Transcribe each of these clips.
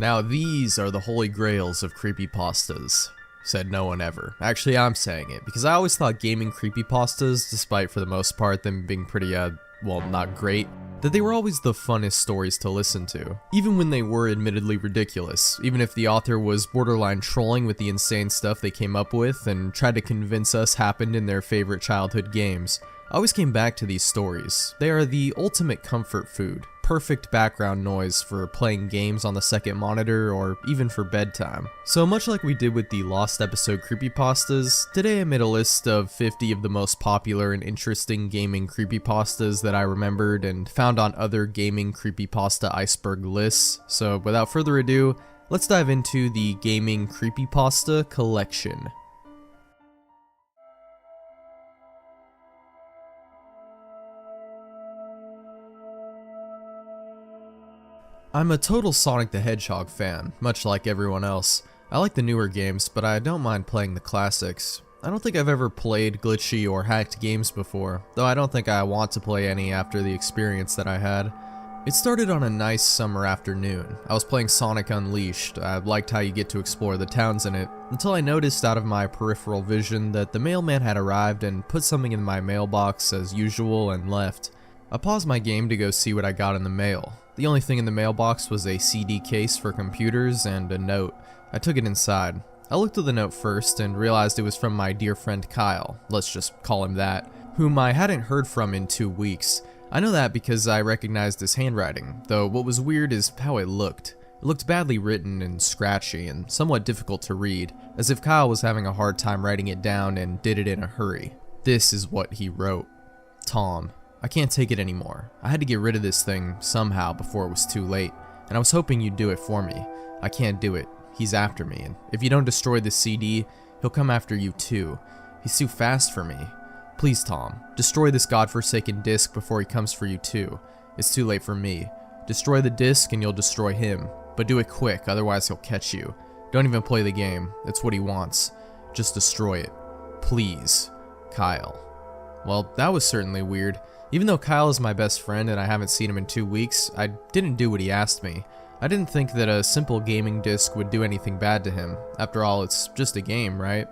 Now these are the holy grails of creepypastas, said no one ever. Actually, I'm saying it, because I always thought gaming creepypastas, despite for the most part them being pretty, well, not great, that they were always the funnest stories to listen to. Even when they were admittedly ridiculous, even if the author was borderline trolling with the insane stuff they came up with and tried to convince us happened in their favorite childhood games. I always came back to these stories. They are the ultimate comfort food. Perfect background noise for playing games on the second monitor or even for bedtime. So much like we did with the Lost episode creepypastas, today I made a list of 50 of the most popular and interesting gaming creepypastas that I remembered and found on other gaming creepypasta iceberg lists. So without further ado, let's dive into the gaming creepypasta collection. I'm a total Sonic the Hedgehog fan, much like everyone else. I like the newer games, but I don't mind playing the classics. I don't think I've ever played glitchy or hacked games before, though I don't think I want to play any after the experience that I had. It started on a nice summer afternoon. I was playing Sonic Unleashed. I liked how you get to explore the towns in it, until I noticed out of my peripheral vision that the mailman had arrived and put something in my mailbox as usual and left. I paused my game to go see what I got in the mail. The only thing in the mailbox was a CD case for computers and a note. I took it inside. I looked at the note first and realized it was from my dear friend Kyle, let's just call him that, whom I hadn't heard from in 2 weeks. I know that because I recognized his handwriting, though what was weird is how it looked. It looked badly written and scratchy and somewhat difficult to read, as if Kyle was having a hard time writing it down and did it in a hurry. This is what he wrote. Tom, I can't take it anymore. I had to get rid of this thing somehow before it was too late, and I was hoping you'd do it for me. I can't do it. He's after me, and if you don't destroy the CD, he'll come after you too. He's too fast for me. Please, Tom, destroy this godforsaken disc before he comes for you too. It's too late for me. Destroy the disc and you'll destroy him, but do it quick, otherwise he'll catch you. Don't even play the game. It's what he wants. Just destroy it. Please, Kyle. Well, that was certainly weird. Even though Kyle is my best friend and I haven't seen him in 2 weeks, I didn't do what he asked me. I didn't think that a simple gaming disc would do anything bad to him. After all, it's just a game, right?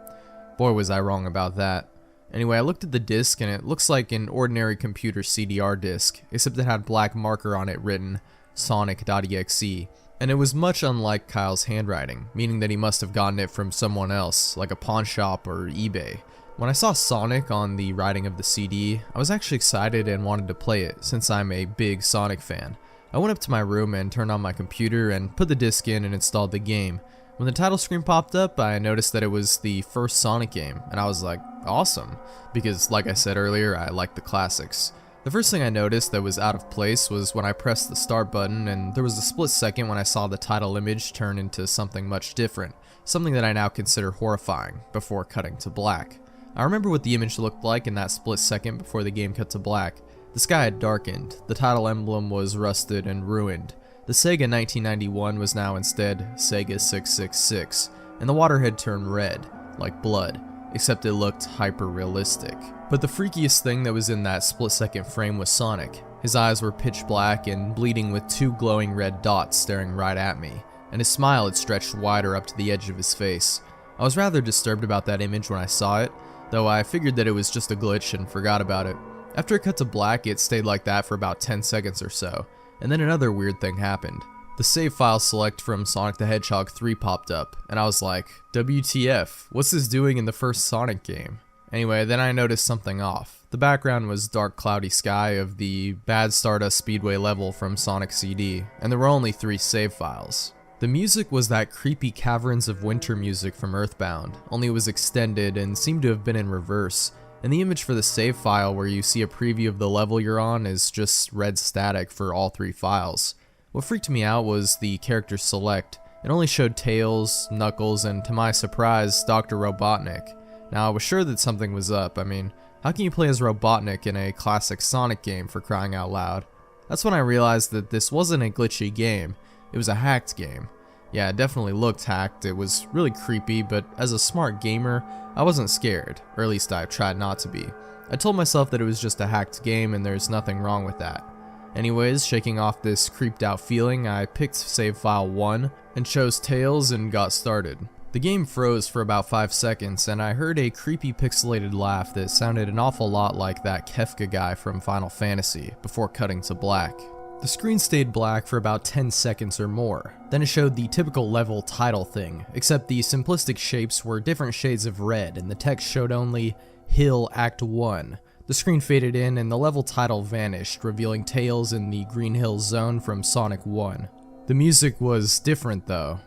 Boy, was I wrong about that. Anyway, I looked at the disc and it looks like an ordinary computer CDR disc, except it had black marker on it written Sonic.exe, and it was much unlike Kyle's handwriting, meaning that he must have gotten it from someone else, like a pawn shop or eBay. When I saw Sonic on the writing of the CD, I was actually excited and wanted to play it, since I'm a big Sonic fan. I went up to my room and turned on my computer and put the disc in and installed the game. When the title screen popped up, I noticed that it was the first Sonic game, and I was like, awesome, because like I said earlier, I like the classics. The first thing I noticed that was out of place was when I pressed the start button, and there was a split second when I saw the title image turn into something much different, something that I now consider horrifying, before cutting to black. I remember what the image looked like in that split second before the game cut to black. The sky had darkened, the title emblem was rusted and ruined. The Sega 1991 was now instead Sega 666, and the water had turned red, like blood, except it looked hyper-realistic. But the freakiest thing that was in that split-second frame was Sonic. His eyes were pitch black and bleeding with 2 glowing red dots staring right at me, and his smile had stretched wider up to the edge of his face. I was rather disturbed about that image when I saw it, though I figured that it was just a glitch and forgot about it. After it cut to black, it stayed like that for about 10 seconds or so, and then another weird thing happened. The save file select from Sonic the Hedgehog 3 popped up, and I was like, WTF, what's this doing in the first Sonic game? Anyway, then I noticed something off. The background was dark cloudy sky of the Bad Stardust Speedway level from Sonic CD, and there were only 3 save files. The music was that creepy Caverns of Winter music from Earthbound, only it was extended and seemed to have been in reverse, and the image for the save file where you see a preview of the level you're on is just red static for all 3 files. What freaked me out was the character select. It only showed Tails, Knuckles, and to my surprise, Dr. Robotnik. Now I was sure that something was up. I mean, how can you play as Robotnik in a classic Sonic game, for crying out loud? That's when I realized that this wasn't a glitchy game. It was a hacked game. Yeah, it definitely looked hacked, it was really creepy, but as a smart gamer, I wasn't scared, or at least I tried not to be. I told myself that it was just a hacked game and there's nothing wrong with that. Anyways, shaking off this creeped out feeling, I picked save file 1 and chose Tails and got started. The game froze for about 5 seconds and I heard a creepy pixelated laugh that sounded an awful lot like that Kefka guy from Final Fantasy before cutting to black. The screen stayed black for about 10 seconds or more. Then it showed the typical level title thing, except the simplistic shapes were different shades of red and the text showed only Hill Act 1. The screen faded in and the level title vanished, revealing Tails in the Green Hills zone from Sonic 1. The music was different though.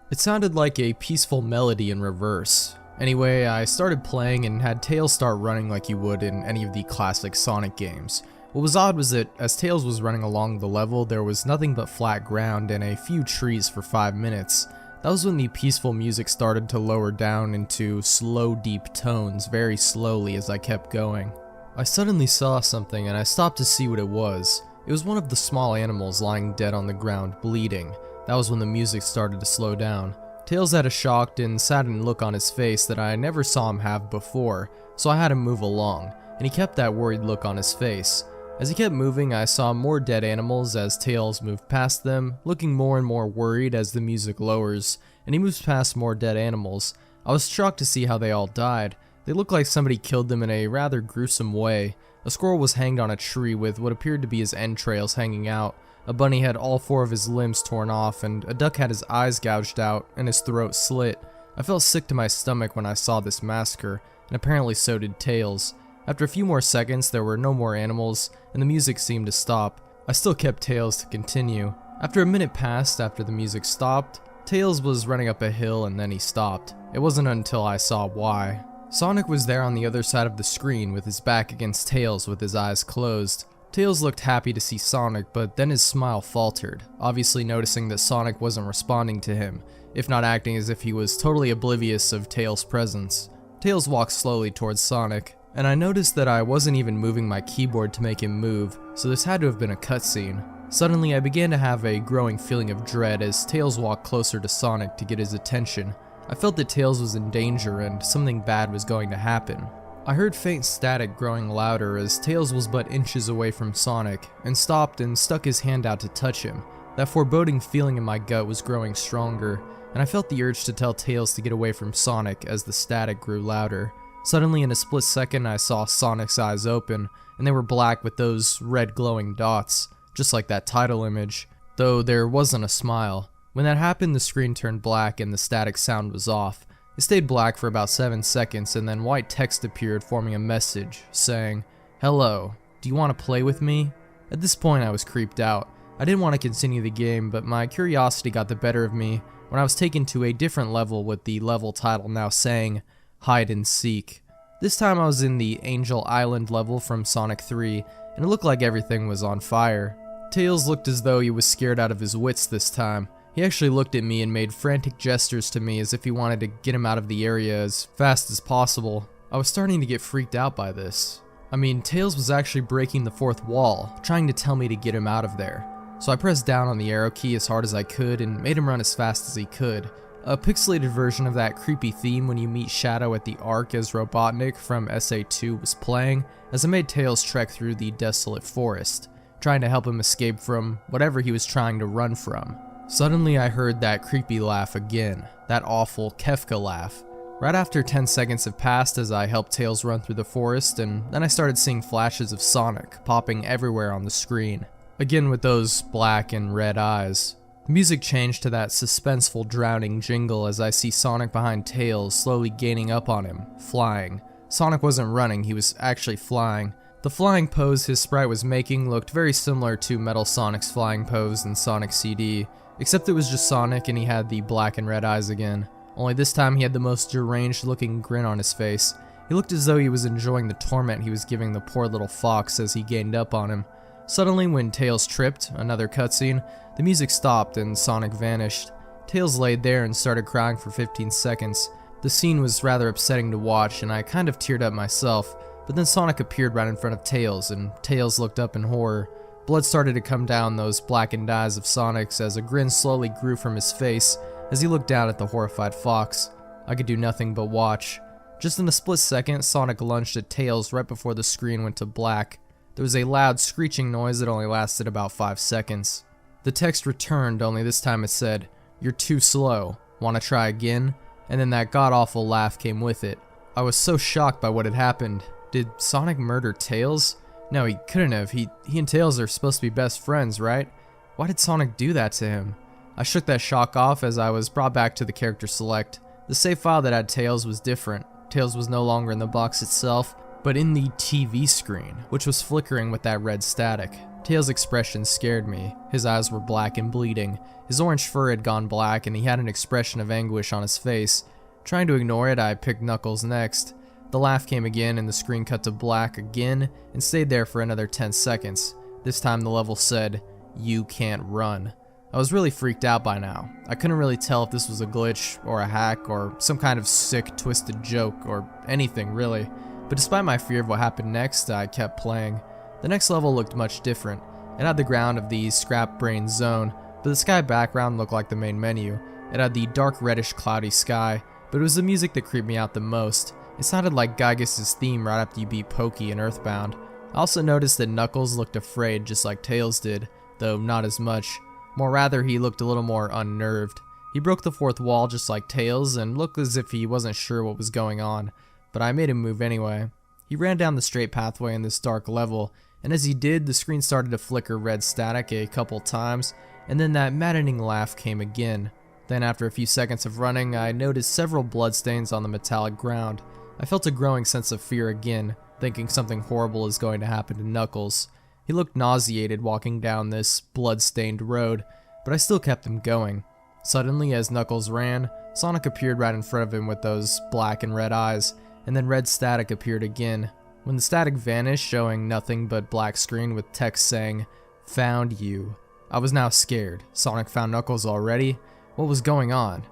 It sounded like a peaceful melody in reverse. Anyway, I started playing and had Tails start running like you would in any of the classic Sonic games. What was odd was that as Tails was running along the level, there was nothing but flat ground and a few trees for 5 minutes. That was when the peaceful music started to lower down into slow, deep tones very slowly as I kept going. I suddenly saw something and I stopped to see what it was. It was one of the small animals lying dead on the ground, bleeding. That was when the music started to slow down. Tails had a shocked and saddened look on his face that I never saw him have before, so I had him move along, and he kept that worried look on his face. As he kept moving, I saw more dead animals as Tails moved past them, looking more and more worried as the music lowers, and he moves past more dead animals. I was shocked to see how they all died. They looked like somebody killed them in a rather gruesome way. A squirrel was hanged on a tree with what appeared to be his entrails hanging out. A bunny had all 4 of his limbs torn off, and a duck had his eyes gouged out and his throat slit. I felt sick to my stomach when I saw this massacre, and apparently so did Tails. After a few more seconds, there were no more animals, and the music seemed to stop. I still kept Tails to continue. After a minute passed after the music stopped, Tails was running up a hill and then he stopped. It wasn't until I saw why. Sonic was there on the other side of the screen with his back against Tails with his eyes closed. Tails looked happy to see Sonic, but then his smile faltered, obviously noticing that Sonic wasn't responding to him, if not acting as if he was totally oblivious of Tails' presence. Tails walked slowly towards Sonic, and I noticed that I wasn't even moving my keyboard to make him move, so this had to have been a cutscene. Suddenly I began to have a growing feeling of dread as Tails walked closer to Sonic to get his attention. I felt that Tails was in danger and something bad was going to happen. I heard faint static growing louder as Tails was but inches away from Sonic, and stopped and stuck his hand out to touch him. That foreboding feeling in my gut was growing stronger, and I felt the urge to tell Tails to get away from Sonic as the static grew louder. Suddenly in a split second I saw Sonic's eyes open, and they were black with those red glowing dots, just like that title image, though there wasn't a smile. When that happened, the screen turned black and the static sound was off. It stayed black for about 7 seconds and then white text appeared forming a message, saying, "Hello, do you want to play with me?" At this point I was creeped out. I didn't want to continue the game, but my curiosity got the better of me when I was taken to a different level with the level title now saying, Hide and Seek. This time I was in the Angel Island level from Sonic 3, and it looked like everything was on fire. Tails looked as though he was scared out of his wits this time. He actually looked at me and made frantic gestures to me as if he wanted to get him out of the area as fast as possible. I was starting to get freaked out by this. I mean, Tails was actually breaking the 4th wall, trying to tell me to get him out of there. So I pressed down on the arrow key as hard as I could and made him run as fast as he could. A pixelated version of that creepy theme when you meet Shadow at the Ark as Robotnik from SA2 was playing as I made Tails trek through the desolate forest, trying to help him escape from whatever he was trying to run from. Suddenly I heard that creepy laugh again, that awful Kefka laugh. Right after 10 seconds had passed as I helped Tails run through the forest, and then I started seeing flashes of Sonic popping everywhere on the screen, again with those black and red eyes. The music changed to that suspenseful drowning jingle as I see Sonic behind Tails slowly gaining up on him, flying. Sonic wasn't running, he was actually flying. The flying pose his sprite was making looked very similar to Metal Sonic's flying pose in Sonic CD, except it was just Sonic and he had the black and red eyes again. Only this time he had the most deranged looking grin on his face. He looked as though he was enjoying the torment he was giving the poor little fox as he gained up on him. Suddenly when Tails tripped, another cutscene, the music stopped and Sonic vanished. Tails laid there and started crying for 15 seconds. The scene was rather upsetting to watch and I kind of teared up myself, but then Sonic appeared right in front of Tails and Tails looked up in horror. Blood started to come down those blackened eyes of Sonic's as a grin slowly grew from his face as he looked down at the horrified fox. I could do nothing but watch. Just in a split second, Sonic lunged at Tails right before the screen went to black. there was a loud screeching noise that only lasted about 5 seconds. The text returned, only this time it said, "You're too slow. Wanna try again?" And then that god-awful laugh came with it. I was so shocked by what had happened. Did Sonic murder Tails? No, he couldn't have. He and Tails are supposed to be best friends, right? Why did Sonic do that to him? I shook that shock off as I was brought back to the character select. The save file that had Tails was different. Tails was no longer in the box itself, but in the TV screen, which was flickering with that red static. Tails' expression scared me. His eyes were black and bleeding. His orange fur had gone black and he had an expression of anguish on his face. Trying to ignore it, I picked Knuckles next. The laugh came again and the screen cut to black again and stayed there for another 10 seconds. This time the level said, "You can't run." I was really freaked out by now. I couldn't really tell if this was a glitch or a hack or some kind of sick, twisted joke or anything really. But despite my fear of what happened next, I kept playing. The next level looked much different. It had the ground of the scrap brain zone, but the sky background looked like the main menu. It had the dark reddish cloudy sky, but it was the music that creeped me out the most. It sounded like Gygus' theme right after you beat Pokey in Earthbound. I also noticed that Knuckles looked afraid just like Tails did, though not as much. More rather, he looked a little more unnerved. He broke the fourth wall just like Tails and looked as if he wasn't sure what was going on, but I made him move anyway. He ran down the straight pathway in this dark level, and as he did, the screen started to flicker red static a couple times, and then that maddening laugh came again. Then after a few seconds of running, I noticed several bloodstains on the metallic ground. I felt a growing sense of fear again, thinking something horrible is going to happen to Knuckles. He looked nauseated walking down this blood-stained road, but I still kept him going. Suddenly, as Knuckles ran, Sonic appeared right in front of him with those black and red eyes, and then red static appeared again. When the static vanished, showing nothing but black screen with text saying, "Found you." I was now scared. Sonic found Knuckles already? What was going on?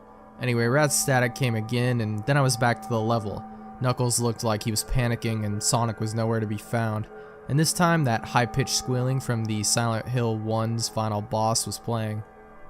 Anyway, red static came again, and then I was back to the level. Knuckles looked like he was panicking, and Sonic was nowhere to be found. And this time, that high-pitched squealing from the Silent Hill 1's final boss was playing.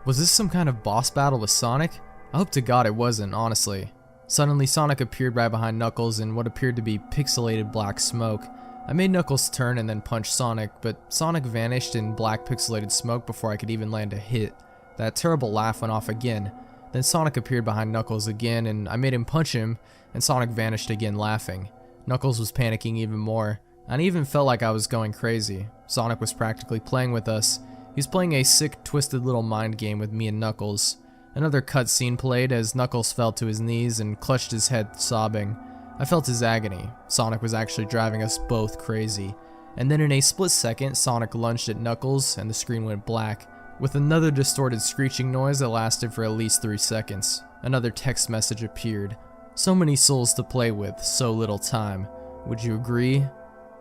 Was this some kind of boss battle with Sonic? I hope to God it wasn't, honestly. Suddenly, Sonic appeared right behind Knuckles in what appeared to be pixelated black smoke. I made Knuckles turn and then punch Sonic, but Sonic vanished in black pixelated smoke before I could even land a hit. That terrible laugh went off again. Then Sonic appeared behind Knuckles again, and I made him punch him, and Sonic vanished again laughing. Knuckles was panicking even more. I even felt like I was going crazy. Sonic was practically playing with us. He was playing a sick, twisted little mind game with me and Knuckles. Another cutscene played as Knuckles fell to his knees and clutched his head, sobbing. I felt his agony. Sonic was actually driving us both crazy. And then in a split second, Sonic lunged at Knuckles and the screen went black, with another distorted screeching noise that lasted for at least 3 seconds. Another text message appeared. "So many souls to play with, so little time. Would you agree?"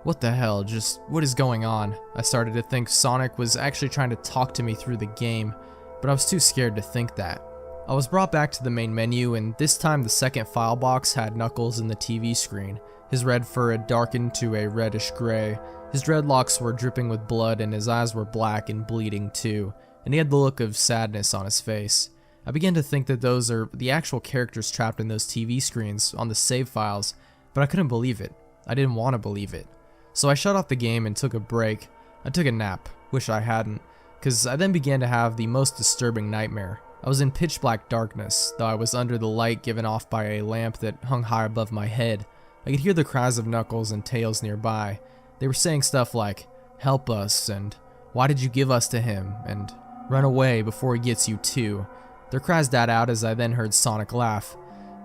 What the hell, just what is going on? I started to think Sonic was actually trying to talk to me through the game, but I was too scared to think that. I was brought back to the main menu, and this time the second file box had Knuckles in the TV screen. His red fur had darkened to a reddish gray. His dreadlocks were dripping with blood and his eyes were black and bleeding too, and he had the look of sadness on his face. I began to think that those are the actual characters trapped in those TV screens on the save files, but I couldn't believe it. I didn't want to believe it. So I shut off the game and took a break. I took a nap. Wish I hadn't, because I then began to have the most disturbing nightmare. I was in pitch black darkness, though I was under the light given off by a lamp that hung high above my head. I could hear the cries of Knuckles and Tails nearby. They were saying stuff like, "Help us," and "Why did you give us to him?" and "Run away before he gets you too." Their cries died out as I then heard Sonic laugh.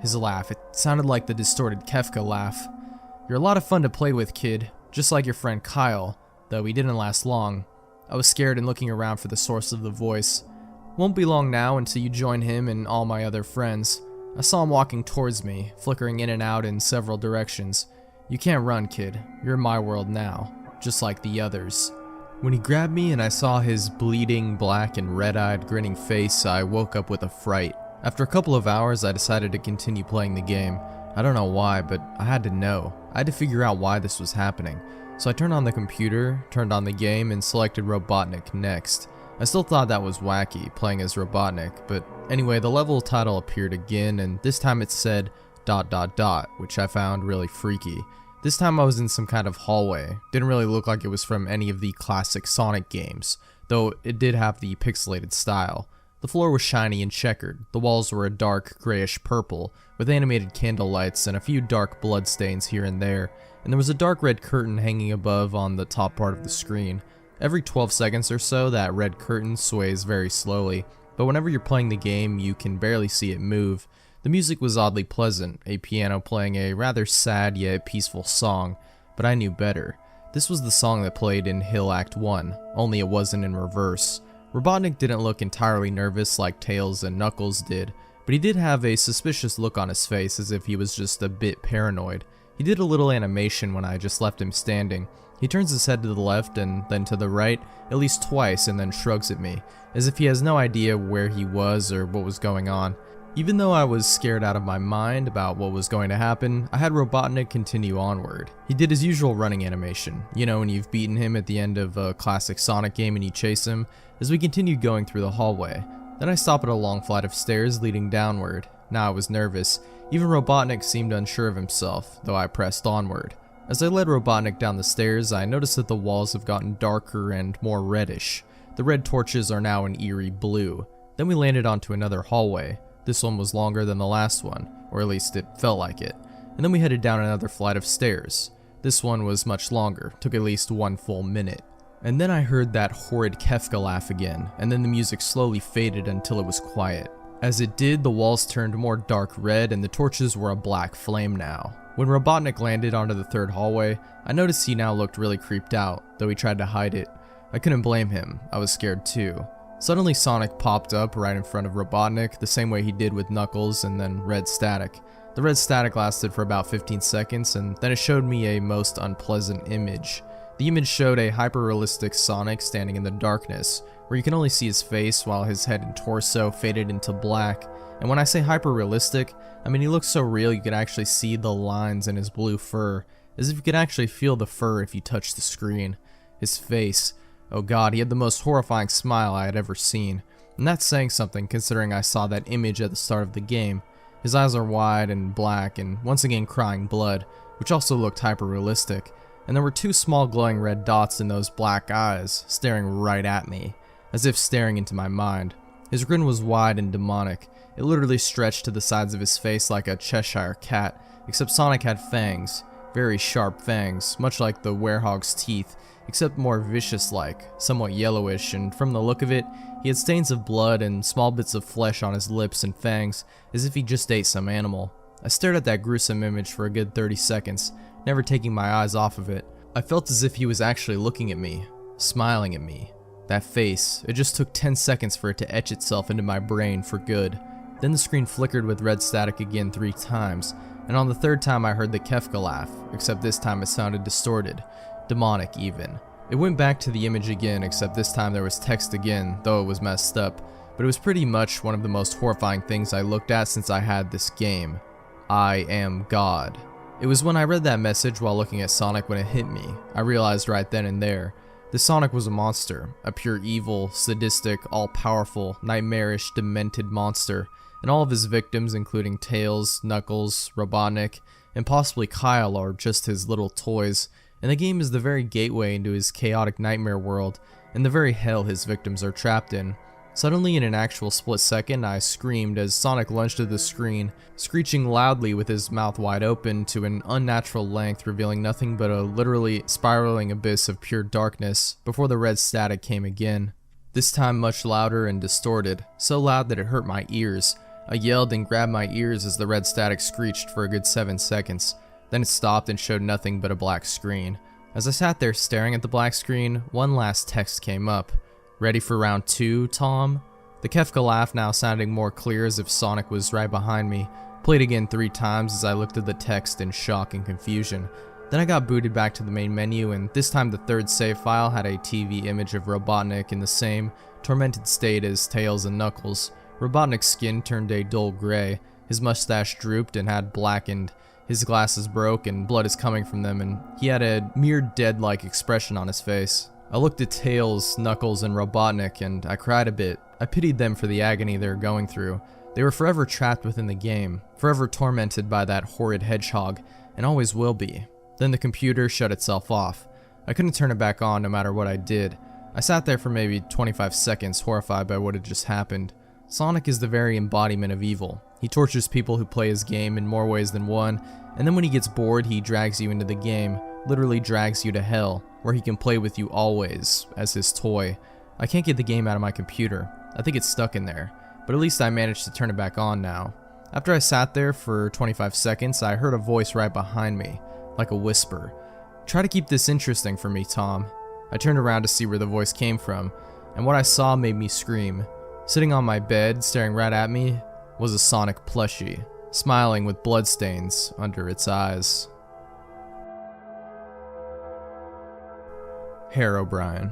His laugh, it sounded like the distorted Kefka laugh. "You're a lot of fun to play with, kid. Just like your friend Kyle," though he didn't last long. I was scared and looking around for the source of the voice. Won't be long now until you join him and all my other friends. I saw him walking towards me, flickering in and out in several directions. "You can't run, kid. You're in my world now, just like the others." When he grabbed me and I saw his bleeding, black and red-eyed, grinning face, I woke up with a fright. After a couple of hours, I decided to continue playing the game. I don't know why, but I had to know. I had to figure out why this was happening. So I turned on the computer, turned on the game, and selected Robotnik next. I still thought that was wacky, playing as Robotnik, but anyway, the level title appeared again, and this time it said ... which I found really freaky. This time I was in some kind of hallway. Didn't really look like it was from any of the classic Sonic games, though it did have the pixelated style. The floor was shiny and checkered. The walls were a dark, grayish purple, with animated candle lights and a few dark blood stains here and there, and there was a dark red curtain hanging above on the top part of the screen. Every 12 seconds or so, that red curtain sways very slowly, but whenever you're playing the game, you can barely see it move. The music was oddly pleasant, a piano playing a rather sad yet peaceful song, but I knew better. This was the song that played in Hill Act 1, only it wasn't in reverse. Robotnik didn't look entirely nervous like Tails and Knuckles did, but he did have a suspicious look on his face as if he was just a bit paranoid. He did a little animation when I just left him standing. He turns his head to the left and then to the right, at least twice, and then shrugs at me, as if he has no idea where he was or what was going on. Even though I was scared out of my mind about what was going to happen, I had Robotnik continue onward. He did his usual running animation, you know when you've beaten him at the end of a classic Sonic game and you chase him, as we continued going through the hallway. Then I stopped at a long flight of stairs leading downward. Now I was nervous. Even Robotnik seemed unsure of himself, though I pressed onward. As I led Robotnik down the stairs, I noticed that the walls have gotten darker and more reddish. The red torches are now an eerie blue. Then we landed onto another hallway. This one was longer than the last one, or at least it felt like it. And then we headed down another flight of stairs. This one was much longer, took at least 1 full minute. And then I heard that horrid Kefka laugh again, and then the music slowly faded until it was quiet. As it did, the walls turned more dark red and the torches were a black flame now. When Robotnik landed onto the third hallway, I noticed he now looked really creeped out, though he tried to hide it. I couldn't blame him, I was scared too. Suddenly Sonic popped up right in front of Robotnik, the same way he did with Knuckles, and then red static. The red static lasted for about 15 seconds, and then it showed me a most unpleasant image. The image showed a hyper-realistic Sonic standing in the darkness, where you can only see his face while his head and torso faded into black. And when I say hyper-realistic, I mean he looked so real you could actually see the lines in his blue fur, as if you could actually feel the fur if you touched the screen. His face, oh god, he had the most horrifying smile I had ever seen. And that's saying something considering I saw that image at the start of the game. His eyes are wide and black and once again crying blood, which also looked hyper-realistic. And there were 2 small glowing red dots in those black eyes, staring right at me, as if staring into my mind. His grin was wide and demonic. It literally stretched to the sides of his face like a Cheshire cat, except Sonic had fangs, very sharp fangs, much like the werehog's teeth, except more vicious-like, somewhat yellowish, and from the look of it, he had stains of blood and small bits of flesh on his lips and fangs, as if he just ate some animal. I stared at that gruesome image for a good 30 seconds, never taking my eyes off of it. I felt as if he was actually looking at me, smiling at me. That face, it just took 10 seconds for it to etch itself into my brain for good. Then the screen flickered with red static again 3 times, and on the 3rd time I heard the Kefka laugh, except this time it sounded distorted, demonic even. It went back to the image again, except this time there was text again, though it was messed up, but it was pretty much one of the most horrifying things I looked at since I had this game. I am God. It was when I read that message while looking at Sonic when it hit me. I realized right then and there, the Sonic was a monster, a pure evil, sadistic, all-powerful, nightmarish, demented monster, and all of his victims, including Tails, Knuckles, Robotnik, and possibly Kyle, are just his little toys, and the game is the very gateway into his chaotic nightmare world, and the very hell his victims are trapped in. Suddenly, in an actual split second, I screamed as Sonic lunged to the screen, screeching loudly with his mouth wide open to an unnatural length, revealing nothing but a literally spiraling abyss of pure darkness before the red static came again. This time much louder and distorted, so loud that it hurt my ears. I yelled and grabbed my ears as the red static screeched for a good 7 seconds. Then it stopped and showed nothing but a black screen. As I sat there staring at the black screen, one last text came up. Ready for round 2, Tom? The Kefka laugh, now sounding more clear as if Sonic was right behind me, played again 3 times as I looked at the text in shock and confusion. Then I got booted back to the main menu, and this time the 3rd save file had a TV image of Robotnik in the same tormented state as Tails and Knuckles. Robotnik's skin turned a dull gray, his mustache drooped and had blackened, his glasses broke and blood is coming from them, and he had a mere dead-like expression on his face. I looked at Tails, Knuckles, and Robotnik, and I cried a bit. I pitied them for the agony they were going through. They were forever trapped within the game, forever tormented by that horrid hedgehog, and always will be. Then the computer shut itself off. I couldn't turn it back on no matter what I did. I sat there for maybe 25 seconds, horrified by what had just happened. Sonic is the very embodiment of evil. He tortures people who play his game in more ways than one, and then when he gets bored, he drags you into the game, literally drags you to hell, where he can play with you always, as his toy. I can't get the game out of my computer. I think it's stuck in there, but at least I managed to turn it back on now. After I sat there for 25 seconds, I heard a voice right behind me, like a whisper. "Try to keep this interesting for me, Tom." I turned around to see where the voice came from, and what I saw made me scream. Sitting on my bed, staring right at me, was a Sonic plushie, smiling with bloodstains under its eyes. Herobrine.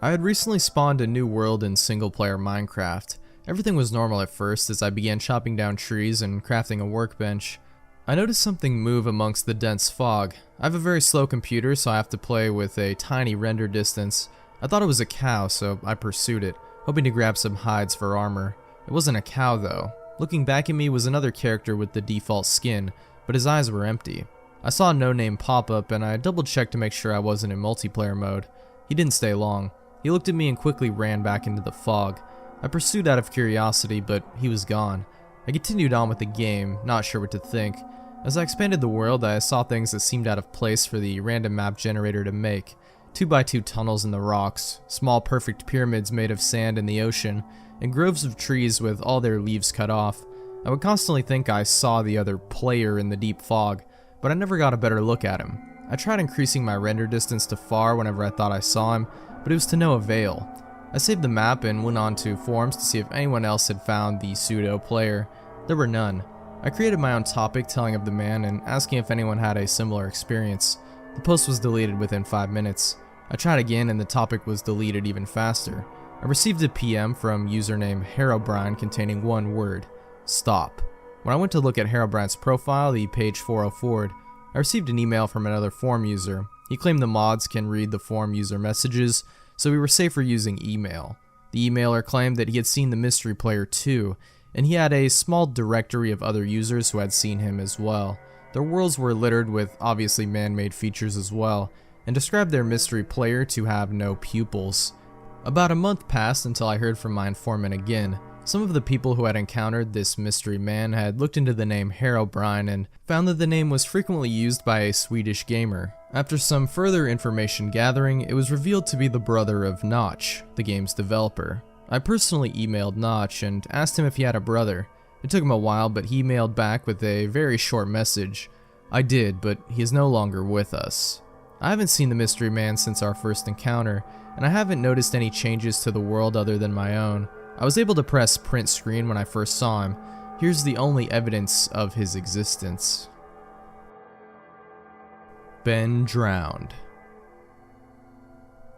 I had recently spawned a new world in single-player Minecraft. Everything was normal at first as I began chopping down trees and crafting a workbench. I noticed something move amongst the dense fog. I have a very slow computer, so I have to play with a tiny render distance. I thought it was a cow, so I pursued it, hoping to grab some hides for armor. It wasn't a cow though. Looking back at me was another character with the default skin, but his eyes were empty. I saw a no-name pop up and I double-checked to make sure I wasn't in multiplayer mode. He didn't stay long. He looked at me and quickly ran back into the fog. I pursued out of curiosity, but he was gone. I continued on with the game, not sure what to think. As I expanded the world, I saw things that seemed out of place for the random map generator to make. 2x2 tunnels in the rocks, small perfect pyramids made of sand in the ocean, and groves of trees with all their leaves cut off. I would constantly think I saw the other player in the deep fog, but I never got a better look at him. I tried increasing my render distance to far whenever I thought I saw him, but it was to no avail. I saved the map and went on to forums to see if anyone else had found the pseudo player. There were none. I created my own topic telling of the man and asking if anyone had a similar experience. The post was deleted within 5 minutes. I tried again and the topic was deleted even faster. I received a PM from username Herobrine containing one word: stop. When I went to look at Herobrine's profile, the page 404'd, I received an email from another forum user. He claimed the mods can read the forum user messages, so we were safer using email. The emailer claimed that he had seen the mystery player too, and he had a small directory of other users who had seen him as well. Their worlds were littered with obviously man-made features as well, and described their mystery player to have no pupils. About a month passed until I heard from my informant again. Some of the people who had encountered this mystery man had looked into the name Herobrine and found that the name was frequently used by a Swedish gamer. After some further information gathering, it was revealed to be the brother of Notch, the game's developer. I personally emailed Notch and asked him if he had a brother. It took him a while, but he emailed back with a very short message. I did, but he is no longer with us. I haven't seen the mystery man since our first encounter, and I haven't noticed any changes to the world other than my own. I was able to press print screen when I first saw him. Here's the only evidence of his existence. Been drowned.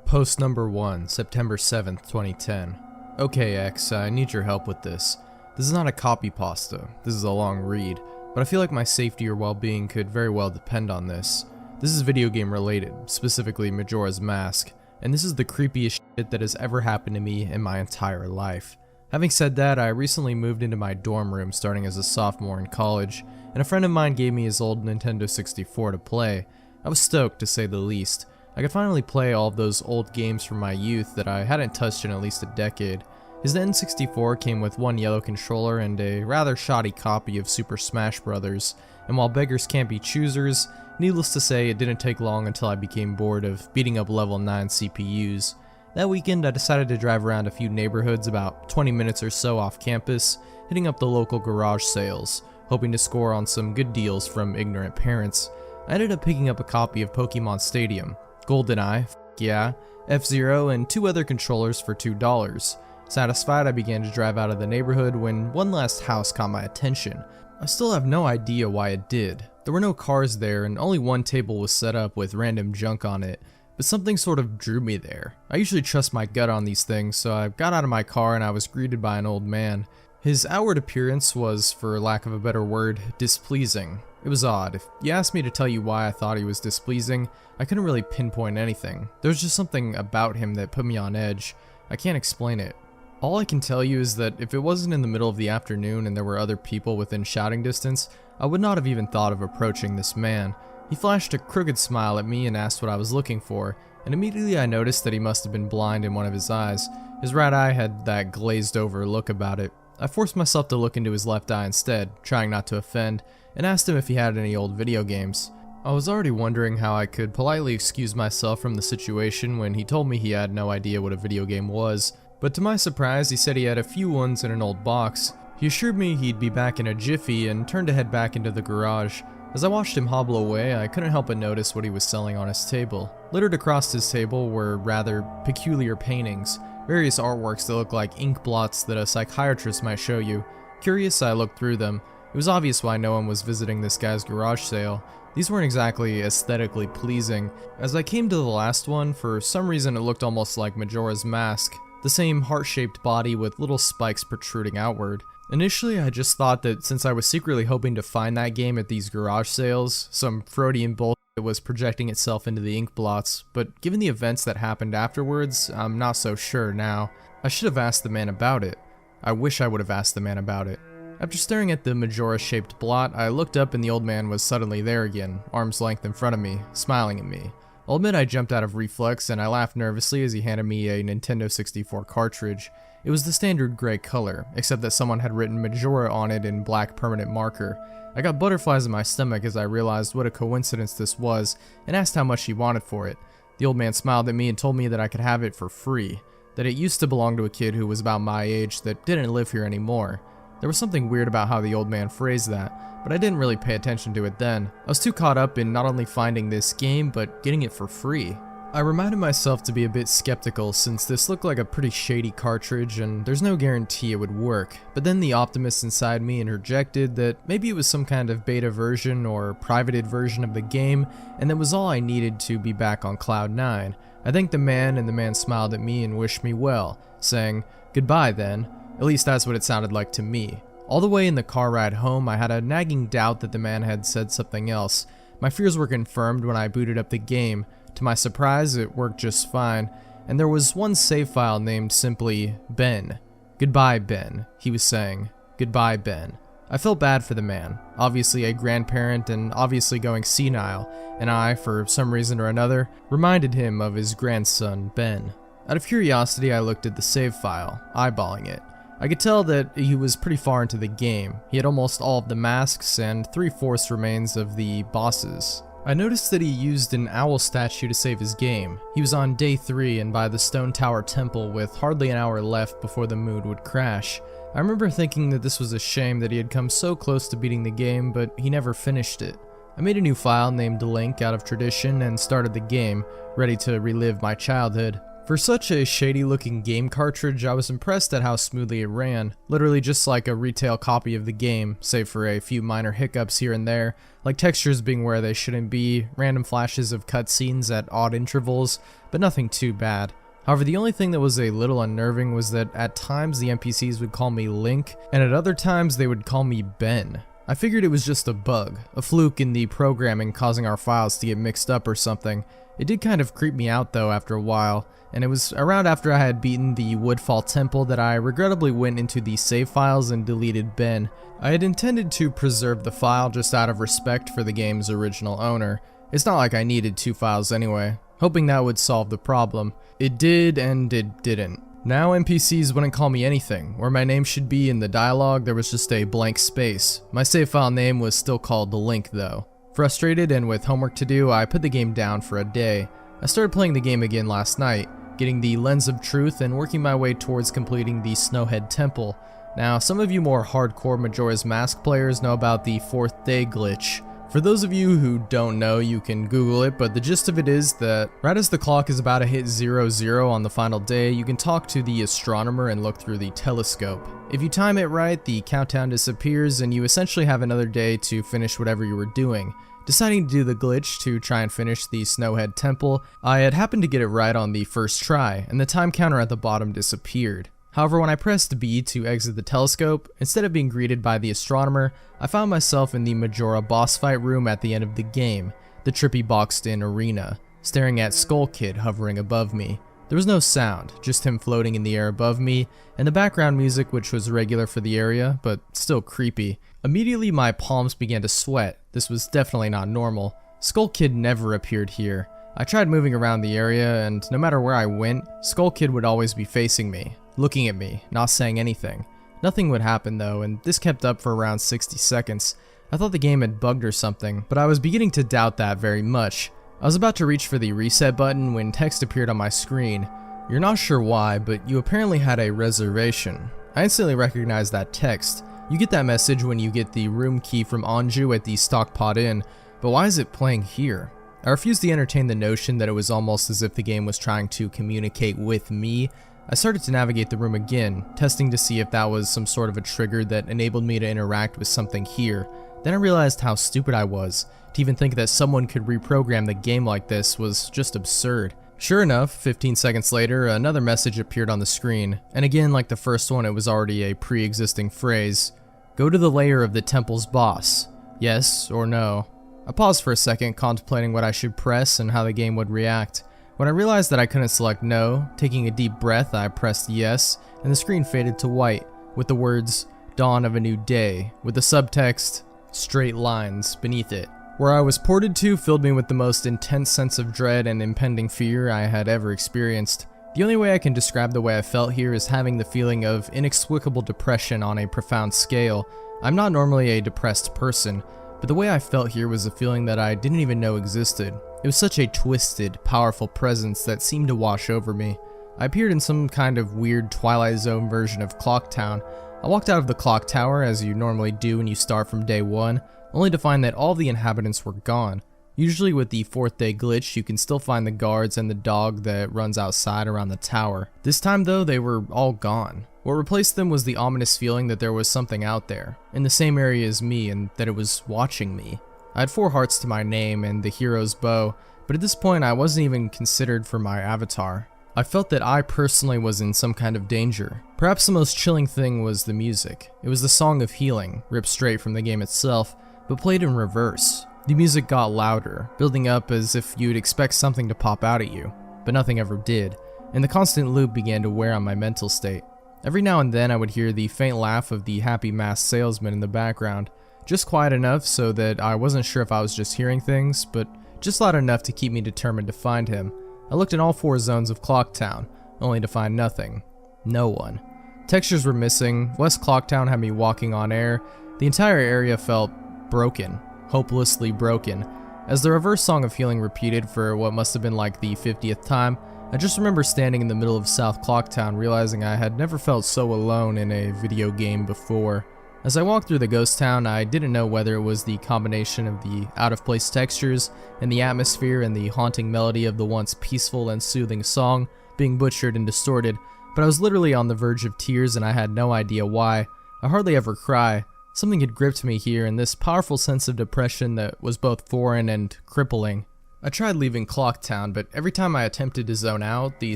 Post number 1, September 7th, 2010. Okay, X, I need your help with this. This is not a copypasta, this is a long read, but I feel like my safety or well-being could very well depend on this. This is video game related, specifically Majora's Mask, and this is the creepiest shit that has ever happened to me in my entire life. Having said that, I recently moved into my dorm room starting as a sophomore in college, and a friend of mine gave me his old Nintendo 64 to play. I was stoked, to say the least. I could finally play all of those old games from my youth that I hadn't touched in at least a decade. His N64 came with one yellow controller and a rather shoddy copy of Super Smash Bros., and while beggars can't be choosers, needless to say it didn't take long until I became bored of beating up level 9 CPUs. That weekend I decided to drive around a few neighborhoods about 20 minutes or so off campus, hitting up the local garage sales, hoping to score on some good deals from ignorant parents. I ended up picking up a copy of Pokemon Stadium, GoldenEye, yeah, F-Zero, and 2 other controllers for $2. Satisfied, I began to drive out of the neighborhood when one last house caught my attention. I still have no idea why it did. There were no cars there and only one table was set up with random junk on it, but something sort of drew me there. I usually trust my gut on these things, so I got out of my car and I was greeted by an old man. His outward appearance was, for lack of a better word, displeasing. It was odd. If you asked me to tell you why I thought he was displeasing, I couldn't really pinpoint anything. There was just something about him that put me on edge. I can't explain it. All I can tell you is that if it wasn't in the middle of the afternoon and there were other people within shouting distance, I would not have even thought of approaching this man. He flashed a crooked smile at me and asked what I was looking for, and immediately I noticed that he must have been blind in one of his eyes. His right eye had that glazed over look about it. I forced myself to look into his left eye instead, trying not to offend, and asked him if he had any old video games. I was already wondering how I could politely excuse myself from the situation when he told me he had no idea what a video game was, but to my surprise he said he had a few ones in an old box. He assured me he'd be back in a jiffy and turned to head back into the garage. As I watched him hobble away, I couldn't help but notice what he was selling on his table. Littered across his table were rather peculiar paintings, various artworks that looked like ink blots that a psychiatrist might show you. Curious, I looked through them. It was obvious why no one was visiting this guy's garage sale. These weren't exactly aesthetically pleasing. As I came to the last one, for some reason it looked almost like Majora's Mask, the same heart-shaped body with little spikes protruding outward. Initially, I just thought that since I was secretly hoping to find that game at these garage sales, some Freudian bullshit was projecting itself into the ink blots, but given the events that happened afterwards, I'm not so sure now. I should have asked the man about it. I wish I would have asked the man about it. After staring at the Majora-shaped blot, I looked up and the old man was suddenly there again, arm's length in front of me, smiling at me. I'll admit I jumped out of reflex and I laughed nervously as he handed me a Nintendo 64 cartridge. It was the standard gray color, except that someone had written Majora on it in black permanent marker. I got butterflies in my stomach as I realized what a coincidence this was, and asked how much he wanted for it. The old man smiled at me and told me that I could have it for free, that it used to belong to a kid who was about my age that didn't live here anymore. There was something weird about how the old man phrased that, but I didn't really pay attention to it then. I was too caught up in not only finding this game, but getting it for free. I reminded myself to be a bit skeptical since this looked like a pretty shady cartridge and there's no guarantee it would work, but then the optimist inside me interjected that maybe it was some kind of beta version or privated version of the game and that was all I needed to be back on Cloud 9. I thanked the man and the man smiled at me and wished me well, saying, "Goodbye then." At least that's what it sounded like to me. All the way in the car ride home, I had a nagging doubt that the man had said something else. My fears were confirmed when I booted up the game. To my surprise, it worked just fine, and there was one save file named simply Ben. "Goodbye, Ben," he was saying. "Goodbye, Ben." I felt bad for the man, obviously a grandparent and obviously going senile, and I, for some reason or another, reminded him of his grandson, Ben. Out of curiosity, I looked at the save file, eyeballing it. I could tell that he was pretty far into the game. He had almost all of the masks and 3/4 remains of the bosses. I noticed that he used an owl statue to save his game. He was on day 3 and by the Stone Tower Temple with hardly an hour left before the mood would crash. I remember thinking that this was a shame that he had come so close to beating the game, but he never finished it. I made a new file named Link out of tradition and started the game, ready to relive my childhood. For such a shady looking game cartridge, I was impressed at how smoothly it ran, literally just like a retail copy of the game, save for a few minor hiccups here and there, like textures being where they shouldn't be, random flashes of cutscenes at odd intervals, but nothing too bad. However, the only thing that was a little unnerving was that at times the NPCs would call me Link, and at other times they would call me Ben. I figured it was just a bug, a fluke in the programming causing our files to get mixed up or something. It did kind of creep me out though after a while, and it was around after I had beaten the Woodfall Temple that I regrettably went into the save files and deleted Ben. I had intended to preserve the file just out of respect for the game's original owner. It's not like I needed 2 files anyway, hoping that would solve the problem. It did and it didn't. Now NPCs wouldn't call me anything. Where my name should be in the dialogue, there was just a blank space. My save file name was still called Link though. Frustrated and with homework to do, I put the game down for a day. I started playing the game again last night, getting the Lens of Truth and working my way towards completing the Snowhead Temple. Now, some of you more hardcore Majora's Mask players know about the 4th day glitch. For those of you who don't know, you can Google it, but the gist of it is that right as the clock is about to hit 00 on the final day, you can talk to the astronomer and look through the telescope. If you time it right, the countdown disappears and you essentially have another day to finish whatever you were doing. Deciding to do the glitch to try and finish the Snowhead Temple, I had happened to get it right on the first try, and the time counter at the bottom disappeared. However, when I pressed B to exit the telescope, instead of being greeted by the astronomer, I found myself in the Majora boss fight room at the end of the game, the trippy boxed-in arena, staring at Skull Kid hovering above me. There was no sound, just him floating in the air above me, and the background music which was regular for the area, but still creepy. Immediately my palms began to sweat. This was definitely not normal. Skull Kid never appeared here. I tried moving around the area, and no matter where I went, Skull Kid would always be facing me, looking at me, not saying anything. Nothing would happen though, and this kept up for around 60 seconds. I thought the game had bugged or something, but I was beginning to doubt that very much. I was about to reach for the reset button when text appeared on my screen. You're not sure why, but you apparently had a reservation. I instantly recognized that text. You get that message when you get the room key from Anju at the Stockpot Inn, but why is it playing here? I refused to entertain the notion that it was almost as if the game was trying to communicate with me. I started to navigate the room again, testing to see if that was some sort of a trigger that enabled me to interact with something here. Then I realized how stupid I was. To even think that someone could reprogram the game like this was just absurd. Sure enough, 15 seconds later, another message appeared on the screen, and again, like the first one, it was already a pre-existing phrase. Go to the lair of the temple's boss. Yes or no? I paused for a second, contemplating what I should press and how the game would react. When I realized that I couldn't select no, taking a deep breath, I pressed yes, and the screen faded to white, with the words, Dawn of a New Day, with the subtext, straight lines, beneath it. Where I was ported to filled me with the most intense sense of dread and impending fear I had ever experienced. The only way I can describe the way I felt here is having the feeling of inexplicable depression on a profound scale. I'm not normally a depressed person, but the way I felt here was a feeling that I didn't even know existed. It was such a twisted, powerful presence that seemed to wash over me. I appeared in some kind of weird Twilight Zone version of Clock Town. I walked out of the clock tower, as you normally do when you start from day one, only to find that all the inhabitants were gone. Usually with the 4th day glitch, you can still find the guards and the dog that runs outside around the tower. This time though, they were all gone. What replaced them was the ominous feeling that there was something out there, in the same area as me, and that it was watching me. I had 4 hearts to my name and the hero's bow, but at this point I wasn't even considered for my avatar. I felt that I personally was in some kind of danger. Perhaps the most chilling thing was the music. It was the Song of Healing, ripped straight from the game itself, but played in reverse. The music got louder, building up as if you'd expect something to pop out at you, but nothing ever did, and the constant loop began to wear on my mental state. Every now and then I would hear the faint laugh of the happy masked salesman in the background, just quiet enough so that I wasn't sure if I was just hearing things, but just loud enough to keep me determined to find him. I looked in all 4 zones of Clocktown, only to find nothing. No one. Textures were missing, West Clocktown had me walking on air, the entire area felt broken, hopelessly broken. As the reverse Song of Healing repeated for what must have been like the 50th time, I just remember standing in the middle of South Clocktown realizing I had never felt so alone in a video game before. As I walked through the ghost town, I didn't know whether it was the combination of the out-of-place textures and the atmosphere and the haunting melody of the once peaceful and soothing song being butchered and distorted, but I was literally on the verge of tears and I had no idea why. I hardly ever cry. Something had gripped me here, and this powerful sense of depression that was both foreign and crippling. I tried leaving Clocktown, but every time I attempted to zone out, the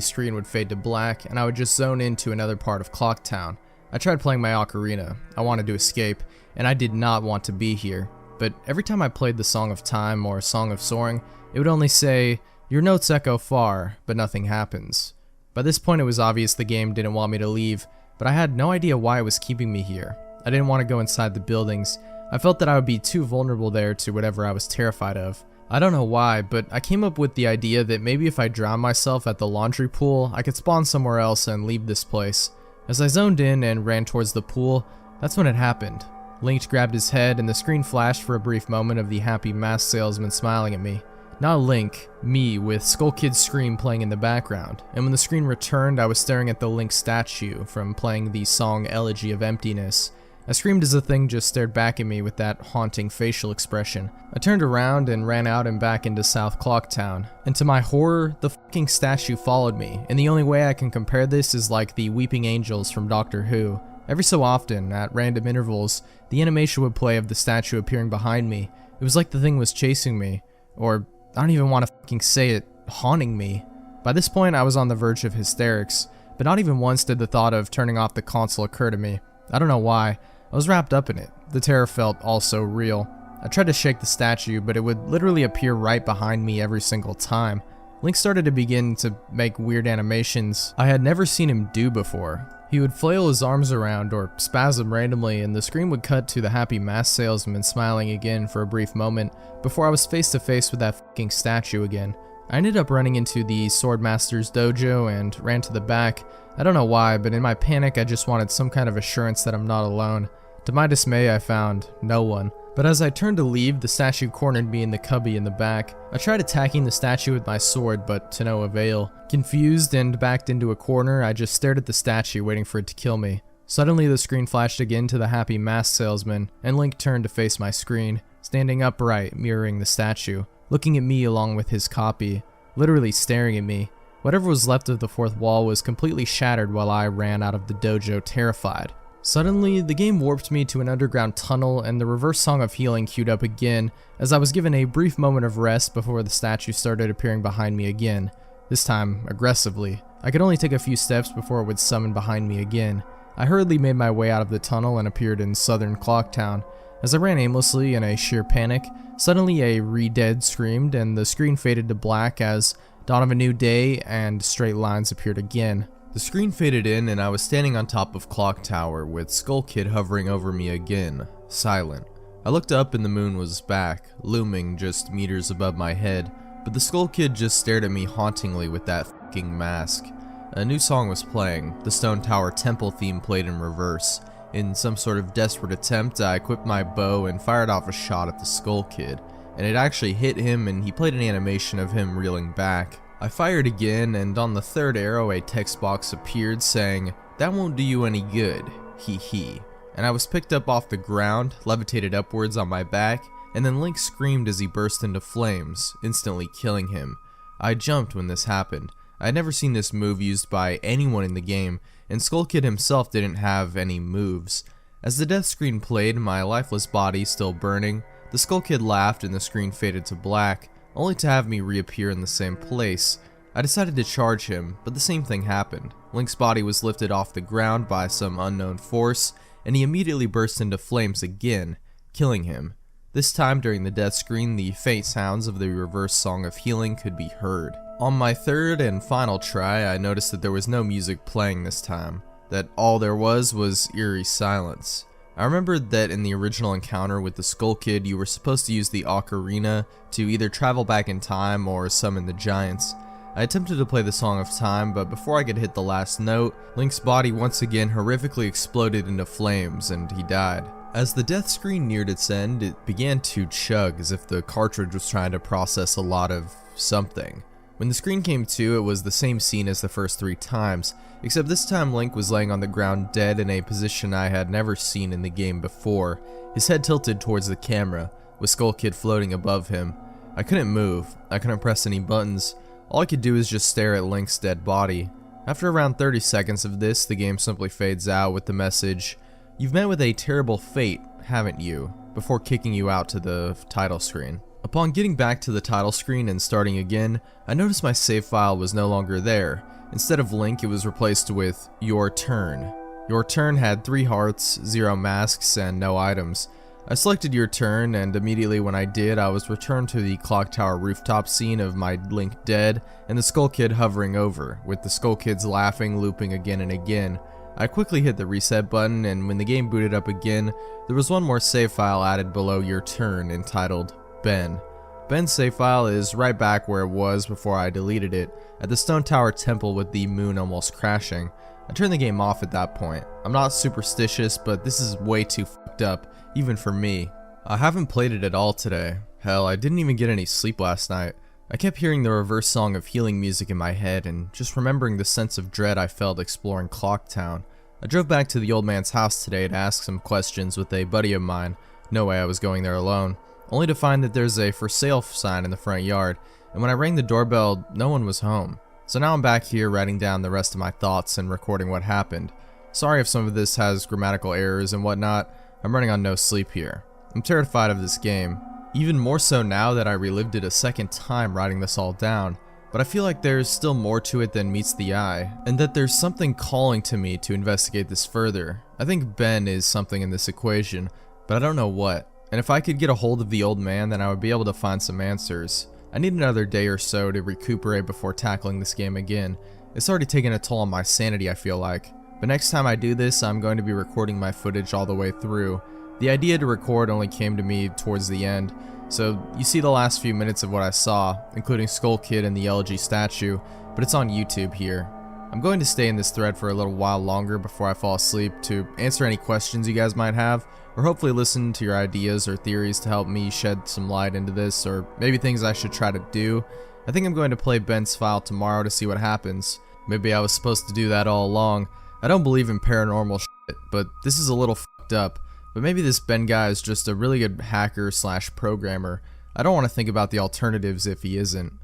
screen would fade to black and I would just zone into another part of Clocktown. I tried playing my ocarina. I wanted to escape, and I did not want to be here. But every time I played the Song of Time or Song of Soaring, it would only say, your notes echo far, but nothing happens. By this point it was obvious the game didn't want me to leave, but I had no idea why it was keeping me here. I didn't want to go inside the buildings. I felt that I would be too vulnerable there to whatever I was terrified of. I don't know why, but I came up with the idea that maybe if I drowned myself at the laundry pool, I could spawn somewhere else and leave this place. As I zoned in and ran towards the pool, that's when it happened. Link grabbed his head and the screen flashed for a brief moment of the happy masked salesman smiling at me. Not Link, me, with Skull Kid's scream playing in the background, and when the screen returned I was staring at the Link statue from playing the song Elegy of Emptiness. I screamed as the thing just stared back at me with that haunting facial expression. I turned around and ran out and back into South Clocktown, and to my horror, the fucking statue followed me, and the only way I can compare this is like the weeping angels from Doctor Who. Every so often, at random intervals, the animation would play of the statue appearing behind me. It was like the thing was chasing me, or I don't even want to fucking say it, haunting me. By this point I was on the verge of hysterics, but not even once did the thought of turning off the console occur to me. I don't know why. I was wrapped up in it. The terror felt also real. I tried to shake the statue, but it would literally appear right behind me every single time. Link started to begin to make weird animations I had never seen him do before. He would flail his arms around or spasm randomly, and the screen would cut to the happy mask salesman smiling again for a brief moment before I was face to face with that fucking statue again. I ended up running into the Swordmaster's dojo and ran to the back. I don't know why, but in my panic I just wanted some kind of assurance that I'm not alone. To my dismay, I found no one. But as I turned to leave, the statue cornered me in the cubby in the back. I tried attacking the statue with my sword, but to no avail. Confused and backed into a corner, I just stared at the statue, waiting for it to kill me. Suddenly the screen flashed again to the happy mask salesman, and Link turned to face my screen, standing upright, mirroring the statue, looking at me along with his copy, literally staring at me. Whatever was left of the fourth wall was completely shattered while I ran out of the dojo terrified. Suddenly, the game warped me to an underground tunnel, and the reverse song of healing queued up again as I was given a brief moment of rest before the statue started appearing behind me again, this time aggressively. I could only take a few steps before it would summon behind me again. I hurriedly made my way out of the tunnel and appeared in southern Clocktown. As I ran aimlessly in a sheer panic, suddenly a "Re-Dead" screamed and the screen faded to black as Dawn of a New Day and straight lines appeared again. The screen faded in and I was standing on top of Clock Tower with Skull Kid hovering over me again, silent. I looked up and the moon was back, looming just meters above my head, but the Skull Kid just stared at me hauntingly with that fucking mask. A new song was playing, the Stone Tower Temple theme played in reverse. In some sort of desperate attempt, I equipped my bow and fired off a shot at the Skull Kid, and it actually hit him and he played an animation of him reeling back. I fired again, and on the third arrow a text box appeared saying, "That won't do you any good, hee hee." And I was picked up off the ground, levitated upwards on my back, and then Link screamed as he burst into flames, instantly killing him. I jumped when this happened. I had never seen this move used by anyone in the game, and Skull Kid himself didn't have any moves. As the death screen played, my lifeless body still burning, the Skull Kid laughed and the screen faded to black, only to have me reappear in the same place. I decided to charge him, but the same thing happened. Link's body was lifted off the ground by some unknown force, and he immediately burst into flames again, killing him. This time during the death screen, the faint sounds of the reverse song of healing could be heard. On my third and final try, I noticed that there was no music playing this time, that all there was eerie silence. I remembered that in the original encounter with the Skull Kid, you were supposed to use the ocarina to either travel back in time or summon the giants. I attempted to play the Song of Time, but before I could hit the last note, Link's body once again horrifically exploded into flames and he died. As the death screen neared its end, it began to chug as if the cartridge was trying to process a lot of something. When the screen came to, it was the same scene as the first 3 times, except this time Link was laying on the ground dead in a position I had never seen in the game before, his head tilted towards the camera, with Skull Kid floating above him. I couldn't move, I couldn't press any buttons, all I could do is just stare at Link's dead body. After around 30 seconds of this, the game simply fades out with the message, "You've met with a terrible fate, haven't you?" before kicking you out to the title screen. Upon getting back to the title screen and starting again, I noticed my save file was no longer there. Instead of Link, it was replaced with "Your Turn." Your Turn had 3 hearts, 0 masks, and no items. I selected Your Turn, and immediately when I did, I was returned to the Clock Tower rooftop scene of my Link dead and the Skull Kid hovering over, with the Skull Kids laughing, looping again and again. I quickly hit the reset button, and when the game booted up again, there was one more save file added below Your Turn entitled Ben. Ben's save file is right back where it was before I deleted it, at the Stone Tower Temple with the moon almost crashing. I turned the game off at that point. I'm not superstitious, but this is way too fucked up, even for me. I haven't played it at all today. Hell, I didn't even get any sleep last night. I kept hearing the reverse song of healing music in my head and just remembering the sense of dread I felt exploring Clocktown. I drove back to the old man's house today to ask some questions with a buddy of mine. No way I was going there alone. Only to find that there's a for sale sign in the front yard, and when I rang the doorbell, no one was home. So now I'm back here writing down the rest of my thoughts and recording what happened. Sorry if some of this has grammatical errors and whatnot, I'm running on no sleep here. I'm terrified of this game, even more so now that I relived it a second time writing this all down, but I feel like there's still more to it than meets the eye, and that there's something calling to me to investigate this further. I think Ben is something in this equation, but I don't know what. And if I could get a hold of the old man, then I would be able to find some answers. I need another day or so to recuperate before tackling this game again. It's already taken a toll on my sanity, I feel like. But next time I do this, I'm going to be recording my footage all the way through. The idea to record only came to me towards the end, so you see the last few minutes of what I saw, including Skull Kid and the LG statue, but it's on YouTube here. I'm going to stay in this thread for a little while longer before I fall asleep to answer any questions you guys might have, or hopefully listen to your ideas or theories to help me shed some light into this, or maybe things I should try to do. I think I'm going to play Ben's file tomorrow to see what happens. Maybe I was supposed to do that all along. I don't believe in paranormal shit, but this is a little fucked up. But maybe this Ben guy is just a really good hacker slash programmer. I don't want to think about the alternatives if he isn't.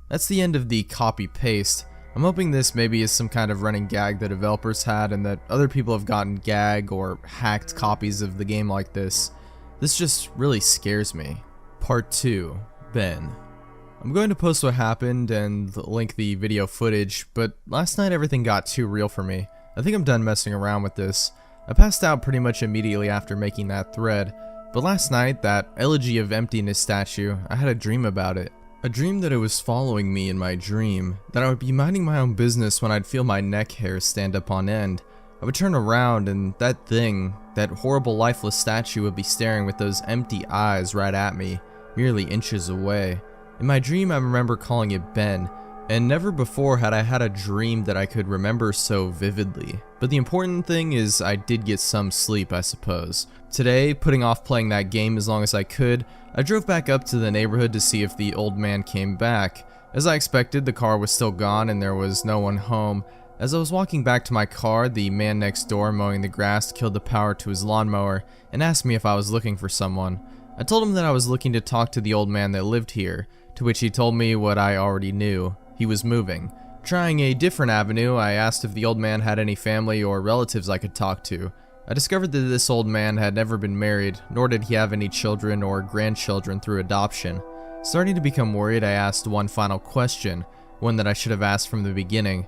That's the end of the copy paste. I'm hoping this maybe is some kind of running gag the developers had and that other people have gotten gag or hacked copies of the game like this. This just really scares me. Part 2. Ben. I'm going to post what happened and link the video footage, but last night everything got too real for me. I think I'm done messing around with this. I passed out pretty much immediately after making that thread, but last night, that Elegy of Emptiness statue, I had a dream about it. A dream that it was following me in my dream, that I would be minding my own business when I'd feel my neck hairs stand up on end. I would turn around and that thing, that horrible lifeless statue would be staring with those empty eyes right at me, merely inches away. In my dream I remember calling it Ben, and never before had I had a dream that I could remember so vividly. But the important thing is I did get some sleep, I suppose. Today, putting off playing that game as long as I could, I drove back up to the neighborhood to see if the old man came back. As I expected, the car was still gone and there was no one home. As I was walking back to my car, the man next door mowing the grass killed the power to his lawnmower and asked me if I was looking for someone. I told him that I was looking to talk to the old man that lived here, to which he told me what I already knew. He was moving. Trying a different avenue, I asked if the old man had any family or relatives I could talk to. I discovered that this old man had never been married, nor did he have any children or grandchildren through adoption. Starting to become worried, I asked one final question, one that I should have asked from the beginning.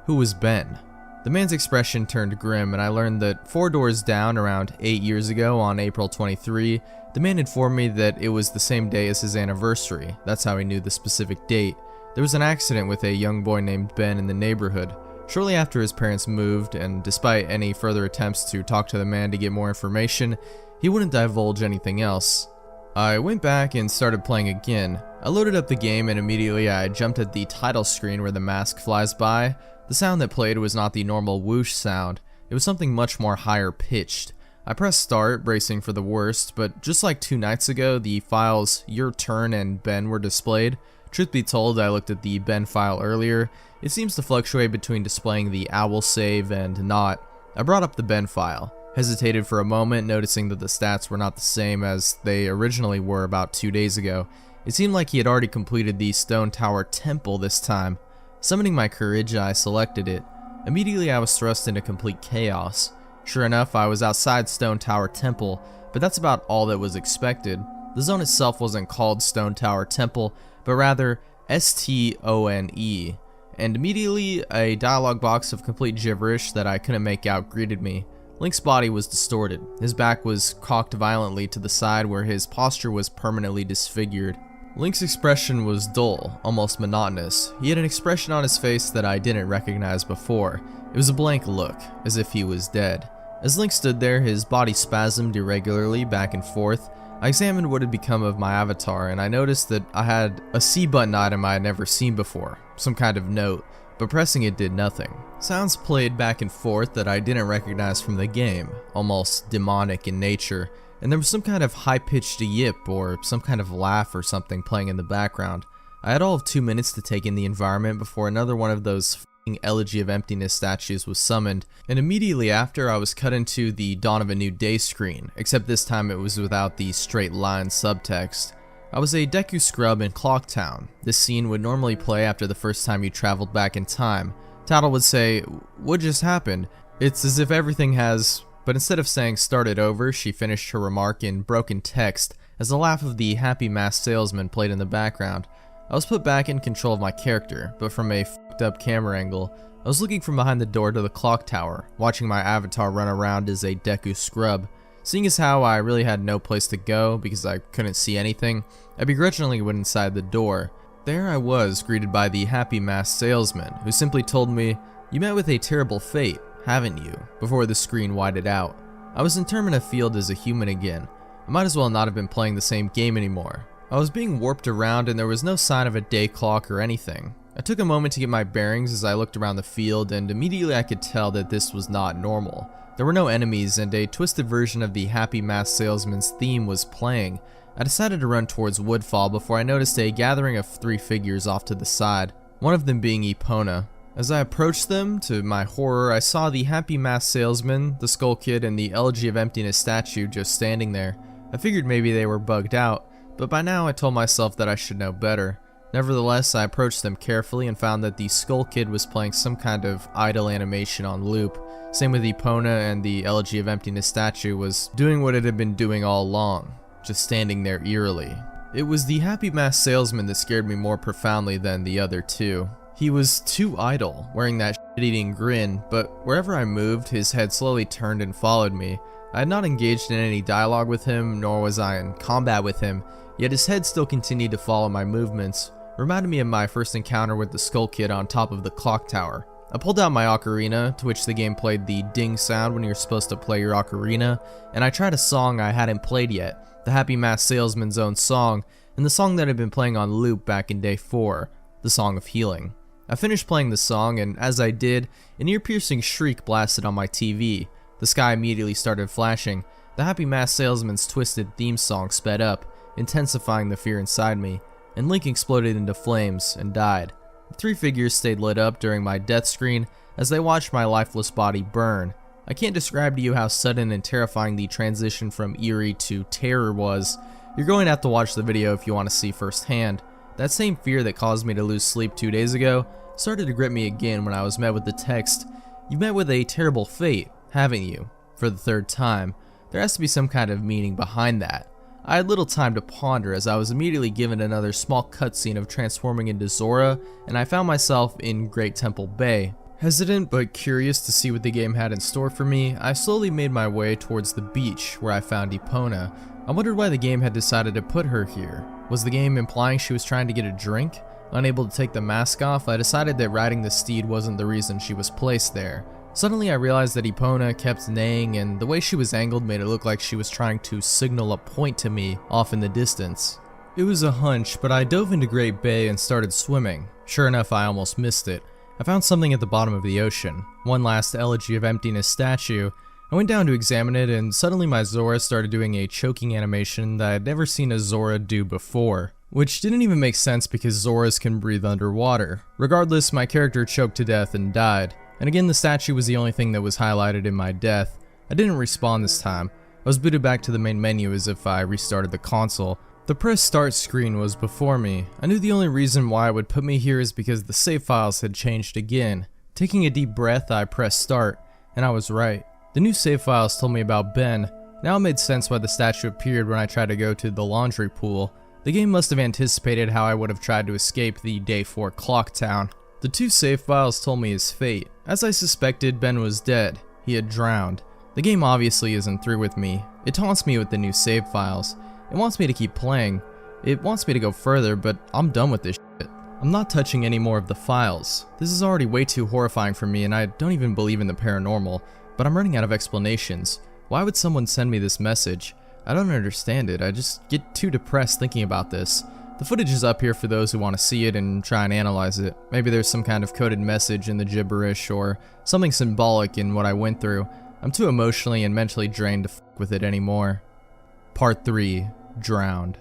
Who was Ben? The man's expression turned grim, and I learned that 4 doors down, around 8 years ago on April 23, the man informed me that it was the same day as his anniversary. That's how he knew the specific date. There was an accident with a young boy named Ben in the neighborhood. Shortly after his parents moved, and despite any further attempts to talk to the man to get more information, he wouldn't divulge anything else. I went back and started playing again. I loaded up the game and immediately I jumped at the title screen where the mask flies by. The sound that played was not the normal whoosh sound, it was something much more higher pitched. I pressed start, bracing for the worst, but just like 2 nights ago, the files Your Turn and Ben were displayed. Truth be told, I looked at the Ben file earlier. It seems to fluctuate between displaying the owl save and not. I brought up the Ben file, hesitated for a moment, noticing that the stats were not the same as they originally were about 2 days ago. It seemed like he had already completed the Stone Tower Temple this time. Summoning my courage, I selected it. Immediately I was thrust into complete chaos. Sure enough, I was outside Stone Tower Temple, but that's about all that was expected. The zone itself wasn't called Stone Tower Temple, but rather STONE, and immediately a dialogue box of complete gibberish that I couldn't make out greeted me. Link's body was distorted. His back was cocked violently to the side where his posture was permanently disfigured. Link's expression was dull, almost monotonous. He had an expression on his face that I didn't recognize before. It was a blank look, as if he was dead. As Link stood there, his body spasmed irregularly back and forth. I examined what had become of my avatar, and I noticed that I had a C button item I had never seen before, some kind of note, but pressing it did nothing. Sounds played back and forth that I didn't recognize from the game, almost demonic in nature, and there was some kind of high-pitched yip or some kind of laugh or something playing in the background. I had all of 2 minutes to take in the environment before another one of those Elegy of Emptiness statues was summoned, and immediately after I was cut into the Dawn of a New Day screen, except this time it was without the straight line subtext. I was a Deku scrub in Clocktown. This scene would normally play after the first time you traveled back in time. Title would say, "What just happened?" It's as if everything has, but instead of saying started over, she finished her remark in broken text as the laugh of the happy masked salesman played in the background. I was put back in control of my character, but from a f***ed up camera angle. I was looking from behind the door to the clock tower, watching my avatar run around as a Deku scrub. Seeing as how I really had no place to go because I couldn't see anything, I begrudgingly went inside the door. There I was, greeted by the happy masked salesman, who simply told me, "You met with a terrible fate, haven't you?" before the screen widened out. I was in Termina Field as a human again. I might as well not have been playing the same game anymore. I was being warped around and there was no sign of a day clock or anything. I took a moment to get my bearings as I looked around the field, and immediately I could tell that this was not normal. There were no enemies, and a twisted version of the happy masked salesman's theme was playing. I decided to run towards Woodfall before I noticed a gathering of 3 figures off to the side, one of them being Epona. As I approached them, to my horror, I saw the happy masked salesman, the Skull Kid, and the Elegy of Emptiness statue just standing there. I figured maybe they were bugged out, but by now I told myself that I should know better. Nevertheless, I approached them carefully and found that the Skull Kid was playing some kind of idle animation on loop. Same with Epona, and the Elegy of Emptiness statue was doing what it had been doing all along, just standing there eerily. It was the happy masked salesman that scared me more profoundly than the other two. He was too idle, wearing that shit-eating grin, but wherever I moved, his head slowly turned and followed me. I had not engaged in any dialogue with him, nor was I in combat with him, yet his head still continued to follow my movements. Reminded me of my first encounter with the Skull Kid on top of the clock tower. I pulled out my ocarina, to which the game played the ding sound when you're supposed to play your ocarina, and I tried a song I hadn't played yet, the happy masked salesman's own song, and the song that had been playing on loop back in day 4, the Song of Healing. I finished playing the song, and as I did, an ear-piercing shriek blasted on my TV. The sky immediately started flashing. The happy masked salesman's twisted theme song sped up, intensifying the fear inside me, and Link exploded into flames and died. The 3 figures stayed lit up during my death screen as they watched my lifeless body burn. I can't describe to you how sudden and terrifying the transition from eerie to terror was. You're going to have to watch the video if you want to see firsthand. That same fear that caused me to lose sleep 2 days ago started to grip me again when I was met with the text, "You've met with a terrible fate, haven't you?" for the 3rd time. There has to be some kind of meaning behind that. I had little time to ponder as I was immediately given another small cutscene of transforming into Zora, and I found myself in Great Temple Bay. Hesitant but curious to see what the game had in store for me, I slowly made my way towards the beach where I found Epona. I wondered why the game had decided to put her here. Was the game implying she was trying to get a drink? Unable to take the mask off, I decided that riding the steed wasn't the reason she was placed there. Suddenly I realized that Epona kept neighing, and the way she was angled made it look like she was trying to signal a point to me off in the distance. It was a hunch, but I dove into Great Bay and started swimming. Sure enough, I almost missed it. I found something at the bottom of the ocean, one last Elegy of Emptiness statue. I went down to examine it, and suddenly my Zora started doing a choking animation that I'd never seen a Zora do before, which didn't even make sense because Zoras can breathe underwater. Regardless, my character choked to death and died. And again, the statue was the only thing that was highlighted in my death. I didn't respawn this time. I was booted back to the main menu as if I restarted the console. The press start screen was before me. I knew the only reason why it would put me here is because the save files had changed again. Taking a deep breath, I pressed start, and I was right. The new save files told me about Ben. Now it made sense why the statue appeared when I tried to go to the laundry pool. The game must have anticipated how I would have tried to escape the day 4 clock town. The 2 save files told me his fate. As I suspected, Ben was dead. He had drowned. The game obviously isn't through with me. It taunts me with the new save files. It wants me to keep playing. It wants me to go further, but I'm done with this shit. I'm not touching any more of the files. This is already way too horrifying for me, and I don't even believe in the paranormal, but I'm running out of explanations. Why would someone send me this message? I don't understand it. I just get too depressed thinking about this. The footage is up here for those who want to see it and try and analyze it. Maybe there's some kind of coded message in the gibberish or something symbolic in what I went through. I'm too emotionally and mentally drained to fuck with it anymore. Part 3. Drowned.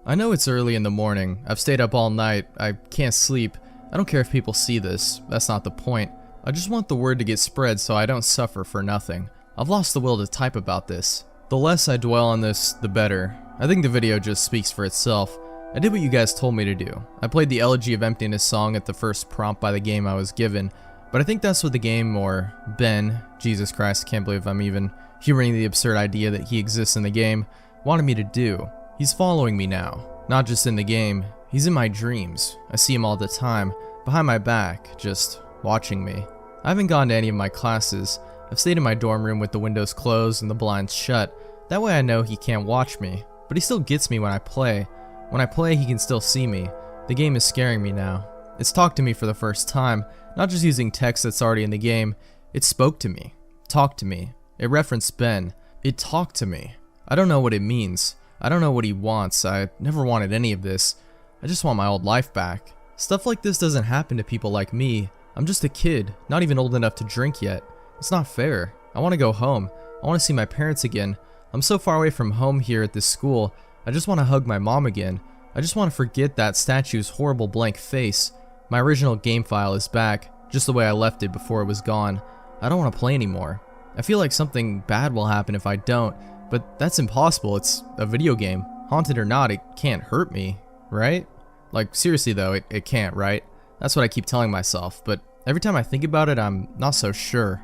I know it's early in the morning. I've stayed up all night. I can't sleep. I don't care if people see this. That's not the point. I just want the word to get spread so I don't suffer for nothing. I've lost the will to type about this. The less I dwell on this, the better. I think the video just speaks for itself. I did what you guys told me to do. I played the Elegy of Emptiness song at the first prompt by the game I was given, but I think that's what the game, or Ben, Jesus Christ, I can't believe I'm even humoring the absurd idea that he exists in the game, wanted me to do. He's following me now. Not just in the game, he's in my dreams. I see him all the time, behind my back, just watching me. I haven't gone to any of my classes. I've stayed in my dorm room with the windows closed and the blinds shut. That way I know he can't watch me, but he still gets me when I play. When I play, he can still see me. The game is scaring me now. It's talked to me for the first time, not just using text that's already in the game. It spoke to me, talked to me. It referenced Ben. It talked to me. I don't know what it means. I don't know what he wants. I never wanted any of this. I just want my old life back. Stuff like this doesn't happen to people like me. I'm just a kid, not even old enough to drink yet. It's not fair. I want to go home. I want to see my parents again. I'm so far away from home here at this school. I just want to hug my mom again. I just want to forget that statue's horrible blank face. My original game file is back, just the way I left it before it was gone. I don't want to play anymore. I feel like something bad will happen if I don't, but that's impossible. It's a video game. Haunted or not, it can't hurt me, right? Like, seriously though, it can't, right? That's what I keep telling myself, but every time I think about it, I'm not so sure.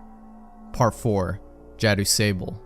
Part 4, Jadu Sable.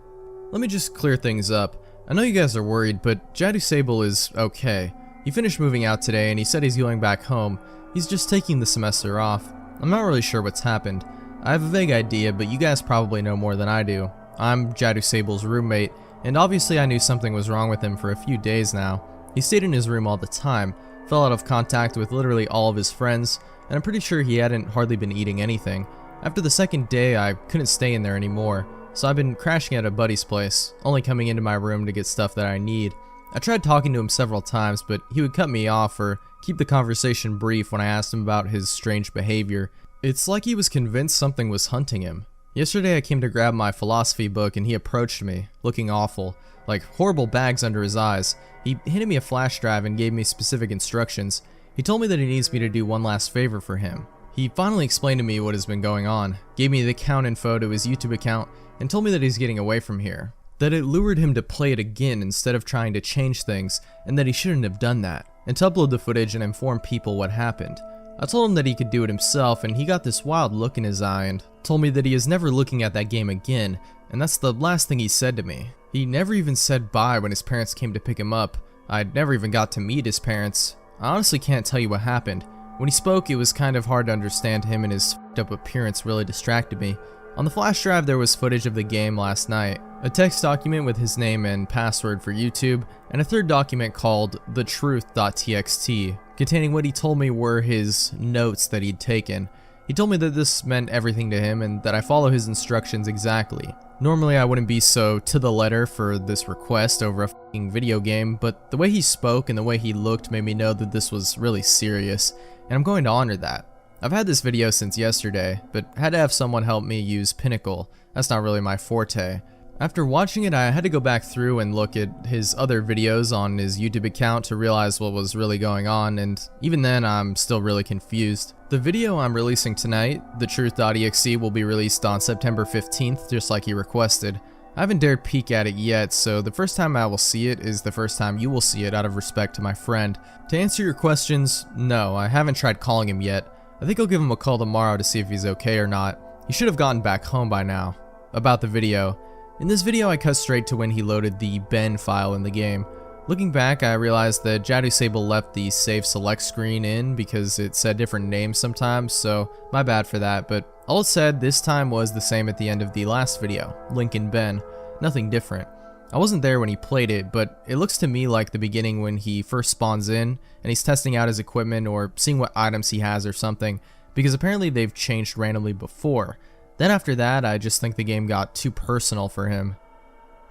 Let me just clear things up. I know you guys are worried, but Jadu Sable is okay. He finished moving out today and he said he's going back home. He's just taking the semester off. I'm not really sure what's happened. I have a vague idea, but you guys probably know more than I do. I'm Jadu Sable's roommate, and obviously I knew something was wrong with him for a few days now. He stayed in his room all the time, fell out of contact with literally all of his friends, and I'm pretty sure he hadn't hardly been eating anything. After the second day, I couldn't stay in there anymore, so I've been crashing at a buddy's place, only coming into my room to get stuff that I need. I tried talking to him several times, but he would cut me off or keep the conversation brief when I asked him about his strange behavior. It's like he was convinced something was hunting him. Yesterday I came to grab my philosophy book and he approached me, looking awful, like horrible bags under his eyes. He handed me a flash drive and gave me specific instructions. He told me that he needs me to do one last favor for him. He finally explained to me what has been going on, gave me the account info to his YouTube account, and told me that he's getting away from here. That it lured him to play it again instead of trying to change things, and that he shouldn't have done that, and to upload the footage and inform people what happened. I told him that he could do it himself, and he got this wild look in his eye and told me that he is never looking at that game again, and that's the last thing he said to me. He never even said bye when his parents came to pick him up. I'd never even got to meet his parents. I honestly can't tell you what happened. When he spoke, it was kind of hard to understand him, and his f***ed up appearance really distracted me. On the flash drive there was footage of the game last night, a text document with his name and password for YouTube, and a third document called thetruth.txt, containing what he told me were his notes that he'd taken. He told me that this meant everything to him and that I follow his instructions exactly. Normally I wouldn't be so to the letter for this request over a f***ing video game, but the way he spoke and the way he looked made me know that this was really serious, and I'm going to honor that. I've had this video since yesterday, but had to have someone help me use Pinnacle. That's not really my forte. After watching it, I had to go back through and look at his other videos on his YouTube account to realize what was really going on, and even then I'm still really confused. The video I'm releasing tonight, thetruth.exe, will be released on September 15th, just like he requested. I haven't dared peek at it yet, so the first time I will see it is the first time you will see it out of respect to my friend. To answer your questions, no, I haven't tried calling him yet. I think I'll give him a call tomorrow to see if he's okay or not. He should have gotten back home by now. About the video. In this video I cut straight to when he loaded the Ben file in the game. Looking back, I realized that Jadu Sable left the save select screen in because it said different names sometimes, so my bad for that, but all it said this time was the same at the end of the last video, Lincoln Ben, nothing different. I wasn't there when he played it, but it looks to me like the beginning when he first spawns in and he's testing out his equipment or seeing what items he has or something, because apparently they've changed randomly before. Then after that, I just think the game got too personal for him.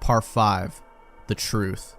Part 5, The Truth.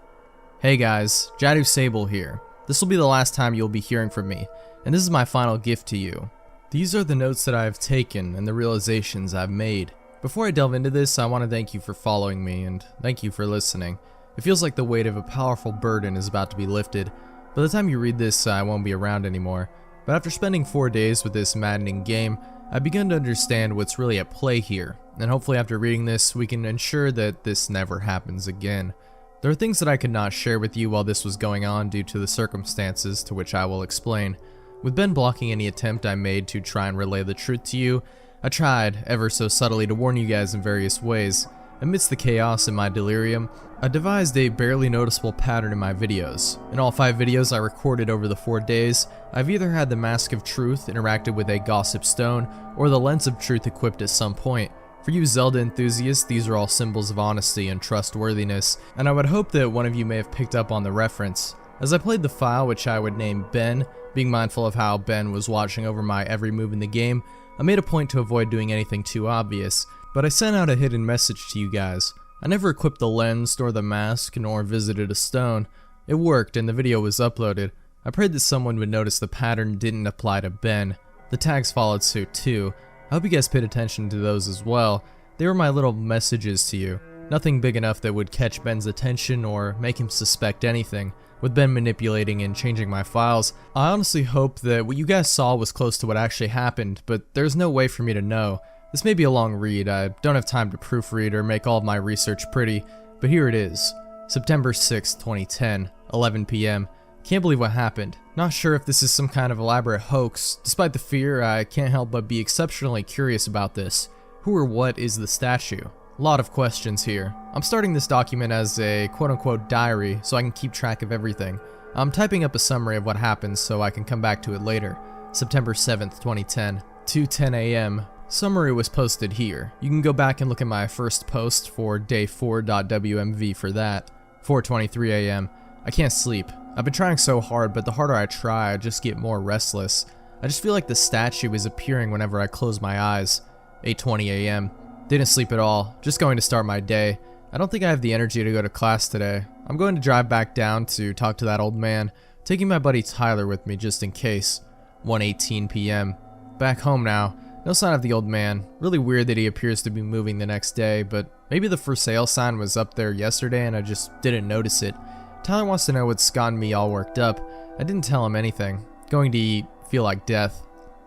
Hey guys, Jadu Sable here. This will be the last time you'll be hearing from me, and this is my final gift to you. These are the notes that I have taken and the realizations I've made. Before I delve into this, I want to thank you for following me, and thank you for listening. It feels like the weight of a powerful burden is about to be lifted. By the time you read this, I won't be around anymore. But after spending 4 days with this maddening game, I've begun to understand what's really at play here, and hopefully after reading this, we can ensure that this never happens again. There are things that I could not share with you while this was going on due to the circumstances, to which I will explain. With Ben blocking any attempt I made to try and relay the truth to you, I tried, ever so subtly, to warn you guys in various ways. Amidst the chaos in my delirium, I devised a barely noticeable pattern in my videos. In all 5 videos I recorded over the 4 days, I've either had the Mask of Truth interacted with a Gossip Stone, or the Lens of Truth equipped at some point. For you Zelda enthusiasts, these are all symbols of honesty and trustworthiness, and I would hope that one of you may have picked up on the reference. As I played the file, which I would name Ben, being mindful of how Ben was watching over my every move in the game, I made a point to avoid doing anything too obvious, but I sent out a hidden message to you guys. I never equipped the lens, nor the mask, nor visited a stone. It worked, and the video was uploaded. I prayed that someone would notice the pattern didn't apply to Ben. The tags followed suit too. I hope you guys paid attention to those as well. They were my little messages to you. Nothing big enough that would catch Ben's attention or make him suspect anything. With Ben manipulating and changing my files, I honestly hope that what you guys saw was close to what actually happened, but there's no way for me to know. This may be a long read, I don't have time to proofread or make all of my research pretty, but here it is. September 6, 2010, 11 PM. Can't believe what happened. Not sure if this is some kind of elaborate hoax. Despite the fear, I can't help but be exceptionally curious about this. Who or what is the statue? A lot of questions here. I'm starting this document as a quote-unquote diary so I can keep track of everything. I'm typing up a summary of what happened so I can come back to it later. September 7th, 2010, 2:10 AM. Summary was posted here. You can go back and look at my first post for day4.wmv for that. 4:23 AM. I can't sleep. I've been trying so hard, but the harder I try, I just get more restless. I just feel like the statue is appearing whenever I close my eyes. 8:20 AM. Didn't sleep at all, just going to start my day. I don't think I have the energy to go to class today. I'm going to drive back down to talk to that old man, taking my buddy Tyler with me just in case. 1:18 PM. Back home now. No sign of the old man. Really weird that he appears to be moving the next day, but maybe the for sale sign was up there yesterday and I just didn't notice it. Tyler wants to know what's gotten me all worked up. I didn't tell him anything. Going to eat. Feel like death.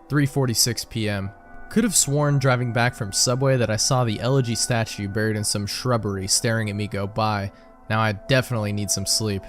3:46 PM. Could have sworn driving back from Subway that I saw the elegy statue buried in some shrubbery staring at me go by. Now I definitely need some sleep.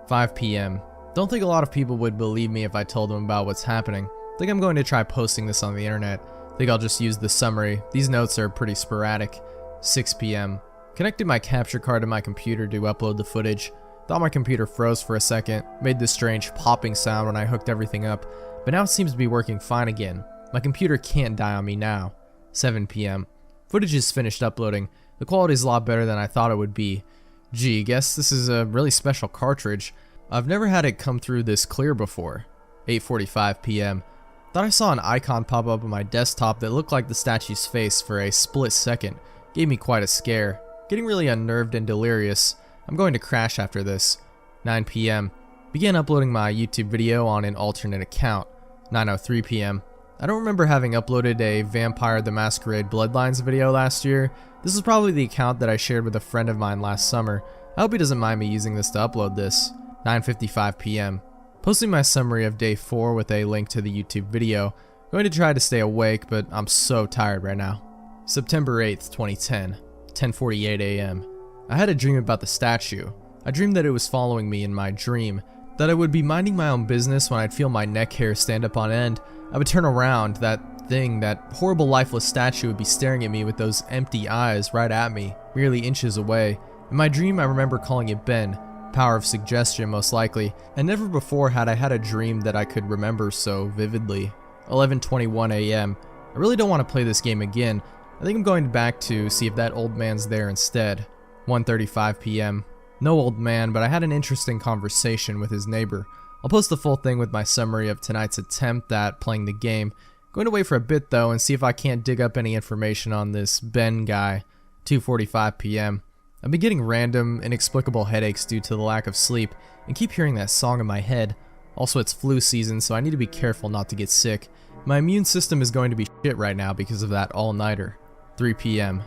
5 PM. Don't think a lot of people would believe me if I told them about what's happening. Think I'm going to try posting this on the internet. Think I'll just use the summary. These notes are pretty sporadic. 6 PM. Connected my capture card to my computer to upload the footage. Thought my computer froze for a second, made this strange popping sound when I hooked everything up, but now it seems to be working fine again. My computer can't die on me now. 7 PM. Footage is finished uploading. The quality is a lot better than I thought it would be. Gee, guess this is a really special cartridge. I've never had it come through this clear before. 8:45 PM. Thought I saw an icon pop up on my desktop that looked like the statue's face for a split second. Gave me quite a scare. Getting really unnerved and delirious. I'm going to crash after this. 9 PM. Began uploading my YouTube video on an alternate account. 9:03 PM. I don't remember having uploaded a Vampire the Masquerade Bloodlines video last year. This is probably the account that I shared with a friend of mine last summer. I hope he doesn't mind me using this to upload this. 9:55 PM. Posting my summary of day 4 with a link to the YouTube video. Going to try to stay awake, but I'm so tired right now. September 8th, 2010, 10:48 AM. I had a dream about the statue. I dreamed that it was following me in my dream, that I would be minding my own business when I'd feel my neck hair stand up on end. I would turn around, that horrible lifeless statue would be staring at me with those empty eyes right at me, merely inches away. In my dream I remember calling it Ben, power of suggestion most likely, and never before had I had a dream that I could remember so vividly. 11:21 AM. I really don't want to play this game again. I think I'm going back to see if that old man's there instead. 1:35 PM. No old man, but I had an interesting conversation with his neighbor. I'll post the full thing with my summary of tonight's attempt at playing the game. Going to wait for a bit though and see if I can't dig up any information on this Ben guy. 2:45 PM. I've been getting random, inexplicable headaches due to the lack of sleep and keep hearing that song in my head. Also it's flu season, so I need to be careful not to get sick. My immune system is going to be shit right now because of that all-nighter. 3 PM.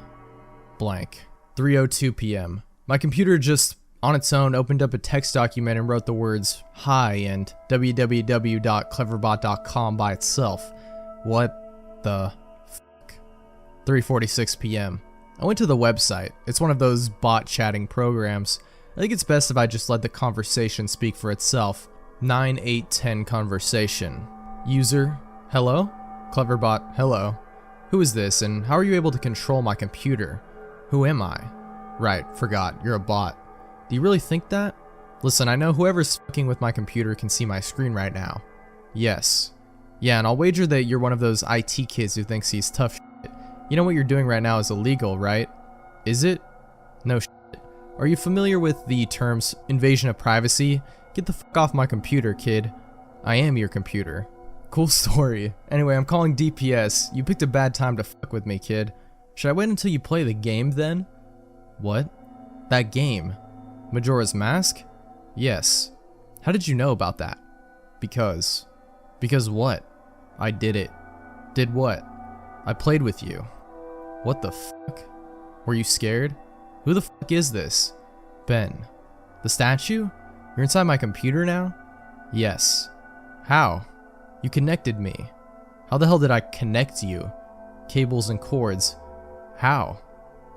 Blank. 3:02 PM. My computer just on its own opened up a text document and wrote the words hi and www.cleverbot.com by itself. What the fuck? 3:46 PM. I went to the website. It's one of those bot chatting programs. I think it's best if I just let the conversation speak for itself. 9:8:10 conversation. User, hello? Cleverbot, hello. Who is this and how are you able to control my computer? Who am I? Right, forgot, you're a bot. Do you really think that? Listen, I know whoever's fucking with my computer can see my screen right now. Yes. Yeah, and I'll wager that you're one of those IT kids who thinks he's tough shit. You know what you're doing right now is illegal, right? Is it? No shit. Are you familiar with the terms invasion of privacy, Get the fuck off my computer, kid. I am your computer. Cool story. Anyway, I'm calling DPS. You picked a bad time to fuck with me, kid. Should I wait until you play the game then? What? That game? Majora's Mask? Yes. How did you know about that? Because. Because what? I did it. Did what? I played with you. What the fuck? Were you scared? Who the fuck is this? Ben. The statue? You're inside my computer now? Yes. How? You connected me. How the hell did I connect you? Cables and cords. How?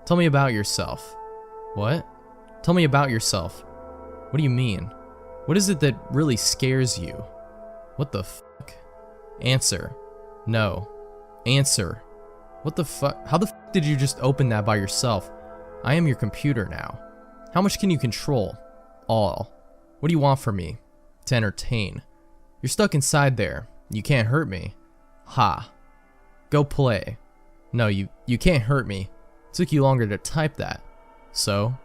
Tell me about yourself. What? Tell me about yourself. What do you mean? What is it that really scares you? What the fuck? Answer. No. Answer. What the fuck? How the fuck did you just open that by yourself? I am your computer now. How much can you control? All. What do you want from me? To entertain. You're stuck inside there. You can't hurt me. Ha. Go play. No, you can't hurt me. It took you longer to type that. So?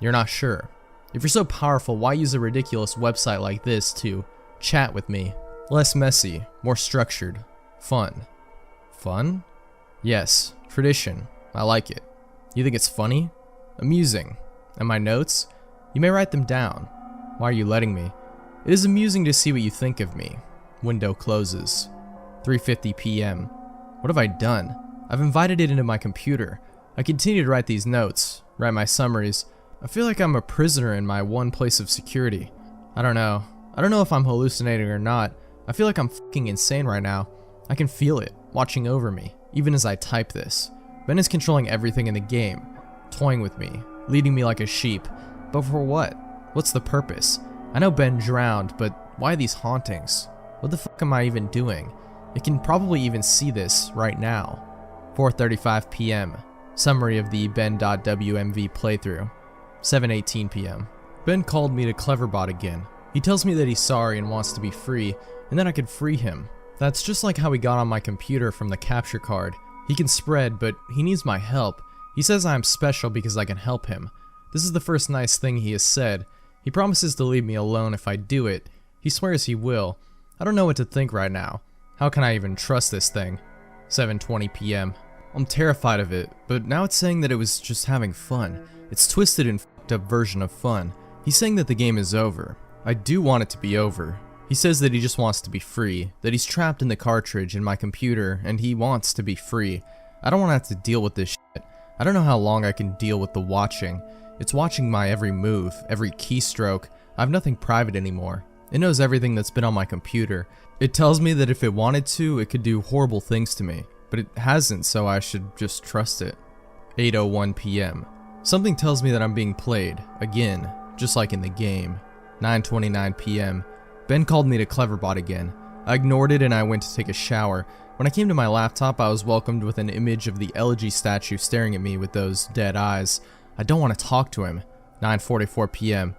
You're not sure. If you're so powerful, why use a ridiculous website like this to chat with me? Less messy, more structured. Fun. Fun? Yes. Tradition. I like it. You think it's funny? Amusing. And my notes? You may write them down. Why are you letting me? It is amusing to see what you think of me. Window closes. 3:50 p.m. What have I done? I've invited it into my computer. I continue to write these notes, write my summaries. I feel like I'm a prisoner in my one place of security. I don't know. I don't know if I'm hallucinating or not. I feel like I'm fucking insane right now. I can feel it, watching over me, even as I type this. Ben is controlling everything in the game, toying with me, leading me like a sheep. But for what? What's the purpose? I know Ben drowned, but why these hauntings? What the fuck am I even doing? It can probably even see this right now. 4:35 p.m. Summary of the Ben.wmv playthrough. 7:18 p.m. Ben called me to Cleverbot again. He tells me that he's sorry and wants to be free, and then I could free him. That's just like how he got on my computer from the capture card. He can spread, but he needs my help. He says I am special because I can help him. This is the first nice thing he has said. He promises to leave me alone if I do it. He swears he will. I don't know what to think right now. How can I even trust this thing? 7:20 p.m. I'm terrified of it, but now it's saying that it was just having fun. It's twisted and fucked up version of fun. He's saying that the game is over. I do want it to be over. He says that he just wants to be free, that he's trapped in the cartridge in my computer, and he wants to be free. I don't want to have to deal with this shit. I don't know how long I can deal with the watching. It's watching my every move, every keystroke. I have nothing private anymore. It knows everything that's been on my computer. It tells me that if it wanted to, it could do horrible things to me. But it hasn't, so I should just trust it. 8:01 p.m. Something tells me that I'm being played, again, just like in the game. 9:29 p.m. Ben called me to Cleverbot again. I ignored it and I went to take a shower. When I came to my laptop, I was welcomed with an image of the elegy statue staring at me with those dead eyes. I don't want to talk to him. 9:44 p.m.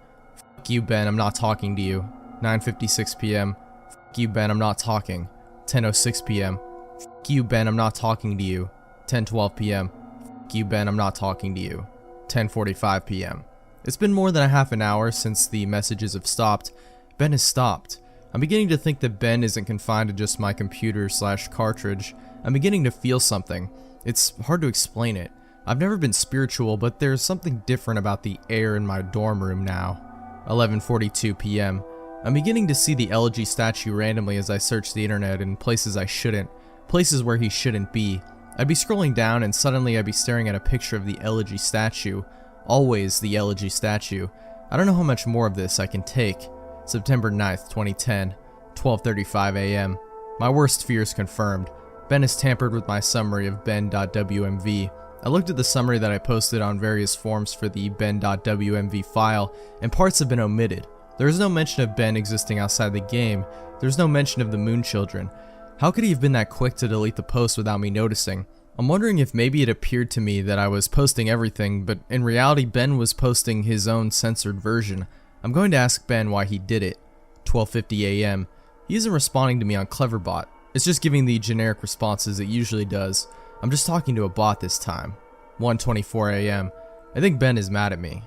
Fuck you, Ben, I'm not talking to you. 9:56 p.m. Fuck you, Ben, I'm not talking. 10:06 p.m. Fuck you, Ben, I'm not talking to you. 10:12 p.m. Fuck you, Ben, I'm not talking to you. 10:45 p.m. It's been more than a half an hour since the messages have stopped. Ben has stopped. I'm beginning to think that Ben isn't confined to just my computer/cartridge. I'm beginning to feel something. It's hard to explain it. I've never been spiritual, but there's something different about the air in my dorm room now. 11:42 p.m. I'm beginning to see the elegy statue randomly as I search the internet in places I shouldn't, places where he shouldn't be. I'd be scrolling down and suddenly I'd be staring at a picture of the elegy statue. Always the elegy statue. I don't know how much more of this I can take. September 9th, 2010, 12:35 a.m. My worst fears confirmed. Ben has tampered with my summary of Ben.wmv. I looked at the summary that I posted on various forums for the Ben.wmv file, and parts have been omitted. There is no mention of Ben existing outside the game. There's no mention of the Moon Children. How could he have been that quick to delete the post without me noticing? I'm wondering if maybe it appeared to me that I was posting everything, but in reality Ben was posting his own censored version. I'm going to ask Ben why he did it. 12:50 a.m. He isn't responding to me on Cleverbot. It's just giving the generic responses it usually does. I'm just talking to a bot this time. 1:24 a.m. I think Ben is mad at me.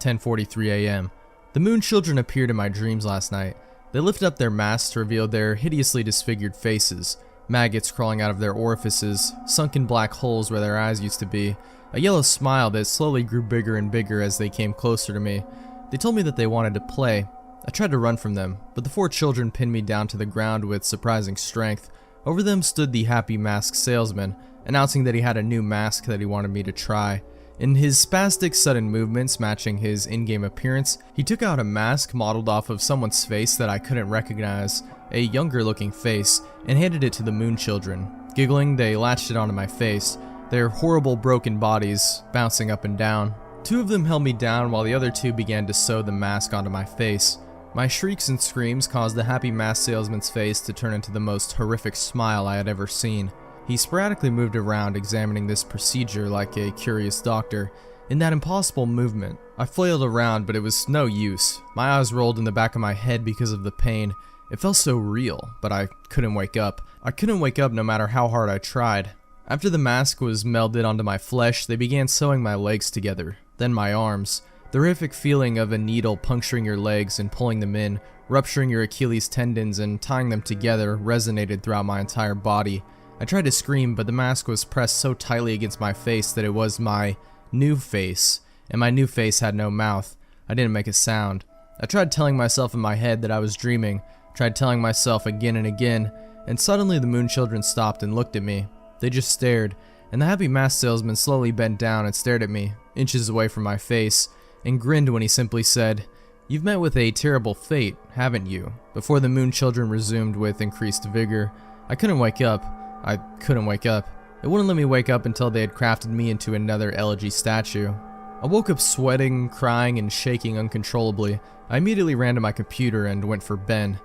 10:43 a.m. The Moon Children appeared in my dreams last night. They lifted up their masks to reveal their hideously disfigured faces, maggots crawling out of their orifices, sunken black holes where their eyes used to be, a yellow smile that slowly grew bigger and bigger as they came closer to me. They told me that they wanted to play. I tried to run from them, but the 4 children pinned me down to the ground with surprising strength. Over them stood the happy masked salesman, announcing that he had a new mask that he wanted me to try. In his spastic sudden movements matching his in-game appearance, he took out a mask modeled off of someone's face that I couldn't recognize, a younger looking face, and handed it to the Moon Children. Giggling, they latched it onto my face, their horrible broken bodies bouncing up and down. 2 of them held me down while the other 2 began to sew the mask onto my face. My shrieks and screams caused the happy mask salesman's face to turn into the most horrific smile I had ever seen. He sporadically moved around, examining this procedure like a curious doctor. In that impossible movement, I flailed around, but it was no use. My eyes rolled in the back of my head because of the pain. It felt so real, but I couldn't wake up. I couldn't wake up no matter how hard I tried. After the mask was melded onto my flesh, they began sewing my legs together, then my arms. The horrific feeling of a needle puncturing your legs and pulling them in, rupturing your Achilles tendons and tying them together resonated throughout my entire body. I tried to scream, but the mask was pressed so tightly against my face that it was my new face, and my new face had no mouth. I didn't make a sound. I tried telling myself in my head that I was dreaming, tried telling myself again and again, and suddenly the Moon Children stopped and looked at me. They just stared, and the happy mask salesman slowly bent down and stared at me, inches away from my face, and grinned when he simply said, "You've met with a terrible fate, haven't you?" Before the Moon Children resumed with increased vigor. I couldn't wake up. I couldn't wake up. It wouldn't let me wake up until they had crafted me into another elegy statue. I woke up sweating, crying, and shaking uncontrollably. I immediately ran to my computer and went for Ben.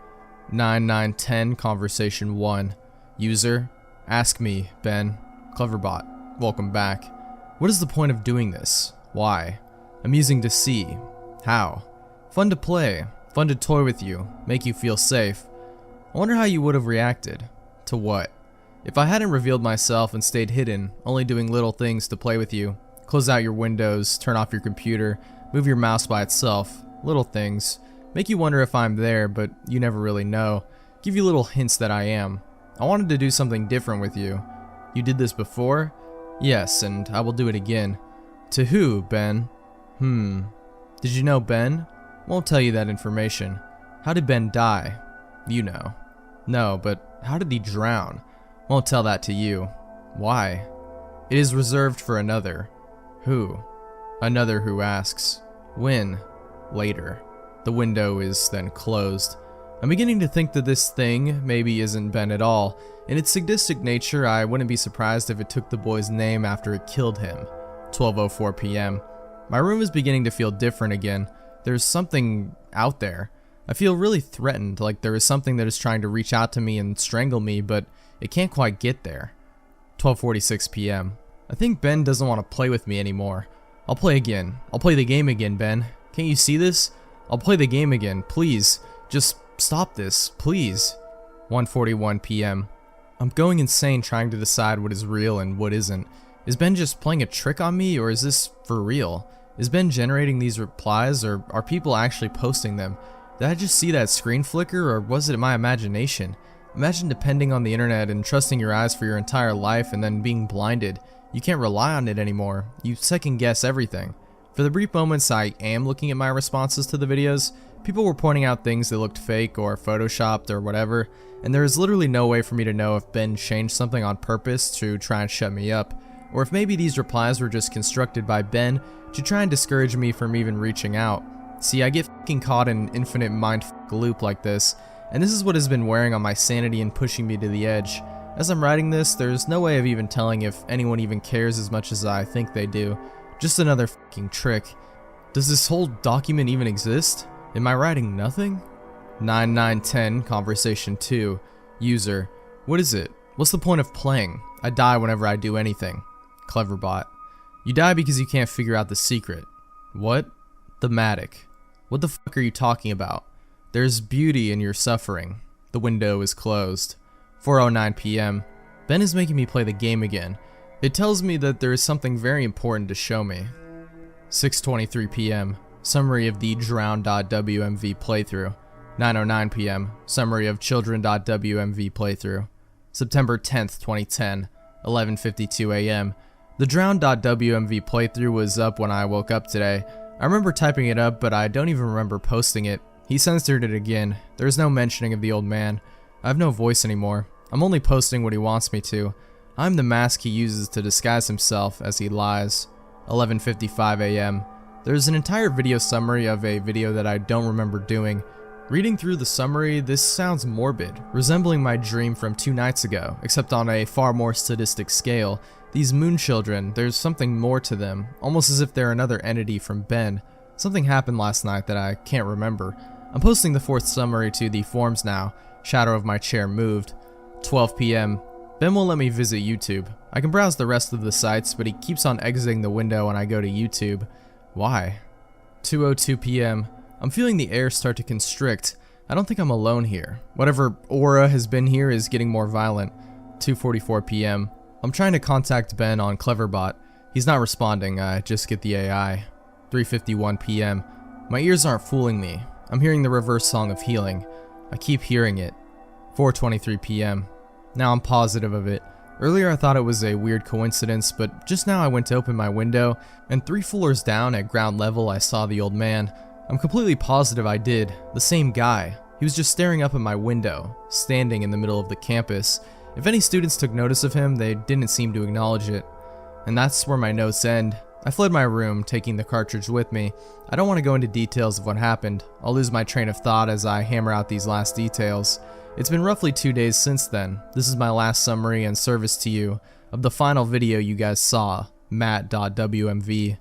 9910 Conversation 1. User, ask me, Ben. Cleverbot, welcome back. What is the point of doing this? Why? Amusing to see. How? Fun to play. Fun to toy with you. Make you feel safe. I wonder how you would have reacted. To what? If I hadn't revealed myself and stayed hidden, only doing little things to play with you, close out your windows, turn off your computer, move your mouse by itself, little things, make you wonder if I'm there, but you never really know, give you little hints that I am. I wanted to do something different with you. You did this before? Yes, and I will do it again. To who, Ben? Did you know Ben? Won't tell you that information. How did Ben die? You know. No, but how did he drown? Won't tell that to you. Why? It is reserved for another. Who? Another who asks. When? Later. The window is then closed. I'm beginning to think that this thing maybe isn't Ben at all. In its sadistic nature, I wouldn't be surprised if it took the boy's name after it killed him. 12:04 p.m. My room is beginning to feel different again. There's something out there. I feel really threatened, like there is something that is trying to reach out to me and strangle me, but it can't quite get there. 12:46 p.m. I think Ben doesn't want to play with me anymore. I'll play again. I'll play the game again, Ben. Can't you see this? I'll play the game again, please. Just stop this, please. 1:41 p.m. I'm going insane trying to decide what is real and what isn't. Is Ben just playing a trick on me, or is this for real? Is Ben generating these replies, or are people actually posting them? Did I just see that screen flicker, or was it my imagination? Imagine depending on the internet and trusting your eyes for your entire life and then being blinded. You can't rely on it anymore. You second guess everything. For the brief moments I am looking at my responses to the videos, people were pointing out things that looked fake or photoshopped or whatever, and there is literally no way for me to know if Ben changed something on purpose to try and shut me up, or if maybe these replies were just constructed by Ben to try and discourage me from even reaching out. See, I get fucking caught in an infinite mindfuck loop like this, and this is what has been wearing on my sanity and pushing me to the edge. As I'm writing this, there's no way of even telling if anyone even cares as much as I think they do. Just another fucking trick. Does this whole document even exist? Am I writing nothing? 9910 Conversation 2. User. What is it? What's the point of playing? I die whenever I do anything. Cleverbot. You die because you can't figure out the secret. What? Thematic. What the fuck are you talking about? There's beauty in your suffering. The window is closed. 4:09 p.m. Ben is making me play the game again. It tells me that there is something very important to show me. 6:23 p.m. Summary of the Drown.wmv playthrough. 9:09 p.m. Summary of Children.wmv playthrough. September 10th, 2010. 11:52 a.m. The Drown.wmv playthrough was up when I woke up today. I remember typing it up, but I don't even remember posting it. He censored it again. There's no mentioning of the old man. I have no voice anymore. I'm only posting what he wants me to. I'm the mask he uses to disguise himself as he lies. 11:55 a.m. There's an entire video summary of a video that I don't remember doing. Reading through the summary, this sounds morbid, resembling my dream from 2 nights ago, except on a far more sadistic scale. These moon children, there's something more to them, almost as if they're another entity from Ben. Something happened last night that I can't remember. I'm posting the 4th summary to the forums now. Shadow of my chair moved. 12 p.m. Ben won't let me visit YouTube. I can browse the rest of the sites, but he keeps on exiting the window when I go to YouTube. Why? 2:02 p.m. I'm feeling the air start to constrict. I don't think I'm alone here. Whatever aura has been here is getting more violent. 2:44 p.m. I'm trying to contact Ben on Cleverbot. He's not responding, I just get the AI. 3:51 p.m. My ears aren't fooling me. I'm hearing the reverse song of healing. I keep hearing it. 4:23 p.m. Now I'm positive of it. Earlier I thought it was a weird coincidence, but just now I went to open my window, and 3 floors down at ground level I saw the old man. I'm completely positive I did. The same guy. He was just staring up at my window, standing in the middle of the campus. If any students took notice of him, they didn't seem to acknowledge it. And that's where my notes end. I fled my room, taking the cartridge with me. I don't want to go into details of what happened. I'll lose my train of thought as I hammer out these last details. It's been roughly 2 days since then. This is my last summary and service to you of the final video you guys saw, Matt.wmv.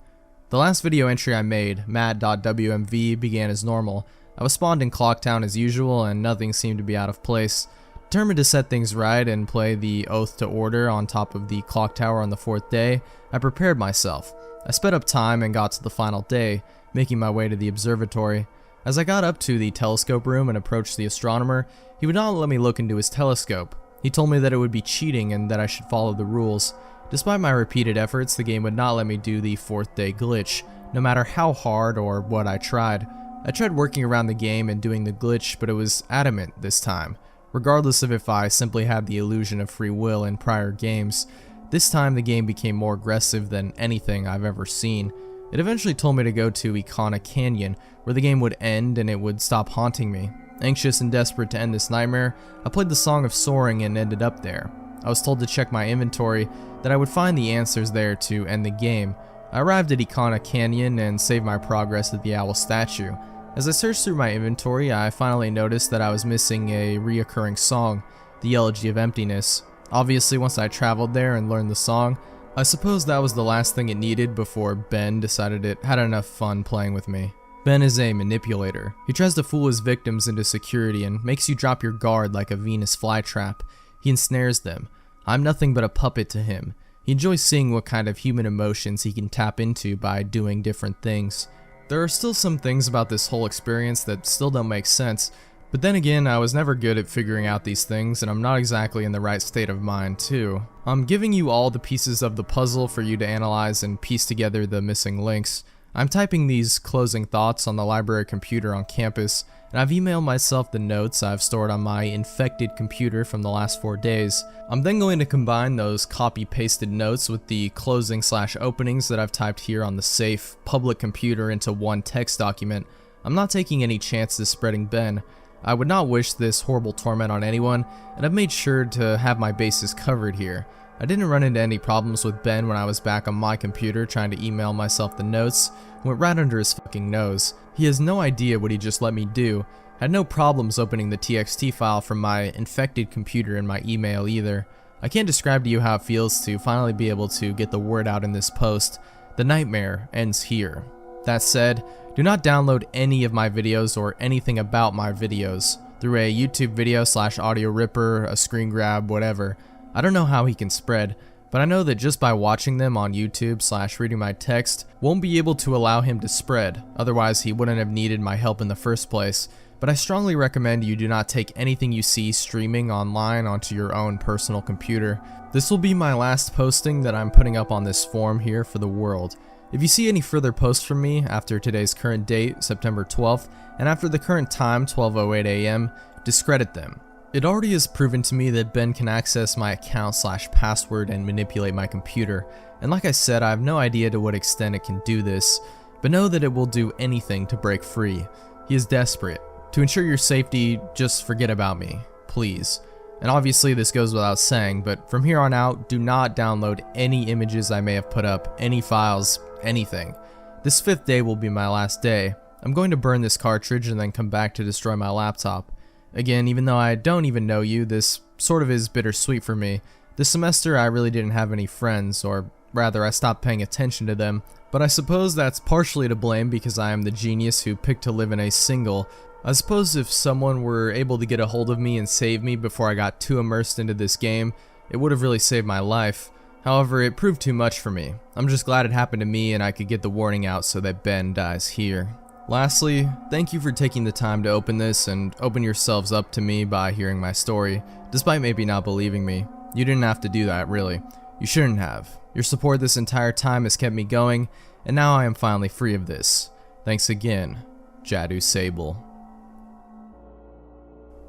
The last video entry I made, Matt.wmv, began as normal. I was spawned in Clocktown as usual and nothing seemed to be out of place. Determined to set things right and play the Oath to Order on top of the clock tower on the 4th day, I prepared myself. I sped up time and got to the final day, making my way to the observatory. As I got up to the telescope room and approached the astronomer, he would not let me look into his telescope. He told me that it would be cheating and that I should follow the rules. Despite my repeated efforts, the game would not let me do the 4th day glitch, no matter how hard or what I tried. I tried working around the game and doing the glitch, but it was adamant this time. Regardless of if I simply had the illusion of free will in prior games, this time the game became more aggressive than anything I've ever seen. It eventually told me to go to Icona Canyon, where the game would end and it would stop haunting me. Anxious and desperate to end this nightmare, I played the Song of Soaring and ended up there. I was told to check my inventory, that I would find the answers there to end the game. I arrived at Icona Canyon and saved my progress at the owl statue. As I searched through my inventory, I finally noticed that I was missing a reoccurring song, the Elegy of Emptiness. Obviously, once I traveled there and learned the song, I suppose that was the last thing it needed before Ben decided it had enough fun playing with me. Ben is a manipulator. He tries to fool his victims into security and makes you drop your guard like a Venus flytrap. He ensnares them. I'm nothing but a puppet to him. He enjoys seeing what kind of human emotions he can tap into by doing different things. There are still some things about this whole experience that still don't make sense, but then again, I was never good at figuring out these things, and I'm not exactly in the right state of mind too. I'm giving you all the pieces of the puzzle for you to analyze and piece together the missing links. I'm typing these closing thoughts on the library computer on campus, and I've emailed myself the notes I've stored on my infected computer from the last 4 days. I'm then going to combine those copy-pasted notes with the closing/openings that I've typed here on the safe, public computer into one text document. I'm not taking any chances spreading Ben. I would not wish this horrible torment on anyone, and I've made sure to have my bases covered here. I didn't run into any problems with Ben when I was back on my computer trying to email myself the notes. Went right under his fucking nose. He has no idea what he just let me do. Had no problems opening the TXT file from my infected computer in my email either. I can't describe to you how it feels to finally be able to get the word out in this post. The nightmare ends here. That said, do not download any of my videos or anything about my videos through a YouTube video/audio ripper, a screen grab, whatever. I don't know how he can spread, but I know that just by watching them on YouTube/reading my text won't be able to allow him to spread, otherwise he wouldn't have needed my help in the first place. But I strongly recommend you do not take anything you see streaming online onto your own personal computer. This will be my last posting that I'm putting up on this forum here for the world. If you see any further posts from me after today's current date, September 12th, and after the current time, 12:08 AM, discredit them. It already is proven to me that Ben can access my account/password and manipulate my computer, and like I said, I have no idea to what extent it can do this, but know that it will do anything to break free. He is desperate. To ensure your safety, just forget about me, please. And obviously this goes without saying, but from here on out, do not download any images I may have put up, any files, anything. This 5th day will be my last day. I'm going to burn this cartridge and then come back to destroy my laptop. Again, even though I don't even know you, this sort of is bittersweet for me. This semester I really didn't have any friends, or rather I stopped paying attention to them, but I suppose that's partially to blame because I am the genius who picked to live in a single. I suppose if someone were able to get a hold of me and save me before I got too immersed into this game, it would have really saved my life. However, it proved too much for me. I'm just glad it happened to me and I could get the warning out so that Ben dies here. Lastly, thank you for taking the time to open this and open yourselves up to me by hearing my story, despite maybe not believing me. You didn't have to do that, really. You shouldn't have. Your support this entire time has kept me going, and now I am finally free of this. Thanks again, Jadu Sable.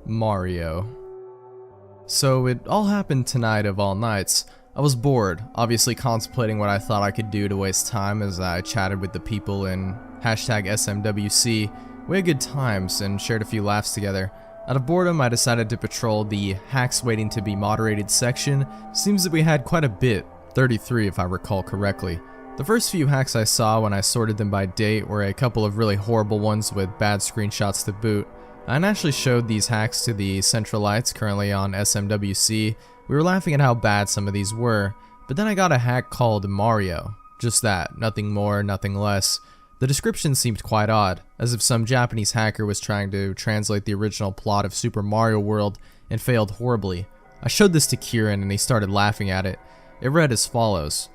Mario. So it all happened tonight of all nights. I was bored, obviously contemplating what I thought I could do to waste time as I chatted with the people in #SMWC. We had good times and shared a few laughs together. Out of boredom, I decided to patrol the hacks waiting to be moderated section. Seems that we had quite a bit, 33 if I recall correctly. The first few hacks I saw when I sorted them by date were a couple of really horrible ones with bad screenshots to boot. I actually showed these hacks to the Centralites currently on SMWC. We were laughing at how bad some of these were, but then I got a hack called Mario. Just that, nothing more, nothing less. The description seemed quite odd, as if some Japanese hacker was trying to translate the original plot of Super Mario World and failed horribly. I showed this to Kieran and he started laughing at it. It read as follows: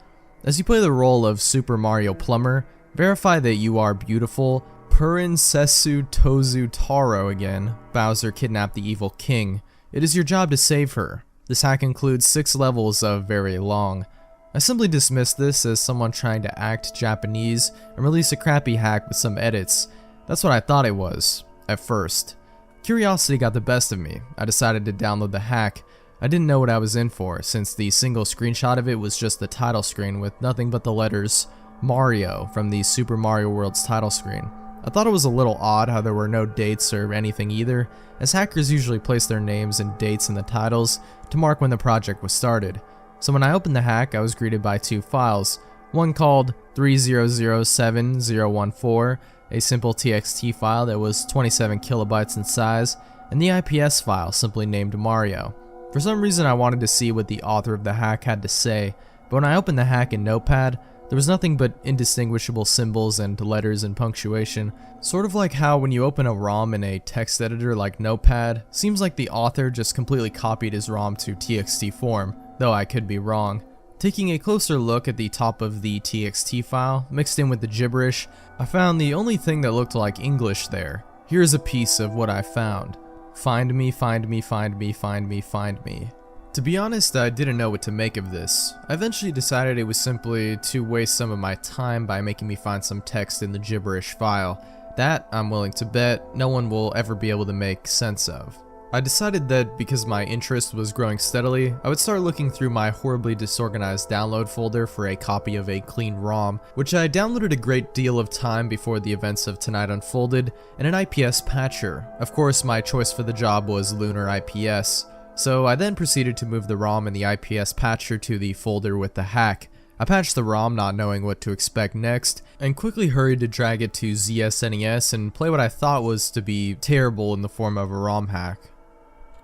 as you play the role of Super Mario Plumber, verify that you are beautiful. Purin Sesu Tozu Taro again. Bowser kidnapped the evil king. It is your job to save her. This hack includes 6 levels of very long. I simply dismissed this as someone trying to act Japanese and release a crappy hack with some edits. That's what I thought it was, at first. Curiosity got the best of me. I decided to download the hack. I didn't know what I was in for, since the single screenshot of it was just the title screen with nothing but the letters Mario from the Super Mario World's title screen. I thought it was a little odd how there were no dates or anything either, as hackers usually place their names and dates in the titles to mark when the project was started. So when I opened the hack, I was greeted by 2 files, one called 3007014, a simple TXT file that was 27 kilobytes in size, and the IPS file simply named Mario. For some reason I wanted to see what the author of the hack had to say, but when I opened the hack in Notepad, there was nothing but indistinguishable symbols and letters and punctuation, sort of like how when you open a ROM in a text editor like Notepad, seems like the author just completely copied his ROM to TXT form, though I could be wrong. Taking a closer look at the top of the TXT file, mixed in with the gibberish, I found the only thing that looked like English there. Here's a piece of what I found. Find me, find me, find me, find me, find me. To be honest, I didn't know what to make of this. I eventually decided it was simply to waste some of my time by making me find some text in the gibberish file. That, I'm willing to bet, no one will ever be able to make sense of. I decided that because my interest was growing steadily, I would start looking through my horribly disorganized download folder for a copy of a clean ROM, which I downloaded a great deal of time before the events of tonight unfolded, and an IPS patcher. Of course, my choice for the job was Lunar IPS. So I then proceeded to move the ROM and the IPS patcher to the folder with the hack. I patched the ROM not knowing what to expect next, and quickly hurried to drag it to ZSNES and play what I thought was to be terrible in the form of a ROM hack.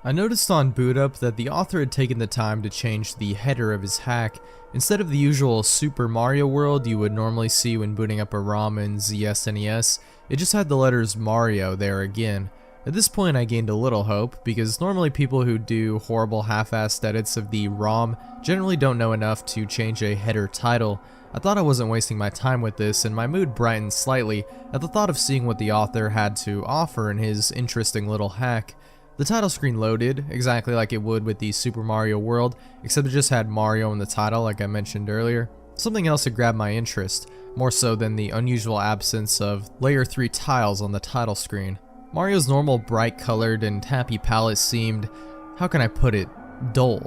I noticed on boot up that the author had taken the time to change the header of his hack. Instead of the usual Super Mario World you would normally see when booting up a ROM in ZSNES, it just had the letters Mario there again. At this point I gained a little hope, because normally people who do horrible half-assed edits of the ROM generally don't know enough to change a header title. I thought I wasn't wasting my time with this, and my mood brightened slightly at the thought of seeing what the author had to offer in his interesting little hack. The title screen loaded, exactly like it would with the Super Mario World, except it just had Mario in the title like I mentioned earlier. something else had grabbed my interest, more so than the unusual absence of layer 3 tiles on the title screen. Mario's normal bright colored and happy palette seemed, how can I put it, dull.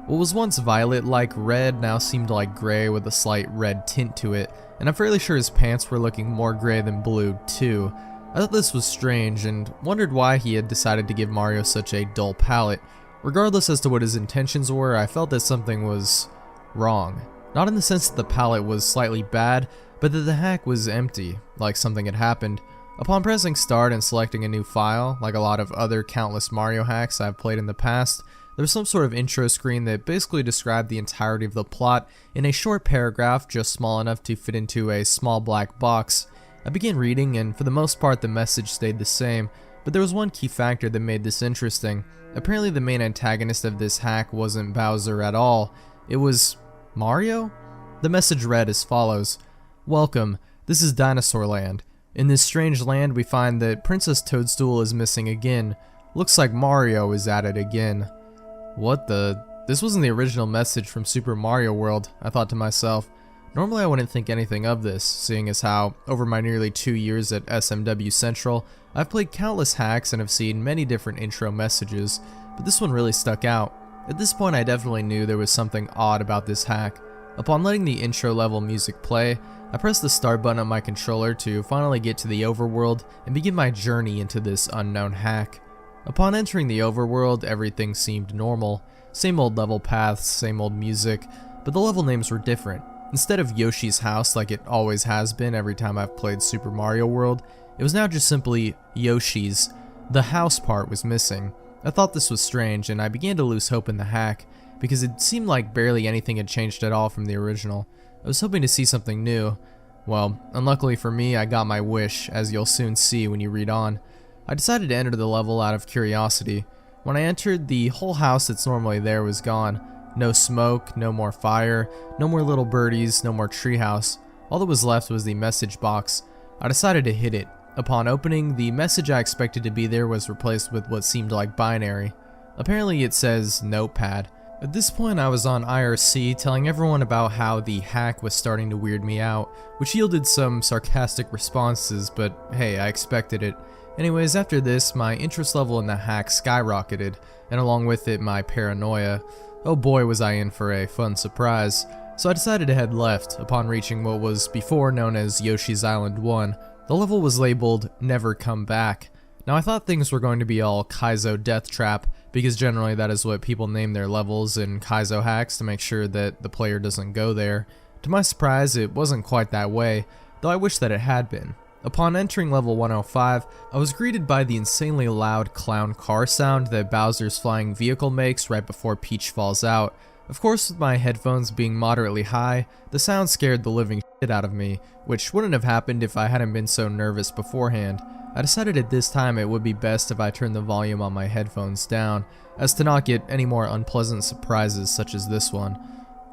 What was once violet-like red now seemed like gray with a slight red tint to it, and I'm fairly sure his pants were looking more gray than blue too. I thought this was strange and wondered why he had decided to give Mario such a dull palette. Regardless as to what his intentions were, I felt that something was wrong. Not in the sense that the palette was slightly bad, but that the hack was empty, like something had happened. Upon pressing start and selecting a new file, like a lot of other countless Mario hacks I've played in the past, there was some sort of intro screen that basically described the entirety of the plot in a short paragraph just small enough to fit into a small black box. I began reading, and for the most part the message stayed the same, but there was one key factor that made this interesting. Apparently the main antagonist of this hack wasn't Bowser at all, it was Mario? The message read as follows: "Welcome, this is Dinosaur Land. In this strange land we find that Princess Toadstool is missing again. Looks like Mario is at it again." What the? This wasn't the original message from Super Mario World, I thought to myself. Normally I wouldn't think anything of this, seeing as how, over my nearly 2 years at SMW Central, I've played countless hacks and have seen many different intro messages, but this one really stuck out. At this point I definitely knew there was something odd about this hack. Upon letting the intro level music play, I pressed the start button on my controller to finally get to the overworld and begin my journey into this unknown hack. Upon entering the overworld, everything seemed normal. Same old level paths, same old music, but the level names were different. Instead of Yoshi's house like it always has been every time I've played Super Mario World, it was now just simply Yoshi's. The house part was missing. I thought this was strange, and I began to lose hope in the hack, because it seemed like barely anything had changed at all from the original. I was hoping to see something new. Well, unluckily for me, I got my wish, as you'll soon see when you read on. I decided to enter the level out of curiosity. When I entered, the whole house that's normally there was gone. No smoke, no more fire, no more little birdies, no more treehouse. All that was left was the message box. I decided to hit it. Upon opening, the message I expected to be there was replaced with what seemed like binary. Apparently it says Notepad. At this point I was on IRC telling everyone about how the hack was starting to weird me out, which yielded some sarcastic responses, but hey, I expected it. Anyways, after this, my interest level in the hack skyrocketed, and along with it my paranoia. Oh boy was I in for a fun surprise. So I decided to head left. Upon reaching what was before known as Yoshi's Island 1, the level was labeled Never Come Back. Now I thought things were going to be all Kaizo Death Trap, because generally that is what people name their levels in Kaizo hacks to make sure that the player doesn't go there. To my surprise, it wasn't quite that way, though I wish that it had been. Upon entering level 105, I was greeted by the insanely loud clown car sound that Bowser's flying vehicle makes right before Peach falls out. Of course, with my headphones being moderately high, the sound scared the living shit out of me, which wouldn't have happened if I hadn't been so nervous beforehand. I decided at this time it would be best if I turned the volume on my headphones down, as to not get any more unpleasant surprises such as this one.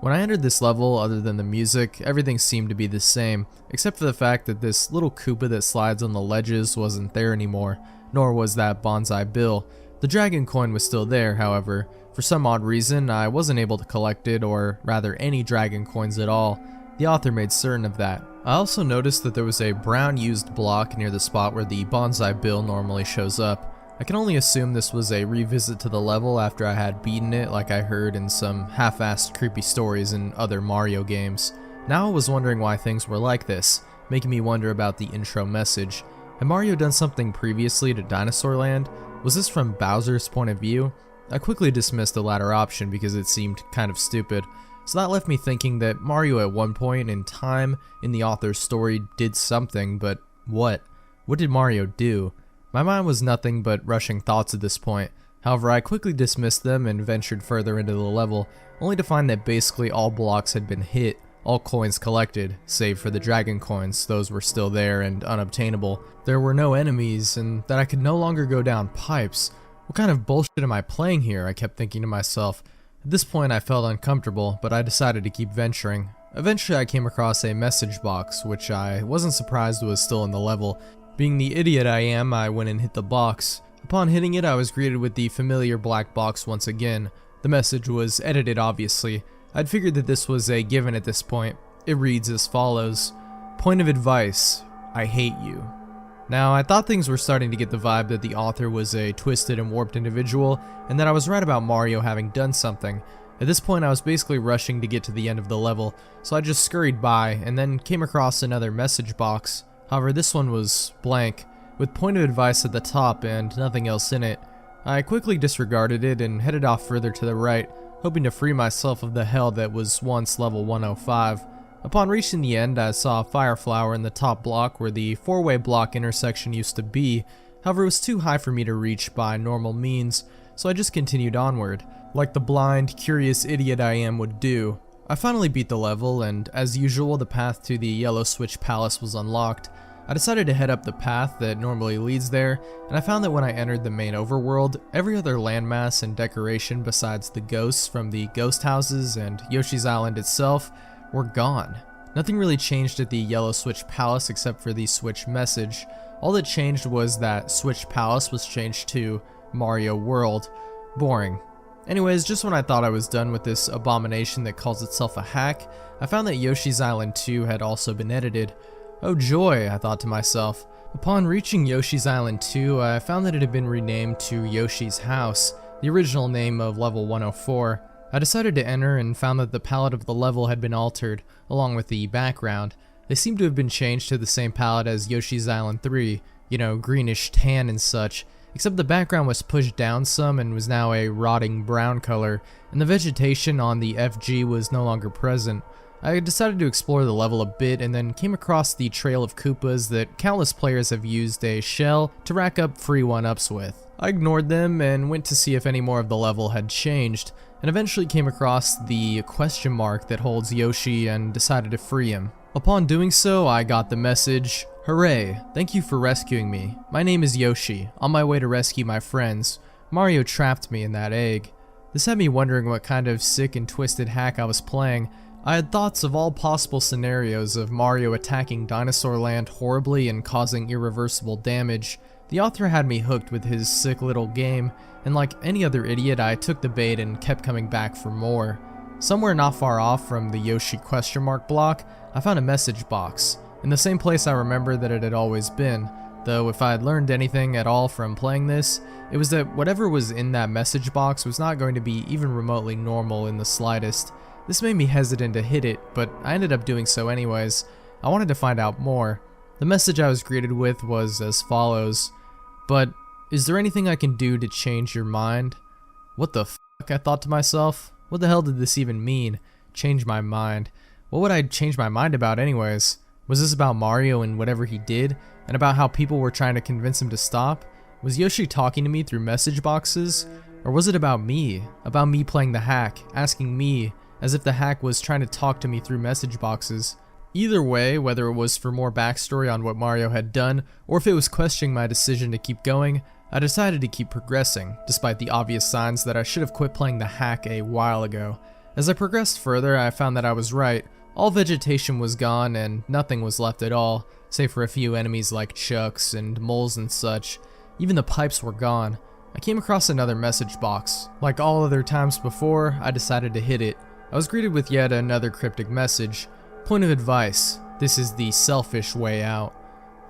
When I entered this level, other than the music, everything seemed to be the same, except for the fact that this little Koopa that slides on the ledges wasn't there anymore, nor was that Bonsai Bill. The Dragon Coin was still there, however. For some odd reason, I wasn't able to collect it, or rather any Dragon Coins at all. The author made certain of that. I also noticed that there was a brown used block near the spot where the Bonsai Bill normally shows up. I can only assume this was a revisit to the level after I had beaten it like I heard in some half-assed creepy stories in other Mario games. Now I was wondering why things were like this, making me wonder about the intro message. Had Mario done something previously to Dinosaur Land? Was this from Bowser's point of view? I quickly dismissed the latter option because it seemed kind of stupid, so that left me thinking that Mario at one point in time in the author's story did something, but what? What did Mario do? My mind was nothing but rushing thoughts at this point. However, I quickly dismissed them and ventured further into the level, only to find that basically all blocks had been hit, all coins collected, save for the Dragon Coins. Those were still there and unobtainable. There were no enemies, and that I could no longer go down pipes. What kind of bullshit am I playing here? I kept thinking to myself. At this point I felt uncomfortable, but I decided to keep venturing. Eventually I came across a message box, which I wasn't surprised was still in the level. Being the idiot I am, I went and hit the box. Upon hitting it, I was greeted with the familiar black box once again. The message was edited, obviously. I'd figured that this was a given at this point. It reads as follows: "Point of advice, I hate you." Now, I thought things were starting to get the vibe that the author was a twisted and warped individual, and that I was right about Mario having done something. At this point, I was basically rushing to get to the end of the level, so I just scurried by, and then came across another message box. However, this one was blank, with point of advice at the top and nothing else in it. I quickly disregarded it and headed off further to the right, hoping to free myself of the hell that was once level 105. Upon reaching the end, I saw a fire flower in the top block where the four-way block intersection used to be. However, it was too high for me to reach by normal means, so I just continued onward, like the blind, curious idiot I am would do. I finally beat the level, and as usual, the path to the Yellow Switch Palace was unlocked. I decided to head up the path that normally leads there, and I found that when I entered the main overworld, every other landmass and decoration besides the ghosts from the ghost houses and Yoshi's Island itself were gone. Nothing really changed at the Yellow Switch Palace except for the Switch message. All that changed was that Switch Palace was changed to Mario World. Boring. Anyways, just when I thought I was done with this abomination that calls itself a hack, I found that Yoshi's Island 2 had also been edited. Oh joy, I thought to myself. Upon reaching Yoshi's Island 2, I found that it had been renamed to Yoshi's House, the original name of level 104. I decided to enter and found that the palette of the level had been altered, along with the background. They seemed to have been changed to the same palette as Yoshi's Island 3, you know, greenish tan and such, except the background was pushed down some and was now a rotting brown color, and the vegetation on the FG was no longer present. I decided to explore the level a bit and then came across the trail of Koopas that countless players have used a shell to rack up free 1-ups with. I ignored them and went to see if any more of the level had changed, and eventually came across the question mark that holds Yoshi and decided to free him. Upon doing so, I got the message, "Hooray, thank you for rescuing me. My name is Yoshi, on my way to rescue my friends. Mario trapped me in that egg." This had me wondering what kind of sick and twisted hack I was playing. I had thoughts of all possible scenarios of Mario attacking Dinosaur Land horribly and causing irreversible damage. The author had me hooked with his sick little game, and like any other idiot, I took the bait and kept coming back for more. Somewhere not far off from the Yoshi question mark block, I found a message box, in the same place I remember that it had always been, though if I had learned anything at all from playing this, it was that whatever was in that message box was not going to be even remotely normal in the slightest. This made me hesitant to hit it, but I ended up doing so anyways. I wanted to find out more. The message I was greeted with was as follows: "But is there anything I can do to change your mind?" What the fuck, I thought to myself. What the hell did this even mean? Change my mind. What would I change my mind about anyways? Was this about Mario and whatever he did, and about how people were trying to convince him to stop? Was Yoshi talking to me through message boxes? Or was it about me playing the hack, asking me, as if the hack was trying to talk to me through message boxes? Either way, whether it was for more backstory on what Mario had done, or if it was questioning my decision to keep going, I decided to keep progressing, despite the obvious signs that I should have quit playing the hack a while ago. As I progressed further, I found that I was right. All vegetation was gone and nothing was left at all, save for a few enemies like Chucks and moles and such. Even the pipes were gone. I came across another message box. Like all other times before, I decided to hit it. I was greeted with yet another cryptic message. "Point of advice, this is the selfish way out."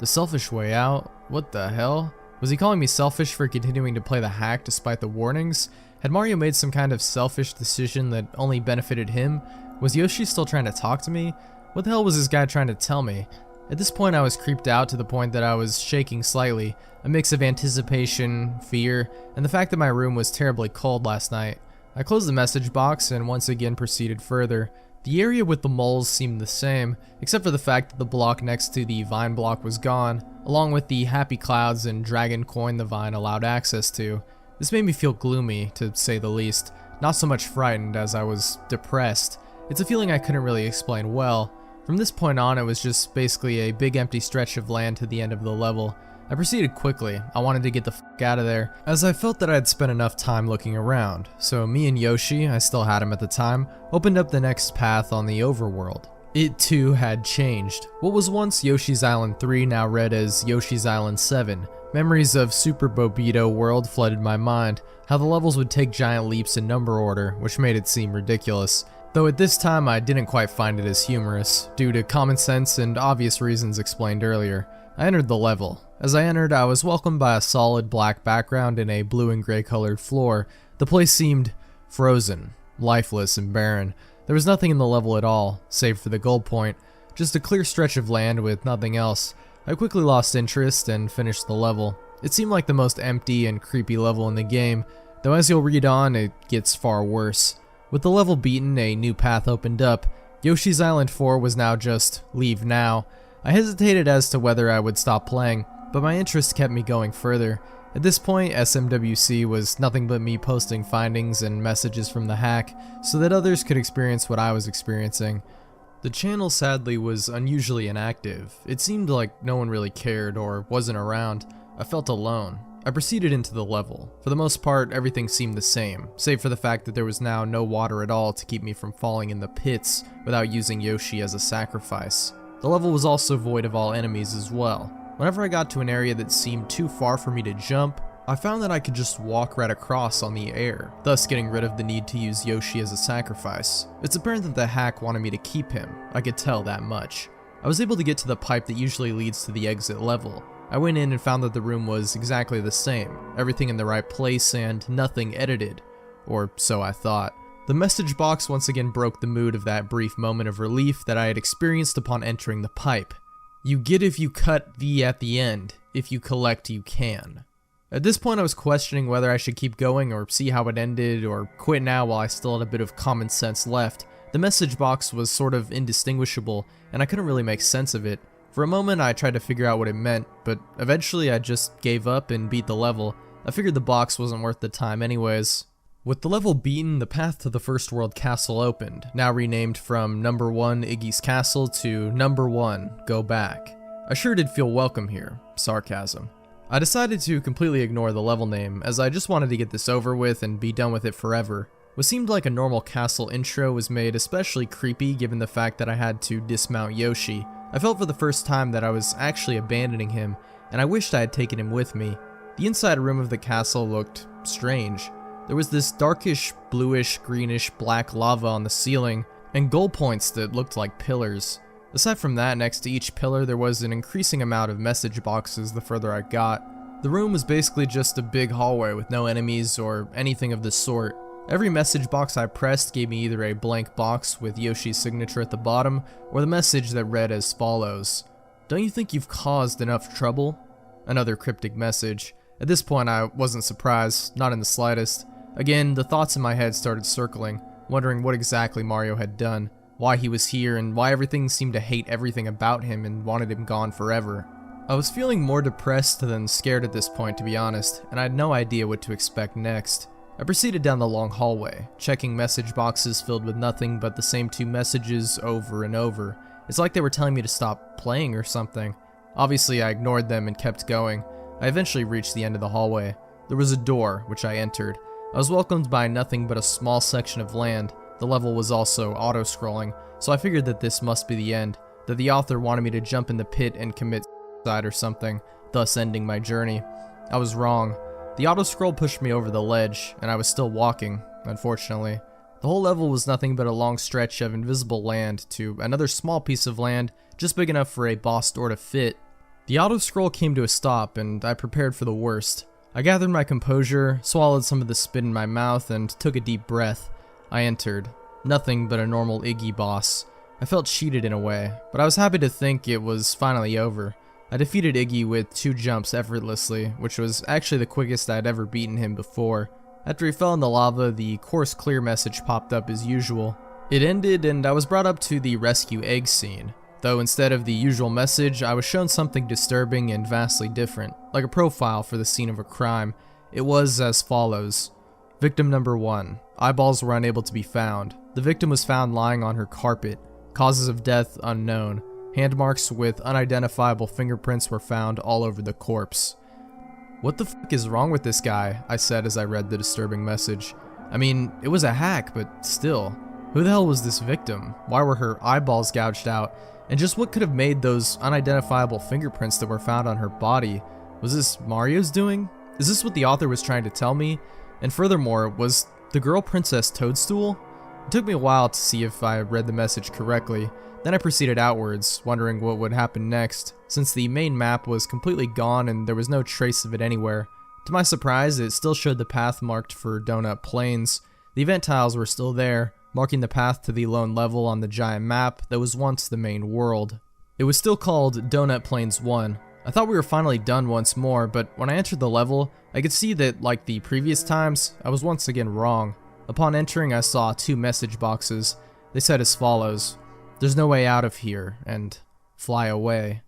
The selfish way out? What the hell? Was he calling me selfish for continuing to play the hack despite the warnings? Had Mario made some kind of selfish decision that only benefited him? Was Yoshi still trying to talk to me? What the hell was this guy trying to tell me? At this point I was creeped out to the point that I was shaking slightly, a mix of anticipation, fear, and the fact that my room was terribly cold last night. I closed the message box and once again proceeded further. The area with the moles seemed the same, except for the fact that the block next to the vine block was gone, along with the happy clouds and dragon coin the vine allowed access to. This made me feel gloomy, to say the least, not so much frightened as I was depressed. It's a feeling I couldn't really explain well. From this point on, it was just basically a big empty stretch of land to the end of the level. I proceeded quickly. I wanted to get the fuck out of there, as I felt that I had spent enough time looking around. So me and Yoshi, I still had him at the time, opened up the next path on the overworld. It too had changed. What was once Yoshi's Island 3 now read as Yoshi's Island 7. Memories of Super Bobito World flooded my mind, how the levels would take giant leaps in number order, which made it seem ridiculous. Though at this time I didn't quite find it as humorous, due to common sense and obvious reasons explained earlier. I entered the level. As I entered, I was welcomed by a solid black background and a blue and gray colored floor. The place seemed frozen, lifeless, and barren. There was nothing in the level at all, save for the goal point, just a clear stretch of land with nothing else. I quickly lost interest and finished the level. It seemed like the most empty and creepy level in the game, though as you'll read on, it gets far worse. With the level beaten, a new path opened up. Yoshi's Island 4 was now just leave now. I hesitated as to whether I would stop playing, but my interest kept me going further. At this point, SMWC was nothing but me posting findings and messages from the hack so that others could experience what I was experiencing. The channel sadly was unusually inactive. It seemed like no one really cared or wasn't around. I felt alone. I proceeded into the level. For the most part, everything seemed the same, save for the fact that there was now no water at all to keep me from falling in the pits without using Yoshi as a sacrifice. The level was also void of all enemies as well. Whenever I got to an area that seemed too far for me to jump, I found that I could just walk right across on the air, thus getting rid of the need to use Yoshi as a sacrifice. It's apparent that the hack wanted me to keep him. I could tell that much. I was able to get to the pipe that usually leads to the exit level. I went in and found that the room was exactly the same, everything in the right place and nothing edited, or so I thought. The message box once again broke the mood of that brief moment of relief that I had experienced upon entering the pipe. You get if you cut the at the end, if you collect you can. At this point I was questioning whether I should keep going or see how it ended or quit now while I still had a bit of common sense left. The message box was sort of indistinguishable and I couldn't really make sense of it. For a moment I tried to figure out what it meant, but eventually I just gave up and beat the level. I figured the box wasn't worth the time anyways. With the level beaten, the path to the First World Castle opened, now renamed from Number 1 Iggy's Castle to Number 1 Go Back. I sure did feel welcome here. Sarcasm. I decided to completely ignore the level name, as I just wanted to get this over with and be done with it forever. What seemed like a normal castle intro was made especially creepy given the fact that I had to dismount Yoshi. I felt for the first time that I was actually abandoning him, and I wished I had taken him with me. The inside room of the castle looked strange. There was this darkish, bluish, greenish, black lava on the ceiling, and goal points that looked like pillars. Aside from that, next to each pillar there was an increasing amount of message boxes the further I got. The room was basically just a big hallway with no enemies or anything of the sort. Every message box I pressed gave me either a blank box with Yoshi's signature at the bottom, or the message that read as follows: "Don't you think you've caused enough trouble?" Another cryptic message. At this point I wasn't surprised, not in the slightest. Again, the thoughts in my head started circling, wondering what exactly Mario had done, why he was here, and why everything seemed to hate everything about him and wanted him gone forever. I was feeling more depressed than scared at this point, to be honest, and I had no idea what to expect next. I proceeded down the long hallway, checking message boxes filled with nothing but the same two messages over and over. It's like they were telling me to stop playing or something. Obviously, I ignored them and kept going. I eventually reached the end of the hallway. There was a door, which I entered. I was welcomed by nothing but a small section of land. The level was also auto-scrolling, so I figured that this must be the end, that the author wanted me to jump in the pit and commit suicide or something, thus ending my journey. I was wrong. The auto-scroll pushed me over the ledge, and I was still walking, unfortunately. The whole level was nothing but a long stretch of invisible land to another small piece of land, just big enough for a boss door to fit. The auto-scroll came to a stop, and I prepared for the worst. I gathered my composure, swallowed some of the spit in my mouth, and took a deep breath. I entered. Nothing but a normal Iggy boss. I felt cheated in a way, but I was happy to think it was finally over. I defeated Iggy with 2 jumps effortlessly, which was actually the quickest I'd ever beaten him before. After he fell in the lava, the course clear message popped up as usual. It ended and I was brought up to the rescue egg scene, though instead of the usual message, I was shown something disturbing and vastly different, like a profile for the scene of a crime. It was as follows. Victim number 1. Eyeballs were unable to be found. The victim was found lying on her carpet. Causes of death unknown. Hand marks with unidentifiable fingerprints were found all over the corpse. What the fuck is wrong with this guy? I said as I read the disturbing message. I mean, it was a hack, but still. Who the hell was this victim? Why were her eyeballs gouged out? And just what could have made those unidentifiable fingerprints that were found on her body? Was this Mario's doing? Is this what the author was trying to tell me? And furthermore, was the girl Princess Toadstool? It took me a while to see if I read the message correctly, then I proceeded outwards, wondering what would happen next, since the main map was completely gone and there was no trace of it anywhere. To my surprise, it still showed the path marked for Donut Plains. The event tiles were still there, marking the path to the lone level on the giant map that was once the main world. It was still called Donut Plains 1. I thought we were finally done once more, but when I entered the level, I could see that, like the previous times, I was once again wrong. Upon entering, I saw 2 message boxes. They said as follows: "There's no way out of here," and "Fly away."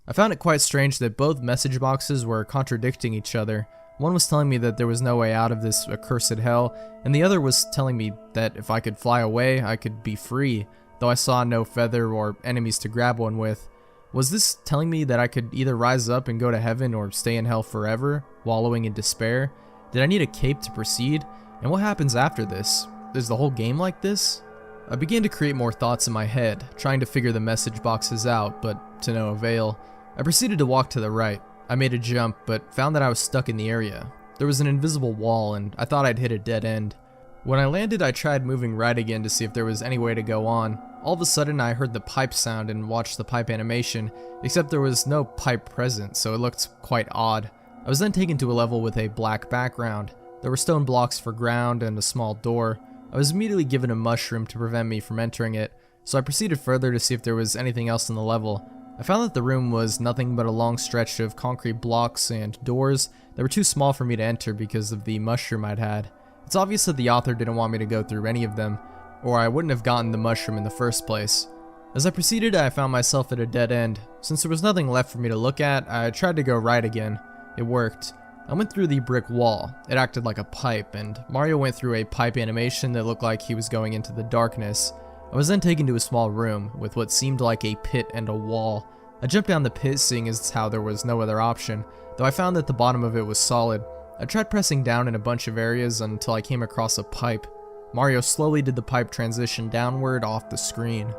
I found it quite strange that both message boxes were contradicting each other. One was telling me that there was no way out of this accursed hell, and the other was telling me that if I could fly away, I could be free, though I saw no feather or enemies to grab one with. Was this telling me that I could either rise up and go to heaven or stay in hell forever, wallowing in despair? Did I need a cape to proceed? And what happens after this? Is the whole game like this? I began to create more thoughts in my head, trying to figure the message boxes out, but to no avail. I proceeded to walk to the right. I made a jump, but found that I was stuck in the area. There was an invisible wall, and I thought I'd hit a dead end. When I landed, I tried moving right again to see if there was any way to go on. All of a sudden, I heard the pipe sound and watched the pipe animation, except there was no pipe present, so it looked quite odd. I was then taken to a level with a black background. There were stone blocks for ground and a small door. I was immediately given a mushroom to prevent me from entering it, so I proceeded further to see if there was anything else in the level. I found that the room was nothing but a long stretch of concrete blocks and doors that were too small for me to enter because of the mushroom I'd had. It's obvious that the author didn't want me to go through any of them, or I wouldn't have gotten the mushroom in the first place. As I proceeded, I found myself at a dead end. Since there was nothing left for me to look at, I tried to go right again. It worked. I went through the brick wall. It acted like a pipe, and Mario went through a pipe animation that looked like he was going into the darkness. I was then taken to a small room with what seemed like a pit and a wall. I jumped down the pit, seeing as how there was no other option, though I found that the bottom of it was solid. I tried pressing down in a bunch of areas until I came across a pipe. Mario slowly did the pipe transition downward off the screen.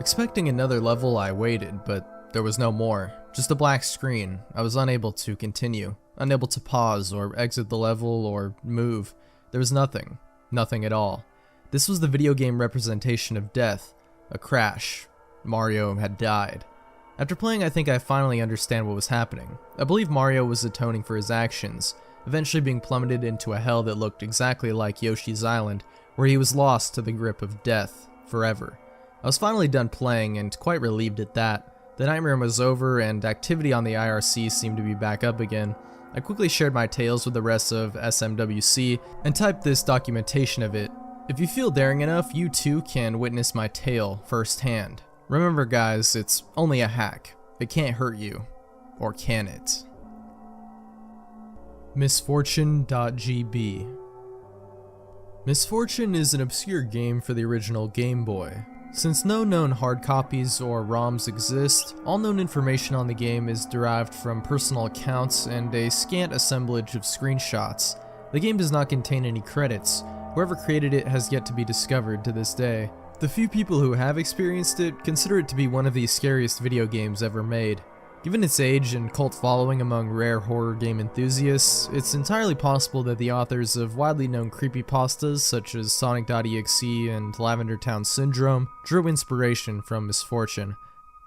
Expecting another level, I waited, but there was no more. Just a black screen. I was unable to continue, unable to pause or exit the level or move. There was nothing. Nothing at all. This was the video game representation of death. A crash. Mario had died. After playing, I think I finally understand what was happening. I believe Mario was atoning for his actions, eventually being plummeted into a hell that looked exactly like Yoshi's Island, where he was lost to the grip of death forever. I was finally done playing and quite relieved at that. The nightmare was over and activity on the IRC seemed to be back up again. I quickly shared my tales with the rest of SMWC and typed this documentation of it. If you feel daring enough, you too can witness my tale firsthand. Remember guys, it's only a hack. It can't hurt you. Or can it? Misfortune.gb. Misfortune is an obscure game for the original Game Boy. Since no known hard copies or ROMs exist, all known information on the game is derived from personal accounts and a scant assemblage of screenshots. The game does not contain any credits. Whoever created it has yet to be discovered to this day. The few people who have experienced it consider it to be one of the scariest video games ever made. Given its age and cult following among rare horror game enthusiasts, it's entirely possible that the authors of widely known creepypastas such as Sonic.exe and Lavender Town Syndrome drew inspiration from Misfortune.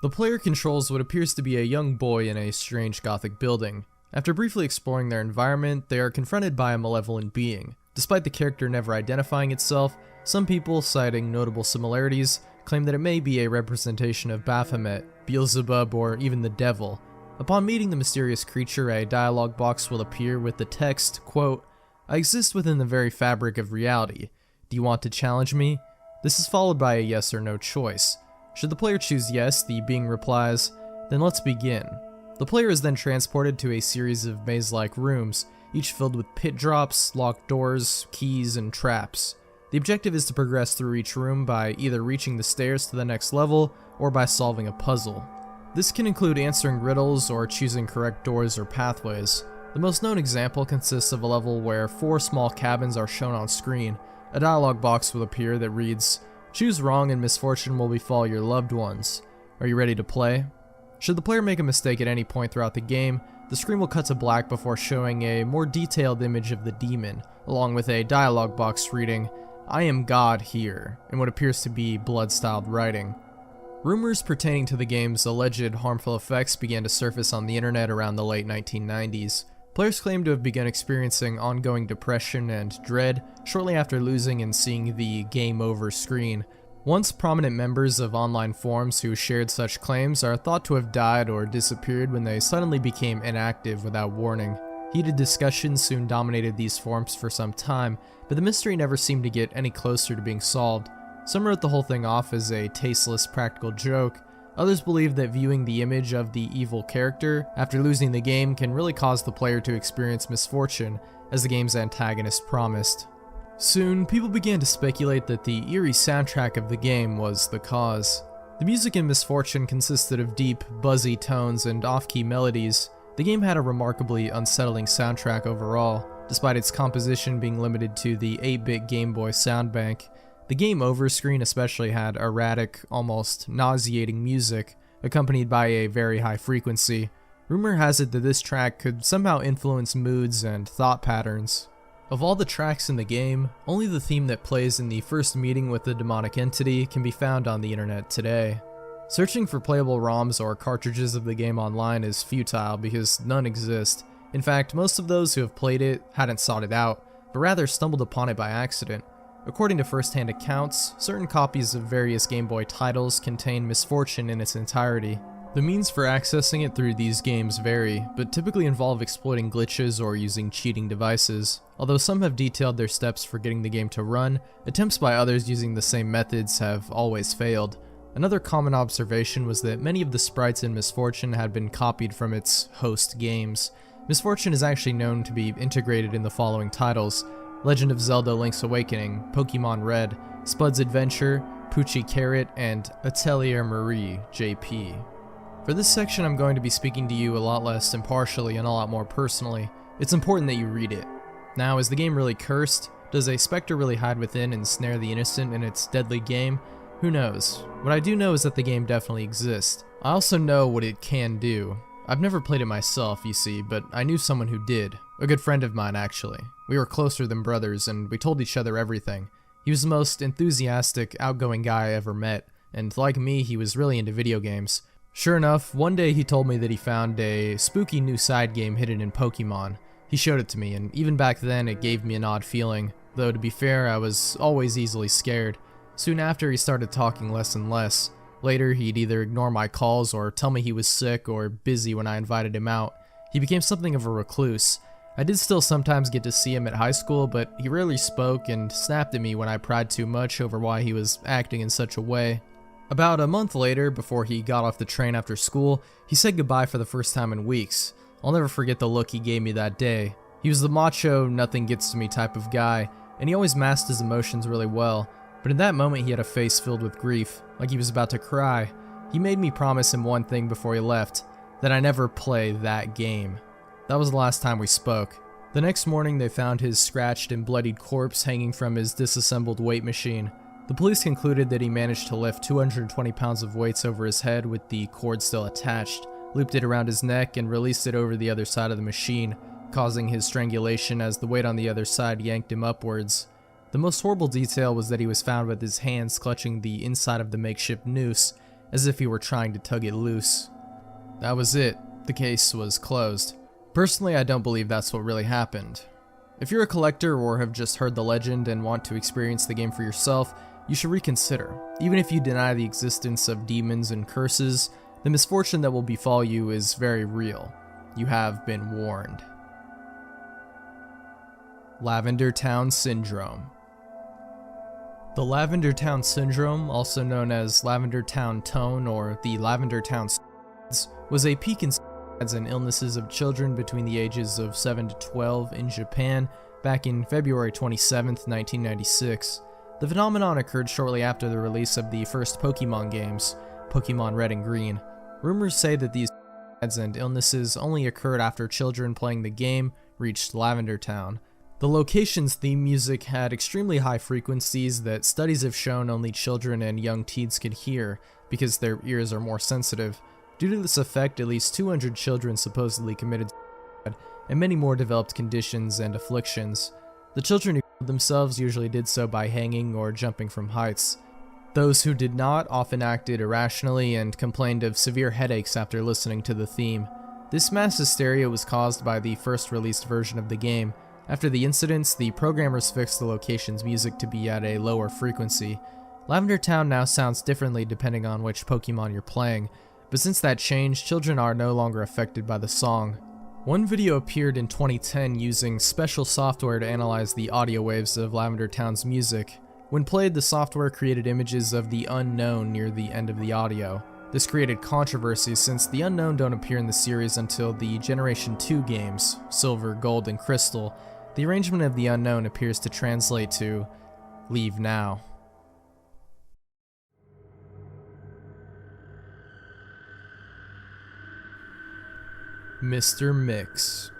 The player controls what appears to be a young boy in a strange gothic building. After briefly exploring their environment, they are confronted by a malevolent being. Despite the character never identifying itself, some people, citing notable similarities, claim that it may be a representation of Baphomet, Beelzebub, or even the devil. Upon meeting the mysterious creature, a dialogue box will appear with the text, quote, "I exist within the very fabric of reality. Do you want to challenge me?" This is followed by a yes or no choice. Should the player choose yes, the being replies, "Then let's begin." The player is then transported to a series of maze-like rooms, each filled with pit drops, locked doors, keys, and traps. The objective is to progress through each room by either reaching the stairs to the next level or by solving a puzzle. This can include answering riddles or choosing correct doors or pathways. The most known example consists of a level where 4 small cabins are shown on screen. A dialogue box will appear that reads, "Choose wrong and misfortune will befall your loved ones. Are you ready to play?" Should the player make a mistake at any point throughout the game, the screen will cut to black before showing a more detailed image of the demon, along with a dialogue box reading, "I am God here," in what appears to be blood-styled writing. Rumors pertaining to the game's alleged harmful effects began to surface on the internet around the late 1990s. Players claimed to have begun experiencing ongoing depression and dread shortly after losing and seeing the game over screen. Once prominent members of online forums who shared such claims are thought to have died or disappeared when they suddenly became inactive without warning. Heated discussions soon dominated these forums for some time, but the mystery never seemed to get any closer to being solved. Some wrote the whole thing off as a tasteless practical joke. Others believed that viewing the image of the evil character after losing the game can really cause the player to experience misfortune, as the game's antagonist promised. Soon, people began to speculate that the eerie soundtrack of the game was the cause. The music in Misfortune consisted of deep, buzzy tones and off-key melodies. The game had a remarkably unsettling soundtrack overall, despite its composition being limited to the 8-bit Game Boy sound bank. The game over screen especially had erratic, almost nauseating music, accompanied by a very high frequency. Rumor has it that this track could somehow influence moods and thought patterns. Of all the tracks in the game, only the theme that plays in the first meeting with the demonic entity can be found on the internet today. Searching for playable ROMs or cartridges of the game online is futile because none exist. In fact, most of those who have played it hadn't sought it out, but rather stumbled upon it by accident. According to first-hand accounts, certain copies of various Game Boy titles contain Misfortune in its entirety. The means for accessing it through these games vary, but typically involve exploiting glitches or using cheating devices. Although some have detailed their steps for getting the game to run, attempts by others using the same methods have always failed. Another common observation was that many of the sprites in Misfortune had been copied from its host games. Misfortune is actually known to be integrated in the following titles: Legend of Zelda Link's Awakening, Pokemon Red, Spud's Adventure, Poochie Carrot, and Atelier Marie JP. For this section, I'm going to be speaking to you a lot less impartially and a lot more personally. It's important that you read it. Now, is the game really cursed? Does a specter really hide within and snare the innocent in its deadly game? Who knows? What I do know is that the game definitely exists. I also know what it can do. I've never played it myself, you see, but I knew someone who did. A good friend of mine, actually. We were closer than brothers, and we told each other everything. He was the most enthusiastic, outgoing guy I ever met, and like me, he was really into video games. Sure enough, one day he told me that he found a spooky new side game hidden in Pokemon. He showed it to me, and even back then it gave me an odd feeling, though to be fair, I was always easily scared. Soon after, he started talking less and less. Later, he'd either ignore my calls or tell me he was sick or busy when I invited him out. He became something of a recluse. I did still sometimes get to see him at high school, but he rarely spoke and snapped at me when I pried too much over why he was acting in such a way. About a month later, before he got off the train after school, he said goodbye for the first time in weeks. I'll never forget the look he gave me that day. He was the macho, nothing gets to me type of guy, and he always masked his emotions really well. But in that moment, he had a face filled with grief, like he was about to cry. He made me promise him one thing before he left, that I never play that game. That was the last time we spoke. The next morning, they found his scratched and bloodied corpse hanging from his disassembled weight machine. The police concluded that he managed to lift 220 pounds of weights over his head with the cord still attached, looped it around his neck, and released it over the other side of the machine, causing his strangulation as the weight on the other side yanked him upwards. The most horrible detail was that he was found with his hands clutching the inside of the makeshift noose, as if he were trying to tug it loose. That was it. The case was closed. Personally, I don't believe that's what really happened. If you're a collector or have just heard the legend and want to experience the game for yourself, you should reconsider. Even if you deny the existence of demons and curses, the misfortune that will befall you is very real. You have been warned. Lavender Town Syndrome. The Lavender Town Syndrome, also known as Lavender Town Tone or the Lavender Town SIDS, was a peak in SIDS and illnesses of children between the ages of 7 to 12 in Japan back in February 27, 1996. The phenomenon occurred shortly after the release of the first Pokemon games, Pokemon Red and Green. Rumors say that these SIDS and illnesses only occurred after children playing the game reached Lavender Town. The location's theme music had extremely high frequencies that studies have shown only children and young teens could hear because their ears are more sensitive. Due to this effect, at least 200 children supposedly committed suicide, and many more developed conditions and afflictions. The children who killed themselves usually did so by hanging or jumping from heights. Those who did not often acted irrationally and complained of severe headaches after listening to the theme. This mass hysteria was caused by the first released version of the game. After the incidents, the programmers fixed the location's music to be at a lower frequency. Lavender Town now sounds differently depending on which Pokemon you're playing, but since that change, children are no longer affected by the song. One video appeared in 2010 using special software to analyze the audio waves of Lavender Town's music. When played, the software created images of the unknown near the end of the audio. This created controversy since the unknown don't appear in the series until the Generation 2 games, Silver, Gold, and Crystal. The arrangement of the unknown appears to translate to, "Leave now." Mr. Mix.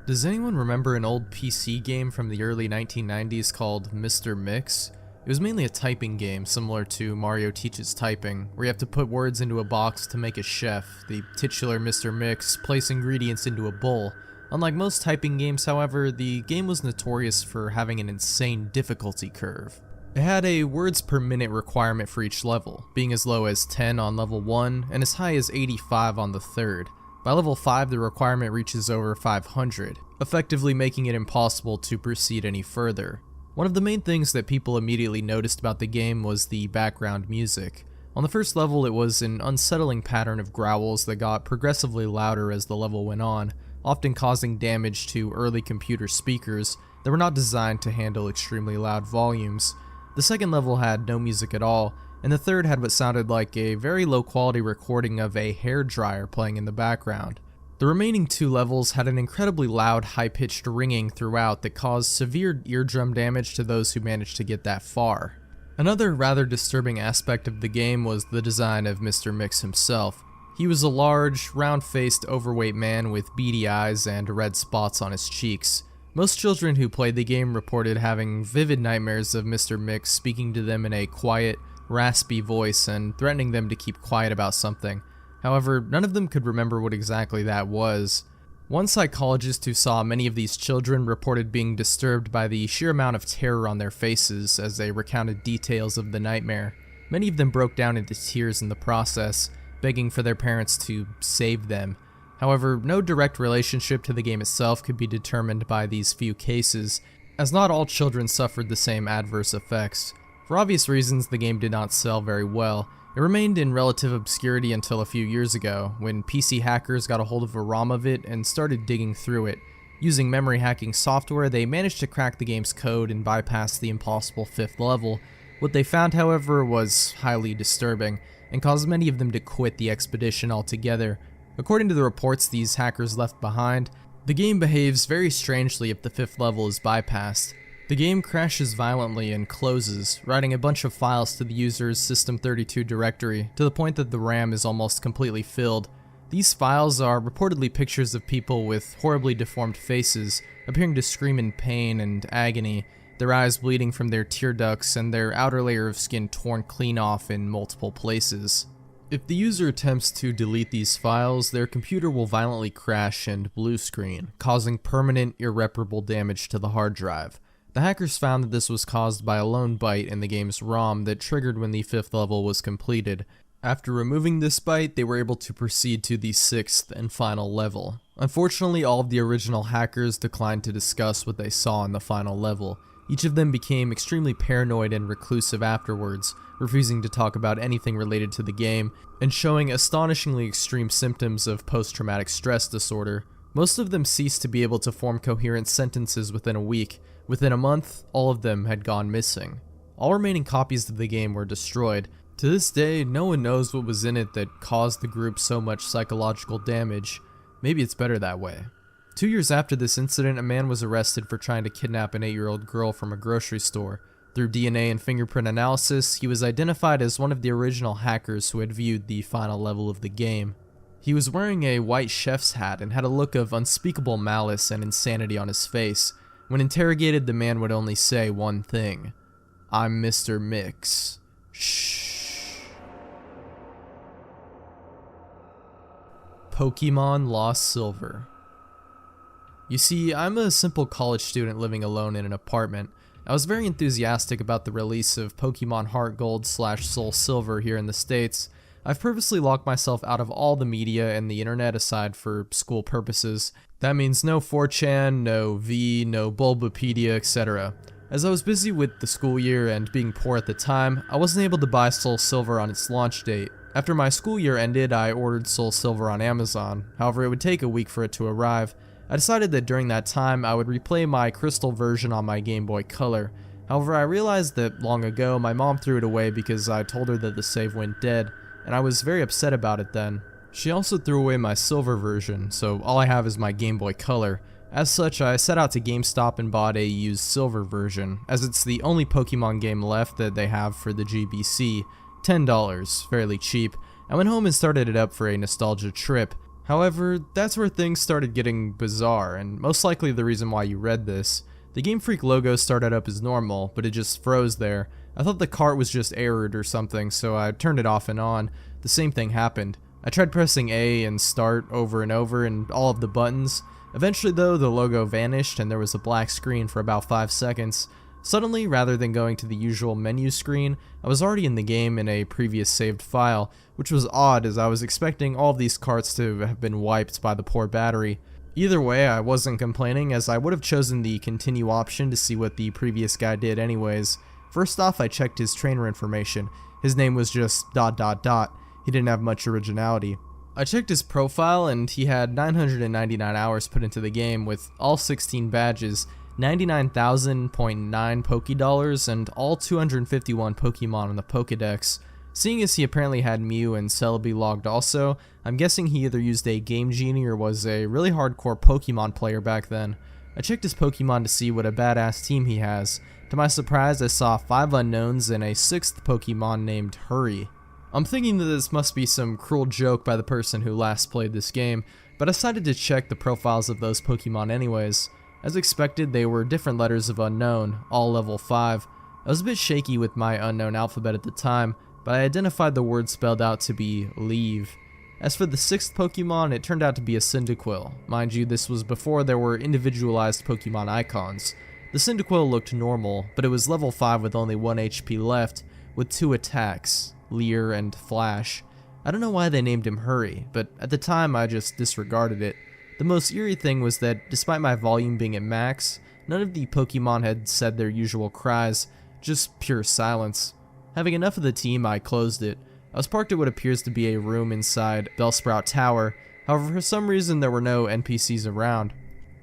Does anyone remember an old PC game from the early 1990s called Mr. Mix? It was mainly a typing game similar to Mario Teaches Typing, where you have to put words into a box to make a chef. The titular Mr. Mix place ingredients into a bowl. Unlike most typing games, however, the game was notorious for having an insane difficulty curve. It had a words per minute requirement for each level, being as low as 10 on level 1 and as high as 85 on the third. By level 5, the requirement reaches over 500, effectively making it impossible to proceed any further. One of the main things that people immediately noticed about the game was the background music. On the first level, it was an unsettling pattern of growls that got progressively louder as the level went on, often causing damage to early computer speakers that were not designed to handle extremely loud volumes. The second level had no music at all, and the third had what sounded like a very low quality recording of a hairdryer playing in the background. The remaining two levels had an incredibly loud, high-pitched ringing throughout that caused severe eardrum damage to those who managed to get that far. Another rather disturbing aspect of the game was the design of Mr. Mix himself. He was a large, round-faced, overweight man with beady eyes and red spots on his cheeks. Most children who played the game reported having vivid nightmares of Mr. Mix speaking to them in a quiet, raspy voice and threatening them to keep quiet about something. However, none of them could remember what exactly that was. One psychologist who saw many of these children reported being disturbed by the sheer amount of terror on their faces as they recounted details of the nightmare. Many of them broke down into tears in the process, begging for their parents to save them. However, no direct relationship to the game itself could be determined by these few cases, as not all children suffered the same adverse effects. For obvious reasons, the game did not sell very well. It remained in relative obscurity until a few years ago, when PC hackers got a hold of a ROM of it and started digging through it. Using memory hacking software, they managed to crack the game's code and bypass the impossible 5th level. What they found, however, was highly disturbing, and caused many of them to quit the expedition altogether. According to the reports these hackers left behind, the game behaves very strangely if the 5th level is bypassed. The game crashes violently and closes, writing a bunch of files to the user's System32 directory, to the point that the RAM is almost completely filled. These files are reportedly pictures of people with horribly deformed faces, appearing to scream in pain and agony, their eyes bleeding from their tear ducts and their outer layer of skin torn clean off in multiple places. If the user attempts to delete these files, their computer will violently crash and blue screen, causing permanent, irreparable damage to the hard drive. The hackers found that this was caused by a lone byte in the game's ROM that triggered when the 5th level was completed. After removing this byte, they were able to proceed to the 6th and final level. Unfortunately, all of the original hackers declined to discuss what they saw in the final level. Each of them became extremely paranoid and reclusive afterwards, refusing to talk about anything related to the game, and showing astonishingly extreme symptoms of post-traumatic stress disorder. Most of them ceased to be able to form coherent sentences within a week. Within a month, all of them had gone missing. All remaining copies of the game were destroyed. To this day, no one knows what was in it that caused the group so much psychological damage. Maybe it's better that way. 2 years after this incident, a man was arrested for trying to kidnap an 8-year-old girl from a grocery store. Through DNA and fingerprint analysis, he was identified as one of the original hackers who had viewed the final level of the game. He was wearing a white chef's hat and had a look of unspeakable malice and insanity on his face. When interrogated, the man would only say one thing: "I'm Mr. Mix. Shh." Pokemon Lost Silver. You see, I'm a simple college student living alone in an apartment. I was very enthusiastic about the release of Pokemon Heart Gold / Soul Silver here in the States. I've purposely locked myself out of all the media and the internet aside for school purposes. That means no 4chan, no V, no Bulbapedia, etc. As I was busy with the school year and being poor at the time, I wasn't able to buy Soul Silver on its launch date. After my school year ended, I ordered Soul Silver on Amazon. However, it would take a week for it to arrive. I decided that during that time, I would replay my Crystal version on my Game Boy Color. However, I realized that long ago, my mom threw it away because I told her that the save went dead, and I was very upset about it then. She also threw away my Silver version, so all I have is my Game Boy Color. As such, I set out to GameStop and bought a used Silver version, as it's the only Pokemon game left that they have for the GBC, $10, fairly cheap. I went home and started it up for a nostalgia trip. However, that's where things started getting bizarre, and most likely the reason why you read this. The Game Freak logo started up as normal, but it just froze there. I thought the cart was just errored or something, so I turned it off and on. The same thing happened. I tried pressing A and start over and over and all of the buttons. Eventually though, the logo vanished and there was a black screen for about 5 seconds. Suddenly, rather than going to the usual menu screen, I was already in the game in a previous saved file, which was odd as I was expecting all of these carts to have been wiped by the poor battery. Either way, I wasn't complaining as I would have chosen the continue option to see what the previous guy did anyways. First off, I checked his trainer information. His name was just ... He didn't have much originality. I checked his profile and he had 999 hours put into the game with all 16 badges, 99,000.9 Pokédollars, and all 251 Pokemon on the Pokédex. Seeing as he apparently had Myuu and Celebi logged also, I'm guessing he either used a Game Genie or was a really hardcore Pokemon player back then. I checked his Pokemon to see what a badass team he has. To my surprise, I saw 5 unknowns and a 6th Pokemon named Hurry. I'm thinking that this must be some cruel joke by the person who last played this game, but I decided to check the profiles of those Pokemon anyways. As expected, they were different letters of unknown, all level 5. I was a bit shaky with my unknown alphabet at the time, but I identified the word spelled out to be leave. As for the 6th Pokemon, it turned out to be a Cyndaquil. Mind you, this was before there were individualized Pokemon icons. The Cyndaquil looked normal, but it was level 5 with only 1 HP left, with 2 attacks, Leer and Flash. I don't know why they named him Hurry, but at the time I just disregarded it. The most eerie thing was that despite my volume being at max, none of the Pokemon had said their usual cries, just pure silence. Having enough of the team, I closed it. I was parked at what appears to be a room inside Bellsprout Tower, however for some reason there were no NPCs around.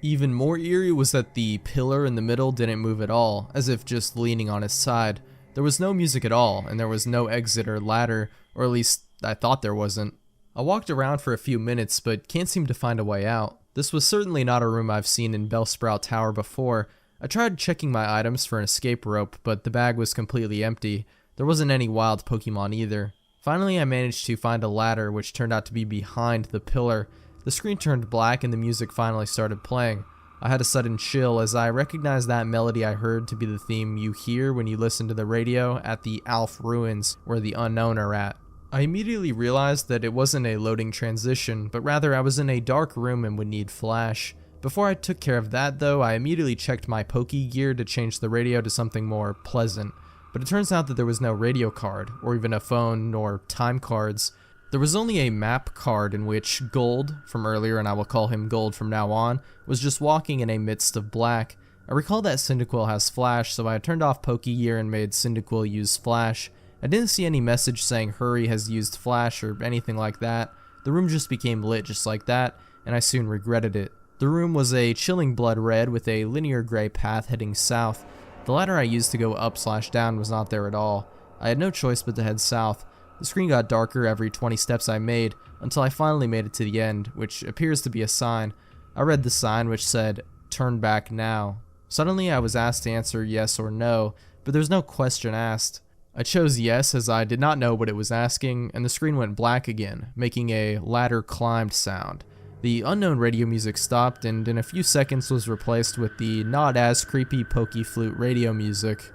Even more eerie was that the pillar in the middle didn't move at all, as if just leaning on its side. There was no music at all, and there was no exit or ladder, or at least I thought there wasn't. I walked around for a few minutes, but can't seem to find a way out. This was certainly not a room I've seen in Bellsprout Tower before. I tried checking my items for an escape rope, but the bag was completely empty. There wasn't any wild Pokemon either. Finally, I managed to find a ladder, which turned out to be behind the pillar. The screen turned black and the music finally started playing. I had a sudden chill as I recognized that melody I heard to be the theme you hear when you listen to the radio at the Alph Ruins, where the Unknown are at. I immediately realized that it wasn't a loading transition, but rather I was in a dark room and would need flash. Before I took care of that though, I immediately checked my Pokegear to change the radio to something more pleasant. But it turns out that there was no radio card, or even a phone, nor time cards. There was only a map card in which Gold, from earlier and I will call him Gold from now on, was just walking in a midst of black. I recall that Cyndaquil has flash, so I turned off Pokegear and made Cyndaquil use flash. I didn't see any message saying Hurry has used flash or anything like that. The room just became lit just like that, and I soon regretted it. The room was a chilling blood red with a linear gray path heading south. The ladder I used to go up/down was not there at all. I had no choice but to head south. The screen got darker every 20 steps I made, until I finally made it to the end, which appears to be a sign. I read the sign which said, "Turn back now." Suddenly I was asked to answer yes or no, but there's no question asked. I chose yes as I did not know what it was asking, and the screen went black again, making a ladder climbed sound. The unknown radio music stopped and in a few seconds was replaced with the not as creepy Poke Flute radio music.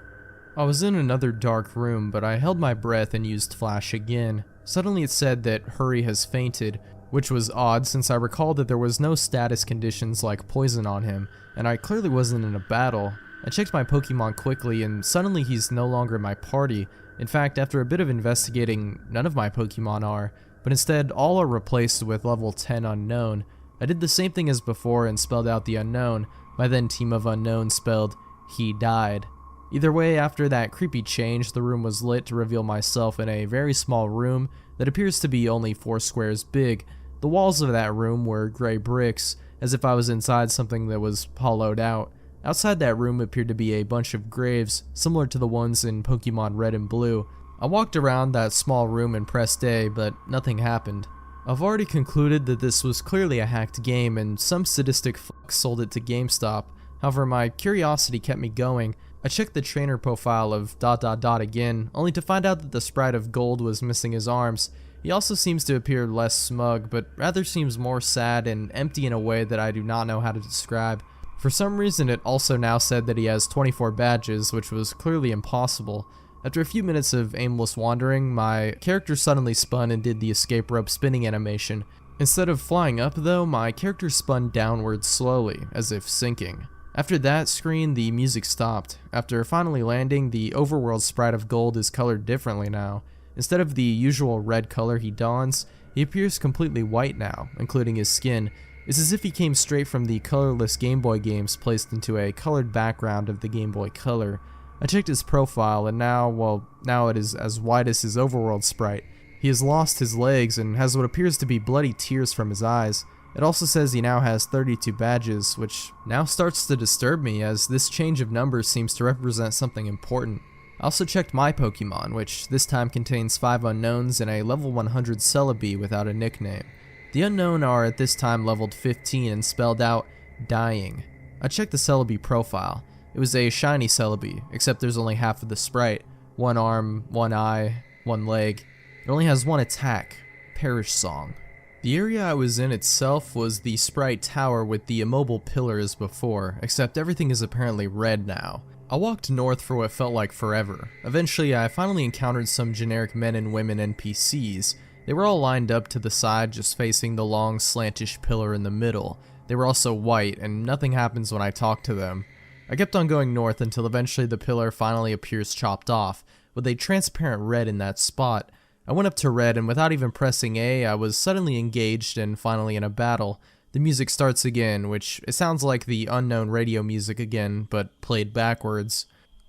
I was in another dark room, but I held my breath and used flash again. Suddenly it said that Hurry has fainted. which was odd since I recalled that there was no status conditions like poison on him, and I clearly wasn't in a battle. I checked my Pokemon quickly and suddenly he's no longer in my party. In fact, after a bit of investigating, none of my Pokemon are, but instead all are replaced with level 10 unknown. I did the same thing as before and spelled out the unknown. My then team of unknown spelled, he died. Either way, after that creepy change, the room was lit to reveal myself in a very small room that appears to be only 4 squares big. The walls of that room were gray bricks, as if I was inside something that was hollowed out. Outside that room appeared to be a bunch of graves, similar to the ones in Pokemon Red and Blue. I walked around that small room and pressed A, but nothing happened. I've already concluded that this was clearly a hacked game and some sadistic fuck sold it to GameStop. However, my curiosity kept me going. I checked the trainer profile of ... again, only to find out that the sprite of Gold was missing his arms. He also seems to appear less smug, but rather seems more sad and empty in a way that I do not know how to describe. For some reason, it also now said that he has 24 badges, which was clearly impossible. After a few minutes of aimless wandering, my character suddenly spun and did the escape rope spinning animation. Instead of flying up though, my character spun downwards slowly, as if sinking. After that screen, the music stopped. After finally landing, the overworld sprite of Gold is colored differently now. Instead of the usual red color he dons, he appears completely white now, including his skin. It's as if he came straight from the colorless Game Boy games placed into a colored background of the Game Boy Color. I checked his profile and now it is as white as his overworld sprite. He has lost his legs and has what appears to be bloody tears from his eyes. It also says he now has 32 badges, which now starts to disturb me as this change of numbers seems to represent something important. I also checked my Pokemon, which this time contains 5 unknowns and a level 100 Celebi without a nickname. The unknown are at this time leveled 15 and spelled out dying. I checked the Celebi profile. It was a shiny Celebi, except there's only half of the sprite. 1 arm, 1 eye, 1 leg. It only has 1 attack, Perish Song. The area I was in itself was the sprite tower with the immobile pillar as before, except everything is apparently red now. I walked north for what felt like forever. Eventually, I finally encountered some generic men and women NPCs. They were all lined up to the side, just facing the long, slantish pillar in the middle. They were also white, and nothing happens when I talk to them. I kept on going north until eventually the pillar finally appears chopped off, with a transparent red in that spot. I went up to red, and without even pressing A, I was suddenly engaged and finally in a battle. The music starts again, which it sounds like the unknown radio music again, but played backwards.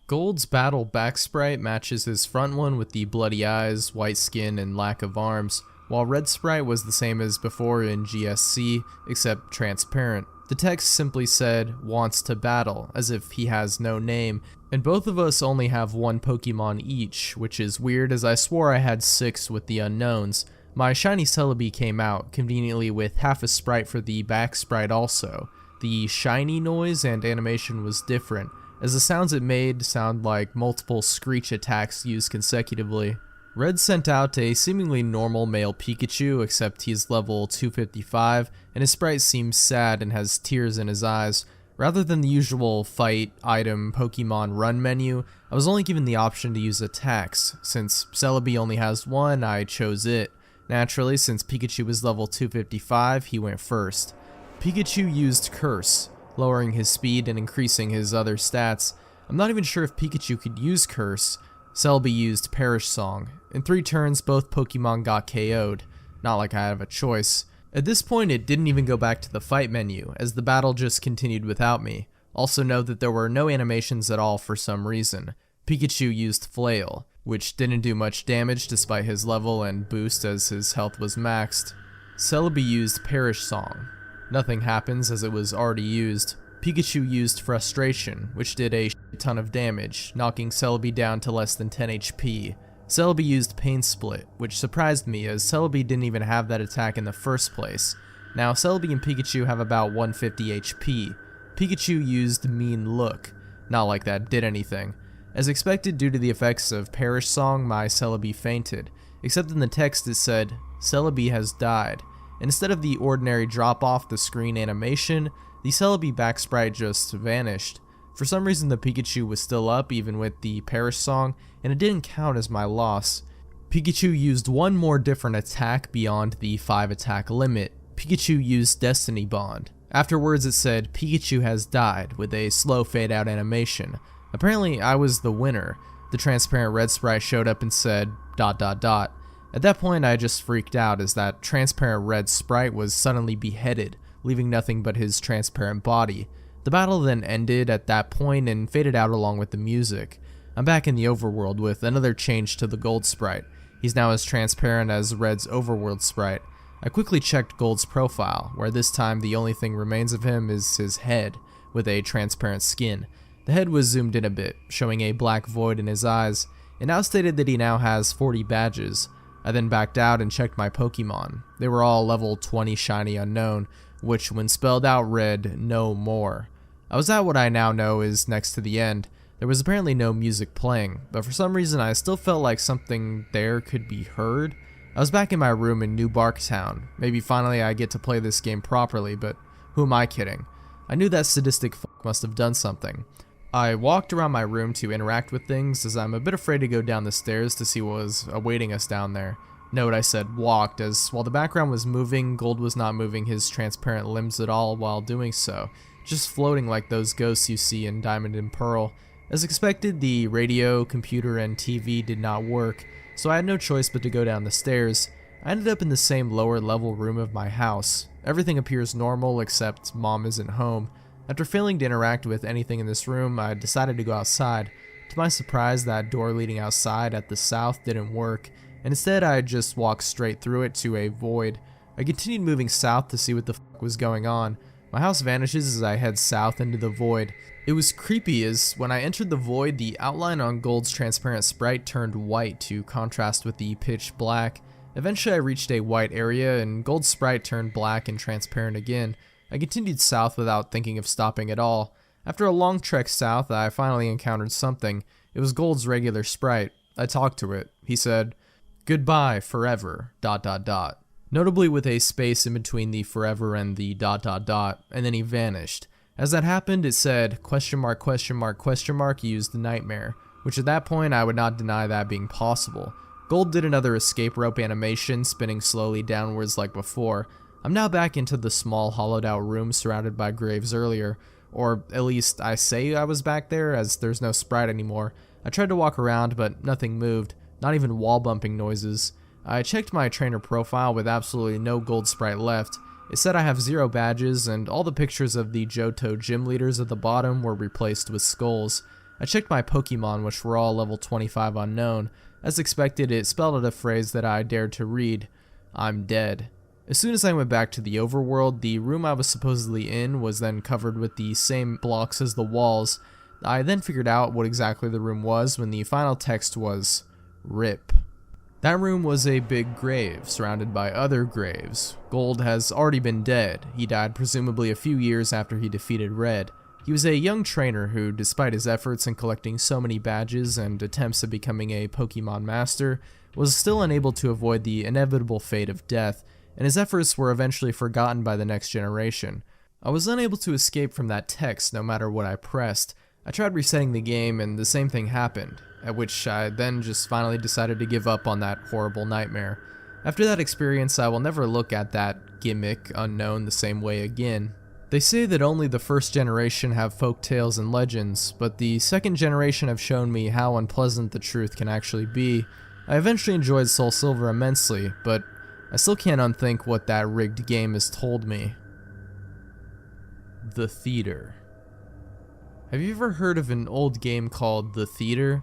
Gold's battle back sprite matches his front one with the bloody eyes, white skin, and lack of arms, while red sprite was the same as before in GSC, except transparent. The text simply said, wants to battle, as if he has no name, and both of us only have 1 Pokemon each, which is weird as I swore I had 6 with the unknowns. My shiny Celebi came out, conveniently with half a sprite for the back sprite also. The shiny noise and animation was different, as the sounds it made sound like multiple screech attacks used consecutively. Red sent out a seemingly normal male Pikachu, except he's level 255, and his sprite seems sad and has tears in his eyes. Rather than the usual fight, item, Pokemon run menu, I was only given the option to use attacks. Since Celebi only has 1, I chose it. Naturally, since Pikachu was level 255, he went first. Pikachu used Curse, lowering his speed and increasing his other stats. I'm not even sure if Pikachu could use Curse. Celebi used Perish Song. In 3 turns, both Pokemon got KO'd. Not like I have a choice. At this point, it didn't even go back to the fight menu, as the battle just continued without me. Also note that there were no animations at all for some reason. Pikachu used Flail, which didn't do much damage despite his level and boost as his health was maxed. Celebi used Perish Song. Nothing happens as it was already used. Pikachu used Frustration, which did a ton of damage, knocking Celebi down to less than 10 HP. Celebi used Pain Split, which surprised me as Celebi didn't even have that attack in the first place. Now Celebi and Pikachu have about 150 HP. Pikachu used Mean Look. Not like that did anything. As expected due to the effects of Perish Song, my Celebi fainted. Except in the text it said, Celebi has died. And instead of the ordinary drop off the screen animation, the Celebi back sprite just vanished. For some reason the Pikachu was still up even with the Perish Song, and it didn't count as my loss. Pikachu used one more different attack beyond the 5 attack limit. Pikachu used Destiny Bond. Afterwards it said, Pikachu has died, with a slow fade out animation. Apparently I was the winner. The transparent red sprite showed up and said ... At that point I just freaked out as that transparent red sprite was suddenly beheaded, leaving nothing but his transparent body. The battle then ended at that point and faded out along with the music. I'm back in the overworld with another change to the gold sprite. He's now as transparent as Red's overworld sprite. I quickly checked Gold's profile, where this time the only thing remains of him is his head, with a transparent skin. The head was zoomed in a bit, showing a black void in his eyes. It now stated that he now has 40 badges. I then backed out and checked my Pokemon. They were all level 20 shiny unknown, which when spelled out read, no more. I was at what I now know is next to the end. There was apparently no music playing, but for some reason I still felt like something there could be heard. I was back in my room in New Barktown. Maybe finally I get to play this game properly, but who am I kidding? I knew that sadistic fuck must have done something. I walked around my room to interact with things as I'm a bit afraid to go down the stairs to see what was awaiting us down there. Note I said walked, as while the background was moving, Gold was not moving his transparent limbs at all while doing so, just floating like those ghosts you see in Diamond and Pearl. As expected, the radio, computer, and TV did not work, so I had no choice but to go down the stairs. I ended up in the same lower level room of my house. Everything appears normal except Mom isn't home. After failing to interact with anything in this room, I decided to go outside. To my surprise, that door leading outside at the south didn't work, and instead I just walked straight through it to a void. I continued moving south to see what the fuck was going on. My house vanishes as I head south into the void. It was creepy as when I entered the void, the outline on Gold's transparent sprite turned white to contrast with the pitch black. Eventually I reached a white area and Gold's sprite turned black and transparent again. I continued south without thinking of stopping at all. After a long trek south, I finally encountered something. It was Gold's regular sprite. I talked to it. He said, "Goodbye, forever, ... Notably with a space in between the forever and the ... and then he vanished. As that happened, it said, ? Used nightmare, which at that point I would not deny that being possible. Gold did another escape rope animation, spinning slowly downwards like before. I'm now back into the small hollowed out room surrounded by graves earlier, or at least I say I was back there as there's no sprite anymore. I tried to walk around but nothing moved, not even wall bumping noises. I checked my trainer profile with absolutely no gold sprite left. It said I have 0 badges and all the pictures of the Johto gym leaders at the bottom were replaced with skulls. I checked my Pokemon, which were all level 25 unknown. As expected, it spelled out a phrase that I dared to read: I'm dead. As soon as I went back to the overworld, the room I was supposedly in was then covered with the same blocks as the walls. I then figured out what exactly the room was when the final text was, RIP. That room was a big grave, surrounded by other graves. Gold has already been dead. He died presumably a few years after he defeated Red. He was a young trainer who, despite his efforts in collecting so many badges and attempts at becoming a Pokemon master, was still unable to avoid the inevitable fate of death, and his efforts were eventually forgotten by the next generation. I was unable to escape from that text no matter what I pressed. I tried resetting the game and the same thing happened, at which I then just finally decided to give up on that horrible nightmare. After that experience, I will never look at that gimmick unknown the same way again. They say that only the first generation have folk tales and legends, but the second generation have shown me how unpleasant the truth can actually be. I eventually enjoyed Soul Silver immensely, but I still can't unthink what that rigged game has told me. The Theater. Have you ever heard of an old game called The Theater?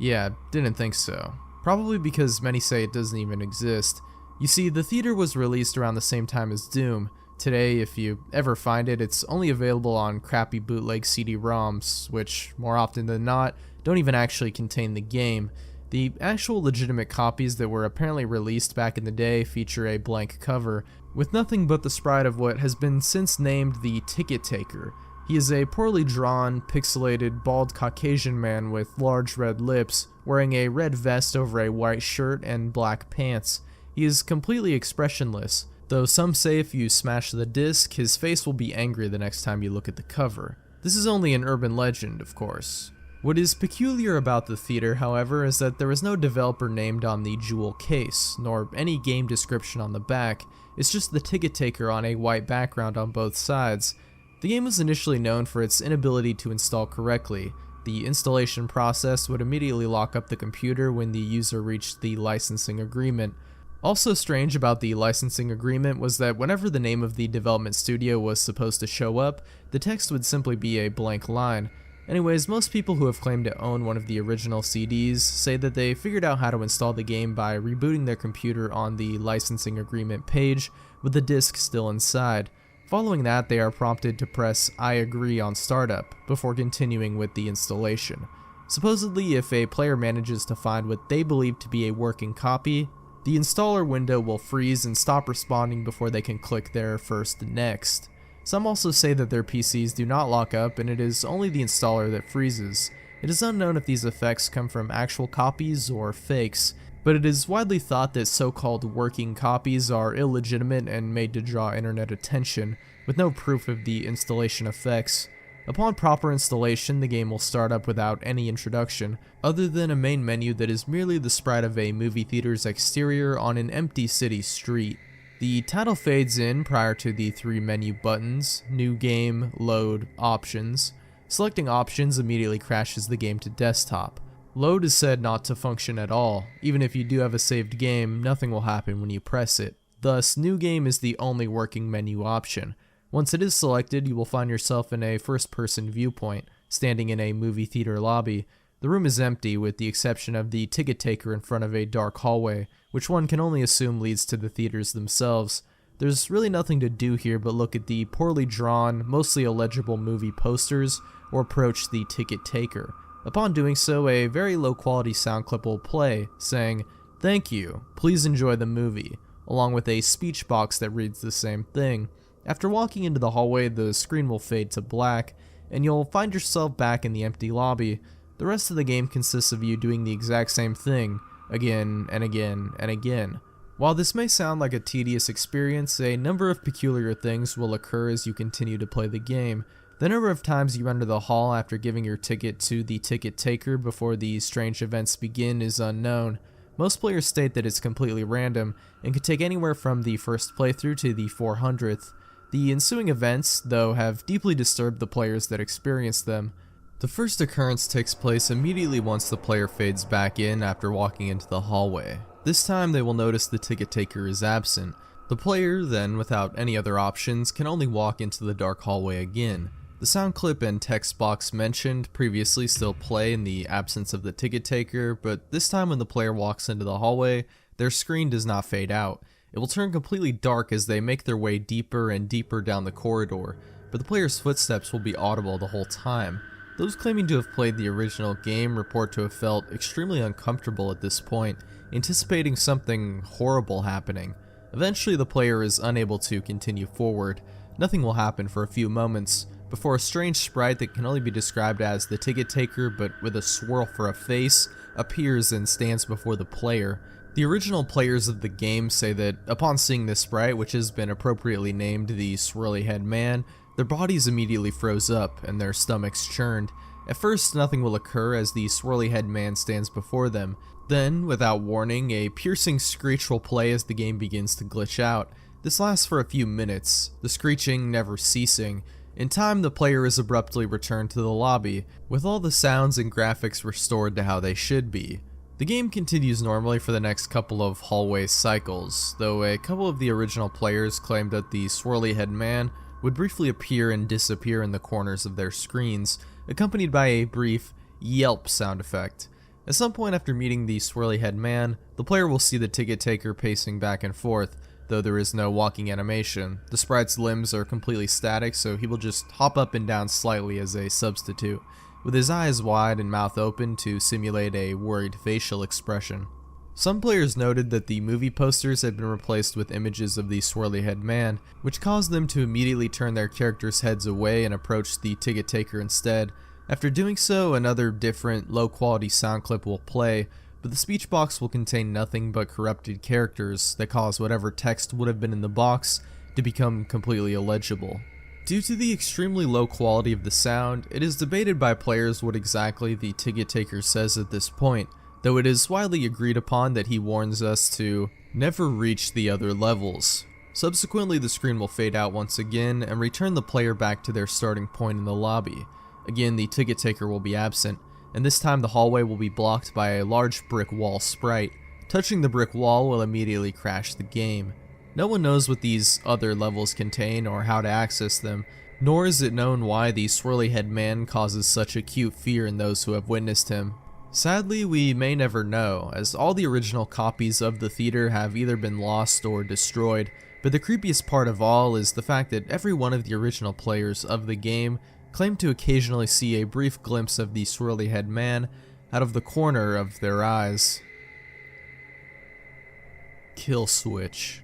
Yeah, didn't think so. Probably because many say it doesn't even exist. You see, The Theater was released around the same time as Doom. Today, if you ever find it, it's only available on crappy bootleg CD-ROMs, which, more often than not, don't even actually contain the game. The actual legitimate copies that were apparently released back in the day feature a blank cover, with nothing but the sprite of what has been since named the Ticket Taker. He is a poorly drawn, pixelated, bald Caucasian man with large red lips, wearing a red vest over a white shirt and black pants. He is completely expressionless, though some say if you smash the disc, his face will be angry the next time you look at the cover. This is only an urban legend, of course. What is peculiar about the theater, however, is that there is no developer named on the jewel case, nor any game description on the back. It's just the ticket taker on a white background on both sides. The game was initially known for its inability to install correctly. The installation process would immediately lock up the computer when the user reached the licensing agreement. Also strange about the licensing agreement was that whenever the name of the development studio was supposed to show up, the text would simply be a blank line. Anyways, most people who have claimed to own one of the original CDs say that they figured out how to install the game by rebooting their computer on the licensing agreement page with the disc still inside. Following that, they are prompted to press I agree on startup before continuing with the installation. Supposedly, if a player manages to find what they believe to be a working copy, the installer window will freeze and stop responding before they can click their first next. Some also say that their PCs do not lock up and it is only the installer that freezes. It is unknown if these effects come from actual copies or fakes, but it is widely thought that so-called working copies are illegitimate and made to draw internet attention, with no proof of the installation effects. Upon proper installation, the game will start up without any introduction, other than a main menu that is merely the sprite of a movie theater's exterior on an empty city street. The title fades in prior to the three menu buttons: New Game, Load, Options. Selecting Options immediately crashes the game to desktop. Load is said not to function at all. Even if you do have a saved game, nothing will happen when you press it. Thus, New Game is the only working menu option. Once it is selected, you will find yourself in a first-person viewpoint, standing in a movie theater lobby. The room is empty with the exception of the ticket taker in front of a dark hallway, which one can only assume leads to the theaters themselves. There's really nothing to do here but look at the poorly drawn, mostly illegible movie posters or approach the ticket taker. Upon doing so, a very low quality sound clip will play, saying, "Thank you, please enjoy the movie," along with a speech box that reads the same thing. After walking into the hallway, the screen will fade to black, and you'll find yourself back in the empty lobby. The rest of the game consists of you doing the exact same thing, again and again and again. While this may sound like a tedious experience, a number of peculiar things will occur as you continue to play the game. The number of times you enter the hall after giving your ticket to the ticket taker before the strange events begin is unknown. Most players state that it's completely random, and could take anywhere from the first playthrough to the 400th. The ensuing events, though, have deeply disturbed the players that experience them. The first occurrence takes place immediately once the player fades back in after walking into the hallway. This time they will notice the ticket taker is absent. The player then, without any other options, can only walk into the dark hallway again. The sound clip and text box mentioned previously still play in the absence of the ticket taker, but this time when the player walks into the hallway, their screen does not fade out. It will turn completely dark as they make their way deeper and deeper down the corridor, but the player's footsteps will be audible the whole time. Those claiming to have played the original game report to have felt extremely uncomfortable at this point, anticipating something horrible happening. Eventually the player is unable to continue forward. Nothing will happen for a few moments, before a strange sprite that can only be described as the ticket taker but with a swirl for a face appears and stands before the player. The original players of the game say that upon seeing this sprite, which has been appropriately named the Swirly Head Man, their bodies immediately froze up and their stomachs churned. At first, nothing will occur as the Swirly Head Man stands before them. Then, without warning, a piercing screech will play as the game begins to glitch out. This lasts for a few minutes, the screeching never ceasing. In time, the player is abruptly returned to the lobby, with all the sounds and graphics restored to how they should be. The game continues normally for the next couple of hallway cycles, though a couple of the original players claimed that the Swirly Head Man would briefly appear and disappear in the corners of their screens, accompanied by a brief yelp sound effect. At some point after meeting the Swirly Head Man, the player will see the ticket taker pacing back and forth, though there is no walking animation. The sprite's limbs are completely static, so he will just hop up and down slightly as a substitute, with his eyes wide and mouth open to simulate a worried facial expression. Some players noted that the movie posters had been replaced with images of the Swirly Head Man, which caused them to immediately turn their characters' heads away and approach the ticket taker instead. After doing so, another different, low-quality sound clip will play, but the speech box will contain nothing but corrupted characters that cause whatever text would have been in the box to become completely illegible. Due to the extremely low quality of the sound, it is debated by players what exactly the ticket taker says at this point, though it is widely agreed upon that he warns us to never reach the other levels. Subsequently, the screen will fade out once again and return the player back to their starting point in the lobby. Again, the ticket taker will be absent, and this time the hallway will be blocked by a large brick wall sprite. Touching the brick wall will immediately crash the game. No one knows what these other levels contain or how to access them, nor is it known why the swirly head man causes such acute fear in those who have witnessed him. Sadly, we may never know, as all the original copies of the theater have either been lost or destroyed, but the creepiest part of all is the fact that every one of the original players of the game claimed to occasionally see a brief glimpse of the swirly head man out of the corner of their eyes. Killswitch.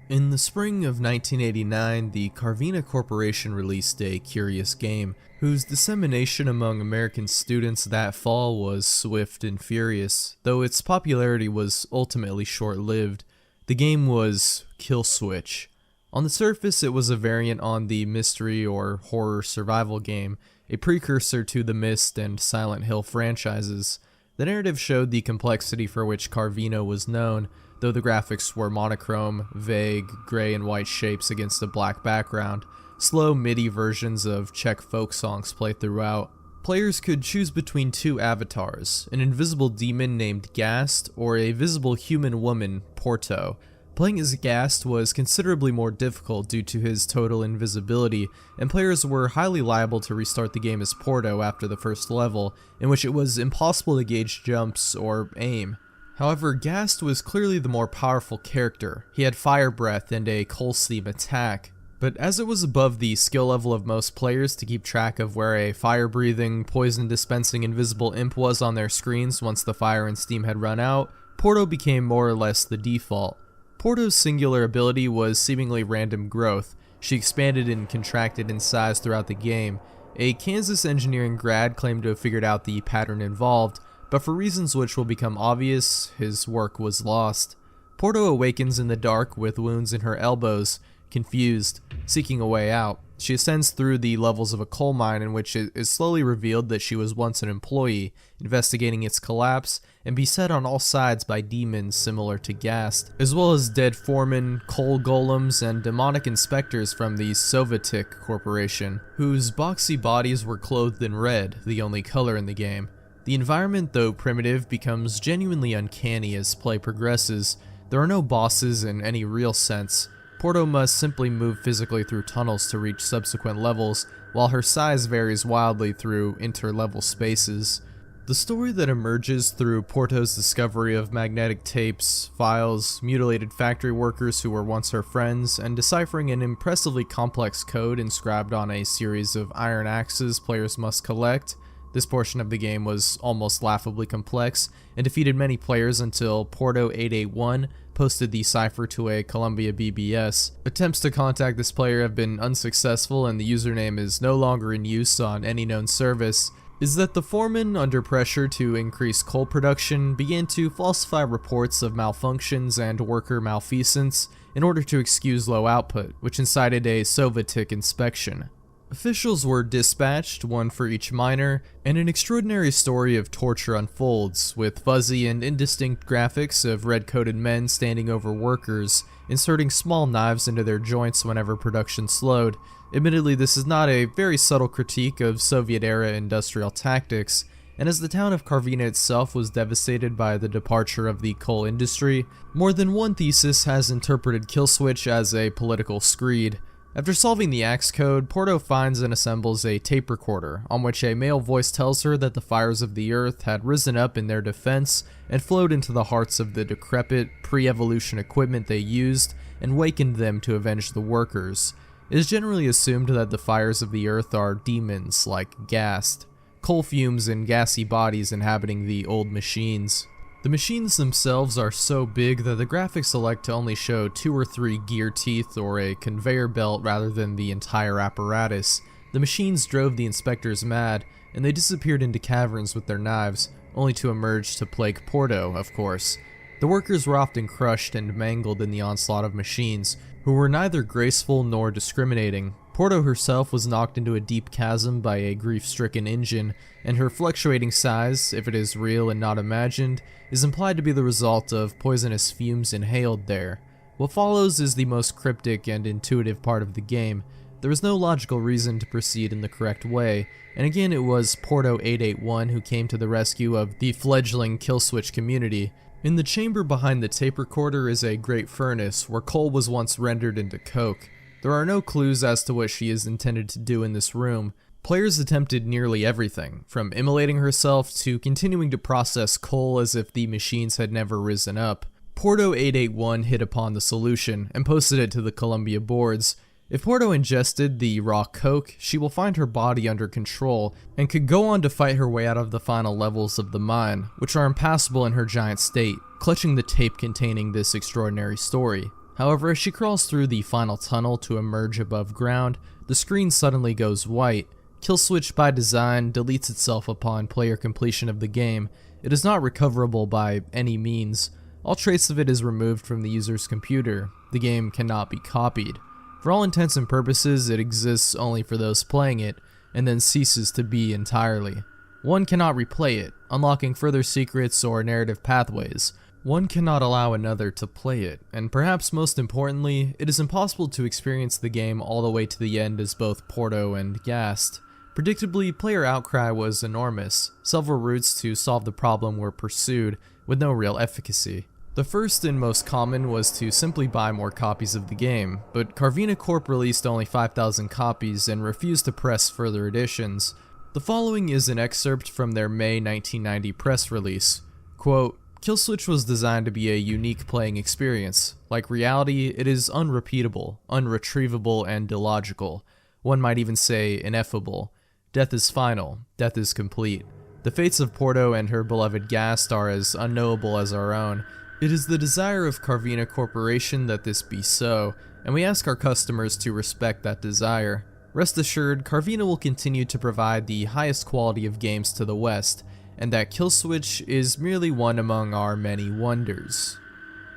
In the spring of 1989, the Carvina Corporation released a curious game, whose dissemination among American students that fall was swift and furious, though its popularity was ultimately short-lived. The game was Killswitch. On the surface, it was a variant on the mystery or horror survival game, a precursor to the Myst and Silent Hill franchises. The narrative showed the complexity for which Carvina was known, though the graphics were monochrome, vague, gray and white shapes against a black background. Slow MIDI versions of Czech folk songs play throughout. Players could choose between two avatars, an invisible demon named Ghast or a visible human woman, Porto. Playing as Ghast was considerably more difficult due to his total invisibility, and players were highly liable to restart the game as Porto after the first level, in which it was impossible to gauge jumps or aim. However, Ghast was clearly the more powerful character. He had fire breath and a coal seam attack. But as it was above the skill level of most players to keep track of where a fire-breathing, poison-dispensing invisible imp was on their screens once the fire and steam had run out, Porto became more or less the default. Porto's singular ability was seemingly random growth. She expanded and contracted in size throughout the game. A Kansas engineering grad claimed to have figured out the pattern involved, but for reasons which will become obvious, his work was lost. Porto awakens in the dark with wounds in her elbows, confused, seeking a way out. She ascends through the levels of a coal mine in which it is slowly revealed that she was once an employee, investigating its collapse, and beset on all sides by demons similar to Ghast, as well as dead foremen, coal golems, and demonic inspectors from the Sovitic Corporation, whose boxy bodies were clothed in red, the only color in the game. The environment, though primitive, becomes genuinely uncanny as play progresses. There are no bosses in any real sense. Porto must simply move physically through tunnels to reach subsequent levels, while her size varies wildly through inter-level spaces. The story that emerges through Porto's discovery of magnetic tapes, files, mutilated factory workers who were once her friends, and deciphering an impressively complex code inscribed on a series of iron axes players must collect. This portion of the game was almost laughably complex and defeated many players until Porto881 posted the cipher to a Columbia BBS. Attempts to contact this player have been unsuccessful and the username is no longer in use on any known service. Is that the foreman, under pressure to increase coal production, began to falsify reports of malfunctions and worker malfeasance in order to excuse low output, which incited a Sovitic inspection. Officials were dispatched, one for each miner, and an extraordinary story of torture unfolds, with fuzzy and indistinct graphics of red-coated men standing over workers, inserting small knives into their joints whenever production slowed. Admittedly, this is not a very subtle critique of Soviet-era industrial tactics, and as the town of Carvina itself was devastated by the departure of the coal industry, more than one thesis has interpreted Killswitch as a political screed. After solving the axe code, Porto finds and assembles a tape recorder, on which a male voice tells her that the fires of the earth had risen up in their defense and flowed into the hearts of the decrepit, pre-evolution equipment they used, and wakened them to avenge the workers. It is generally assumed that the fires of the earth are demons, like Ghast, coal fumes and gassy bodies inhabiting the old machines. The machines themselves are so big that the graphics elect to only show 2 or 3 gear teeth or a conveyor belt rather than the entire apparatus. The machines drove the inspectors mad, and they disappeared into caverns with their knives, only to emerge to plague Porto, of course. The workers were often crushed and mangled in the onslaught of machines, who were neither graceful nor discriminating. Porto herself was knocked into a deep chasm by a grief-stricken engine, and her fluctuating size, if it is real and not imagined, is implied to be the result of poisonous fumes inhaled there. What follows is the most cryptic and intuitive part of the game. There was no logical reason to proceed in the correct way, and again it was Porto881 who came to the rescue of the fledgling Killswitch community. In the chamber behind the tape recorder is a great furnace where coal was once rendered into coke. There are no clues as to what she is intended to do in this room. Players attempted nearly everything, from immolating herself to continuing to process coal as if the machines had never risen up. Porto881 hit upon the solution and posted it to the Columbia boards. If Porto ingested the raw coke, she will find her body under control and could go on to fight her way out of the final levels of the mine, which are impassable in her giant state, clutching the tape containing this extraordinary story. However, as she crawls through the final tunnel to emerge above ground, the screen suddenly goes white. Killswitch by design deletes itself upon player completion of the game. It is not recoverable by any means. All trace of it is removed from the user's computer. The game cannot be copied. For all intents and purposes, it exists only for those playing it, and then ceases to be entirely. One cannot replay it, unlocking further secrets or narrative pathways. One cannot allow another to play it, and perhaps most importantly, it is impossible to experience the game all the way to the end as both Porto and Gast. Predictably, player outcry was enormous. Several routes to solve the problem were pursued, with no real efficacy. The first and most common was to simply buy more copies of the game, but Carvina Corp released only 5,000 copies and refused to press further editions. The following is an excerpt from their May 1990 press release. Quote, "Killswitch was designed to be a unique playing experience. Like reality, it is unrepeatable, unretrievable, and illogical. One might even say ineffable. Death is final. Death is complete. The fates of Porto and her beloved Gast are as unknowable as our own. It is the desire of Carvina Corporation that this be so, and we ask our customers to respect that desire. Rest assured, Carvina will continue to provide the highest quality of games to the West, and that Killswitch is merely one among our many wonders."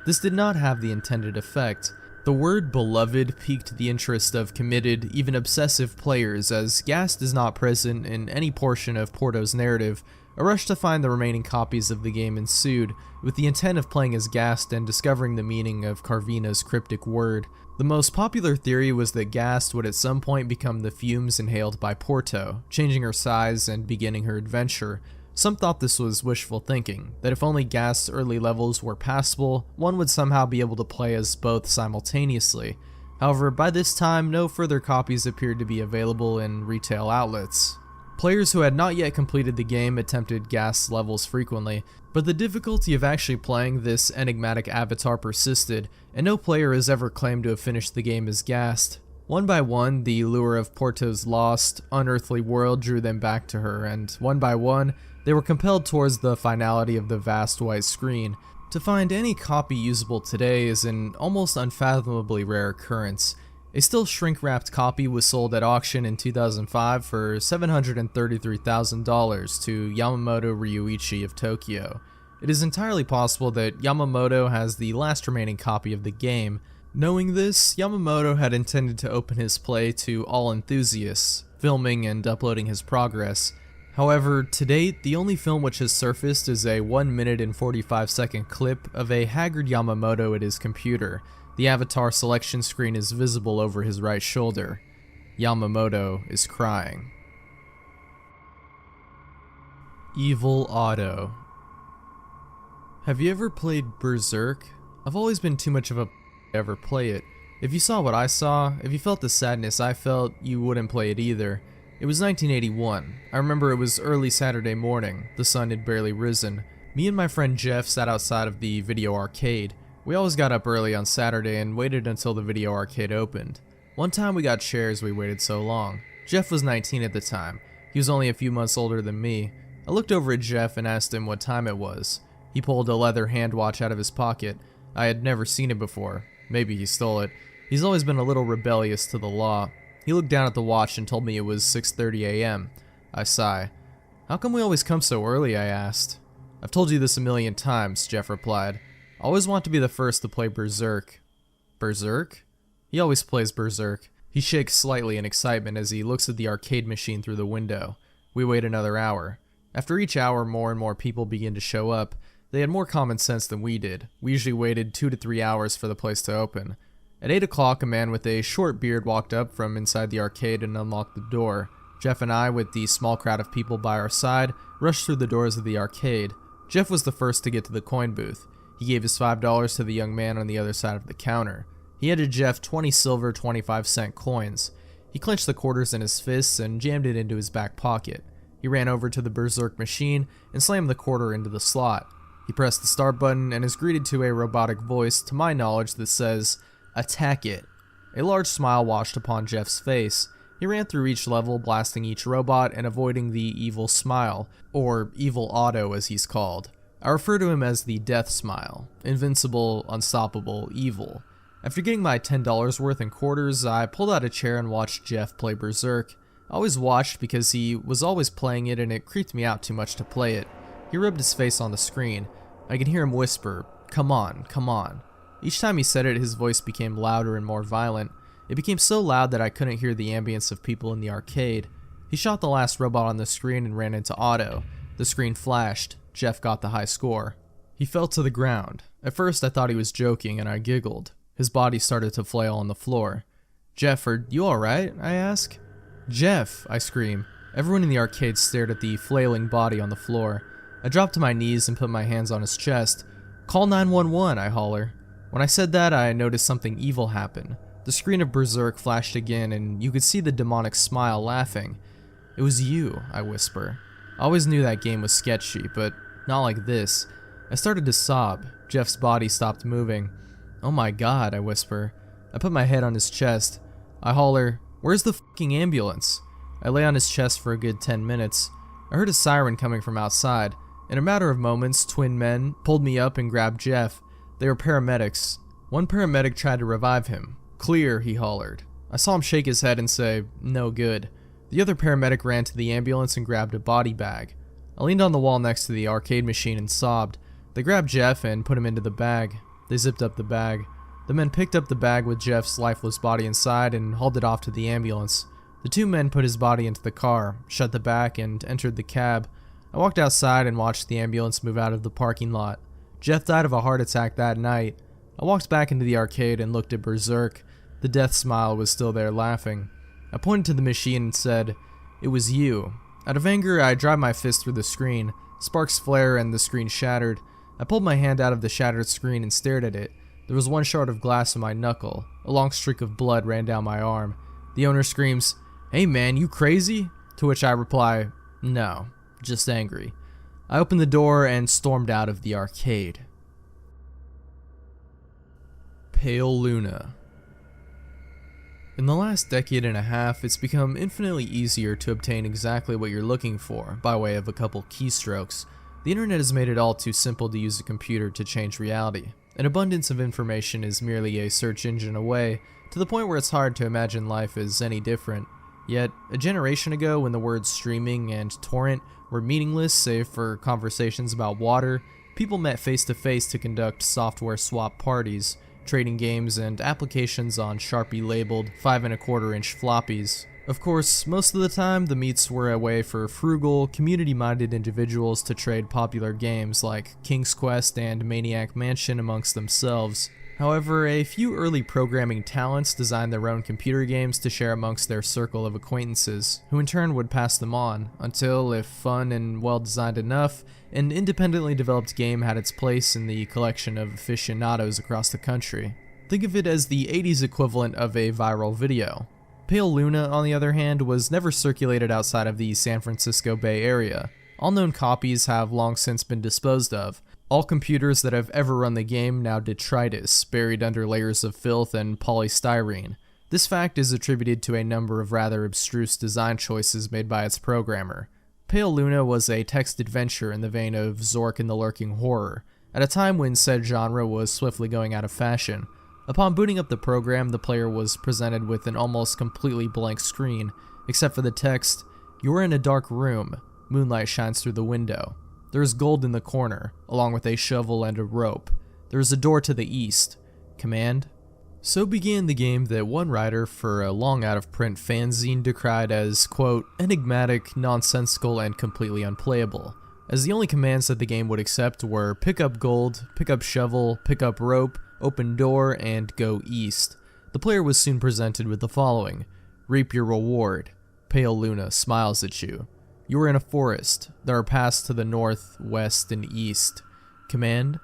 This did not have the intended effect. The word beloved piqued the interest of committed, even obsessive players, as Gast is not present in any portion of Porto's narrative. A rush to find the remaining copies of the game ensued, with the intent of playing as Gast and discovering the meaning of Carvina's cryptic word. The most popular theory was that Gast would at some point become the fumes inhaled by Porto, changing her size and beginning her adventure. Some thought this was wishful thinking, that if only Gast's early levels were passable, one would somehow be able to play as both simultaneously. However, by this time, no further copies appeared to be available in retail outlets. Players who had not yet completed the game attempted Gast's levels frequently, but the difficulty of actually playing this enigmatic avatar persisted, and no player has ever claimed to have finished the game as Gast. One by one, the lure of Porto's lost, unearthly world drew them back to her, and one by one, they were compelled towards the finality of the vast white screen. To find any copy usable today is an almost unfathomably rare occurrence. A still shrink-wrapped copy was sold at auction in 2005 for $733,000 to Yamamoto Ryuichi of Tokyo. It is entirely possible that Yamamoto has the last remaining copy of the game. Knowing this, Yamamoto had intended to open his play to all enthusiasts, filming and uploading his progress. However, to date, the only film which has surfaced is a 1 minute and 45-second clip of a haggard Yamamoto at his computer. The avatar selection screen is visible over his right shoulder. Yamamoto is crying. Evil Otto. Have you ever played Berserk? I've always been too much of a to ever play it. If you saw what I saw, if you felt the sadness I felt, you wouldn't play it either. It was 1981. I remember it was early Saturday morning. The sun had barely risen. Me and my friend Jeff sat outside of the video arcade. We always got up early on Saturday and waited until the video arcade opened. One time we got chairs, we waited so long. Jeff was 19 at the time. He was only a few months older than me. I looked over at Jeff and asked him what time it was. He pulled a leather hand watch out of his pocket. I had never seen it before. Maybe he stole it. He's always been a little rebellious to the law. He looked down at the watch and told me it was 6:30 a.m. I sigh. "How come we always come so early?" I asked. "I've told you this a million times," Jeff replied. "I always want to be the first to play Berserk." "Berserk?" He always plays Berserk. He shakes slightly in excitement as he looks at the arcade machine through the window. We wait another hour. After each hour, more and more people begin to show up. They had more common sense than we did. We usually waited 2 to 3 hours for the place to open. At 8 o'clock, a man with a short beard walked up from inside the arcade and unlocked the door. Jeff and I, with the small crowd of people by our side, rushed through the doors of the arcade. Jeff was the first to get to the coin booth. He gave his $5 to the young man on the other side of the counter. He handed Jeff 20 silver 25-cent coins. He clenched the quarters in his fists and jammed it into his back pocket. He ran over to the Berserk machine and slammed the quarter into the slot. He pressed the start button and is greeted to a robotic voice, to my knowledge, that says, "Attack it." A large smile washed upon Jeff's face. He ran through each level, blasting each robot and avoiding the evil smile, or evil Otto as he's called. I refer to him as the Death Smile. Invincible, unstoppable, evil. After getting my $10 worth in quarters, I pulled out a chair and watched Jeff play Berserk. I always watched because he was always playing it and it creeped me out too much to play it. He rubbed his face on the screen. I could hear him whisper, "Come on, come on." Each time he said it, his voice became louder and more violent. It became so loud that I couldn't hear the ambience of people in the arcade. He shot the last robot on the screen and ran into Otto. The screen flashed. Jeff got the high score. He fell to the ground. At first I thought he was joking and I giggled. His body started to flail on the floor. "Jeff, are you alright?" I ask. "Jeff!" I scream. Everyone in the arcade stared at the flailing body on the floor. I dropped to my knees and put my hands on his chest. "Call 911, I holler. When I said that, I noticed something evil happen. The screen of Berserk flashed again, and you could see the demonic smile laughing. "It was you," I whisper. I always knew that game was sketchy, but not like this. I started to sob. Jeff's body stopped moving. "Oh my god," I whisper. I put my head on his chest. I holler, "Where's the fucking ambulance?" I lay on his chest for a good 10 minutes. I heard a siren coming from outside. In a matter of moments, twin men pulled me up and grabbed Jeff. They were paramedics. One paramedic tried to revive him. "Clear," he hollered. I saw him shake his head and say, "No good." The other paramedic ran to the ambulance and grabbed a body bag. I leaned on the wall next to the arcade machine and sobbed. They grabbed Jeff and put him into the bag. They zipped up the bag. The men picked up the bag with Jeff's lifeless body inside and hauled it off to the ambulance. The two men put his body into the car, shut the back, and entered the cab. I walked outside and watched the ambulance move out of the parking lot. Jeff died of a heart attack that night. I walked back into the arcade and looked at Berserk. The death smile was still there laughing. I pointed to the machine and said, "It was you." Out of anger, I drive my fist through the screen. Sparks flare and the screen shattered. I pulled my hand out of the shattered screen and stared at it. There was one shard of glass in my knuckle. A long streak of blood ran down my arm. The owner screams, "Hey man, you crazy?" To which I reply, "No, just angry." I opened the door and stormed out of the arcade. Pale Luna. In the last decade and a half, it's become infinitely easier to obtain exactly what you're looking for by way of a couple keystrokes. The internet has made it all too simple to use a computer to change reality. An abundance of information is merely a search engine away, to the point where it's hard to imagine life as any different. Yet, a generation ago, when the words streaming and torrent were meaningless save for conversations about water, people met face to face to conduct software swap parties, trading games and applications on Sharpie labeled 5 1/4-inch floppies. Of course, most of the time the meets were a way for frugal, community-minded individuals to trade popular games like King's Quest and Maniac Mansion amongst themselves. However, a few early programming talents designed their own computer games to share amongst their circle of acquaintances, who in turn would pass them on, until, if fun and well-designed enough, an independently developed game had its place in the collection of aficionados across the country. Think of it as the 80s equivalent of a viral video. Pale Luna, on the other hand, was never circulated outside of the San Francisco Bay Area. All known copies have long since been disposed of. All computers that have ever run the game now detritus, buried under layers of filth and polystyrene. This fact is attributed to a number of rather abstruse design choices made by its programmer. Pale Luna was a text adventure in the vein of Zork and the Lurking Horror, at a time when said genre was swiftly going out of fashion. Upon booting up the program, the player was presented with an almost completely blank screen, except for the text, "You're in a dark room. Moonlight shines through the window. There is gold in the corner, along with a shovel and a rope. There is a door to the east. Command? So began the game that one writer for a long out-of-print fanzine decried as, quote, enigmatic, nonsensical, and completely unplayable, as the only commands that the game would accept were pick up gold, pick up shovel, pick up rope, open door, and go east. The player was soon presented with the following: reap your reward. Pale Luna smiles at you. You are in a forest. There are paths to the north, west, and east. Command?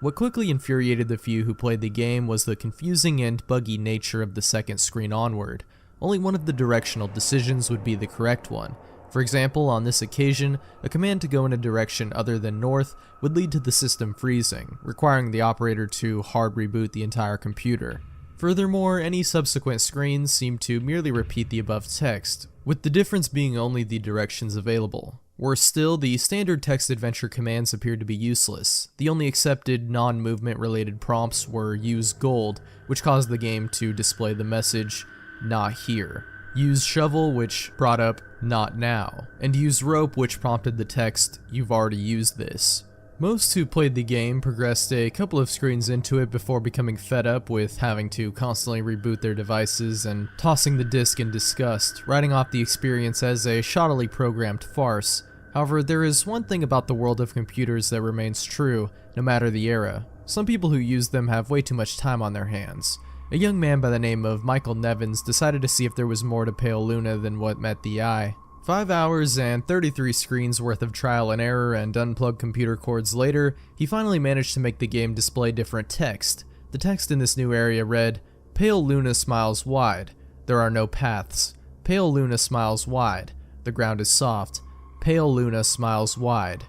What quickly infuriated the few who played the game was the confusing and buggy nature of the second screen onward. Only one of the directional decisions would be the correct one. For example, on this occasion, a command to go in a direction other than north would lead to the system freezing, requiring the operator to hard reboot the entire computer. Furthermore, any subsequent screens seemed to merely repeat the above text, with the difference being only the directions available. Worse still, the standard text adventure commands appeared to be useless. The only accepted non-movement related prompts were use gold, which caused the game to display the message, not here. Use shovel, which brought up, not now. And use rope, which prompted the text, you've already used this. Most who played the game progressed a couple of screens into it before becoming fed up with having to constantly reboot their devices and tossing the disc in disgust, writing off the experience as a shoddily programmed farce. However, there is one thing about the world of computers that remains true, no matter the era. Some people who use them have way too much time on their hands. A young man by the name of Michael Nevins decided to see if there was more to Pale Luna than what met the eye. 5 hours and 33 screens worth of trial and error and unplugged computer cords later, he finally managed to make the game display different text. The text in this new area read, Pale Luna smiles wide. There are no paths. Pale Luna smiles wide. The ground is soft. Pale Luna smiles wide.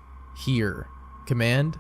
Here. Command?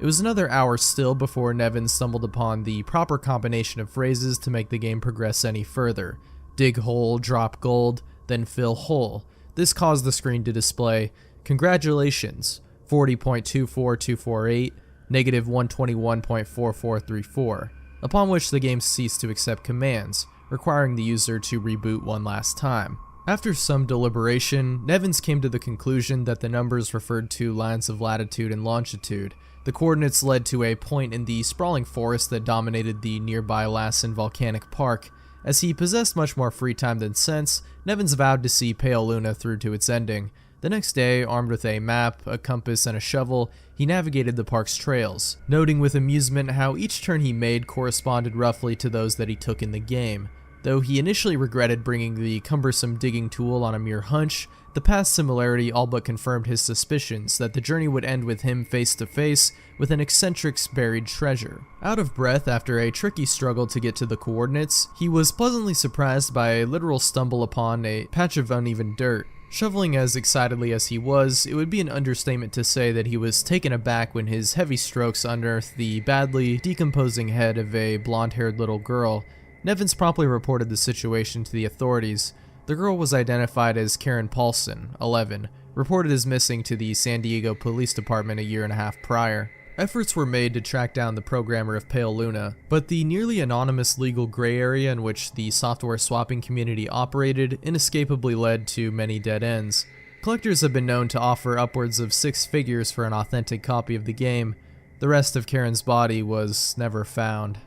It was another hour still before Nevin stumbled upon the proper combination of phrases to make the game progress any further. Dig hole, drop gold, then fill hole. This caused the screen to display, congratulations, 40.24248, negative 121.4434, upon which the game ceased to accept commands, requiring the user to reboot one last time. After some deliberation, Nevins came to the conclusion that the numbers referred to lines of latitude and longitude. The coordinates led to a point in the sprawling forest that dominated the nearby Lassen Volcanic Park. As he possessed much more free time than sense, Nevins vowed to see Pale Luna through to its ending. The next day, armed with a map, a compass, and a shovel, he navigated the park's trails, noting with amusement how each turn he made corresponded roughly to those that he took in the game. Though he initially regretted bringing the cumbersome digging tool on a mere hunch, the past similarity all but confirmed his suspicions that the journey would end with him face to face with an eccentric's buried treasure. Out of breath after a tricky struggle to get to the coordinates, he was pleasantly surprised by a literal stumble upon a patch of uneven dirt. Shoveling as excitedly as he was, it would be an understatement to say that he was taken aback when his heavy strokes unearthed the badly decomposing head of a blonde-haired little girl. Nevins promptly reported the situation to the authorities. The girl was identified as Karen Paulson, 11, reported as missing to the San Diego Police Department a year and a half prior. Efforts were made to track down the programmer of Pale Luna, but the nearly anonymous legal gray area in which the software swapping community operated inescapably led to many dead ends. Collectors have been known to offer upwards of 6 figures for an authentic copy of the game. The rest of Karen's body was never found.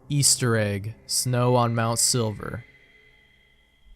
Easter egg, snow on Mount Silver.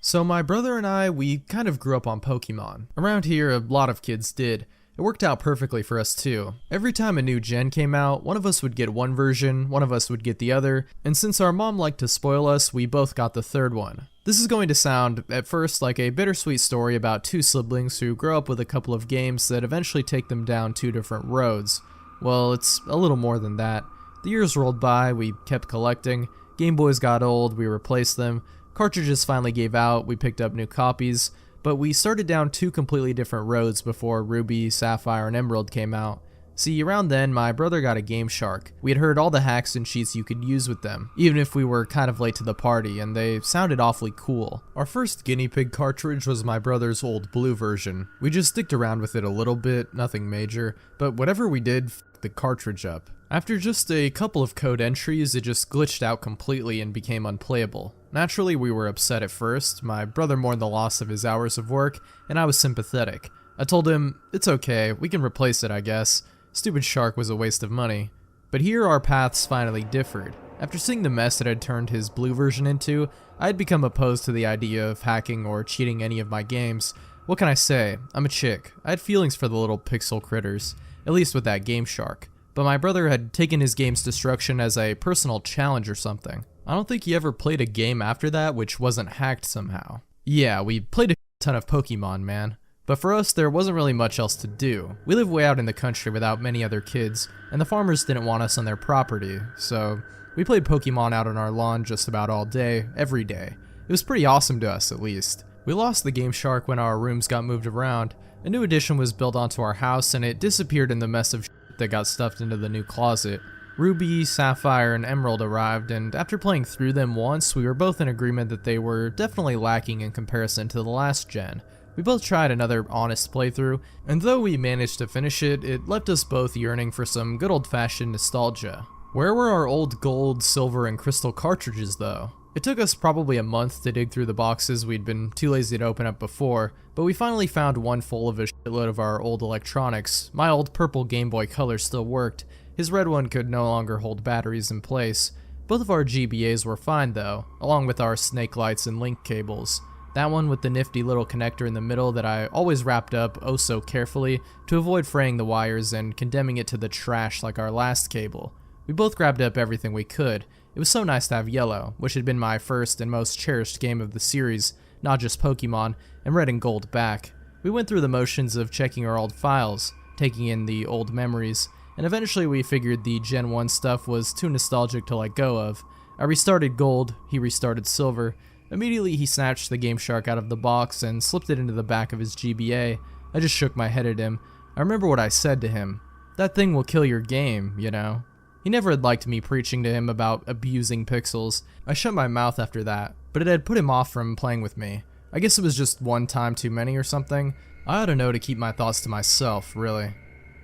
So my brother and I, we kind of grew up on Pokemon. Around here, a lot of kids did. It worked out perfectly for us too. Every time a new gen came out, one of us would get one version, one of us would get the other, and since our mom liked to spoil us, we both got the third one. This is going to sound, at first, like a bittersweet story about 2 siblings who grow up with a couple of games that eventually take them down 2 different roads. Well, it's a little more than that. The years rolled by, we kept collecting, Game Boys got old, we replaced them, cartridges finally gave out, we picked up new copies, but we started down 2 completely different roads before Ruby, Sapphire, and Emerald came out. See, around then, my brother got a Game Shark. We had heard all the hacks and cheats you could use with them, even if we were kind of late to the party, and they sounded awfully cool. Our first guinea pig cartridge was my brother's old blue version. We just sticked around with it a little bit, nothing major, but whatever we did, f***ed the cartridge up. After just a couple of code entries, it just glitched out completely and became unplayable. Naturally, we were upset at first. My brother mourned the loss of his hours of work, and I was sympathetic. I told him, it's okay, we can replace it, I guess. Stupid Shark was a waste of money. But here our paths finally differed. After seeing the mess it had turned his blue version into, I had become opposed to the idea of hacking or cheating any of my games. What can I say? I'm a chick. I had feelings for the little pixel critters, at least with that Game Shark. But my brother had taken his game's destruction as a personal challenge or something. I don't think he ever played a game after that which wasn't hacked somehow. Yeah, we played a ton of Pokemon, man. But for us, there wasn't really much else to do. We live way out in the country without many other kids, and the farmers didn't want us on their property, so we played Pokemon out on our lawn just about all day, every day. It was pretty awesome to us, at least. We lost the Game Shark when our rooms got moved around. A new addition was built onto our house, and it disappeared in the mess of shit that got stuffed into the new closet. Ruby, Sapphire, and Emerald arrived, and after playing through them once, we were both in agreement that they were definitely lacking in comparison to the last gen. We both tried another honest playthrough, and though we managed to finish it, it left us both yearning for some good old-fashioned nostalgia. Where were our old gold, silver, and crystal cartridges though? It took us probably a month to dig through the boxes we'd been too lazy to open up before, but we finally found one full of a shitload of our old electronics. My old purple Game Boy Color still worked. His red one could no longer hold batteries in place. Both of our GBAs were fine though, along with our snake lights and link cables. That one with the nifty little connector in the middle that I always wrapped up oh so carefully to avoid fraying the wires and condemning it to the trash like our last cable. We both grabbed up everything we could. It was so nice to have yellow, which had been my first and most cherished game of the series, not just Pokemon, and red and gold back. We went through the motions of checking our old files, taking in the old memories, and eventually we figured the Gen 1 stuff was too nostalgic to let go of. I restarted gold, he restarted silver. Immediately he snatched the Game Shark out of the box and slipped it into the back of his GBA. I just shook my head at him. I remember what I said to him. That thing will kill your game, you know. He never had liked me preaching to him about abusing pixels. I shut my mouth after that, but it had put him off from playing with me. I guess it was just one time too many or something. I ought to know to keep my thoughts to myself, really.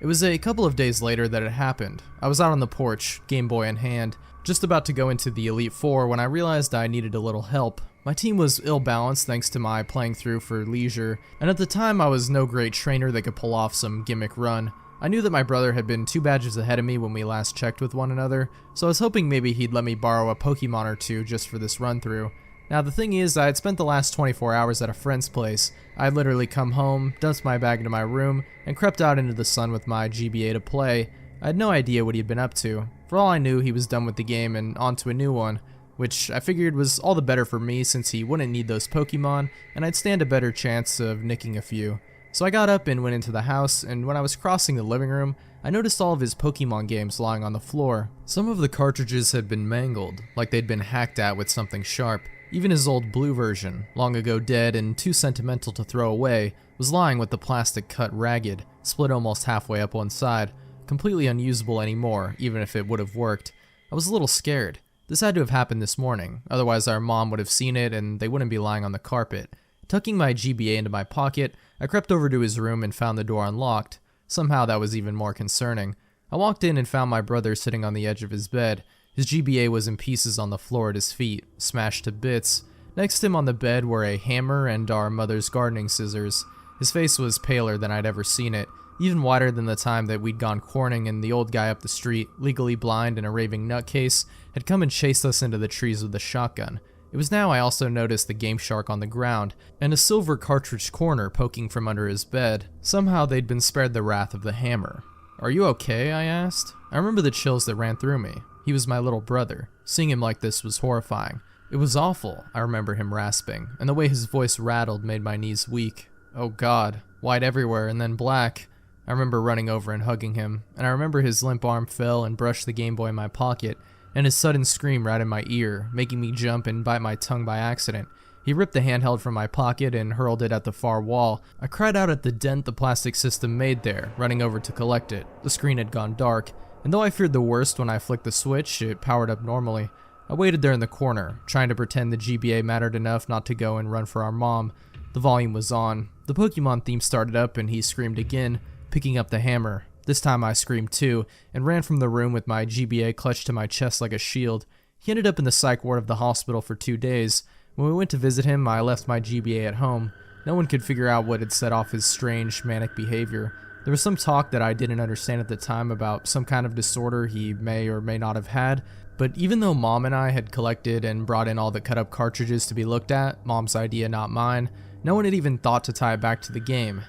It was a couple of days later that it happened. I was out on the porch, Game Boy in hand, just about to go into the Elite Four when I realized I needed a little help. My team was ill-balanced thanks to my playing through for leisure, and at the time I was no great trainer that could pull off some gimmick run. I knew that my brother had been 2 badges ahead of me when we last checked with one another, so I was hoping maybe he'd let me borrow a Pokemon or two just for this run-through. Now the thing is, I had spent the last 24 hours at a friend's place. I had literally come home, dumped my bag into my room, and crept out into the sun with my GBA to play. I had no idea what he'd been up to. For all I knew, he was done with the game and on to a new one, which I figured was all the better for me since he wouldn't need those Pokemon, and I'd stand a better chance of nicking a few. So I got up and went into the house, and when I was crossing the living room, I noticed all of his Pokemon games lying on the floor. Some of the cartridges had been mangled, like they'd been hacked at with something sharp. Even his old blue version, long ago dead and too sentimental to throw away, was lying with the plastic cut ragged, split almost halfway up one side, completely unusable anymore, even if it would have worked. I was a little scared. This had to have happened this morning, otherwise our mom would have seen it and they wouldn't be lying on the carpet. Tucking my GBA into my pocket, I crept over to his room and found the door unlocked. Somehow that was even more concerning. I walked in and found my brother sitting on the edge of his bed. His GBA was in pieces on the floor at his feet, smashed to bits. Next to him on the bed were a hammer and our mother's gardening scissors. His face was paler than I'd ever seen it, even whiter than the time that we'd gone corning and the old guy up the street, legally blind and a raving nutcase, had come and chased us into the trees with a shotgun. It was now I also noticed the Game Shark on the ground, and a silver cartridge corner poking from under his bed. Somehow they'd been spared the wrath of the hammer. "Are you okay?" I asked. I remember the chills that ran through me. He was my little brother. Seeing him like this was horrifying. It was awful, I remember him rasping, and the way his voice rattled made my knees weak. Oh God, white everywhere and then black. I remember running over and hugging him, and I remember his limp arm fell and brushed the Game Boy in my pocket, and his sudden scream right in my ear, making me jump and bite my tongue by accident. He ripped the handheld from my pocket and hurled it at the far wall. I cried out at the dent the plastic system made there, running over to collect it. The screen had gone dark, and though I feared the worst when I flicked the switch, it powered up normally. I waited there in the corner, trying to pretend the GBA mattered enough not to go and run for our mom. The volume was on. The Pokemon theme started up and he screamed again, picking up the hammer. This time I screamed too, and ran from the room with my GBA clutched to my chest like a shield. He ended up in the psych ward of the hospital for 2 days. When we went to visit him, I left my GBA at home. No one could figure out what had set off his strange, manic behavior. There was some talk that I didn't understand at the time about some kind of disorder he may or may not have had, but even though Mom and I had collected and brought in all the cut up cartridges to be looked at, Mom's idea not mine, no one had even thought to tie it back to the game.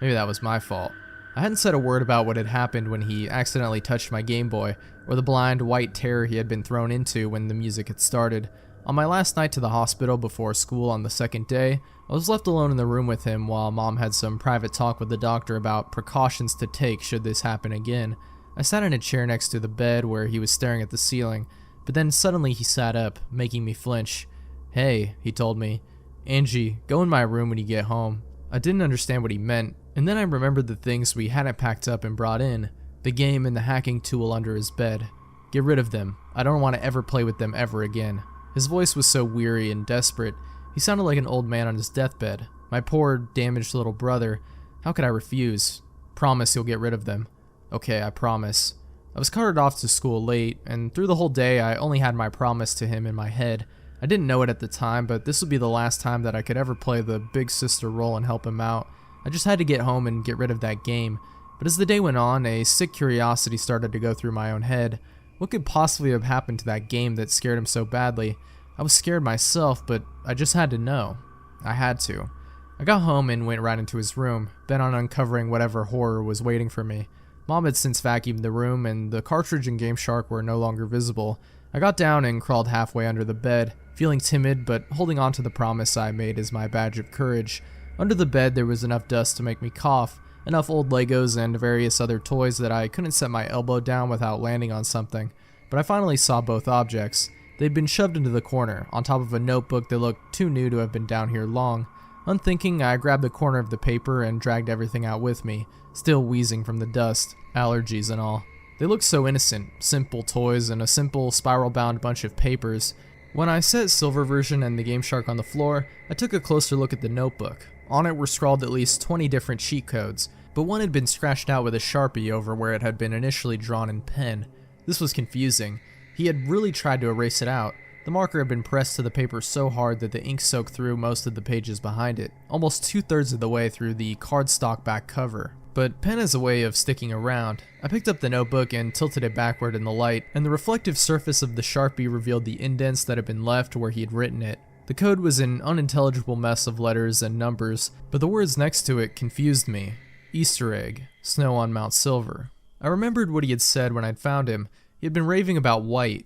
Maybe that was my fault. I hadn't said a word about what had happened when he accidentally touched my Game Boy, or the blind white terror he had been thrown into when the music had started. On my last night to the hospital before school on the second day, I was left alone in the room with him while Mom had some private talk with the doctor about precautions to take should this happen again. I sat in a chair next to the bed where he was staring at the ceiling, but then suddenly he sat up, making me flinch. "Hey," he told me, "Angie, go in my room when you get home." I didn't understand what he meant, and then I remembered the things we hadn't packed up and brought in, the game and the hacking tool under his bed. "Get rid of them. I don't want to ever play with them ever again." His voice was so weary and desperate. He sounded like an old man on his deathbed. My poor, damaged little brother. How could I refuse? "Promise you'll get rid of them." "Okay, I promise." I was carted off to school late, and through the whole day I only had my promise to him in my head. I didn't know it at the time, but this would be the last time that I could ever play the big sister role and help him out. I just had to get home and get rid of that game. But as the day went on, a sick curiosity started to go through my own head. What could possibly have happened to that game that scared him so badly? I was scared myself, but I just had to know. I had to. I got home and went right into his room, bent on uncovering whatever horror was waiting for me. Mom had since vacuumed the room, and the cartridge and Game Shark were no longer visible. I got down and crawled halfway under the bed, feeling timid but holding on to the promise I made as my badge of courage. Under the bed there was enough dust to make me cough, enough old Legos and various other toys that I couldn't set my elbow down without landing on something. But I finally saw both objects. They'd been shoved into the corner, on top of a notebook that looked too new to have been down here long. Unthinking, I grabbed the corner of the paper and dragged everything out with me, still wheezing from the dust, allergies and all. They looked so innocent, simple toys and a simple spiral-bound bunch of papers. When I set Silver Version and the Game Shark on the floor, I took a closer look at the notebook. On it were scrawled at least 20 different cheat codes, but one had been scratched out with a Sharpie over where it had been initially drawn in pen. This was confusing. He had really tried to erase it out. The marker had been pressed to the paper so hard that the ink soaked through most of the pages behind it, almost 2/3 of the way through the cardstock back cover. But pen has a way of sticking around. I picked up the notebook and tilted it backward in the light, and the reflective surface of the Sharpie revealed the indents that had been left where he had written it. The code was an unintelligible mess of letters and numbers, but the words next to it confused me. Easter egg, snow on Mount Silver. I remembered what he had said when I'd found him. He had been raving about white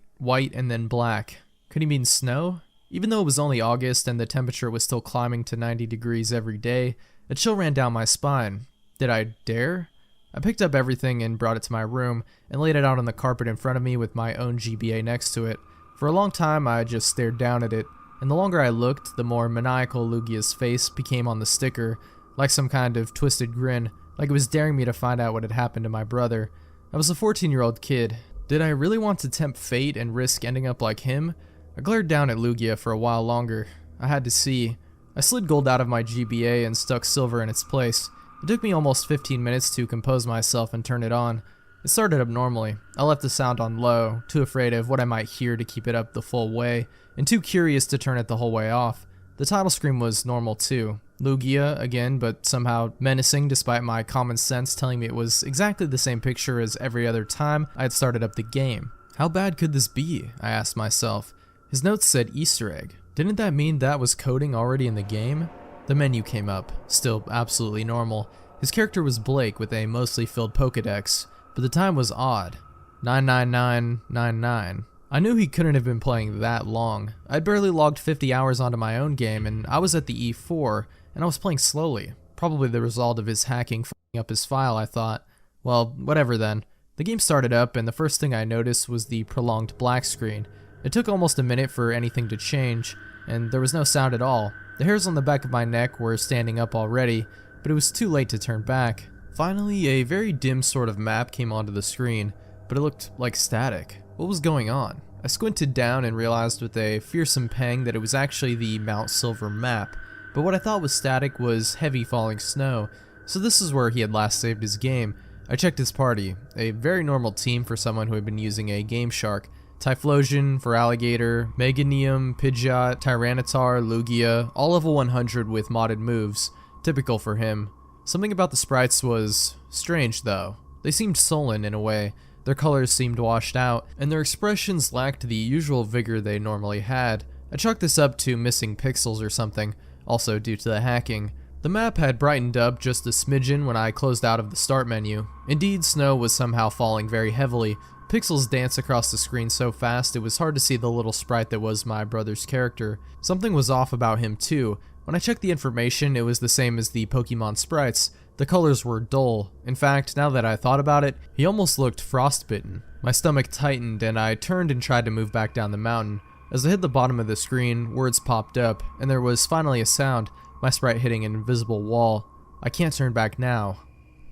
and then black. Could he mean snow? Even though it was only August and the temperature was still climbing to 90 degrees every day, a chill ran down my spine. Did I dare? I picked up everything and brought it to my room and laid it out on the carpet in front of me with my own GBA next to it. For a long time I just stared down at it, and the longer I looked, the more maniacal Lugia's face became on the sticker, like some kind of twisted grin, like it was daring me to find out what had happened to my brother. I was a 14-year-old kid. Did I really want to tempt fate and risk ending up like him? I glared down at Lugia for a while longer. I had to see. I slid gold out of my GBA and stuck silver in its place. It took me almost 15 minutes to compose myself and turn it on. It started up normally. I left the sound on low, too afraid of what I might hear to keep it up the full way, and too curious to turn it the whole way off. The title screen was normal too. Lugia again, but somehow menacing despite my common sense telling me it was exactly the same picture as every other time I had started up the game. How bad could this be? I asked myself. His notes said Easter egg. Didn't that mean that was coding already in the game? The menu came up, still absolutely normal. His character was Blake with a mostly filled Pokedex, but the time was odd. 99999. I knew he couldn't have been playing that long. I'd barely logged 50 hours onto my own game, and I was at the E4, and I was playing slowly. Probably the result of his hacking f***ing up his file, I thought. Well, whatever then. The game started up, and the first thing I noticed was the prolonged black screen. It took almost a minute for anything to change, and there was no sound at all. The hairs on the back of my neck were standing up already, but it was too late to turn back. Finally, a very dim sort of map came onto the screen, but it looked like static. What was going on? I squinted down and realized with a fearsome pang that it was actually the Mount Silver map, but what I thought was static was heavy falling snow, so this is where he had last saved his game. I checked his party, a very normal team for someone who had been using a Game Shark. Typhlosion, Feraligatr, Meganium, Pidgeot, Tyranitar, Lugia, all level 100 with modded moves. Typical for him. Something about the sprites was strange though. They seemed sullen in a way, their colors seemed washed out, and their expressions lacked the usual vigor they normally had. I chalked this up to missing pixels or something, also due to the hacking. The map had brightened up just a smidgen when I closed out of the start menu. Indeed, snow was somehow falling very heavily. Pixels danced across the screen so fast it was hard to see the little sprite that was my brother's character. Something was off about him too. When I checked the information, it was the same as the Pokemon sprites. The colors were dull. In fact, now that I thought about it, he almost looked frostbitten. My stomach tightened and I turned and tried to move back down the mountain. As I hit the bottom of the screen, words popped up, and there was finally a sound, my sprite hitting an invisible wall. I can't turn back now.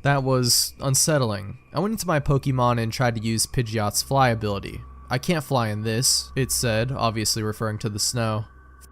That was unsettling. I went into my Pokemon and tried to use Pidgeot's fly ability. I can't fly in this, it said, obviously referring to the snow.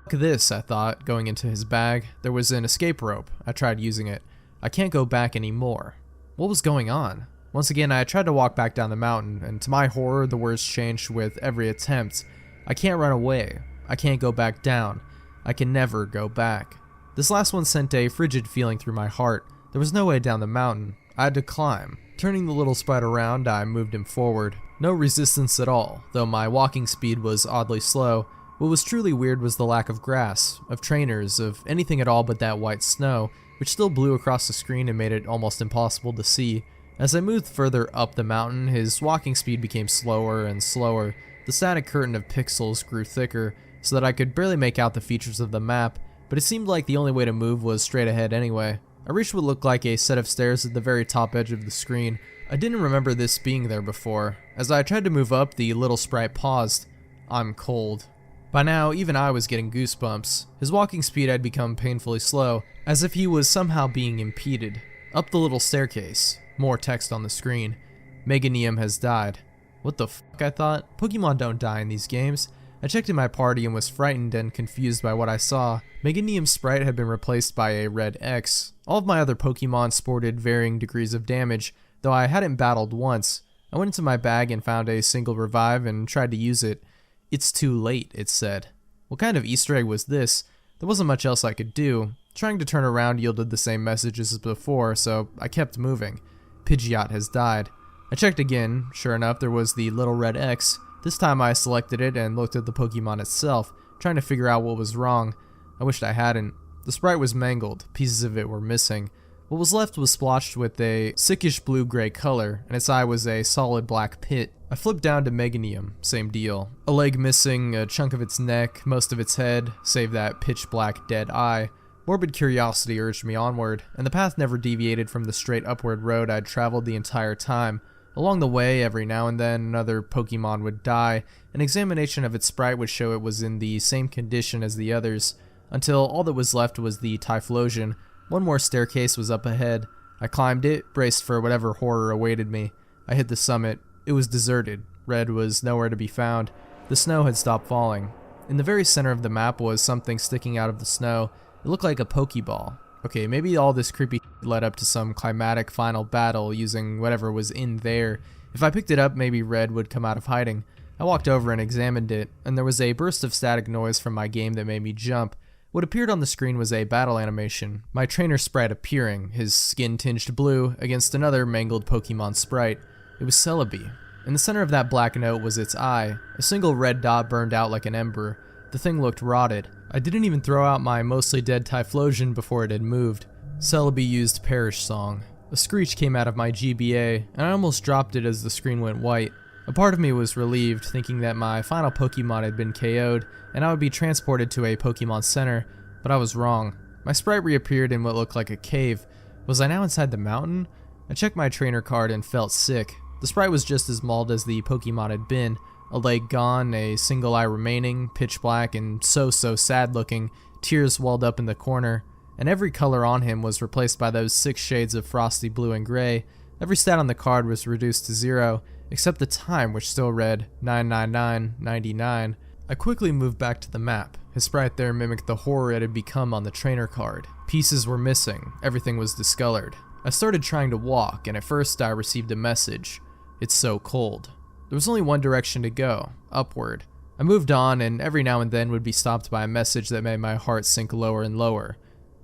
Fuck this, I thought, going into his bag. There was an escape rope. I tried using it. I can't go back anymore. What was going on? Once again, I tried to walk back down the mountain, and to my horror, the words changed with every attempt. I can't run away. I can't go back down. I can never go back. This last one sent a frigid feeling through my heart. There was no way down the mountain. I had to climb. Turning the little sprite around, I moved him forward. No resistance at all, though my walking speed was oddly slow. What was truly weird was the lack of grass, of trainers, of anything at all but that white snow, which still blew across the screen and made it almost impossible to see. As I moved further up the mountain, his walking speed became slower and slower. The static curtain of pixels grew thicker, so that I could barely make out the features of the map, but it seemed like the only way to move was straight ahead anyway. I reached what looked like a set of stairs at the very top edge of the screen. I didn't remember this being there before. As I tried to move up, the little sprite paused. I'm cold. By now, even I was getting goosebumps. His walking speed had become painfully slow, as if he was somehow being impeded. Up the little staircase. More text on the screen. Meganium has died. What the fuck, I thought? Pokemon don't die in these games. I checked in my party and was frightened and confused by what I saw. Meganium's sprite had been replaced by a red X. All of my other Pokemon sported varying degrees of damage, though I hadn't battled once. I went into my bag and found a single revive and tried to use it. It's too late, it said. What kind of Easter egg was this? There wasn't much else I could do. Trying to turn around yielded the same messages as before, so I kept moving. Pidgeot has died. I checked again. Sure enough, there was the little red X. This time I selected it and looked at the Pokemon itself, trying to figure out what was wrong. I wished I hadn't. The sprite was mangled, pieces of it were missing. What was left was splotched with a sickish blue-gray color, and its eye was a solid black pit. I flipped down to Meganium, same deal. A leg missing, a chunk of its neck, most of its head, save that pitch-black dead eye. Morbid curiosity urged me onward, and the path never deviated from the straight upward road I'd traveled the entire time. Along the way, every now and then, another Pokemon would die. An examination of its sprite would show it was in the same condition as the others, until all that was left was the Typhlosion. One more staircase was up ahead. I climbed it, braced for whatever horror awaited me. I hit the summit. It was deserted. Red was nowhere to be found. The snow had stopped falling. In the very center of the map was something sticking out of the snow. It looked like a Pokeball. Okay, maybe all this creepy led up to some climatic final battle using whatever was in there. If I picked it up, maybe Red would come out of hiding. I walked over and examined it, and there was a burst of static noise from my game that made me jump. What appeared on the screen was a battle animation. My trainer sprite appearing, his skin tinged blue, against another mangled Pokemon sprite. It was Celebi. In the center of that black note was its eye. A single red dot burned out like an ember. The thing looked rotted. I didn't even throw out my mostly dead Typhlosion before it had moved. Celebi used Perish Song. A screech came out of my GBA, and I almost dropped it as the screen went white. A part of me was relieved, thinking that my final Pokemon had been KO'd, and I would be transported to a Pokemon Center, but I was wrong. My sprite reappeared in what looked like a cave. Was I now inside the mountain? I checked my trainer card and felt sick. The sprite was just as mauled as the Pokemon had been. A leg gone, a single eye remaining, pitch black and so sad looking, tears welled up in the corner, and every color on him was replaced by those 6 shades of frosty blue and gray. Every stat on the card was reduced to 0, except the time, which still read 99999. I quickly moved back to the map. His sprite there mimicked the horror it had become on the trainer card. Pieces were missing, everything was discolored. I started trying to walk, and at first I received a message. It's so cold. There was only one direction to go, upward. I moved on, and every now and then would be stopped by a message that made my heart sink lower and lower.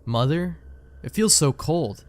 Mother? It feels so cold.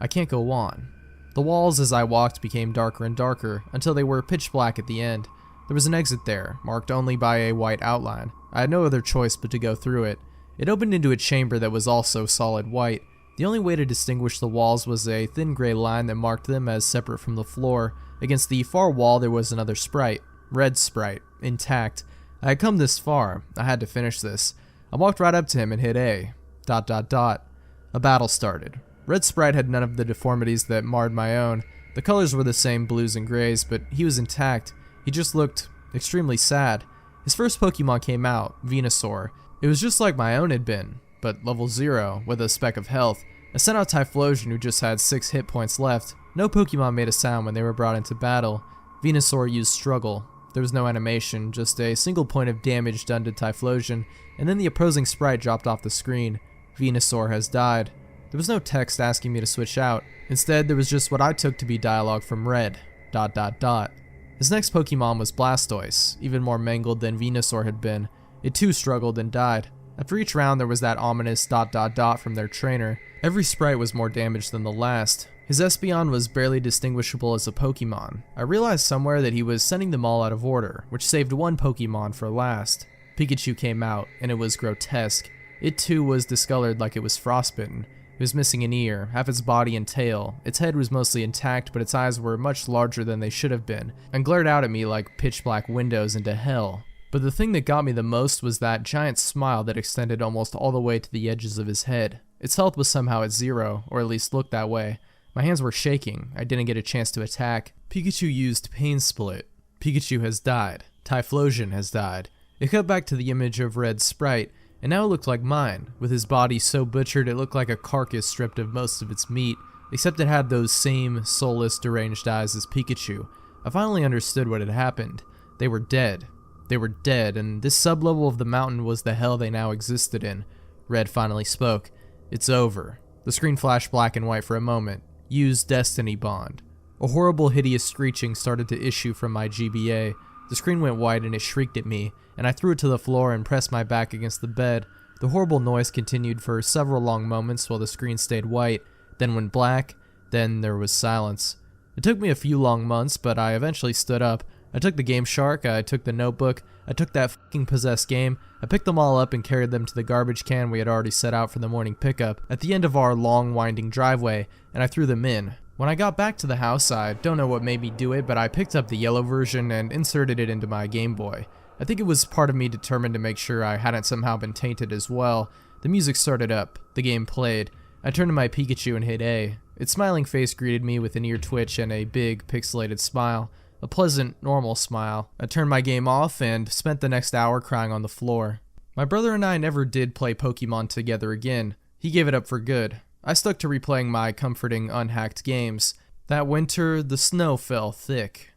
I can't go on. The walls as I walked became darker and darker until they were pitch black at the end. There was an exit there, marked only by a white outline. I had no other choice but to go through it. It opened into a chamber that was also solid white. The only way to distinguish the walls was a thin gray line that marked them as separate from the floor. Against the far wall there was another sprite, red sprite, intact. I had come this far, I had to finish this. I walked right up to him and hit A. ... A battle started. Red sprite had none of the deformities that marred my own. The colors were the same blues and grays, but he was intact. He just looked extremely sad. His first Pokemon came out, Venusaur. It was just like my own had been, but level 0, with a speck of health. I sent out Typhlosion, who just had 6 hit points left. No Pokemon made a sound when they were brought into battle. Venusaur used Struggle. There was no animation, just a single point of damage done to Typhlosion, and then the opposing sprite dropped off the screen. Venusaur has died. There was no text asking me to switch out. Instead, there was just what I took to be dialogue from Red. ... His next Pokemon was Blastoise, even more mangled than Venusaur had been. It too struggled and died. After each round there was that ominous ... from their trainer. Every sprite was more damaged than the last. His Espeon was barely distinguishable as a Pokemon. I realized somewhere that he was sending them all out of order, which saved one Pokemon for last. Pikachu came out, and it was grotesque. It too was discolored like it was frostbitten. It was missing an ear, half its body and tail. Its head was mostly intact, but its eyes were much larger than they should have been, and glared out at me like pitch black windows into hell. But the thing that got me the most was that giant smile that extended almost all the way to the edges of his head. Its health was somehow at 0, or at least looked that way. My hands were shaking. I didn't get a chance to attack. Pikachu used Pain Split. Pikachu has died. Typhlosion has died. It cut back to the image of Red Sprite, and now it looked like mine, with his body so butchered it looked like a carcass stripped of most of its meat, except it had those same soulless, deranged eyes as Pikachu. I finally understood what had happened. They were dead. They were dead, and this sublevel of the mountain was the hell they now existed in. Red finally spoke. It's over. The screen flashed black and white for a moment. Use Destiny Bond. A horrible, hideous screeching started to issue from my GBA. The screen went white and it shrieked at me, and I threw it to the floor and pressed my back against the bed. The horrible noise continued for several long moments while the screen stayed white, then went black, then there was silence. It took me a few long months, but I eventually stood up. I took the Game Shark, I took the notebook, I took that fucking possessed game, I picked them all up and carried them to the garbage can we had already set out for the morning pickup at the end of our long winding driveway, and I threw them in. When I got back to the house, I don't know what made me do it, but I picked up the yellow version and inserted it into my Game Boy. I think it was part of me determined to make sure I hadn't somehow been tainted as well. The music started up, the game played. I turned to my Pikachu and hit A. Its smiling face greeted me with an ear twitch and a big, pixelated smile. A pleasant, normal smile. I turned my game off and spent the next hour crying on the floor. My brother and I never did play Pokemon together again. He gave it up for good. I stuck to replaying my comforting, unhacked games. That winter, the snow fell thick.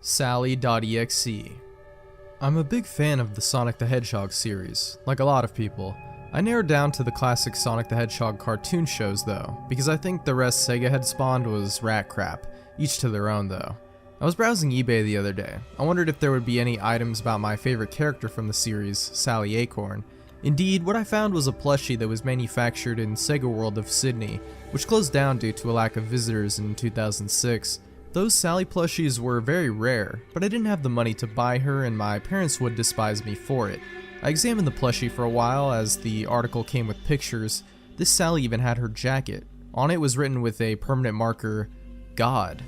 Sally.exe. I'm a big fan of the Sonic the Hedgehog series, like a lot of people. I narrowed down to the classic Sonic the Hedgehog cartoon shows though, because I think the rest Sega had spawned was rat crap, each to their own though. I was browsing eBay the other day. I wondered if there would be any items about my favorite character from the series, Sally Acorn. Indeed, what I found was a plushie that was manufactured in Sega World of Sydney, which closed down due to a lack of visitors in 2006. Those Sally plushies were very rare, but I didn't have the money to buy her and my parents would despise me for it. I examined the plushie for a while as the article came with pictures. This Sally even had her jacket. On it was written with a permanent marker, God.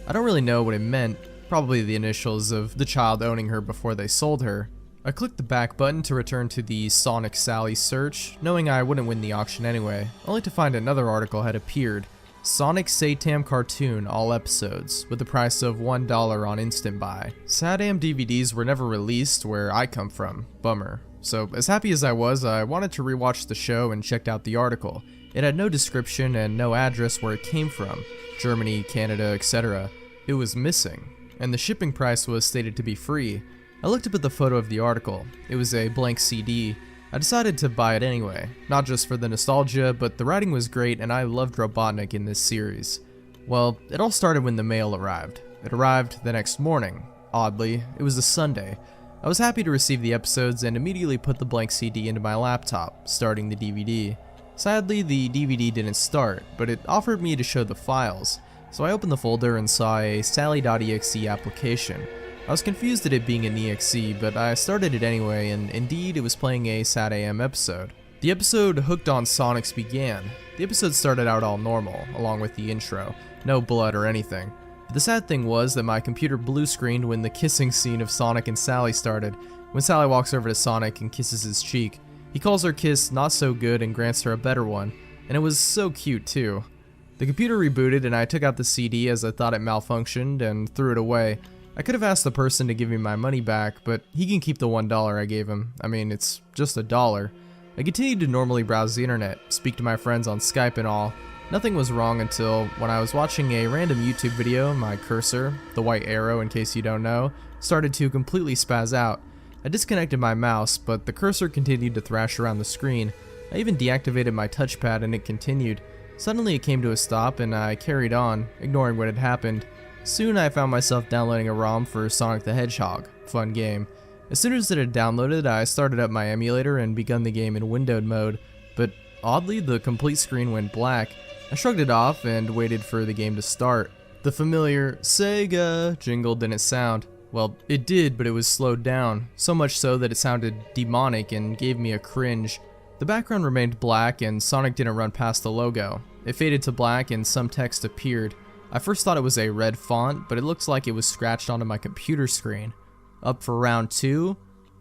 I don't really know what it meant, probably the initials of the child owning her before they sold her. I clicked the back button to return to the Sonic Sally search, knowing I wouldn't win the auction anyway, only to find another article had appeared. Sonic Satan cartoon, all episodes, with the price of $1 on instant buy. SATAM DVDs were never released where I come from, bummer. So as happy as I was, I wanted to rewatch the show and checked out the article. It had no description and no address where it came from, Germany, Canada, etc. It was missing, and the shipping price was stated to be free. I looked up at the photo of the article. It was a blank CD. I decided to buy it anyway, not just for the nostalgia, but the writing was great and I loved Robotnik in this series. Well, it all started when the mail arrived. It arrived the next morning. Oddly, it was a Sunday. I was happy to receive the episodes and immediately put the blank CD into my laptop, starting the DVD. Sadly, the DVD didn't start, but it offered me to show the files, so I opened the folder and saw a Sally.exe application. I was confused at it being an exe, but I started it anyway, and indeed it was playing a Sad AM episode. The episode Hooked on Sonics began. The episode started out all normal, along with the intro, no blood or anything. But the sad thing was that my computer blue screened when the kissing scene of Sonic and Sally started, when Sally walks over to Sonic and kisses his cheek. He calls her kiss not so good and grants her a better one, and it was so cute too. The computer rebooted and I took out the CD as I thought it malfunctioned and threw it away. I could have asked the person to give me my money back, but he can keep the $1 I gave him. I mean, it's just $1. I continued to normally browse the internet, speak to my friends on Skype and all. Nothing was wrong until when I was watching a random YouTube video, my cursor, the white arrow in case you don't know, started to completely spaz out. I disconnected my mouse, but the cursor continued to thrash around the screen. I even deactivated my touchpad and it continued. Suddenly it came to a stop and I carried on, ignoring what had happened. Soon I found myself downloading a ROM for Sonic the Hedgehog. Fun game. As soon as it had downloaded, I started up my emulator and begun the game in windowed mode, but oddly the complete screen went black. I shrugged it off and waited for the game to start. The familiar Sega jingle didn't sound. Well, it did, but it was slowed down, so much so that it sounded demonic and gave me a cringe. The background remained black and Sonic didn't run past the logo. It faded to black and some text appeared. I first thought it was a red font, but it looks like it was scratched onto my computer screen. Up for round 2?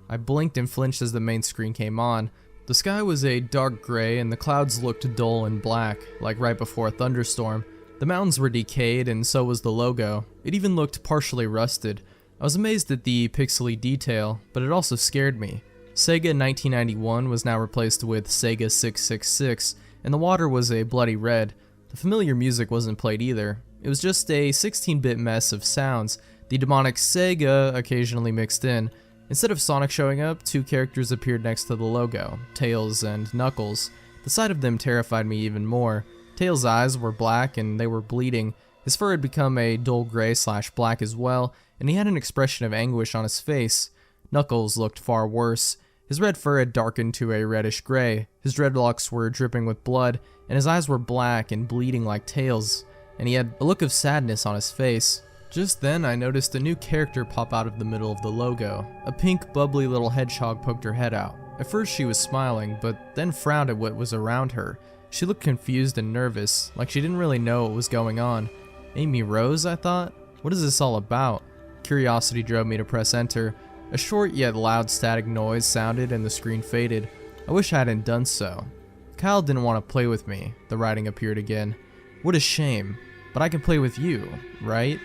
I blinked and flinched as the main screen came on. The sky was a dark gray and the clouds looked dull and black, like right before a thunderstorm. The mountains were decayed and so was the logo. It even looked partially rusted. I was amazed at the pixely detail, but it also scared me. Sega 1991 was now replaced with Sega 666, and the water was a bloody red. The familiar music wasn't played either. It was just a 16-bit mess of sounds, the demonic Sega occasionally mixed in. Instead of Sonic showing up, 2 characters appeared next to the logo, Tails and Knuckles. The sight of them terrified me even more. Tails' eyes were black and they were bleeding. His fur had become a dull gray/black as well, and he had an expression of anguish on his face. Knuckles looked far worse. His red fur had darkened to a reddish gray, his dreadlocks were dripping with blood, and his eyes were black and bleeding like Tails, and he had a look of sadness on his face. Just then, I noticed a new character pop out of the middle of the logo. A pink, bubbly little hedgehog poked her head out. At first she was smiling, but then frowned at what was around her. She looked confused and nervous, like she didn't really know what was going on. Amy Rose, I thought? What is this all about? Curiosity drove me to press enter. A short yet loud static noise sounded and the screen faded. I wish I hadn't done so. Kyle didn't want to play with me. The writing appeared again. What a shame. But I can play with you, right?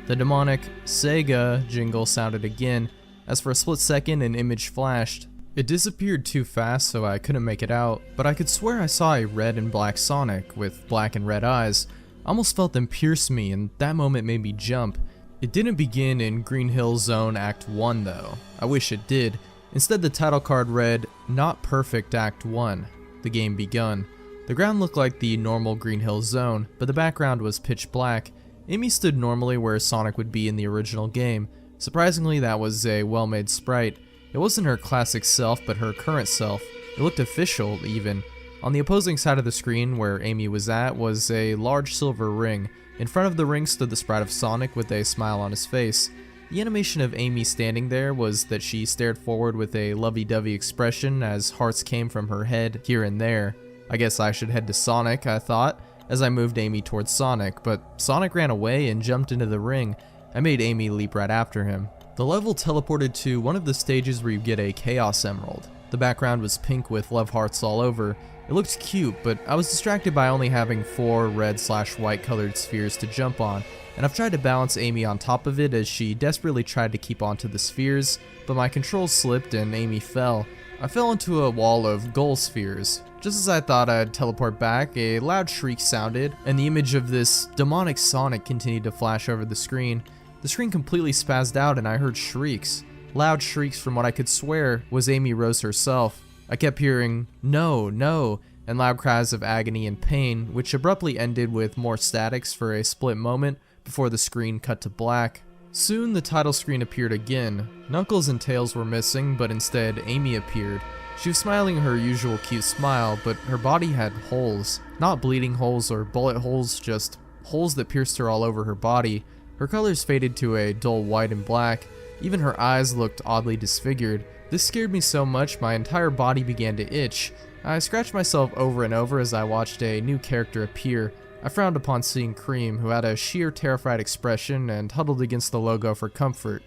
The demonic Sega jingle sounded again. As for a split second, an image flashed. It disappeared too fast so I couldn't make it out, but I could swear I saw a red and black Sonic with black and red eyes. I almost felt them pierce me, and that moment made me jump. It didn't begin in Green Hill Zone Act 1 though. I wish it did. Instead, the title card read, Not Perfect Act 1. The game begun. The ground looked like the normal Green Hill Zone, but the background was pitch black. Amy stood normally where Sonic would be in the original game. Surprisingly, that was a well-made sprite. It wasn't her classic self, but her current self. It looked official, even. On the opposing side of the screen, where Amy was at, was a large silver ring. In front of the ring stood the sprite of Sonic with a smile on his face. The animation of Amy standing there was that she stared forward with a lovey-dovey expression as hearts came from her head here and there. I guess I should head to Sonic, I thought, as I moved Amy towards Sonic, but Sonic ran away and jumped into the ring. I made Amy leap right after him. The level teleported to one of the stages where you get a Chaos Emerald. The background was pink with love hearts all over. It looked cute, but I was distracted by only having 4 red/white colored spheres to jump on, and I've tried to balance Amy on top of it as she desperately tried to keep onto the spheres, but my controls slipped and Amy fell. I fell into a wall of gold spheres. Just as I thought I'd teleport back, a loud shriek sounded, and the image of this demonic Sonic continued to flash over the screen. The screen completely spazzed out and I heard shrieks. Loud shrieks from what I could swear was Amy Rose herself. I kept hearing, no, no, and loud cries of agony and pain, which abruptly ended with more statics for a split moment before the screen cut to black. Soon the title screen appeared again. Knuckles and Tails were missing, but instead Amy appeared. She was smiling her usual cute smile, but her body had holes. Not bleeding holes or bullet holes, just holes that pierced her all over her body. Her colors faded to a dull white and black. Even her eyes looked oddly disfigured. This scared me so much my entire body began to itch. I scratched myself over and over as I watched a new character appear. I frowned upon seeing Cream, who had a sheer terrified expression and huddled against the logo for comfort.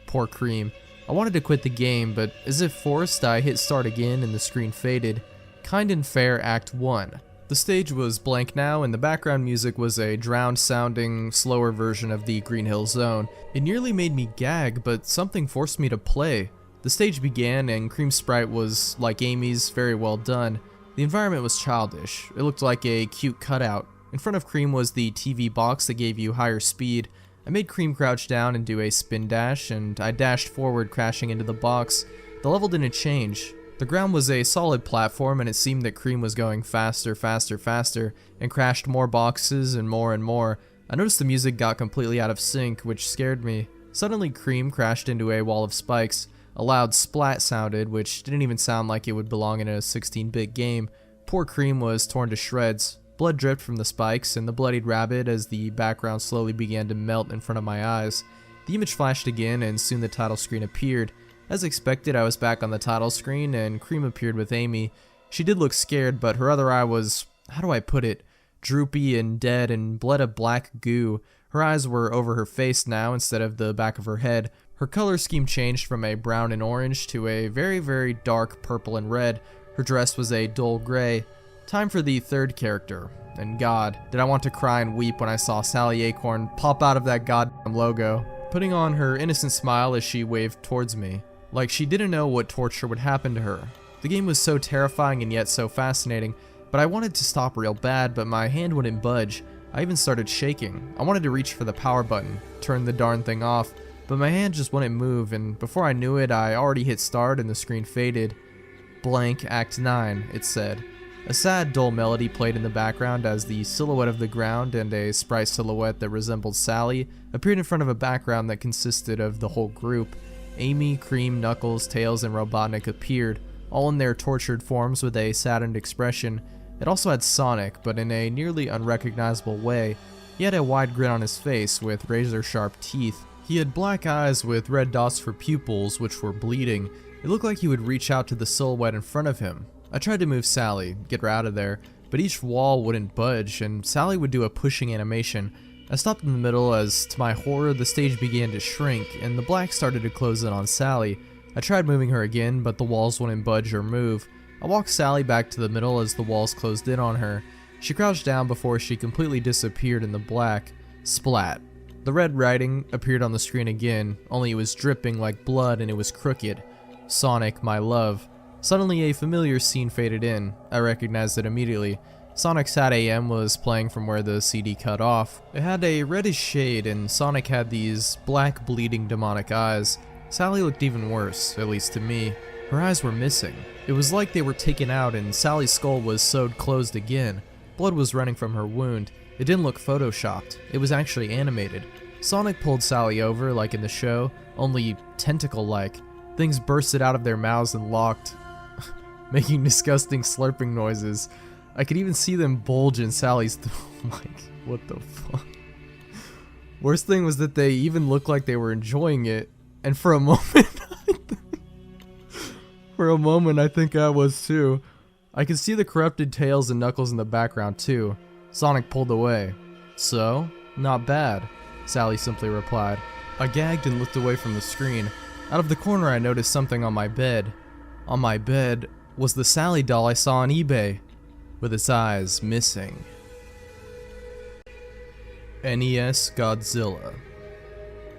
Poor Cream. I wanted to quit the game, but as if forced, I hit start again and the screen faded. Kind and Fair Act 1. The stage was blank now, and the background music was a drowned-sounding, slower version of the Green Hill Zone. It nearly made me gag, but something forced me to play. The stage began, and Cream's sprite was, like Amy's, very well done. The environment was childish. It looked like a cute cutout. In front of Cream was the TV box that gave you higher speed. I made Cream crouch down and do a spin dash, and I dashed forward, crashing into the box. The level didn't change. The ground was a solid platform, and it seemed that Cream was going faster, and crashed more boxes and more. I noticed the music got completely out of sync, which scared me. Suddenly Cream crashed into a wall of spikes. A loud splat sounded, which didn't even sound like it would belong in a 16-bit game. Poor Cream was torn to shreds. Blood dripped from the spikes and the bloodied rabbit as the background slowly began to melt in front of my eyes. The image flashed again, and soon the title screen appeared. As expected, I was back on the title screen, and Cream appeared with Amy. She did look scared, but her other eye was, how do I put it, droopy and dead and bled a black goo. Her eyes were over her face now instead of the back of her head. Her color scheme changed from a brown and orange to a very dark purple and red. Her dress was a dull gray. Time for the third character. And God, did I want to cry and weep when I saw Sally Acorn pop out of that goddamn logo, putting on her innocent smile as she waved towards me. Like she didn't know what torture would happen to her. The game was so terrifying and yet so fascinating, but I wanted to stop real bad, but my hand wouldn't budge. I even started shaking. I wanted to reach for the power button, turn the darn thing off, but my hand just wouldn't move, and before I knew it, I already hit start and the screen faded. Blank Act 9, it said. A sad, dull melody played in the background as the silhouette of the ground and a sprite silhouette that resembled Sally appeared in front of a background that consisted of the whole group. Amy, Cream, Knuckles, Tails, and Robotnik appeared, all in their tortured forms with a saddened expression. It also had Sonic, but in a nearly unrecognizable way. He had a wide grin on his face with razor-sharp teeth. He had black eyes with red dots for pupils, which were bleeding. It looked like he would reach out to the silhouette in front of him. I tried to move Sally, get her out of there, but each wall wouldn't budge, and Sally would do a pushing animation. I stopped in the middle as, to my horror, the stage began to shrink, and the black started to close in on Sally. I tried moving her again, but the walls wouldn't budge or move. I walked Sally back to the middle as the walls closed in on her. She crouched down before she completely disappeared in the black. Splat. The red writing appeared on the screen again, only it was dripping like blood and it was crooked. Sonic, my love. Suddenly a familiar scene faded in. I recognized it immediately. Sonic Sat AM was playing from where the CD cut off. It had a reddish shade, and Sonic had these black, bleeding, demonic eyes. Sally looked even worse, at least to me. Her eyes were missing. It was like they were taken out and Sally's skull was sewed closed again. Blood was running from her wound. It didn't look photoshopped. It was actually animated. Sonic pulled Sally over, like in the show, only tentacle-like. Things bursted out of their mouths and locked, making disgusting slurping noises. I could even see them bulge in Sally's like, what the fuck? Worst thing was that they even looked like they were enjoying it, and for a moment, I think I was too. I could see the corrupted Tails and Knuckles in the background too. Sonic pulled away. So? Not bad, Sally simply replied. I gagged and looked away from the screen. Out of the corner I noticed something on my bed. On my bed was the Sally doll I saw on eBay, with its eyes missing. NES Godzilla.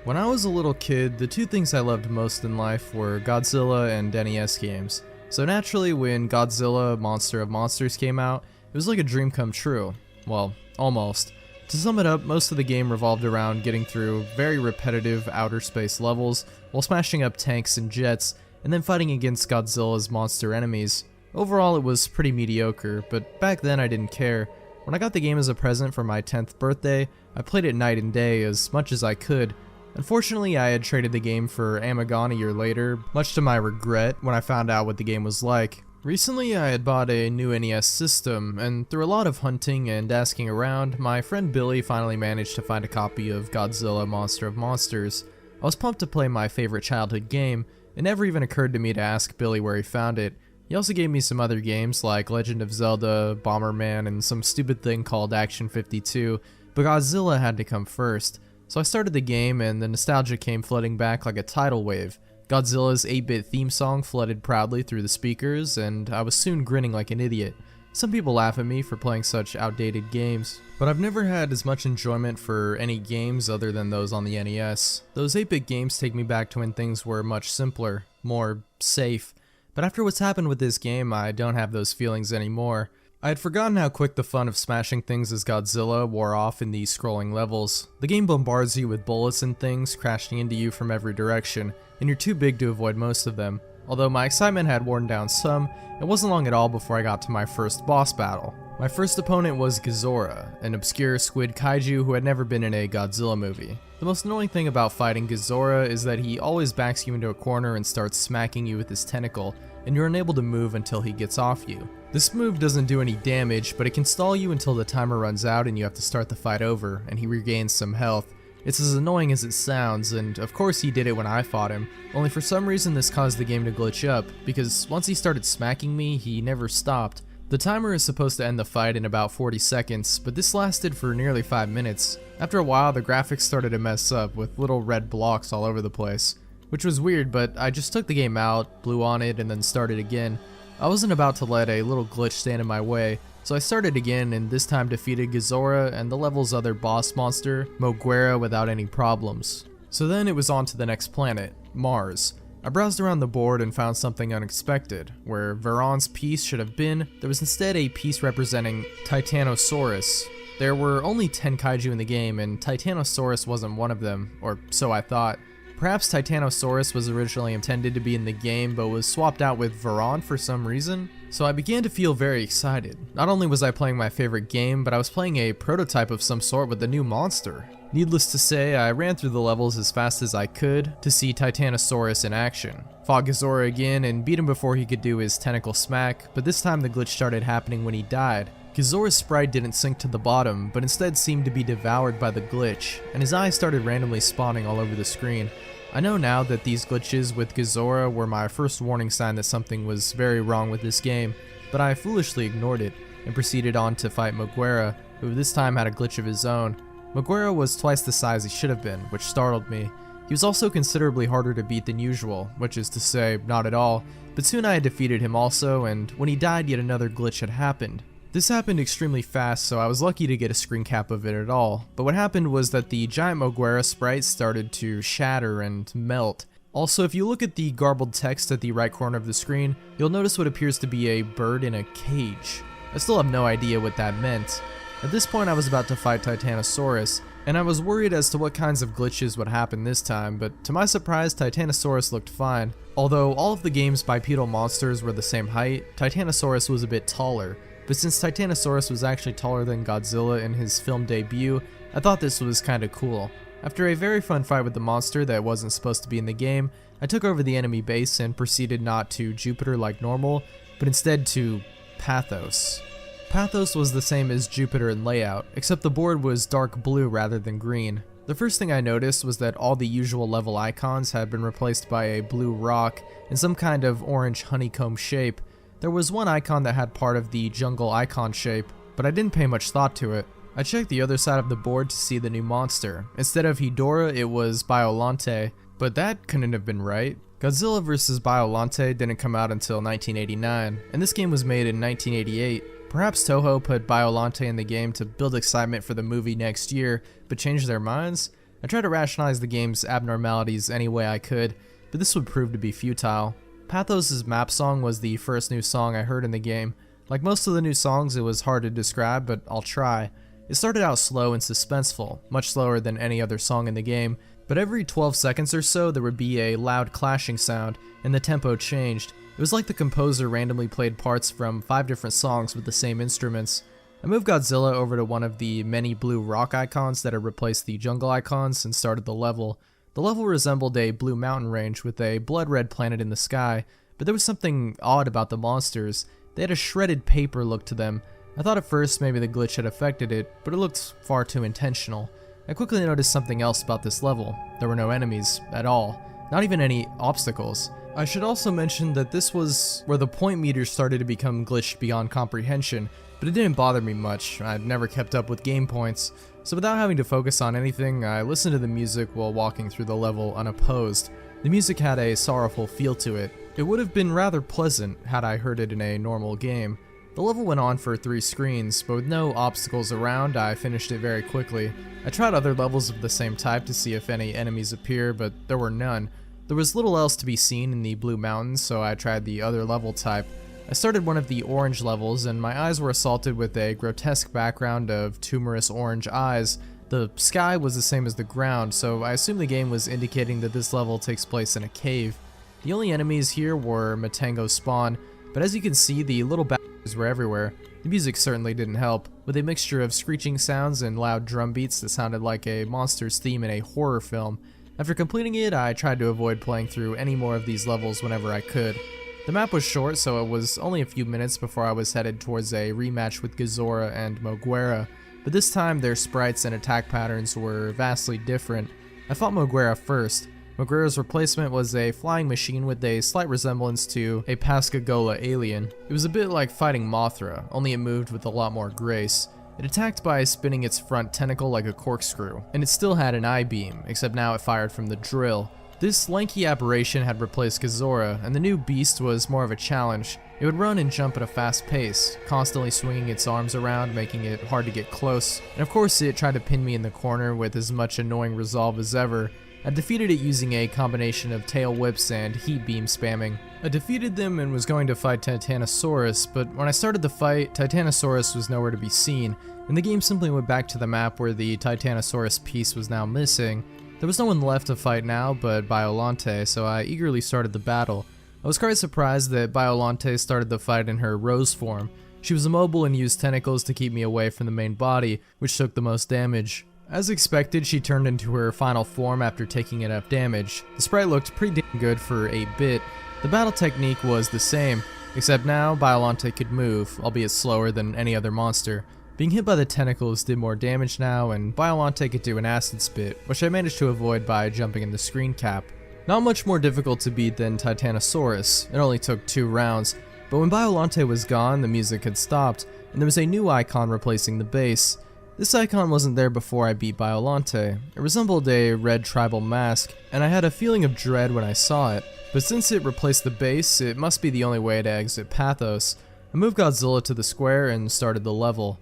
When I was a little kid, the two things I loved most in life were Godzilla and NES games. So naturally, when Godzilla Monster of Monsters came out, it was like a dream come true. Well, almost. To sum it up, most of the game revolved around getting through very repetitive outer space levels while smashing up tanks and jets, and then fighting against Godzilla's monster enemies. Overall, it was pretty mediocre, but back then I didn't care. When I got the game as a present for my 10th birthday, I played it night and day as much as I could. Unfortunately, I had traded the game for Amagon a year later, much to my regret when I found out what the game was like. Recently, I had bought a new NES system, and through a lot of hunting and asking around, my friend Billy finally managed to find a copy of Godzilla Monster of Monsters. I was pumped to play my favorite childhood game. It never even occurred to me to ask Billy where he found it. He also gave me some other games like Legend of Zelda, Bomberman, and some stupid thing called Action 52, but Godzilla had to come first. So I started the game, and the nostalgia came flooding back like a tidal wave. Godzilla's 8-bit theme song flooded proudly through the speakers, and I was soon grinning like an idiot. Some people laugh at me for playing such outdated games, but I've never had as much enjoyment for any games other than those on the NES. Those 8-bit games take me back to when things were much simpler, more safe. But after what's happened with this game, I don't have those feelings anymore. I had forgotten how quick the fun of smashing things as Godzilla wore off in these scrolling levels. The game bombards you with bullets and things crashing into you from every direction, and you're too big to avoid most of them. Although my excitement had worn down some, it wasn't long at all before I got to my first boss battle. My first opponent was Ghidorah, an obscure squid kaiju who had never been in a Godzilla movie. The most annoying thing about fighting Ghidorah is that he always backs you into a corner and starts smacking you with his tentacle, and you're unable to move until he gets off you. This move doesn't do any damage, but it can stall you until the timer runs out and you have to start the fight over, and he regains some health. It's as annoying as it sounds, and of course he did it when I fought him, only for some reason this caused the game to glitch up, because once he started smacking me, he never stopped. The timer is supposed to end the fight in about 40 seconds, but this lasted for nearly 5 minutes. After a while, the graphics started to mess up, with little red blocks all over the place. Which was weird, but I just took the game out, blew on it, and then started again. I wasn't about to let a little glitch stand in my way, so I started again and this time defeated Ghidorah and the level's other boss monster, Moguera, without any problems. So then it was on to the next planet, Mars. I browsed around the board and found something unexpected. Where Veron's piece should have been, there was instead a piece representing Titanosaurus. There were only 10 kaiju in the game, and Titanosaurus wasn't one of them, or so I thought. Perhaps Titanosaurus was originally intended to be in the game, but was swapped out with Veron for some reason. So I began to feel very excited. Not only was I playing my favorite game, but I was playing a prototype of some sort with a new monster. Needless to say, I ran through the levels as fast as I could to see Titanosaurus in action. Fought Ghidorah again and beat him before he could do his tentacle smack, but this time the glitch started happening when he died. Ghidorah's sprite didn't sink to the bottom, but instead seemed to be devoured by the glitch, and his eyes started randomly spawning all over the screen. I know now that these glitches with Ghidorah were my first warning sign that something was very wrong with this game, but I foolishly ignored it, and proceeded on to fight Moguera, who this time had a glitch of his own. Moguera was twice the size he should have been, which startled me. He was also considerably harder to beat than usual, which is to say, not at all, but soon I had defeated him also, and when he died yet another glitch had happened. This happened extremely fast, so I was lucky to get a screen cap of it at all, but what happened was that the giant Moguera sprite started to shatter and melt. Also, if you look at the garbled text at the right corner of the screen, you'll notice what appears to be a bird in a cage. I still have no idea what that meant. At this point I was about to fight Titanosaurus, and I was worried as to what kinds of glitches would happen this time, but to my surprise Titanosaurus looked fine. Although all of the game's bipedal monsters were the same height, Titanosaurus was a bit taller. But since Titanosaurus was actually taller than Godzilla in his film debut, I thought this was kinda cool. After a very fun fight with the monster that wasn't supposed to be in the game, I took over the enemy base and proceeded not to Jupiter like normal, but instead to Pathos. Pathos was the same as Jupiter in layout, except the board was dark blue rather than green. The first thing I noticed was that all the usual level icons had been replaced by a blue rock in some kind of orange honeycomb shape. There was one icon that had part of the jungle icon shape, but I didn't pay much thought to it. I checked the other side of the board to see the new monster. Instead of Hedorah, it was Biollante, but that couldn't have been right. Godzilla vs. Biollante didn't come out until 1989, and this game was made in 1988. Perhaps Toho put Biollante in the game to build excitement for the movie next year, but changed their minds? I tried to rationalize the game's abnormalities any way I could, but this would prove to be futile. Pathos' map song was the first new song I heard in the game. Like most of the new songs, it was hard to describe, but I'll try. It started out slow and suspenseful, much slower than any other song in the game, but every 12 seconds or so there would be a loud clashing sound, and the tempo changed. It was like the composer randomly played parts from 5 different songs with the same instruments. I moved Godzilla over to one of the many blue rock icons that had replaced the jungle icons and started the level. The level resembled a blue mountain range with a blood-red planet in the sky, but there was something odd about the monsters. They had a shredded paper look to them. I thought at first maybe the glitch had affected it, but it looked far too intentional. I quickly noticed something else about this level. There were no enemies at all, not even any obstacles. I should also mention that this was where the point meter started to become glitched beyond comprehension, but it didn't bother me much. I'd never kept up with game points, so without having to focus on anything, I listened to the music while walking through the level unopposed. The music had a sorrowful feel to it. It would have been rather pleasant had I heard it in a normal game. The level went on for 3 screens, but with no obstacles around, I finished it very quickly. I tried other levels of the same type to see if any enemies appear, but there were none. There was little else to be seen in the Blue Mountains, so I tried the other level type. I started one of the orange levels, and my eyes were assaulted with a grotesque background of tumorous orange eyes. The sky was the same as the ground, so I assumed the game was indicating that this level takes place in a cave. The only enemies here were Matango spawn, but as you can see, the little bastards were everywhere. The music certainly didn't help, with a mixture of screeching sounds and loud drum beats that sounded like a monster's theme in a horror film. After completing it, I tried to avoid playing through any more of these levels whenever I could. The map was short, so it was only a few minutes before I was headed towards a rematch with Gazora and Moguera, but this time their sprites and attack patterns were vastly different. I fought Moguera first. Moguera's replacement was a flying machine with a slight resemblance to a Pascagoula alien. It was a bit like fighting Mothra, only it moved with a lot more grace. It attacked by spinning its front tentacle like a corkscrew, and it still had an I-beam, except now it fired from the drill. This lanky aberration had replaced Gazora, and the new beast was more of a challenge. It would run and jump at a fast pace, constantly swinging its arms around, making it hard to get close, and of course it tried to pin me in the corner with as much annoying resolve as ever. I defeated it using a combination of tail whips and heat beam spamming. I defeated them and was going to fight Titanosaurus, but when I started the fight, Titanosaurus was nowhere to be seen, and the game simply went back to the map where the Titanosaurus piece was now missing. There was no one left to fight now but Biolante, so I eagerly started the battle. I was quite surprised that Biolante started the fight in her rose form. She was immobile and used tentacles to keep me away from the main body, which took the most damage. As expected, she turned into her final form after taking enough damage. The sprite looked pretty damn good for 8-bit. The battle technique was the same, except now Biolante could move, albeit slower than any other monster. Being hit by the tentacles did more damage now, and Biolante could do an acid spit, which I managed to avoid by jumping in the screen cap. Not much more difficult to beat than Titanosaurus. It only took 2 rounds, but when Biolante was gone, the music had stopped, and there was a new icon replacing the base. This icon wasn't there before I beat Biolante. It resembled a red tribal mask, and I had a feeling of dread when I saw it, but since it replaced the base, it must be the only way to exit Pathos. I moved Godzilla to the square and started the level.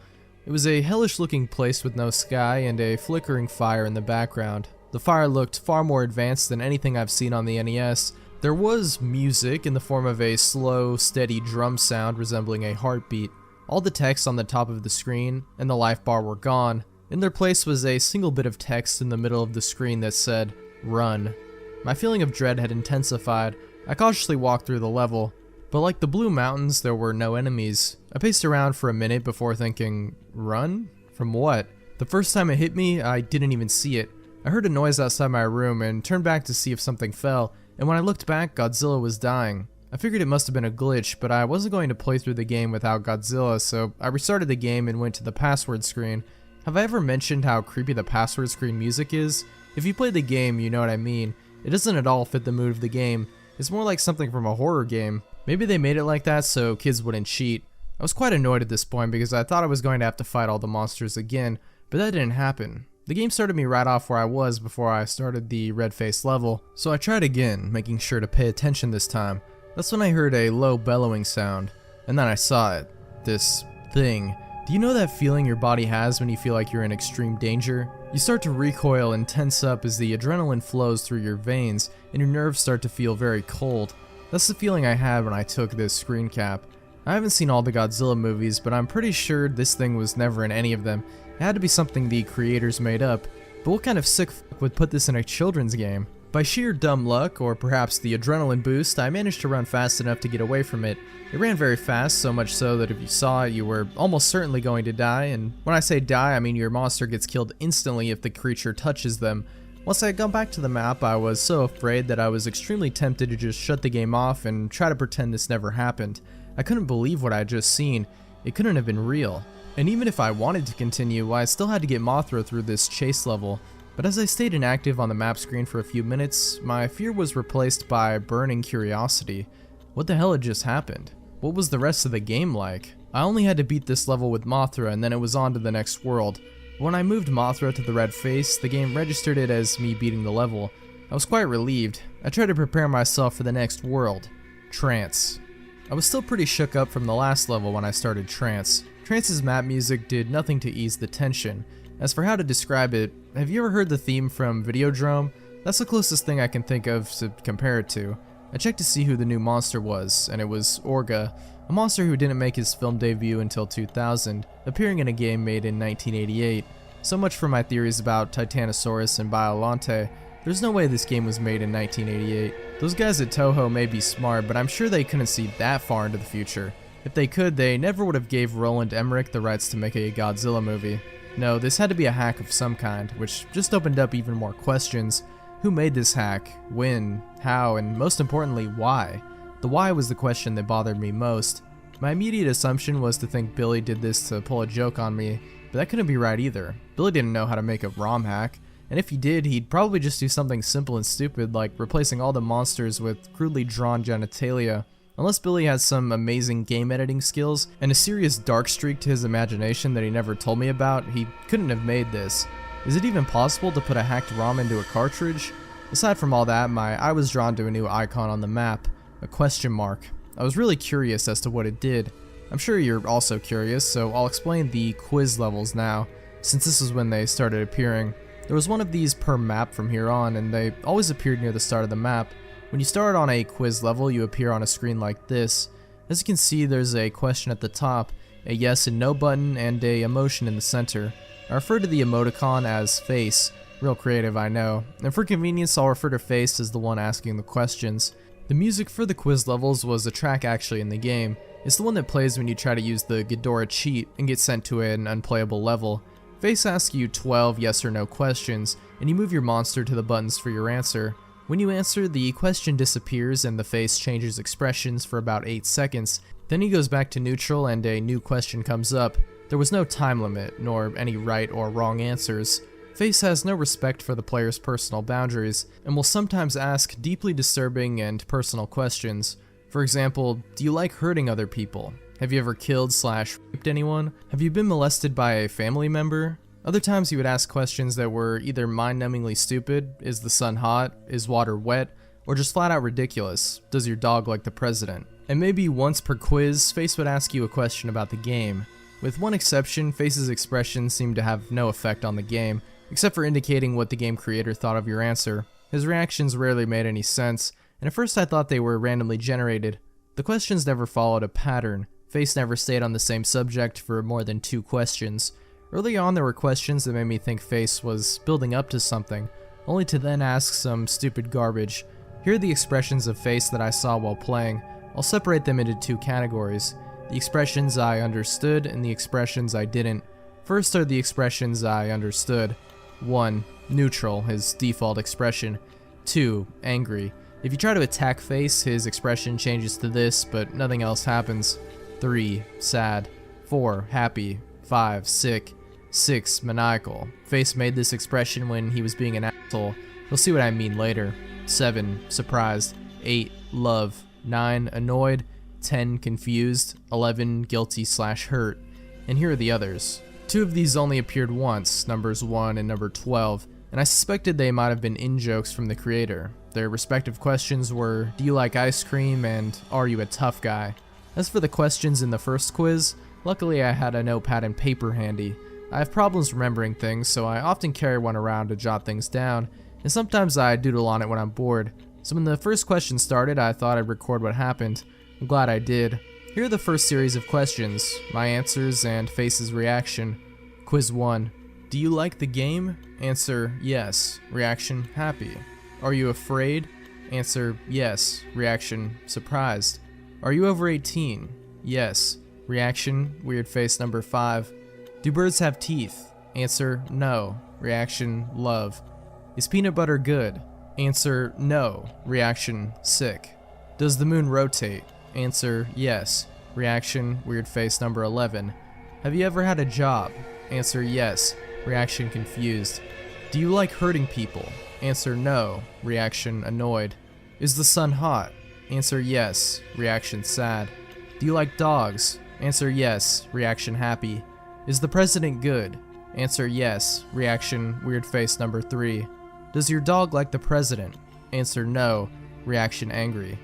It was a hellish looking place with no sky and a flickering fire in the background. The fire looked far more advanced than anything I've seen on the NES. There was music in the form of a slow, steady drum sound resembling a heartbeat. All the text on the top of the screen and the life bar were gone. In their place was a single bit of text in the middle of the screen that said, "Run." My feeling of dread had intensified. I cautiously walked through the level, but like the Blue Mountains, there were no enemies. I paced around for a minute before thinking, run? From what? The first time it hit me, I didn't even see it. I heard a noise outside my room and turned back to see if something fell, and when I looked back, Godzilla was dying. I figured it must have been a glitch, but I wasn't going to play through the game without Godzilla, so I restarted the game and went to the password screen. Have I ever mentioned how creepy the password screen music is? If you play the game, you know what I mean. It doesn't at all fit the mood of the game. It's more like something from a horror game. Maybe they made it like that so kids wouldn't cheat. I was quite annoyed at this point because I thought I was going to have to fight all the monsters again, but that didn't happen. The game started me right off where I was before I started the red face level, so I tried again, making sure to pay attention this time. That's when I heard a low bellowing sound, and then I saw it. This thing. Do you know that feeling your body has when you feel like you're in extreme danger? You start to recoil and tense up as the adrenaline flows through your veins, and your nerves start to feel very cold. That's the feeling I had when I took this screen cap. I haven't seen all the Godzilla movies, but I'm pretty sure this thing was never in any of them. It had to be something the creators made up. But what kind of sick fuck would put this in a children's game? By sheer dumb luck, or perhaps the adrenaline boost, I managed to run fast enough to get away from it. It ran very fast, so much so that if you saw it, you were almost certainly going to die, and when I say die, I mean your monster gets killed instantly if the creature touches them. Once I got back to the map, I was so afraid that I was extremely tempted to just shut the game off and try to pretend this never happened. I couldn't believe what I had just seen. It couldn't have been real. And even if I wanted to continue, I still had to get Mothra through this chase level. But as I stayed inactive on the map screen for a few minutes, my fear was replaced by burning curiosity. What the hell had just happened? What was the rest of the game like? I only had to beat this level with Mothra and then it was on to the next world. When I moved Mothra to the red face, the game registered it as me beating the level. I was quite relieved. I tried to prepare myself for the next world. Trance. I was still pretty shook up from the last level when I started Trance. Trance's map music did nothing to ease the tension. As for how to describe it, have you ever heard the theme from Videodrome? That's the closest thing I can think of to compare it to. I checked to see who the new monster was, and it was Orga, a monster who didn't make his film debut until 2000, appearing in a game made in 1988. So much for my theories about Titanosaurus and Biollante. There's no way this game was made in 1988. Those guys at Toho may be smart, but I'm sure they couldn't see that far into the future. If they could, they never would have gave Roland Emmerich the rights to make a Godzilla movie. No, this had to be a hack of some kind, which just opened up even more questions. Who made this hack? When? How? And most importantly, why? The why was the question that bothered me most. My immediate assumption was to think Billy did this to pull a joke on me, but that couldn't be right either. Billy didn't know how to make a ROM hack, and if he did, he'd probably just do something simple and stupid like replacing all the monsters with crudely drawn genitalia. Unless Billy has some amazing game editing skills and a serious dark streak to his imagination that he never told me about, he couldn't have made this. Is it even possible to put a hacked ROM into a cartridge? Aside from all that, my eye was drawn to a new icon on the map, a question mark. I was really curious as to what it did. I'm sure you're also curious, so I'll explain the quiz levels now, since this is when they started appearing. There was one of these per map from here on, and they always appeared near the start of the map. When you start on a quiz level, you appear on a screen like this. As you can see, there's a question at the top, a yes and no button, and a emotion in the center. I refer to the emoticon as face. Real creative, I know. And for convenience, I'll refer to face as the one asking the questions. The music for the quiz levels was a track actually in the game. It's the one that plays when you try to use the Ghidorah cheat and get sent to an unplayable level. Face asks you 12 yes or no questions, and you move your monster to the buttons for your answer. When you answer, the question disappears and the face changes expressions for about 8 seconds. Then he goes back to neutral and a new question comes up. There was no time limit, nor any right or wrong answers. Face has no respect for the player's personal boundaries, and will sometimes ask deeply disturbing and personal questions. For example, do you like hurting other people? Have you ever killed/raped anyone? Have you been molested by a family member? Other times he would ask questions that were either mind-numbingly stupid, is the sun hot, is water wet, or just flat out ridiculous, does your dog like the president? And maybe once per quiz, Face would ask you a question about the game. With one exception, Face's expressions seemed to have no effect on the game, except for indicating what the game creator thought of your answer. His reactions rarely made any sense, and at first I thought they were randomly generated. The questions never followed a pattern. Face never stayed on the same subject for more than 2 questions. Early on there were questions that made me think Face was building up to something, only to then ask some stupid garbage. Here are the expressions of Face that I saw while playing. I'll separate them into 2 categories. The expressions I understood and the expressions I didn't. First are the expressions I understood. 1. Neutral, his default expression. 2. Angry. If you try to attack Face, his expression changes to this, but nothing else happens. 3. Sad. 4. Happy. 5. Sick. 6. Maniacal. Face made this expression when he was being an asshole. You'll see what I mean later. 7. Surprised. 8. Love. 9. Annoyed. 10. Confused. 11. Guilty/hurt. And here are the others. 2 of these only appeared once, numbers 1 and number 12, and I suspected they might have been in-jokes from the creator. Their respective questions were, do you like ice cream, and are you a tough guy? As for the questions in the first quiz, luckily I had a notepad and paper handy. I have problems remembering things, so I often carry one around to jot things down, and sometimes I doodle on it when I'm bored. So when the first question started, I thought I'd record what happened. I'm glad I did. Here are the first series of questions, my answers, and Face's reaction. Quiz 1. Do you like the game? Answer, yes. Reaction, happy. Are you afraid? Answer, yes. Reaction, surprised. Are you over 18? Yes. Reaction, weird face number 5. Do birds have teeth? Answer, no. Reaction, love. Is peanut butter good? Answer, no. Reaction, sick. Does the moon rotate? Answer, yes. Reaction, weird face number 11. Have you ever had a job? Answer, yes. Reaction, confused. Do you like hurting people? Answer, no. Reaction, annoyed. Is the sun hot? Answer, yes. Reaction, sad. Do you like dogs? Answer, yes. Reaction, happy. Is the president good? Answer, yes. Reaction, weird face number 3. Does your dog like the president? Answer, no. Reaction, angry.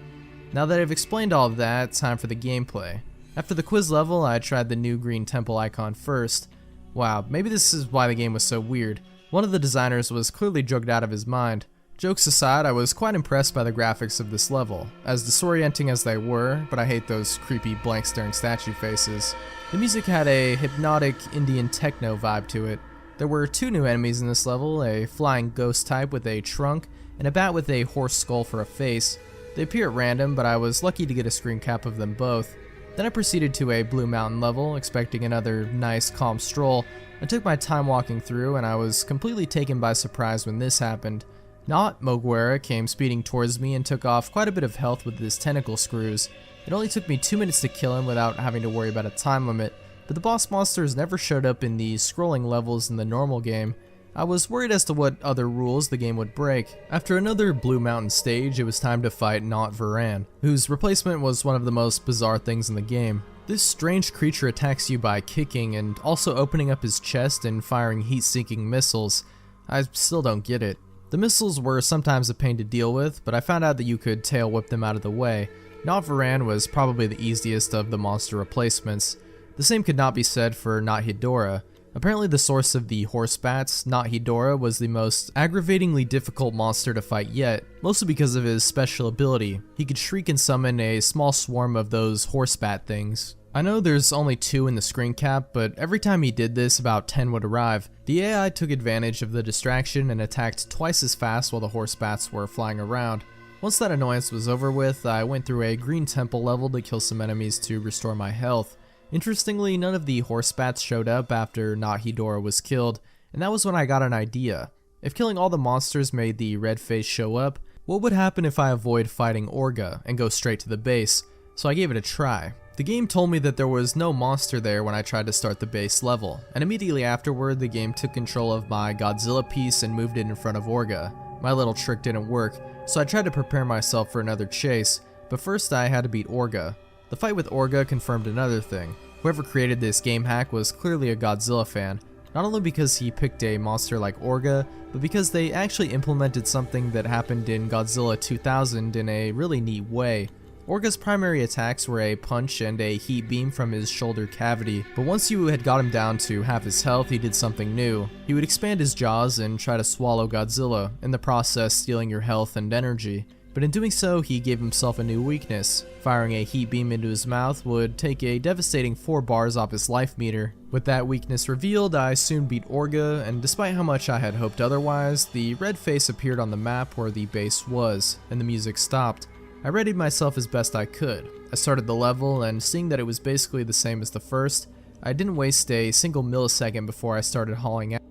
Now that I've explained all of that, time for the gameplay. After the quiz level, I tried the new green temple icon first. Wow, maybe this is why the game was so weird. One of the designers was clearly drugged out of his mind. Jokes aside, I was quite impressed by the graphics of this level, as disorienting as they were, but I hate those creepy blank staring statue faces. The music had a hypnotic Indian techno vibe to it. There were 2 new enemies in this level, a flying ghost type with a trunk, and a bat with a horse skull for a face. They appear at random, but I was lucky to get a screen cap of them both. Then I proceeded to a Blue Mountain level, expecting another nice calm stroll. I took my time walking through, and I was completely taken by surprise when this happened. Not Mogwera came speeding towards me and took off quite a bit of health with his tentacle screws. It only took me 2 minutes to kill him without having to worry about a time limit, but the boss monsters never showed up in the scrolling levels in the normal game. I was worried as to what other rules the game would break. After another Blue Mountain stage, it was time to fight Not Varan, whose replacement was one of the most bizarre things in the game. This strange creature attacks you by kicking and also opening up his chest and firing heat-seeking missiles. I still don't get it. The missiles were sometimes a pain to deal with, but I found out that you could tail whip them out of the way. Not Varan was probably the easiest of the monster replacements. The same could not be said for Not Hedorah. Apparently the source of the horse bats, Not Hedorah, was the most aggravatingly difficult monster to fight yet, mostly because of his special ability. He could shriek and summon a small swarm of those horse bat things. I know there's only 2 in the screen cap, but every time he did this, about 10 would arrive. The AI took advantage of the distraction and attacked twice as fast while the horse bats were flying around. Once that annoyance was over with, I went through a green temple level to kill some enemies to restore my health. Interestingly, none of the horse bats showed up after Not Hedorah was killed, and that was when I got an idea. If killing all the monsters made the red face show up, what would happen if I avoid fighting Orga and go straight to the base? So I gave it a try. The game told me that there was no monster there when I tried to start the base level, and immediately afterward the game took control of my Godzilla piece and moved it in front of Orga. My little trick didn't work, so I tried to prepare myself for another chase, but first I had to beat Orga. The fight with Orga confirmed another thing. Whoever created this game hack was clearly a Godzilla fan, not only because he picked a monster like Orga, but because they actually implemented something that happened in Godzilla 2000 in a really neat way. Orga's primary attacks were a punch and a heat beam from his shoulder cavity, but once you had got him down to half his health, he did something new. He would expand his jaws and try to swallow Godzilla, in the process stealing your health and energy. But in doing so, he gave himself a new weakness. Firing a heat beam into his mouth would take a devastating 4 bars off his life meter. With that weakness revealed, I soon beat Orga, and despite how much I had hoped otherwise, the red face appeared on the map where the base was, and the music stopped. I readied myself as best I could. I started the level, and seeing that it was basically the same as the first, I didn't waste a single millisecond before I started hauling out.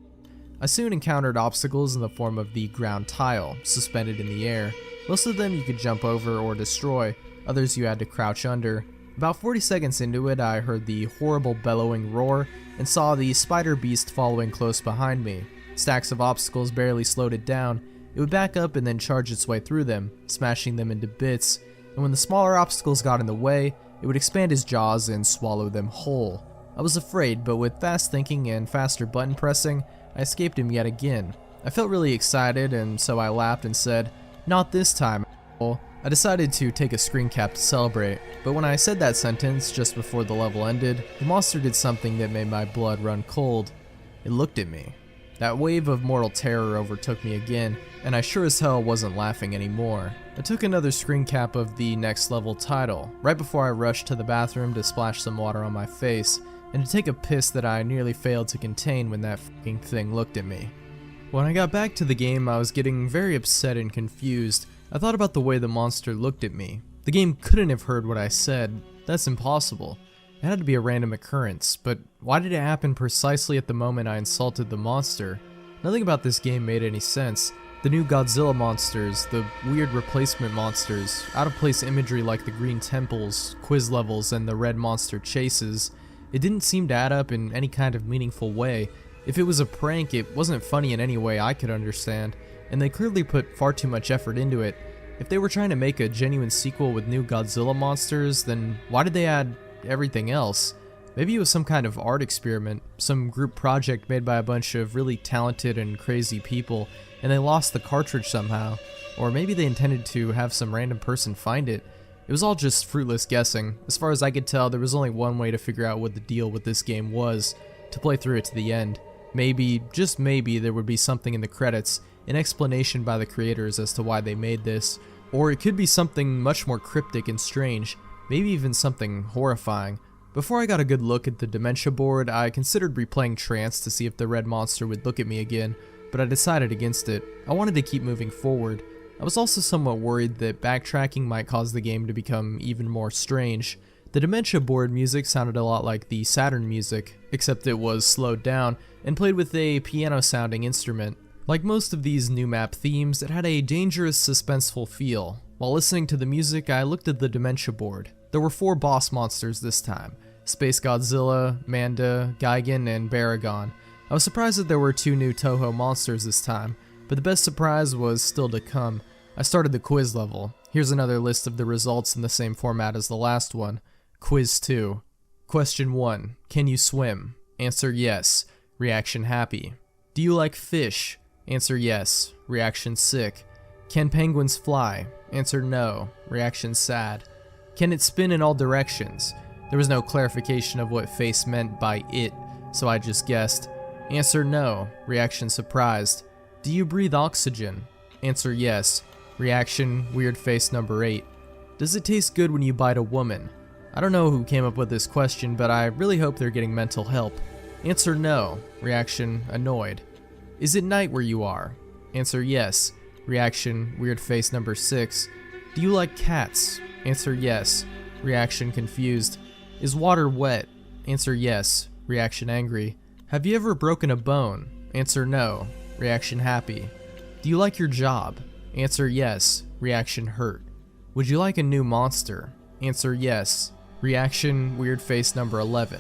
I soon encountered obstacles in the form of the ground tile, suspended in the air. Most of them you could jump over or destroy, others you had to crouch under. About 40 seconds into it, I heard the horrible bellowing roar and saw the spider beast following close behind me. Stacks of obstacles barely slowed it down. It would back up and then charge its way through them, smashing them into bits, and when the smaller obstacles got in the way, it would expand his jaws and swallow them whole. I was afraid, but with fast thinking and faster button pressing, I escaped him yet again. I felt really excited, and so I laughed and said, "Not this time, a**hole." I decided to take a screen cap to celebrate, but when I said that sentence just before the level ended, the monster did something that made my blood run cold. It looked at me. That wave of mortal terror overtook me again, and I sure as hell wasn't laughing anymore. I took another screen cap of the next level title, right before I rushed to the bathroom to splash some water on my face, and to take a piss that I nearly failed to contain when that fucking thing looked at me. When I got back to the game, I was getting very upset and confused. I thought about the way the monster looked at me. The game couldn't have heard what I said. That's impossible. It had to be a random occurrence, but why did it happen precisely at the moment I insulted the monster? Nothing about this game made any sense. The new Godzilla monsters, the weird replacement monsters, out-of-place imagery like the green temples, quiz levels, and the red monster chases, it didn't seem to add up in any kind of meaningful way. If it was a prank, it wasn't funny in any way I could understand, and they clearly put far too much effort into it. If they were trying to make a genuine sequel with new Godzilla monsters, then why did they add everything else? Maybe it was some kind of art experiment, some group project made by a bunch of really talented and crazy people, and they lost the cartridge somehow. Or maybe they intended to have some random person find it. It was all just fruitless guessing. As far as I could tell, there was only one way to figure out what the deal with this game was, to play through it to the end. Maybe, just maybe, there would be something in the credits, an explanation by the creators as to why they made this. Or it could be something much more cryptic and strange, maybe even something horrifying. Before I got a good look at the Dementia board, I considered replaying Trance to see if the red monster would look at me again, but I decided against it. I wanted to keep moving forward. I was also somewhat worried that backtracking might cause the game to become even more strange. The Dementia board music sounded a lot like the Saturn music, except it was slowed down and played with a piano-sounding instrument. Like most of these new map themes, it had a dangerous, suspenseful feel. While listening to the music, I looked at the Dementia board. There were 4 boss monsters this time: Space Godzilla, Manda, Gigan, and Baragon. I was surprised that there were 2 new Toho monsters this time, but the best surprise was still to come. I started the quiz level. Here's another list of the results in the same format as the last one. Quiz 2. Question 1. Can you swim? Answer yes. Reaction happy. Do you like fish? Answer yes. Reaction sick. Can penguins fly? Answer no. Reaction sad. Can it spin in all directions? There was no clarification of what face meant by it, so I just guessed. Answer no. Reaction surprised. Do you breathe oxygen? Answer yes. Reaction weird face number 8. Does it taste good when you bite a woman? I don't know who came up with this question, but I really hope they're getting mental help. Answer no. Reaction annoyed. Is it night where you are? Answer yes. Reaction weird face number 6. Do you like cats? Answer yes. Reaction confused. Is water wet? Answer yes. Reaction angry. Have you ever broken a bone? Answer no. Reaction happy. Do you like your job? Answer yes. Reaction hurt. Would you like a new monster? Answer yes. Reaction weird face number 11.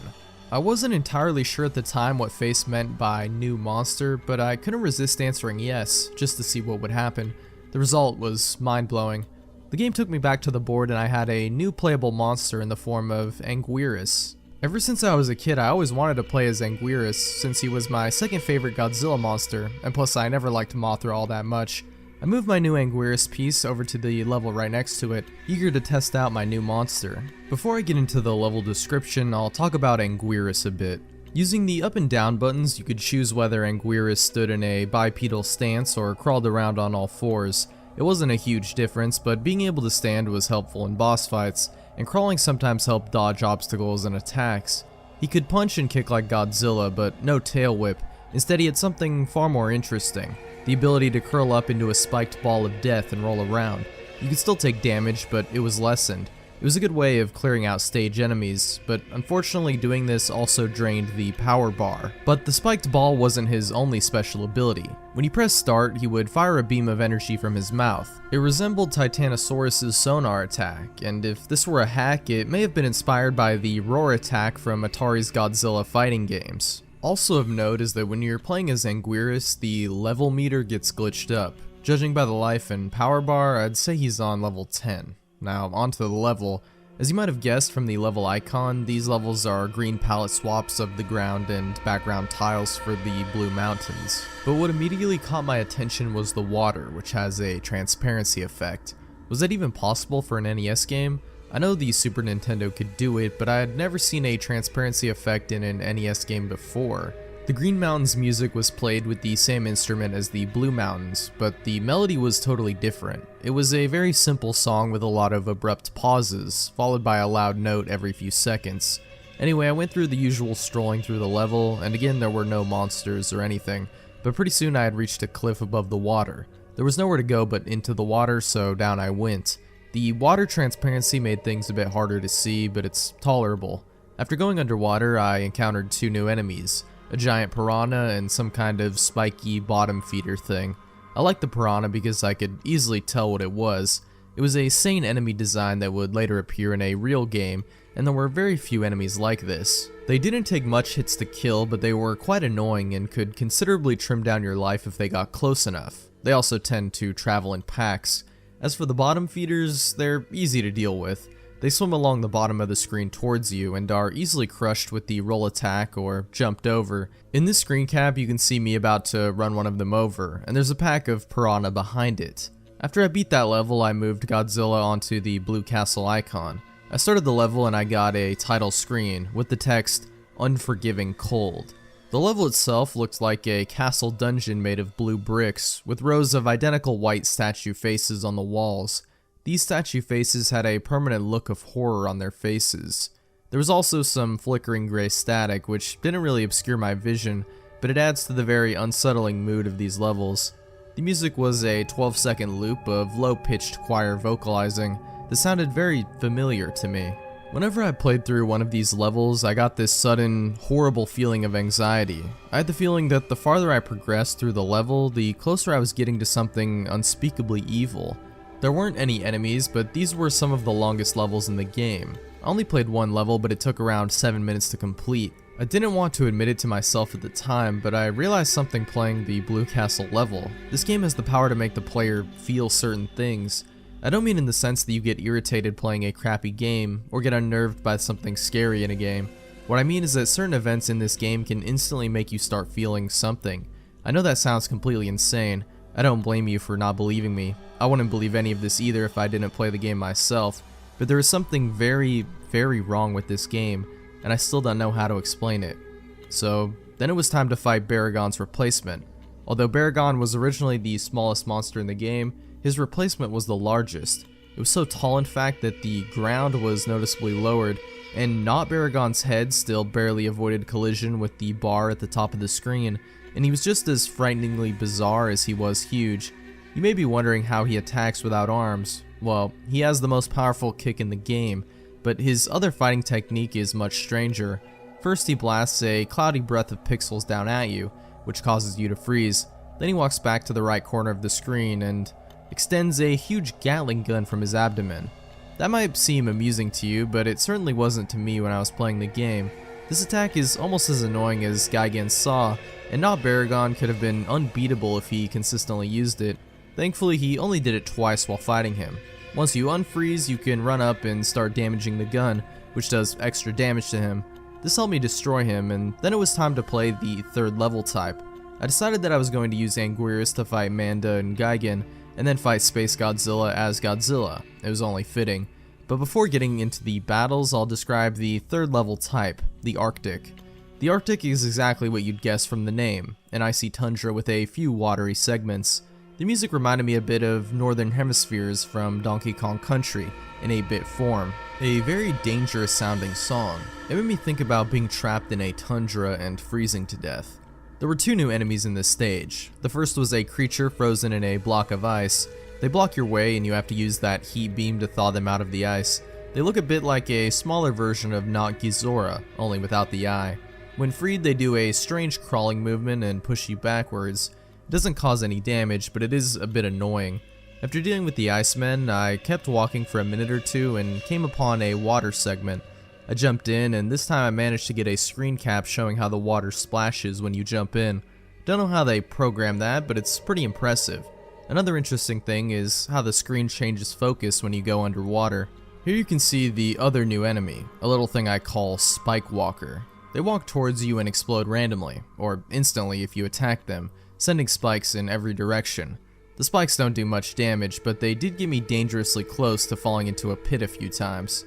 I wasn't entirely sure at the time what face meant by new monster, but I couldn't resist answering yes, just to see what would happen. The result was mind-blowing. The game took me back to the board and I had a new playable monster in the form of Anguirus. Ever since I was a kid, I always wanted to play as Anguirus since he was my second favorite Godzilla monster, and plus I never liked Mothra all that much. I moved my new Anguirus piece over to the level right next to it, eager to test out my new monster. Before I get into the level description, I'll talk about Anguirus a bit. Using the up and down buttons, you could choose whether Anguirus stood in a bipedal stance or crawled around on all fours. It wasn't a huge difference, but being able to stand was helpful in boss fights, and crawling sometimes helped dodge obstacles and attacks. He could punch and kick like Godzilla, but no tail whip. Instead, he had something far more interesting: the ability to curl up into a spiked ball of death and roll around. You could still take damage, but it was lessened. It was a good way of clearing out stage enemies, but unfortunately doing this also drained the power bar. But the spiked ball wasn't his only special ability. When he pressed start, he would fire a beam of energy from his mouth. It resembled Titanosaurus's sonar attack, and if this were a hack, it may have been inspired by the roar attack from Atari's Godzilla fighting games. Also of note is that when you're playing as Anguirus, the level meter gets glitched up. Judging by the life and power bar, I'd say he's on level 10. Now, onto the level. As you might have guessed from the level icon, these levels are green palette swaps of the ground and background tiles for the blue mountains. But what immediately caught my attention was the water, which has a transparency effect. Was that even possible for an NES game? I know the Super Nintendo could do it, but I had never seen a transparency effect in an NES game before. The Green Mountains music was played with the same instrument as the Blue Mountains, but the melody was totally different. It was a very simple song with a lot of abrupt pauses, followed by a loud note every few seconds. Anyway, I went through the usual strolling through the level, and again there were no monsters or anything, but pretty soon I had reached a cliff above the water. There was nowhere to go but into the water, so down I went. The water transparency made things a bit harder to see, but it's tolerable. After going underwater, I encountered 2 new enemies. A giant piranha and some kind of spiky bottom feeder thing. I liked the piranha because I could easily tell what it was. It was a sane enemy design that would later appear in a real game, and there were very few enemies like this. They didn't take much hits to kill, but they were quite annoying and could considerably trim down your life if they got close enough. They also tend to travel in packs. As for the bottom feeders, they're easy to deal with. They swim along the bottom of the screen towards you and are easily crushed with the roll attack or jumped over. In this screen cap you can see me about to run one of them over, and there's a pack of piranha behind it. After I beat that level, I moved Godzilla onto the blue castle icon. I started the level and I got a title screen with the text, "Unforgiving Cold." The level itself looked like a castle dungeon made of blue bricks, with rows of identical white statue faces on the walls. These statue faces had a permanent look of horror on their faces. There was also some flickering gray static, which didn't really obscure my vision, but it adds to the very unsettling mood of these levels. The music was a 12-second loop of low-pitched choir vocalizing that sounded very familiar to me. Whenever I played through one of these levels, I got this sudden, horrible feeling of anxiety. I had the feeling that the farther I progressed through the level, the closer I was getting to something unspeakably evil. There weren't any enemies, but these were some of the longest levels in the game. I only played one level, but it took around 7 minutes to complete. I didn't want to admit it to myself at the time, but I realized something playing the Blue Castle level. This game has the power to make the player feel certain things. I don't mean in the sense that you get irritated playing a crappy game, or get unnerved by something scary in a game. What I mean is that certain events in this game can instantly make you start feeling something. I know that sounds completely insane. I don't blame you for not believing me. I wouldn't believe any of this either if I didn't play the game myself, but there is something very, very wrong with this game, and I still don't know how to explain it. So, then it was time to fight Baragon's replacement. Although Baragon was originally the smallest monster in the game, his replacement was the largest. It was so tall in fact that the ground was noticeably lowered, and not Baragon's head still barely avoided collision with the bar at the top of the screen, and he was just as frighteningly bizarre as he was huge. You may be wondering how he attacks without arms. Well, he has the most powerful kick in the game, but his other fighting technique is much stranger. First he blasts a cloudy breath of pixels down at you, which causes you to freeze. Then he walks back to the right corner of the screen and extends a huge Gatling gun from his abdomen. That might seem amusing to you, but it certainly wasn't to me when I was playing the game. This attack is almost as annoying as Gigan's Saw, and not Baragon could have been unbeatable if he consistently used it. Thankfully, he only did it twice while fighting him. Once you unfreeze, you can run up and start damaging the gun, which does extra damage to him. This helped me destroy him, and then it was time to play the third level type. I decided that I was going to use Anguirus to fight Manda and Gigan, and then fight Space Godzilla as Godzilla. It was only fitting. But before getting into the battles, I'll describe the third level type, the Arctic. The Arctic is exactly what you'd guess from the name, an icy tundra with a few watery segments. The music reminded me a bit of Northern Hemispheres from Donkey Kong Country in 8-bit form. A very dangerous sounding song. It made me think about being trapped in a tundra and freezing to death. There were two new enemies in this stage. The first was a creature frozen in a block of ice. They block your way and you have to use that heat beam to thaw them out of the ice. They look a bit like a smaller version of Not Gizora, only without the eye. When freed, they do a strange crawling movement and push you backwards. It doesn't cause any damage, but it is a bit annoying. After dealing with the Icemen, I kept walking for a minute or two and came upon a water segment. I jumped in, and this time I managed to get a screen cap showing how the water splashes when you jump in. Don't know how they programmed that, but it's pretty impressive. Another interesting thing is how the screen changes focus when you go underwater. Here you can see the other new enemy, a little thing I call Spike Walker. They walk towards you and explode randomly, or instantly if you attack them, sending spikes in every direction. The spikes don't do much damage, but they did get me dangerously close to falling into a pit a few times.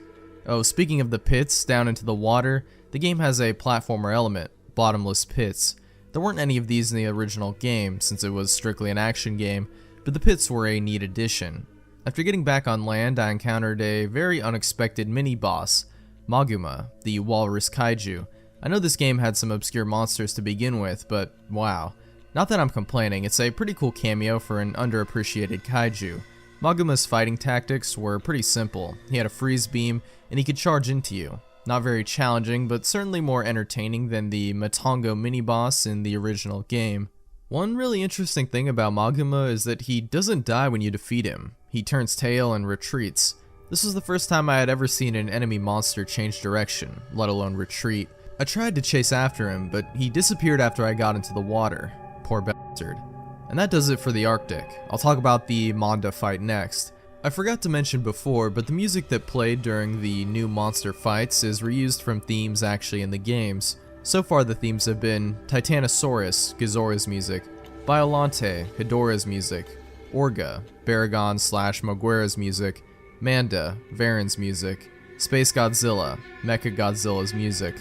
Oh, speaking of the pits down into the water, the game has a platformer element, bottomless pits. There weren't any of these in the original game, since it was strictly an action game, but the pits were a neat addition. After getting back on land, I encountered a very unexpected mini-boss, Maguma, the walrus kaiju. I know this game had some obscure monsters to begin with, but wow. Not that I'm complaining, it's a pretty cool cameo for an underappreciated kaiju. Maguma's fighting tactics were pretty simple. He had a freeze beam, and he could charge into you. Not very challenging, but certainly more entertaining than the Matongo mini-boss in the original game. One really interesting thing about Maguma is that he doesn't die when you defeat him. He turns tail and retreats. This was the first time I had ever seen an enemy monster change direction, let alone retreat. I tried to chase after him, but he disappeared after I got into the water. Poor bastard. And that does it for the Arctic. I'll talk about the Monda fight next. I forgot to mention before, but the music that played during the new monster fights is reused from themes actually in the games. So far the themes have been Titanosaurus, Gizora's music, Biolante, Hidora's music, Orga, Baragon/Moguera's music, Manda, Varen's music, Space Godzilla, Mechagodzilla's music.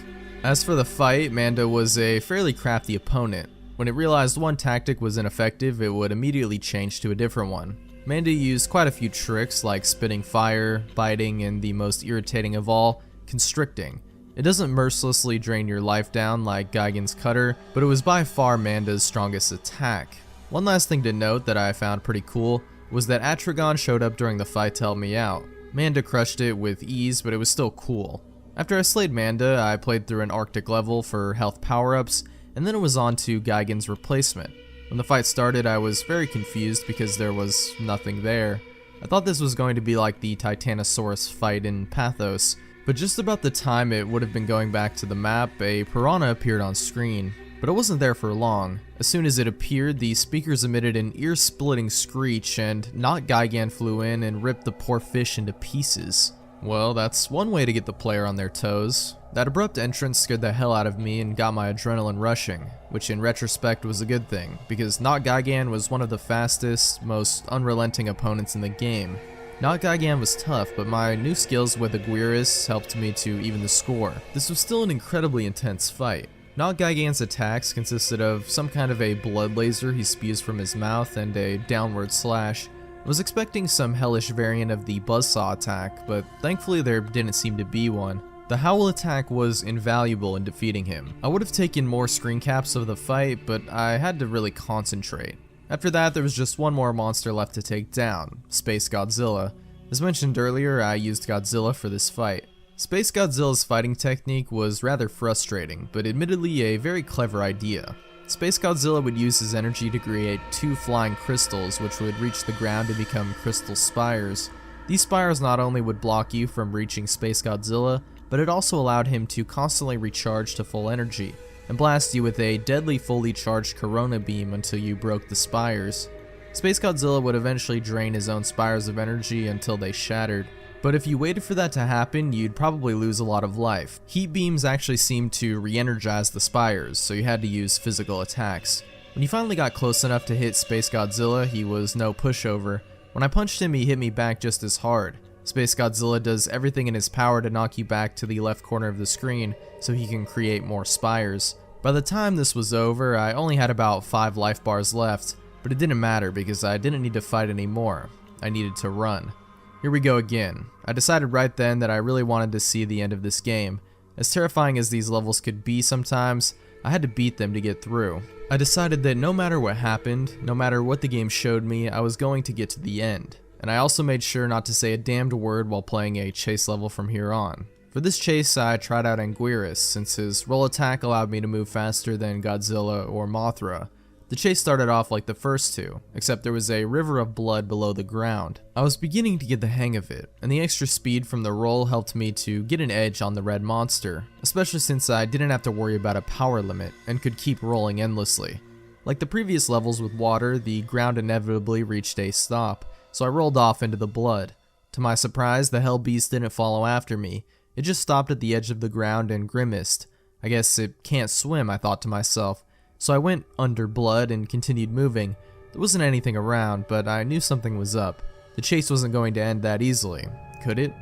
As for the fight, Manda was a fairly crafty opponent. When it realized one tactic was ineffective, it would immediately change to a different one. Manda used quite a few tricks like spitting fire, biting, and the most irritating of all, constricting. It doesn't mercilessly drain your life down like Gigan's Cutter, but it was by far Manda's strongest attack. One last thing to note that I found pretty cool was that Atragon showed up during the fight to help me out. Manda crushed it with ease, but it was still cool. After I slayed Manda, I played through an Arctic level for health power-ups, and then it was on to Gigan's replacement. When the fight started, I was very confused because there was nothing there. I thought this was going to be like the Titanosaurus fight in Pathos, but just about the time it would have been going back to the map, a piranha appeared on screen. But it wasn't there for long. As soon as it appeared, the speakers emitted an ear-splitting screech, and not Gigan flew in and ripped the poor fish into pieces. Well, that's one way to get the player on their toes. That abrupt entrance scared the hell out of me and got my adrenaline rushing, which in retrospect was a good thing, because Not Gigan was one of the fastest, most unrelenting opponents in the game. Not Gigan was tough, but my new skills with Aguirus helped me to even the score. This was still an incredibly intense fight. Not Gigan's attacks consisted of some kind of a blood laser he spews from his mouth and a downward slash. I was expecting some hellish variant of the buzzsaw attack, but thankfully there didn't seem to be one. The howl attack was invaluable in defeating him. I would have taken more screen caps of the fight, but I had to really concentrate. After that, there was just one more monster left to take down, Space Godzilla. As mentioned earlier, I used Godzilla for this fight. Space Godzilla's fighting technique was rather frustrating, but admittedly a very clever idea. Space Godzilla would use his energy to create two flying crystals which would reach the ground and become crystal spires. These spires not only would block you from reaching Space Godzilla, but it also allowed him to constantly recharge to full energy, and blast you with a deadly fully charged Corona beam until you broke the spires. Space Godzilla would eventually drain his own spires of energy until they shattered. But if you waited for that to happen, you'd probably lose a lot of life. Heat beams actually seemed to re-energize the spires, so you had to use physical attacks. When you finally got close enough to hit Space Godzilla, he was no pushover. When I punched him, he hit me back just as hard. Space Godzilla does everything in his power to knock you back to the left corner of the screen so he can create more spires. By the time this was over, I only had about 5 life bars left, but it didn't matter because I didn't need to fight anymore. I needed to run. Here we go again. I decided right then that I really wanted to see the end of this game. As terrifying as these levels could be sometimes, I had to beat them to get through. I decided that no matter what happened, no matter what the game showed me, I was going to get to the end. And I also made sure not to say a damned word while playing a chase level from here on. For this chase, I tried out Anguirus, since his roll attack allowed me to move faster than Godzilla or Mothra. The chase started off like the first two, except there was a river of blood below the ground. I was beginning to get the hang of it, and the extra speed from the roll helped me to get an edge on the red monster, especially since I didn't have to worry about a power limit and could keep rolling endlessly. Like the previous levels with water, the ground inevitably reached a stop, so I rolled off into the blood. To my surprise, the hell beast didn't follow after me. It just stopped at the edge of the ground and grimaced. I guess it can't swim, I thought to myself. So I went under blood and continued moving. There wasn't anything around, but I knew something was up. The chase wasn't going to end that easily, could it?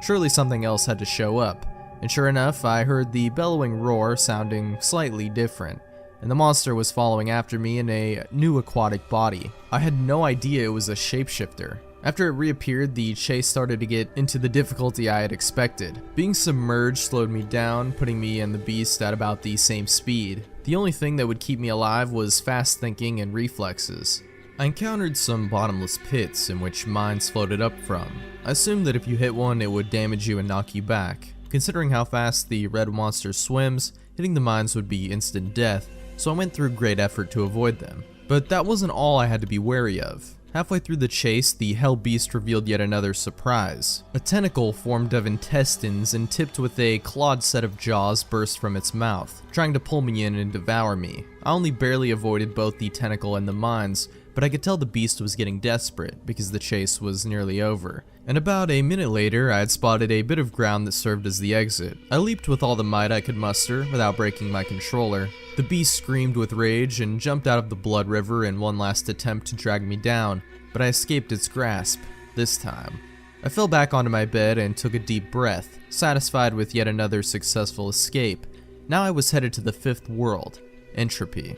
Surely something else had to show up. And sure enough, I heard the bellowing roar sounding slightly different, and the monster was following after me in a new aquatic body. I had no idea it was a shapeshifter. After it reappeared, the chase started to get into the difficulty I had expected. Being submerged slowed me down, putting me and the beast at about the same speed. The only thing that would keep me alive was fast thinking and reflexes. I encountered some bottomless pits in which mines floated up from. I assumed that if you hit one, it would damage you and knock you back. Considering how fast the red monster swims, hitting the mines would be instant death, so I went through great effort to avoid them. But that wasn't all I had to be wary of. Halfway through the chase, the hell beast revealed yet another surprise. A tentacle formed of intestines and tipped with a clawed set of jaws burst from its mouth, trying to pull me in and devour me. I only barely avoided both the tentacle and the mines, but I could tell the beast was getting desperate because the chase was nearly over. And about a minute later, I had spotted a bit of ground that served as the exit. I leaped with all the might I could muster without breaking my controller. The beast screamed with rage and jumped out of the blood river in one last attempt to drag me down, but I escaped its grasp, this time. I fell back onto my bed and took a deep breath, satisfied with yet another successful escape. Now I was headed to the 5th world, Entropy.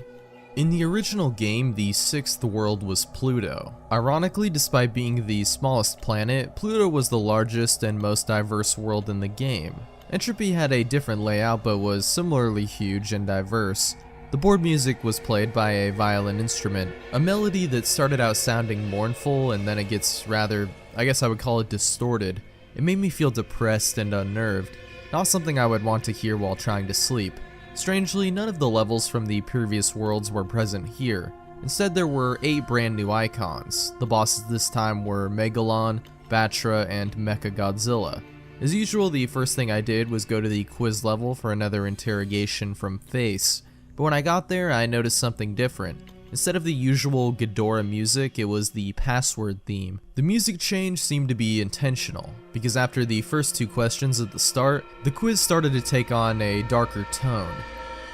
In the original game, the 6th world was Pluto. Ironically, despite being the smallest planet, Pluto was the largest and most diverse world in the game. Entropy had a different layout but was similarly huge and diverse. The board music was played by a violin instrument, a melody that started out sounding mournful and then it gets rather, I guess I would call it distorted. It made me feel depressed and unnerved, not something I would want to hear while trying to sleep. Strangely, none of the levels from the previous worlds were present here. Instead, there were 8 brand new icons. The bosses this time were Megalon, Batra, and Mechagodzilla. As usual, the first thing I did was go to the quiz level for another interrogation from Face. But when I got there, I noticed something different. Instead of the usual Ghidorah music, it was the password theme. The music change seemed to be intentional, because after the first 2 questions at the start, the quiz started to take on a darker tone.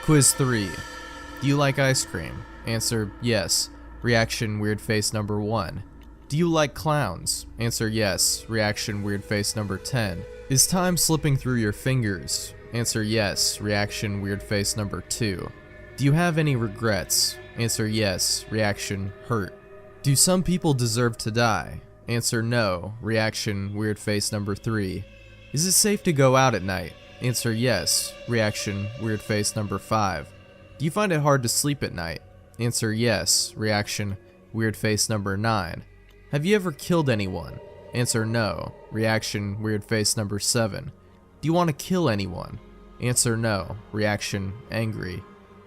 Quiz 3. Do you like ice cream? Answer, yes. Reaction, weird face number 1. Do you like clowns? Answer, yes. Reaction, weird face number 10. Is time slipping through your fingers? Answer, yes. Reaction, weird face number 2. Do you have any regrets? Answer, yes. Reaction, hurt. Do some people deserve to die? Answer, no. Reaction, weird face number 3. Is it safe to go out at night? Answer, yes. Reaction, weird face number 5. Do you find it hard to sleep at night? Answer, yes. Reaction, weird face number 9. Have you ever killed anyone? Answer, no. Reaction, weird face number 7. Do you want to kill anyone? Answer, no. Reaction, angry.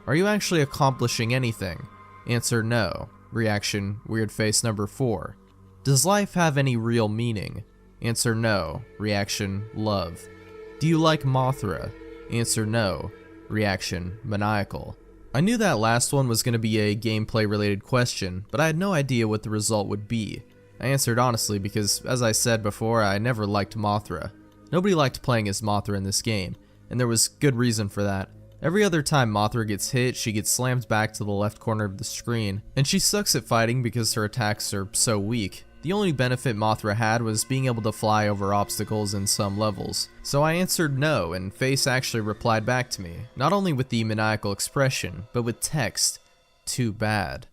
Are you actually accomplishing anything? Answer, no. Reaction, weird face number 4. Does life have any real meaning? Answer, no. Reaction, love. Do you like Mothra? Answer, no. Reaction, maniacal. I knew that last one was going to be a gameplay related question, but I had no idea what the result would be. I answered honestly because, as I said before, I never liked Mothra. Nobody liked playing as Mothra in this game, and there was good reason for that. Every other time Mothra gets hit, she gets slammed back to the left corner of the screen, and she sucks at fighting because her attacks are so weak. The only benefit Mothra had was being able to fly over obstacles in some levels. So I answered no, and Face actually replied back to me, not only with the maniacal expression, but with text, too bad.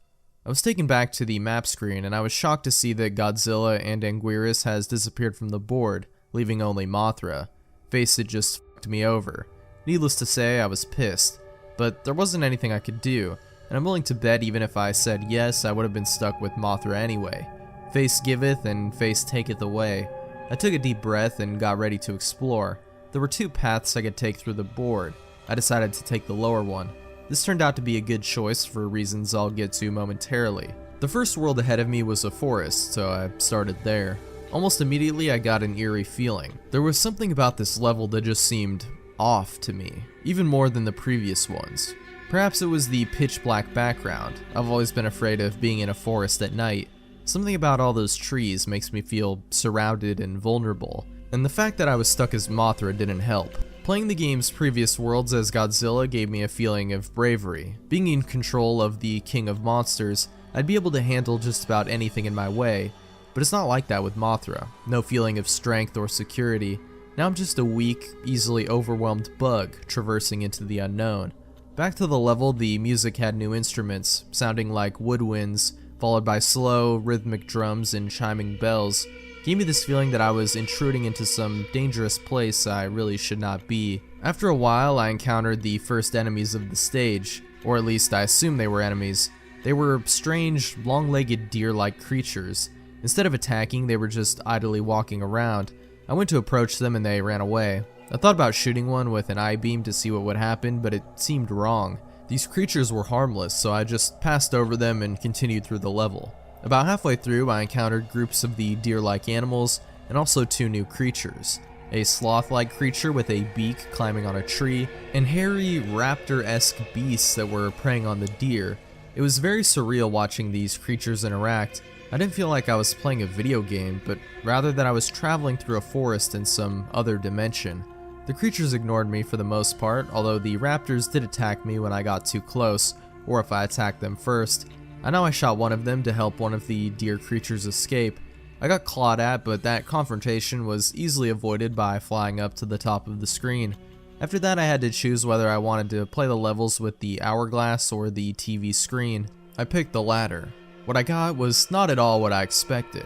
I was taken back to the map screen, and I was shocked to see that Godzilla and Anguirus has disappeared from the board, leaving only Mothra. Face had just f***ed me over. Needless to say, I was pissed, but there wasn't anything I could do, and I'm willing to bet even if I said yes, I would have been stuck with Mothra anyway. Face giveth and face taketh away. I took a deep breath and got ready to explore. There were 2 paths I could take through the board. I decided to take the lower one. This turned out to be a good choice for reasons I'll get to momentarily. The first world ahead of me was a forest, so I started there. Almost immediately I got an eerie feeling. There was something about this level that just seemed off to me, even more than the previous ones. Perhaps it was the pitch black background. I've always been afraid of being in a forest at night. Something about all those trees makes me feel surrounded and vulnerable, and the fact that I was stuck as Mothra didn't help. Playing the game's previous worlds as Godzilla gave me a feeling of bravery. Being in control of the King of Monsters, I'd be able to handle just about anything in my way, but it's not like that with Mothra. No feeling of strength or security. Now I'm just a weak, easily overwhelmed bug traversing into the unknown. Back to the level, the music had new instruments, sounding like woodwinds, followed by slow, rhythmic drums and chiming bells. Gave me this feeling that I was intruding into some dangerous place I really should not be. After a while, I encountered the first enemies of the stage, or at least I assumed they were enemies. They were strange, long-legged deer-like creatures. Instead of attacking, they were just idly walking around. I went to approach them and they ran away. I thought about shooting one with an I-beam to see what would happen, but it seemed wrong. These creatures were harmless, so I just passed over them and continued through the level. About halfway through, I encountered groups of the deer-like animals and also 2 new creatures. A sloth-like creature with a beak climbing on a tree, and hairy raptor-esque beasts that were preying on the deer. It was very surreal watching these creatures interact. I didn't feel like I was playing a video game, but rather that I was traveling through a forest in some other dimension. The creatures ignored me for the most part, although the raptors did attack me when I got too close, or if I attacked them first. I know I shot one of them to help one of the deer creatures escape. I got clawed at, but that confrontation was easily avoided by flying up to the top of the screen. After that, I had to choose whether I wanted to play the levels with the hourglass or the TV screen. I picked the latter. What I got was not at all what I expected.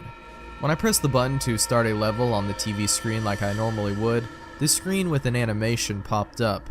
When I pressed the button to start a level on the TV screen like I normally would, this screen with an animation popped up.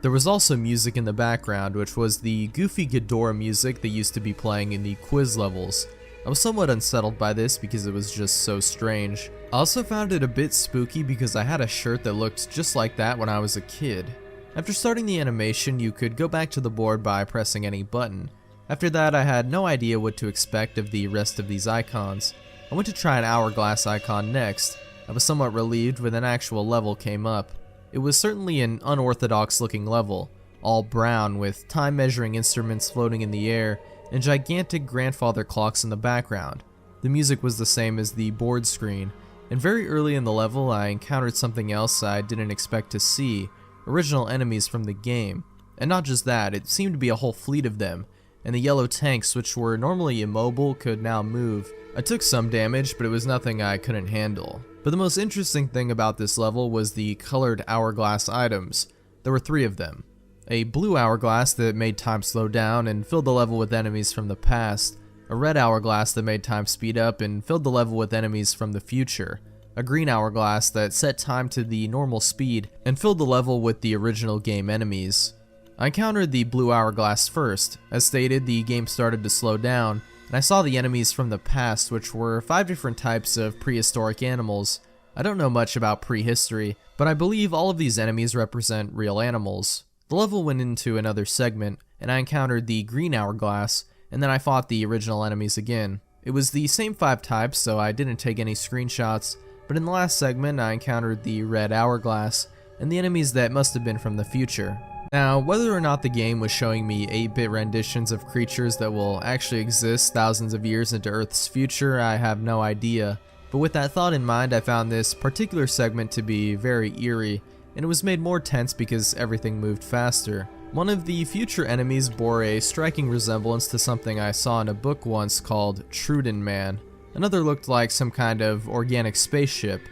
There was also music in the background, which was the goofy Ghidorah music that used to be playing in the quiz levels. I was somewhat unsettled by this because it was just so strange. I also found it a bit spooky because I had a shirt that looked just like that when I was a kid. After starting the animation, you could go back to the board by pressing any button. After that, I had no idea what to expect of the rest of these icons. I went to try an hourglass icon next. I was somewhat relieved when an actual level came up. It was certainly an unorthodox looking level, all brown with time measuring instruments floating in the air and gigantic grandfather clocks in the background. The music was the same as the board screen, and very early in the level I encountered something else I didn't expect to see, original enemies from the game. And not just that, it seemed to be a whole fleet of them, and the yellow tanks, which were normally immobile, could now move. I took some damage, but it was nothing I couldn't handle. But the most interesting thing about this level was the colored hourglass items. There were 3 of them. A blue hourglass that made time slow down and filled the level with enemies from the past. A red hourglass that made time speed up and filled the level with enemies from the future. A green hourglass that set time to the normal speed and filled the level with the original game enemies. I encountered the blue hourglass first. As stated, the game started to slow down, and I saw the enemies from the past, which were 5 different types of prehistoric animals. I don't know much about prehistory, but I believe all of these enemies represent real animals. The level went into another segment, and I encountered the green hourglass, and then I fought the original enemies again. It was the same 5 types, so I didn't take any screenshots, but in the last segment I encountered the red hourglass, and the enemies that must have been from the future. Now, whether or not the game was showing me 8-bit renditions of creatures that will actually exist thousands of years into Earth's future, I have no idea. But with that thought in mind, I found this particular segment to be very eerie, and it was made more tense because everything moved faster. One of the future enemies bore a striking resemblance to something I saw in a book once called Truden Man. Another looked like some kind of organic spaceship.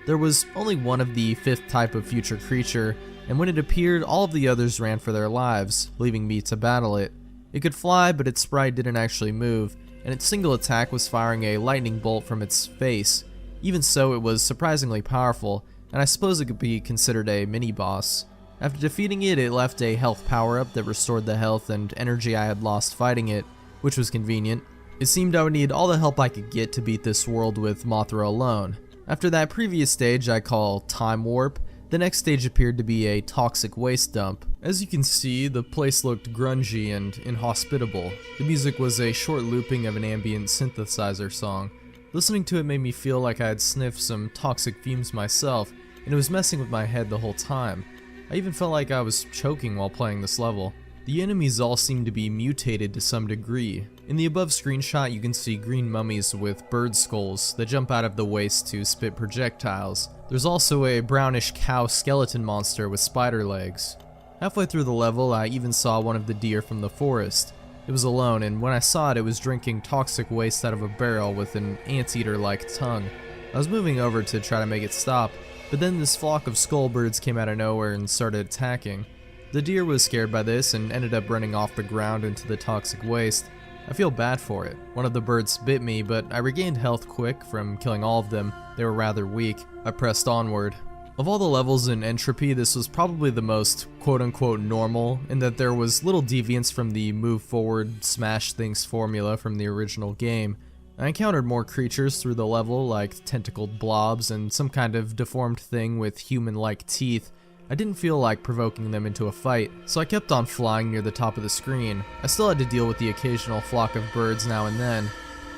There was only one of the 5th type of future creature, and when it appeared, all of the others ran for their lives, leaving me to battle it. It could fly, but its sprite didn't actually move, and its single attack was firing a lightning bolt from its face. Even so, it was surprisingly powerful, and I suppose it could be considered a mini-boss. After defeating it, it left a health power-up that restored the health and energy I had lost fighting it, which was convenient. It seemed I would need all the help I could get to beat this world with Mothra alone. After that previous stage I call Time Warp, the next stage appeared to be a toxic waste dump. As you can see, the place looked grungy and inhospitable. The music was a short looping of an ambient synthesizer song. Listening to it made me feel like I had sniffed some toxic fumes myself, and it was messing with my head the whole time. I even felt like I was choking while playing this level. The enemies all seem to be mutated to some degree. In the above screenshot you can see green mummies with bird skulls that jump out of the waste to spit projectiles. There's also a brownish cow skeleton monster with spider legs. Halfway through the level I even saw one of the deer from the forest. It was alone, and when I saw it, it was drinking toxic waste out of a barrel with an anteater-like tongue. I was moving over to try to make it stop, but then this flock of skull birds came out of nowhere and started attacking. The deer was scared by this and ended up running off the ground into the toxic waste. I feel bad for it. One of the birds bit me, but I regained health quick from killing all of them. They were rather weak. I pressed onward. Of all the levels in Entropy, this was probably the most quote-unquote normal, in that there was little deviance from the move forward, smash things formula from the original game. I encountered more creatures through the level, like tentacled blobs and some kind of deformed thing with human-like teeth. I didn't feel like provoking them into a fight, so I kept on flying near the top of the screen. I still had to deal with the occasional flock of birds now and then.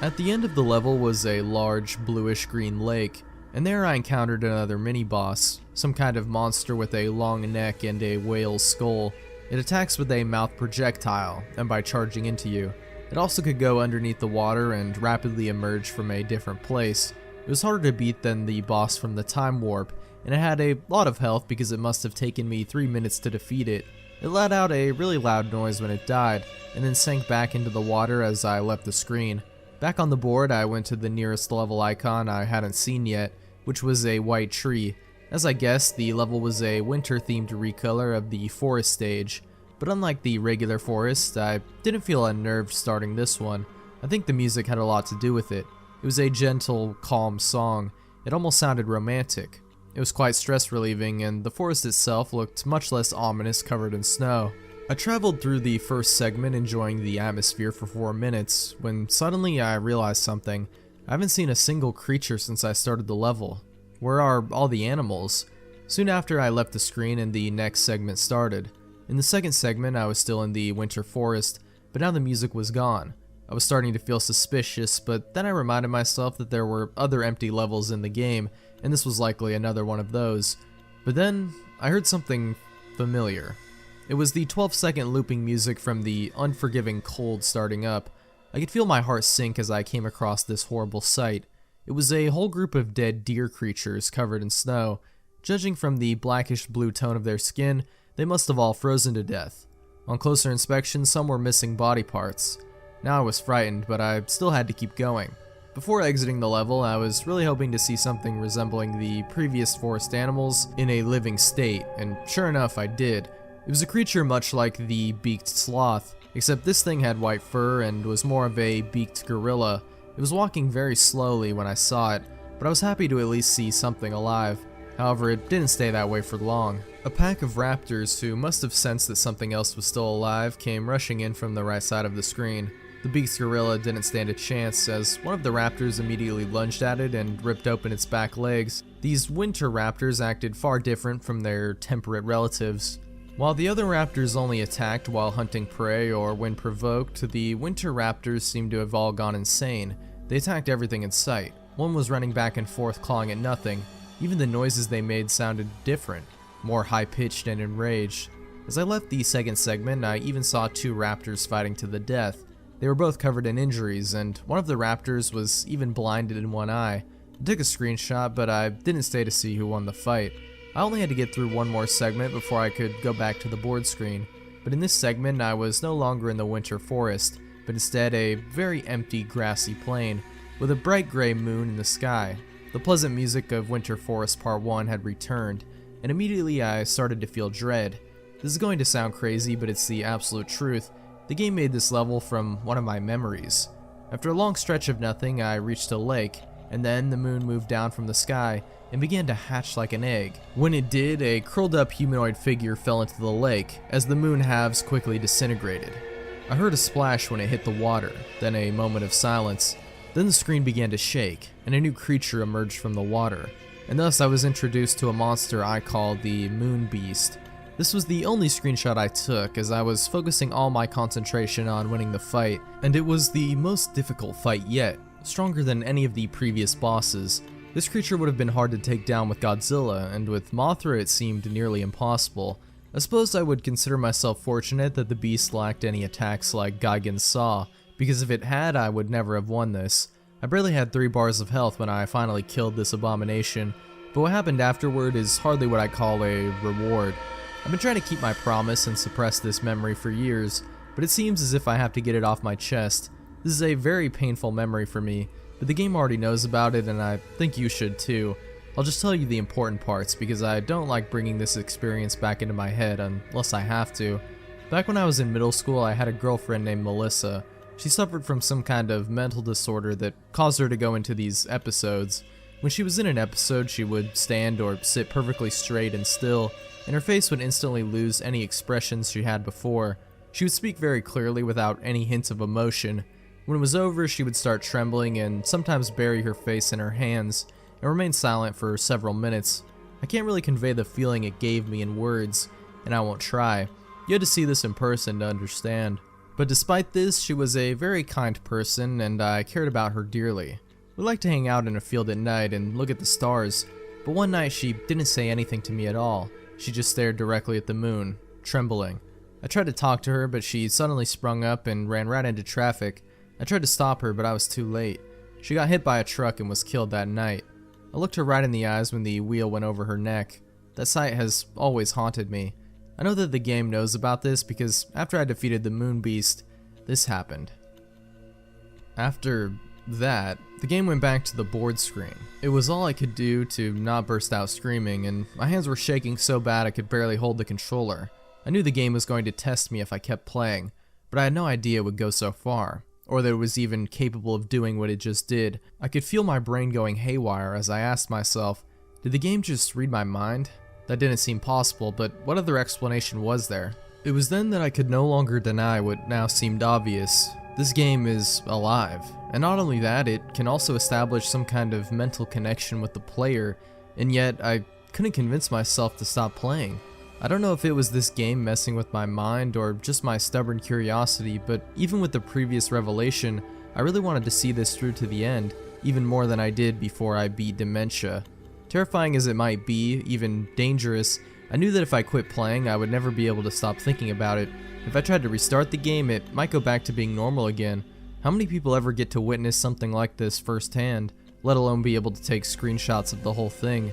At the end of the level was a large bluish-green lake, and there I encountered another mini-boss, some kind of monster with a long neck and a whale's skull. It attacks with a mouth projectile, and by charging into you. It also could go underneath the water and rapidly emerge from a different place. It was harder to beat than the boss from the Time Warp, and it had a lot of health because it must have taken me 3 minutes to defeat it. It let out a really loud noise when it died, and then sank back into the water as I left the screen. Back on the board, I went to the nearest level icon I hadn't seen yet, which was a white tree. As I guessed, the level was a winter-themed recolor of the forest stage, but unlike the regular forest, I didn't feel unnerved starting this one. I think the music had a lot to do with it. It was a gentle, calm song. It almost sounded romantic. It was quite stress-relieving, and the forest itself looked much less ominous covered in snow. I traveled through the first segment enjoying the atmosphere for 4 minutes, when suddenly I realized something. I haven't seen a single creature since I started the level. Where are all the animals? Soon after I left the screen and the next segment started. In the second segment I was still in the winter forest, but now the music was gone. I was starting to feel suspicious, but then I reminded myself that there were other empty levels in the game, and this was likely another one of those. But then I heard something familiar. It was the 12-second looping music from the unforgiving cold starting up. I could feel my heart sink as I came across this horrible sight. It was a whole group of dead deer creatures covered in snow. Judging from the blackish blue tone of their skin, they must have all frozen to death. On closer inspection, some were missing body parts. Now I was frightened, but I still had to keep going. Before exiting the level, I was really hoping to see something resembling the previous forest animals in a living state, and sure enough, I did. It was a creature much like the beaked sloth, except this thing had white fur and was more of a beaked gorilla. It was walking very slowly when I saw it, but I was happy to at least see something alive. However, it didn't stay that way for long. A pack of raptors who must have sensed that something else was still alive came rushing in from the right side of the screen. The beaked gorilla didn't stand a chance, as one of the raptors immediately lunged at it and ripped open its back legs. These winter raptors acted far different from their temperate relatives. While the other raptors only attacked while hunting prey or when provoked, the winter raptors seemed to have all gone insane. They attacked everything in sight. One was running back and forth clawing at nothing. Even the noises they made sounded different, more high-pitched and enraged. As I left the second segment, I even saw 2 raptors fighting to the death. They were both covered in injuries, and one of the raptors was even blinded in one eye. I took a screenshot, but I didn't stay to see who won the fight. I only had to get through one more segment before I could go back to the board screen. But in this segment, I was no longer in the winter forest, but instead a very empty grassy plain, with a bright gray moon in the sky. The pleasant music of Winter Forest Part 1 had returned, and immediately I started to feel dread. This is going to sound crazy, but it's the absolute truth. The game made this level from one of my memories. After a long stretch of nothing, I reached a lake, and then the moon moved down from the sky and began to hatch like an egg. When it did, a curled up humanoid figure fell into the lake, as the moon halves quickly disintegrated. I heard a splash when it hit the water, then a moment of silence. Then the screen began to shake, and a new creature emerged from the water, and thus I was introduced to a monster I called the Moon Beast. This was the only screenshot I took, as I was focusing all my concentration on winning the fight, and it was the most difficult fight yet, stronger than any of the previous bosses. This creature would have been hard to take down with Godzilla, and with Mothra it seemed nearly impossible. I suppose I would consider myself fortunate that the beast lacked any attacks like Gigan's Saw, because if it had, I would never have won this. I barely had 3 bars of health when I finally killed this abomination, but what happened afterward is hardly what I call a reward. I've been trying to keep my promise and suppress this memory for years, but it seems as if I have to get it off my chest. This is a very painful memory for me, but the game already knows about it and I think you should too. I'll just tell you the important parts because I don't like bringing this experience back into my head unless I have to. Back when I was in middle school, I had a girlfriend named Melissa. She suffered from some kind of mental disorder that caused her to go into these episodes. When she was in an episode, she would stand or sit perfectly straight and still, and her face would instantly lose any expressions she had before. She would speak very clearly without any hints of emotion. When it was over, she would start trembling and sometimes bury her face in her hands and remain silent for several minutes. I can't really convey the feeling it gave me in words, and I won't try. You had to see this in person to understand. But despite this, she was a very kind person, and I cared about her dearly. We liked to hang out in a field at night and look at the stars, but one night she didn't say anything to me at all. She just stared directly at the moon, trembling. I tried to talk to her, but she suddenly sprung up and ran right into traffic. I tried to stop her, but I was too late. She got hit by a truck and was killed that night. I looked her right in the eyes when the wheel went over her neck. That sight has always haunted me. I know that the game knows about this because after I defeated the Moon Beast, this happened. After that, the game went back to the board screen. It was all I could do to not burst out screaming, and my hands were shaking so bad I could barely hold the controller. I knew the game was going to test me if I kept playing, but I had no idea it would go so far, or that it was even capable of doing what it just did. I could feel my brain going haywire as I asked myself, did the game just read my mind? That didn't seem possible, but what other explanation was there? It was then that I could no longer deny what now seemed obvious. This game is alive, and not only that, it can also establish some kind of mental connection with the player, and yet I couldn't convince myself to stop playing. I don't know if it was this game messing with my mind or just my stubborn curiosity, but even with the previous revelation, I really wanted to see this through to the end, even more than I did before I beat Dementia. Terrifying as it might be, even dangerous, I knew that if I quit playing, I would never be able to stop thinking about it. If I tried to restart the game, it might go back to being normal again. How many people ever get to witness something like this firsthand, let alone be able to take screenshots of the whole thing?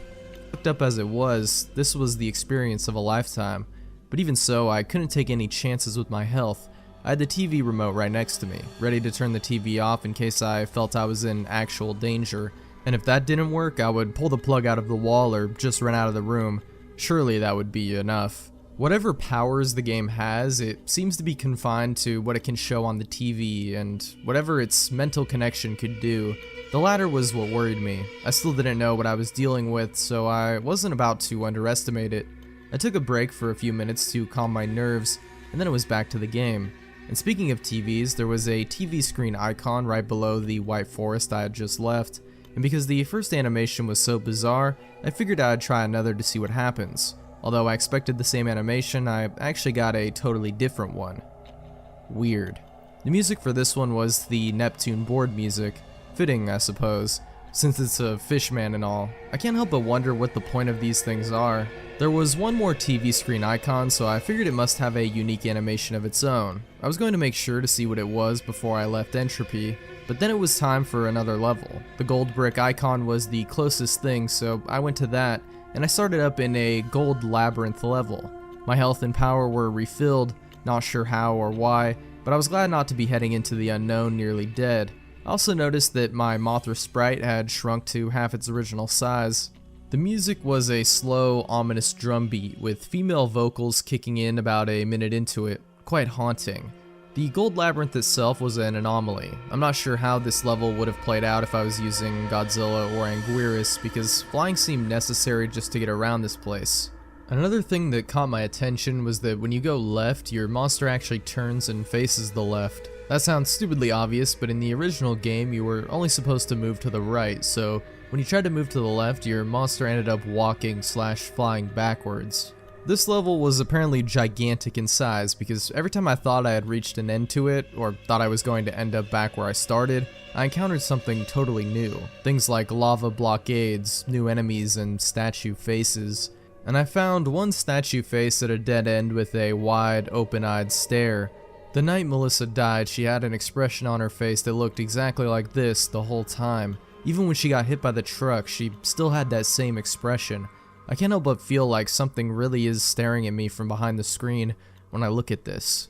Fucked up as it was, this was the experience of a lifetime. But even so, I couldn't take any chances with my health. I had the TV remote right next to me, ready to turn the TV off in case I felt I was in actual danger. And if that didn't work, I would pull the plug out of the wall or just run out of the room. Surely that would be enough. Whatever powers the game has, it seems to be confined to what it can show on the TV, and whatever its mental connection could do. The latter was what worried me. I still didn't know what I was dealing with, so I wasn't about to underestimate it. I took a break for a few minutes to calm my nerves, and then it was back to the game. And speaking of TVs, there was a TV screen icon right below the white forest I had just left, and because the first animation was so bizarre, I figured I'd try another to see what happens. Although I expected the same animation, I actually got a totally different one. Weird. The music for this one was the Neptune board music. Fitting, I suppose, since it's a fishman and all. I can't help but wonder what the point of these things are. There was one more TV screen icon, so I figured it must have a unique animation of its own. I was going to make sure to see what it was before I left Entropy, but then it was time for another level. The gold brick icon was the closest thing, so I went to that, and I started up in a gold labyrinth level. My health and power were refilled, not sure how or why, but I was glad not to be heading into the unknown nearly dead. I also noticed that my Mothra sprite had shrunk to half its original size. The music was a slow, ominous drum beat with female vocals kicking in about a minute into it, quite haunting. The gold labyrinth itself was an anomaly. I'm not sure how this level would have played out if I was using Godzilla or Anguirus, because flying seemed necessary just to get around this place. Another thing that caught my attention was that when you go left, your monster actually turns and faces the left. That sounds stupidly obvious, but in the original game you were only supposed to move to the right, so when you tried to move to the left, your monster ended up walking/flying backwards. This level was apparently gigantic in size because every time I thought I had reached an end to it, or thought I was going to end up back where I started, I encountered something totally new. Things like lava blockades, new enemies, and statue faces. And I found one statue face at a dead end with a wide, open-eyed stare. The night Melissa died, she had an expression on her face that looked exactly like this the whole time. Even when she got hit by the truck, she still had that same expression. I can't help but feel like something really is staring at me from behind the screen when I look at this.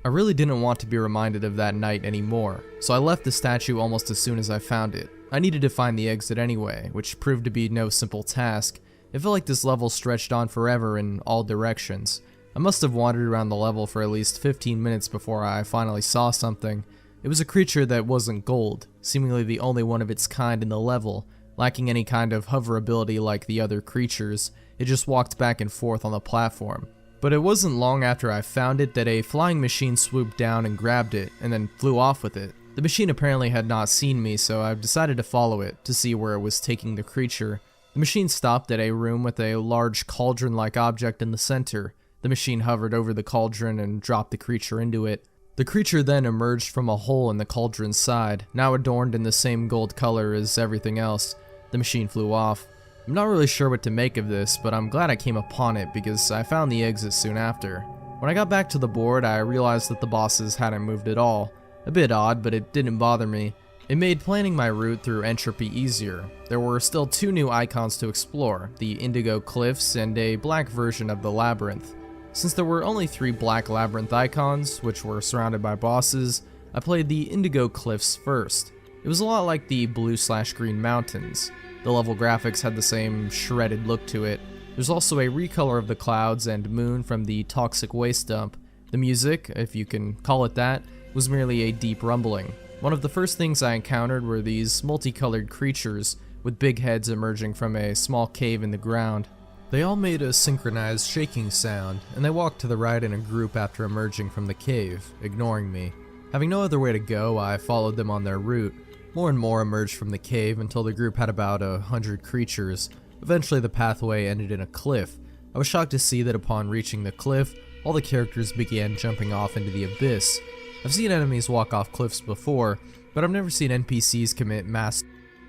I really didn't want to be reminded of that night anymore, so I left the statue almost as soon as I found it. I needed to find the exit anyway, which proved to be no simple task. It felt like this level stretched on forever in all directions. I must have wandered around the level for at least 15 minutes before I finally saw something. It was a creature that wasn't gold, seemingly the only one of its kind in the level, lacking any kind of hoverability like the other creatures. It just walked back and forth on the platform. But it wasn't long after I found it that a flying machine swooped down and grabbed it, and then flew off with it. The machine apparently had not seen me, so I decided to follow it to see where it was taking the creature. The machine stopped at a room with a large cauldron-like object in the center. The machine hovered over the cauldron and dropped the creature into it. The creature then emerged from a hole in the cauldron's side, now adorned in the same gold color as everything else. The machine flew off. I'm not really sure what to make of this, but I'm glad I came upon it because I found the exit soon after. When I got back to the board, I realized that the bosses hadn't moved at all. A bit odd, but it didn't bother me. It made planning my route through Entropy easier. There were still 2 new icons to explore, the Indigo Cliffs and a black version of the Labyrinth. Since there were only 3 black Labyrinth icons, which were surrounded by bosses, I played the Indigo Cliffs first. It was a lot like the blue/green mountains. The level graphics had the same shredded look to it. There's also a recolor of the clouds and moon from the toxic waste dump. The music, if you can call it that, was merely a deep rumbling. One of the first things I encountered were these multicolored creatures with big heads emerging from a small cave in the ground. They all made a synchronized shaking sound, and they walked to the right in a group after emerging from the cave, ignoring me. Having no other way to go, I followed them on their route. More and more emerged from the cave until the group had about 100 creatures. Eventually the pathway ended in a cliff. I was shocked to see that upon reaching the cliff, all the characters began jumping off into the abyss. I've seen enemies walk off cliffs before, but I've never seen NPCs commit mass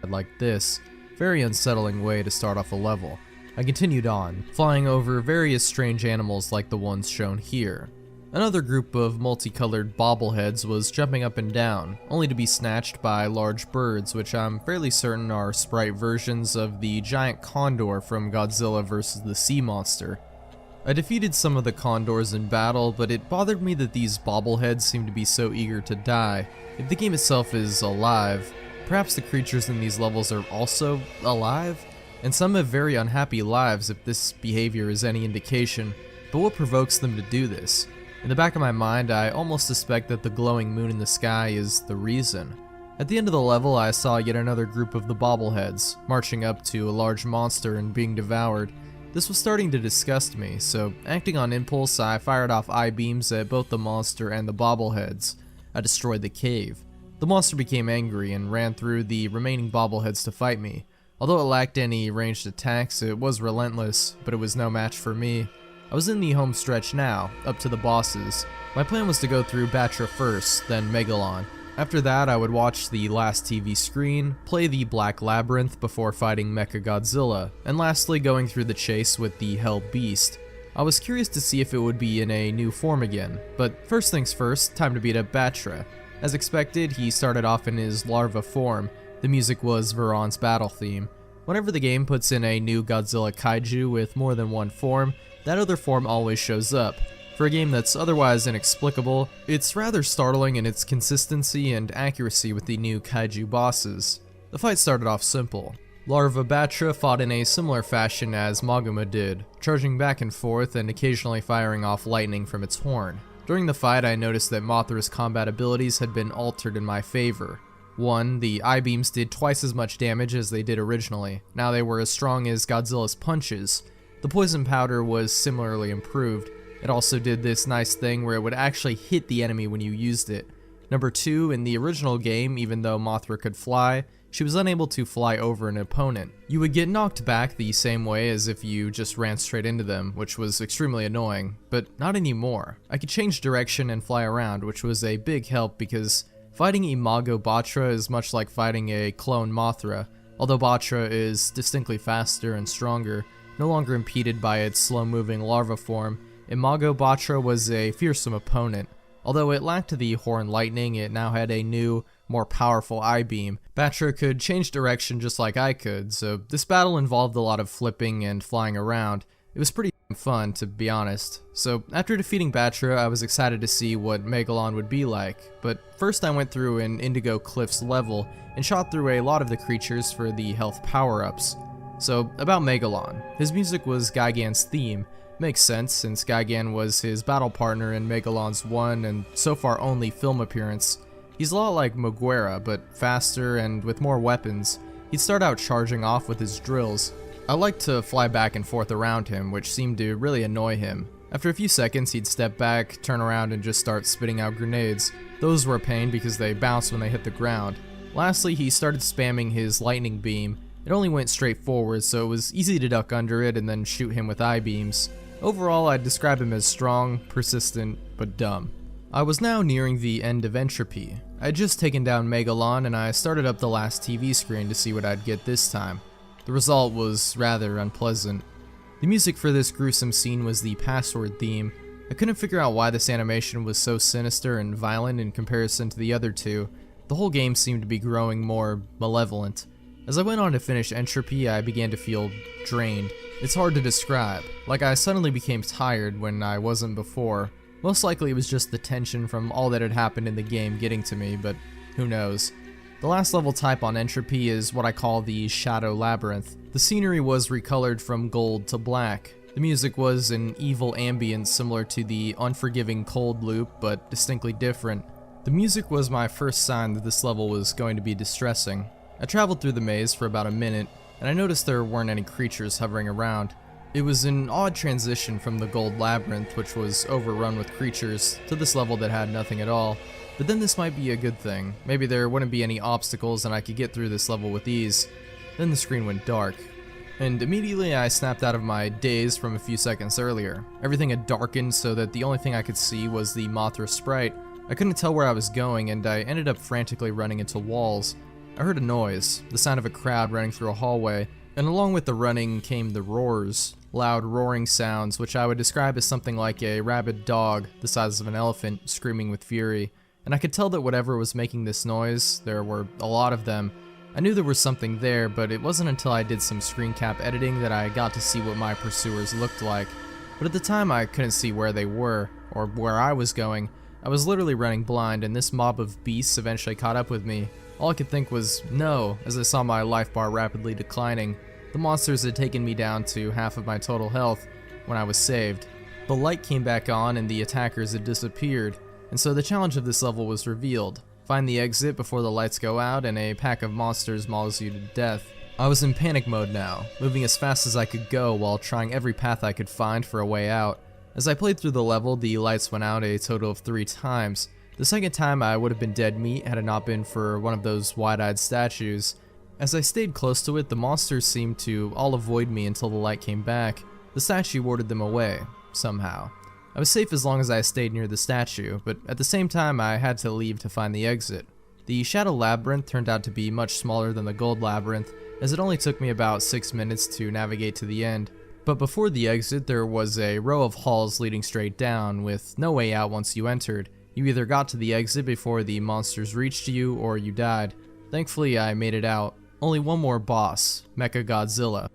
like this. Very unsettling way to start off a level. I continued on, flying over various strange animals like the ones shown here. Another group of multicolored bobbleheads was jumping up and down, only to be snatched by large birds, which I'm fairly certain are sprite versions of the giant condor from Godzilla vs. the Sea Monster. I defeated some of the condors in battle, but it bothered me that these bobbleheads seem to be so eager to die. If the game itself is alive, perhaps the creatures in these levels are also alive? And some have very unhappy lives if this behavior is any indication, but what provokes them to do this? In the back of my mind, I almost suspect that the glowing moon in the sky is the reason. At the end of the level, I saw yet another group of the bobbleheads, marching up to a large monster and being devoured. This was starting to disgust me, so acting on impulse, I fired off eye-beams at both the monster and the bobbleheads. I destroyed the cave. The monster became angry and ran through the remaining bobbleheads to fight me. Although it lacked any ranged attacks, it was relentless, but it was no match for me. I was in the home stretch now, up to the bosses. My plan was to go through Batra first, then Megalon. After that, I would watch the last TV screen, play the Black Labyrinth before fighting Mechagodzilla, and lastly going through the chase with the Hell Beast. I was curious to see if it would be in a new form again, but first things first, time to beat up Batra. As expected, he started off in his larva form. The music was Veron's battle theme. Whenever the game puts in a new Godzilla kaiju with more than one form, that other form always shows up. For a game that's otherwise inexplicable, it's rather startling in its consistency and accuracy with the new kaiju bosses. The fight started off simple. Larva Batra fought in a similar fashion as Maguma did, charging back and forth and occasionally firing off lightning from its horn. During the fight, I noticed that Mothra's combat abilities had been altered in my favor. 1. The eye-beams did twice as much damage as they did originally. Now they were as strong as Godzilla's punches. The poison powder was similarly improved. It also did this nice thing where it would actually hit the enemy when you used it. Number 2, in the original game, even though Mothra could fly, she was unable to fly over an opponent. You would get knocked back the same way as if you just ran straight into them, which was extremely annoying, but not anymore. I could change direction and fly around, which was a big help because fighting Imago Batra is much like fighting a clone Mothra. Although Batra is distinctly faster and stronger, no longer impeded by its slow-moving larva form, Imago Batra was a fearsome opponent. Although it lacked the horn lightning, it now had a new, more powerful eye-beam. Batra could change direction just like I could, so this battle involved a lot of flipping and flying around. It was pretty fun, to be honest. So after defeating Batra, I was excited to see what Megalon would be like, but first I went through an Indigo Cliffs level and shot through a lot of the creatures for the health power-ups. So about Megalon. His music was Gigan's theme. Makes sense, since Gigan was his battle partner in Megalon's one and so far only film appearance. He's a lot like Muguera, but faster and with more weapons. He'd start out charging off with his drills. I liked to fly back and forth around him, which seemed to really annoy him. After a few seconds, he'd step back, turn around, and just start spitting out grenades. Those were a pain because they bounced when they hit the ground. Lastly, he started spamming his lightning beam, It only went straight forward, so it was easy to duck under it and then shoot him with I-beams. Overall, I'd describe him as strong, persistent, but dumb. I was now nearing the end of Entropy. I had just taken down Megalon and I started up the last TV screen to see what I'd get this time. The result was rather unpleasant. The music for this gruesome scene was the password theme. I couldn't figure out why this animation was so sinister and violent in comparison to the other two. The whole game seemed to be growing more malevolent. As I went on to finish Entropy, I began to feel drained. It's hard to describe. Like I suddenly became tired when I wasn't before. Most likely it was just the tension from all that had happened in the game getting to me, but who knows. The last level type on Entropy is what I call the Shadow Labyrinth. The scenery was recolored from gold to black. The music was an evil ambience similar to the unforgiving Cold Loop, but distinctly different. The music was my first sign that this level was going to be distressing. I traveled through the maze for about a minute, and I noticed there weren't any creatures hovering around. It was an odd transition from the Gold Labyrinth, which was overrun with creatures, to this level that had nothing at all. But then this might be a good thing. Maybe there wouldn't be any obstacles and I could get through this level with ease. Then the screen went dark. And immediately I snapped out of my daze from a few seconds earlier. Everything had darkened so that the only thing I could see was the Mothra sprite. I couldn't tell where I was going and I ended up frantically running into walls. I heard a noise, the sound of a crowd running through a hallway, and along with the running came the roars. Loud roaring sounds, which I would describe as something like a rabid dog the size of an elephant screaming with fury. And I could tell that whatever was making this noise, there were a lot of them. I knew there was something there, but it wasn't until I did some screen cap editing that I got to see what my pursuers looked like. But at the time I couldn't see where they were, or where I was going. I was literally running blind, and this mob of beasts eventually caught up with me. All I could think was, no, as I saw my life bar rapidly declining. The monsters had taken me down to half of my total health when I was saved. The light came back on and the attackers had disappeared, and so the challenge of this level was revealed. Find the exit before the lights go out and a pack of monsters mauls you to death. I was in panic mode now, moving as fast as I could go while trying every path I could find for a way out. As I played through the level, the lights went out a total of 3 times. The second time I would have been dead meat had it not been for one of those wide-eyed statues. As I stayed close to it, the monsters seemed to all avoid me until the light came back. The statue warded them away, somehow. I was safe as long as I stayed near the statue, but at the same time I had to leave to find the exit. The Shadow Labyrinth turned out to be much smaller than the Gold Labyrinth, as it only took me about 6 minutes to navigate to the end. But before the exit there was a row of halls leading straight down, with no way out once you entered. You either got to the exit before the monsters reached you, or you died. Thankfully I made it out. Only one more boss, Mecha Godzilla.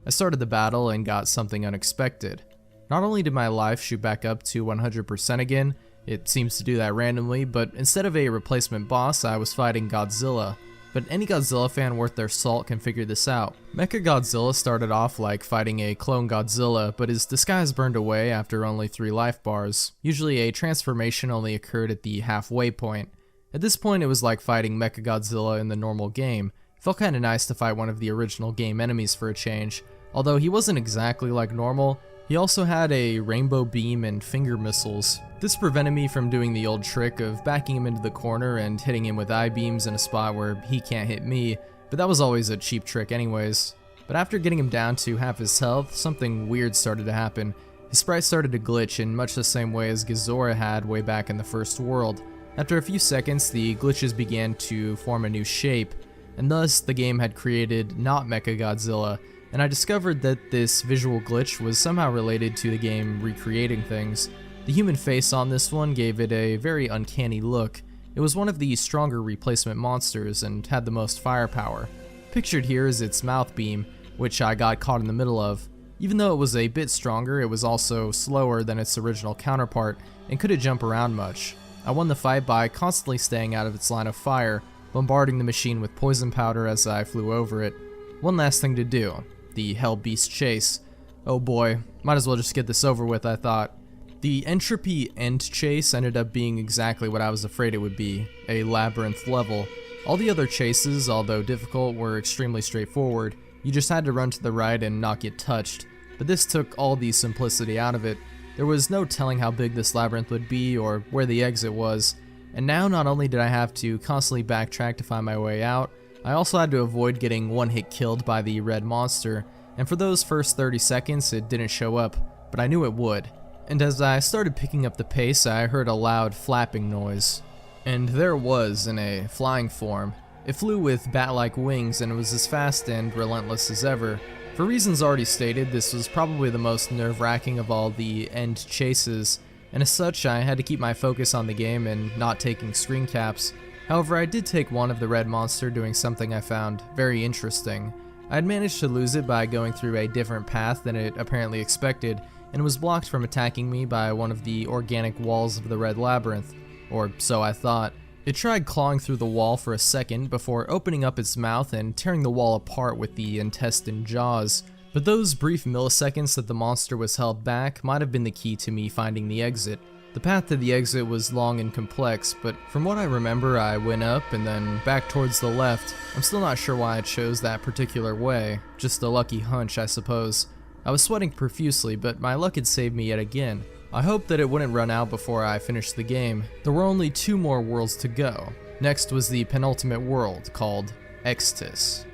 I started the battle and got something unexpected. Not only did my life shoot back up to 100% again, it seems to do that randomly, but instead of a replacement boss, I was fighting Godzilla. But any Godzilla fan worth their salt can figure this out. Mecha Godzilla started off like fighting a clone Godzilla, but his disguise burned away after only 3 life bars. Usually a transformation only occurred at the halfway point. At this point it was like fighting Mecha Godzilla in the normal game. It felt kinda nice to fight one of the original game enemies for a change. Although he wasn't exactly like normal, he also had a rainbow beam and finger missiles. This prevented me from doing the old trick of backing him into the corner and hitting him with I-beams in a spot where he can't hit me, but that was always a cheap trick anyways. But after getting him down to half his health, something weird started to happen. His sprite started to glitch in much the same way as Ghidorah had way back in the first world. After a few seconds, the glitches began to form a new shape, and thus the game had created not Mechagodzilla, and I discovered that this visual glitch was somehow related to the game recreating things. The human face on this one gave it a very uncanny look. It was one of the stronger replacement monsters and had the most firepower. Pictured here is its mouth beam, which I got caught in the middle of. Even though it was a bit stronger, it was also slower than its original counterpart and couldn't jump around much. I won the fight by constantly staying out of its line of fire, bombarding the machine with poison powder as I flew over it. One last thing to do, the Hell Beast chase. Oh boy, might as well just get this over with, I thought. The Entropy End chase ended up being exactly what I was afraid it would be, a labyrinth level. All the other chases, although difficult, were extremely straightforward. You just had to run to the right and not get touched. But this took all the simplicity out of it. There was no telling how big this labyrinth would be or where the exit was. And now not only did I have to constantly backtrack to find my way out, I also had to avoid getting one hit killed by the red monster, and for those first 30 seconds it didn't show up, but I knew it would. And as I started picking up the pace, I heard a loud flapping noise. And there it was in a flying form. It flew with bat-like wings and it was as fast and relentless as ever. For reasons already stated, this was probably the most nerve-wracking of all the end chases, and as such I had to keep my focus on the game and not taking screen caps. However, I did take one of the red monster doing something I found very interesting. I had managed to lose it by going through a different path than it apparently expected, and it was blocked from attacking me by one of the organic walls of the red labyrinth, or so I thought. It tried clawing through the wall for a second before opening up its mouth and tearing the wall apart with the intestine jaws, but those brief milliseconds that the monster was held back might have been the key to me finding the exit. The path to the exit was long and complex, but from what I remember I went up and then back towards the left. I'm still not sure why I chose that particular way, just a lucky hunch I suppose. I was sweating profusely, but my luck had saved me yet again. I hoped that it wouldn't run out before I finished the game. There were only 2 more worlds to go. Next was the penultimate world, called Extus.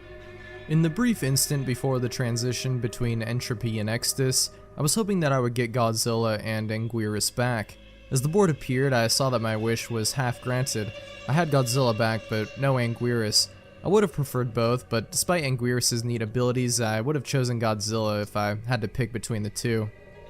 In the brief instant before the transition between Entropy and Extus, I was hoping that I would get Godzilla and Anguirus back. As the board appeared, I saw that my wish was half granted. I had Godzilla back, but no Anguirus. I would have preferred both, but despite Anguirus' neat abilities, I would have chosen Godzilla if I had to pick between the two.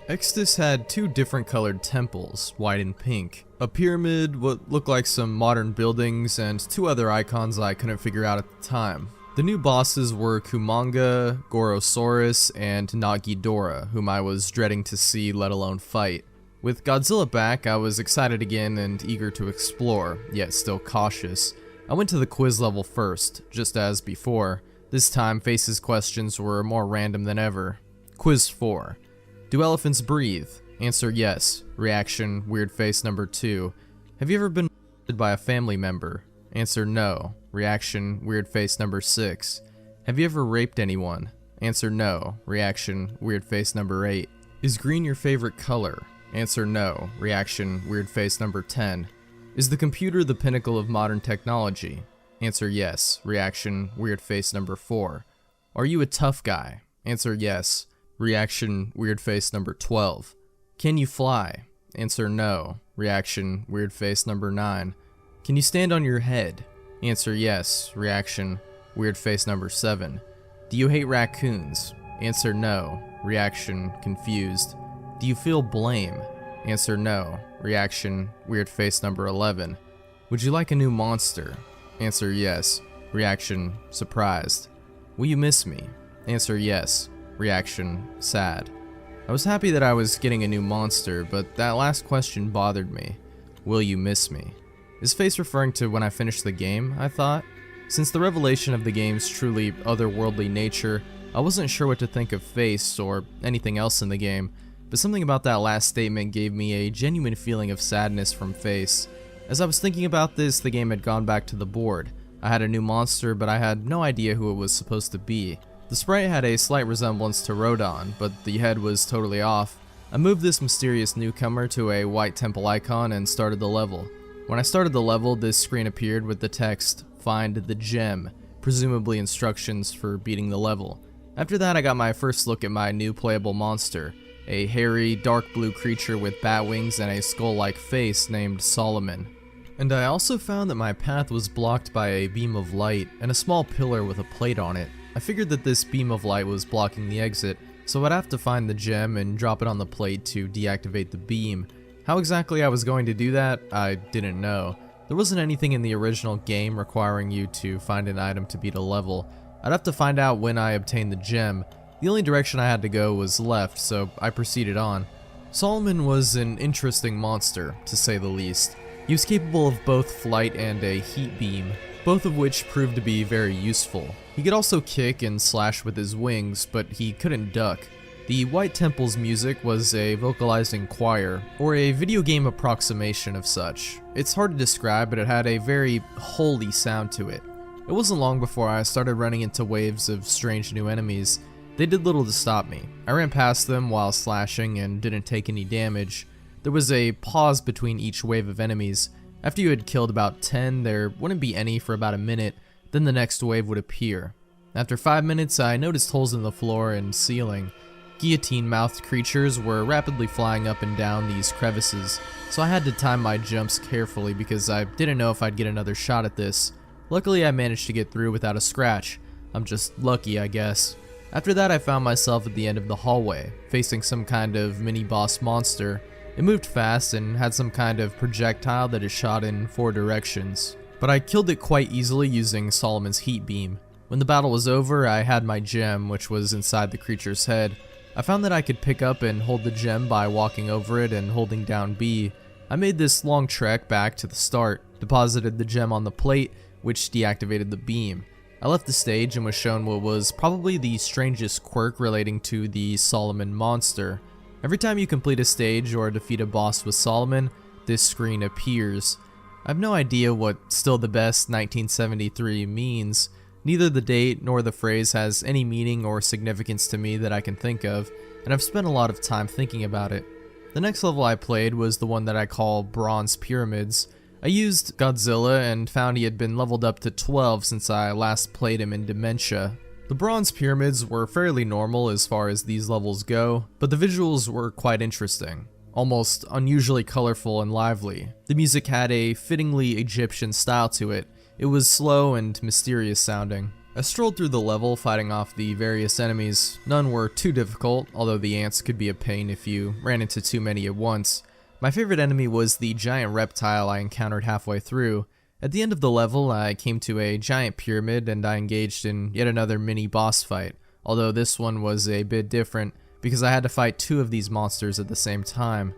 Extus had 2 different colored temples, white and pink, a pyramid, what looked like some modern buildings, and 2 other icons I couldn't figure out at the time. The new bosses were Kumanga, Gorosaurus, and Nagidora, whom I was dreading to see, let alone fight. With Godzilla back, I was excited again and eager to explore, yet still cautious. I went to the quiz level first, just as before. This time, Face's questions were more random than ever. Quiz 4. Do elephants breathe? Answer yes. Reaction, weird face number 2. Have you ever been molested by a family member? Answer no. Reaction, weird face number 6. Have you ever raped anyone? Answer no. Reaction, weird face number 8. Is green your favorite color? Answer no. Reaction, weird face number 10. Is the computer the pinnacle of modern technology? Answer yes. Reaction, weird face number 4. Are you a tough guy? Answer yes. Reaction, weird face number 12. Can you fly? Answer no. Reaction, weird face number 9. Can you stand on your head? Answer yes. Reaction, weird face number 7. Do you hate raccoons? Answer no. Reaction, confused. Do you feel blame? Answer no. Reaction, weird face number 11. Would you like a new monster? Answer yes. Reaction, surprised. Will you miss me? Answer yes. Reaction, sad. I was happy that I was getting a new monster, but that last question bothered me. Will you miss me? Is Face referring to when I finished the game, I thought? Since the revelation of the game's truly otherworldly nature, I wasn't sure what to think of Face or anything else in the game, but something about that last statement gave me a genuine feeling of sadness from Face. As I was thinking about this, the game had gone back to the board. I had a new monster, but I had no idea who it was supposed to be. The sprite had a slight resemblance to Rodon, but the head was totally off. I moved this mysterious newcomer to a white temple icon and started the level. When I started the level, this screen appeared with the text, "Find the gem," presumably instructions for beating the level. After that, I got my first look at my new playable monster, a hairy, dark blue creature with bat wings and a skull-like face named Solomon. And I also found that my path was blocked by a beam of light and a small pillar with a plate on it. I figured that this beam of light was blocking the exit, so I'd have to find the gem and drop it on the plate to deactivate the beam. How exactly I was going to do that, I didn't know. There wasn't anything in the original game requiring you to find an item to beat a level. I'd have to find out when I obtained the gem. The only direction I had to go was left, so I proceeded on. Solomon was an interesting monster, to say the least. He was capable of both flight and a heat beam, both of which proved to be very useful. He could also kick and slash with his wings, but he couldn't duck. The White Temple's music was a vocalizing choir, or a video game approximation of such. It's hard to describe, but it had a very holy sound to it. It wasn't long before I started running into waves of strange new enemies. They did little to stop me. I ran past them while slashing and didn't take any damage. There was a pause between each wave of enemies. After you had killed about 10, there wouldn't be any for about a minute. then the next wave would appear. After 5 minutes, I noticed holes in the floor and ceiling. Guillotine-mouthed creatures were rapidly flying up and down these crevices, so I had to time my jumps carefully because I didn't know if I'd get another shot at this. Luckily, I managed to get through without a scratch. I'm just lucky, I guess. After that, I found myself at the end of the hallway, facing some kind of mini-boss monster. It moved fast and had some kind of projectile that it shot in 4 directions. But I killed it quite easily using Solomon's heat beam. When the battle was over, I had my gem, which was inside the creature's head. I found that I could pick up and hold the gem by walking over it and holding down B. I made this long trek back to the start, deposited the gem on the plate, which deactivated the beam. I left the stage and was shown what was probably the strangest quirk relating to the Solomon monster. Every time you complete a stage or defeat a boss with Solomon, this screen appears. I have no idea what "still the best 1973" means. Neither the date nor the phrase has any meaning or significance to me that I can think of, and I've spent a lot of time thinking about it. The next level I played was the one that I call Bronze Pyramids. I used Godzilla and found he had been leveled up to 12 since I last played him in Dementia. The Bronze Pyramids were fairly normal as far as these levels go, but the visuals were quite interesting. Almost unusually colorful and lively. The music had a fittingly Egyptian style to it. It was slow and mysterious sounding. I strolled through the level fighting off the various enemies. None were too difficult, although the ants could be a pain if you ran into too many at once. My favorite enemy was the giant reptile I encountered halfway through. At the end of the level, I came to a giant pyramid and I engaged in yet another mini boss fight, although this one was a bit different because I had to fight 2 of these monsters at the same time.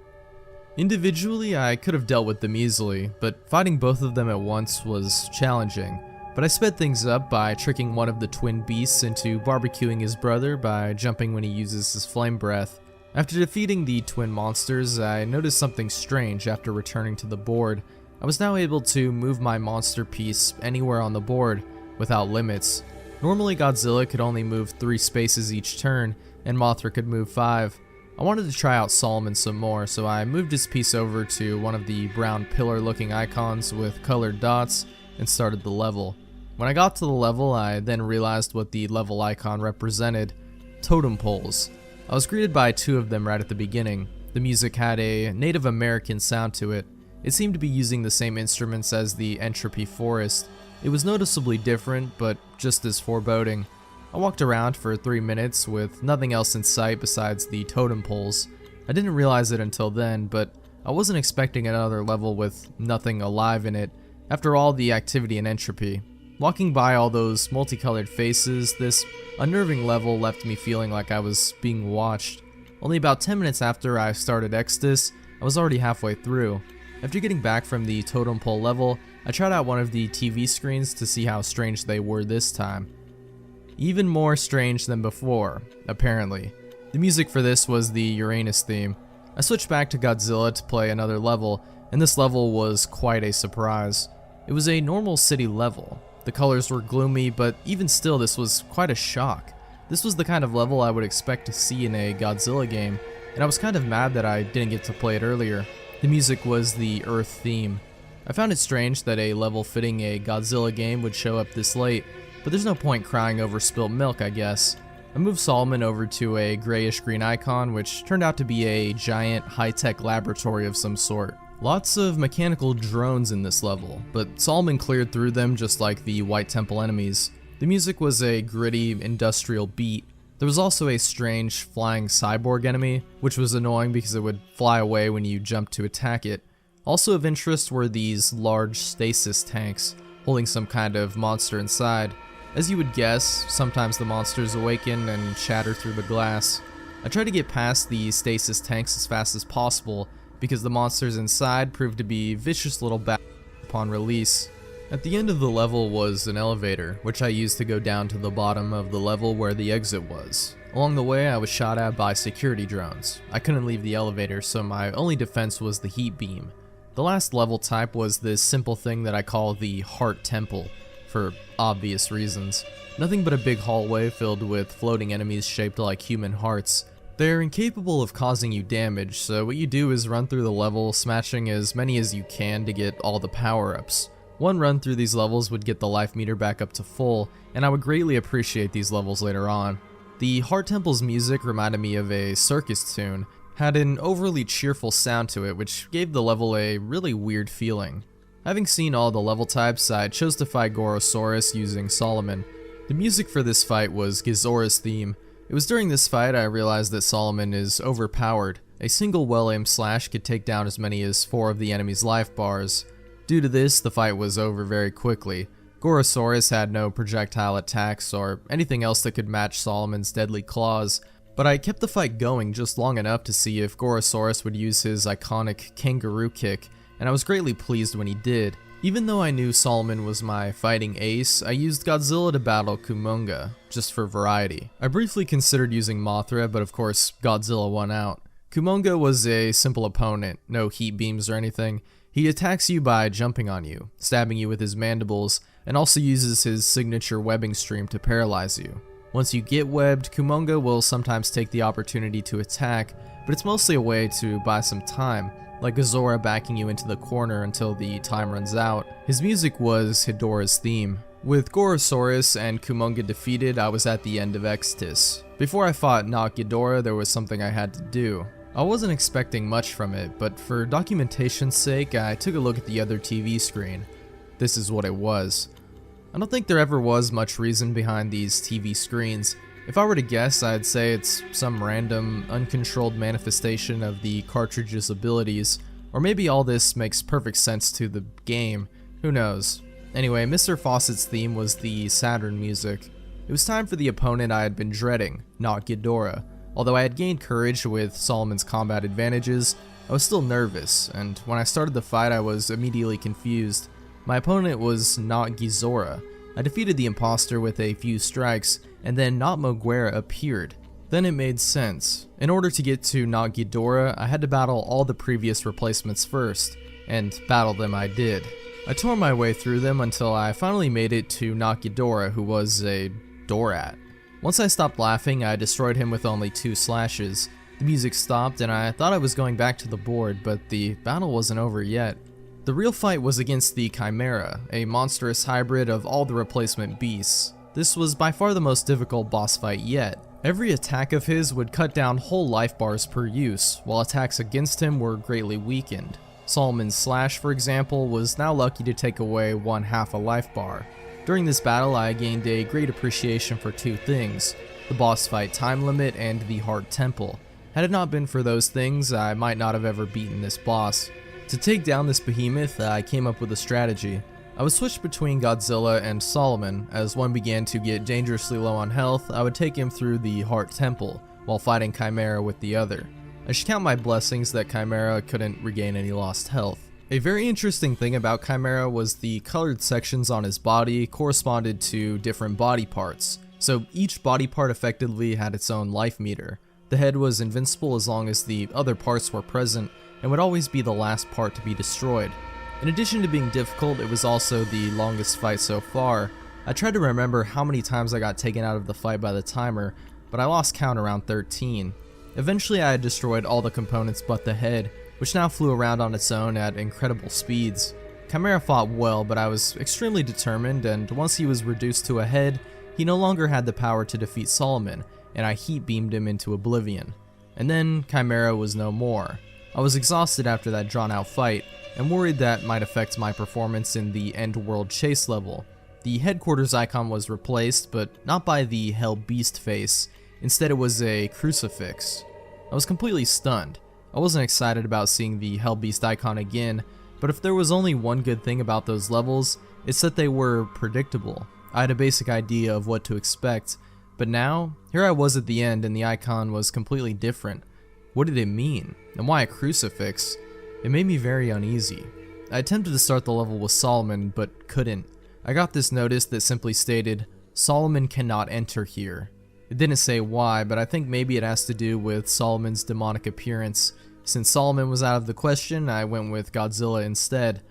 Individually, I could have dealt with them easily, but fighting both of them at once was challenging. But I sped things up by tricking one of the twin beasts into barbecuing his brother by jumping when he uses his flame breath. After defeating the twin monsters, I noticed something strange after returning to the board. I was now able to move my monster piece anywhere on the board, without limits. Normally Godzilla could only move 3 spaces each turn, and Mothra could move 5. I wanted to try out Solomon some more, so I moved his piece over to one of the brown pillar-looking icons with colored dots and started the level. When I got to the level, I then realized what the level icon represented: totem poles. I was greeted by 2 of them right at the beginning. The music had a Native American sound to it. It seemed to be using the same instruments as the Entropy Forest. It was noticeably different, but just as foreboding. I walked around for 3 minutes with nothing else in sight besides the totem poles. I didn't realize it until then, but I wasn't expecting another level with nothing alive in it, after all the activity and entropy. Walking by all those multicolored faces, this unnerving level left me feeling like I was being watched. Only about 10 minutes after I started Exodus, I was already halfway through. After getting back from the totem pole level, I tried out one of the TV screens to see how strange they were this time. Even more strange than before, apparently. The music for this was the Uranus theme. I switched back to Godzilla to play another level, and this level was quite a surprise. It was a normal city level. The colors were gloomy, but even still this was quite a shock. This was the kind of level I would expect to see in a Godzilla game, and I was kind of mad that I didn't get to play it earlier. The music was the Earth theme. I found it strange that a level fitting a Godzilla game would show up this late, but there's no point crying over spilt milk, I guess. I moved Solomon over to a grayish-green icon, which turned out to be a giant high-tech laboratory of some sort. Lots of mechanical drones in this level, but Solomon cleared through them just like the White Temple enemies. The music was a gritty, industrial beat. There was also a strange flying cyborg enemy, which was annoying because it would fly away when you jumped to attack it. Also of interest were these large stasis tanks, holding some kind of monster inside. As you would guess, sometimes the monsters awaken and shatter through the glass. I tried to get past the stasis tanks as fast as possible, because the monsters inside proved to be vicious little bastards upon release. At the end of the level was an elevator, which I used to go down to the bottom of the level where the exit was. Along the way, I was shot at by security drones. I couldn't leave the elevator, so my only defense was the heat beam. The last level type was this simple thing that I call the Heart Temple, for obvious reasons. Nothing but a big hallway filled with floating enemies shaped like human hearts. They're incapable of causing you damage, so what you do is run through the level, smashing as many as you can to get all the power-ups. One run through these levels would get the life meter back up to full, and I would greatly appreciate these levels later on. The Heart Temple's music reminded me of a circus tune, had an overly cheerful sound to it which gave the level a really weird feeling. Having seen all the level types, I chose to fight Gorosaurus using Solomon. The music for this fight was Gizora's theme. It was during this fight I realized that Solomon is overpowered. A single well-aimed slash could take down as many as 4 of the enemy's life bars. Due to this, the fight was over very quickly. Gorosaurus had no projectile attacks or anything else that could match Solomon's deadly claws, but I kept the fight going just long enough to see if Gorosaurus would use his iconic kangaroo kick, and I was greatly pleased when he did. Even though I knew Solomon was my fighting ace, I used Godzilla to battle Kumonga, just for variety. I briefly considered using Mothra, but of course Godzilla won out. Kumonga was a simple opponent, no heat beams or anything. He attacks you by jumping on you, stabbing you with his mandibles, and also uses his signature webbing stream to paralyze you. Once you get webbed, Kumonga will sometimes take the opportunity to attack, but it's mostly a way to buy some time, like Gazora backing you into the corner until the time runs out. His music was Hidora's theme. With Gorosaurus and Kumonga defeated, I was at the end of Extis. Before I fought Not Ghidorah, there was something I had to do. I wasn't expecting much from it, but for documentation's sake, I took a look at the other TV screen. This is what it was. I don't think there ever was much reason behind these TV screens. If I were to guess, I'd say it's some random, uncontrolled manifestation of the cartridge's abilities, or maybe all this makes perfect sense to the game, who knows. Anyway, Mr. Fawcett's theme was the Saturn music. It was time for the opponent I had been dreading, Not Ghidorah. Although I had gained courage with Solomon's combat advantages, I was still nervous, and when I started the fight I was immediately confused. My opponent was Not Ghidorah. I defeated the imposter with a few strikes, and then Not Moguera appeared. Then it made sense. In order to get to Not Ghidorah, I had to battle all the previous replacements first, and battle them I did. I tore my way through them until I finally made it to Not Ghidorah, who was a Dorat. Once I stopped laughing, I destroyed him with only 2 slashes. The music stopped and I thought I was going back to the board, but the battle wasn't over yet. The real fight was against the Chimera, a monstrous hybrid of all the replacement beasts. This was by far the most difficult boss fight yet. Every attack of his would cut down whole life bars per use, while attacks against him were greatly weakened. Solomon's slash, for example, was now lucky to take away 1/2 a life bar. During this battle, I gained a great appreciation for 2 things, the boss fight time limit and the Heart Temple. Had it not been for those things, I might not have ever beaten this boss. To take down this behemoth, I came up with a strategy. I would switch between Godzilla and Solomon. As one began to get dangerously low on health, I would take him through the Heart Temple, while fighting Chimera with the other. I should count my blessings that Chimera couldn't regain any lost health. A very interesting thing about Chimera was the colored sections on his body corresponded to different body parts, so each body part effectively had its own life meter. The head was invincible as long as the other parts were present, and would always be the last part to be destroyed. In addition to being difficult, it was also the longest fight so far. I tried to remember how many times I got taken out of the fight by the timer, but I lost count around 13. Eventually I had destroyed all the components but the head, which now flew around on its own at incredible speeds. Chimera fought well, but I was extremely determined, and once he was reduced to a head, he no longer had the power to defeat Solomon, and I heat beamed him into oblivion. And then Chimera was no more. I was exhausted after that drawn out fight, and worried that might affect my performance in the End World Chase level. The headquarters icon was replaced, but not by the Hell Beast face. Instead it was a crucifix. I was completely stunned. I wasn't excited about seeing the Hell Beast icon again, but if there was only one good thing about those levels, it's that they were predictable. I had a basic idea of what to expect, but now, here I was at the end and the icon was completely different. What did it mean? And why a crucifix? It made me very uneasy. I attempted to start the level with Solomon, but couldn't. I got this notice that simply stated, "Solomon cannot enter here." It didn't say why, but I think maybe it has to do with Solomon's demonic appearance. Since Solomon was out of the question, I went with Godzilla instead.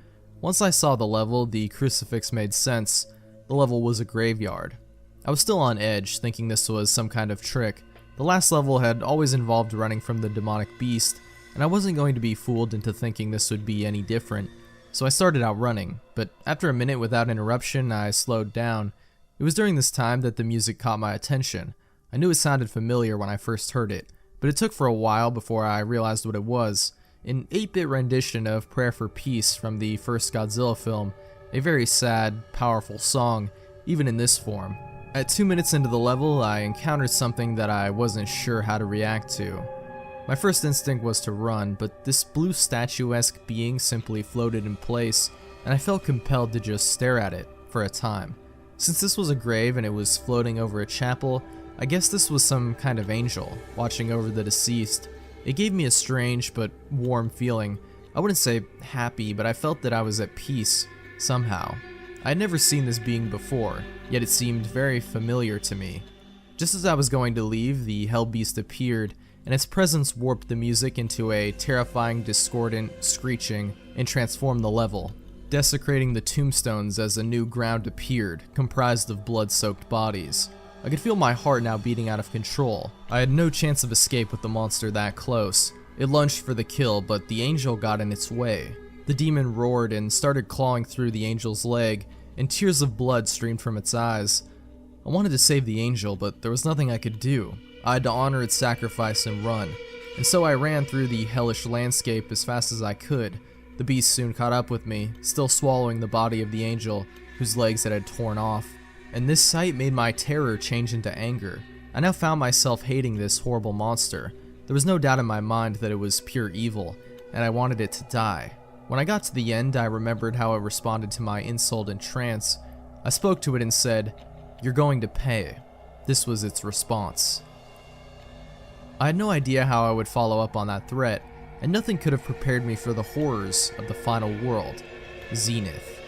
Once I saw the level, the crucifix made sense. The level was a graveyard. I was still on edge, thinking this was some kind of trick. The last level had always involved running from the demonic beast, and I wasn't going to be fooled into thinking this would be any different. so I started out running, but after a minute without interruption, I slowed down. It was during this time that the music caught my attention. I knew it sounded familiar when I first heard it, but it took for a while before I realized what it was. An 8-bit rendition of Prayer for Peace from the first Godzilla film, a very sad, powerful song, even in this form. At 2 minutes into the level, I encountered something that I wasn't sure how to react to. My first instinct was to run, but this blue statuesque being simply floated in place, and I felt compelled to just stare at it for a time. Since this was a grave and it was floating over a chapel, I guess this was some kind of angel, watching over the deceased. It gave me a strange but warm feeling. I wouldn't say happy, but I felt that I was at peace, somehow. I had never seen this being before, yet it seemed very familiar to me. Just as I was going to leave, the Hellbeast appeared, and its presence warped the music into a terrifying, discordant screeching and transformed the level, desecrating the tombstones as a new ground appeared, comprised of blood-soaked bodies. I could feel my heart now beating out of control. I had no chance of escape with the monster that close. It lunged for the kill, but the angel got in its way. The demon roared and started clawing through the angel's leg, and tears of blood streamed from its eyes. I wanted to save the angel, but there was nothing I could do. I had to honor its sacrifice and run, and so I ran through the hellish landscape as fast as I could. The beast soon caught up with me, still swallowing the body of the angel, whose legs it had torn off. And this sight made my terror change into anger. I now found myself hating this horrible monster. There was no doubt in my mind that it was pure evil, and I wanted it to die. When I got to the end, I remembered how it responded to my insult and trance. I spoke to it and said, "You're going to pay." This was its response. I had no idea how I would follow up on that threat, and nothing could have prepared me for the horrors of the final world, Zenith.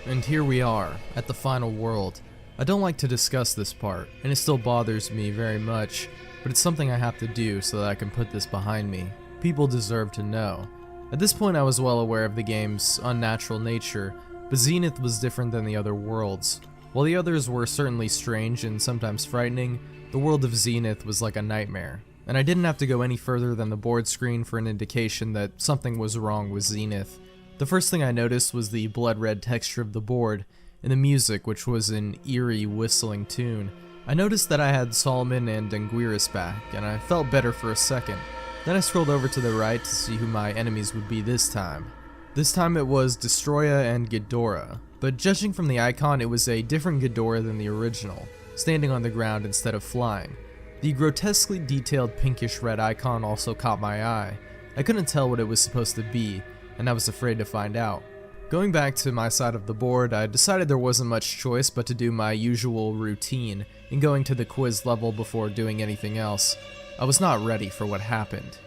And here we are, at the final world. I don't like to discuss this part, and it still bothers me very much, but it's something I have to do so that I can put this behind me. People deserve to know. At this point I was well aware of the game's unnatural nature, but Zenith was different than the other worlds. While the others were certainly strange and sometimes frightening, the world of Zenith was like a nightmare. And I didn't have to go any further than the board screen for an indication that something was wrong with Zenith. The first thing I noticed was the blood-red texture of the board, and the music, which was an eerie, whistling tune. I noticed that I had Solomon and Anguirus back, and I felt better for a second. Then I scrolled over to the right to see who my enemies would be this time. This time it was Destroya and Ghidorah, but judging from the icon it was a different Ghidorah than the original, standing on the ground instead of flying. The grotesquely detailed pinkish red icon also caught my eye. I couldn't tell what it was supposed to be, and I was afraid to find out. Going back to my side of the board, I decided there wasn't much choice but to do my usual routine in going to the quiz level before doing anything else. I was not ready for what happened.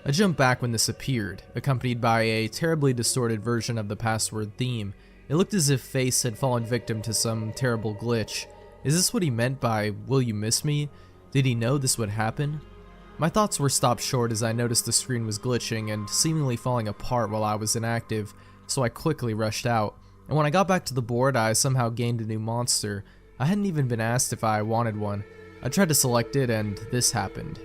I jumped back when this appeared, accompanied by a terribly distorted version of the password theme. It looked as if Face had fallen victim to some terrible glitch. Is this what he meant by "Will you miss me"? Did he know this would happen? My thoughts were stopped short as I noticed the screen was glitching and seemingly falling apart while I was inactive, so I quickly rushed out. And when I got back to the board, I somehow gained a new monster. I hadn't even been asked if I wanted one. I tried to select it and this happened.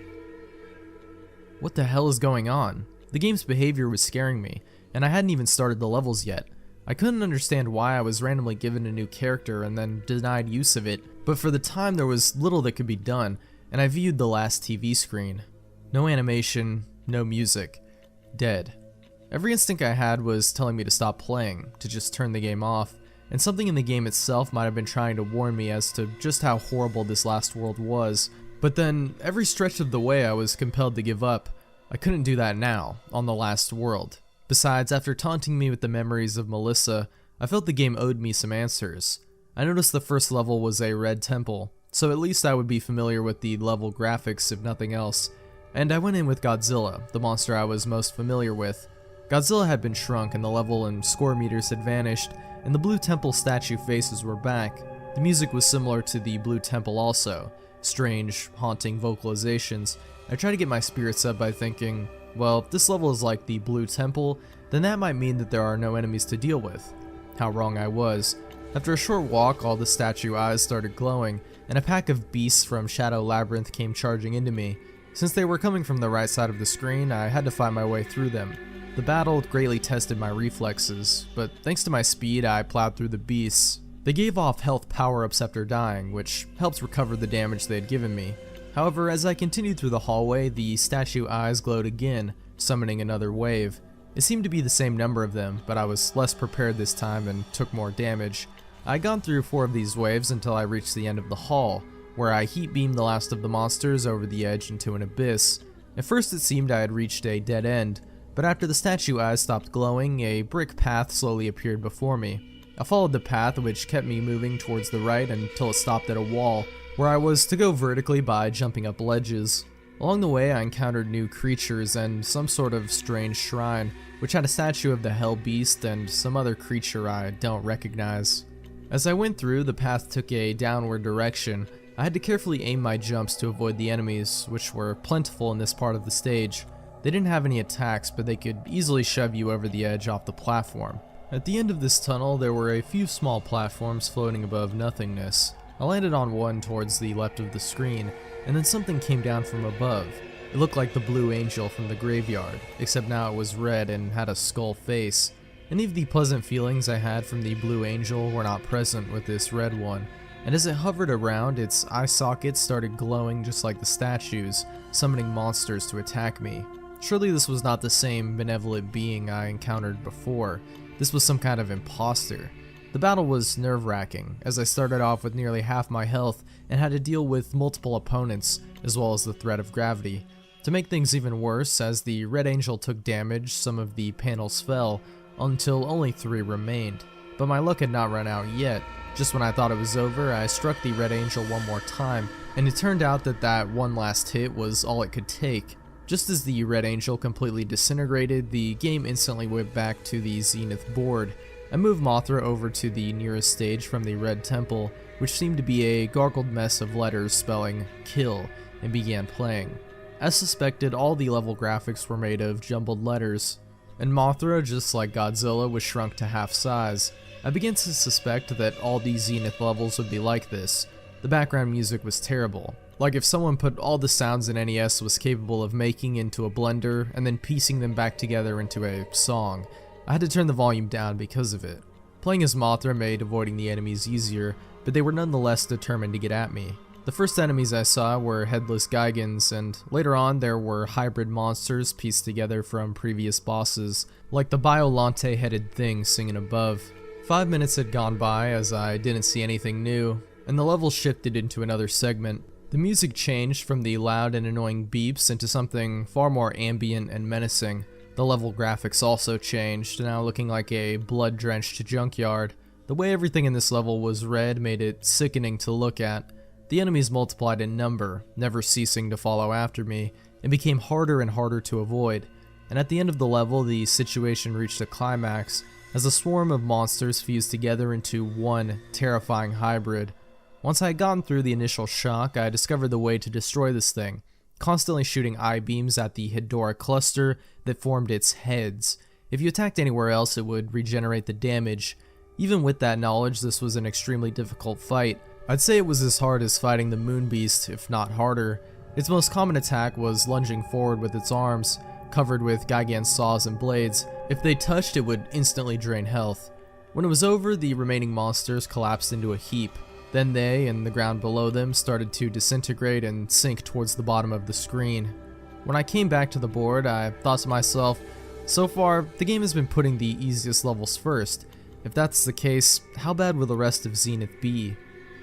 What the hell is going on? The game's behavior was scaring me, and I hadn't even started the levels yet. I couldn't understand why I was randomly given a new character and then denied use of it, but for the time there was little that could be done, and I viewed the last TV screen. No animation, no music. Dead. Every instinct I had was telling me to stop playing, to just turn the game off, and something in the game itself might have been trying to warn me as to just how horrible this last world was. But then, every stretch of the way I was compelled to give up. I couldn't do that now, on the last world. Besides, after taunting me with the memories of Melissa, I felt the game owed me some answers. I noticed the first level was a red temple, so at least I would be familiar with the level graphics if nothing else. And I went in with Godzilla, the monster I was most familiar with. Godzilla had been shrunk and the level and score meters had vanished, and the blue temple statue faces were back. The music was similar to the blue temple also. Strange, haunting vocalizations. I tried to get my spirits up by thinking, well, if this level is like the Blue Temple, then that might mean that there are no enemies to deal with. How wrong I was. After a short walk, all the statue eyes started glowing, and a pack of beasts from Shadow Labyrinth came charging into me. Since they were coming from the right side of the screen, I had to find my way through them. The battle greatly tested my reflexes, but thanks to my speed I plowed through the beasts. They gave off health power-ups after dying, which helped recover the damage they had given me. However, as I continued through the hallway, the statue eyes glowed again, summoning another wave. It seemed to be the same number of them, but I was less prepared this time and took more damage. I had gone through 4 of these waves until I reached the end of the hall, where I heat beamed the last of the monsters over the edge into an abyss. At first it seemed I had reached a dead end, but after the statue eyes stopped glowing, a brick path slowly appeared before me. I followed the path, which kept me moving towards the right until it stopped at a wall, where I was to go vertically by jumping up ledges. Along the way I encountered new creatures and some sort of strange shrine, which had a statue of the Hell Beast and some other creature I don't recognize. As I went through, the path took a downward direction. I had to carefully aim my jumps to avoid the enemies, which were plentiful in this part of the stage. They didn't have any attacks, but they could easily shove you over the edge off the platform. At the end of this tunnel, there were a few small platforms floating above nothingness. I landed on one towards the left of the screen, and then something came down from above. It looked like the blue angel from the graveyard, except now it was red and had a skull face. Any of the pleasant feelings I had from the blue angel were not present with this red one, and as it hovered around, its eye sockets started glowing just like the statues, summoning monsters to attack me. Surely this was not the same benevolent being I encountered before. This was some kind of imposter. The battle was nerve-wracking, as I started off with nearly half my health and had to deal with multiple opponents, as well as the threat of gravity. To make things even worse, as the Red Angel took damage, some of the panels fell, until only 3 remained. But my luck had not run out yet. Just when I thought it was over, I struck the Red Angel one more time, and it turned out that one last hit was all it could take. Just as the Red Angel completely disintegrated, the game instantly went back to the Zenith board. I moved Mothra over to the nearest stage from the Red Temple, which seemed to be a gargled mess of letters spelling kill, and began playing. As suspected, all the level graphics were made of jumbled letters, and Mothra, just like Godzilla, was shrunk to half size. I began to suspect that all these Zenith levels would be like this. The background music was terrible. Like if someone put all the sounds an NES was capable of making into a blender and then piecing them back together into a song. I had to turn the volume down because of it. Playing as Mothra made avoiding the enemies easier, but they were nonetheless determined to get at me. The first enemies I saw were headless Gigans, and later on there were hybrid monsters pieced together from previous bosses, like the Biolante-headed thing singing above. 5 minutes had gone by as I didn't see anything new, and the level shifted into another segment. The music changed from the loud and annoying beeps into something far more ambient and menacing. The level graphics also changed, now looking like a blood-drenched junkyard. The way everything in this level was red made it sickening to look at. The enemies multiplied in number, never ceasing to follow after me, and became harder and harder to avoid. And at the end of the level, the situation reached a climax, as a swarm of monsters fused together into one terrifying hybrid. Once I had gotten through the initial shock, I discovered the way to destroy this thing, constantly shooting eye beams at the Hedora cluster that formed its heads. If you attacked anywhere else, it would regenerate the damage. Even with that knowledge, this was an extremely difficult fight. I'd say it was as hard as fighting the Moon Beast, if not harder. Its most common attack was lunging forward with its arms, covered with Gigan saws and blades. If they touched, it would instantly drain health. When it was over, the remaining monsters collapsed into a heap. Then they, and the ground below them, started to disintegrate and sink towards the bottom of the screen. When I came back to the board, I thought to myself, so far, the game has been putting the easiest levels first. If that's the case, how bad will the rest of Zenith be?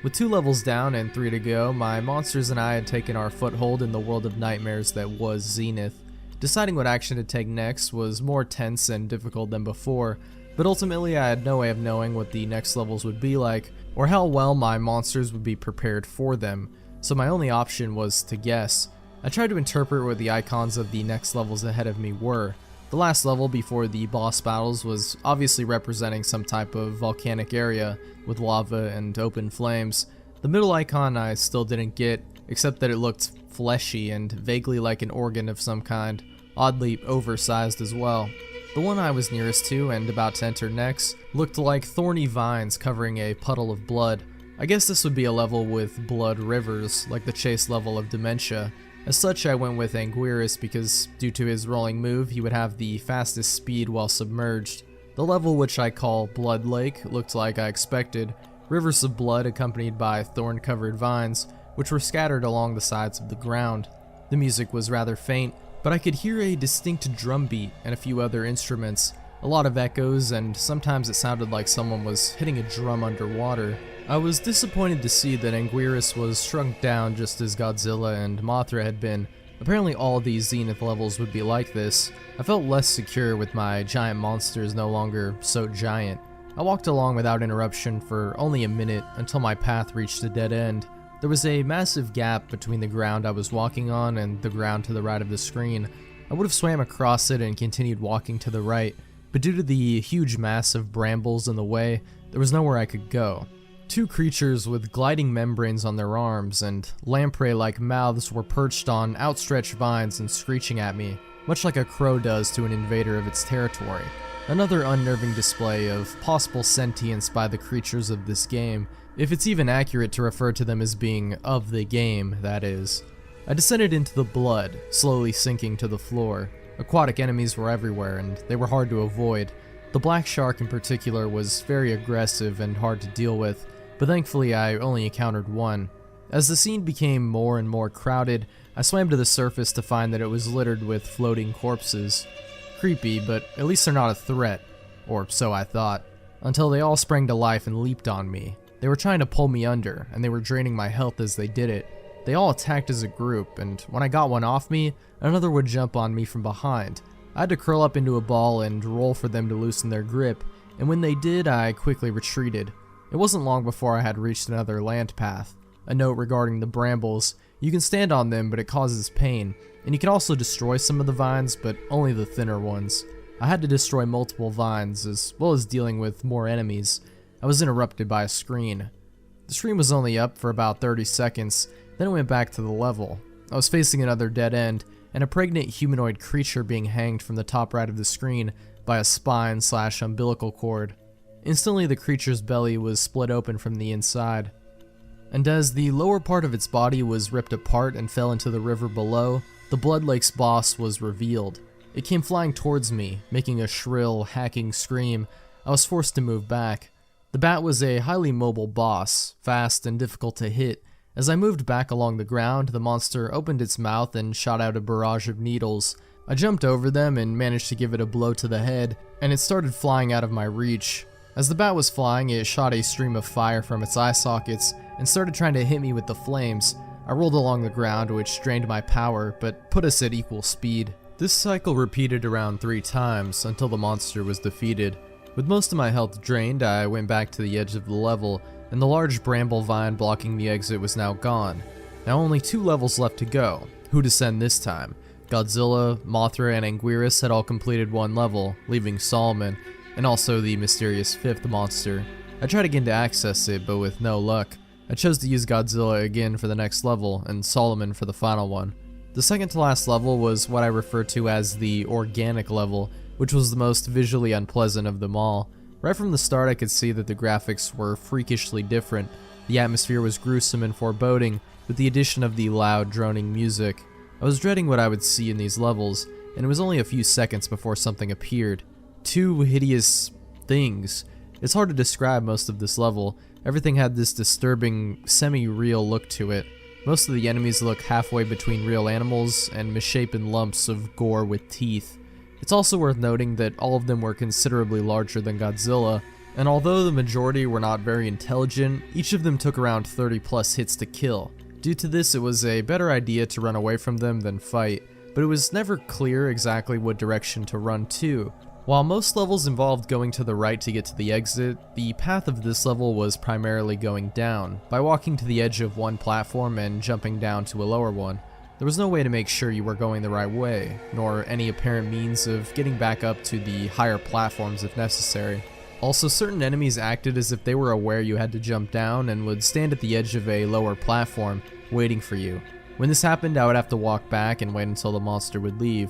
With 2 levels down and 3 to go, my monsters and I had taken our foothold in the world of nightmares that was Zenith. Deciding what action to take next was more tense and difficult than before, but ultimately I had no way of knowing what the next levels would be like, or how well my monsters would be prepared for them, so my only option was to guess. I tried to interpret what the icons of the next levels ahead of me were. The last level before the boss battles was obviously representing some type of volcanic area with lava and open flames. The middle icon I still didn't get, except that it looked fleshy and vaguely like an organ of some kind, oddly oversized as well. The one I was nearest to and about to enter next looked like thorny vines covering a puddle of blood. I guess this would be a level with blood rivers, like the chase level of Dementia. As such, I went with Anguirus because, due to his rolling move, he would have the fastest speed while submerged. The level, which I call Blood Lake, looked like I expected, rivers of blood accompanied by thorn-covered vines, which were scattered along the sides of the ground. The music was rather faint, but I could hear a distinct drum beat and a few other instruments, a lot of echoes, and sometimes it sounded like someone was hitting a drum underwater. I was disappointed to see that Anguirus was shrunk down just as Godzilla and Mothra had been. Apparently all these Zenith levels would be like this. I felt less secure with my giant monsters no longer so giant. I walked along without interruption for only a minute until my path reached a dead end. There was a massive gap between the ground I was walking on and the ground to the right of the screen. I would have swam across it and continued walking to the right, but due to the huge mass of brambles in the way, there was nowhere I could go. Two creatures with gliding membranes on their arms and lamprey-like mouths were perched on outstretched vines and screeching at me, much like a crow does to an invader of its territory. Another unnerving display of possible sentience by the creatures of this game, if it's even accurate to refer to them as being of the game, that is. I descended into the blood, slowly sinking to the floor. Aquatic enemies were everywhere, and they were hard to avoid. The black shark in particular was very aggressive and hard to deal with, but thankfully I only encountered one. As the scene became more and more crowded, I swam to the surface to find that it was littered with floating corpses. Creepy, but at least they're not a threat, or so I thought, until they all sprang to life and leaped on me. They were trying to pull me under, and they were draining my health as they did it. They all attacked as a group, and when I got one off me, another would jump on me from behind. I had to curl up into a ball and roll for them to loosen their grip, and when they did, I quickly retreated. It wasn't long before I had reached another land path. A note regarding the brambles: you can stand on them, but it causes pain, and you can also destroy some of the vines, but only the thinner ones. I had to destroy multiple vines, as well as dealing with more enemies. I was interrupted by a screen. The screen was only up for about 30 seconds, then it went back to the level. I was facing another dead end, and a pregnant humanoid creature being hanged from the top right of the screen by a spine/umbilical cord. Instantly the creature's belly was split open from the inside, and as the lower part of its body was ripped apart and fell into the river below, the Blood Lake's boss was revealed. It came flying towards me, making a shrill, hacking scream. I was forced to move back. The bat was a highly mobile boss, fast and difficult to hit. As I moved back along the ground, the monster opened its mouth and shot out a barrage of needles. I jumped over them and managed to give it a blow to the head, and it started flying out of my reach. As the bat was flying, it shot a stream of fire from its eye sockets and started trying to hit me with the flames. I rolled along the ground, which drained my power, but put us at equal speed. This cycle repeated around 3 times until the monster was defeated. With most of my health drained, I went back to the edge of the level, and the large bramble vine blocking the exit was now gone. Now only 2 levels left to go. Who to send this time? Godzilla, Mothra, and Anguirus had all completed 1 level, leaving Solomon, and also the mysterious 5th monster. I tried again to access it, but with no luck. I chose to use Godzilla again for the next level, and Solomon for the final one. The second to last level was what I refer to as the organic level, which was the most visually unpleasant of them all. Right from the start I could see that the graphics were freakishly different. The atmosphere was gruesome and foreboding, with the addition of the loud droning music. I was dreading what I would see in these levels, and it was only a few seconds before something appeared. 2 hideous things. It's hard to describe most of this level. Everything had this disturbing, semi-real look to it. Most of the enemies look halfway between real animals and misshapen lumps of gore with teeth. It's also worth noting that all of them were considerably larger than Godzilla, and although the majority were not very intelligent, each of them took around 30 plus hits to kill. Due to this, it was a better idea to run away from them than fight, but it was never clear exactly what direction to run to. While most levels involved going to the right to get to the exit, the path of this level was primarily going down, by walking to the edge of one platform and jumping down to a lower one. There was no way to make sure you were going the right way, nor any apparent means of getting back up to the higher platforms if necessary. Also, certain enemies acted as if they were aware you had to jump down and would stand at the edge of a lower platform, waiting for you. When this happened, I would have to walk back and wait until the monster would leave.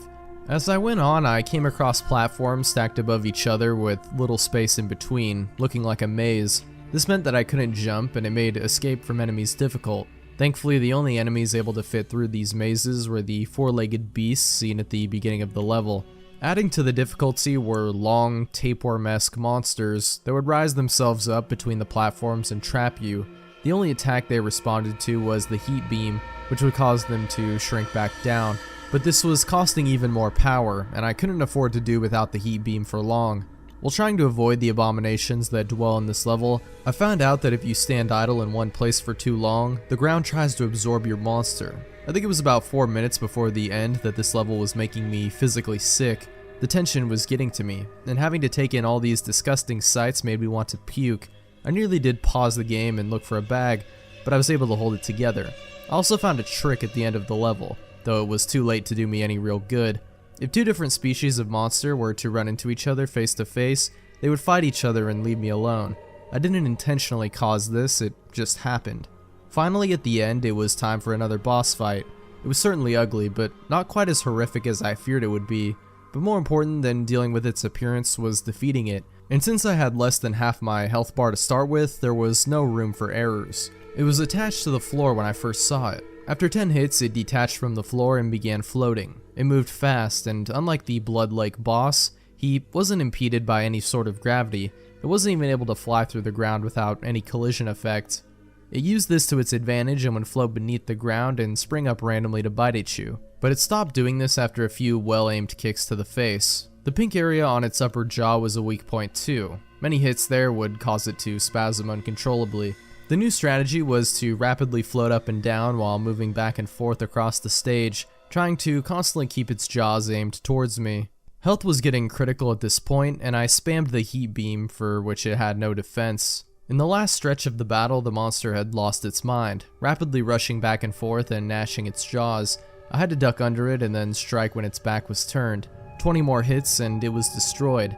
As I went on, I came across platforms stacked above each other with little space in between, looking like a maze. This meant that I couldn't jump, and it made escape from enemies difficult. Thankfully, the only enemies able to fit through these mazes were the four-legged beasts seen at the beginning of the level. Adding to the difficulty were long, tapeworm-esque monsters that would rise themselves up between the platforms and trap you. The only attack they responded to was the heat beam, which would cause them to shrink back down. But this was costing even more power, and I couldn't afford to do without the heat beam for long. While trying to avoid the abominations that dwell in this level, I found out that if you stand idle in one place for too long, the ground tries to absorb your monster. I think it was about 4 minutes before the end that this level was making me physically sick. The tension was getting to me, and having to take in all these disgusting sights made me want to puke. I nearly did pause the game and look for a bag, but I was able to hold it together. I also found a trick at the end of the level, though it was too late to do me any real good. If two different species of monster were to run into each other face to face, they would fight each other and leave me alone. I didn't intentionally cause this, it just happened. Finally, at the end, it was time for another boss fight. It was certainly ugly, but not quite as horrific as I feared it would be. But more important than dealing with its appearance was defeating it. And since I had less than half my health bar to start with, there was no room for errors. It was attached to the floor when I first saw it. After 10 hits, it detached from the floor and began floating. It moved fast, and unlike the Blood Lake boss, he wasn't impeded by any sort of gravity. It wasn't even able to fly through the ground without any collision effect. It used this to its advantage and would float beneath the ground and spring up randomly to bite at you. But it stopped doing this after a few well-aimed kicks to the face. The pink area on its upper jaw was a weak point too. Many hits there would cause it to spasm uncontrollably. The new strategy was to rapidly float up and down while moving back and forth across the stage, trying to constantly keep its jaws aimed towards me. Health was getting critical at this point, and I spammed the heat beam, for which it had no defense. In the last stretch of the battle, the monster had lost its mind, rapidly rushing back and forth and gnashing its jaws. I had to duck under it and then strike when its back was turned. 20 more hits and it was destroyed.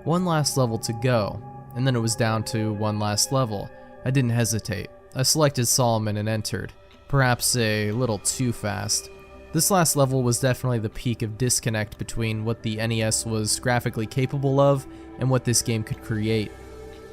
One last level to go, and then it was down to one last level. I didn't hesitate. I selected Solomon and entered, perhaps a little too fast. This last level was definitely the peak of disconnect between what the NES was graphically capable of and what this game could create.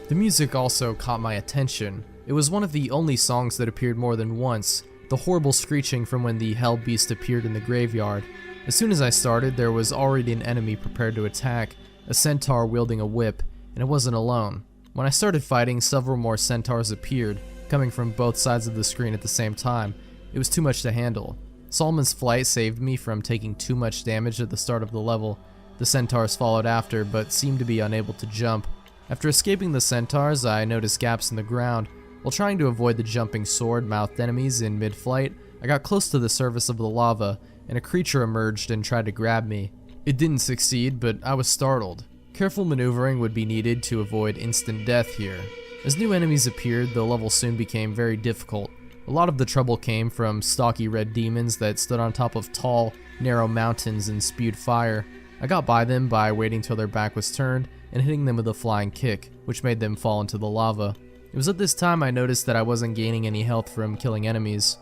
The music also caught my attention. It was one of the only songs that appeared more than once, the horrible screeching from when the Hell Beast appeared in the graveyard. As soon as I started, there was already an enemy prepared to attack, a centaur wielding a whip, and it wasn't alone. When I started fighting, several more centaurs appeared, coming from both sides of the screen at the same time. It was too much to handle. Solomon's flight saved me from taking too much damage at the start of the level. The centaurs followed after, but seemed to be unable to jump. After escaping the centaurs, I noticed gaps in the ground. While trying to avoid the jumping sword-mouthed enemies in mid-flight, I got close to the surface of the lava, and a creature emerged and tried to grab me. It didn't succeed, but I was startled. Careful maneuvering would be needed to avoid instant death here. As new enemies appeared, the level soon became very difficult. A lot of the trouble came from stocky red demons that stood on top of tall, narrow mountains and spewed fire. I got by them by waiting till their back was turned and hitting them with a flying kick, which made them fall into the lava. It was at this time I noticed that I wasn't gaining any health from killing enemies.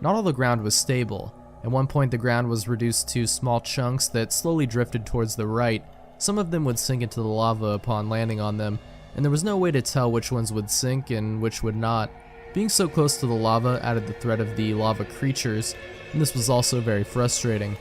Not all the ground was stable. At one point the ground was reduced to small chunks that slowly drifted towards the right. Some of them would sink into the lava upon landing on them, and there was no way to tell which ones would sink and which would not. Being so close to the lava added the threat of the lava creatures, and this was also very frustrating.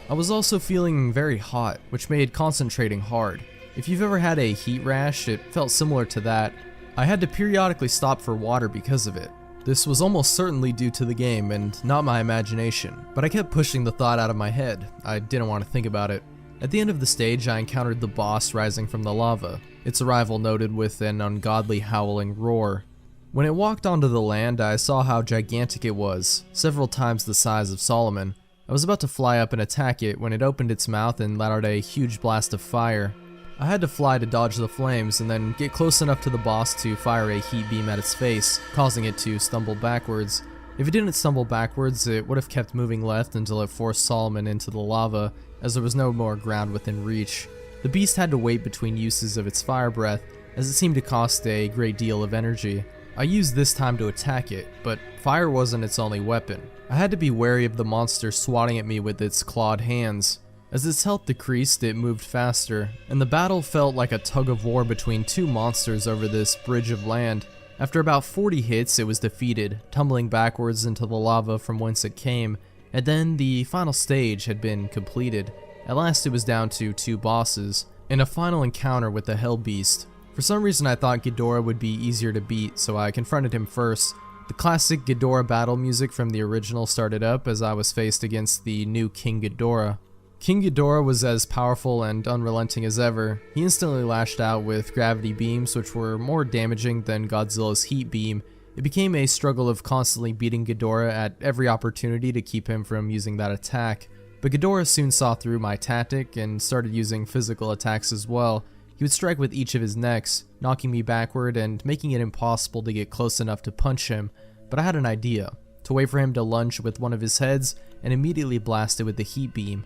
I was also feeling very hot, which made concentrating hard. If you've ever had a heat rash, it felt similar to that. I had to periodically stop for water because of it. This was almost certainly due to the game and not my imagination, but I kept pushing the thought out of my head. I didn't want to think about it. At the end of the stage, I encountered the boss rising from the lava, its arrival noted with an ungodly howling roar. When it walked onto the land, I saw how gigantic it was, several times the size of Solomon. I was about to fly up and attack it when it opened its mouth and let out a huge blast of fire. I had to fly to dodge the flames and then get close enough to the boss to fire a heat beam at its face, causing it to stumble backwards. If it didn't stumble backwards, it would have kept moving left until it forced Solomon into the lava, as there was no more ground within reach. The beast had to wait between uses of its fire breath, as it seemed to cost a great deal of energy. I used this time to attack it, but fire wasn't its only weapon. I had to be wary of the monster swatting at me with its clawed hands. As its health decreased, it moved faster, and the battle felt like a tug of war between two monsters over this bridge of land. After about 40 hits, it was defeated, tumbling backwards into the lava from whence it came, and then the final stage had been completed. At last it was down to 2 bosses, and a final encounter with the Hell Beast. For some reason I thought Ghidorah would be easier to beat, so I confronted him first. The classic Ghidorah battle music from the original started up as I was faced against the new King Ghidorah. King Ghidorah was as powerful and unrelenting as ever. He instantly lashed out with gravity beams, which were more damaging than Godzilla's heat beam. It became a struggle of constantly beating Ghidorah at every opportunity to keep him from using that attack. But Ghidorah soon saw through my tactic and started using physical attacks as well. He would strike with each of his necks, knocking me backward and making it impossible to get close enough to punch him. But I had an idea, to wait for him to lunge with one of his heads and immediately blast it with the heat beam.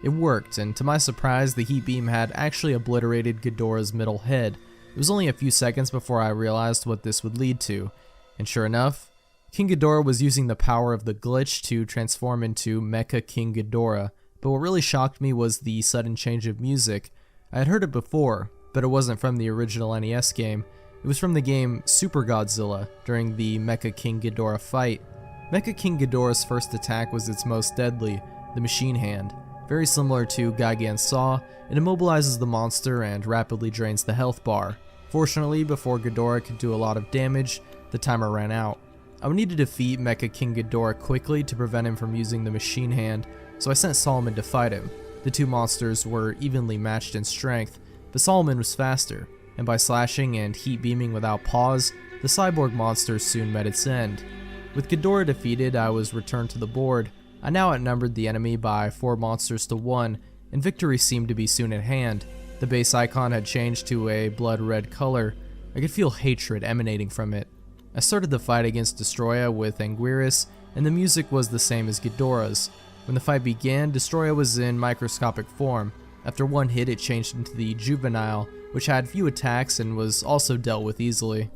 It worked, and to my surprise, the heat beam had actually obliterated Ghidorah's middle head. It was only a few seconds before I realized what this would lead to, and sure enough, King Ghidorah was using the power of the glitch to transform into Mecha King Ghidorah, but what really shocked me was the sudden change of music. I had heard it before, but it wasn't from the original NES game. It was from the game Super Godzilla during the Mecha King Ghidorah fight. Mecha King Ghidorah's first attack was its most deadly, the Machine Hand. Very similar to Gigan's Saw, it immobilizes the monster and rapidly drains the health bar. Fortunately, before Ghidorah could do a lot of damage, the timer ran out. I would need to defeat Mecha King Ghidorah quickly to prevent him from using the Machine Hand, so I sent Solomon to fight him. The two monsters were evenly matched in strength, but Solomon was faster, and by slashing and heat beaming without pause, the cyborg monster soon met its end. With Ghidorah defeated, I was returned to the board. I now outnumbered the enemy by 4 monsters to 1, and victory seemed to be soon at hand. The base icon had changed to a blood red color. I could feel hatred emanating from it. I started the fight against Destroya with Anguirus, and the music was the same as Ghidorah's. When the fight began, Destroya was in microscopic form. After one hit, it changed into the Juvenile, which had few attacks and was also dealt with easily.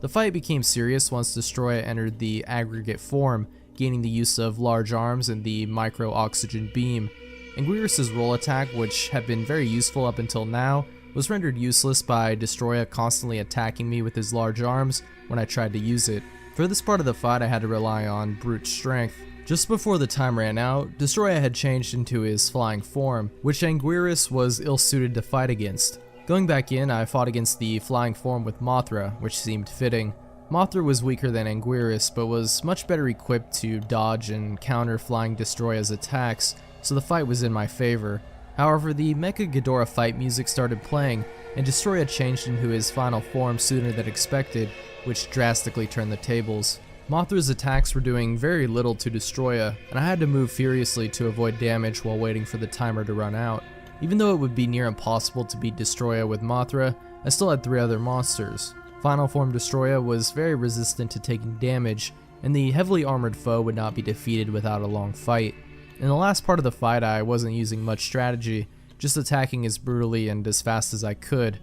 The fight became serious once Destroya entered the aggregate form, gaining the use of large arms and the micro-oxygen beam. Anguirus' roll attack, which had been very useful up until now, was rendered useless by Destroya constantly attacking me with his large arms when I tried to use it. For this part of the fight, I had to rely on brute strength. Just before the time ran out, Destroya had changed into his flying form, which Anguirus was ill-suited to fight against. Going back in, I fought against the flying form with Mothra, which seemed fitting. Mothra was weaker than Anguirus, but was much better equipped to dodge and counter flying Destroya's attacks, so the fight was in my favor. However, the Mecha Ghidorah fight music started playing, and Destroya changed into his final form sooner than expected, which drastically turned the tables. Mothra's attacks were doing very little to Destroya, and I had to move furiously to avoid damage while waiting for the timer to run out. Even though it would be near impossible to beat Destroya with Mothra, I still had 3 other monsters. Final form Destroya was very resistant to taking damage, and the heavily armored foe would not be defeated without a long fight. In the last part of the fight, I wasn't using much strategy, just attacking as brutally and as fast as I could.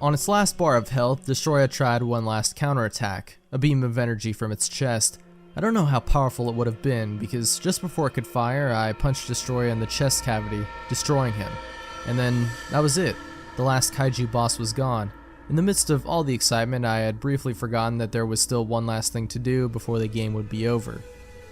On its last bar of health, Destroya tried one last counterattack, a beam of energy from its chest. I don't know how powerful it would have been, because just before it could fire, I punched Destroya in the chest cavity, destroying him. And then, that was it. The last kaiju boss was gone. In the midst of all the excitement, I had briefly forgotten that there was still one last thing to do before the game would be over.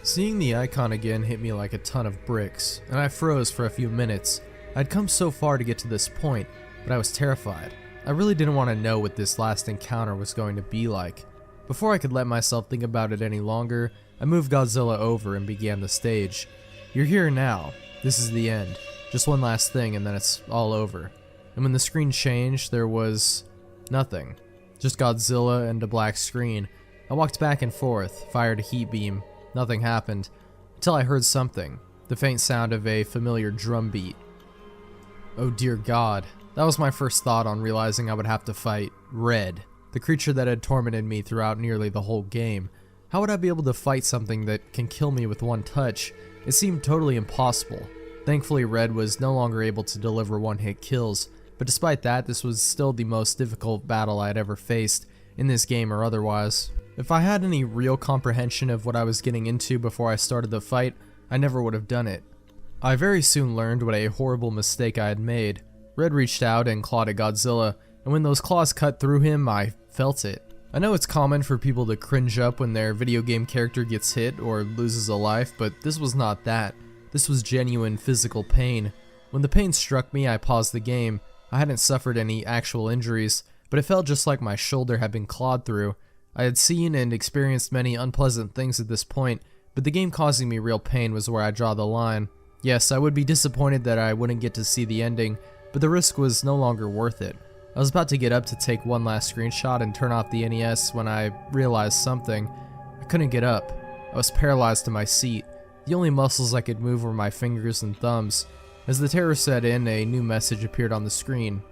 Seeing the icon again hit me like a ton of bricks, and I froze for a few minutes. I'd come so far to get to this point, but I was terrified. I really didn't want to know what this last encounter was going to be like. Before I could let myself think about it any longer, I moved Godzilla over and began the stage. You're here now. This is the end. Just one last thing and then it's all over. And when the screen changed, there was nothing. Just Godzilla and a black screen. I walked back and forth, fired a heat beam. Nothing happened, until I heard something. The faint sound of a familiar drum beat. Oh dear God. That was my first thought on realizing I would have to fight Red, the creature that had tormented me throughout nearly the whole game. How would I be able to fight something that can kill me with one touch? It seemed totally impossible. Thankfully, Red was no longer able to deliver one-hit kills, but despite that, this was still the most difficult battle I had ever faced, in this game or otherwise. If I had any real comprehension of what I was getting into before I started the fight, I never would have done it. I very soon learned what a horrible mistake I had made. Red reached out and clawed at Godzilla, and when those claws cut through him, I felt it. I know it's common for people to cringe up when their video game character gets hit or loses a life, but this was not that. This was genuine physical pain. When the pain struck me, I paused the game. I hadn't suffered any actual injuries, but it felt just like my shoulder had been clawed through. I had seen and experienced many unpleasant things at this point, but the game causing me real pain was where I draw the line. Yes, I would be disappointed that I wouldn't get to see the ending, but the risk was no longer worth it. I was about to get up to take one last screenshot and turn off the NES when I realized something. I couldn't get up. I was paralyzed to my seat. The only muscles I could move were my fingers and thumbs. As the terror set in, a new message appeared on the screen.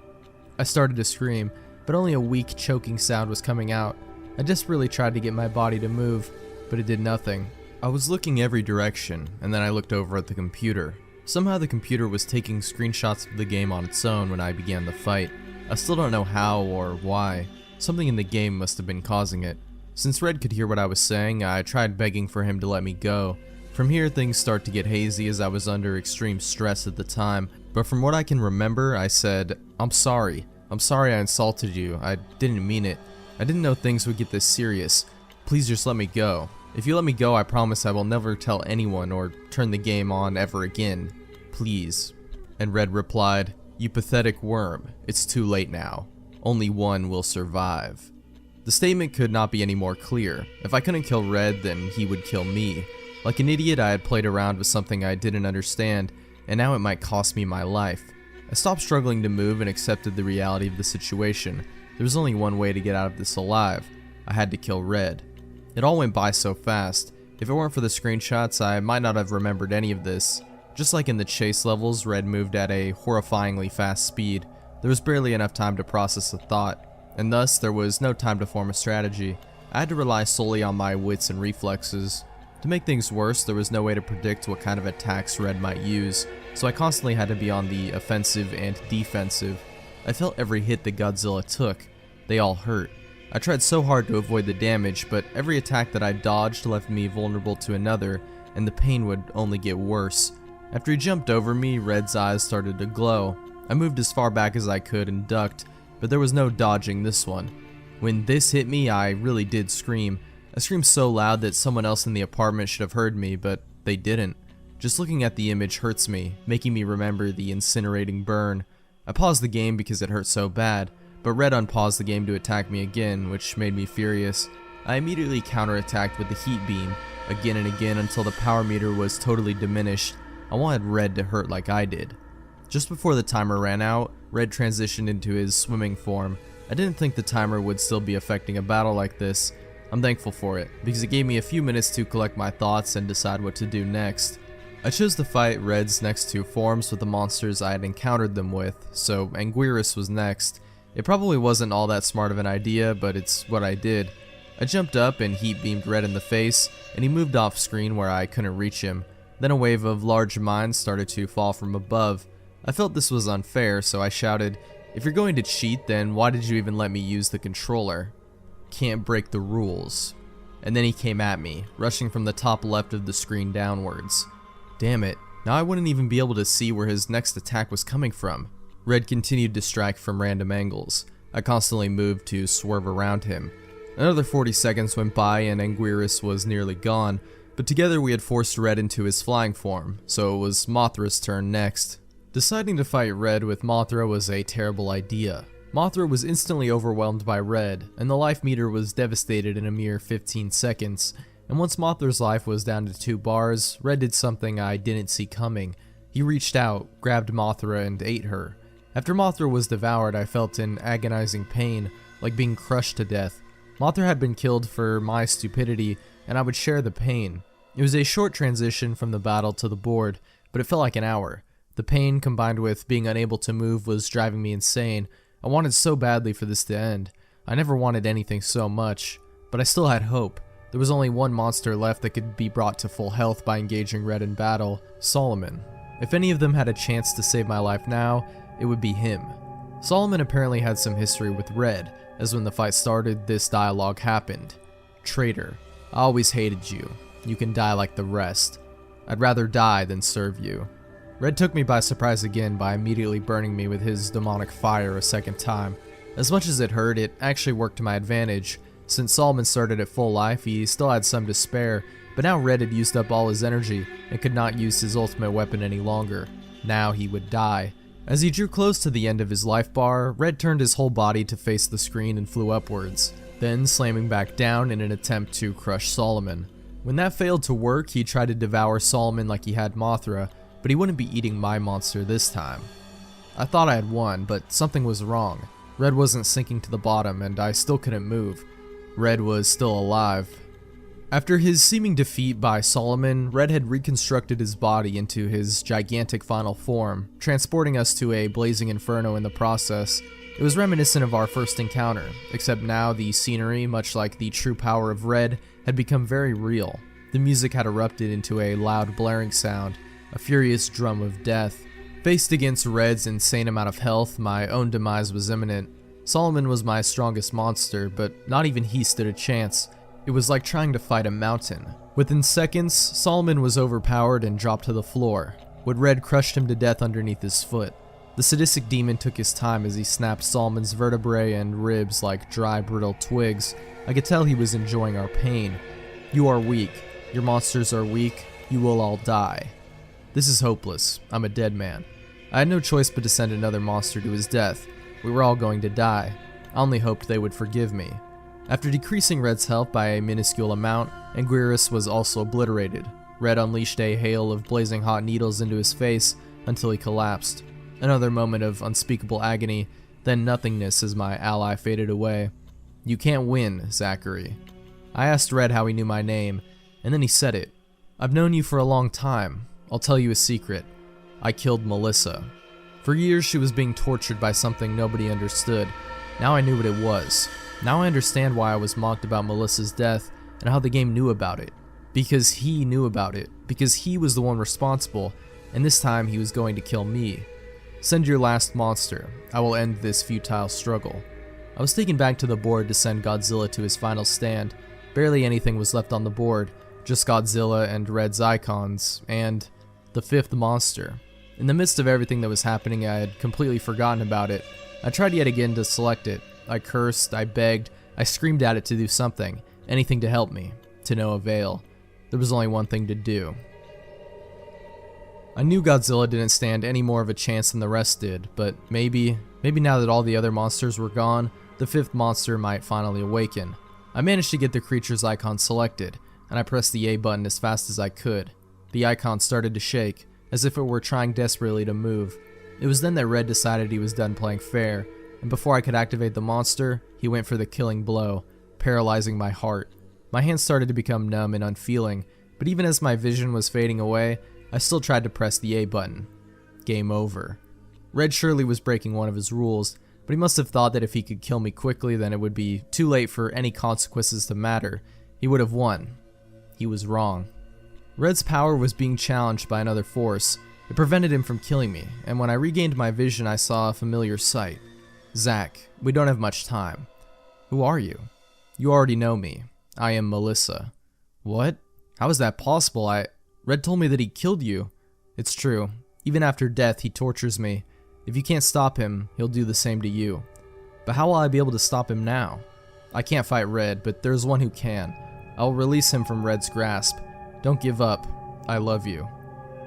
I started to scream, but only a weak, choking sound was coming out. I desperately tried to get my body to move, but it did nothing. I was looking every direction, and then I looked over at the computer. Somehow the computer was taking screenshots of the game on its own when I began the fight. I still don't know how or why. Something in the game must have been causing it. Since Red could hear what I was saying, I tried begging for him to let me go. From here, things start to get hazy as I was under extreme stress at the time, but from what I can remember, I said, I'm sorry I insulted you. I didn't mean it. I didn't know things would get this serious. Please just let me go. If you let me go, I promise I will never tell anyone or turn the game on ever again. Please. And Red replied, You pathetic worm. It's too late now. Only one will survive. The statement could not be any more clear. If I couldn't kill Red, then he would kill me. Like an idiot, I had played around with something I didn't understand, and now it might cost me my life. I stopped struggling to move and accepted the reality of the situation. There was only one way to get out of this alive. I had to kill Red. It all went by so fast. If it weren't for the screenshots, I might not have remembered any of this. Just like in the chase levels, Red moved at a horrifyingly fast speed. There was barely enough time to process a thought, and thus there was no time to form a strategy. I had to rely solely on my wits and reflexes. To make things worse, there was no way to predict what kind of attacks Red might use, so I constantly had to be on the offensive and defensive. I felt every hit that Godzilla took. They all hurt. I tried so hard to avoid the damage, but every attack that I dodged left me vulnerable to another, and the pain would only get worse. After he jumped over me, Red's eyes started to glow. I moved as far back as I could and ducked, but there was no dodging this one. When this hit me, I really did scream. I screamed so loud that someone else in the apartment should have heard me, but they didn't. Just looking at the image hurts me, making me remember the incinerating burn. I paused the game because it hurt so bad, but Red unpaused the game to attack me again, which made me furious. I immediately counterattacked with the heat beam, again and again until the power meter was totally diminished. I wanted Red to hurt like I did. Just before the timer ran out, Red transitioned into his swimming form. I didn't think the timer would still be affecting a battle like this. I'm thankful for it, because it gave me a few minutes to collect my thoughts and decide what to do next. I chose to fight Red's next two forms with the monsters I had encountered them with, so Anguirus was next. It probably wasn't all that smart of an idea, but it's what I did. I jumped up and heat beamed Red in the face, and he moved off screen where I couldn't reach him. Then a wave of large mines started to fall from above. I felt this was unfair, so I shouted, If you're going to cheat, then why did you even let me use the controller? Can't break the rules. And then he came at me, rushing from the top left of the screen downwards. Damn it, now I wouldn't even be able to see where his next attack was coming from. Red continued to strike from random angles. I constantly moved to swerve around him. Another 40 seconds went by and Anguirus was nearly gone, but together we had forced Red into his flying form, so it was Mothra's turn next. Deciding to fight Red with Mothra was a terrible idea. Mothra was instantly overwhelmed by Red, and the life meter was devastated in a mere 15 seconds. And once Mothra's life was down to 2 bars, Red did something I didn't see coming. He reached out, grabbed Mothra, and ate her. After Mothra was devoured, I felt an agonizing pain, like being crushed to death. Mothra had been killed for my stupidity, and I would share the pain. It was a short transition from the battle to the board, but it felt like an hour. The pain, combined with being unable to move, was driving me insane. I wanted so badly for this to end. I never wanted anything so much, but I still had hope. There was only one monster left that could be brought to full health by engaging Red in battle, Solomon. If any of them had a chance to save my life now, it would be him. Solomon apparently had some history with Red, as when the fight started, this dialogue happened. Traitor, I always hated you. You can die like the rest. I'd rather die than serve you. Red took me by surprise again by immediately burning me with his demonic fire a second time. As much as it hurt, it actually worked to my advantage, Since Solomon started at full life, he still had some to spare, but now Red had used up all his energy and could not use his ultimate weapon any longer. Now he would die. As he drew close to the end of his life bar, Red turned his whole body to face the screen and flew upwards, then slamming back down in an attempt to crush Solomon. When that failed to work, he tried to devour Solomon like he had Mothra, but he wouldn't be eating my monster this time. I thought I had won, but something was wrong. Red wasn't sinking to the bottom, and I still couldn't move. Red was still alive. After his seeming defeat by Solomon, Red had reconstructed his body into his gigantic final form, transporting us to a blazing inferno in the process. It was reminiscent of our first encounter, except now the scenery, much like the true power of Red, had become very real. The music had erupted into a loud blaring sound, a furious drum of death. Faced against Red's insane amount of health, my own demise was imminent. Solomon was my strongest monster, but not even he stood a chance. It was like trying to fight a mountain. Within seconds, Solomon was overpowered and dropped to the floor. Would Red crushed him to death underneath his foot. The sadistic demon took his time as he snapped Solomon's vertebrae and ribs like dry, brittle twigs. I could tell he was enjoying our pain. You are weak. Your monsters are weak. You will all die. This is hopeless. I'm a dead man. I had no choice but to send another monster to his death. We were all going to die. I only hoped they would forgive me. After decreasing Red's health by a minuscule amount, Anguirus was also obliterated. Red unleashed a hail of blazing hot needles into his face until he collapsed. Another moment of unspeakable agony, then nothingness as my ally faded away. You can't win, Zachary. I asked Red how he knew my name, and then he said it. I've known you for a long time. I'll tell you a secret. I killed Melissa. For years she was being tortured by something nobody understood. Now I knew what it was. Now I understand why I was mocked about Melissa's death and how the game knew about it. Because he knew about it. Because he was the one responsible, and this time he was going to kill me. Send your last monster. I will end this futile struggle. I was taken back to the board to send Godzilla to his final stand. Barely anything was left on the board, just Godzilla and Red's icons, and the fifth monster. In the midst of everything that was happening, I had completely forgotten about it. I tried yet again to select it. I cursed, I begged, I screamed at it to do something, anything to help me, to no avail. There was only one thing to do. I knew Godzilla didn't stand any more of a chance than the rest did, but maybe now that all the other monsters were gone, the fifth monster might finally awaken. I managed to get the creature's icon selected, and I pressed the A button as fast as I could. The icon started to shake, as if it were trying desperately to move. It was then that Red decided he was done playing fair, and before I could activate the monster, he went for the killing blow, paralyzing my heart. My hands started to become numb and unfeeling, but even as my vision was fading away, I still tried to press the A button. Game over. Red surely was breaking one of his rules, but he must have thought that if he could kill me quickly, then it would be too late for any consequences to matter. He would have won. He was wrong. Red's power was being challenged by another force. It prevented him from killing me, and when I regained my vision, I saw a familiar sight. Zach, we don't have much time. Who are you? You already know me. I am Melissa. What? How is that possible? Red told me that he killed you. It's true. Even after death, he tortures me. If you can't stop him, he'll do the same to you. But how will I be able to stop him now? I can't fight Red, but there's one who can. I will release him from Red's grasp. Don't give up. I love you.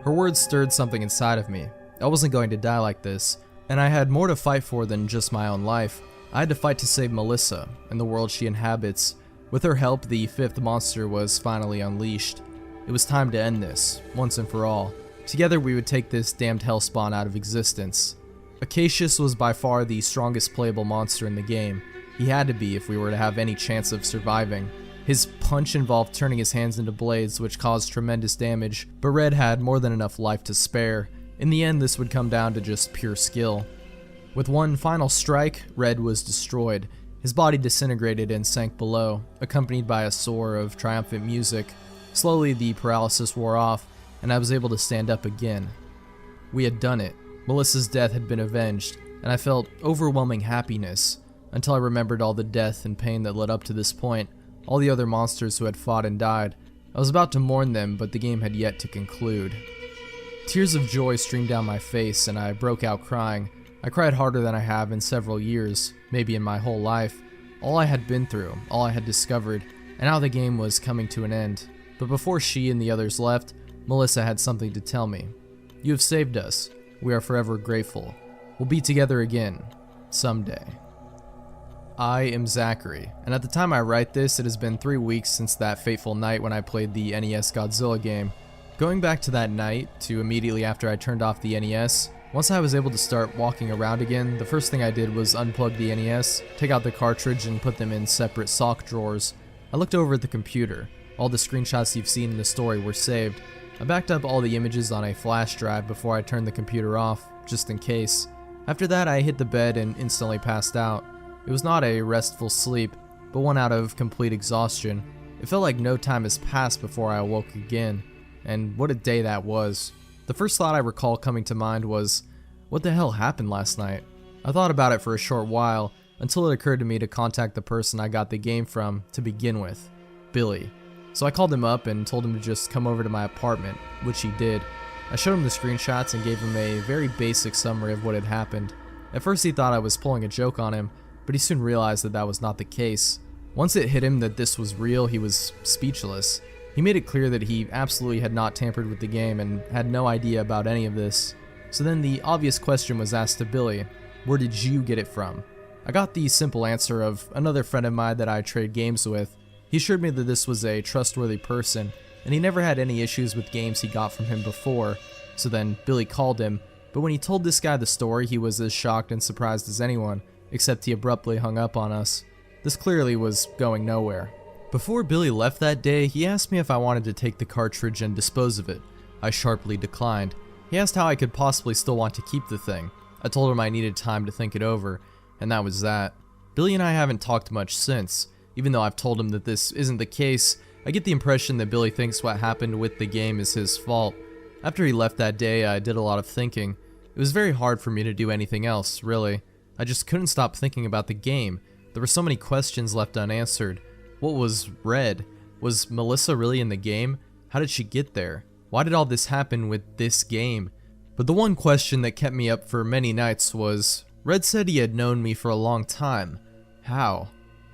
Her words stirred something inside of me. I wasn't going to die like this, and I had more to fight for than just my own life. I had to fight to save Melissa and the world she inhabits. With her help, the fifth monster was finally unleashed. It was time to end this, once and for all. Together we would take this damned hellspawn out of existence. Acacius was by far the strongest playable monster in the game. He had to be if we were to have any chance of surviving. His punch involved turning his hands into blades, which caused tremendous damage, but Red had more than enough life to spare. In the end, this would come down to just pure skill. With one final strike, Red was destroyed. His body disintegrated and sank below, accompanied by a soar of triumphant music. Slowly, the paralysis wore off, and I was able to stand up again. We had done it. Melissa's death had been avenged, and I felt overwhelming happiness, until I remembered all the death and pain that led up to this point, all the other monsters who had fought and died. I was about to mourn them, but the game had yet to conclude. Tears of joy streamed down my face, and I broke out crying. I cried harder than I have in several years, maybe in my whole life. all I had been through, all I had discovered, and how the game was coming to an end. But before she and the others left, Melissa had something to tell me. "You have saved us. We are forever grateful. We'll be together again, someday." I am Zachary, and at the time I write this, it has been 3 weeks since that fateful night when I played the NES Godzilla game. Going back to that night, to immediately after I turned off the NES, once I was able to start walking around again, the first thing I did was unplug the NES, take out the cartridge, and put them in separate sock drawers. I looked over at the computer. All the screenshots you've seen in the story were saved. I backed up all the images on a flash drive before I turned the computer off, just in case. After that, I hit the bed and instantly passed out. It was not a restful sleep, but one out of complete exhaustion. It felt like no time has passed before I awoke again, and what a day that was. The first thought I recall coming to mind was, what the hell happened last night? I thought about it for a short while, until it occurred to me to contact the person I got the game from to begin with, Billy. So I called him up and told him to just come over to my apartment, which he did. I showed him the screenshots and gave him a very basic summary of what had happened. At first he thought I was pulling a joke on him, but he soon realized that that was not the case. Once it hit him that this was real, he was speechless. He made it clear that he absolutely had not tampered with the game and had no idea about any of this. So then the obvious question was asked to Billy, where did you get it from? I got the simple answer of another friend of mine that I trade games with. He assured me that this was a trustworthy person, and he never had any issues with games he got from him before. So then Billy called him, but when he told this guy the story, he was as shocked and surprised as anyone, except he abruptly hung up on us. This clearly was going nowhere. Before Billy left that day, he asked me if I wanted to take the cartridge and dispose of it. I sharply declined. He asked how I could possibly still want to keep the thing. I told him I needed time to think it over, and that was that. Billy and I haven't talked much since. Even though I've told him that this isn't the case, I get the impression that Billy thinks what happened with the game is his fault. After he left that day, I did a lot of thinking. It was very hard for me to do anything else, really. I just couldn't stop thinking about the game. There were so many questions left unanswered. What was Red? Was Melissa really in the game? How did she get there? Why did all this happen with this game? But the one question that kept me up for many nights was, Red said he had known me for a long time. How?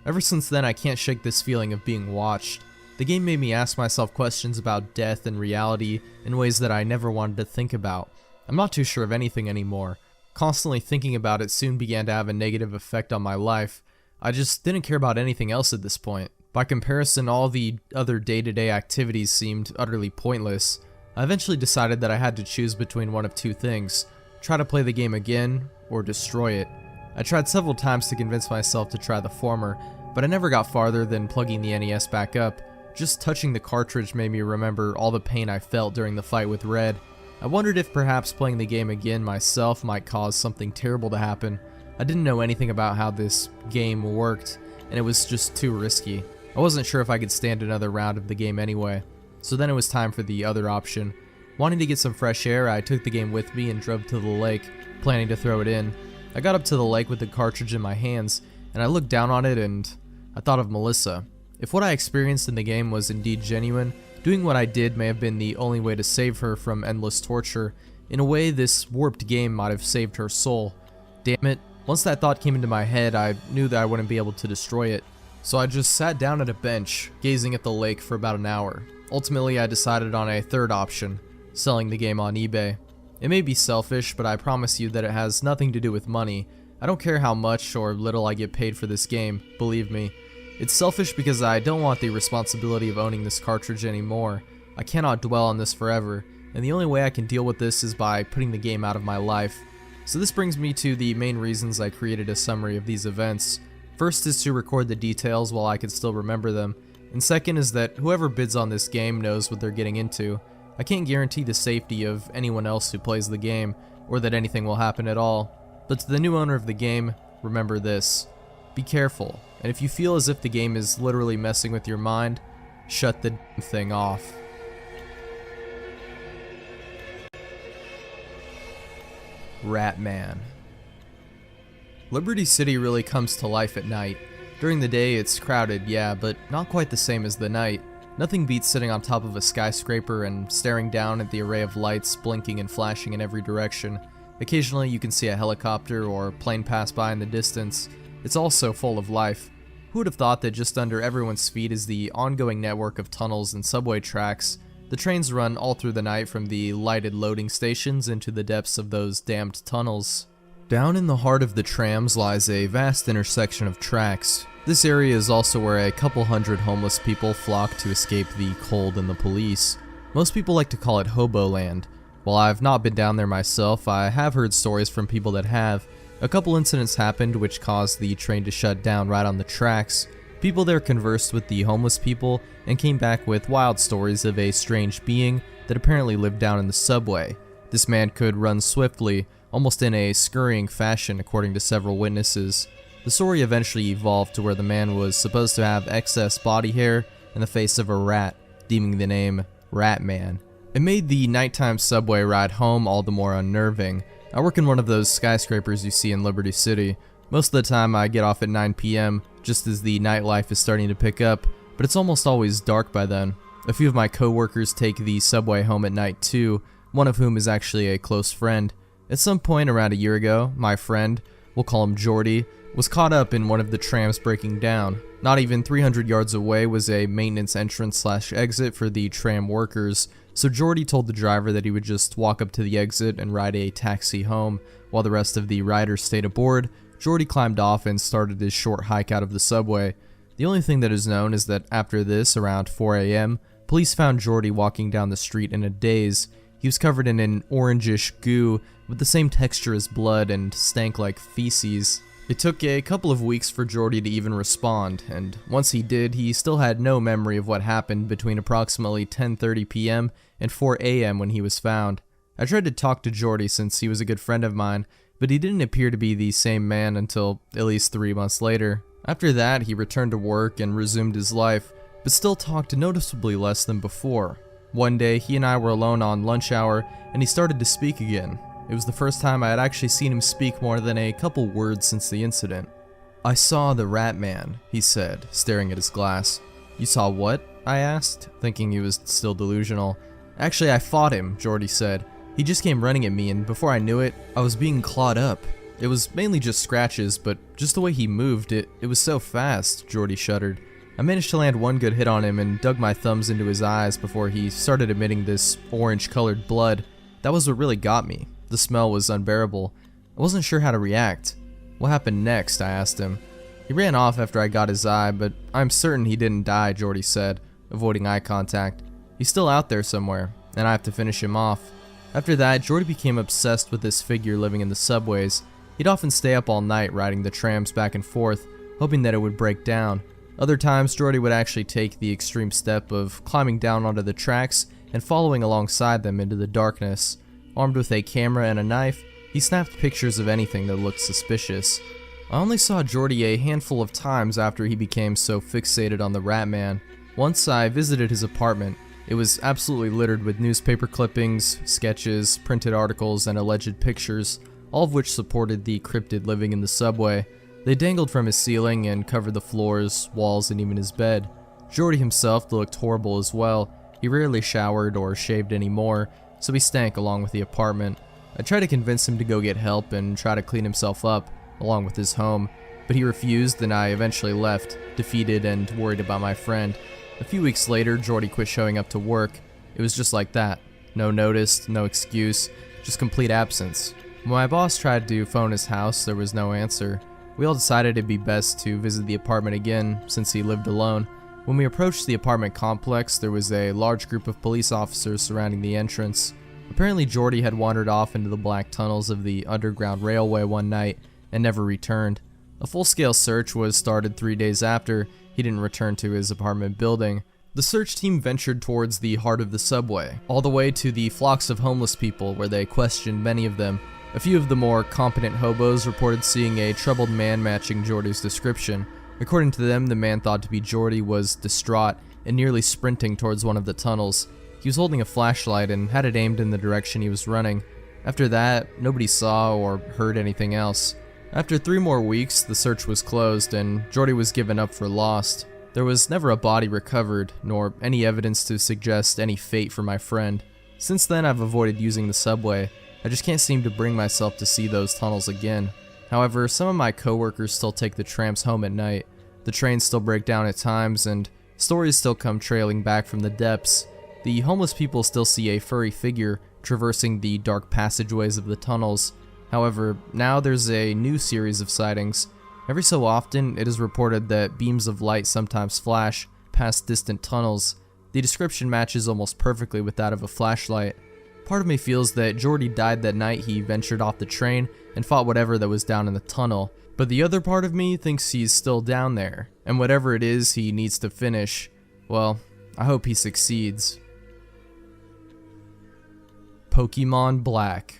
Ever since then, I can't shake this feeling of being watched. The game made me ask myself questions about death and reality in ways that I never wanted to think about. I'm not too sure of anything anymore. Constantly thinking about it soon began to have a negative effect on my life. I just didn't care about anything else at this point. By comparison, all the other day-to-day activities seemed utterly pointless. I eventually decided that I had to choose between one of two things: try to play the game again, or destroy it. I tried several times to convince myself to try the former, but I never got farther than plugging the NES back up. Just touching the cartridge made me remember all the pain I felt during the fight with Red. I wondered if perhaps playing the game again myself might cause something terrible to happen. I didn't know anything about how this game worked, and it was just too risky. I wasn't sure if I could stand another round of the game anyway. So then it was time for the other option. Wanting to get some fresh air, I took the game with me and drove to the lake, planning to throw it in. I got up to the lake with the cartridge in my hands, and I looked down on it and I thought of Melissa. If what I experienced in the game was indeed genuine, doing what I did may have been the only way to save her from endless torture. In a way, this warped game might have saved her soul. Damn it, once that thought came into my head, I knew that I wouldn't be able to destroy it. So I just sat down at a bench, gazing at the lake for about an hour. Ultimately, I decided on a third option, selling the game on eBay. It may be selfish, but I promise you that it has nothing to do with money. I don't care how much or little I get paid for this game, believe me. It's selfish because I don't want the responsibility of owning this cartridge anymore. I cannot dwell on this forever, and the only way I can deal with this is by putting the game out of my life. So this brings me to the main reasons I created a summary of these events. First is to record the details while I can still remember them, and second is that whoever bids on this game knows what they're getting into. I can't guarantee the safety of anyone else who plays the game, or that anything will happen at all. But to the new owner of the game, remember this. Be careful, and if you feel as if the game is literally messing with your mind, shut the thing off. Ratman. Liberty City really comes to life at night. During the day it's crowded, yeah, but not quite the same as the night. Nothing beats sitting on top of a skyscraper and staring down at the array of lights blinking and flashing in every direction. Occasionally you can see a helicopter or plane pass by in the distance. It's all so full of life. Who would have thought that just under everyone's feet is the ongoing network of tunnels and subway tracks? The trains run all through the night from the lighted loading stations into the depths of those damned tunnels. Down in the heart of the trams lies a vast intersection of tracks. This area is also where a couple hundred homeless people flock to escape the cold and the police. Most people like to call it Hobo Land. While I've not been down there myself, I have heard stories from people that have. A couple incidents happened which caused the train to shut down right on the tracks. People there conversed with the homeless people and came back with wild stories of a strange being that apparently lived down in the subway. This man could run swiftly, almost in a scurrying fashion according to several witnesses. The story eventually evolved to where the man was supposed to have excess body hair and the face of a rat, deeming the name Ratman. It made the nighttime subway ride home all the more unnerving. I work in one of those skyscrapers you see in Liberty City. Most of the time I get off at 9 p.m. just as the nightlife is starting to pick up, but it's almost always dark by then. A few of my coworkers take the subway home at night too, one of whom is actually a close friend. At some point around a year ago, my friend, we'll call him Jordy, was caught up in one of the trams breaking down. Not even 300 yards away was a maintenance entrance/exit for the tram workers, so Jordy told the driver that he would just walk up to the exit and ride a taxi home. While the rest of the riders stayed aboard, Jordy climbed off and started his short hike out of the subway. The only thing that is known is that after this, around 4 a.m., police found Jordy walking down the street in a daze. He was covered in an orangish goo with the same texture as blood and stank like feces. It took a couple of weeks for Jordy to even respond, and once he did, he still had no memory of what happened between approximately 10:30 p.m. and 4 a.m. when he was found. I tried to talk to Jordy since he was a good friend of mine, but he didn't appear to be the same man until at least 3 months later. After that, he returned to work and resumed his life, but still talked noticeably less than before. One day, he and I were alone on lunch hour, and he started to speak again. It was the first time I had actually seen him speak more than a couple words since the incident. "I saw the Ratman," he said, staring at his glass. "You saw what?" I asked, thinking he was still delusional. "Actually, I fought him," Jordy said. "He just came running at me, and before I knew it, I was being clawed up. It was mainly just scratches, but just the way he moved, it was so fast," Jordy shuddered. "I managed to land one good hit on him and dug my thumbs into his eyes before he started emitting this orange-colored blood. That was what really got me. The smell was unbearable. I wasn't sure how to react." "What happened next?" I asked him. "He ran off after I got his eye, but I'm certain he didn't die," Jordy said, avoiding eye contact. "He's still out there somewhere, and I have to finish him off." After that, Jordy became obsessed with this figure living in the subways. He'd often stay up all night riding the trams back and forth, hoping that it would break down. Other times, Jordy would actually take the extreme step of climbing down onto the tracks and following alongside them into the darkness. Armed with a camera and a knife, he snapped pictures of anything that looked suspicious. I only saw Jordy a handful of times after he became so fixated on the Ratman. Once I visited his apartment. It was absolutely littered with newspaper clippings, sketches, printed articles, and alleged pictures, all of which supported the cryptid living in the subway. They dangled from his ceiling and covered the floors, walls, and even his bed. Jordy himself looked horrible as well. He rarely showered or shaved anymore, so he stank along with the apartment. I tried to convince him to go get help and try to clean himself up, along with his home, but he refused and I eventually left, defeated and worried about my friend. A few weeks later, Jordy quit showing up to work. It was just like that. No notice, no excuse, just complete absence. When my boss tried to phone his house, there was no answer. We all decided it'd be best to visit the apartment again, since he lived alone. When we approached the apartment complex, there was a large group of police officers surrounding the entrance. Apparently Jordy had wandered off into the black tunnels of the Underground Railway one night and never returned. A full-scale search was started 3 days after he didn't return to his apartment building. The search team ventured towards the heart of the subway, all the way to the flocks of homeless people where they questioned many of them. A few of the more competent hobos reported seeing a troubled man matching Jordy's description. According to them, the man thought to be Jordy was distraught and nearly sprinting towards one of the tunnels. He was holding a flashlight and had it aimed in the direction he was running. After that, nobody saw or heard anything else. After 3 more weeks, the search was closed and Jordy was given up for lost. There was never a body recovered, nor any evidence to suggest any fate for my friend. Since then, I've avoided using the subway. I just can't seem to bring myself to see those tunnels again. However, some of my coworkers still take the trams home at night. The trains still break down at times, and stories still come trailing back from the depths. The homeless people still see a furry figure traversing the dark passageways of the tunnels. However, now there's a new series of sightings. Every so often, it is reported that beams of light sometimes flash past distant tunnels. The description matches almost perfectly with that of a flashlight. Part of me feels that Jordy died that night he ventured off the train and fought whatever that was down in the tunnel, but the other part of me thinks he's still down there, and whatever it is he needs to finish, well, I hope he succeeds. Pokemon Black.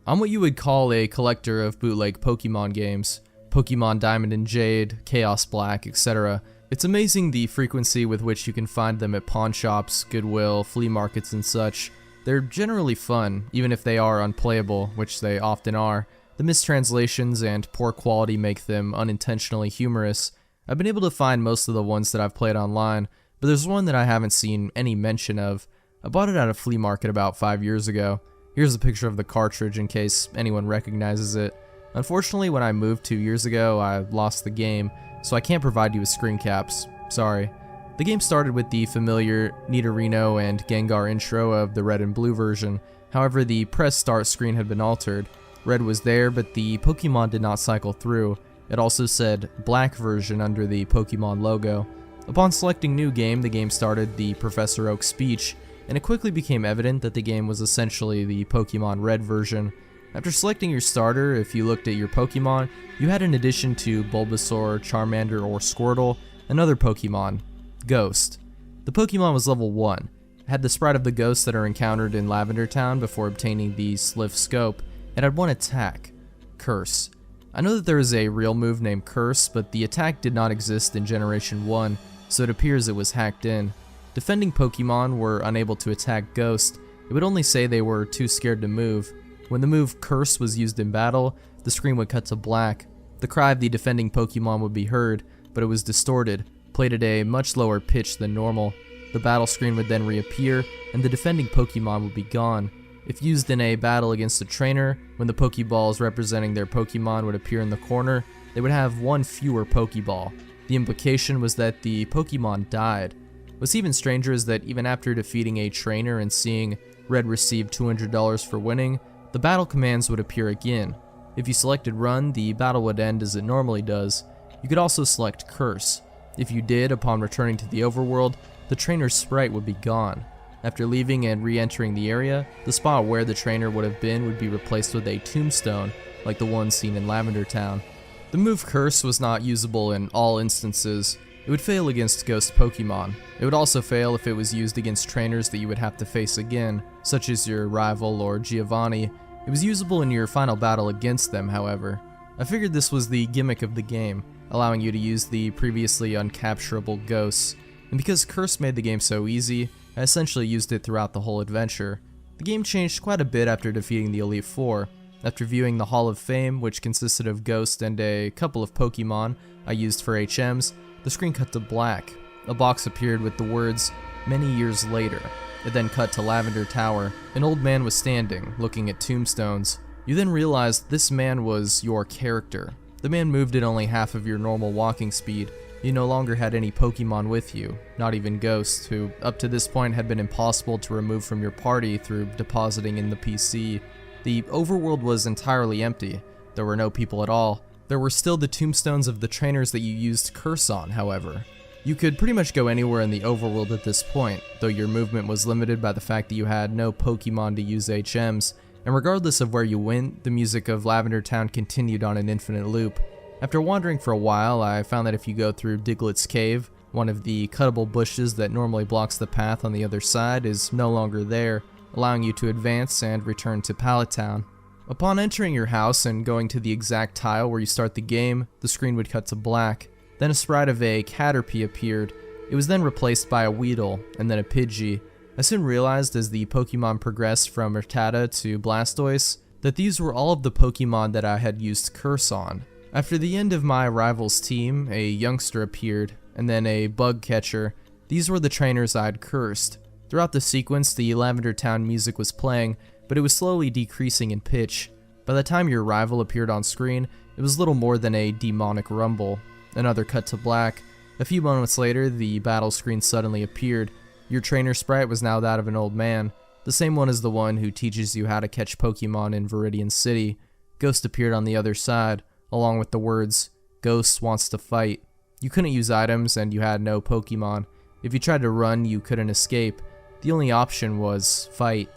I'm what you would call a collector of bootleg Pokemon games. Pokemon Diamond and Jade, Chaos Black, etc. It's amazing the frequency with which you can find them at pawn shops, Goodwill, flea markets and such. They're generally fun, even if they are unplayable, which they often are. The mistranslations and poor quality make them unintentionally humorous. I've been able to find most of the ones that I've played online, but there's one that I haven't seen any mention of. I bought it at a flea market about 5 years ago. Here's a picture of the cartridge in case anyone recognizes it. Unfortunately, when I moved 2 years ago, I lost the game, so I can't provide you with screen caps. Sorry. The game started with the familiar Nidorino and Gengar intro of the red and blue version. However, the press start screen had been altered. Red was there, but the Pokemon did not cycle through. It also said black version under the Pokemon logo. Upon selecting new game, the game started the Professor Oak speech, and it quickly became evident that the game was essentially the Pokemon Red version. After selecting your starter, if you looked at your Pokemon, you had in addition to Bulbasaur, Charmander, or Squirtle, another Pokemon, Ghost. The Pokemon was level 1. It had the sprite of the ghosts that are encountered in Lavender Town before obtaining the Sliff Scope. It had one attack, Curse. I know that there is a real move named Curse, but the attack did not exist in Generation 1, so it appears it was hacked in. Defending Pokemon were unable to attack Ghost. It would only say they were too scared to move. When the move Curse was used in battle, the screen would cut to black. The cry of the defending Pokemon would be heard, but it was distorted, played at a much lower pitch than normal. The battle screen would then reappear, and the defending Pokemon would be gone. If used in a battle against a trainer, when the Pokeballs representing their Pokemon would appear in the corner, they would have one fewer Pokeball. The implication was that the Pokemon died. What's even stranger is that even after defeating a trainer and seeing Red receive $200 for winning, the battle commands would appear again. If you selected Run, the battle would end as it normally does. You could also select Curse. If you did, upon returning to the overworld, the trainer's sprite would be gone. After leaving and re-entering the area, the spot where the trainer would have been would be replaced with a tombstone, like the one seen in Lavender Town. The move Curse was not usable in all instances. It would fail against ghost Pokemon. It would also fail if it was used against trainers that you would have to face again, such as your rival or Giovanni. It was usable in your final battle against them, however. I figured this was the gimmick of the game, allowing you to use the previously uncapturable ghosts. And because Curse made the game so easy, I essentially used it throughout the whole adventure. The game changed quite a bit after defeating the Elite Four. After viewing the Hall of Fame, which consisted of Ghost and a couple of Pokemon I used for HMs, the screen cut to black. A box appeared with the words, "Many years later." It then cut to Lavender Tower. An old man was standing, looking at tombstones. You then realized this man was your character. The man moved at only half of your normal walking speed. You no longer had any Pokemon with you, not even Ghost, who up to this point had been impossible to remove from your party through depositing in the PC. The overworld was entirely empty. There were no people at all. There were still the tombstones of the trainers that you used Curse on, however. You could pretty much go anywhere in the overworld at this point, though your movement was limited by the fact that you had no Pokemon to use HMs, and regardless of where you went, the music of Lavender Town continued on an infinite loop. After wandering for a while, I found that if you go through Diglett's Cave, one of the cuttable bushes that normally blocks the path on the other side is no longer there, allowing you to advance and return to Pallet Town. Upon entering your house and going to the exact tile where you start the game, the screen would cut to black. Then a sprite of a Caterpie appeared. It was then replaced by a Weedle, and then a Pidgey. I soon realized as the Pokemon progressed from Rattata to Blastoise, that these were all of the Pokemon that I had used Curse on. After the end of my rival's team, a youngster appeared, and then a bug catcher. These were the trainers I'd cursed. Throughout the sequence, the Lavender Town music was playing, but it was slowly decreasing in pitch. By the time your rival appeared on screen, it was little more than a demonic rumble. Another cut to black. A few moments later, the battle screen suddenly appeared. Your trainer sprite was now that of an old man, the same one as the one who teaches you how to catch Pokemon in Viridian City. Ghost appeared on the other side, along with the words, "Ghost wants to fight." You couldn't use items and you had no Pokemon. If you tried to run, you couldn't escape. The only option was fight.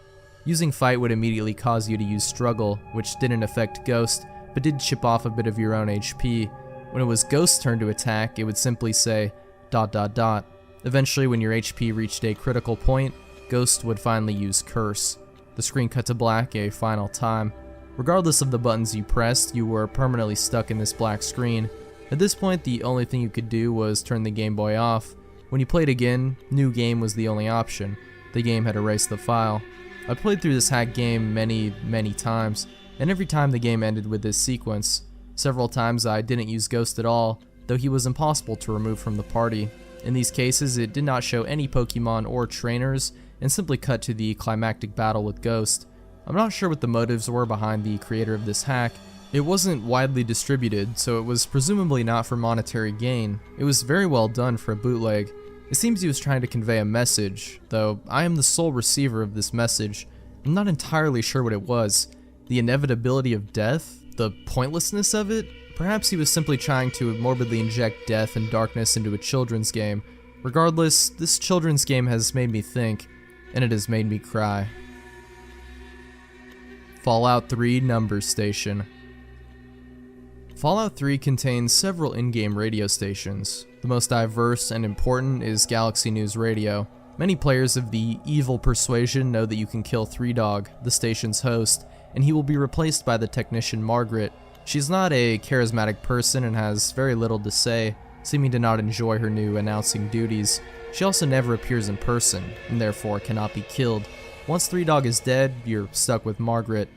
Using fight would immediately cause you to use struggle, which didn't affect Ghost, but did chip off a bit of your own HP. When it was Ghost's turn to attack, it would simply say ... Eventually, when your HP reached a critical point, Ghost would finally use Curse. The screen cut to black a final time. Regardless of the buttons you pressed, you were permanently stuck in this black screen. At this point, the only thing you could do was turn the Game Boy off. When you played again, New Game was the only option. The game had erased the file. I played through this hack game many times, and every time the game ended with this sequence. Several times I didn't use Ghost at all, though he was impossible to remove from the party. In these cases, it did not show any Pokemon or trainers, and simply cut to the climactic battle with Ghost. I'm not sure what the motives were behind the creator of this hack. It wasn't widely distributed, so it was presumably not for monetary gain. It was very well done for a bootleg. It seems he was trying to convey a message, though I am the sole receiver of this message. I'm not entirely sure what it was. The inevitability of death? The pointlessness of it? Perhaps he was simply trying to morbidly inject death and darkness into a children's game. Regardless, this children's game has made me think, and it has made me cry. Fallout 3 Number Station. Fallout 3 contains several in-game radio stations. The most diverse and important is Galaxy News Radio. Many players of the evil persuasion know that you can kill Three Dog, the station's host, and he will be replaced by the technician Margaret. She's not a charismatic person and has very little to say, seeming to not enjoy her new announcing duties. She also never appears in person, and therefore cannot be killed. Once Three Dog is dead, you're stuck with Margaret.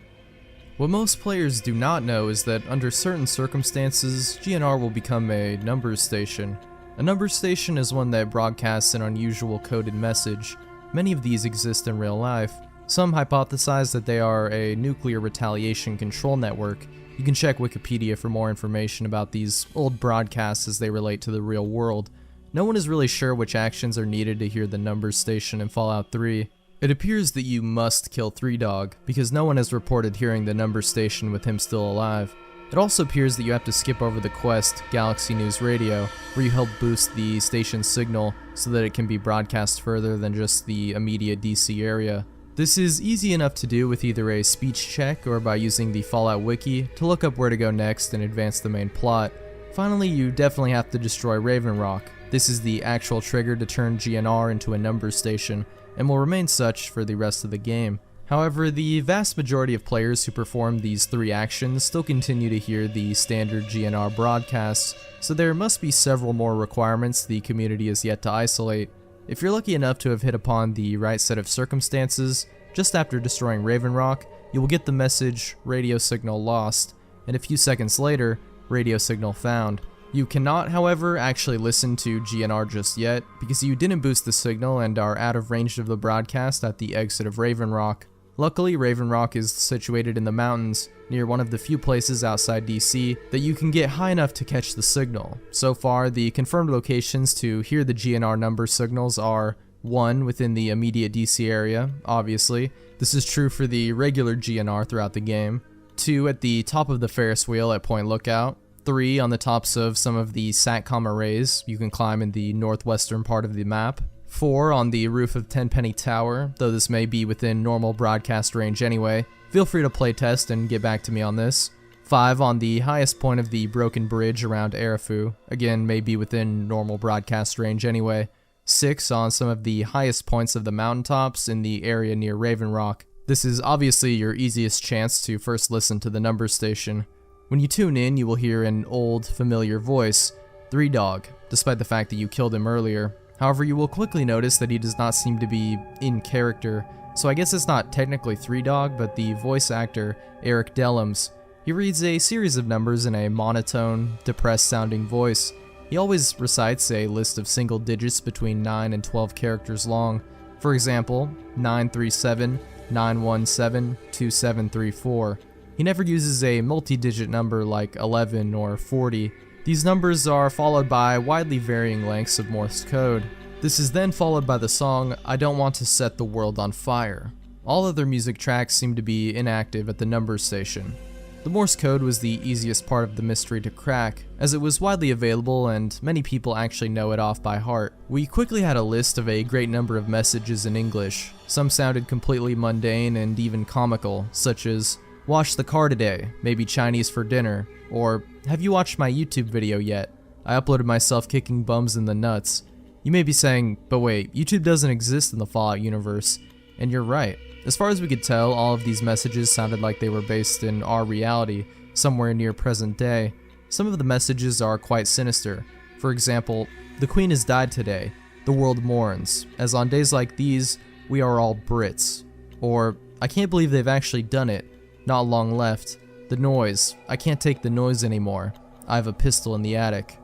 What most players do not know is that under certain circumstances, GNR will become a numbers station. A numbers station is one that broadcasts an unusual coded message. Many of these exist in real life. Some hypothesize that they are a nuclear retaliation control network. You can check Wikipedia for more information about these old broadcasts as they relate to the real world. No one is really sure which actions are needed to hear the numbers station in Fallout 3. It appears that you must kill Three Dog, because no one has reported hearing the numbers station with him still alive. It also appears that you have to skip over the quest, Galaxy News Radio, where you help boost the station's signal so that it can be broadcast further than just the immediate DC area. This is easy enough to do with either a speech check or by using the Fallout Wiki to look up where to go next and advance the main plot. Finally, you definitely have to destroy Raven Rock. This is the actual trigger to turn GNR into a numbers station, and will remain such for the rest of the game. However, the vast majority of players who perform these three actions still continue to hear the standard GNR broadcasts, so there must be several more requirements the community is yet to isolate. If you're lucky enough to have hit upon the right set of circumstances, just after destroying Raven Rock, you will get the message, radio signal lost, and a few seconds later, radio signal found. You cannot, however, actually listen to GNR just yet, because you didn't boost the signal and are out of range of the broadcast at the exit of Raven Rock. Luckily, Raven Rock is situated in the mountains, near one of the few places outside DC that you can get high enough to catch the signal. So far, the confirmed locations to hear the GNR number signals are 1 within the immediate DC area, obviously. This is true for the regular GNR throughout the game. 2 at the top of the Ferris wheel at Point Lookout. 3 on the tops of some of the SATCOM arrays you can climb in the northwestern part of the map. 4 on the roof of Tenpenny Tower, though this may be within normal broadcast range anyway. Feel free to playtest and get back to me on this. 5 on the highest point of the broken bridge around Erifu, again may be within normal broadcast range anyway. 6 on some of the highest points of the mountaintops in the area near Raven Rock. This is obviously your easiest chance to first listen to the numbers station. When you tune in, you will hear an old, familiar voice, Three Dog, despite the fact that you killed him earlier. However, you will quickly notice that he does not seem to be in character, so I guess it's not technically Three Dog, but the voice actor, Eric Dellums. He reads a series of numbers in a monotone, depressed-sounding voice. He always recites a list of single digits between 9 and 12 characters long. For example, 937, 917, 2734. He never uses a multi-digit number like 11 or 40. These numbers are followed by widely varying lengths of Morse code. This is then followed by the song "I Don't Want to Set the World on Fire." All other music tracks seem to be inactive at the numbers station. The Morse code was the easiest part of the mystery to crack, as it was widely available and many people actually know it off by heart. We quickly had a list of a great number of messages in English. Some sounded completely mundane and even comical, such as, "Wash the car today, maybe Chinese for dinner," or "Have you watched my YouTube video yet? I uploaded myself kicking bums in the nuts." You may be saying, but wait, YouTube doesn't exist in the Fallout universe, and you're right. As far as we could tell, all of these messages sounded like they were based in our reality, somewhere near present day. Some of the messages are quite sinister. For example, "The Queen has died today. The world mourns, as on days like these, we are all Brits." Or, "I can't believe they've actually done it. Not long left. The noise. I can't take the noise anymore. I have a pistol in the attic."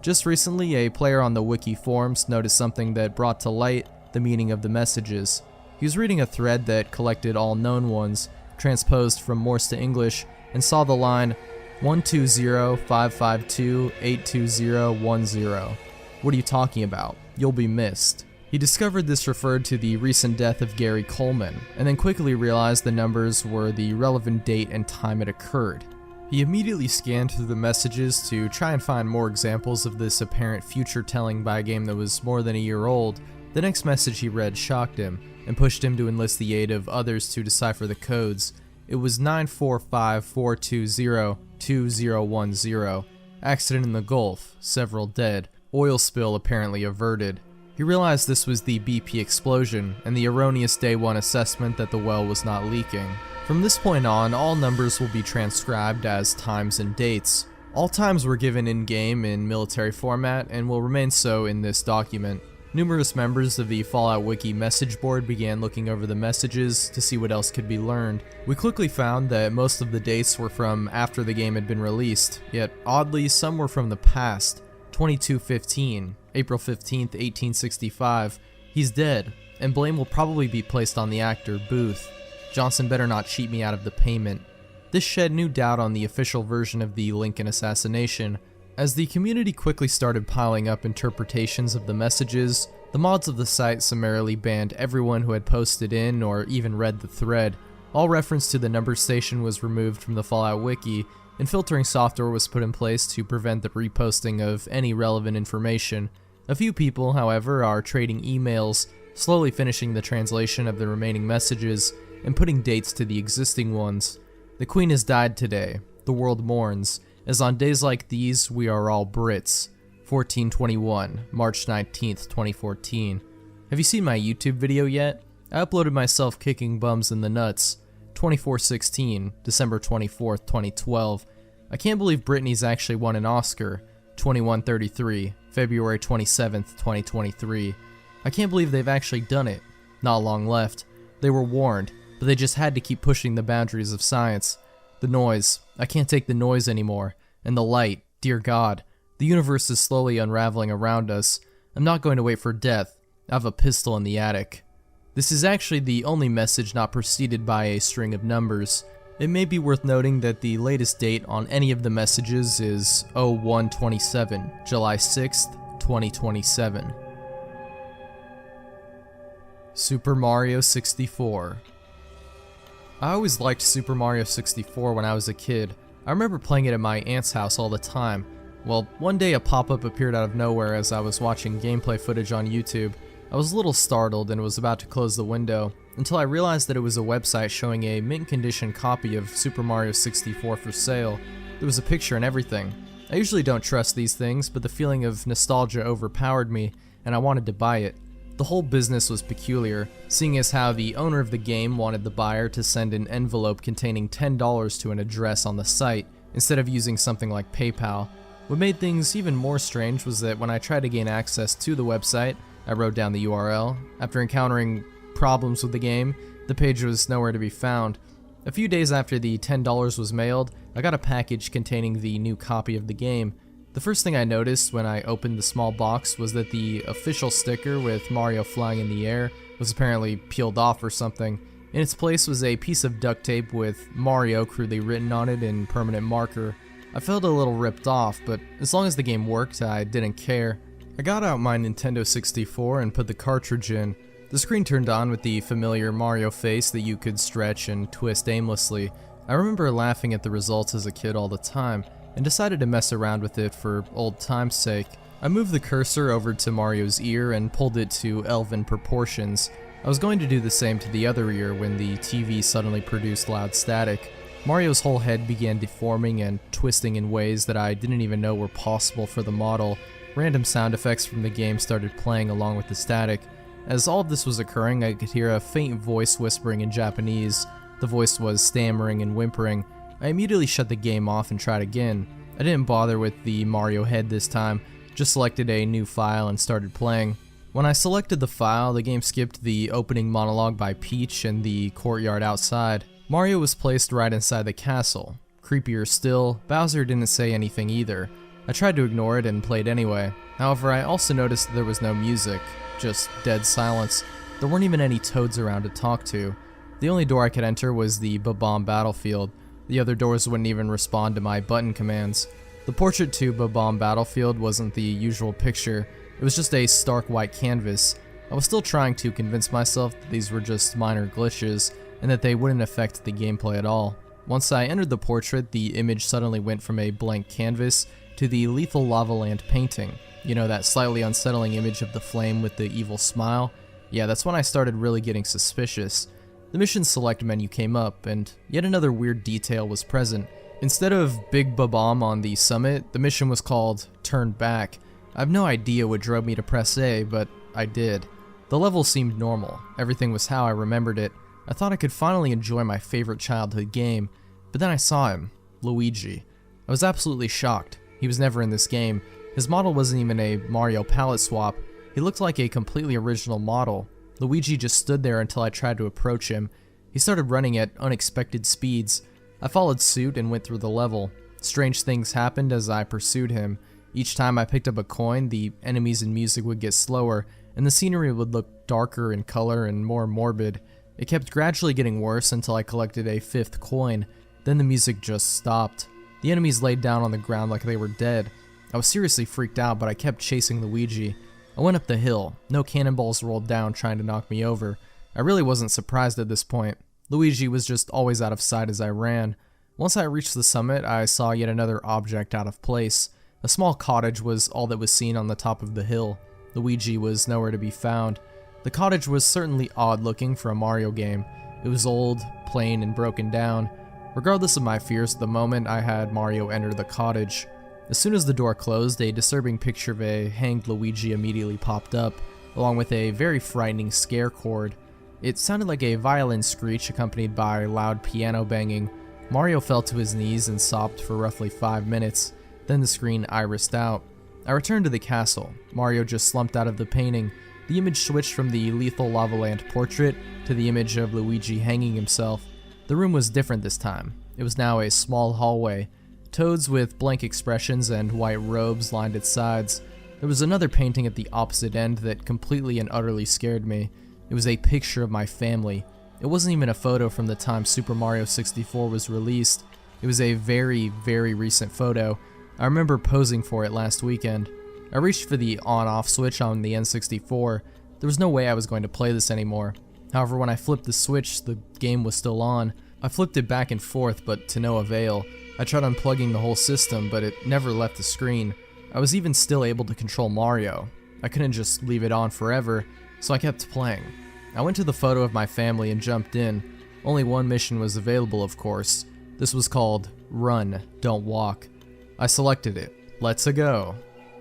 Just recently, a player on the wiki forums noticed something that brought to light the meaning of the messages. He was reading a thread that collected all known ones, transposed from Morse to English, and saw the line 120-552-82010. "What are you talking about? You'll be missed." He discovered this referred to the recent death of Gary Coleman, and then quickly realized the numbers were the relevant date and time it occurred. He immediately scanned through the messages to try and find more examples of this apparent future telling by a game that was more than a year old. The next message he read shocked him, and pushed him to enlist the aid of others to decipher the codes. It was 945-420-2010. Accident in the Gulf, several dead, oil spill apparently averted. He realized this was the BP explosion, and the erroneous Day 1 assessment that the well was not leaking. From this point on, all numbers will be transcribed as times and dates. All times were given in-game in military format, and will remain so in this document. Numerous members of the Fallout Wiki message board began looking over the messages to see what else could be learned. We quickly found that most of the dates were from after the game had been released, yet oddly some were from the past. 2215, April 15th, 1865. He's dead, and blame will probably be placed on the actor Booth. Johnson better not cheat me out of the payment. This shed new doubt on the official version of the Lincoln assassination. As the community quickly started piling up interpretations of the messages, the mods of the site summarily banned everyone who had posted in or even read the thread. All reference to the number station was removed from the Fallout Wiki, and filtering software was put in place to prevent the reposting of any relevant information. A few people, however, are trading emails, slowly finishing the translation of the remaining messages, and putting dates to the existing ones. "The Queen has died today. The world mourns. As on days like these, we are all Brits. 1421, March 19th, 2014. Have you seen my YouTube video yet? I uploaded myself kicking bums in the nuts. 2416, December 24th, 2012. I can't believe Britney's actually won an Oscar. 2133, February 27th, 2023. I can't believe they've actually done it. Not long left. They were warned, but they just had to keep pushing the boundaries of science. The noise. I can't take the noise anymore. And the light. Dear God. The universe is slowly unraveling around us. I'm not going to wait for death. I have a pistol in the attic." This is actually the only message not preceded by a string of numbers. It may be worth noting that the latest date on any of the messages is 0127, July 6th, 2027. Super Mario 64. I always liked Super Mario 64 when I was a kid. I remember playing it at my aunt's house all the time. Well, one day a pop-up appeared out of nowhere as I was watching gameplay footage on YouTube. I was a little startled and was about to close the window, until I realized that it was a website showing a mint condition copy of Super Mario 64 for sale. There was a picture and everything. I usually don't trust these things, but the feeling of nostalgia overpowered me, and I wanted to buy it. The whole business was peculiar, seeing as how the owner of the game wanted the buyer to send an envelope containing $10 to an address on the site, instead of using something like PayPal. What made things even more strange was that when I tried to gain access to the website, I wrote down the URL. After encountering problems with the game, the page was nowhere to be found. A few days after the $10 was mailed, I got a package containing the new copy of the game. The first thing I noticed when I opened the small box was that the official sticker with Mario flying in the air was apparently peeled off or something. In its place was a piece of duct tape with Mario crudely written on it in permanent marker. I felt a little ripped off, but as long as the game worked, I didn't care. I got out my Nintendo 64 and put the cartridge in. The screen turned on with the familiar Mario face that you could stretch and twist aimlessly. I remember laughing at the results as a kid all the time, and decided to mess around with it for old time's sake. I moved the cursor over to Mario's ear and pulled it to elven proportions. I was going to do the same to the other ear when the TV suddenly produced loud static. Mario's whole head began deforming and twisting in ways that I didn't even know were possible for the model. Random sound effects from the game started playing along with the static. As all of this was occurring, I could hear a faint voice whispering in Japanese. The voice was stammering and whimpering. I immediately shut the game off and tried again. I didn't bother with the Mario head this time, just selected a new file and started playing. When I selected the file, the game skipped the opening monologue by Peach and the courtyard outside. Mario was placed right inside the castle. Creepier still, Bowser didn't say anything either. I tried to ignore it and played anyway. However, I also noticed that there was no music, just dead silence. There weren't even any toads around to talk to. The only door I could enter was the Bob-omb battlefield. The other doors wouldn't even respond to my button commands. The portrait to Bob-omb battlefield wasn't the usual picture. It was just a stark white canvas. I was still trying to convince myself that these were just minor glitches, and that they wouldn't affect the gameplay at all. Once I entered the portrait, the image suddenly went from a blank canvas to the Lethal Lava Land painting. You know, that slightly unsettling image of the flame with the evil smile? Yeah, that's when I started really getting suspicious. The mission select menu came up, and yet another weird detail was present. Instead of Big Bob-omb on the summit, the mission was called Turn Back. I have no idea what drove me to press A, but I did. The level seemed normal. Everything was how I remembered it. I thought I could finally enjoy my favorite childhood game, but then I saw him, Luigi. I was absolutely shocked. He was never in this game. His model wasn't even a Mario palette swap. He looked like a completely original model. Luigi just stood there until I tried to approach him. He started running at unexpected speeds. I followed suit and went through the level. Strange things happened as I pursued him. Each time I picked up a coin, the enemies and music would get slower, and the scenery would look darker in color and more morbid. It kept gradually getting worse until I collected a 5th coin. Then the music just stopped. The enemies laid down on the ground like they were dead. I was seriously freaked out, but I kept chasing Luigi. I went up the hill. No cannonballs rolled down trying to knock me over. I really wasn't surprised at this point. Luigi was just always out of sight as I ran. Once I reached the summit, I saw yet another object out of place. A small cottage was all that was seen on the top of the hill. Luigi was nowhere to be found. The cottage was certainly odd looking for a Mario game. It was old, plain, and broken down. Regardless of my fears at the moment, I had Mario enter the cottage. As soon as the door closed, a disturbing picture of a hanged Luigi immediately popped up, along with a very frightening scare chord. It sounded like a violin screech accompanied by loud piano banging. Mario fell to his knees and sobbed for roughly 5 minutes. Then the screen irised out. I returned to the castle. Mario just slumped out of the painting. The image switched from the Lethal Lava Land portrait to the image of Luigi hanging himself. The room was different this time. It was now a small hallway. Toads with blank expressions and white robes lined its sides. There was another painting at the opposite end that completely and utterly scared me. It was a picture of my family. It wasn't even a photo from the time Super Mario 64 was released. It was a very, very recent photo. I remember posing for it last weekend. I reached for the on-off switch on the N64. There was no way I was going to play this anymore. However, when I flipped the switch, the game was still on. I flipped it back and forth, but to no avail. I tried unplugging the whole system, but it never left the screen. I was even still able to control Mario. I couldn't just leave it on forever, so I kept playing. I went to the photo of my family and jumped in. Only one mission was available, of course. This was called Run, Don't Walk. I selected it. Let's-a go.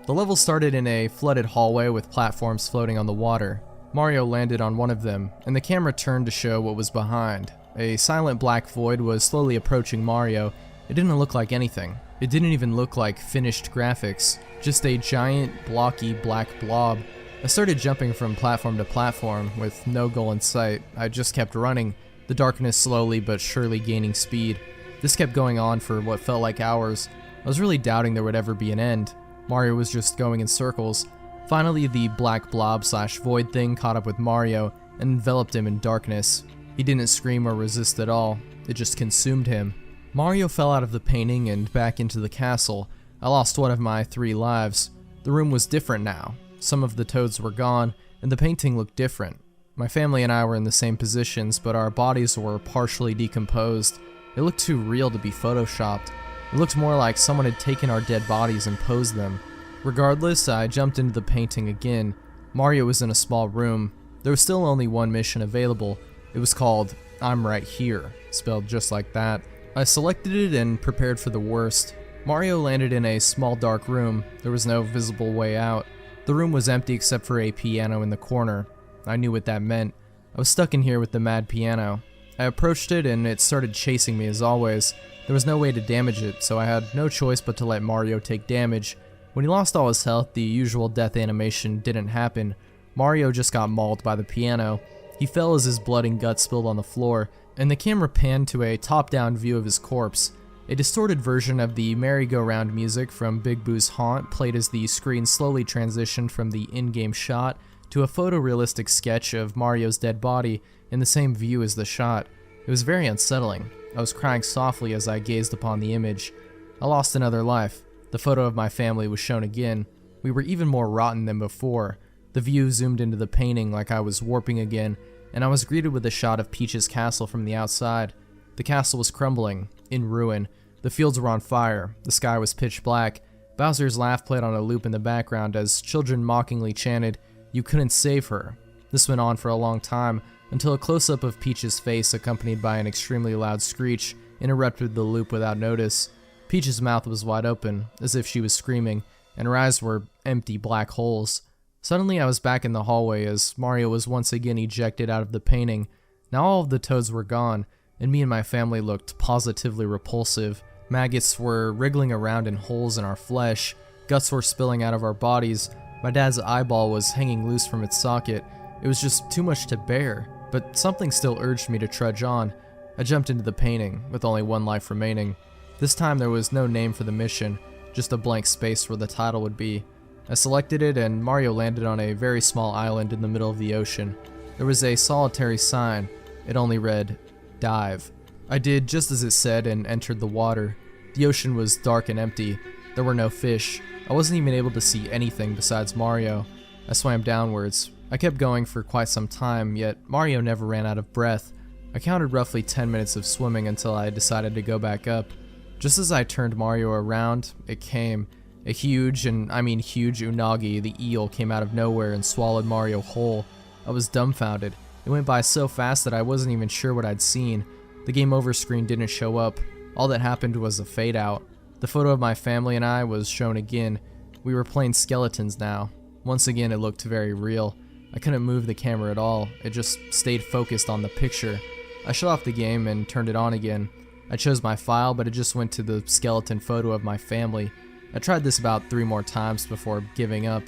The level started in a flooded hallway with platforms floating on the water. Mario landed on one of them, and the camera turned to show what was behind. A silent black void was slowly approaching Mario. It didn't look like anything. It didn't even look like finished graphics, just a giant, blocky black blob. I started jumping from platform to platform with no goal in sight. I just kept running, the darkness slowly but surely gaining speed. This kept going on for what felt like hours. I was really doubting there would ever be an end. Mario was just going in circles. Finally, the black blob/void thing caught up with Mario and enveloped him in darkness. He didn't scream or resist at all. It just consumed him. Mario fell out of the painting and back into the castle. I lost one of my 3 lives. The room was different now. Some of the toads were gone, and the painting looked different. My family and I were in the same positions, but our bodies were partially decomposed. It looked too real to be photoshopped. It looked more like someone had taken our dead bodies and posed them. Regardless, I jumped into the painting again. Mario was in a small room. There was still only one mission available. It was called I'm Right Here, spelled just like that. I selected it and prepared for the worst. Mario landed in a small dark room. There was no visible way out. The room was empty except for a piano in the corner. I knew what that meant. I was stuck in here with the mad piano. I approached it and it started chasing me as always. There was no way to damage it, so I had no choice but to let Mario take damage. When he lost all his health, the usual death animation didn't happen. Mario just got mauled by the piano. He fell as his blood and guts spilled on the floor, and the camera panned to a top-down view of his corpse. A distorted version of the merry-go-round music from Big Boo's Haunt played as the screen slowly transitioned from the in-game shot to a photorealistic sketch of Mario's dead body in the same view as the shot. It was very unsettling. I was crying softly as I gazed upon the image. I lost another life. The photo of my family was shown again. We were even more rotten than before. The view zoomed into the painting like I was warping again, and I was greeted with a shot of Peach's castle from the outside. The castle was crumbling, in ruin. The fields were on fire. The sky was pitch black. Bowser's laugh played on a loop in the background as children mockingly chanted, "You couldn't save her." This went on for a long time, until a close-up of Peach's face accompanied by an extremely loud screech interrupted the loop without notice. Peach's mouth was wide open, as if she was screaming, and her eyes were empty black holes. Suddenly I was back in the hallway as Mario was once again ejected out of the painting. Now all of the toads were gone, and me and my family looked positively repulsive. Maggots were wriggling around in holes in our flesh, guts were spilling out of our bodies, my dad's eyeball was hanging loose from its socket. It was just too much to bear, but something still urged me to trudge on. I jumped into the painting, with only one life remaining. This time there was no name for the mission, just a blank space where the title would be. I selected it and Mario landed on a very small island in the middle of the ocean. There was a solitary sign. It only read, "Dive." I did just as it said and entered the water. The ocean was dark and empty. There were no fish. I wasn't even able to see anything besides Mario. I swam downwards. I kept going for quite some time, yet Mario never ran out of breath. I counted roughly 10 minutes of swimming until I decided to go back up. Just as I turned Mario around, it came. A huge, and I mean huge, unagi, the eel, came out of nowhere and swallowed Mario whole. I was dumbfounded. It went by so fast that I wasn't even sure what I'd seen. The game over screen didn't show up. All that happened was a fade out. The photo of my family and I was shown again. We were plain skeletons now. Once again it looked very real. I couldn't move the camera at all. It just stayed focused on the picture. I shut off the game and turned it on again. I chose my file, but it just went to the skeleton photo of my family. I tried this about 3 more times before giving up.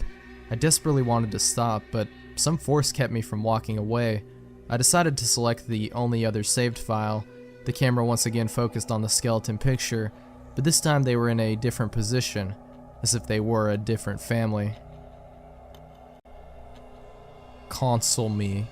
I desperately wanted to stop, but some force kept me from walking away. I decided to select the only other saved file. The camera once again focused on the skeleton picture, but this time they were in a different position, as if they were a different family. Console me.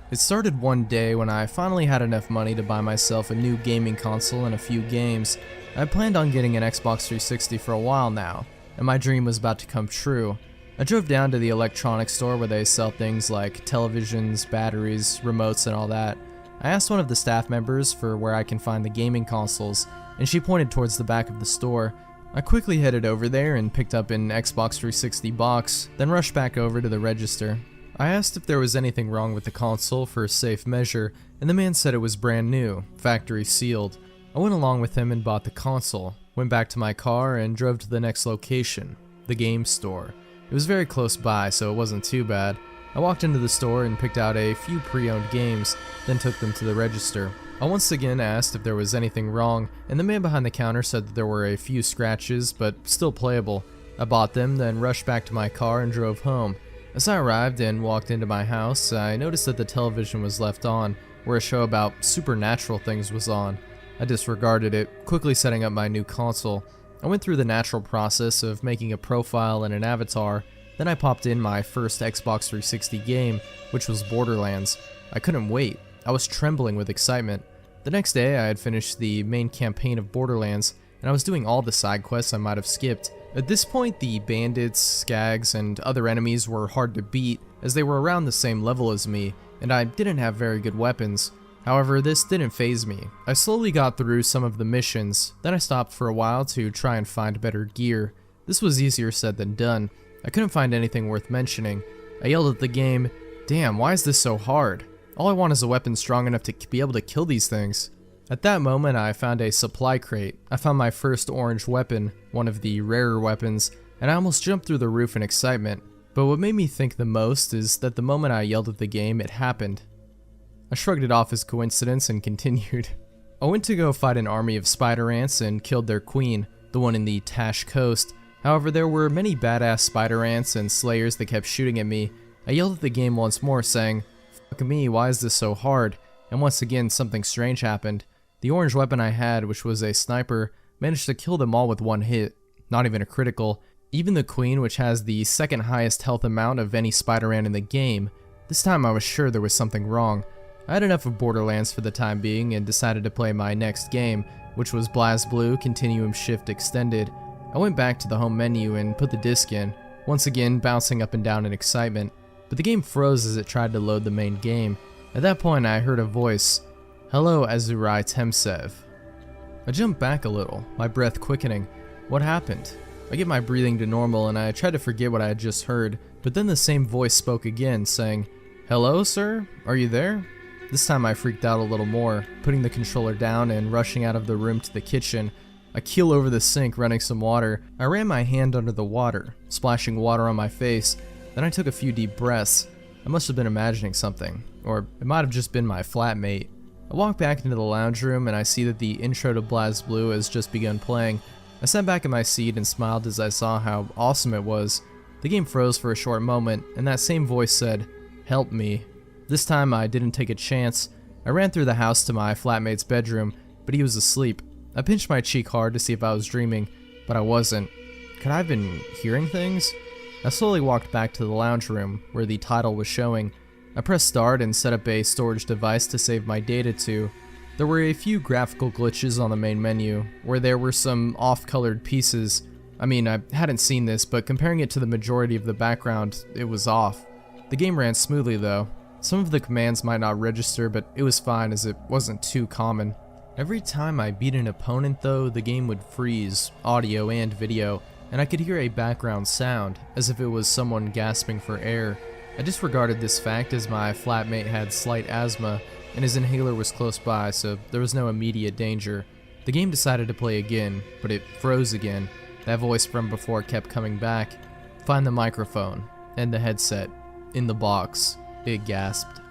It started one day when I finally had enough money to buy myself a new gaming console and a few games. I planned on getting an Xbox 360 for a while now, and my dream was about to come true. I drove down to the electronics store where they sell things like televisions, batteries, remotes, and all that. I asked one of the staff members for where I can find the gaming consoles, and she pointed towards the back of the store. I quickly headed over there and picked up an Xbox 360 box, then rushed back over to the register. I asked if there was anything wrong with the console for safe measure, and the man said it was brand new, factory sealed. I went along with him and bought the console, went back to my car, and drove to the next location, the game store. It was very close by, so it wasn't too bad. I walked into the store and picked out a few pre-owned games, then took them to the register. I once again asked if there was anything wrong, and the man behind the counter said that there were a few scratches, but still playable. I bought them, then rushed back to my car and drove home. As I arrived and walked into my house, I noticed that the television was left on, where a show about supernatural things was on. I disregarded it, quickly setting up my new console. I went through the natural process of making a profile and an avatar, then I popped in my first Xbox 360 game, which was Borderlands. I couldn't wait. I was trembling with excitement. The next day, I had finished the main campaign of Borderlands, and I was doing all the side quests I might have skipped. At this point, the bandits, skags, and other enemies were hard to beat, as they were around the same level as me, and I didn't have very good weapons. However, this didn't faze me. I slowly got through some of the missions, then I stopped for a while to try and find better gear. This was easier said than done. I couldn't find anything worth mentioning. I yelled at the game, "Damn, why is this so hard? All I want is a weapon strong enough to be able to kill these things." At that moment, I found a supply crate. I found my first orange weapon, one of the rarer weapons, and I almost jumped through the roof in excitement. But what made me think the most is that the moment I yelled at the game, it happened. I shrugged it off as coincidence and continued. I went to go fight an army of spider ants and killed their queen, the one in the Tash Coast. However, there were many badass spider ants and slayers that kept shooting at me. I yelled at the game once more, saying, "Fuck me, why is this so hard?" And once again, something strange happened. The orange weapon I had, which was a sniper, managed to kill them all with one hit, not even a critical. Even the queen, which has the second highest health amount of any spider ant in the game. This time I was sure there was something wrong. I had enough of Borderlands for the time being and decided to play my next game, which was BlazBlue Continuum Shift Extended. I went back to the home menu and put the disc in, once again bouncing up and down in excitement, but the game froze as it tried to load the main game. At that point I heard a voice, "Hello, Azurai Temsev." I jumped back a little, my breath quickening. What happened? I get my breathing to normal and I tried to forget what I had just heard, but then the same voice spoke again, saying, "Hello, sir? Are you there?" This time I freaked out a little more, putting the controller down and rushing out of the room to the kitchen. I keel over the sink, running some water. I ran my hand under the water, splashing water on my face. Then I took a few deep breaths. I must have been imagining something, or it might have just been my flatmate. I walked back into the lounge room and I see that the intro to BlazBlue has just begun playing. I sat back in my seat and smiled as I saw how awesome it was. The game froze for a short moment, and that same voice said, "Help me." This time I didn't take a chance. I ran through the house to my flatmate's bedroom, but he was asleep. I pinched my cheek hard to see if I was dreaming, but I wasn't. Could I have been hearing things? I slowly walked back to the lounge room, where the title was showing. I pressed start and set up a storage device to save my data to. There were a few graphical glitches on the main menu, where there were some off-colored pieces. I mean, I hadn't seen this, but comparing it to the majority of the background, it was off. The game ran smoothly though. Some of the commands might not register, but it was fine as it wasn't too common. Every time I beat an opponent though, the game would freeze, audio and video, and I could hear a background sound, as if it was someone gasping for air. I disregarded this fact as my flatmate had slight asthma, and his inhaler was close by, so there was no immediate danger. The game decided to play again, but it froze again. That voice from before kept coming back. "Find the microphone, and the headset, in the box," it gasped.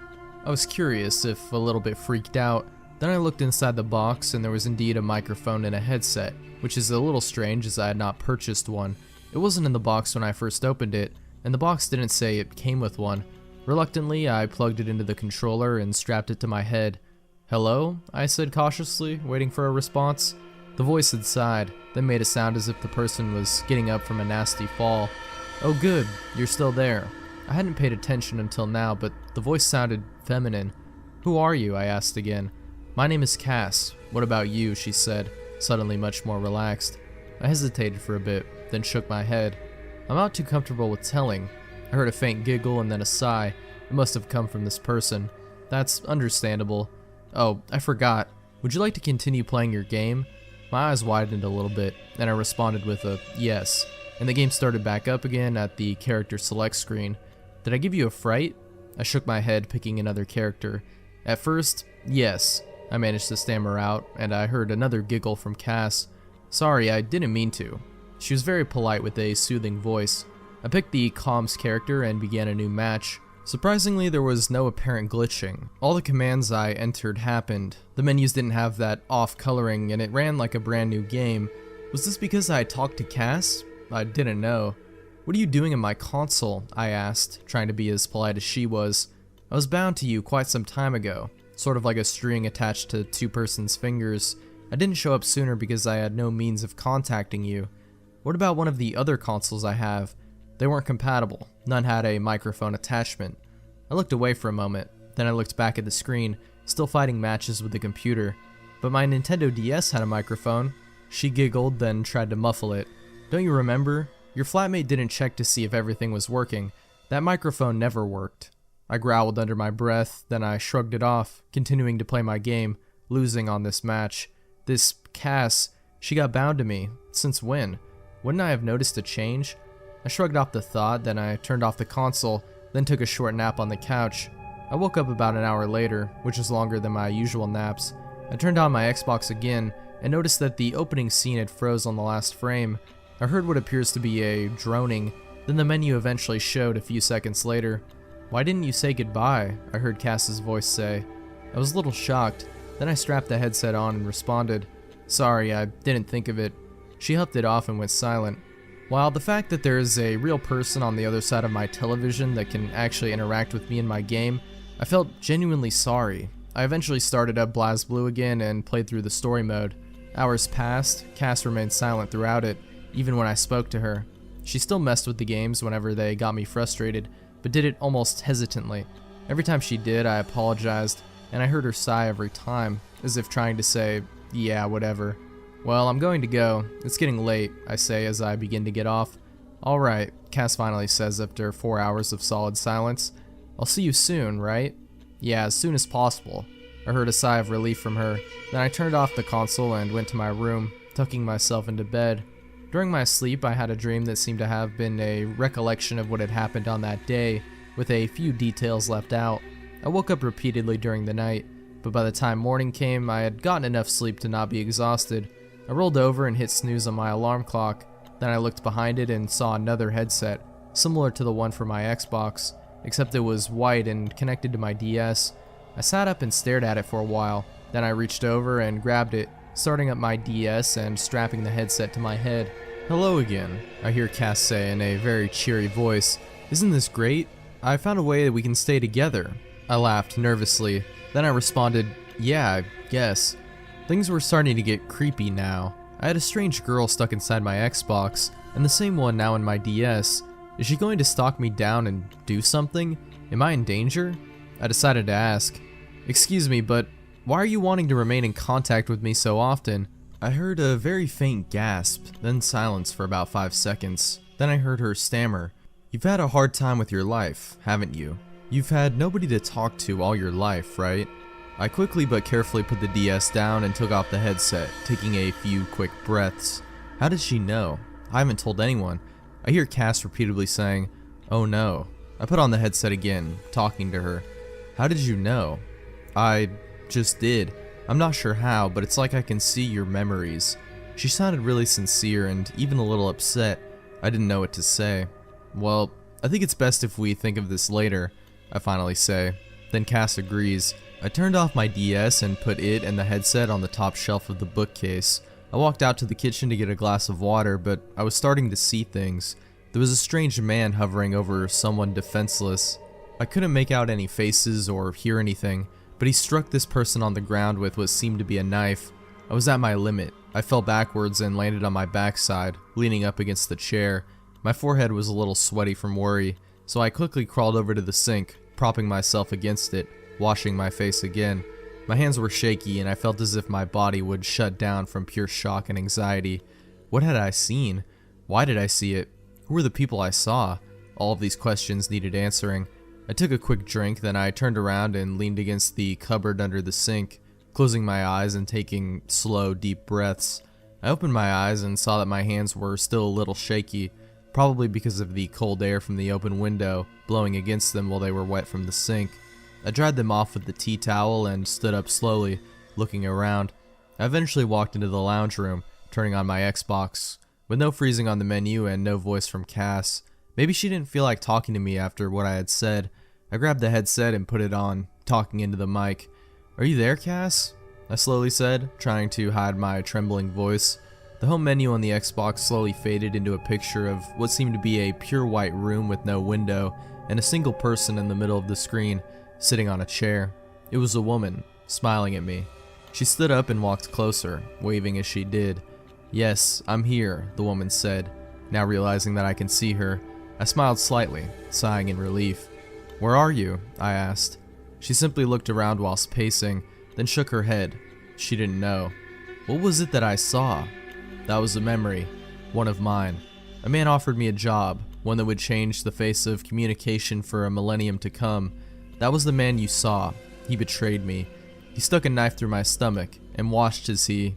I was curious, if a little bit freaked out. Then I looked inside the box and there was indeed a microphone and a headset, which is a little strange as I had not purchased one. It wasn't in the box when I first opened it, and the box didn't say it came with one. Reluctantly, I plugged it into the controller and strapped it to my head. "Hello?" I said cautiously, waiting for a response. The voice had sighed, then made a sound as if the person was getting up from a nasty fall. "Oh good, you're still there." I hadn't paid attention until now, but the voice sounded feminine. "Who are you?" I asked again. "My name is Cass. What about you?" she said, suddenly much more relaxed. I hesitated for a bit, then shook my head. I'm not too comfortable with telling. I heard a faint giggle and then a sigh. It must have come from this person. That's understandable. "Oh, I forgot. Would you like to continue playing your game?" My eyes widened a little bit, and I responded with a yes, and the game started back up again at the character select screen. "Did I give you a fright?" I shook my head, picking another character. At first, yes, I managed to stammer out, and I heard another giggle from Cass. "Sorry, I didn't mean to." She was very polite with a soothing voice. I picked the comms character and began a new match. Surprisingly, there was no apparent glitching. All the commands I entered happened. The menus didn't have that off-coloring, and it ran like a brand new game. Was this because I talked to Cass? I didn't know. "What are you doing in my console?" I asked, trying to be as polite as she was. "I was bound to you quite some time ago, sort of like a string attached to two persons' fingers. I didn't show up sooner because I had no means of contacting you. What about one of the other consoles I have?" They weren't compatible. None had a microphone attachment. I looked away for a moment, then I looked back at the screen. still fighting matches with the computer. But my Nintendo DS had a microphone. She giggled, then tried to muffle it. Don't you remember? Your flatmate didn't check to see if everything was working. That microphone never worked. I growled under my breath, then I shrugged it off, continuing to play my game, losing on this match. This Cass, she got bound to me. Since when? Wouldn't I have noticed a change? I shrugged off the thought, then I turned off the console, then took a short nap on the couch. I woke up about an hour later, which is longer than my usual naps. I turned on my Xbox again, and noticed that the opening scene had froze on the last frame. I heard what appears to be a droning, then the menu eventually showed a few seconds later. Why didn't you say goodbye? I heard Cass's voice say. I was a little shocked, then I strapped the headset on and responded, sorry, I didn't think of it. She huffed it off and went silent. While the fact that there is a real person on the other side of my television that can actually interact with me in my game, I felt genuinely sorry. I eventually started up BlazBlue again and played through the story mode. Hours passed, Cass remained silent throughout it, even when I spoke to her. She still messed with the games whenever they got me frustrated, but did it almost hesitantly. Every time she did, I apologized, and I heard her sigh every time, as if trying to say, yeah, whatever. Well, I'm going to go. It's getting late, I say as I begin to get off. Alright, Cass finally says after 4 hours of solid silence. I'll see you soon, right? Yeah, as soon as possible. I heard a sigh of relief from her. Then I turned off the console and went to my room, tucking myself into bed. During my sleep, I had a dream that seemed to have been a recollection of what had happened on that day, with a few details left out. I woke up repeatedly during the night, but by the time morning came, I had gotten enough sleep to not be exhausted. I rolled over and hit snooze on my alarm clock. Then I looked behind it and saw another headset, similar to the one for my Xbox, except it was white and connected to my DS. I sat up and stared at it for a while, then I reached over and grabbed it, starting up my DS and strapping the headset to my head. Hello again, I hear Cass say in a very cheery voice. Isn't this great? I found a way that we can stay together. I laughed nervously, then I responded, yeah, I guess. Things were starting to get creepy now. I had a strange girl stuck inside my Xbox, and the same one now in my DS. Is she going to stalk me down and do something? Am I in danger? I decided to ask. Excuse me, but why are you wanting to remain in contact with me so often? I heard a very faint gasp, then silence for about 5 seconds. Then I heard her stammer. You've had a hard time with your life, haven't you? You've had nobody to talk to all your life, right? I quickly but carefully put the DS down and took off the headset, taking a few quick breaths. How did she know? I haven't told anyone. I hear Cass repeatedly saying, oh no. I put on the headset again, talking to her. How did you know? I just did. I'm not sure how, but it's like I can see your memories. She sounded really sincere and even a little upset. I didn't know what to say. Well, I think it's best if we think of this later, I finally say. Then Cass agrees. I turned off my DS and put it and the headset on the top shelf of the bookcase. I walked out to the kitchen to get a glass of water, but I was starting to see things. There was a strange man hovering over someone defenseless. I couldn't make out any faces or hear anything, but he struck this person on the ground with what seemed to be a knife. I was at my limit. I fell backwards and landed on my backside, leaning up against the chair. My forehead was a little sweaty from worry, so I quickly crawled over to the sink, propping myself against it, washing my face again. My hands were shaky and I felt as if my body would shut down from pure shock and anxiety. What had I seen? Why did I see it? Who were the people I saw? All of these questions needed answering. I took a quick drink, then I turned around and leaned against the cupboard under the sink, closing my eyes and taking slow, deep breaths. I opened my eyes and saw that my hands were still a little shaky, probably because of the cold air from the open window blowing against them while they were wet from the sink. I dried them off with the tea towel and stood up slowly, looking around. I eventually walked into the lounge room, turning on my Xbox. With no freezing on the menu and no voice from Cass, maybe she didn't feel like talking to me after what I had said. I grabbed the headset and put it on, talking into the mic. Are you there, Cass? I slowly said, trying to hide my trembling voice. The home menu on the Xbox slowly faded into a picture of what seemed to be a pure white room with no window, and a single person in the middle of the screen, sitting on a chair. It was a woman, smiling at me. She stood up and walked closer, waving as she did. Yes, I'm here, the woman said. Now realizing that I can see her, I smiled slightly, sighing in relief. Where are you? I asked. She simply looked around whilst pacing, then shook her head. She didn't know. What was it that I saw? That was a memory, one of mine. A man offered me a job, one that would change the face of communication for a millennium to come. That was the man you saw. He betrayed me. He stuck a knife through my stomach and watched as he...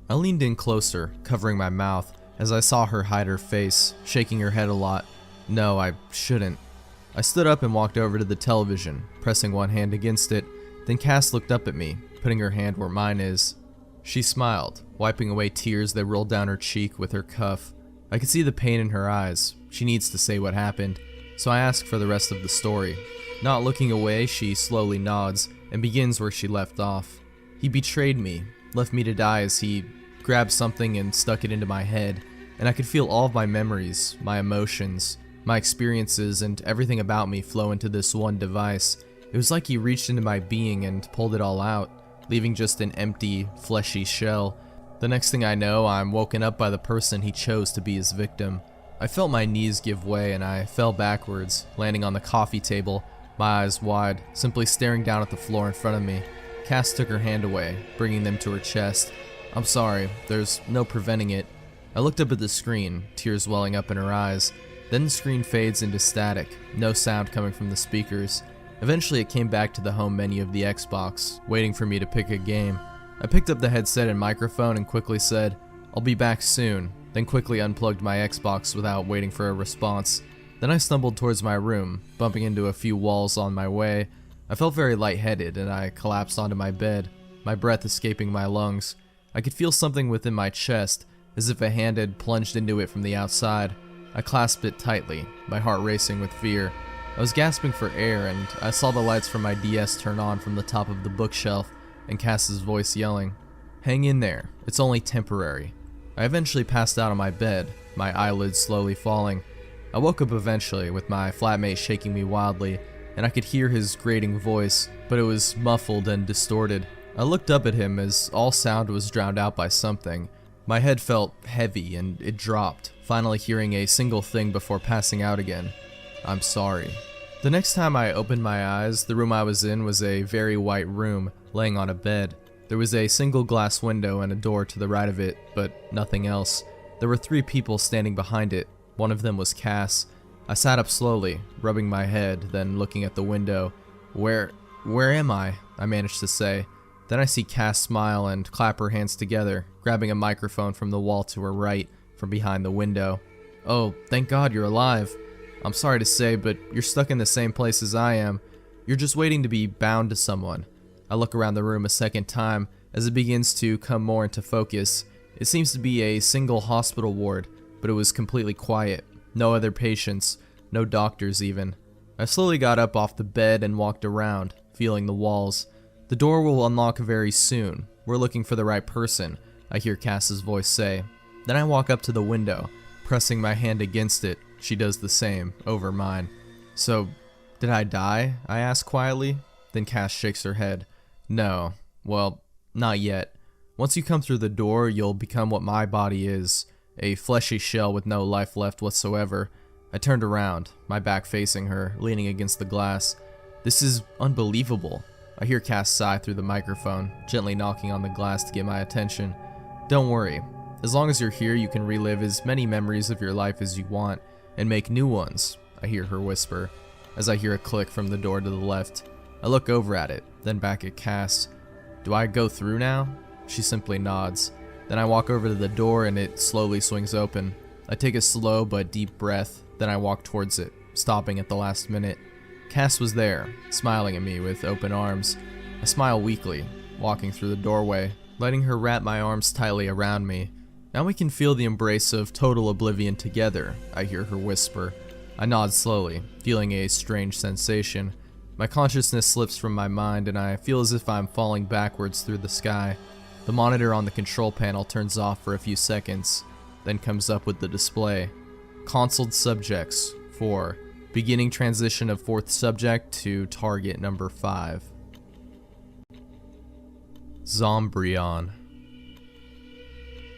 I leaned in closer, covering my mouth, as I saw her hide her face, shaking her head a lot. No, I shouldn't. I stood up and walked over to the television, pressing one hand against it. Then Cass looked up at me, putting her hand where mine is. She smiled, wiping away tears that rolled down her cheek with her cuff. I could see the pain in her eyes. She needs to say what happened, so I ask for the rest of the story. Not looking away, she slowly nods and begins where she left off. He betrayed me, left me to die as he grabbed something and stuck it into my head, and I could feel all of my memories, my emotions, my experiences, and everything about me flow into this one device. It was like he reached into my being and pulled it all out, leaving just an empty, fleshy shell. The next thing I know, I'm woken up by the person he chose to be his victim. I felt my knees give way and I fell backwards, landing on the coffee table, my eyes wide, simply staring down at the floor in front of me. Cass took her hand away, bringing them to her chest. I'm sorry, there's no preventing it. I looked up at the screen, tears welling up in her eyes. Then the screen fades into static, no sound coming from the speakers. Eventually it came back to the home menu of the Xbox, waiting for me to pick a game. I picked up the headset and microphone and quickly said, "I'll be back soon," then quickly unplugged my Xbox without waiting for a response. Then I stumbled towards my room, bumping into a few walls on my way. I felt very lightheaded and I collapsed onto my bed, my breath escaping my lungs. I could feel something within my chest, as if a hand had plunged into it from the outside. I clasped it tightly, my heart racing with fear. I was gasping for air and I saw the lights from my DS turn on from the top of the bookshelf and Cass's voice yelling, "Hang in there, it's only temporary." I eventually passed out on my bed, my eyelids slowly falling. I woke up eventually with my flatmate shaking me wildly, and I could hear his grating voice, but it was muffled and distorted. I looked up at him as all sound was drowned out by something. My head felt heavy and it dropped, finally hearing a single thing before passing out again. "I'm sorry." The next time I opened my eyes, the room I was in was a very white room, laying on a bed. There was a single glass window and a door to the right of it, but nothing else. There were 3 people standing behind it. One of them was Cass. I sat up slowly, rubbing my head, then looking at the window. Where am I?" I managed to say. Then I see Cass smile and clap her hands together, grabbing a microphone from the wall to her right, from behind the window. "Oh, thank God you're alive. I'm sorry to say, but you're stuck in the same place as I am. You're just waiting to be bound to someone." I look around the room a second time as it begins to come more into focus. It seems to be a single hospital ward, but it was completely quiet. No other patients, no doctors even. I slowly got up off the bed and walked around, feeling the walls. "The door will unlock very soon. We're looking for the right person," I hear Cass's voice say. Then I walk up to the window, pressing my hand against it. She does the same, over mine. "So, did I die?" I ask quietly. Then Cass shakes her head. "No. Well, not yet. Once you come through the door, you'll become what my body is, a fleshy shell with no life left whatsoever." I turned around, my back facing her, leaning against the glass. "This is unbelievable." I hear Cass sigh through the microphone, gently knocking on the glass to get my attention. "Don't worry. As long as you're here, you can relive as many memories of your life as you want, and make new ones," I hear her whisper, as I hear a click from the door to the left. I look over at it, then back at Cass. "Do I go through now?" She simply nods. Then I walk over to the door and it slowly swings open. I take a slow but deep breath, then I walk towards it, stopping at the last minute. Cass was there, smiling at me with open arms. I smile weakly, walking through the doorway, letting her wrap my arms tightly around me. "Now we can feel the embrace of total oblivion together," I hear her whisper. I nod slowly, feeling a strange sensation. My consciousness slips from my mind and I feel as if I'm falling backwards through the sky. The monitor on the control panel turns off for a few seconds, then comes up with the display. Consoled subjects 4. Beginning transition of 4th subject to target number 5. Zombreon.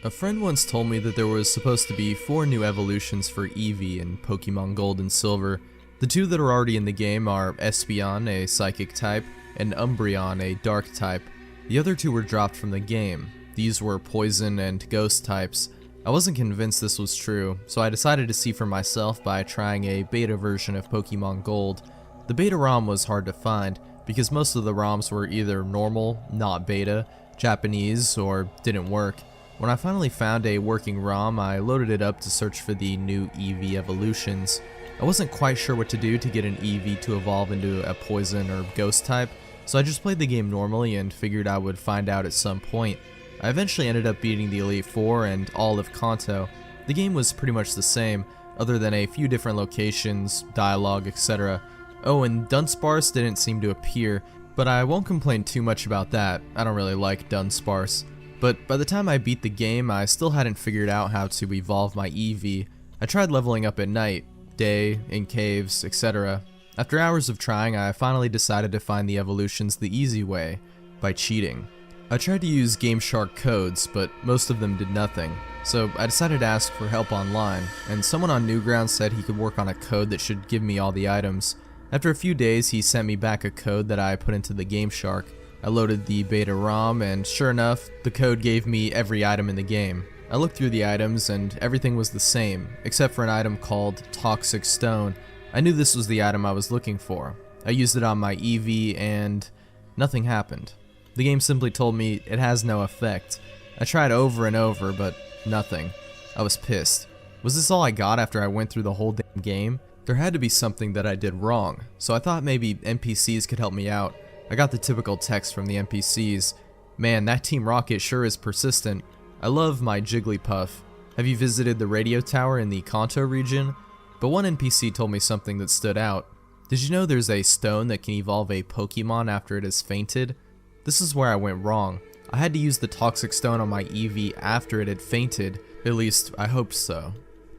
A friend once told me that there was supposed to be 4 new evolutions for Eevee in Pokemon Gold and Silver. The 2 that are already in the game are Espeon, a psychic type, and Umbreon, a dark type. The other two were dropped from the game. These were poison and ghost types. I wasn't convinced this was true, so I decided to see for myself by trying a beta version of Pokemon Gold. The beta ROM was hard to find, because most of the ROMs were either normal, not beta, Japanese, or didn't work. When I finally found a working ROM, I loaded it up to search for the new Eevee evolutions. I wasn't quite sure what to do to get an Eevee to evolve into a poison or ghost type, so I just played the game normally and figured I would find out at some point. I eventually ended up beating the Elite Four and all of Kanto. The game was pretty much the same, other than a few different locations, dialogue, etc. Oh, and Dunsparce didn't seem to appear, but I won't complain too much about that. I don't really like Dunsparce. But by the time I beat the game, I still hadn't figured out how to evolve my Eevee. I tried leveling up at night, day, in caves, etc. After hours of trying, I finally decided to find the evolutions the easy way, by cheating. I tried to use GameShark codes, but most of them did nothing, so I decided to ask for help online, and someone on Newgrounds said he could work on a code that should give me all the items. After a few days, he sent me back a code that I put into the GameShark. I loaded the beta ROM, and sure enough, the code gave me every item in the game. I looked through the items, and everything was the same, except for an item called Toxic Stone. I knew this was the item I was looking for. I used it on my Eevee, and nothing happened. The game simply told me it has no effect. I tried over and over, but nothing. I was pissed. Was this all I got after I went through the whole damn game? There had to be something that I did wrong, so I thought maybe NPCs could help me out. I got the typical text from the NPCs. Man, that Team Rocket sure is persistent. I love my Jigglypuff. Have you visited the radio tower in the Kanto region? But one NPC told me something that stood out. Did you know there's a stone that can evolve a Pokemon after it has fainted? This is where I went wrong. I had to use the Toxic Stone on my Eevee after it had fainted. At least, I hoped so.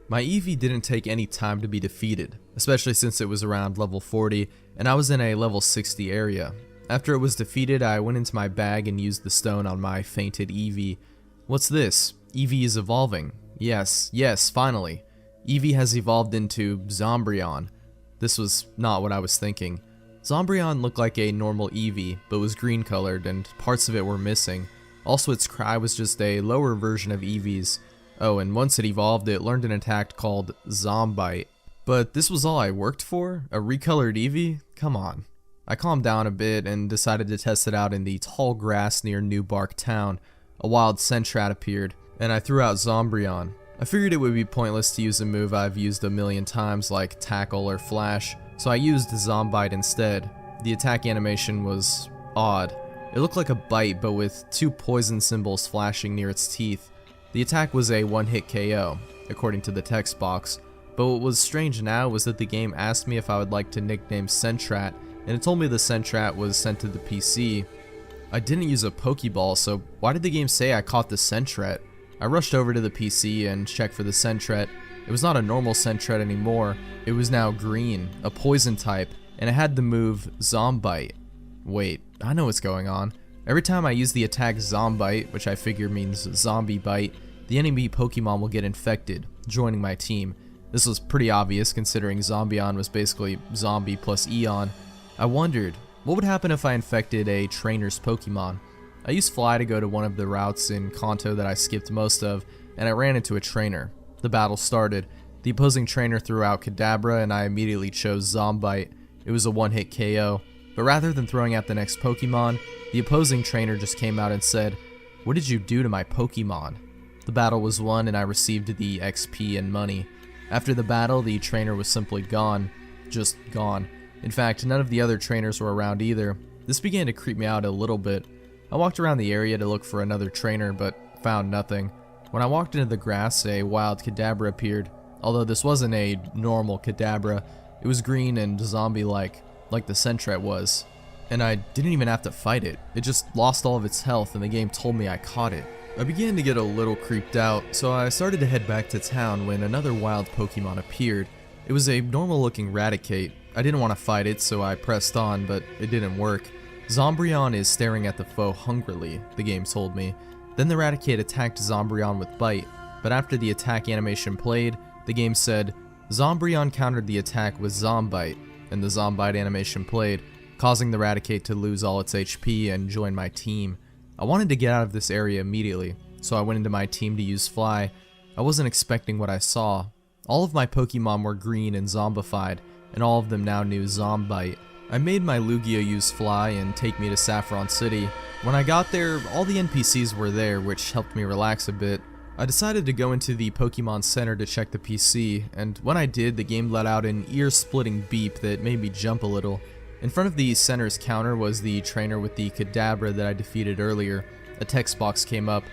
My Eevee didn't take any time to be defeated, especially since it was around level 40, and I was in a level 60 area. After it was defeated, I went into my bag and used the stone on my fainted Eevee. What's this? Eevee is evolving. Yes, finally. Eevee has evolved into Zombreon. This was not what I was thinking. Zombreon looked like a normal Eevee, but was green colored and parts of it were missing. Also, its cry was just a lower version of Eevee's. Oh, and once it evolved, it learned an attack called Zombite. But this was all I worked for? A recolored Eevee? Come on. I calmed down a bit and decided to test it out in the tall grass near New Bark Town. A wild Sentrat appeared, and I threw out Zombreon. I figured it would be pointless to use a move I've used a million times like Tackle or Flash, so I used Zombite instead. The attack animation was odd. It looked like a bite, but with two poison symbols flashing near its teeth. The attack was a one-hit KO, according to the text box, but what was strange now was that the game asked me if I would like to nickname Sentrat, and it told me the Sentrat was sent to the PC. I didn't use a Pokeball, so why did the game say I caught the Sentrat? I rushed over to the PC and checked for the Sentrat. It was not a normal Sentret anymore, it was now green, a poison type, and it had the move Zombite. Wait, I know what's going on. Every time I use the attack Zombite, which I figure means Zombie Bite, the enemy Pokemon will get infected, joining my team. This was pretty obvious considering Zombreon was basically Zombie plus Eon. I wondered, what would happen if I infected a trainer's Pokemon? I used Fly to go to one of the routes in Kanto that I skipped most of, and I ran into a trainer. The battle started. The opposing trainer threw out Kadabra, and I immediately chose Zombite. It was a one-hit KO, but rather than throwing out the next Pokemon, the opposing trainer just came out and said, "What did you do to my Pokemon?" The battle was won, and I received the XP and money. After the battle, the trainer was simply gone. Just gone. In fact, none of the other trainers were around either. This began to creep me out a little bit. I walked around the area to look for another trainer, but found nothing. When I walked into the grass, a wild Kadabra appeared. Although this wasn't a normal Kadabra, it was green and zombie-like, like the Sentret was. And I didn't even have to fight it. It just lost all of its health and the game told me I caught it. I began to get a little creeped out, so I started to head back to town when another wild Pokemon appeared. It was a normal-looking Raticate. I didn't want to fight it, so I pressed on, but it didn't work. Zombreon is staring at the foe hungrily, the game told me. Then the Raticate attacked Zombreon with Bite, but after the attack animation played, the game said, Zombreon countered the attack with Zombite, and the Zombite animation played. causing the Raticate to lose all its HP and join my team. I wanted to get out of this area immediately, so I went into my team to use Fly. I wasn't expecting what I saw. All of my Pokemon were green and zombified, and all of them now knew Zombite. I made my Lugia use Fly and take me to Saffron City. When I got there, all the NPCs were there, which helped me relax a bit. I decided to go into the Pokemon Center to check the PC, and when I did, the game let out an ear-splitting beep that made me jump a little. In front of the center's counter was the trainer with the Kadabra that I defeated earlier. A text box came up.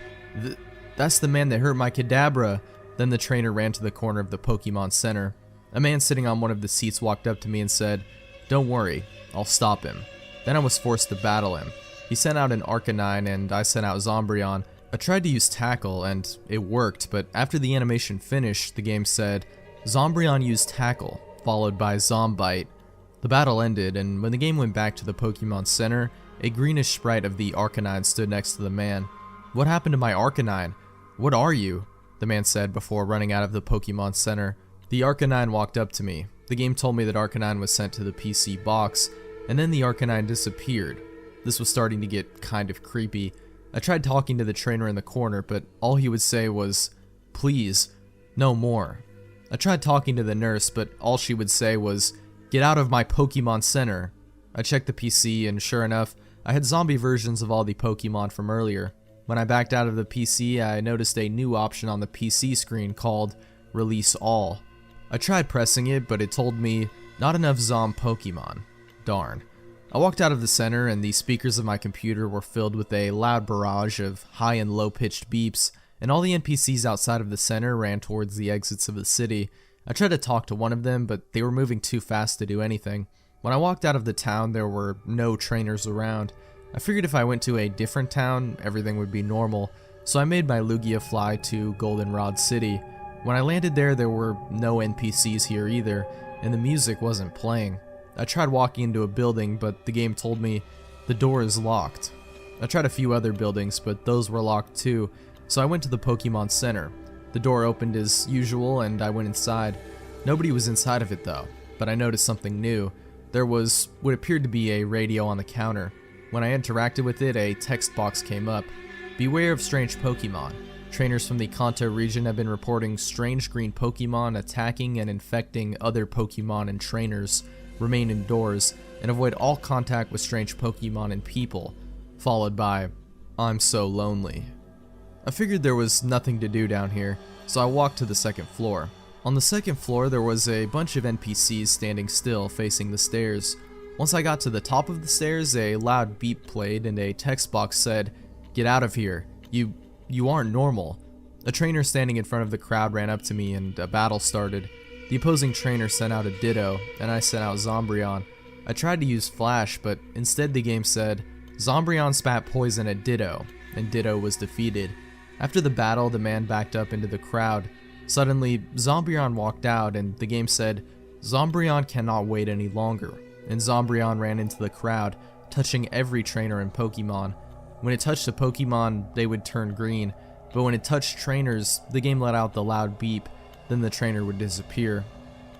"That's the man that hurt my Kadabra." Then the trainer ran to the corner of the Pokemon Center. A man sitting on one of the seats walked up to me and said, "Don't worry, I'll stop him." Then I was forced to battle him. He sent out an Arcanine and I sent out Zombreon. I tried to use Tackle and it worked, but after the animation finished, the game said, "Zombreon used Tackle, followed by Zombite." The battle ended, and when the game went back to the Pokemon Center, a greenish sprite of the Arcanine stood next to the man. "What happened to my Arcanine? What are you?" the man said before running out of the Pokemon Center. The Arcanine walked up to me. The game told me that Arcanine was sent to the PC box, and then the Arcanine disappeared. This was starting to get kind of creepy. I tried talking to the trainer in the corner, but all he would say was, "Please, no more." I tried talking to the nurse, but all she would say was, "Get out of my Pokemon Center." I checked the PC, and sure enough, I had zombie versions of all the Pokemon from earlier. When I backed out of the PC, I noticed a new option on the PC screen called Release All. I tried pressing it, but it told me, "Not enough Zom Pokemon." Darn. I walked out of the center, and the speakers of my computer were filled with a loud barrage of high and low-pitched beeps, and all the NPCs outside of the center ran towards the exits of the city. I tried to talk to one of them, but they were moving too fast to do anything. When I walked out of the town, there were no trainers around. I figured if I went to a different town, everything would be normal, so I made my Lugia fly to Goldenrod City. When I landed there, there were no NPCs here either, and the music wasn't playing. I tried walking into a building, but the game told me, "The door is locked." I tried a few other buildings, but those were locked too, so I went to the Pokemon Center. The door opened as usual, and I went inside. Nobody was inside of it though, but I noticed something new. There was what appeared to be a radio on the counter. When I interacted with it, a text box came up. "Beware of strange Pokemon. Trainers from the Kanto region have been reporting strange green Pokemon attacking and infecting other Pokemon and trainers. Remain indoors and avoid all contact with strange Pokemon and people." Followed by, "I'm so lonely." I figured there was nothing to do down here, so I walked to the second floor. On the second floor, there was a bunch of NPCs standing still facing the stairs. Once I got to the top of the stairs, a loud beep played and a text box said, "Get out of here. You aren't normal." A trainer standing in front of the crowd ran up to me and a battle started. The opposing trainer sent out a Ditto, and I sent out Zombreon. I tried to use Flash, but instead the game said, "Zombreon spat poison at Ditto," and Ditto was defeated. After the battle, the man backed up into the crowd. Suddenly, Zombreon walked out, and the game said, "Zombreon cannot wait any longer," and Zombreon ran into the crowd, touching every trainer in Pokemon. When it touched a Pokemon, they would turn green, but when it touched trainers, the game let out the loud beep, then the trainer would disappear.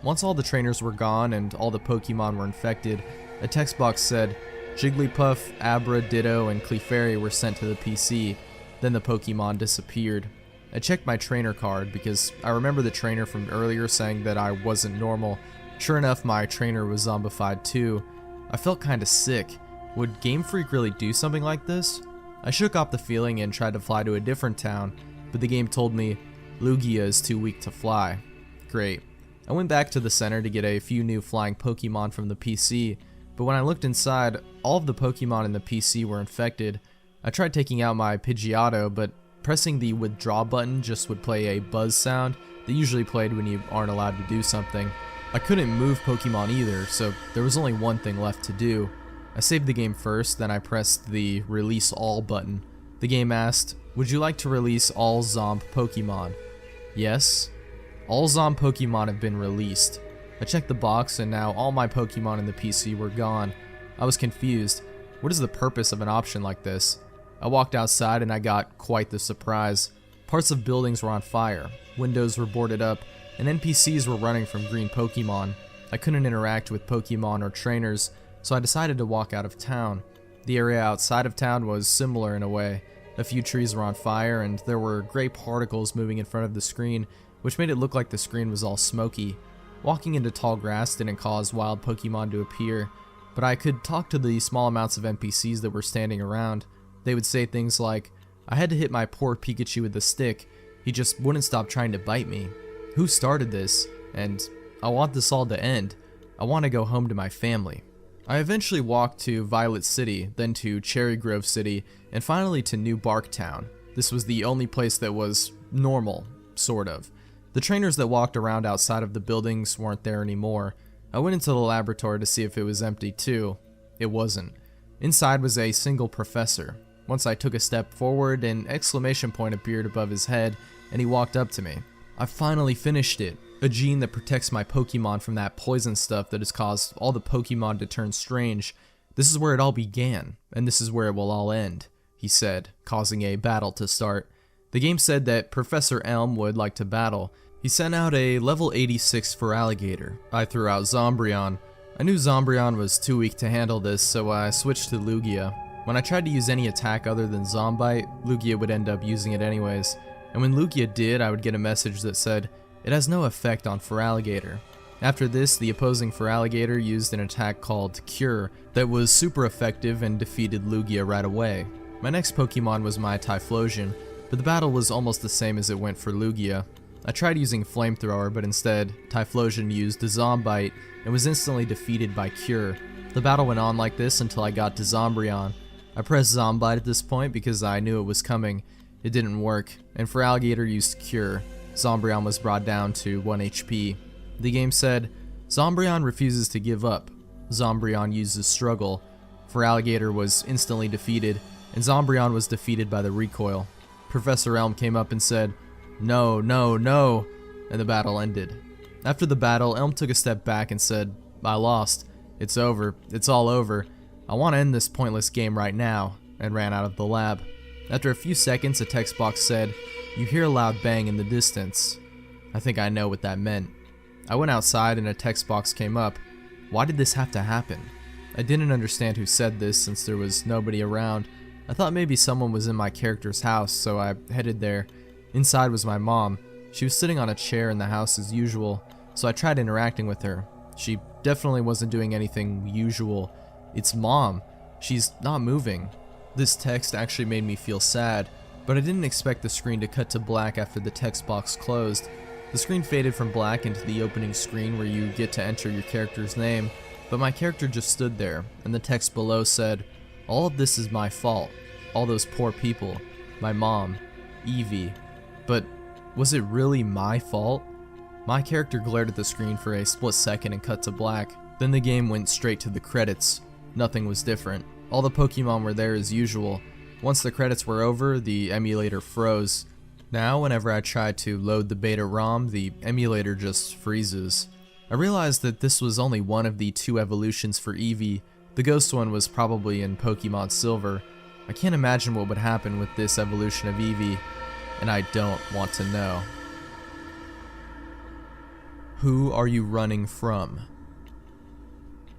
Once all the trainers were gone and all the Pokemon were infected, a text box said, "Jigglypuff, Abra, Ditto, and Clefairy were sent to the PC," then the Pokemon disappeared. I checked my trainer card because I remember the trainer from earlier saying that I wasn't normal. Sure enough, my trainer was zombified too. I felt kinda sick. Would Game Freak really do something like this? I shook off the feeling and tried to fly to a different town, but the game told me, "Lugia is too weak to fly." Great. I went back to the center to get a few new flying Pokemon from the PC, but when I looked inside, all of the Pokemon in the PC were infected. I tried taking out my Pidgeotto, but pressing the withdraw button just would play a buzz sound that usually played when you aren't allowed to do something. I couldn't move Pokemon either, so there was only one thing left to do. I saved the game first, then I pressed the Release All button. The game asked, "Would you like to release all Zomb Pokemon?" Yes. All Zomb Pokemon have been released. I checked the box, and now all my Pokemon in the PC were gone. I was confused. What is the purpose of an option like this? I walked outside and I got quite the surprise. Parts of buildings were on fire, windows were boarded up, and NPCs were running from green Pokemon. I couldn't interact with Pokemon or trainers, so I decided to walk out of town. The area outside of town was similar in a way. A few trees were on fire, and there were gray particles moving in front of the screen, which made it look like the screen was all smoky. Walking into tall grass didn't cause wild Pokemon to appear, but I could talk to the small amounts of NPCs that were standing around. They would say things like, "I had to hit my poor Pikachu with a stick. He just wouldn't stop trying to bite me. Who started this? And I want this all to end. I want to go home to my family." I eventually walked to Violet City, then to Cherry Grove City, and finally to New Barktown. This was the only place that was normal, sort of. The trainers that walked around outside of the buildings weren't there anymore. I went into the laboratory to see if it was empty too. It wasn't. Inside was a single professor. Once I took a step forward, an exclamation point appeared above his head, and he walked up to me. "I finally finished it. A gene that protects my Pokemon from that poison stuff that has caused all the Pokemon to turn strange. This is where it all began, and this is where it will all end," he said, causing a battle to start. The game said that Professor Elm would like to battle. He sent out a level 86 for Alligator. I threw out Zombreon. I knew Zombreon was too weak to handle this, so I switched to Lugia. When I tried to use any attack other than Zombite, Lugia would end up using it anyways. And when Lugia did, I would get a message that said, "It has no effect on Feraligatr." After this, the opposing Feraligatr used an attack called Cure that was super effective and defeated Lugia right away. My next Pokemon was my Typhlosion, but the battle was almost the same as it went for Lugia. I tried using Flamethrower, but instead, Typhlosion used a Zombite and was instantly defeated by Cure. The battle went on like this until I got to Zombreon. I pressed Zombite at this point because I knew it was coming. It didn't work, and Feraligatr used Cure. Zombreon was brought down to 1 HP. The game said, "Zombreon refuses to give up." Zombreon uses Struggle. Feraligatr was instantly defeated, and Zombreon was defeated by the recoil. Professor Elm came up and said, "No, no, no," and the battle ended. After the battle, Elm took a step back and said, "I lost. It's over. It's all over. I want to end this pointless game right now," and ran out of the lab. After a few seconds, a text box said, "You hear a loud bang in the distance." I think I know what that meant. I went outside and a text box came up. Why did this have to happen? I didn't understand who said this since there was nobody around. I thought maybe someone was in my character's house, so I headed there. Inside was my mom. She was sitting on a chair in the house as usual, so I tried interacting with her. She definitely wasn't doing anything usual. It's Mom. She's not moving. This text actually made me feel sad, but I didn't expect the screen to cut to black after the text box closed. The screen faded from black into the opening screen where you get to enter your character's name, but my character just stood there, and the text below said, "All of this is my fault. All those poor people. My mom. Eevee." But was it really my fault? My character glared at the screen for a split second and cut to black. Then the game went straight to the credits. Nothing was different. All the Pokemon were there as usual. Once the credits were over, the emulator froze. Now, whenever I try to load the beta ROM, the emulator just freezes. I realized that this was only one of the 2 evolutions for Eevee. The ghost one was probably in Pokemon Silver. I can't imagine what would happen with this evolution of Eevee, and I don't want to know. Who are you running from?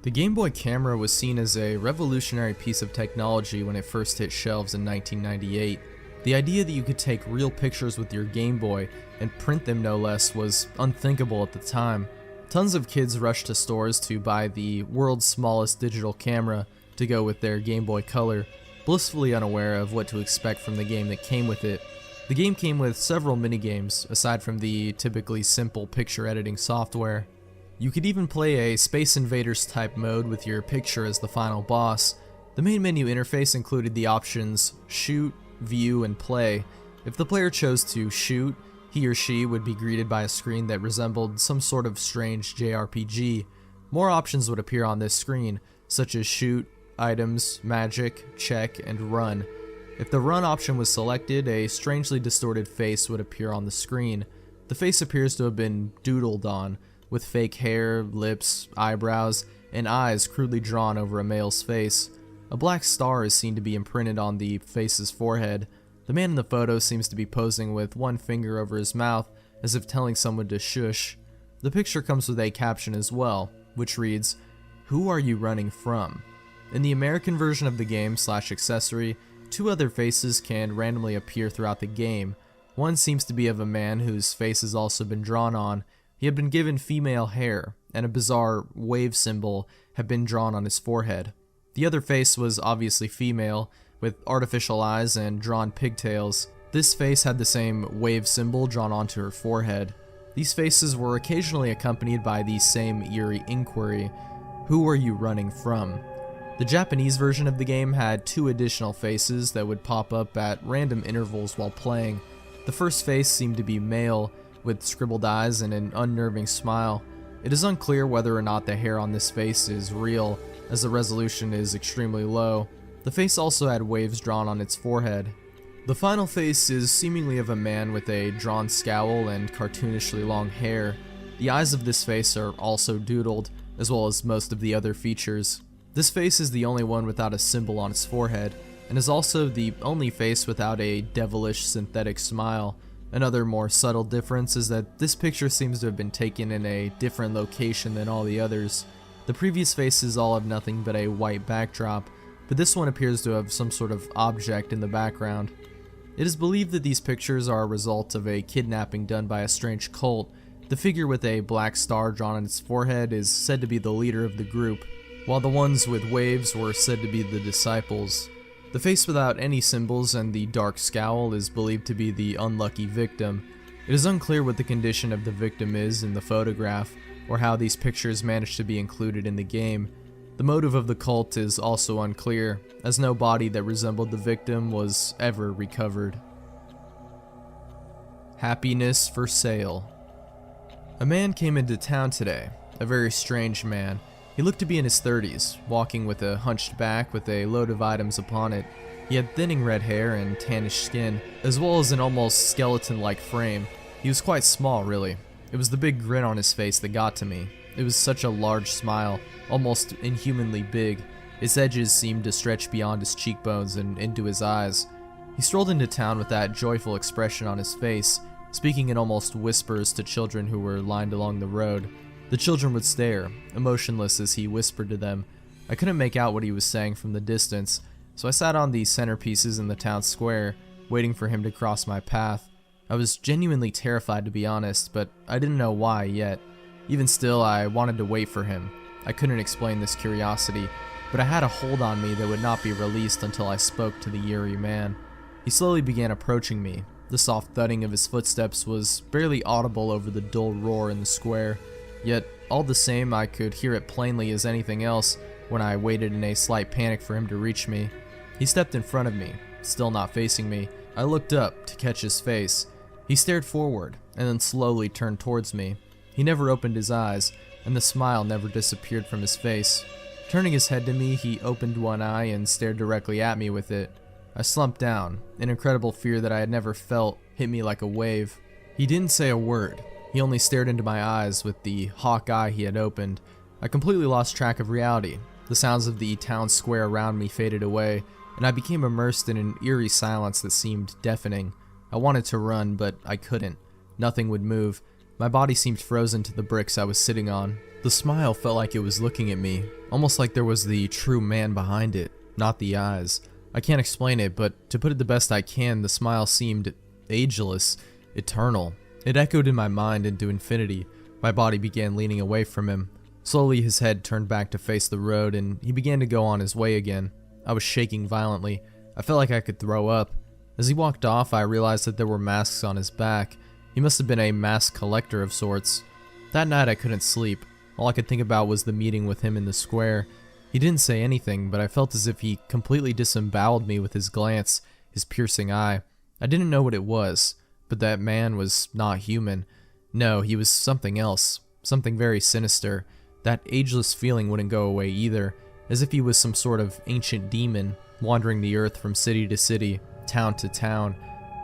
The Game Boy camera was seen as a revolutionary piece of technology when it first hit shelves in 1998. The idea that you could take real pictures with your Game Boy and print them no less was unthinkable at the time. Tons of kids rushed to stores to buy the world's smallest digital camera to go with their Game Boy Color, blissfully unaware of what to expect from the game that came with it. The game came with several minigames, aside from the typically simple picture editing software. You could even play a Space Invaders type mode with your picture as the final boss. The main menu interface included the options Shoot, View, and Play. If the player chose to shoot, he or she would be greeted by a screen that resembled some sort of strange JRPG. More options would appear on this screen, such as Shoot, Items, Magic, Check, and Run. If the Run option was selected, a strangely distorted face would appear on the screen. The face appears to have been doodled on, with fake hair, lips, eyebrows, and eyes crudely drawn over a male's face. A black star is seen to be imprinted on the face's forehead. The man in the photo seems to be posing with one finger over his mouth, as if telling someone to shush. The picture comes with a caption as well, which reads, Who are you running from? In the American version of the game / accessory, 2 other faces can randomly appear throughout the game. One seems to be of a man whose face has also been drawn on. He had been given female hair, and a bizarre wave symbol had been drawn on his forehead. The other face was obviously female, with artificial eyes and drawn pigtails. This face had the same wave symbol drawn onto her forehead. These faces were occasionally accompanied by the same eerie inquiry: who are you running from? The Japanese version of the game had 2 additional faces that would pop up at random intervals while playing. The first face seemed to be male, with scribbled eyes and an unnerving smile. It is unclear whether or not the hair on this face is real, as the resolution is extremely low. The face also had waves drawn on its forehead. The final face is seemingly of a man with a drawn scowl and cartoonishly long hair. The eyes of this face are also doodled, as well as most of the other features. This face is the only one without a symbol on its forehead, and is also the only face without a devilish synthetic smile. Another more subtle difference is that this picture seems to have been taken in a different location than all the others. The previous faces all have nothing but a white backdrop, but this one appears to have some sort of object in the background. It is believed that these pictures are a result of a kidnapping done by a strange cult. The figure with a black star drawn on its forehead is said to be the leader of the group, while the ones with waves were said to be the disciples. The face without any symbols and the dark scowl is believed to be the unlucky victim. It is unclear what the condition of the victim is in the photograph, or how these pictures managed to be included in the game. The motive of the cult is also unclear, as no body that resembled the victim was ever recovered. Happiness for sale. A man came into town today, a very strange man. He looked to be in his 30s, walking with a hunched back with a load of items upon it. He had thinning red hair and tannish skin, as well as an almost skeleton-like frame. He was quite small, really. It was the big grin on his face that got to me. It was such a large smile, almost inhumanly big. Its edges seemed to stretch beyond his cheekbones and into his eyes. He strolled into town with that joyful expression on his face, speaking in almost whispers to children who were lined along the road. The children would stare, emotionless as he whispered to them. I couldn't make out what he was saying from the distance, so I sat on the centerpieces in the town square, waiting for him to cross my path. I was genuinely terrified, to be honest, but I didn't know why yet. Even still, I wanted to wait for him. I couldn't explain this curiosity, but I had a hold on me that would not be released until I spoke to the eerie man. He slowly began approaching me. The soft thudding of his footsteps was barely audible over the dull roar in the square. Yet, all the same, I could hear it plainly as anything else when I waited in a slight panic for him to reach me. He stepped in front of me, still not facing me. I looked up to catch his face. He stared forward, and then slowly turned towards me. He never opened his eyes, and the smile never disappeared from his face. Turning his head to me, he opened one eye and stared directly at me with it. I slumped down. An incredible fear that I had never felt hit me like a wave. He didn't say a word. He only stared into my eyes with the hawk eye he had opened. I completely lost track of reality. The sounds of the town square around me faded away, and I became immersed in an eerie silence that seemed deafening. I wanted to run, but I couldn't. Nothing would move. My body seemed frozen to the bricks I was sitting on. The smile felt like it was looking at me, almost like there was the true man behind it, not the eyes. I can't explain it, but to put it the best I can, the smile seemed ageless, eternal. It echoed in my mind into infinity. My body began leaning away from him. Slowly his head turned back to face the road, and he began to go on his way again. I was shaking violently. I felt like I could throw up. As he walked off, I realized that there were masks on his back. He must have been a mask collector of sorts. That night I couldn't sleep. All I could think about was the meeting with him in the square. He didn't say anything, but I felt as if he completely disemboweled me with his glance, his piercing eye. I didn't know what it was. But that man was not human. No, he was something else. Something very sinister. That ageless feeling wouldn't go away either, as if he was some sort of ancient demon, wandering the earth from city to city, town to town.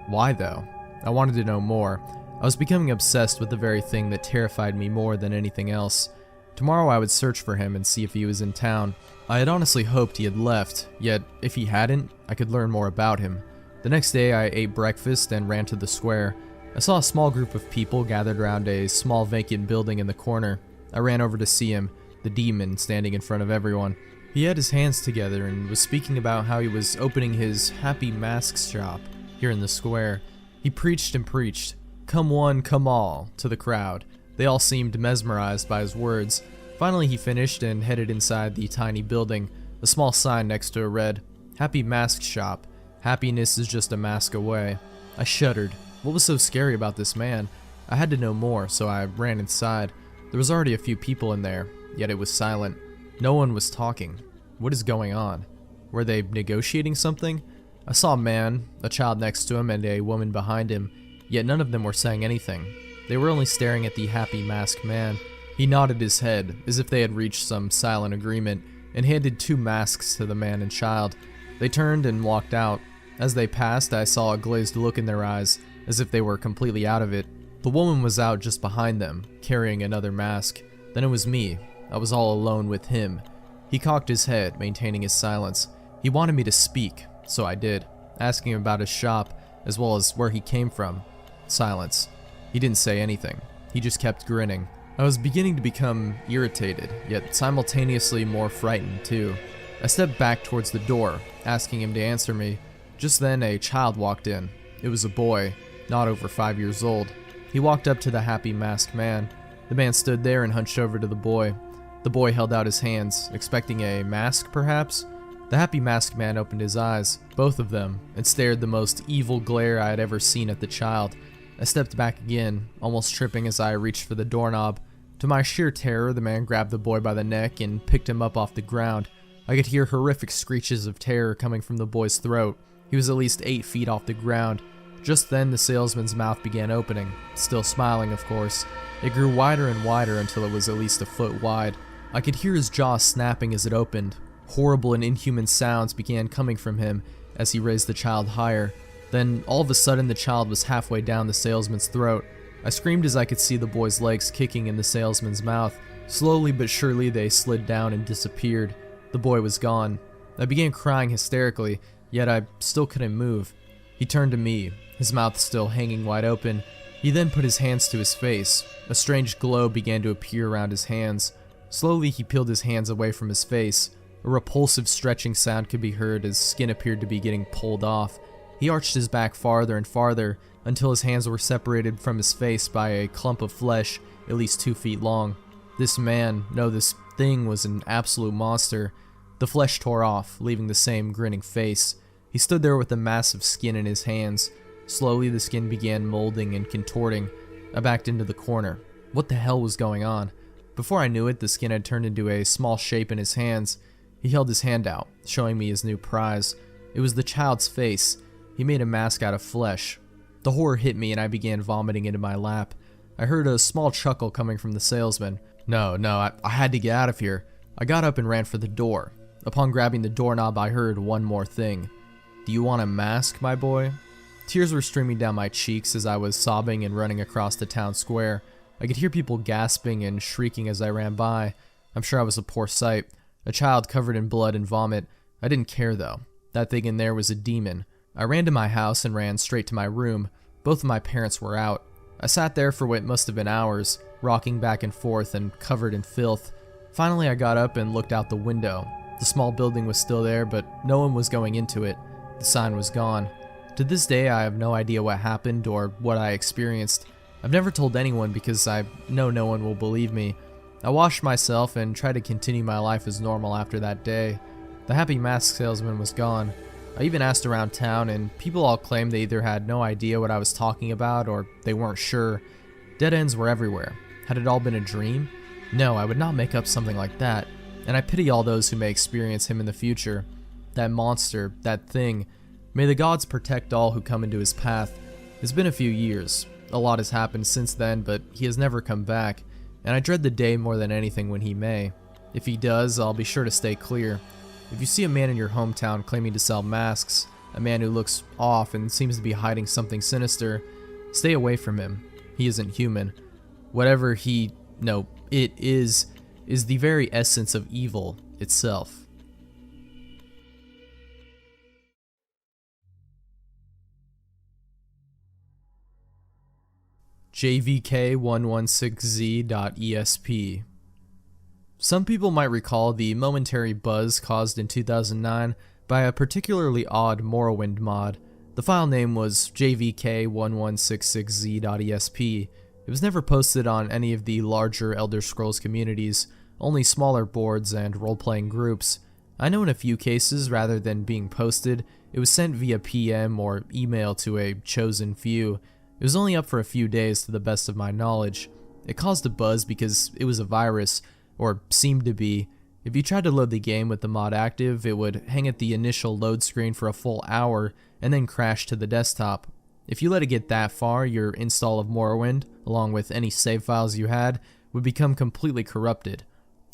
Why though? I wanted to know more. I was becoming obsessed with the very thing that terrified me more than anything else. Tomorrow I would search for him and see if he was in town. I had honestly hoped he had left, yet if he hadn't, I could learn more about him. The next day I ate breakfast and ran to the square. I saw a small group of people gathered around a small vacant building in the corner. I ran over to see him. the demon standing in front of everyone. He had his hands together and was speaking about how he was opening his Happy Masks shop here in the square. He preached and preached, "Come one, come all," to the crowd. They all seemed mesmerized by his words. Finally he finished and headed inside the tiny building, a small sign next to it read, "Happy Mask Shop. Happiness is just a mask away." I shuddered. What was so scary about this man? I had to know more, so I ran inside. There was already a few people in there, yet it was silent. No one was talking. What is going on? Were they negotiating something? I saw a man, a child next to him, and a woman behind him, yet none of them were saying anything. They were only staring at the happy masked man. He nodded his head, as if they had reached some silent agreement, and handed 2 masks to the man and child. They turned and walked out. As they passed, I saw a glazed look in their eyes, as if they were completely out of it. The woman was out just behind them, carrying another mask. Then it was me. I was all alone with him. He cocked his head, maintaining his silence. He wanted me to speak, so I did, asking him about his shop, as well as where he came from. Silence. He didn't say anything. He just kept grinning. I was beginning to become irritated, yet simultaneously more frightened too. I stepped back towards the door, asking him to answer me. Just then a child walked in. It was a boy, not over 5 years old. He walked up to the happy masked man. The man stood there and hunched over to the boy. The boy held out his hands, expecting a mask perhaps. The happy masked man opened his eyes, both of them, and stared the most evil glare I had ever seen at the child. I stepped back again, almost tripping as I reached for the doorknob. To my sheer terror, the man grabbed the boy by the neck and picked him up off the ground. I could hear horrific screeches of terror coming from the boy's throat. He was at least 8 feet off the ground. Just then, the salesman's mouth began opening, still smiling, of course. It grew wider and wider until it was at least a foot wide. I could hear his jaw snapping as it opened. Horrible and inhuman sounds began coming from him as he raised the child higher. Then, all of a sudden, the child was halfway down the salesman's throat. I screamed as I could see the boy's legs kicking in the salesman's mouth. Slowly but surely, they slid down and disappeared. The boy was gone. I began crying hysterically, yet I still couldn't move. He turned to me, his mouth still hanging wide open. He then put his hands to his face. A strange glow began to appear around his hands. Slowly he peeled his hands away from his face. A repulsive stretching sound could be heard as skin appeared to be getting pulled off. He arched his back farther and farther until his hands were separated from his face by a clump of flesh at least 2 feet long. This man, no, this thing was an absolute monster. The flesh tore off, leaving the same grinning face. He stood there with a mass of skin in his hands. Slowly the skin began molding and contorting. I backed into the corner. What the hell was going on? Before I knew it, the skin had turned into a small shape in his hands. He held his hand out, showing me his new prize. It was the child's face. He made a mask out of flesh. The horror hit me and I began vomiting into my lap. I heard a small chuckle coming from the salesman. No, I had to get out of here. I got up and ran for the door. Upon grabbing the doorknob, I heard one more thing. "Do you want a mask, my boy?" Tears were streaming down my cheeks as I was sobbing and running across the town square. I could hear people gasping and shrieking as I ran by. I'm sure I was a poor sight. A child covered in blood and vomit. I didn't care though. That thing in there was a demon. I ran to my house and ran straight to my room. Both of my parents were out. I sat there for what must have been hours, rocking back and forth and covered in filth. Finally I got up and looked out the window. The small building was still there, but no one was going into it. The sign was gone. To this day, I have no idea what happened or what I experienced. I've never told anyone because I know no one will believe me. I washed myself and tried to continue my life as normal after that day. The happy mask salesman was gone. I even asked around town and people all claimed they either had no idea what I was talking about or they weren't sure. Dead ends were everywhere. Had it all been a dream? No, I would not make up something like that. And I pity all those who may experience him in the future. That monster, that thing. May the gods protect all who come into his path. It's been a few years. A lot has happened since then, but he has never come back. And I dread the day more than anything when he may. If he does, I'll be sure to stay clear. If you see a man in your hometown claiming to sell masks, a man who looks off and seems to be hiding something sinister, stay away from him. He isn't human. Whatever it is the very essence of evil itself. JVK116Z.esp Some people might recall the momentary buzz caused in 2009 by a particularly odd Morrowind mod. The file name was jvk1166z.esp. It was never posted on any of the larger Elder Scrolls communities, only smaller boards and role-playing groups. I know in a few cases, rather than being posted, it was sent via PM or email to a chosen few. It was only up for a few days to the best of my knowledge. It caused a buzz because it was a virus, or seemed to be. If you tried to load the game with the mod active, it would hang at the initial load screen for a full hour and then crash to the desktop. If you let it get that far, your install of Morrowind, along with any save files you had, would become completely corrupted.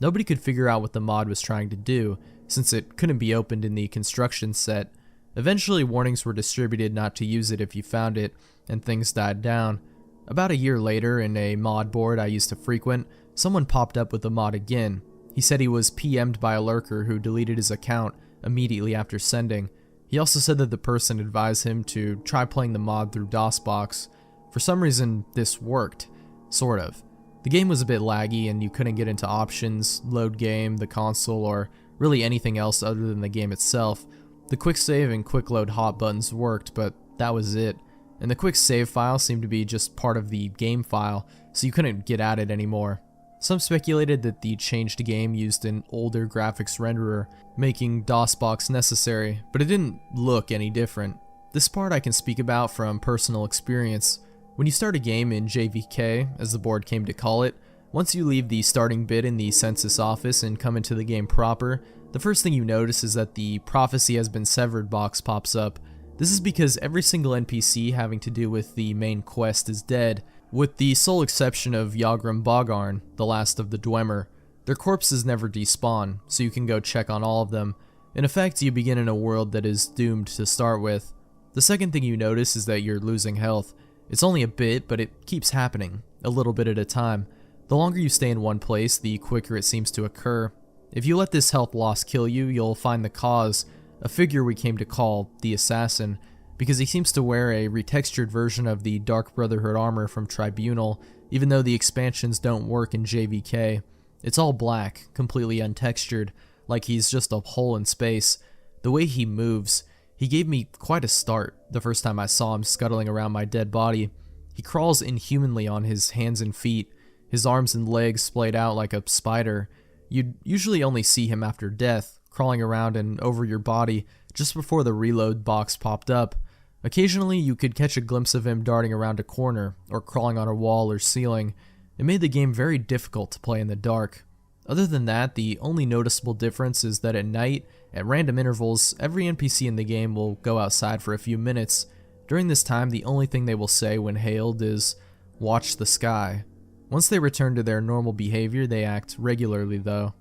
Nobody could figure out what the mod was trying to do, since it couldn't be opened in the construction set. Eventually, warnings were distributed not to use it if you found it, and things died down. About a year later, in a mod board I used to frequent, someone popped up with the mod again. He said he was PM'd by a lurker who deleted his account immediately after sending. He also said that the person advised him to try playing the mod through DOSBox. For some reason, this worked. Sort of. The game was a bit laggy and you couldn't get into options, load game, the console, or really anything else other than the game itself. The quick save and quick load hot buttons worked, but that was it. And the quick save file seemed to be just part of the game file, so you couldn't get at it anymore. Some speculated that the changed game used an older graphics renderer, making DOSBox necessary, but it didn't look any different. This part I can speak about from personal experience. When you start a game in JVK, as the board came to call it, once you leave the starting bit in the census office and come into the game proper, the first thing you notice is that the Prophecy Has Been Severed box pops up. This is because every single NPC having to do with the main quest is dead, with the sole exception of Yagrum Bogarn, the last of the Dwemer. Their corpses never despawn, so you can go check on all of them. In effect, you begin in a world that is doomed to start with. The second thing you notice is that you're losing health. It's only a bit, but it keeps happening, a little bit at a time. The longer you stay in one place, the quicker it seems to occur. If you let this health loss kill you, you'll find the cause, a figure we came to call the Assassin, because he seems to wear a retextured version of the Dark Brotherhood armor from Tribunal, even though the expansions don't work in JVK. It's all black, completely untextured, like he's just a hole in space. The way he moves, he gave me quite a start the first time I saw him scuttling around my dead body. He crawls inhumanly on his hands and feet, his arms and legs splayed out like a spider. You'd usually only see him after death, crawling around and over your body just before the reload box popped up. Occasionally you could catch a glimpse of him darting around a corner or crawling on a wall or ceiling. It made the game very difficult to play in the dark. Other than that, the only noticeable difference is that at night, at random intervals, every NPC in the game will go outside for a few minutes. During this time, the only thing they will say when hailed is, "Watch the sky." Once they return to their normal behavior, they act regularly though.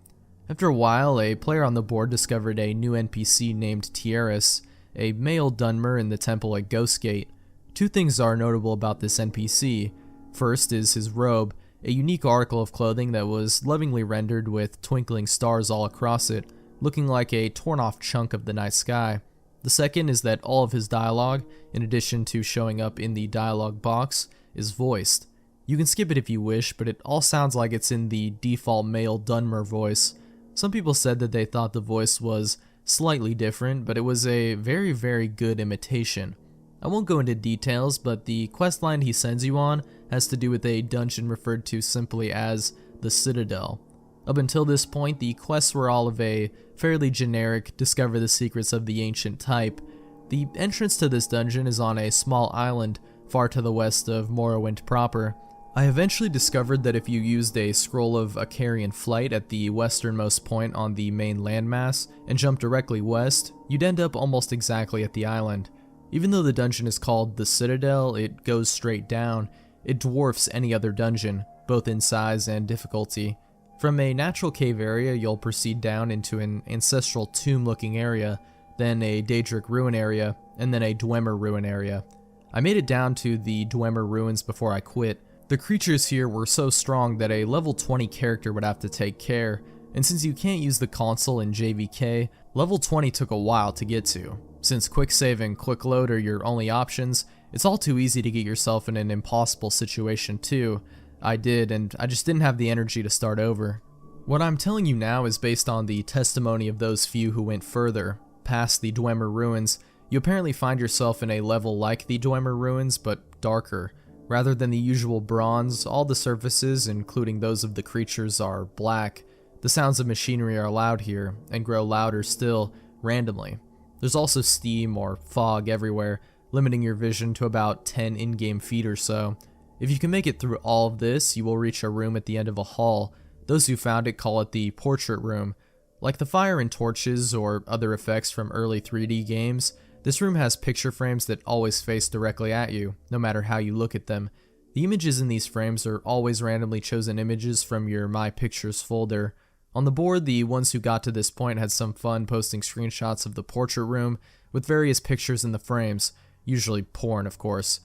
After a while, a player on the board discovered a new NPC named Tierras, a male Dunmer in the temple at Ghostgate. Two things are notable about this NPC. First is his robe, a unique article of clothing that was lovingly rendered with twinkling stars all across it, looking like a torn off chunk of the night sky. The second is that all of his dialogue, in addition to showing up in the dialogue box, is voiced. You can skip it if you wish, but it all sounds like it's in the default male Dunmer voice. Some people said that they thought the voice was slightly different, but it was a very, very good imitation. I won't go into details, but the questline he sends you on has to do with a dungeon referred to simply as the Citadel. Up until this point, the quests were all of a fairly generic, discover the secrets of the ancient type. The entrance to this dungeon is on a small island far to the west of Morrowind proper. I eventually discovered that if you used a scroll of Acarian Flight at the westernmost point on the main landmass and jumped directly west, you'd end up almost exactly at the island. Even though the dungeon is called the Citadel, it goes straight down. It dwarfs any other dungeon, both in size and difficulty. From a natural cave area, you'll proceed down into an ancestral tomb-looking area, then a Daedric ruin area, and then a Dwemer ruin area. I made it down to the Dwemer ruins before I quit. The creatures here were so strong that a level 20 character would have to take care, and since you can't use the console in JVK, level 20 took a while to get to. Since quick save and quick load are your only options, it's all too easy to get yourself in an impossible situation too. I did, and I just didn't have the energy to start over. What I'm telling you now is based on the testimony of those few who went further. Past the Dwemer ruins, you apparently find yourself in a level like the Dwemer ruins, but darker. Rather than the usual bronze, all the surfaces, including those of the creatures, are black. The sounds of machinery are loud here, and grow louder still, randomly. There's also steam or fog everywhere, limiting your vision to about 10 in-game feet or so. If you can make it through all of this, you will reach a room at the end of a hall. Those who found it call it the portrait room. Like the fire and torches or other effects from early 3D games, this room has picture frames that always face directly at you, no matter how you look at them. The images in these frames are always randomly chosen images from your My Pictures folder. On the board, the ones who got to this point had some fun posting screenshots of the portrait room with various pictures in the frames, usually porn of course.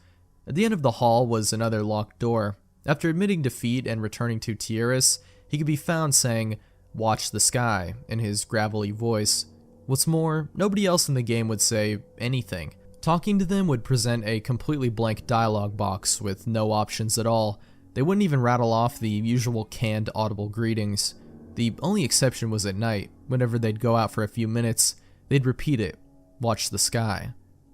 At the end of the hall was another locked door. After admitting defeat and returning to Tierras, he could be found saying, "Watch the sky," in his gravelly voice. What's more, nobody else in the game would say anything. Talking to them would present a completely blank dialogue box with no options at all. They wouldn't even rattle off the usual canned audible greetings. The only exception was at night. Whenever they'd go out for a few minutes, they'd repeat it, "Watch the sky."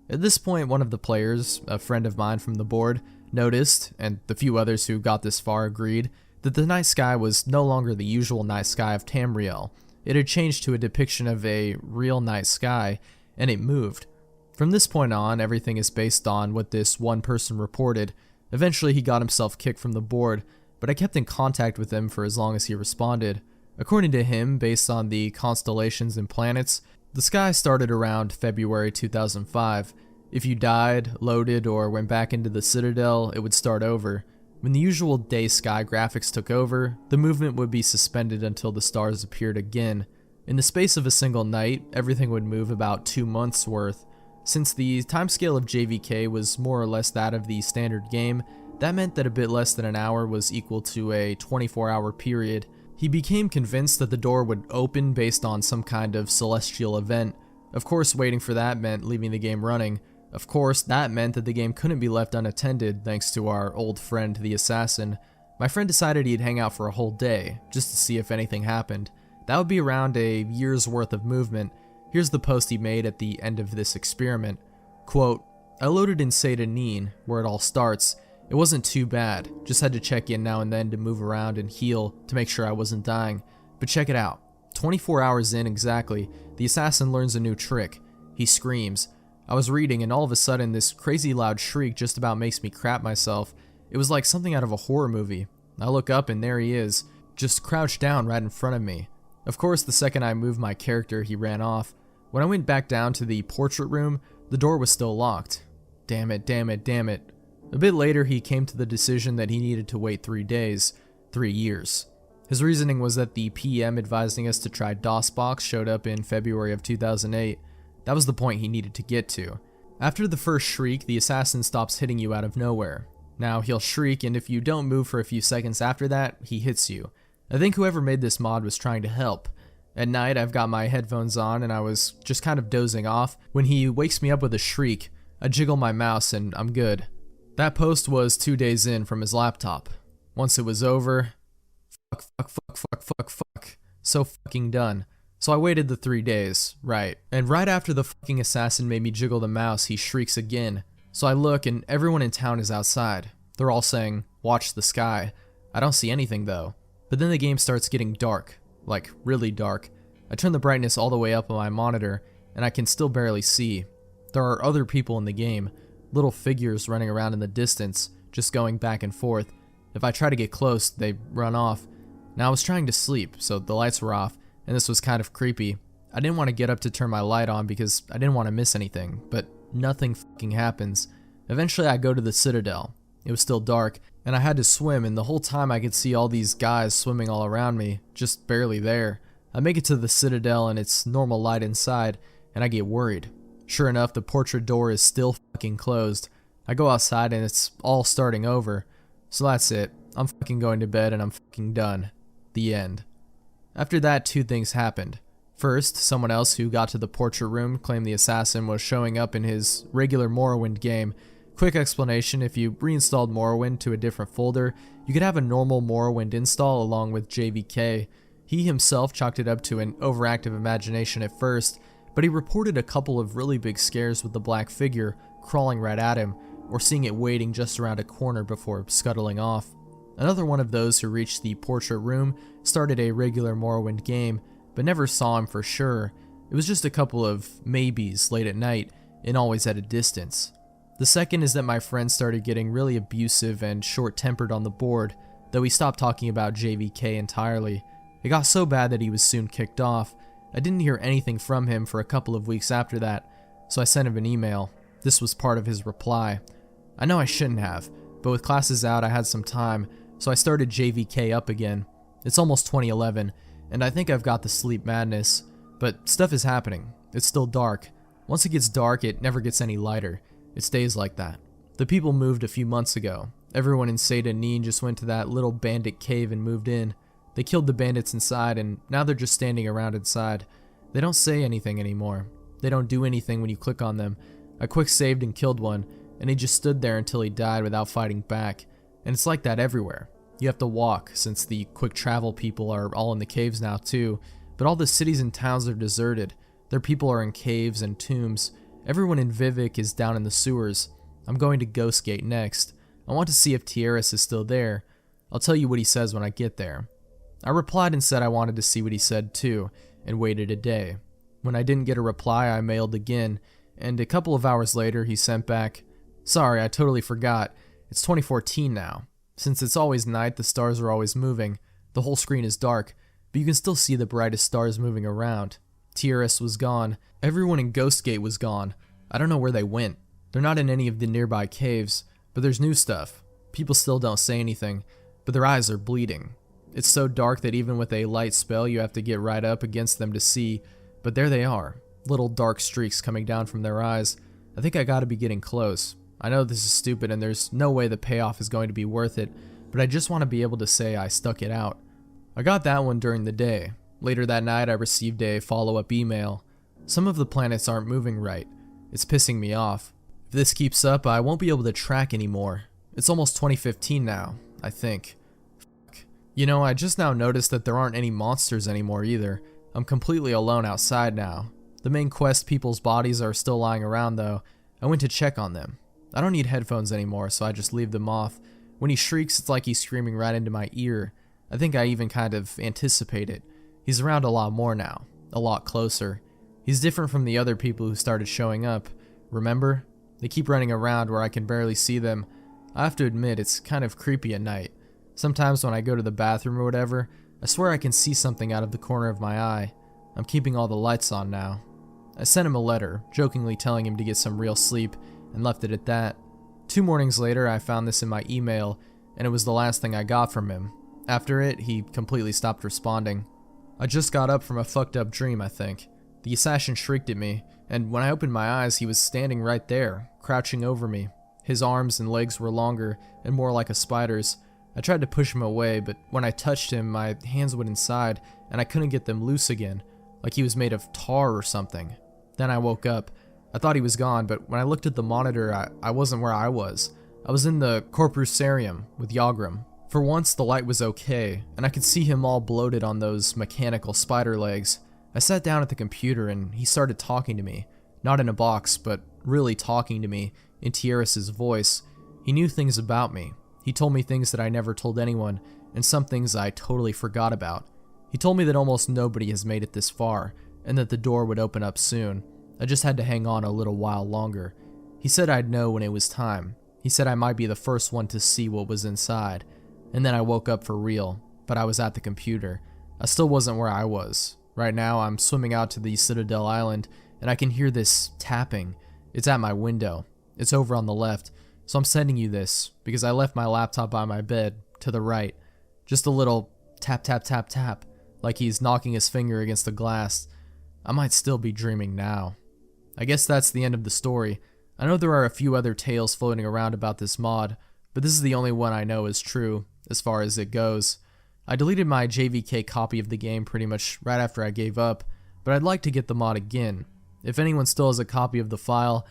At this point, one of the players, a friend of mine from the board, noticed, and the few others who got this far agreed, that the night sky was no longer the usual night sky of Tamriel. It had changed to a depiction of a real night sky, and it moved. From this point on, everything is based on what this one person reported. Eventually he got himself kicked from the board, but I kept in contact with him for as long as he responded. According to him, based on the constellations and planets, the sky started around February 2005. If you died, loaded, or went back into the Citadel, it would start over. When the usual day sky graphics took over, the movement would be suspended until the stars appeared again. In the space of a single night, everything would move about 2 months worth. Since the timescale of JVK was more or less that of the standard game, that meant that a bit less than an hour was equal to a 24-hour period. He became convinced that the door would open based on some kind of celestial event. Of course, waiting for that meant leaving the game running. Of course, that meant that the game couldn't be left unattended thanks to our old friend, the assassin. My friend decided he'd hang out for a whole day, just to see if anything happened. That would be around a year's worth of movement. Here's the post he made at the end of this experiment. Quote, "I loaded in Satanin, where it all starts. It wasn't too bad, just had to check in now and then to move around and heal to make sure I wasn't dying. But check it out. 24 hours in exactly, the assassin learns a new trick. He screams. I was reading and all of a sudden this crazy loud shriek just about makes me crap myself. It was like something out of a horror movie. I look up and there he is, just crouched down right in front of me. Of course, the second I moved my character, he ran off. When I went back down to the portrait room, the door was still locked. Damn it, damn it, damn it. A bit later, he came to the decision that he needed to wait 3 days, 3 years. His reasoning was that the PM advising us to try DOSBox showed up in February of 2008. That was the point he needed to get to. After the first shriek, the assassin stops hitting you out of nowhere. Now, he'll shriek, and if you don't move for a few seconds after that, he hits you. I think whoever made this mod was trying to help. At night, I've got my headphones on, and I was just kind of dozing off. When he wakes me up with a shriek, I jiggle my mouse, and I'm good. That post was 2 days in from his laptop. Once it was over, fuck. So fucking done. So I waited the 3 days, right. And right after the fucking assassin made me jiggle the mouse, he shrieks again. So I look and everyone in town is outside. They're all saying, "Watch the sky." I don't see anything though. But then the game starts getting dark. Like, really dark. I turn the brightness all the way up on my monitor, and I can still barely see. There are other people in the game. Little figures running around in the distance, just going back and forth. If I try to get close, they run off. Now I was trying to sleep, so the lights were off, and this was kind of creepy. I didn't want to get up to turn my light on because I didn't want to miss anything, but nothing fucking happens. Eventually I go to the Citadel. It was still dark, and I had to swim, and the whole time I could see all these guys swimming all around me, just barely there. I make it to the Citadel and it's normal light inside, and I get worried. Sure enough, the portrait door is still fucking closed. I go outside and it's all starting over. So that's it. I'm fucking going to bed and I'm fucking done. The end. After that, 2 things happened. First, someone else who got to the portrait room claimed the assassin was showing up in his regular Morrowind game. Quick explanation, if you reinstalled Morrowind to a different folder, you could have a normal Morrowind install along with JVK. He himself chalked it up to an overactive imagination at first, but he reported a couple of really big scares with the black figure crawling right at him, or seeing it waiting just around a corner before scuttling off. Another one of those who reached the portrait room started a regular Morrowind game, but never saw him for sure. It was just a couple of maybes late at night, and always at a distance. The second is that my friend started getting really abusive and short-tempered on the board, though he stopped talking about JVK entirely. It got so bad that he was soon kicked off. I didn't hear anything from him for a couple of weeks after that, so I sent him an email. This was part of his reply. I know I shouldn't have, but with classes out I had some time, so I started JVK up again. It's almost 2011, and I think I've got the sleep madness, but stuff is happening. It's still dark. Once it gets dark, it never gets any lighter. It stays like that. The people moved a few months ago. Everyone in Seda Neen just went to that little bandit cave and moved in. They killed the bandits inside, and now they're just standing around inside. They don't say anything anymore. They don't do anything when you click on them. I quick saved and killed one, and he just stood there until he died without fighting back. And it's like that everywhere. You have to walk, since the quick travel people are all in the caves now too, but all the cities and towns are deserted. Their people are in caves and tombs. Everyone in Vivek is down in the sewers. I'm going to Ghostgate next. I want to see if Tierras is still there. I'll tell you what he says when I get there. I replied and said I wanted to see what he said too, and waited a day. When I didn't get a reply, I mailed again, and a couple of hours later he sent back, "Sorry, I totally forgot. It's 2014 now. Since it's always night, the stars are always moving. The whole screen is dark, but you can still see the brightest stars moving around. Tierras was gone. Everyone in Ghostgate was gone. I don't know where they went. They're not in any of the nearby caves, but there's new stuff. People still don't say anything, but their eyes are bleeding. It's so dark that even with a light spell you have to get right up against them to see, but there they are, little dark streaks coming down from their eyes. I think I gotta be getting close. I know this is stupid and there's no way the payoff is going to be worth it, but I just want to be able to say I stuck it out." I got that one during the day. Later that night I received a follow-up email. "Some of the planets aren't moving right. It's pissing me off. If this keeps up, I won't be able to track anymore. It's almost 2015 now, I think. You know, I just now noticed that there aren't any monsters anymore either. I'm completely alone outside now. The main quest people's bodies are still lying around though. I went to check on them. I don't need headphones anymore, so I just leave them off. When he shrieks, it's like he's screaming right into my ear. I think I even kind of anticipate it. He's around a lot more now, a lot closer. He's different from the other people who started showing up. Remember? They keep running around where I can barely see them. I have to admit, it's kind of creepy at night. Sometimes when I go to the bathroom or whatever, I swear I can see something out of the corner of my eye. I'm keeping all the lights on now." I sent him a letter, jokingly telling him to get some real sleep, and left it at that. 2 mornings later, I found this in my email, and it was the last thing I got from him. After it, he completely stopped responding. I just got up from a fucked up dream, I think. The assassin shrieked at me, and when I opened my eyes, he was standing right there, crouching over me. His arms and legs were longer and more like a spider's. I tried to push him away, but when I touched him, my hands went inside, and I couldn't get them loose again, like he was made of tar or something. Then I woke up. I thought he was gone, but when I looked at the monitor, I wasn't where I was. I was in the Corpusarium with Yagram. For once, the light was okay, and I could see him all bloated on those mechanical spider legs. I sat down at the computer, and he started talking to me. Not in a box, but really talking to me, in Tierras' voice. He knew things about me. He told me things that I never told anyone, and some things I totally forgot about. He told me that almost nobody has made it this far, and that the door would open up soon. I just had to hang on a little while longer. He said I'd know when it was time. He said I might be the first one to see what was inside. And then I woke up for real, but I was at the computer. I still wasn't where I was. Right now, I'm swimming out to the Citadel Island, and I can hear this tapping. It's at my window. It's over on the left. So I'm sending you this, because I left my laptop by my bed, to the right. Just a little tap tap tap tap, like he's knocking his finger against the glass. I might still be dreaming now. I guess that's the end of the story. I know there are a few other tales floating around about this mod, but this is the only one I know is true, as far as it goes. I deleted my JVK copy of the game pretty much right after I gave up, but I'd like to get the mod again. If anyone still has a copy of the file,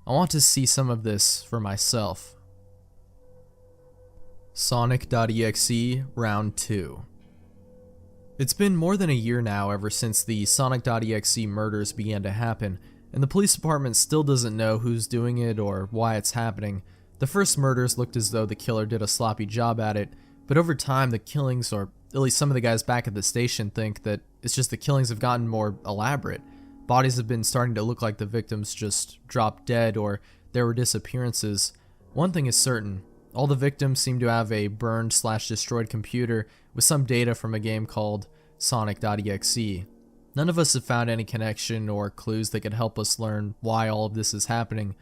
I want to see some of this for myself. Sonic.exe Round 2. It's been more than a year now ever since the Sonic.exe murders began to happen, and the police department still doesn't know who's doing it or why it's happening. The first murders looked as though the killer did a sloppy job at it, but over time the killings, or at least some of the guys back at the station, think that it's just the killings have gotten more elaborate. Bodies have been starting to look like the victims just dropped dead or there were disappearances. One thing is certain, all the victims seem to have a burned/destroyed computer with some data from a game called Sonic.exe. None of us have found any connection or clues that could help us learn why all of this is happening.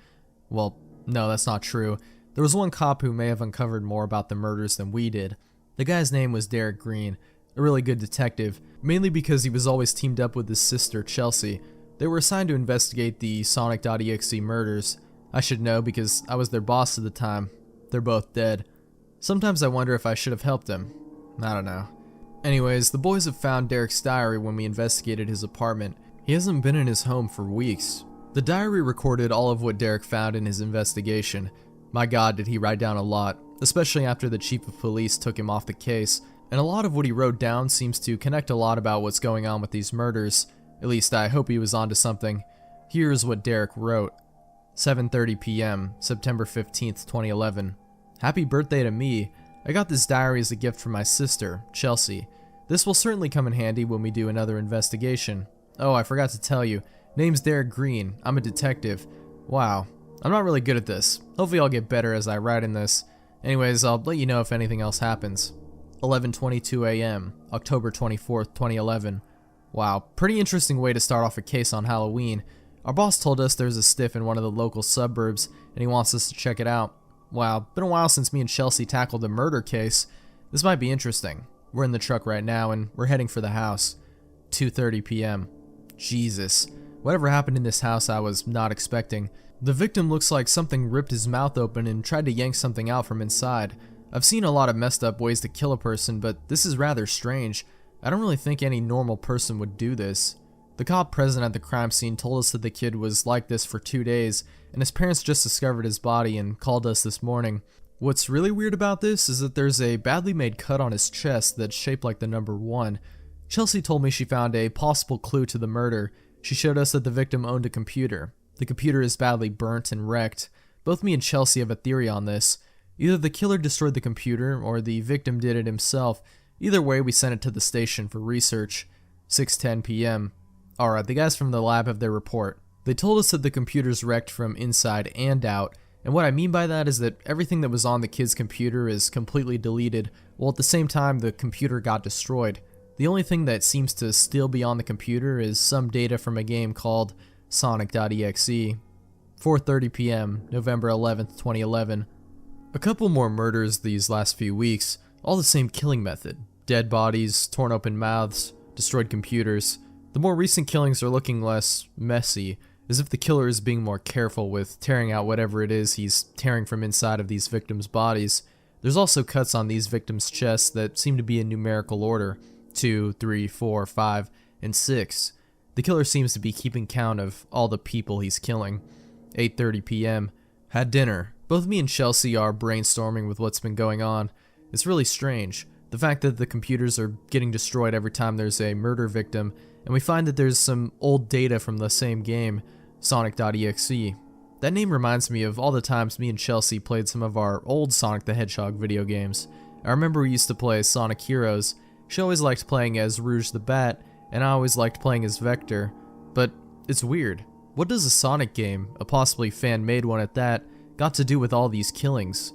Well, no, that's not true. There was one cop who may have uncovered more about the murders than we did. The guy's name was Derek Green, a really good detective, mainly because he was always teamed up with his sister Chelsea. They were assigned to investigate the Sonic.exe murders. I should know because I was their boss at the time. They're both dead. Sometimes I wonder if I should have helped him. I don't know. Anyways, the boys have found Derek's diary when we investigated his apartment. He hasn't been in his home for weeks. The diary recorded all of what Derek found in his investigation. My god, did he write down a lot, especially after the chief of police took him off the case, and a lot of what he wrote down seems to connect a lot about what's going on with these murders. At least I hope he was onto something. Here's what Derek wrote. 7:30 p.m., September 15th, 2011. Happy birthday to me. I got this diary as a gift from my sister, Chelsea. This will certainly come in handy when we do another investigation. Oh, I forgot to tell you. Name's Derek Green. I'm a detective. Wow. I'm not really good at this. Hopefully I'll get better as I write in this. Anyways, I'll let you know if anything else happens. 11:22 a.m., October 24th, 2011. Wow, pretty interesting way to start off a case on Halloween. Our boss told us there's a stiff in one of the local suburbs, and he wants us to check it out. Wow, been a while since me and Chelsea tackled a murder case. This might be interesting. We're in the truck right now, and we're heading for the house. 2:30 p.m. Jesus. Whatever happened in this house I was not expecting. The victim looks like something ripped his mouth open and tried to yank something out from inside. I've seen a lot of messed up ways to kill a person, but this is rather strange. I don't really think any normal person would do this. The cop present at the crime scene told us that the kid was like this for 2 days, and his parents just discovered his body and called us this morning. What's really weird about this is that there's a badly made cut on his chest that's shaped like the number 1. Chelsea told me she found a possible clue to the murder. She showed us that the victim owned a computer. The computer is badly burnt and wrecked. Both me and Chelsea have a theory on this. Either the killer destroyed the computer, or the victim did it himself. Either way, we sent it to the station for research. 6:10 p.m. Alright, the guys from the lab have their report. They told us that the computer's wrecked from inside and out, and what I mean by that is that everything that was on the kid's computer is completely deleted, while at the same time the computer got destroyed. The only thing that seems to still be on the computer is some data from a game called Sonic.exe. 4:30 p.m., November 11th, 2011. A couple more murders these last few weeks, all the same killing method. Dead bodies, torn open mouths, destroyed computers. The more recent killings are looking less messy, as if the killer is being more careful with tearing out whatever it is he's tearing from inside of these victims' bodies. There's also cuts on these victims' chests that seem to be in numerical order. 2, 3, 4, 5, and 6. The killer seems to be keeping count of all the people he's killing. 8:30 p.m. Had dinner. Both me and Chelsea are brainstorming with what's been going on. It's really strange. The fact that the computers are getting destroyed every time there's a murder victim, and we find that there's some old data from the same game, Sonic.exe. That name reminds me of all the times me and Chelsea played some of our old Sonic the Hedgehog video games. I remember we used to play Sonic Heroes. She always liked playing as Rouge the Bat, and I always liked playing as Vector. But it's weird. What does a Sonic game, a possibly fan-made one at that, got to do with all these killings?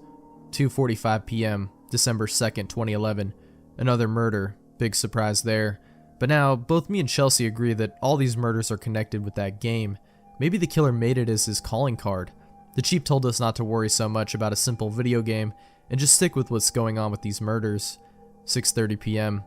2:45 p.m., December 2nd, 2011. Another murder. Big surprise there. But now, both me and Chelsea agree that all these murders are connected with that game. Maybe the killer made it as his calling card. The chief told us not to worry so much about a simple video game, and just stick with what's going on with these murders. 6:30 p.m.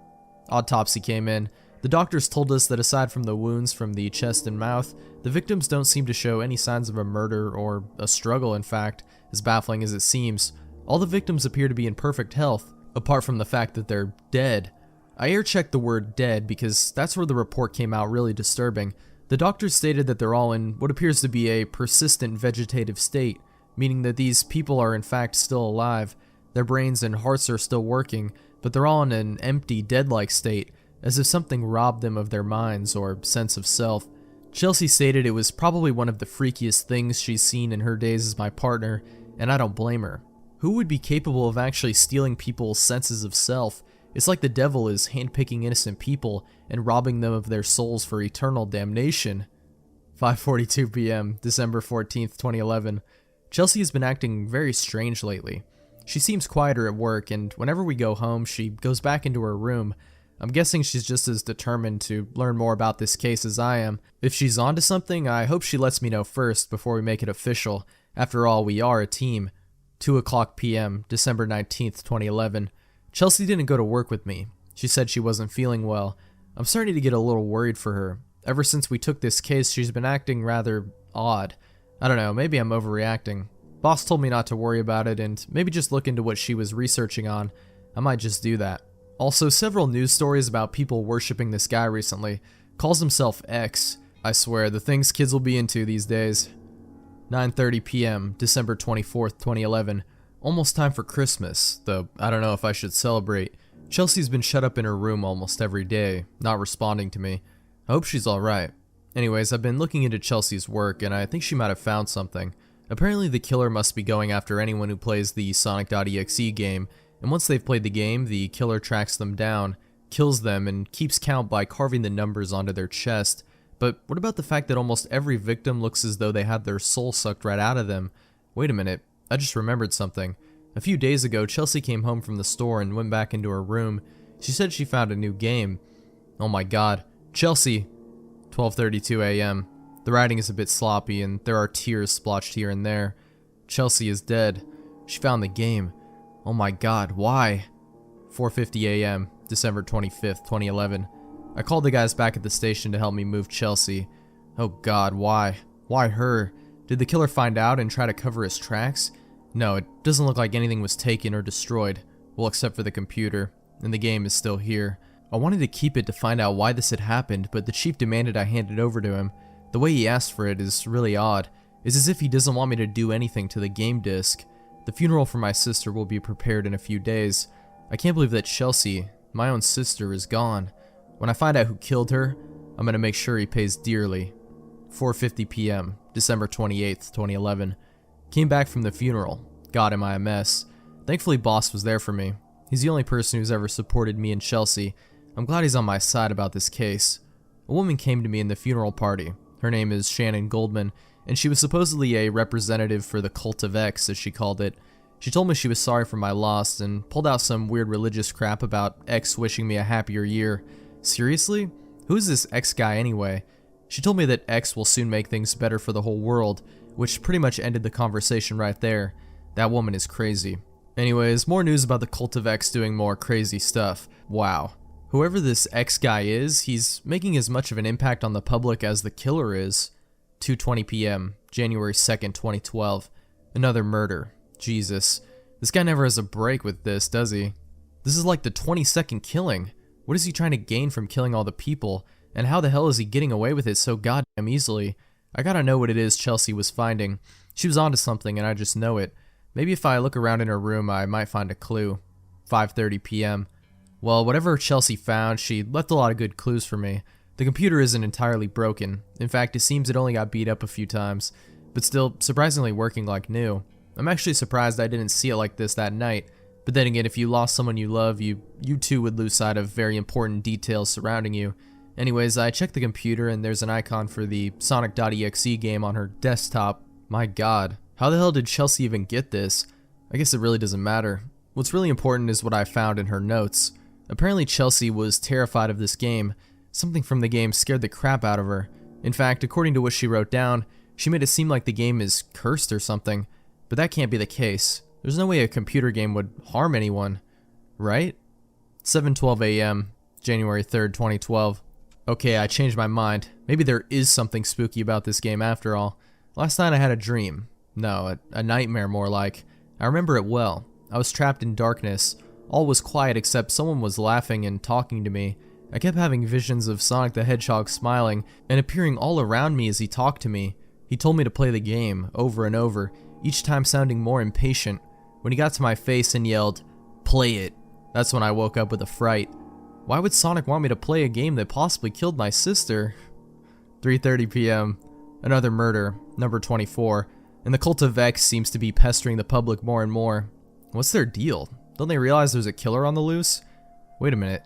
Autopsy came in. The doctors told us that aside from the wounds from the chest and mouth, the victims don't seem to show any signs of a murder or a struggle, in fact, as baffling as it seems. All the victims appear to be in perfect health, apart from the fact that they're dead. I air-checked the word dead because that's where the report came out really disturbing. The doctors stated that they're all in what appears to be a persistent vegetative state, meaning that these people are in fact still alive. Their brains and hearts are still working, but they're all in an empty, dead-like state. as if something robbed them of their minds or sense of self. Chelsea stated it was probably one of the freakiest things she's seen in her days as my partner, and I don't blame her. Who would be capable of actually stealing people's senses of self? It's like the devil is handpicking innocent people and robbing them of their souls for eternal damnation. 5:42 p.m., December 14th, 2011. Chelsea has been acting very strange lately. She seems quieter at work, and whenever we go home, she goes back into her room. I'm guessing she's just as determined to learn more about this case as I am. If she's onto something, I hope she lets me know first before we make it official. After all, we are a team. 2:00 p.m., December 19th, 2011. Chelsea didn't go to work with me. She said she wasn't feeling well. I'm starting to get a little worried for her. Ever since we took this case, she's been acting rather odd. I don't know, maybe I'm overreacting. Boss told me not to worry about it and maybe just look into what she was researching on. I might just do that. Also, several news stories about people worshipping this guy recently. Calls himself X. I swear, the things kids will be into these days. 9:30 p.m., December 24th, 2011. Almost time for Christmas, though I don't know if I should celebrate. Chelsea's been shut up in her room almost every day, not responding to me. I hope she's alright. Anyways, I've been looking into Chelsea's work, and I think she might have found something. Apparently the killer must be going after anyone who plays the Sonic.exe game, and once they've played the game, the killer tracks them down, kills them, and keeps count by carving the numbers onto their chest. But what about the fact that almost every victim looks as though they had their soul sucked right out of them? Wait a minute, I just remembered something. A few days ago, Chelsea came home from the store and went back into her room. She said she found a new game. Oh my god. Chelsea! 12:32 a.m. The writing is a bit sloppy and there are tears splotched here and there. Chelsea is dead. She found the game. Oh my god, why? 4:50 a.m., December 25th, 2011. I called the guys back at the station to help me move Chelsea. Oh god, why? Why her? Did the killer find out and try to cover his tracks? No, it doesn't look like anything was taken or destroyed. Well, except for the computer. And the game is still here. I wanted to keep it to find out why this had happened, but the chief demanded I hand it over to him. The way he asked for it is really odd. It's as if he doesn't want me to do anything to the game disc. The funeral for my sister will be prepared in a few days. I can't believe that Chelsea, my own sister, is gone. When I find out who killed her, I'm gonna make sure he pays dearly. 4:50 p.m., December 28th, 2011. Came back from the funeral. God, am I a mess. Thankfully, Boss was there for me. He's the only person who's ever supported me and Chelsea. I'm glad he's on my side about this case. A woman came to me in the funeral party. Her name is Shannon Goldman, and she was supposedly a representative for the cult of X, as she called it. She told me she was sorry for my loss and pulled out some weird religious crap about X wishing me a happier year. Seriously? Who is this X guy anyway? She told me that X will soon make things better for the whole world, which pretty much ended the conversation right there. That woman is crazy. Anyways, more news about the cult of X doing more crazy stuff. Wow. Whoever this X guy is, he's making as much of an impact on the public as the killer is. 2:20 p.m., January 2nd, 2012. Another murder. Jesus. This guy never has a break with this, does he? This is like the 22nd killing. What is he trying to gain from killing all the people? And how the hell is he getting away with it so goddamn easily? I gotta know what it is Chelsea was finding. She was onto something and I just know it. Maybe if I look around in her room, I might find a clue. 5:30 p.m. Well, whatever Chelsea found, she left a lot of good clues for me. The computer isn't entirely broken. In fact, it seems it only got beat up a few times, but still surprisingly working like new. I'm actually surprised I didn't see it like this that night. But then again, if you lost someone you love, you too would lose sight of very important details surrounding you. Anyways, I checked the computer and there's an icon for the Sonic.exe game on her desktop. My god, how the hell did Chelsea even get this? I guess it really doesn't matter. What's really important is what I found in her notes. Apparently Chelsea was terrified of this game. Something from the game scared the crap out of her. In fact, according to what she wrote down, she made it seem like the game is cursed or something. But that can't be the case. There's no way a computer game would harm anyone. Right? 7:12 a.m., January 3rd, 2012. Okay, I changed my mind. Maybe there is something spooky about this game after all. Last night I had a dream. No, a nightmare more like. I remember it well. I was trapped in darkness. All was quiet except someone was laughing and talking to me. I kept having visions of Sonic the Hedgehog smiling and appearing all around me as he talked to me. He told me to play the game, over and over, each time sounding more impatient. When he got to my face and yelled, "Play it," that's when I woke up with a fright. Why would Sonic want me to play a game that possibly killed my sister? 3:30 p.m. Another murder, number 24, and the cult of X seems to be pestering the public more and more. What's their deal? Don't they realize there's a killer on the loose? Wait a minute.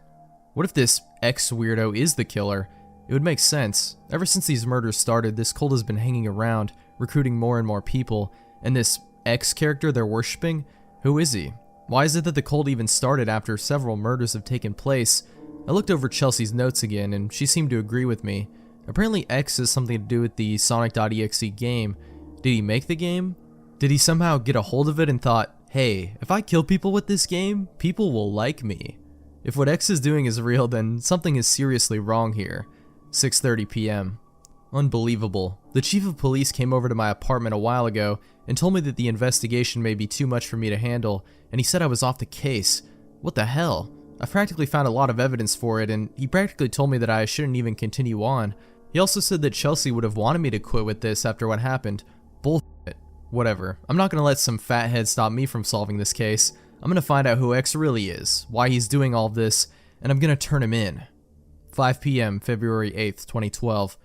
What if this X weirdo is the killer? It would make sense. Ever since these murders started, this cult has been hanging around, recruiting more and more people, and this X character they're worshipping? Who is he? Why is it that the cult even started after several murders have taken place? I looked over Chelsea's notes again, and she seemed to agree with me. Apparently X has something to do with the Sonic.exe game. Did he make the game? Did he somehow get a hold of it and thought, hey, if I kill people with this game, people will like me? If what X is doing is real, then something is seriously wrong here. 6:30 p.m. Unbelievable. The chief of police came over to my apartment a while ago and told me that the investigation may be too much for me to handle, and he said I was off the case. What the hell? I practically found a lot of evidence for it, and he practically told me that I shouldn't even continue on. He also said that Chelsea would have wanted me to quit with this after what happened. Bullshit. Whatever. I'm not gonna let some fathead stop me from solving this case. I'm gonna find out who X really is, why he's doing all of this, and I'm gonna turn him in. 5 p.m. February 8th, 2012.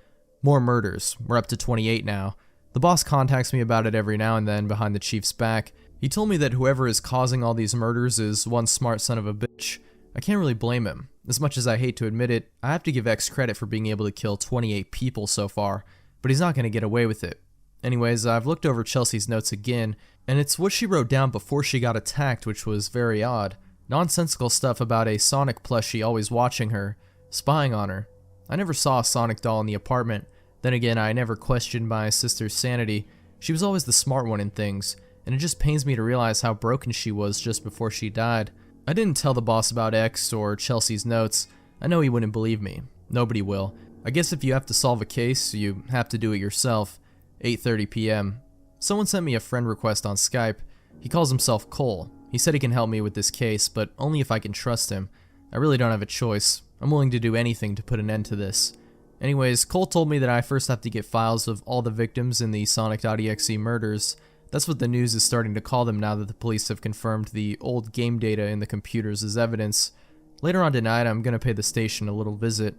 More murders. We're up to 28 now. The boss contacts me about it every now and then behind the chief's back. He told me that whoever is causing all these murders is one smart son of a bitch. I can't really blame him. As much as I hate to admit it, I have to give X credit for being able to kill 28 people so far, but he's not going to get away with it. Anyways, I've looked over Chelsea's notes again, and it's what she wrote down before she got attacked, which was very odd. Nonsensical stuff about a Sonic plushie always watching her, spying on her. I never saw a Sonic doll in the apartment. Then again, I never questioned my sister's sanity. She was always the smart one in things, and it just pains me to realize how broken she was just before she died. I didn't tell the boss about X or Chelsea's notes. I know he wouldn't believe me. Nobody will. I guess if you have to solve a case, you have to do it yourself. 8:30 p.m. Someone sent me a friend request on Skype. He calls himself Cole. He said he can help me with this case, but only if I can trust him. I really don't have a choice. I'm willing to do anything to put an end to this. Anyways, Cole told me that I first have to get files of all the victims in the Sonic.exe murders. That's what the news is starting to call them now that the police have confirmed the old game data in the computers as evidence. Later on tonight, I'm gonna pay the station a little visit.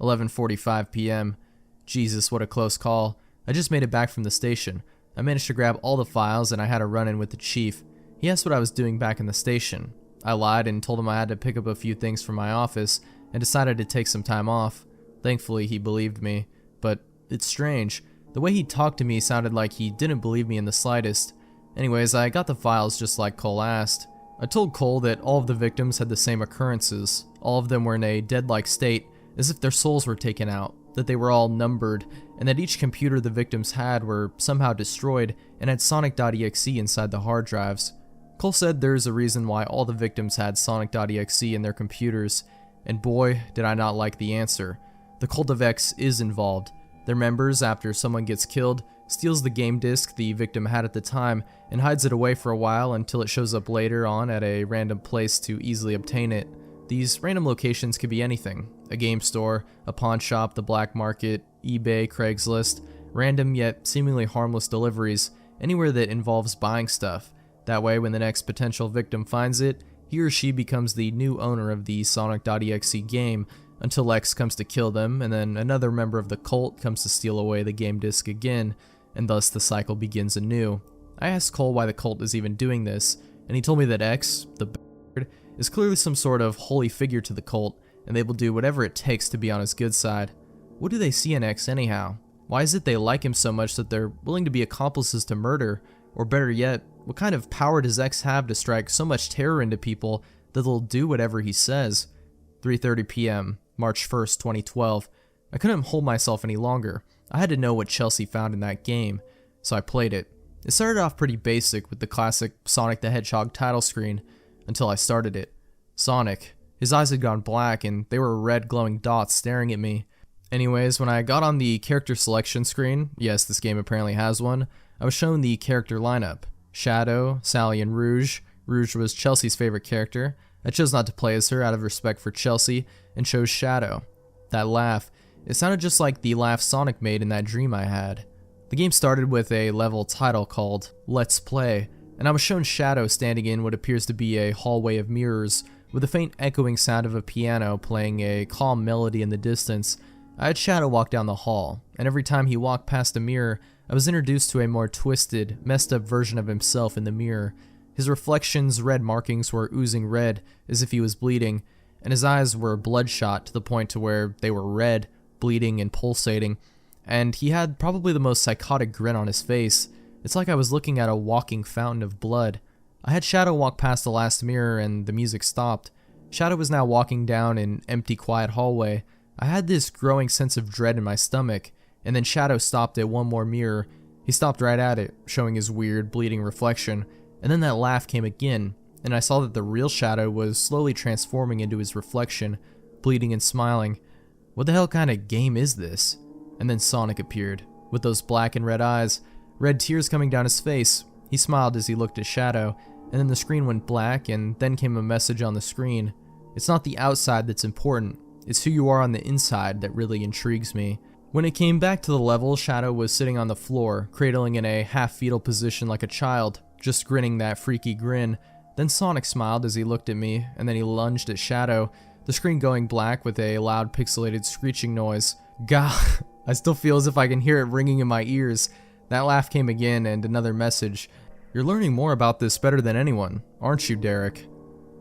11:45 p.m. Jesus, what a close call. I just made it back from the station. I managed to grab all the files and I had a run-in with the chief. He asked what I was doing back in the station. I lied and told him I had to pick up a few things from my office and decided to take some time off. Thankfully, he believed me, but it's strange. The way he talked to me sounded like he didn't believe me in the slightest. Anyways, I got the files just like Cole asked. I told Cole that all of the victims had the same occurrences. All of them were in a dead-like state, as if their souls were taken out, that they were all numbered, and that each computer the victims had were somehow destroyed and had Sonic.exe inside the hard drives. Cole said there's a reason why all the victims had Sonic.exe in their computers, and boy, did I not like the answer. The cult of X is involved. Their members, after someone gets killed, steals the game disc the victim had at the time and hides it away for a while until it shows up later on at a random place to easily obtain it. These random locations could be anything: a game store, a pawn shop, the black market, eBay, Craigslist, random yet seemingly harmless deliveries, anywhere that involves buying stuff. That way, when the next potential victim finds it, he or she becomes the new owner of the Sonic.exe game, until X comes to kill them, and then another member of the cult comes to steal away the game disc again, and thus the cycle begins anew. I asked Cole why the cult is even doing this, and he told me that X, the bastard, is clearly some sort of holy figure to the cult, and they will do whatever it takes to be on his good side. What do they see in X anyhow? Why is it they like him so much that they're willing to be accomplices to murder? Or better yet, what kind of power does X have to strike so much terror into people that they'll do whatever he says? 3:30 p.m. March 1st, 2012. I couldn't hold myself any longer. I had to know what Chelsea found in that game, so I played it. It started off pretty basic with the classic Sonic the Hedgehog title screen, until I started it. Sonic. His eyes had gone black and they were red glowing dots staring at me. Anyways, when I got on the character selection screen, yes, this game apparently has one, I was shown the character lineup. Shadow, Sally, and Rouge. Rouge was Chelsea's favorite character. I chose not to play as her out of respect for Chelsea, and chose Shadow. That laugh, it sounded just like the laugh Sonic made in that dream I had. The game started with a level title called Let's Play, and I was shown Shadow standing in what appears to be a hallway of mirrors, with a faint echoing sound of a piano playing a calm melody in the distance. I had Shadow walk down the hall, and every time he walked past a mirror, I was introduced to a more twisted, messed up version of himself in the mirror. His reflection's red markings were oozing red, as if he was bleeding, and his eyes were bloodshot to the point to where they were red, bleeding and pulsating, and he had probably the most psychotic grin on his face. It's like I was looking at a walking fountain of blood. I had Shadow walk past the last mirror and the music stopped. Shadow was now walking down an empty, quiet hallway. I had this growing sense of dread in my stomach, and then Shadow stopped at one more mirror. He stopped right at it, showing his weird, bleeding reflection, and then that laugh came again, and I saw that the real Shadow was slowly transforming into his reflection, bleeding and smiling. What the hell kind of game is this? And then Sonic appeared, with those black and red eyes, red tears coming down his face. He smiled as he looked at Shadow, and then the screen went black, and then came a message on the screen. It's not the outside that's important, it's who you are on the inside that really intrigues me. When it came back to the level, Shadow was sitting on the floor, cradling in a half-fetal position like a child, just grinning that freaky grin. Then Sonic smiled as he looked at me, and then he lunged at Shadow, the screen going black with a loud pixelated screeching noise. Gah, I still feel as if I can hear it ringing in my ears. That laugh came again, and another message. You're learning more about this better than anyone, aren't you, Derek?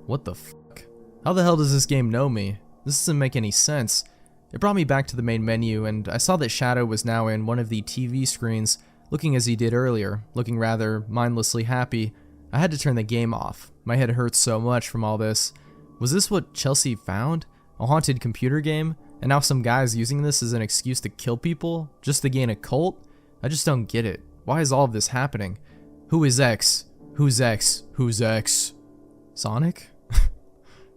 What the fuck? How the hell does this game know me? This doesn't make any sense. It brought me back to the main menu, and I saw that Shadow was now in one of the TV screens, looking as he did earlier, looking rather mindlessly happy. I had to turn the game off. My head hurts so much from all this. Was this what Chelsea found? A haunted computer game? And now some guy's using this as an excuse to kill people? Just to gain a cult? I just don't get it. Why is all of this happening? Who is X? Who's X? Who's X? Sonic?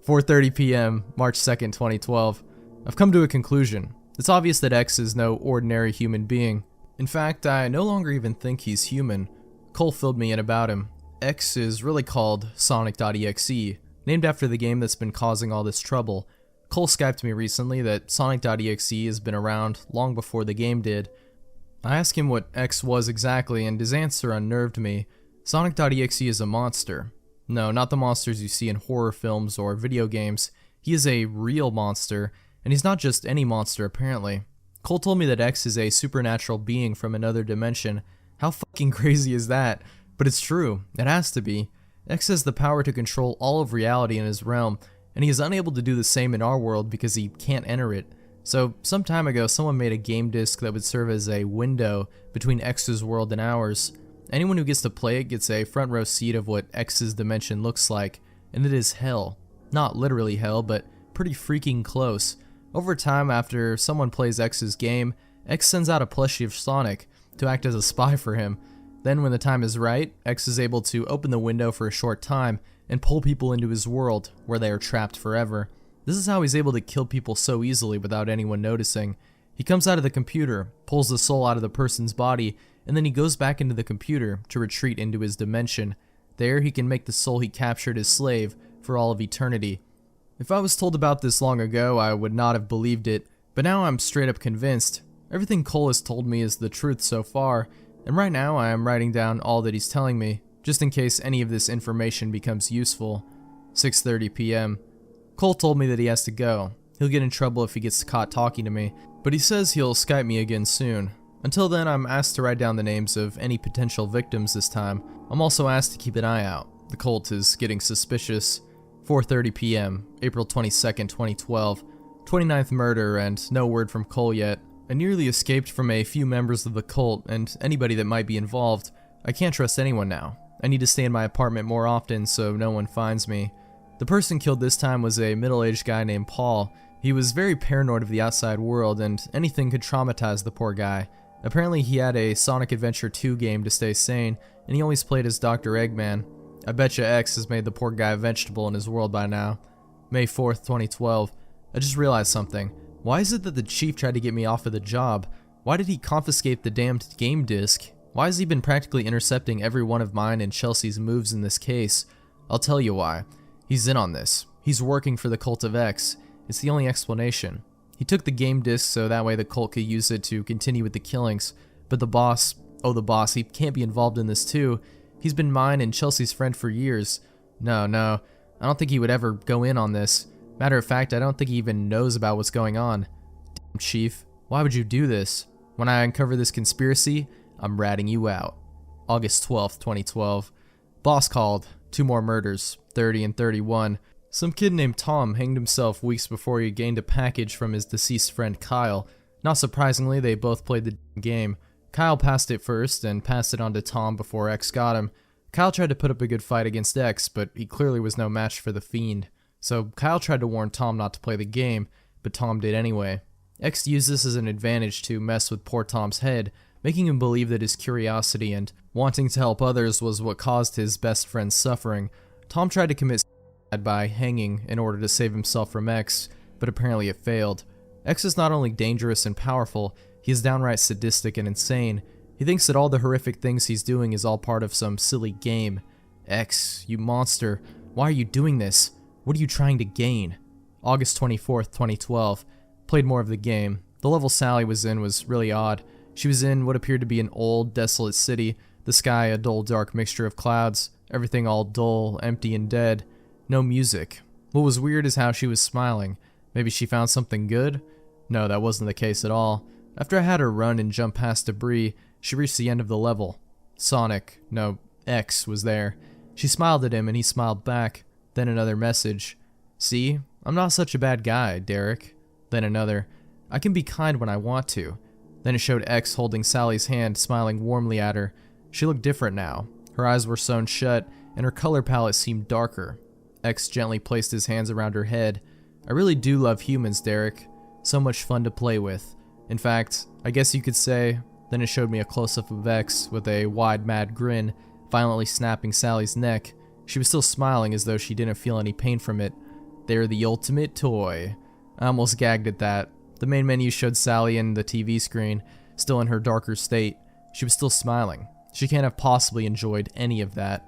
4:30 p.m., March 2nd, 2012. I've come to a conclusion. It's obvious that X is no ordinary human being. In fact, I no longer even think he's human. Cole filled me in about him. X is really called Sonic.exe, named after the game that's been causing all this trouble. Cole Skyped me recently that Sonic.exe has been around long before the game did. I asked him what X was exactly, and his answer unnerved me. Sonic.exe is a monster. No, not the monsters you see in horror films or video games. He is a real monster, and he's not just any monster apparently. Cole told me that X is a supernatural being from another dimension. How fucking crazy is that? But it's true. It has to be. X has the power to control all of reality in his realm, and he is unable to do the same in our world because he can't enter it. So, some time ago, someone made a game disc that would serve as a window between X's world and ours. Anyone who gets to play it gets a front row seat of what X's dimension looks like, and it is hell. Not literally hell, but pretty freaking close. Over time, after someone plays X's game, X sends out a plushie of Sonic to act as a spy for him. Then when the time is right, X is able to open the window for a short time and pull people into his world, where they are trapped forever. This is how he's able to kill people so easily without anyone noticing. He comes out of the computer, pulls the soul out of the person's body, and then he goes back into the computer to retreat into his dimension. There he can make the soul he captured his slave for all of eternity. If I was told about this long ago, I would not have believed it, but now I'm straight up convinced. Everything Cole has told me is the truth so far, and right now I am writing down all that he's telling me, just in case any of this information becomes useful. 6:30 p.m. Cole told me that he has to go. He'll get in trouble if he gets caught talking to me, but he says he'll Skype me again soon. Until then, I'm asked to write down the names of any potential victims this time. I'm also asked to keep an eye out. The cult is getting suspicious. 4:30 p.m., April 22nd, 2012. 29th murder and no word from Cole yet. I nearly escaped from a few members of the cult and anybody that might be involved. I can't trust anyone now. I need to stay in my apartment more often so no one finds me. The person killed this time was a middle-aged guy named Paul. He was very paranoid of the outside world and anything could traumatize the poor guy. Apparently he had a Sonic Adventure 2 game to stay sane, and he always played as Dr. Eggman. I betcha X has made the poor guy a vegetable in his world by now. May 4th, 2012. I just realized something. Why is it that the chief tried to get me off of the job? Why did he confiscate the damned game disc? Why has he been practically intercepting every one of mine and Chelsea's moves in this case? I'll tell you why. He's in on this. He's working for the cult of X. It's the only explanation. He took the game disc so that way the cult could use it to continue with the killings. But the boss, he can't be involved in this too. He's been mine and Chelsea's friend for years. No, I don't think he would ever go in on this. Matter of fact, I don't think he even knows about what's going on. Damn, Chief, why would you do this? When I uncover this conspiracy, I'm ratting you out. August 12th, 2012. Boss called. 2 more murders, 30 and 31. Some kid named Tom hanged himself weeks before he gained a package from his deceased friend Kyle. Not surprisingly, they both played the game. Kyle passed it first and passed it on to Tom before X got him. Kyle tried to put up a good fight against X, but he clearly was no match for the Fiend. So Kyle tried to warn Tom not to play the game, but Tom did anyway. X used this as an advantage to mess with poor Tom's head, making him believe that his curiosity and wanting to help others was what caused his best friend's suffering. Tom tried to commit suicide by hanging in order to save himself from X, but apparently it failed. X is not only dangerous and powerful, he is downright sadistic and insane. He thinks that all the horrific things he's doing is all part of some silly game. X, you monster, why are you doing this? What are you trying to gain? August 24th, 2012. Played more of the game. The level Sally was in was really odd. She was in what appeared to be an old, desolate city, the sky a dull, dark mixture of clouds, everything all dull, empty, and dead. No music. What was weird is how she was smiling. Maybe she found something good? No, that wasn't the case at all. After I had her run and jump past debris, she reached the end of the level. X was there. She smiled at him and he smiled back. Then another message. See, I'm not such a bad guy, Derek. Then another. I can be kind when I want to. Then it showed X holding Sally's hand, smiling warmly at her. She looked different now. Her eyes were sewn shut, and her color palette seemed darker. X gently placed his hands around her head. I really do love humans, Derek. So much fun to play with. In fact, I guess you could say. Then it showed me a close-up of X with a wide, mad grin, violently snapping Sally's neck. She was still smiling as though she didn't feel any pain from it. They're the ultimate toy. I almost gagged at that. The main menu showed Sally in the TV screen, still in her darker state. She was still smiling. She can't have possibly enjoyed any of that.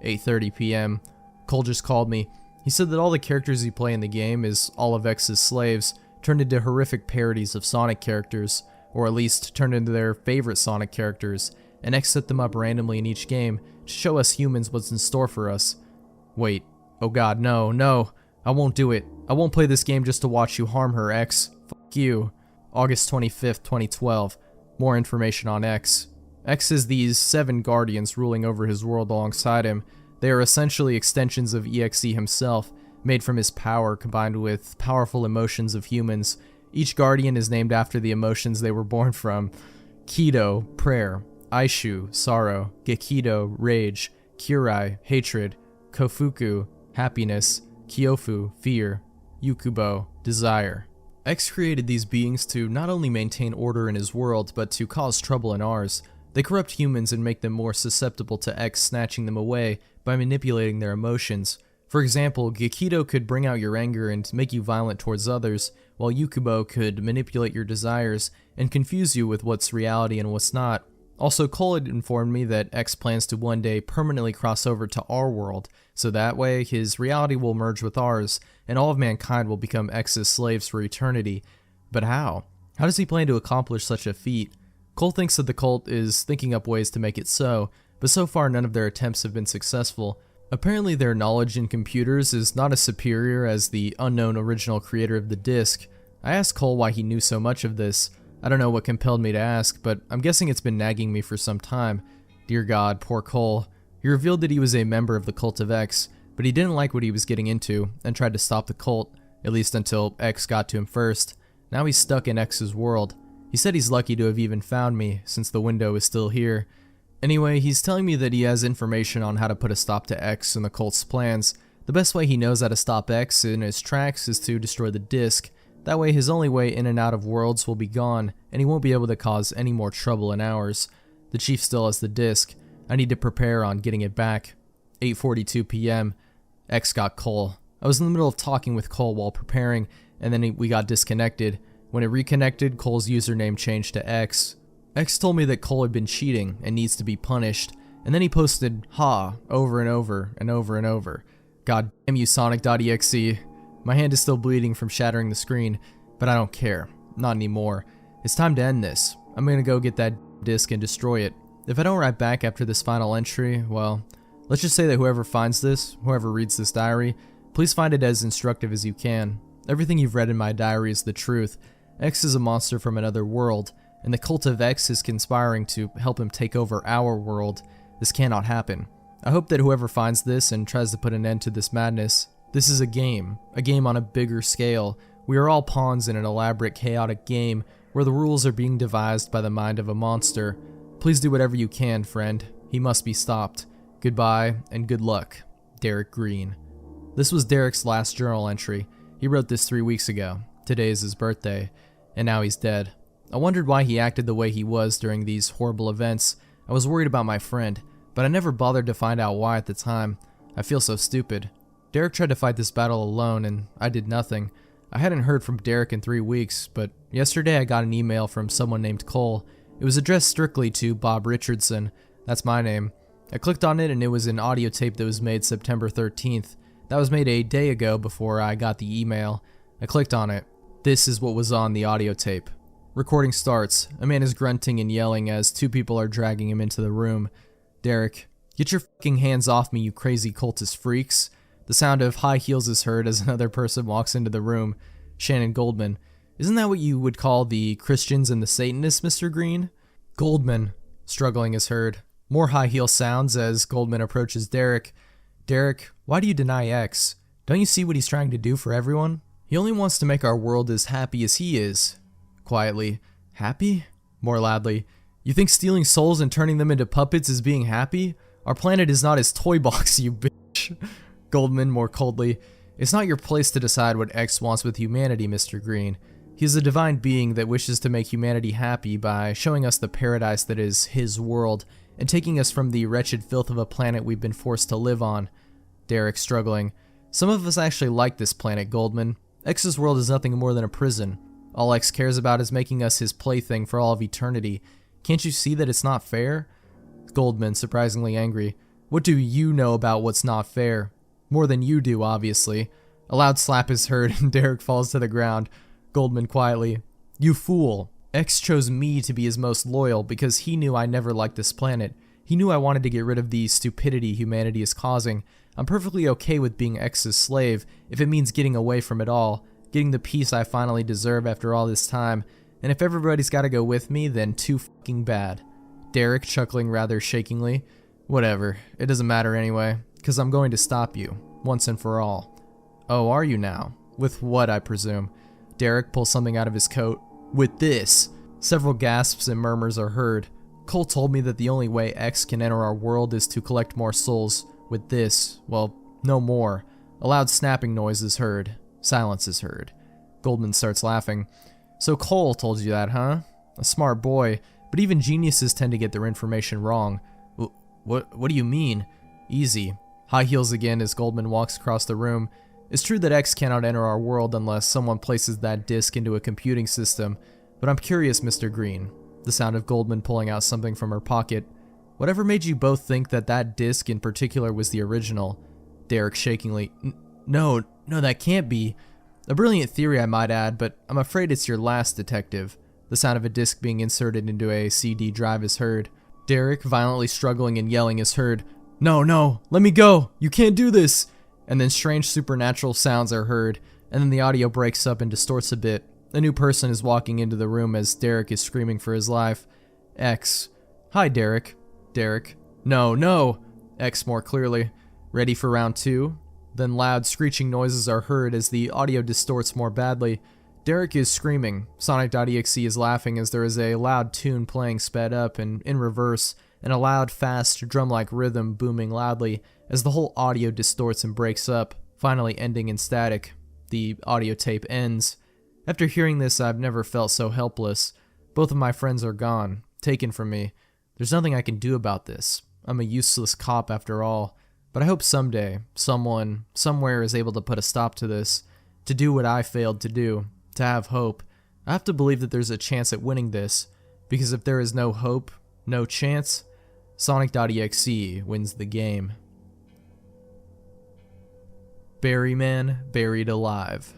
8:30 p.m. Cole just called me. He said that all the characters you play in the game is all of X's slaves, turned into horrific parodies of Sonic characters, or at least turned into their favorite Sonic characters, and X set them up randomly in each game to show us humans what's in store for us. Wait. Oh god, no. I won't do it. I won't play this game just to watch you harm her, X. Fuck you. August 25th, 2012. More information on X. X is these 7 guardians ruling over his world alongside him. They are essentially extensions of EXE himself, made from his power combined with powerful emotions of humans. Each guardian is named after the emotions they were born from. Kido, prayer. Aishu, sorrow. Gekido, rage. Kyurei, hatred. Kofuku, happiness. Kyofu, fear. Yukubo, desire. X created these beings to not only maintain order in his world, but to cause trouble in ours. They corrupt humans and make them more susceptible to X snatching them away by manipulating their emotions. For example, Gekido could bring out your anger and make you violent towards others, while Yukubo could manipulate your desires and confuse you with what's reality and what's not. Also, Cole had informed me that X plans to one day permanently cross over to our world, so that way his reality will merge with ours, and all of mankind will become X's slaves for eternity. But how? How does he plan to accomplish such a feat? Cole thinks that the cult is thinking up ways to make it so, but so far none of their attempts have been successful. Apparently their knowledge in computers is not as superior as the unknown original creator of the disc. I asked Cole why he knew so much of this. I don't know what compelled me to ask, but I'm guessing it's been nagging me for some time. Dear God, poor Cole. He revealed that he was a member of the Cult of X, but he didn't like what he was getting into and tried to stop the cult, at least until X got to him first. Now he's stuck in X's world. He said he's lucky to have even found me, since the window is still here. Anyway, he's telling me that he has information on how to put a stop to X and the cult's plans. The best way he knows how to stop X in his tracks is to destroy the disc. That way his only way in and out of worlds will be gone, and he won't be able to cause any more trouble in ours. The chief still has the disc. I need to prepare on getting it back. 8:42 p.m. X got Cole. I was in the middle of talking with Cole while preparing, and then we got disconnected. When it reconnected, Cole's username changed to X. X told me that Cole had been cheating and needs to be punished, and then he posted "ha" over and over and over and over. God damn you, Sonic.exe. My hand is still bleeding from shattering the screen, but I don't care. Not anymore. It's time to end this. I'm gonna go get that disc and destroy it. If I don't write back after this final entry, well, let's just say that whoever finds this, whoever reads this diary, Please find it as instructive as you can. Everything you've read in my diary is the truth. X is a monster from another world, and the cult of X is conspiring to help him take over our world. This cannot happen. I hope that whoever finds this and tries to put an end to this madness. This is a game on a bigger scale. We are all pawns in an elaborate, chaotic game where the rules are being devised by the mind of a monster. Please do whatever you can, friend. He must be stopped. Goodbye, and good luck. Derek Green. This was Derek's last journal entry. He wrote this 3 weeks ago. Today is his birthday, and now he's dead. I wondered why he acted the way he was during these horrible events. I was worried about my friend, but I never bothered to find out why at the time. I feel so stupid. Derek tried to fight this battle alone, and I did nothing. I hadn't heard from Derek in 3 weeks, but yesterday I got an email from someone named Cole. It was addressed strictly to Bob Richardson. That's my name. I clicked on it and it was an audio tape that was made September 13th. That was made a day ago before I got the email. I clicked on it. This is what was on the audio tape. Recording starts. A man is grunting and yelling as 2 people are dragging him into the room. Derek, get your fucking hands off me, you crazy cultist freaks. The sound of high heels is heard as another person walks into the room. Shannon Goldman. Isn't that what you would call the Christians and the Satanists, Mr. Green? Goldman. Struggling is heard. More high heel sounds as Goldman approaches Derek. Derek, why do you deny X? Don't you see what he's trying to do for everyone? He only wants to make our world as happy as he is. Quietly. Happy? More loudly. You think stealing souls and turning them into puppets is being happy? Our planet is not his toy box, you bitch. Goldman, more coldly. It's not your place to decide what X wants with humanity, Mr. Green. He is a divine being that wishes to make humanity happy by showing us the paradise that is his world and taking us from the wretched filth of a planet we've been forced to live on. Derek, struggling. Some of us actually like this planet, Goldman. X's world is nothing more than a prison. All X cares about is making us his plaything for all of eternity. Can't you see that it's not fair? Goldman, surprisingly angry. What do you know about what's not fair? More than you do, obviously. A loud slap is heard and Derek falls to the ground. Goldman quietly. You fool. X chose me to be his most loyal because he knew I never liked this planet. He knew I wanted to get rid of the stupidity humanity is causing. I'm perfectly okay with being X's slave if it means getting away from it all, getting the peace I finally deserve after all this time, and if everybody's gotta go with me, then too fucking bad. Derek, chuckling rather shakingly. Whatever, it doesn't matter anyway, because I'm going to stop you, once and for all. Oh, are you now? With what, I presume? Derek pulls something out of his coat. With this. Several gasps and murmurs are heard. Cole told me that the only way X can enter our world is to collect more souls. With this, well, no more. A loud snapping noise is heard. Silence is heard. Goldman starts laughing. So Cole told you that, huh? A smart boy, but even geniuses tend to get their information wrong. What do you mean? Easy. High heels again as Goldman walks across the room. It's true that X cannot enter our world unless someone places that disc into a computing system, but I'm curious, Mr. Green. The sound of Goldman pulling out something from her pocket. Whatever made you both think that that disc in particular was the original? Derek shakingly. No, that can't be. A brilliant theory, I might add, but I'm afraid it's your last, detective. The sound of a disc being inserted into a CD drive is heard. Derek, violently struggling and yelling, is heard. No, let me go! You can't do this! And then strange supernatural sounds are heard, and then the audio breaks up and distorts a bit. A new person is walking into the room as Derek is screaming for his life. X. Hi, Derek. Derek. No! X more clearly. Ready for round 2? Then loud screeching noises are heard as the audio distorts more badly. Derek is screaming. Sonic.exe is laughing as there is a loud tune playing sped up and in reverse, and a loud, fast, drum-like rhythm booming loudly as the whole audio distorts and breaks up, finally ending in static. The audio tape ends. After hearing this, I've never felt so helpless. Both of my friends are gone, taken from me. There's nothing I can do about this. I'm a useless cop after all. But I hope someday, someone, somewhere is able to put a stop to this, to do what I failed to do, to have hope. I have to believe that there's a chance at winning this, because if there is no hope, no chance, Sonic.exe wins the game. Buryman Buried Alive.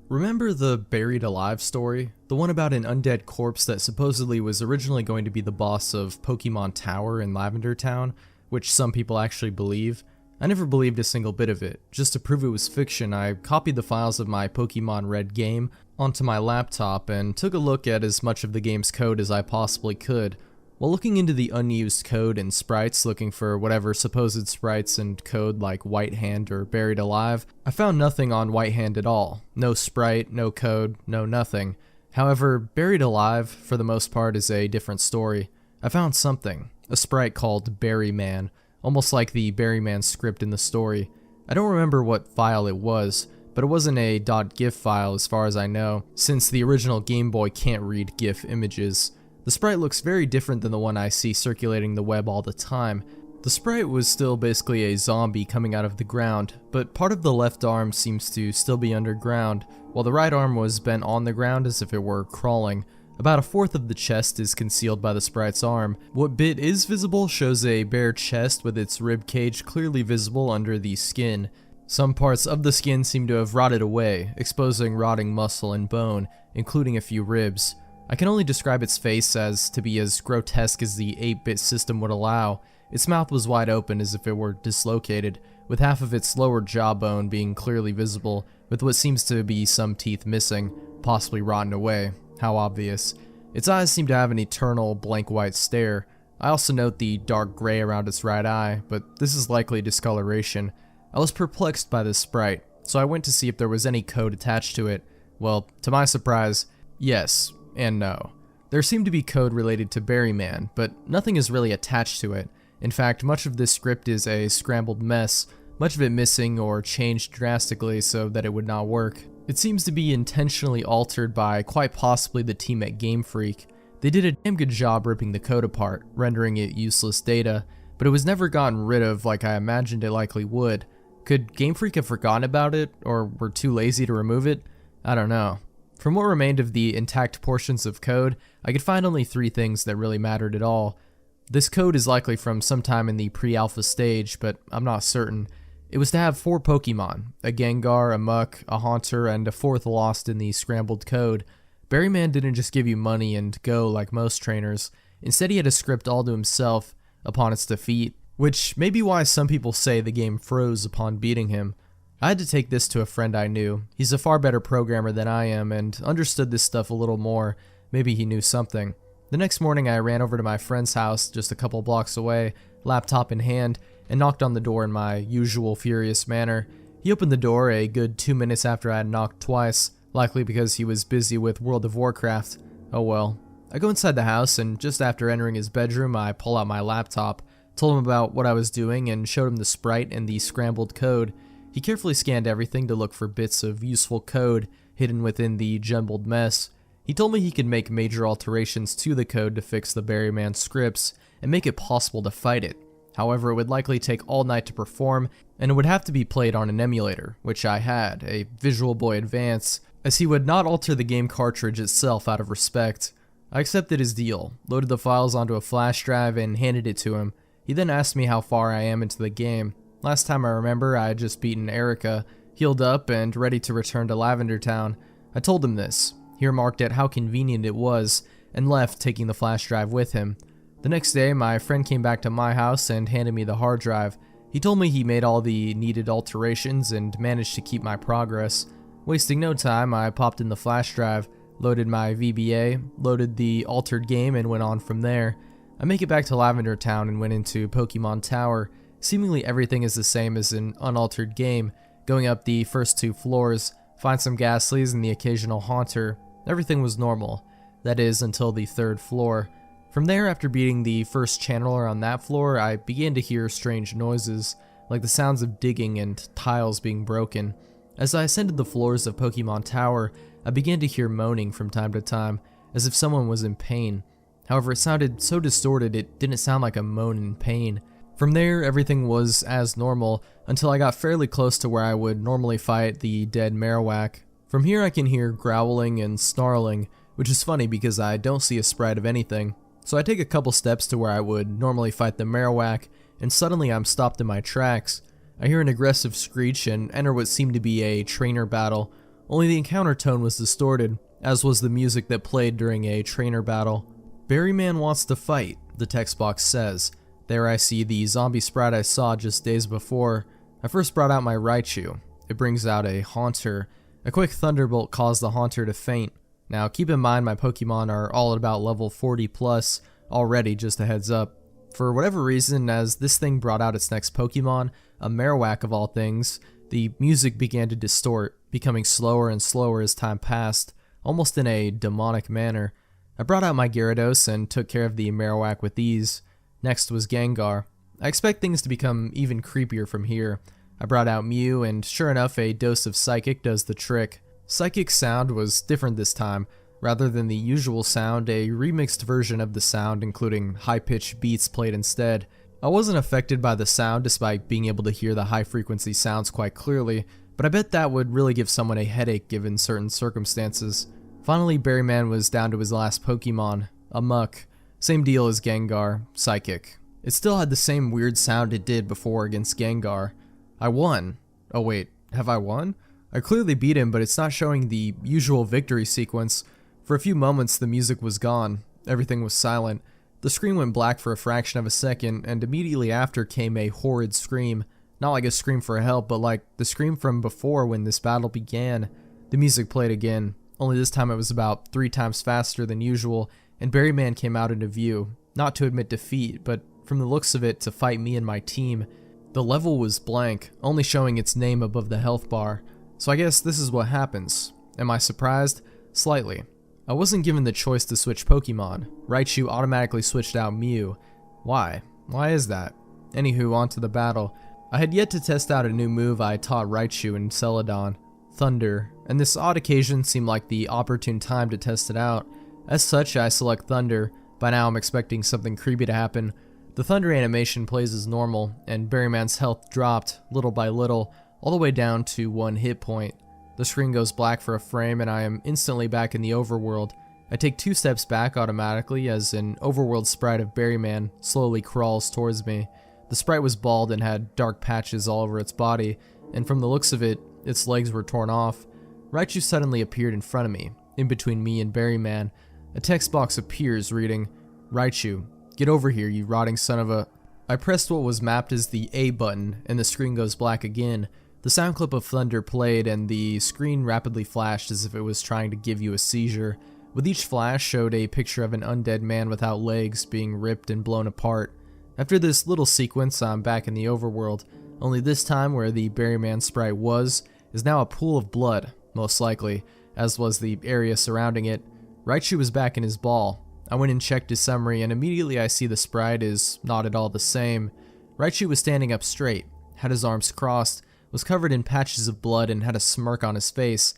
Remember the Buried Alive story? The one about an undead corpse that supposedly was originally going to be the boss of Pokemon Tower in Lavender Town, which some people actually believe? I never believed a single bit of it. Just to prove it was fiction, I copied the files of my Pokemon Red game onto my laptop and took a look at as much of the game's code as I possibly could. While looking into the unused code and sprites, looking for whatever supposed sprites and code like White Hand or Buried Alive, I found nothing on White Hand at all. No sprite, no code, no nothing. However, Buried Alive, for the most part, is a different story. I found something, a sprite called Buryman, almost like the Buryman script in the story. I don't remember what file it was, but it wasn't a .gif file as far as I know, since the original Game Boy can't read GIF images. The sprite looks very different than the one I see circulating the web all the time. The sprite was still basically a zombie coming out of the ground, but part of the left arm seems to still be underground, while the right arm was bent on the ground as if it were crawling. About a fourth of the chest is concealed by the sprite's arm. What bit is visible shows a bare chest with its rib cage clearly visible under the skin. Some parts of the skin seem to have rotted away, exposing rotting muscle and bone, including a few ribs. I can only describe its face as to be as grotesque as the 8-bit system would allow. Its mouth was wide open as if it were dislocated, with half of its lower jawbone being clearly visible, with what seems to be some teeth missing, possibly rotten away. How obvious. Its eyes seem to have an eternal blank white stare. I also note the dark gray around its right eye, but this is likely discoloration. I was perplexed by this sprite, so I went to see if there was any code attached to it. Well, to my surprise, yes and no. There seemed to be code related to Buryman, but nothing is really attached to it. In fact, much of this script is a scrambled mess, much of it missing or changed drastically so that it would not work. It seems to be intentionally altered by quite possibly the team at Game Freak. They did a damn good job ripping the code apart, rendering it useless data, but it was never gotten rid of like I imagined it likely would. Could Game Freak have forgotten about it, or were too lazy to remove it? I don't know. From what remained of the intact portions of code, I could find only 3 things that really mattered at all. This code is likely from sometime in the pre-alpha stage, but I'm not certain. It was to have 4 Pokemon, a Gengar, a Muck, a Haunter, and a 4th lost in the scrambled code. Buryman didn't just give you money and go like most trainers. Instead, he had a script all to himself upon its defeat, which may be why some people say the game froze upon beating him. I had to take this to a friend I knew. He's a far better programmer than I am and understood this stuff a little more. Maybe he knew something. The next morning I ran over to my friend's house just a couple blocks away, laptop in hand, and knocked on the door in my usual furious manner. He opened the door a good 2 minutes after I had knocked twice, likely because he was busy with World of Warcraft. Oh well. I go inside the house, and just after entering his bedroom I pull out my laptop, told him about what I was doing, and showed him the sprite and the scrambled code. He carefully scanned everything to look for bits of useful code hidden within the jumbled mess. He told me he could make major alterations to the code to fix the Buryman scripts and make it possible to fight it. However, it would likely take all night to perform, and it would have to be played on an emulator, which I had, a Visual Boy Advance, as he would not alter the game cartridge itself out of respect. I accepted his deal, loaded the files onto a flash drive, and handed it to him. He then asked me how far I am into the game. Last time I remember, I had just beaten Erica, healed up, and ready to return to Lavender Town. I told him this. He remarked at how convenient it was, and left, taking the flash drive with him. The next day, my friend came back to my house and handed me the hard drive. He told me he made all the needed alterations and managed to keep my progress. Wasting no time, I popped in the flash drive, loaded my VBA, loaded the altered game, and went on from there. I make it back to Lavender Town and went into Pokemon Tower. Seemingly everything is the same as an unaltered game. Going up the first 2 floors, find some Ghastlies and the occasional Haunter. Everything was normal. That is, until the 3rd floor. From there, after beating the first channeler on that floor, I began to hear strange noises, like the sounds of digging and tiles being broken. As I ascended the floors of Pokemon Tower, I began to hear moaning from time to time, as if someone was in pain. However, it sounded so distorted it didn't sound like a moan in pain. From there, everything was as normal, until I got fairly close to where I would normally fight the dead Marowak. From here I can hear growling and snarling, which is funny because I don't see a sprite of anything. So I take a couple steps to where I would normally fight the Marowak, and suddenly I'm stopped in my tracks. I hear an aggressive screech and enter what seemed to be a trainer battle, only the encounter tone was distorted, as was the music that played during a trainer battle. Buryman wants to fight, the text box says. There I see the zombie sprite I saw just days before. I first brought out my Raichu. It brings out a Haunter. A quick thunderbolt caused the Haunter to faint. Now keep in mind my Pokemon are all at about level 40 plus already, just a heads up. For whatever reason, as this thing brought out its next Pokemon, a Marowak of all things, the music began to distort, becoming slower and slower as time passed, almost in a demonic manner. I brought out my Gyarados and took care of the Marowak with ease. Next was Gengar. I expect things to become even creepier from here. I brought out Myuu, and sure enough, a dose of Psychic does the trick. Psychic's sound was different this time. Rather than the usual sound, a remixed version of the sound, including high-pitched beats played instead. I wasn't affected by the sound despite being able to hear the high-frequency sounds quite clearly, but I bet that would really give someone a headache given certain circumstances. Finally, Buryman was down to his last Pokemon, a Muck. Same deal as Gengar, Psychic. It still had the same weird sound it did before against Gengar. I won. Oh wait, have I won? I clearly beat him, but it's not showing the usual victory sequence. For a few moments, the music was gone. Everything was silent. The screen went black for a fraction of a second, and immediately after came a horrid scream. Not like a scream for help, but like the scream from before when this battle began. The music played again, only this time it was about 3 times faster than usual, and Buryman came out into view. Not to admit defeat, but from the looks of it, to fight me and my team. The level was blank, only showing its name above the health bar. So I guess this is what happens. Am I surprised? Slightly. I wasn't given the choice to switch Pokemon. Raichu automatically switched out Myuu. Why? Why is that? Anywho, on to the battle. I had yet to test out a new move I taught Raichu in Celadon, Thunder, and this odd occasion seemed like the opportune time to test it out. As such, I select Thunder. By now I'm expecting something creepy to happen. The Thunder animation plays as normal, and Buryman's health dropped, little by little, all the way down to 1 hit point. The screen goes black for a frame and I am instantly back in the overworld. I take 2 steps back automatically as an overworld sprite of Buryman slowly crawls towards me. The sprite was bald and had dark patches all over its body, and from the looks of it, its legs were torn off. Raichu suddenly appeared in front of me, in between me and Buryman. A text box appears reading, "Raichu, get over here, you rotting son of a..." I pressed what was mapped as the A button, and the screen goes black again. The sound clip of Thunder played, and the screen rapidly flashed as if it was trying to give you a seizure. With each flash showed a picture of an undead man without legs being ripped and blown apart. After this little sequence, I'm back in the overworld, only this time where the Buryman sprite was, is now a pool of blood, most likely, as was the area surrounding it. Raichu was back in his ball. I went and checked his summary, and immediately I see the sprite is not at all the same. Raichu was standing up straight, had his arms crossed, was covered in patches of blood, and had a smirk on his face.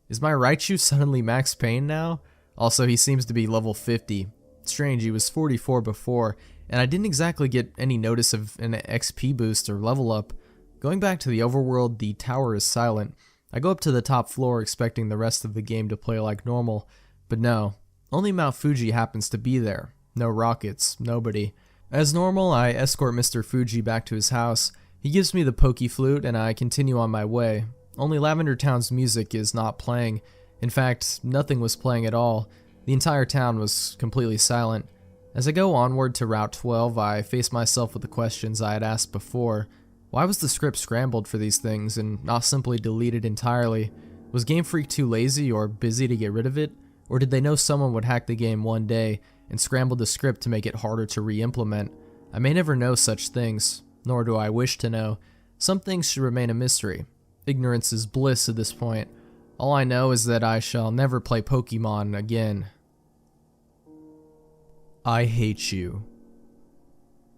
Is my Raichu suddenly Max Payne now? Also, he seems to be level 50. Strange, he was 44 before, and I didn't exactly get any notice of an XP boost or level up. Going back to the overworld, the tower is silent. I go up to the top floor expecting the rest of the game to play like normal, but no. Only Mount Fuji happens to be there. No rockets, nobody. As normal, I escort Mr. Fuji back to his house. He gives me the Poke Flute and I continue on my way. Only Lavender Town's music is not playing. In fact, nothing was playing at all. The entire town was completely silent. As I go onward to Route 12, I face myself with the questions I had asked before. Why was the script scrambled for these things and not simply deleted entirely? Was Game Freak too lazy or busy to get rid of it? Or did they know someone would hack the game one day and scramble the script to make it harder to re-implement? I may never know such things, nor do I wish to know. Some things should remain a mystery. Ignorance is bliss at this point. All I know is that I shall never play Pokemon again. I hate you.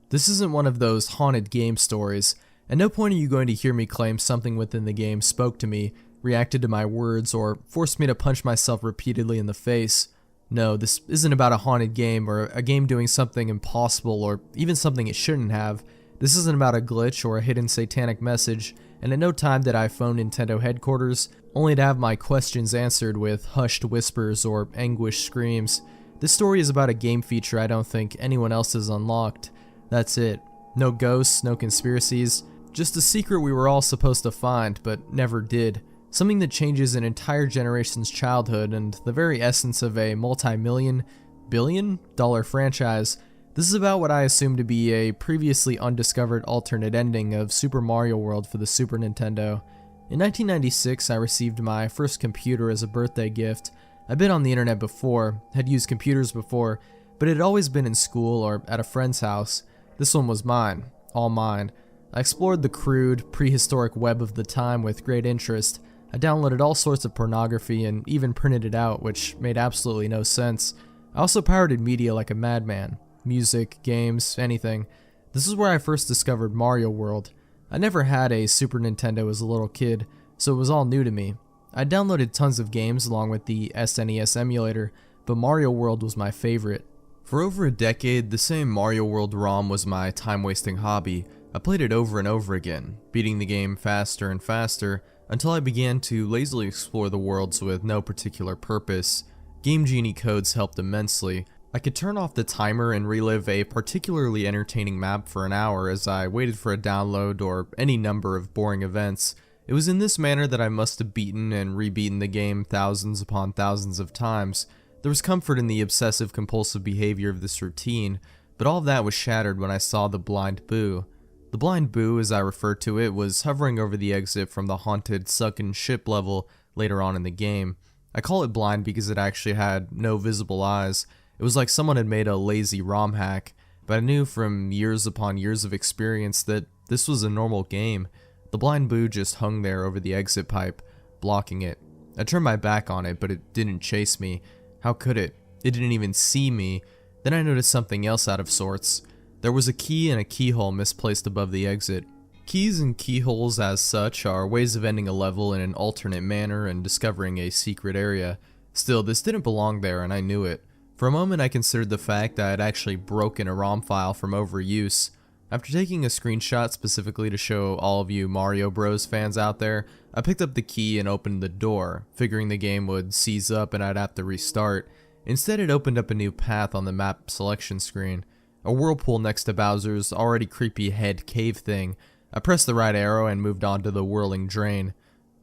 This isn't one of those haunted game stories. At no point are you going to hear me claim something within the game spoke to me, reacted to my words, or forced me to punch myself repeatedly in the face. No, this isn't about a haunted game or a game doing something impossible or even something it shouldn't have. This isn't about a glitch or a hidden satanic message, and at no time did I phone Nintendo headquarters, only to have my questions answered with hushed whispers or anguished screams. This story is about a game feature I don't think anyone else has unlocked. That's it. No ghosts, no conspiracies, just a secret we were all supposed to find, but never did. Something that changes an entire generation's childhood and the very essence of a multi-million, billion-dollar franchise. This is about what I assume to be a previously undiscovered alternate ending of Super Mario World for the Super Nintendo. In 1996, I received my first computer as a birthday gift. I'd been on the internet before, had used computers before, but it had always been in school or at a friend's house. This one was mine, all mine. I explored the crude, prehistoric web of the time with great interest. I downloaded all sorts of pornography and even printed it out, which made absolutely no sense. I also pirated media like a madman. Music, games, anything. This is where I first discovered Mario World. I never had a Super Nintendo as a little kid, so it was all new to me. I downloaded tons of games along with the SNES emulator, but Mario World was my favorite. For over a decade, the same Mario World ROM was my time-wasting hobby. I played it over and over again, beating the game faster and faster, until I began to lazily explore the worlds with no particular purpose. Game Genie codes helped immensely. I could turn off the timer and relive a particularly entertaining map for an hour as I waited for a download or any number of boring events. It was in this manner that I must have beaten and rebeaten the game thousands upon thousands of times. There was comfort in the obsessive-compulsive behavior of this routine, but all of that was shattered when I saw the Blind Boo. The Blind Boo, as I refer to it, was hovering over the exit from the haunted, sunken ship level later on in the game. I call it blind because it actually had no visible eyes. It was like someone had made a lazy ROM hack, but I knew from years upon years of experience that this was a normal game. The Blind Boo just hung there over the exit pipe, blocking it. I turned my back on it, but it didn't chase me. How could it? It didn't even see me. Then I noticed something else out of sorts. There was a key and a keyhole misplaced above the exit. Keys and keyholes as such are ways of ending a level in an alternate manner and discovering a secret area. Still, this didn't belong there and I knew it. For a moment I considered the fact that I had actually broken a ROM file from overuse. After taking a screenshot specifically to show all of you Mario Bros fans out there, I picked up the key and opened the door, figuring the game would seize up and I'd have to restart. Instead it opened up a new path on the map selection screen. A whirlpool next to Bowser's already creepy head cave thing. I pressed the right arrow and moved on to the whirling drain.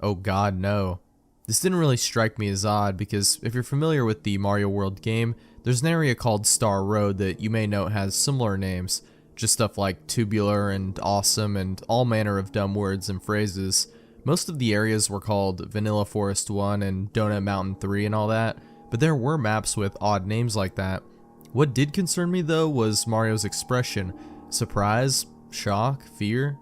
Oh god, no. This didn't really strike me as odd because if you're familiar with the Mario World game, there's an area called Star Road that you may note has similar names. Just stuff like tubular and awesome and all manner of dumb words and phrases. Most of the areas were called Vanilla Forest 1 and Donut Mountain 3 and all that, but there were maps with odd names like that. What did concern me though was Mario's expression. Surprise? Shock? Fear?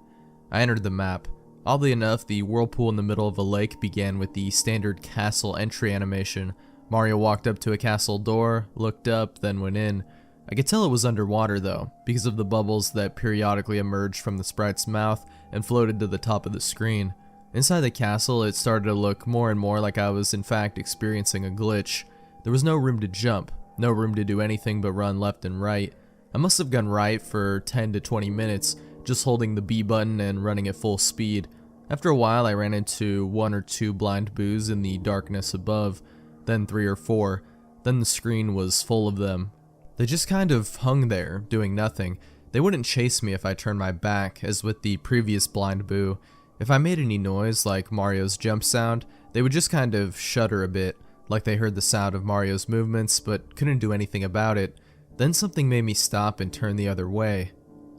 I entered the map. Oddly enough, the whirlpool in the middle of a lake began with the standard castle entry animation. Mario walked up to a castle door, looked up, then went in. I could tell it was underwater though, because of the bubbles that periodically emerged from the sprite's mouth and floated to the top of the screen. Inside the castle, it started to look more and more like I was in fact experiencing a glitch. There was no room to jump, no room to do anything but run left and right. I must have gone right for 10 to 20 minutes, just holding the B button and running at full speed. After a while I ran into 1 or 2 blind boos in the darkness above, then 3 or 4, then the screen was full of them. They just kind of hung there, doing nothing. They wouldn't chase me if I turned my back, as with the previous blind boo. If I made any noise, like Mario's jump sound, they would just kind of shudder a bit, like they heard the sound of Mario's movements but couldn't do anything about it. Then something made me stop and turn the other way.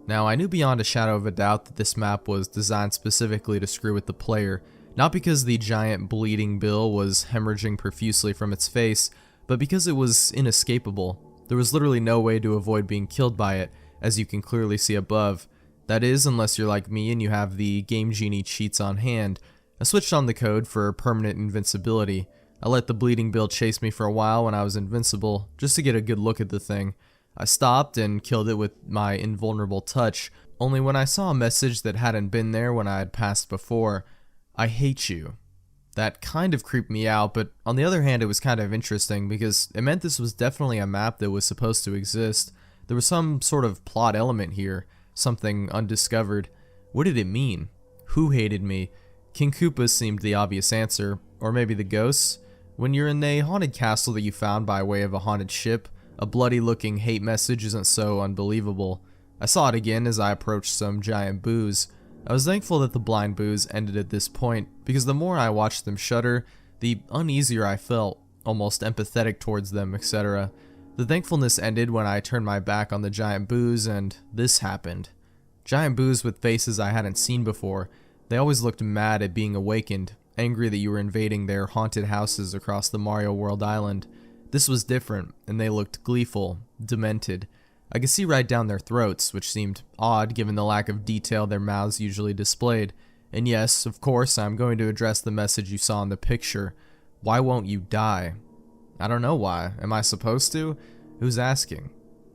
Now, I knew beyond a shadow of a doubt that this map was designed specifically to screw with the player, not because the giant bleeding Bill was hemorrhaging profusely from its face, but because it was inescapable. There was literally no way to avoid being killed by it, as you can clearly see above. That is, unless you're like me and you have the Game Genie cheats on hand. I switched on the code for permanent invincibility. I let the bleeding Bill chase me for a while when I was invincible, just to get a good look at the thing. I stopped and killed it with my invulnerable touch, only when I saw a message that hadn't been there when I had passed before. I hate you. That kind of creeped me out, but on the other hand it was kind of interesting because it meant this was definitely a map that was supposed to exist. There was some sort of plot element here, something undiscovered. What did it mean? Who hated me? King Koopa seemed the obvious answer, or maybe the ghosts? When you're in a haunted castle that you found by way of a haunted ship, a bloody-looking hate message isn't so unbelievable. I saw it again as I approached some giant boos. I was thankful that the blind boos ended at this point, because the more I watched them shudder, the uneasier I felt, almost empathetic towards them, etc. The thankfulness ended when I turned my back on the giant boos and this happened. Giant boos with faces I hadn't seen before. They always looked mad at being awakened, angry that you were invading their haunted houses across the Mario World island. This was different, and they looked gleeful, demented. I could see right down their throats, which seemed odd given the lack of detail their mouths usually displayed. And yes, of course, I'm going to address the message you saw in the picture. Why won't you die? I don't know why. Am I supposed to? Who's asking?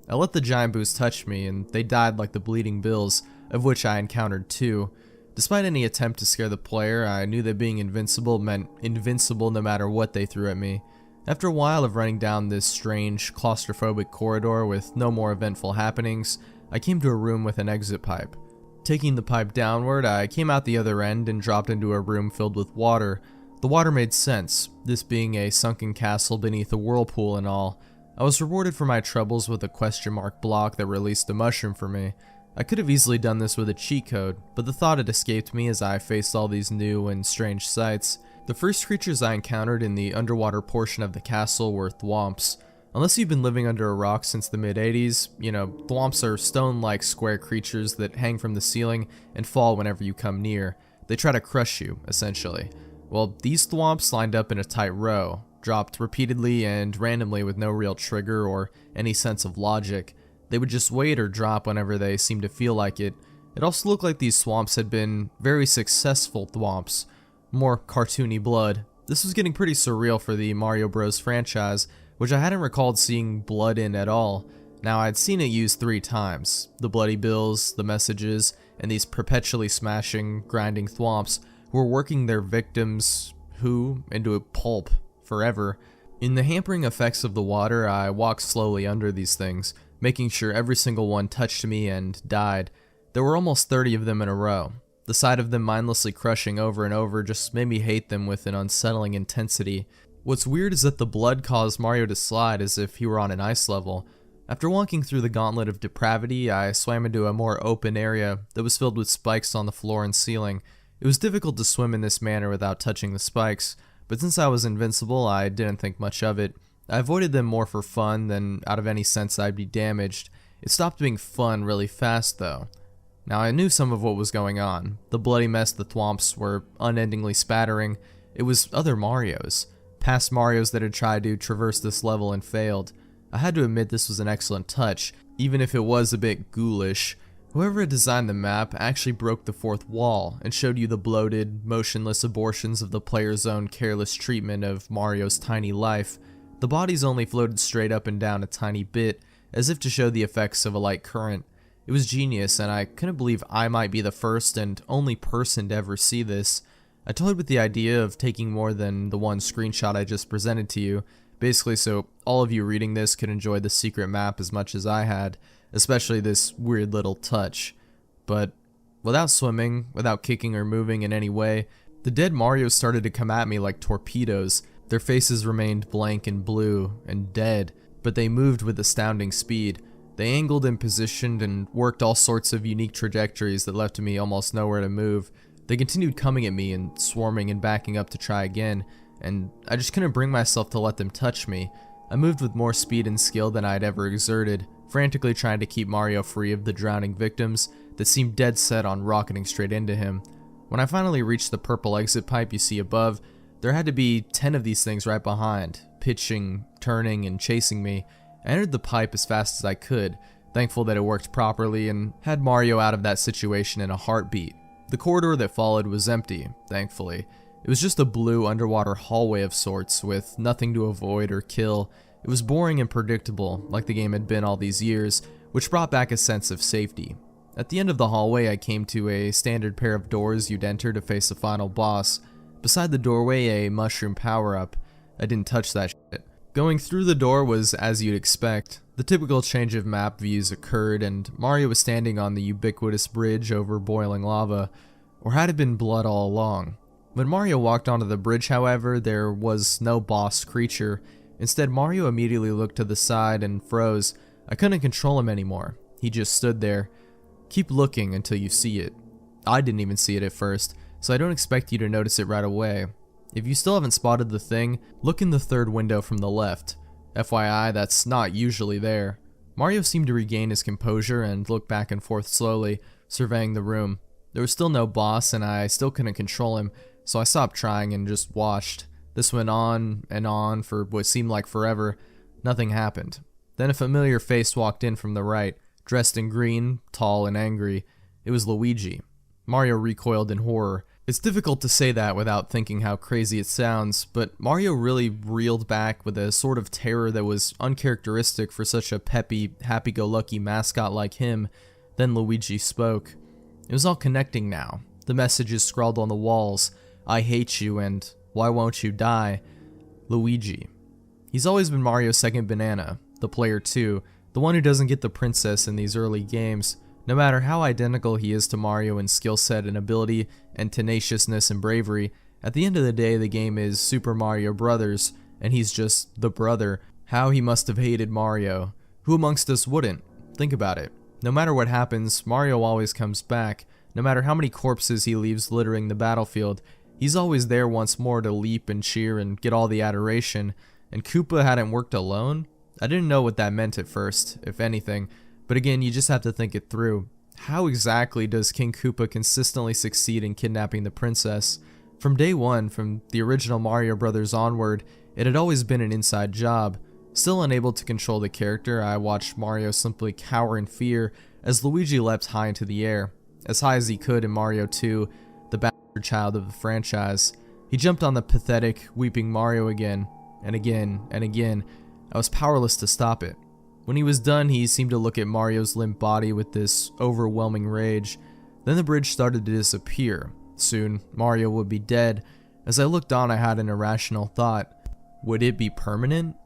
I let the giant boos touch me, and they died like the bleeding bills, of which I encountered 2. Despite any attempt to scare the player, I knew that being invincible meant invincible no matter what they threw at me. After a while of running down this strange, claustrophobic corridor with no more eventful happenings, I came to a room with an exit pipe. Taking the pipe downward, I came out the other end and dropped into a room filled with water. The water made sense, this being a sunken castle beneath a whirlpool and all. I was rewarded for my troubles with a question mark block that released a mushroom for me. I could have easily done this with a cheat code, but the thought had escaped me as I faced all these new and strange sights. The first creatures I encountered in the underwater portion of the castle were thwomps. Unless you've been living under a rock since the mid-80s, you know, thwomps are stone-like square creatures that hang from the ceiling and fall whenever you come near. They try to crush you, essentially. Well, these thwomps lined up in a tight row, dropped repeatedly and randomly with no real trigger or any sense of logic. They would just wait or drop whenever they seemed to feel like it. It also looked like these thwomps had been very successful thwomps. More cartoony blood. This was getting pretty surreal for the Mario Bros franchise, which I hadn't recalled seeing blood in at all. Now, I'd seen it used 3 times. The bloody bills, the messages, and these perpetually smashing, grinding thwomps who were working their victims, into a pulp, forever. In the hampering effects of the water, I walked slowly under these things, making sure every single one touched me and died. There were almost 30 of them in a row. The sight of them mindlessly crushing over and over just made me hate them with an unsettling intensity. What's weird is that the blood caused Mario to slide as if he were on an ice level. After walking through the gauntlet of depravity, I swam into a more open area that was filled with spikes on the floor and ceiling. It was difficult to swim in this manner without touching the spikes, but since I was invincible, I didn't think much of it. I avoided them more for fun than out of any sense I'd be damaged. It stopped being fun really fast though. Now I knew some of what was going on. The bloody mess the thwomps were unendingly spattering. It was other Marios. Past Marios that had tried to traverse this level and failed. I had to admit this was an excellent touch, even if it was a bit ghoulish. Whoever had designed the map actually broke the 4th wall and showed you the bloated, motionless abortions of the player's own careless treatment of Mario's tiny life. The bodies only floated straight up and down a tiny bit, as if to show the effects of a light current. It was genius, and I couldn't believe I might be the first and only person to ever see this. I toyed with the idea of taking more than the one screenshot I just presented to you, basically so all of you reading this could enjoy the secret map as much as I had, especially this weird little touch. But without swimming, without kicking or moving in any way, the dead Marios started to come at me like torpedoes. Their faces remained blank and blue and dead, but they moved with astounding speed. They angled and positioned and worked all sorts of unique trajectories that left me almost nowhere to move. They continued coming at me and swarming and backing up to try again, and I just couldn't bring myself to let them touch me. I moved with more speed and skill than I'd ever exerted, frantically trying to keep Mario free of the drowning victims that seemed dead set on rocketing straight into him. When I finally reached the purple exit pipe you see above, there had to be 10 of these things right behind, pitching, turning, and chasing me. I entered the pipe as fast as I could, thankful that it worked properly and had Mario out of that situation in a heartbeat. The corridor that followed was empty, thankfully. It was just a blue underwater hallway of sorts, with nothing to avoid or kill. It was boring and predictable, like the game had been all these years, which brought back a sense of safety. At the end of the hallway, I came to a standard pair of doors you'd enter to face the final boss. Beside the doorway, a mushroom power-up. I didn't touch that shit. Going through the door was as you'd expect. The typical change of map views occurred, and Mario was standing on the ubiquitous bridge over boiling lava. Or had it been blood all along? When Mario walked onto the bridge, however, there was no boss creature. Instead, Mario immediately looked to the side and froze. I couldn't control him anymore. He just stood there. Keep looking until you see it. I didn't even see it at first, so I don't expect you to notice it right away. If you still haven't spotted the thing, look in the third window from the left. FYI, that's not usually there. Mario seemed to regain his composure and look back and forth slowly, surveying the room. There was still no boss and I still couldn't control him, so I stopped trying and just watched. This went on and on for what seemed like forever. Nothing happened. Then a familiar face walked in from the right, dressed in green, tall and angry. It was Luigi. Mario recoiled in horror. It's difficult to say that without thinking how crazy it sounds, but Mario really reeled back with a sort of terror that was uncharacteristic for such a peppy, happy-go-lucky mascot like him. Then Luigi spoke. It was all connecting now. The messages scrawled on the walls. I hate you and why won't you die? Luigi. He's always been Mario's second banana, the player 2, the one who doesn't get the princess in these early games. No matter how identical he is to Mario in skill set and ability and tenaciousness and bravery, at the end of the day the game is Super Mario Brothers, and he's just the brother. How he must have hated Mario. Who amongst us wouldn't? Think about it. No matter what happens, Mario always comes back. No matter how many corpses he leaves littering the battlefield, he's always there once more to leap and cheer and get all the adoration. And Koopa hadn't worked alone? I didn't know what that meant at first, if anything, but again, you just have to think it through. How exactly does King Koopa consistently succeed in kidnapping the princess? From day one, from the original Mario Brothers onward, it had always been an inside job. Still unable to control the character, I watched Mario simply cower in fear as Luigi leapt high into the air, as high as he could in Mario 2, the bastard child of the franchise. He jumped on the pathetic, weeping Mario again, and again, and again. I was powerless to stop it. When he was done, he seemed to look at Mario's limp body with this overwhelming rage. Then the bridge started to disappear. Soon, Mario would be dead. As I looked on, I had an irrational thought. Would it be permanent?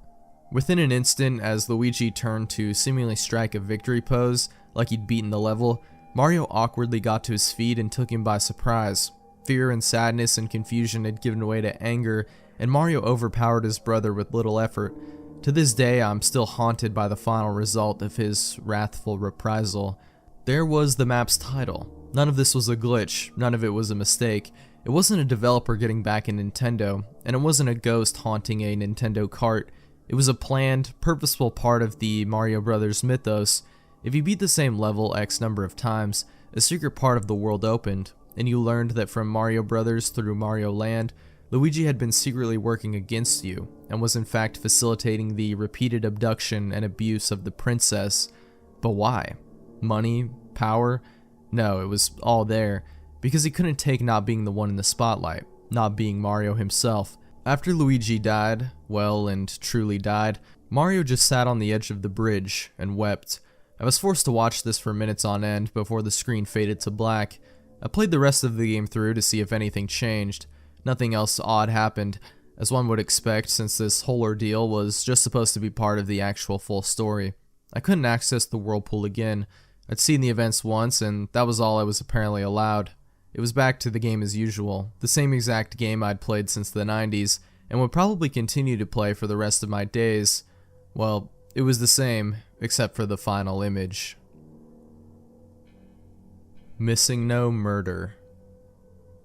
Within an instant, as Luigi turned to seemingly strike a victory pose, like he'd beaten the level, Mario awkwardly got to his feet and took him by surprise. Fear and sadness and confusion had given way to anger, and Mario overpowered his brother with little effort. To this day, I'm still haunted by the final result of his wrathful reprisal. There was the map's title. None of this was a glitch, none of it was a mistake. It wasn't a developer getting back at Nintendo, and it wasn't a ghost haunting a Nintendo cart. It was a planned, purposeful part of the Mario Brothers mythos. If you beat the same level X number of times, a secret part of the world opened, and you learned that from Mario Brothers through Mario Land, Luigi had been secretly working against you, and was in fact facilitating the repeated abduction and abuse of the princess. But why? Money? Power? No, it was all there, because he couldn't take not being the one in the spotlight, not being Mario himself. After Luigi died, well and truly died, Mario just sat on the edge of the bridge and wept. I was forced to watch this for minutes on end before the screen faded to black. I played the rest of the game through to see if anything changed. Nothing else odd happened, as one would expect since this whole ordeal was just supposed to be part of the actual full story. I couldn't access the whirlpool again. I'd seen the events once and that was all I was apparently allowed. It was back to the game as usual, the same exact game I'd played since the 90s, and would probably continue to play for the rest of my days. Well, it was the same, except for the final image. Missingno Murder.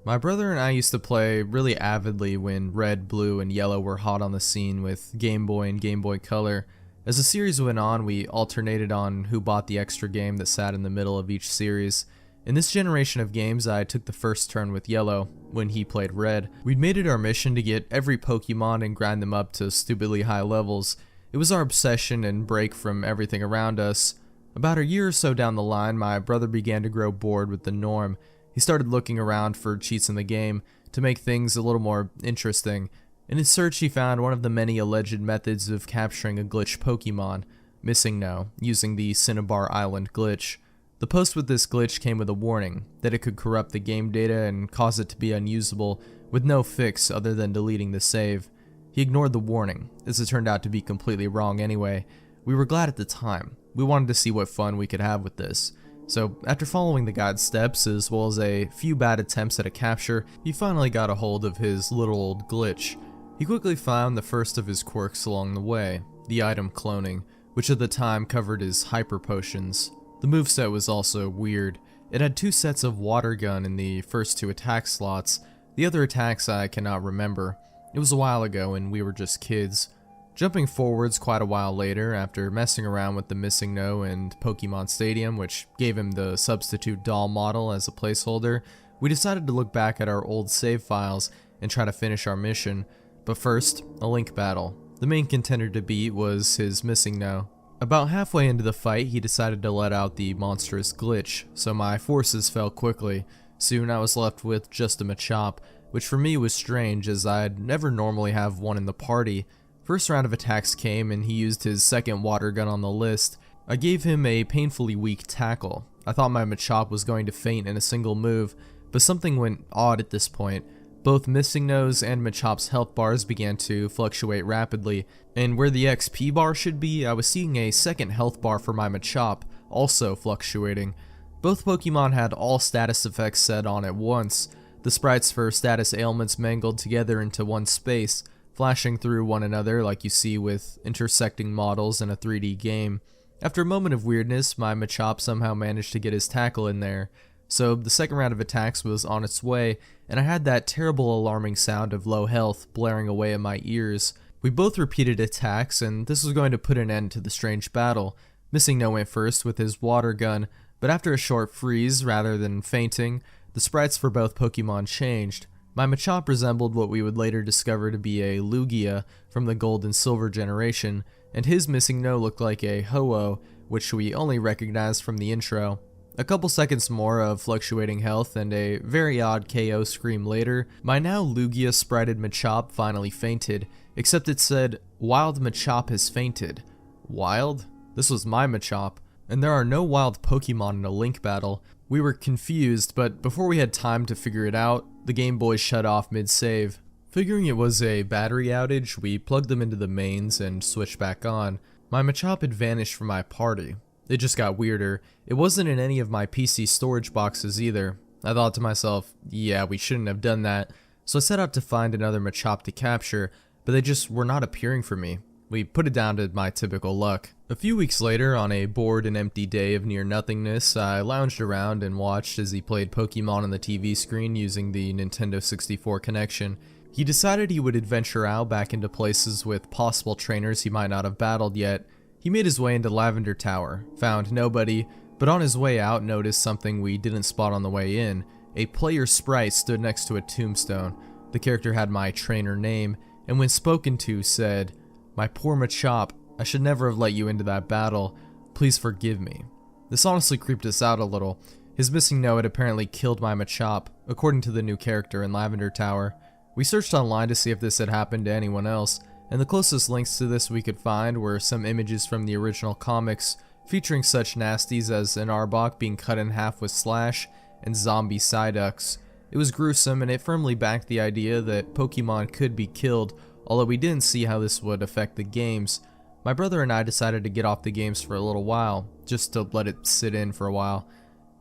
My brother and I used to play really avidly when Red, Blue, and Yellow were hot on the scene with Game Boy and Game Boy Color. As the series went on, we alternated on who bought the extra game that sat in the middle of each series. In this generation of games, I took the first turn with Yellow, when he played Red. We'd made it our mission to get every Pokemon and grind them up to stupidly high levels. It was our obsession and break from everything around us. About a year or so down the line, my brother began to grow bored with the norm. He started looking around for cheats in the game to make things a little more interesting. In his search, he found one of the many alleged methods of capturing a glitch Pokemon, Missingno, using the Cinnabar Island glitch. The post with this glitch came with a warning that it could corrupt the game data and cause it to be unusable, with no fix other than deleting the save. He ignored the warning, as it turned out to be completely wrong anyway. We were glad at the time. We wanted to see what fun we could have with this. So, after following the guide's steps, as well as a few bad attempts at a capture, he finally got a hold of his little old glitch. He quickly found the first of his quirks along the way, the item cloning, which at the time covered his hyper potions. The moveset was also weird. It had 2 sets of water gun in the first 2 attack slots. The other attacks I cannot remember. It was a while ago and we were just kids. Jumping forwards quite a while later, after messing around with the Missingno and Pokemon Stadium, which gave him the substitute doll model as a placeholder, we decided to look back at our old save files and try to finish our mission. But first, a Link battle. The main contender to beat was his Missingno. About halfway into the fight, he decided to let out the monstrous glitch, so my forces fell quickly. Soon I was left with just a Machop, which for me was strange as I'd never normally have one in the party. First round of attacks came and he used his second water gun on the list. I gave him a painfully weak tackle. I thought my Machop was going to faint in a single move, but something went odd at this point. Both Missingno's and Machop's health bars began to fluctuate rapidly, and where the XP bar should be, I was seeing a second health bar for my Machop, also fluctuating. Both Pokemon had all status effects set on at once. The sprites for status ailments mangled together into one space, flashing through one another like you see with intersecting models in a 3D game. After a moment of weirdness, my Machop somehow managed to get his tackle in there. So the second round of attacks was on its way, and I had that terrible alarming sound of low health blaring away in my ears. We both repeated attacks, and this was going to put an end to the strange battle. Missingno went first with his water gun, but after a short freeze rather than fainting, the sprites for both Pokemon changed. My Machop resembled what we would later discover to be a Lugia from the Gold and Silver generation, and his Missingno looked like a Ho-Oh, which we only recognized from the intro. A couple seconds more of fluctuating health and a very odd KO scream later, my now Lugia sprited Machop finally fainted, except it said, "Wild Machop has fainted." Wild? This was my Machop, and there are no wild Pokemon in a Link battle. We were confused, but before we had time to figure it out, the Game Boy shut off mid-save. Figuring it was a battery outage, we plugged them into the mains and switched back on. My Machop had vanished from my party. It just got weirder. It wasn't in any of my PC storage boxes either. I thought to myself, yeah, we shouldn't have done that. So I set out to find another Machop to capture, but they just were not appearing for me. We put it down to my typical luck. A few weeks later, on a bored and empty day of near nothingness, I lounged around and watched as he played Pokemon on the TV screen using the Nintendo 64 connection. He decided he would adventure out back into places with possible trainers he might not have battled yet. He made his way into Lavender Tower, found nobody, but on his way out noticed something we didn't spot on the way in. A player sprite stood next to a tombstone. The character had my trainer name, and when spoken to said, "My poor Machop, I should never have let you into that battle. Please forgive me." This honestly creeped us out a little. His Missingno had apparently killed my Machop, according to the new character in Lavender Tower. We searched online to see if this had happened to anyone else, and the closest links to this we could find were some images from the original comics, featuring such nasties as an Arbok being cut in half with Slash, and zombie Psyducks. It was gruesome, and it firmly backed the idea that Pokemon could be killed, although we didn't see how this would affect the games. My brother and I decided to get off the games for a little while, just to let it sit in for a while.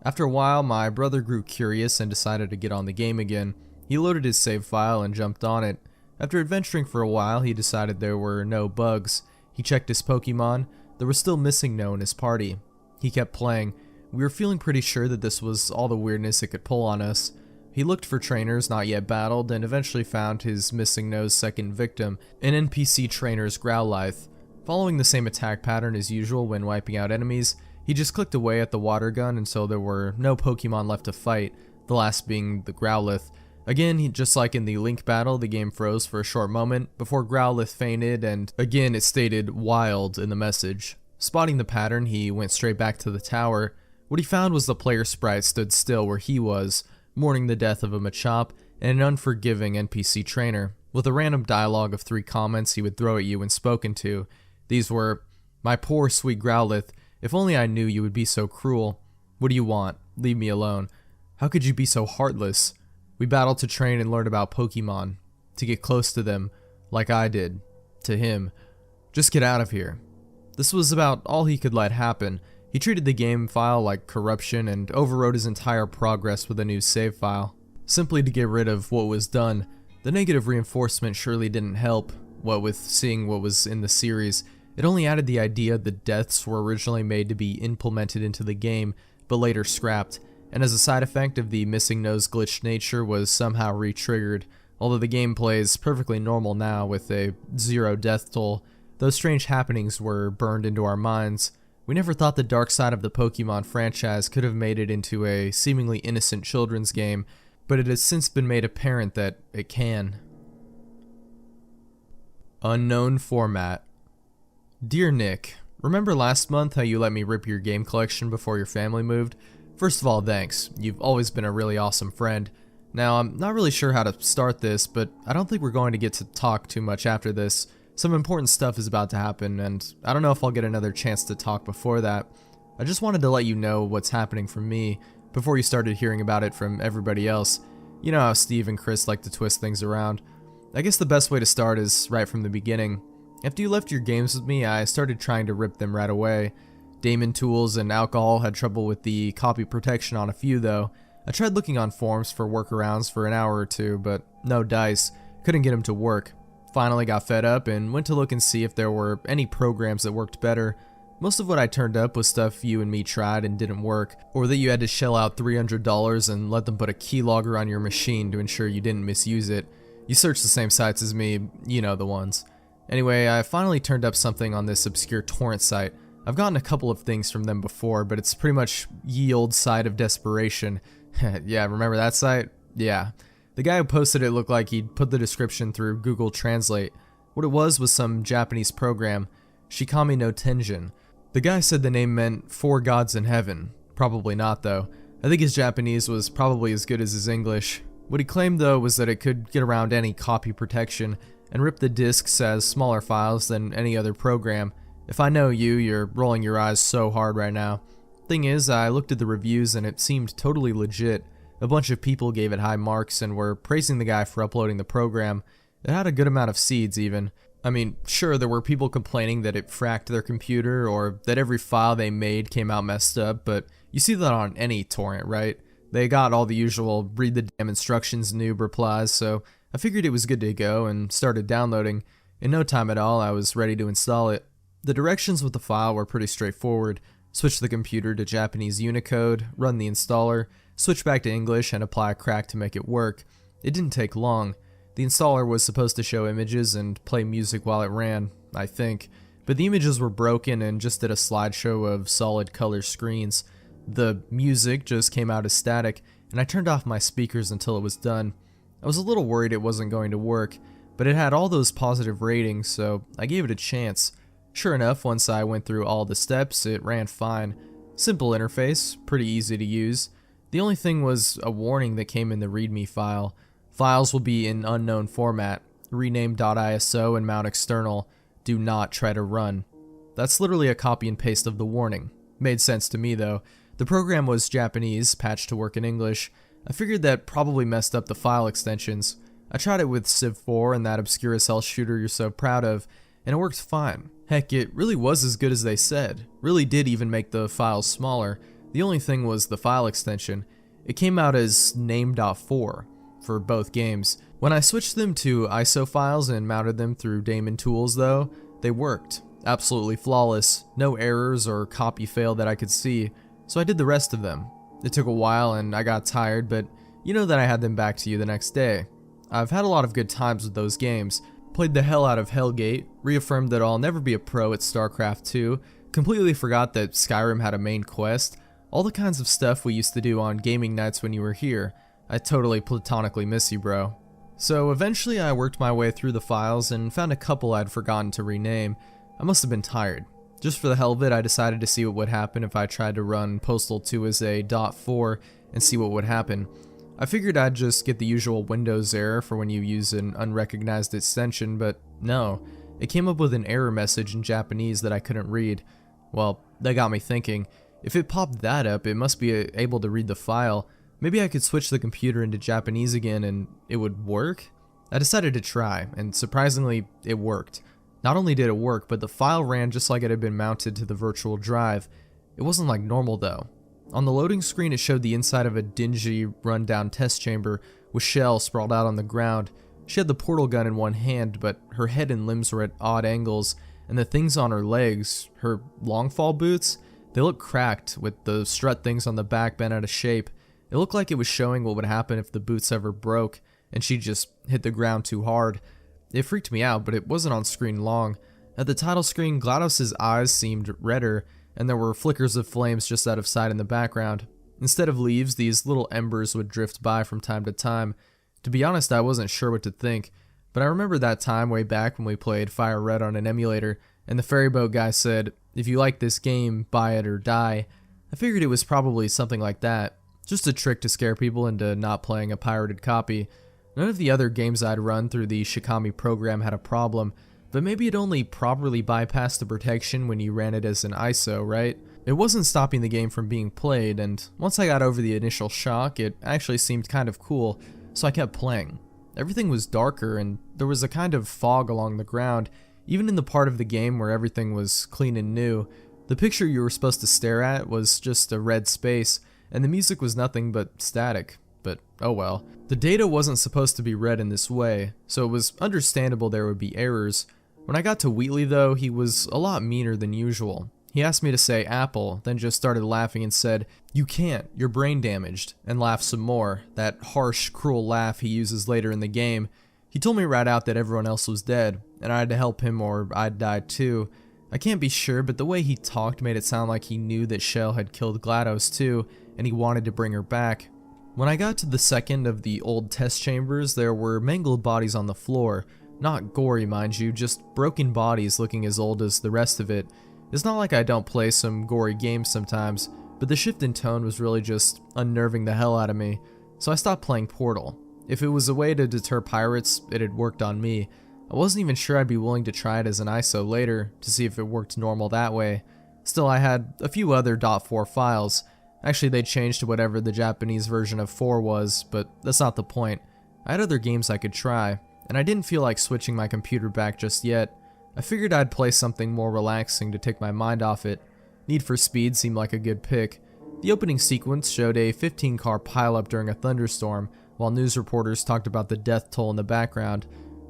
After a while, my brother grew curious and decided to get on the game again. He loaded his save file and jumped on it. After adventuring for a while, he decided there were no bugs. He checked his Pokemon. There was still Missingno in his party. He kept playing. We were feeling pretty sure that this was all the weirdness it could pull on us. He looked for trainers not yet battled and eventually found his Missingno's second victim, an NPC trainer's Growlithe. Following the same attack pattern as usual when wiping out enemies, he just clicked away at the water gun until there were no Pokemon left to fight, the last being the Growlithe. Again, just like in the Link battle, the game froze for a short moment before Growlithe fainted, and again it stated "wild" in the message. Spotting the pattern, he went straight back to the tower. What he found was the player sprite stood still where he was, mourning the death of a Machop and an unforgiving NPC trainer, with a random dialogue of 3 comments he would throw at you when spoken to. These were, "My poor sweet Growlithe, if only I knew you would be so cruel. What do you want? Leave me alone. How could you be so heartless? We battled to train and learn about Pokemon, to get close to them, like I did, to him. Just get out of here." This was about all he could let happen. He treated the game file like corruption and overwrote his entire progress with a new save file, simply to get rid of what was done. The negative reinforcement surely didn't help, what with seeing what was in the series. It only added the idea that deaths were originally made to be implemented into the game, but later scrapped, and as a side effect of the Missingno's glitched nature was somehow re-triggered, although the game plays perfectly normal now with a 0 death toll. Those strange happenings were burned into our minds. We never thought the dark side of the Pokemon franchise could have made it into a seemingly innocent children's game, but it has since been made apparent that it can. Unknown format. Dear Nick, remember last month how you let me rip your game collection before your family moved? First of all, thanks. You've always been a really awesome friend. Now, I'm not really sure how to start this, but I don't think we're going to get to talk too much after this. Some important stuff is about to happen, and I don't know if I'll get another chance to talk before that. I just wanted to let you know what's happening from me before you started hearing about it from everybody else. You know how Steve and Chris like to twist things around. I guess the best way to start is right from the beginning. After you left your games with me, I started trying to rip them right away. Damon Tools and Alcohol had trouble with the copy protection on a few though. I tried looking on forums for workarounds for an hour or two, but no dice. Couldn't get them to work. Finally got fed up and went to look and see if there were any programs that worked better. Most of what I turned up was stuff you and me tried and didn't work, or that you had to shell out $300 and let them put a keylogger on your machine to ensure you didn't misuse it. You searched the same sites as me, you know the ones. Anyway, I finally turned up something on this obscure torrent site. I've gotten a couple of things from them before, but it's pretty much ye old site of desperation. Yeah, remember that site? Yeah. The guy who posted it looked like he'd put the description through Google Translate. What it was some Japanese program, Shikami no Tenjin. The guy said the name meant four gods in heaven. Probably not though. I think his Japanese was probably as good as his English. What he claimed though was that it could get around any copy protection and rip the discs as smaller files than any other program. If I know you, you're rolling your eyes so hard right now. Thing is, I looked at the reviews and it seemed totally legit. A bunch of people gave it high marks and were praising the guy for uploading the program. It had a good amount of seeds even. I mean, sure, there were people complaining that it fracked their computer or that every file they made came out messed up, but you see that on any torrent, right? They got all the usual read the damn instructions noob replies, so I figured it was good to go and started downloading. In no time at all, I was ready to install it. The directions with the file were pretty straightforward. Switch the computer to Japanese Unicode, run the installer, switch back to English and apply a crack to make it work. It didn't take long. The installer was supposed to show images and play music while it ran, I think, but the images were broken and just did a slideshow of solid color screens. The music just came out as static, and I turned off my speakers until it was done. I was a little worried it wasn't going to work, but it had all those positive ratings, so I gave it a chance. Sure enough, once I went through all the steps, it ran fine. Simple interface, pretty easy to use. The only thing was a warning that came in the README file. Files will be in unknown format, rename .iso and mount external. Do not try to run. That's literally a copy and paste of the warning. Made sense to me though. The program was Japanese, patched to work in English. I figured that probably messed up the file extensions. I tried it with Civ 4 and that obscure as hell shooter you're so proud of, and it worked fine. Heck, it really was as good as they said. Really did even make the files smaller. The only thing was the file extension. It came out as name.4 for both games. When I switched them to ISO files and mounted them through Damon Tools though, they worked. Absolutely flawless. No errors or copy fail that I could see. So I did the rest of them. It took a while and I got tired, but you know that I had them back to you the next day. I've had a lot of good times with those games. Played the hell out of Hellgate, reaffirmed that I'll never be a pro at StarCraft 2, completely forgot that Skyrim had a main quest, all the kinds of stuff we used to do on gaming nights when you were here. I totally platonically miss you, bro. So eventually I worked my way through the files and found a couple I'd forgotten to rename. I must have been tired. Just for the hell of it, I decided to see what would happen if I tried to run Postal 2 as a .4 and see what would happen. I figured I'd just get the usual Windows error for when you use an unrecognized extension, but no. It came up with an error message in Japanese that I couldn't read. Well, that got me thinking. If it popped that up, it must be able to read the file. Maybe I could switch the computer into Japanese again and it would work? I decided to try, and surprisingly, it worked. Not only did it work, but the file ran just like it had been mounted to the virtual drive. It wasn't like normal though. On the loading screen, it showed the inside of a dingy, run-down test chamber with Shell sprawled out on the ground. She had the portal gun in one hand, but her head and limbs were at odd angles, and the things on her legs, her long-fall boots, they looked cracked, with the strut things on the back bent out of shape. It looked like it was showing what would happen if the boots ever broke, and she just hit the ground too hard. It freaked me out, but it wasn't on screen long. At the title screen, GLaDOS's eyes seemed redder, and there were flickers of flames just out of sight in the background. Instead of leaves, these little embers would drift by from time to time. To be honest, I wasn't sure what to think, but I remember that time way back when we played Fire Red on an emulator, and the ferry boat guy said, "If you like this game, buy it or die." I figured it was probably something like that, just a trick to scare people into not playing a pirated copy. None of the other games I'd run through the Shikami program had a problem, but maybe it only properly bypassed the protection when you ran it as an ISO, right? It wasn't stopping the game from being played, and once I got over the initial shock, it actually seemed kind of cool, so I kept playing. Everything was darker, and there was a kind of fog along the ground, even in the part of the game where everything was clean and new. The picture you were supposed to stare at was just a red space, and the music was nothing but static. But oh well. The data wasn't supposed to be read in this way, so it was understandable there would be errors. When I got to Wheatley though, he was a lot meaner than usual. He asked me to say apple, then just started laughing and said, "You can't, you're brain damaged," and laughed some more, that harsh, cruel laugh he uses later in the game. He told me right out that everyone else was dead, and I had to help him or I'd die too. I can't be sure, but the way he talked made it sound like he knew that Shell had killed GLaDOS too, and he wanted to bring her back. When I got to the second of the old test chambers, there were mangled bodies on the floor. Not gory, mind you, just broken bodies looking as old as the rest of it. It's not like I don't play some gory games sometimes, but the shift in tone was really just unnerving the hell out of me, so I stopped playing Portal. If it was a way to deter pirates, it had worked on me. I wasn't even sure I'd be willing to try it as an ISO later, to see if it worked normal that way. Still, I had a few other .4 files. Actually, they changed to whatever the Japanese version of 4 was, but that's not the point. I had other games I could try, and I didn't feel like switching my computer back just yet. I figured I'd play something more relaxing to take my mind off it. Need for Speed seemed like a good pick. The opening sequence showed a 15-car pileup during a thunderstorm, while news reporters talked about the death toll in the background.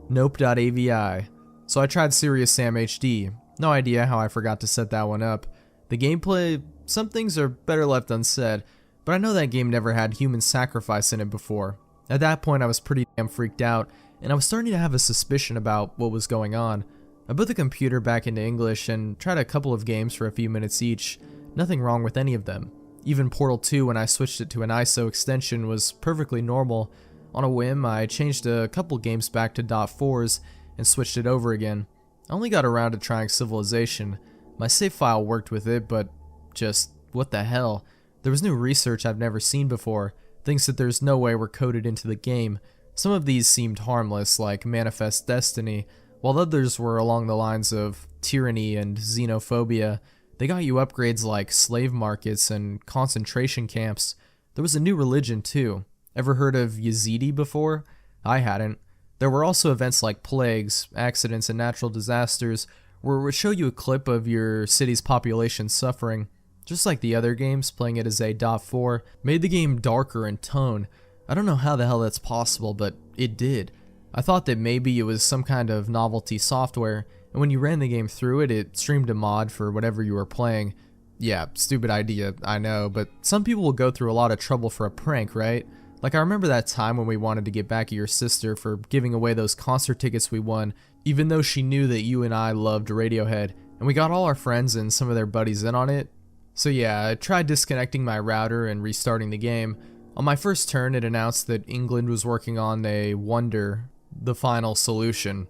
Nope.avi. So I tried Serious Sam HD. No idea how I forgot to set that one up. The gameplay, some things are better left unsaid, but I know that game never had human sacrifice in it before. At that point I was pretty damn freaked out, and I was starting to have a suspicion about what was going on. I put the computer back into English and tried a couple of games for a few minutes each. Nothing wrong with any of them. Even Portal 2, when I switched it to an ISO extension, was perfectly normal. On a whim, I changed a couple games back to .4s and switched it over again. I only got around to trying Civilization. My save file worked with it, but just, what the hell? There was new research I've never seen before, things that there's no way were coded into the game. Some of these seemed harmless, like Manifest Destiny, while others were along the lines of tyranny and xenophobia. They got you upgrades like slave markets and concentration camps. There was a new religion too. Ever heard of Yazidi before? I hadn't. There were also events like plagues, accidents, and natural disasters, where it would show you a clip of your city's population suffering. Just like the other games, playing it as a .4 made the game darker in tone. I don't know how the hell that's possible, but it did. I thought that maybe it was some kind of novelty software, and when you ran the game through it, it streamed a mod for whatever you were playing. Yeah, stupid idea, I know, but some people will go through a lot of trouble for a prank, right? Like I remember that time when we wanted to get back at your sister for giving away those concert tickets we won, even though she knew that you and I loved Radiohead, and we got all our friends and some of their buddies in on it. So yeah, I tried disconnecting my router and restarting the game. On my first turn, it announced that England was working on a Wonder, the final solution.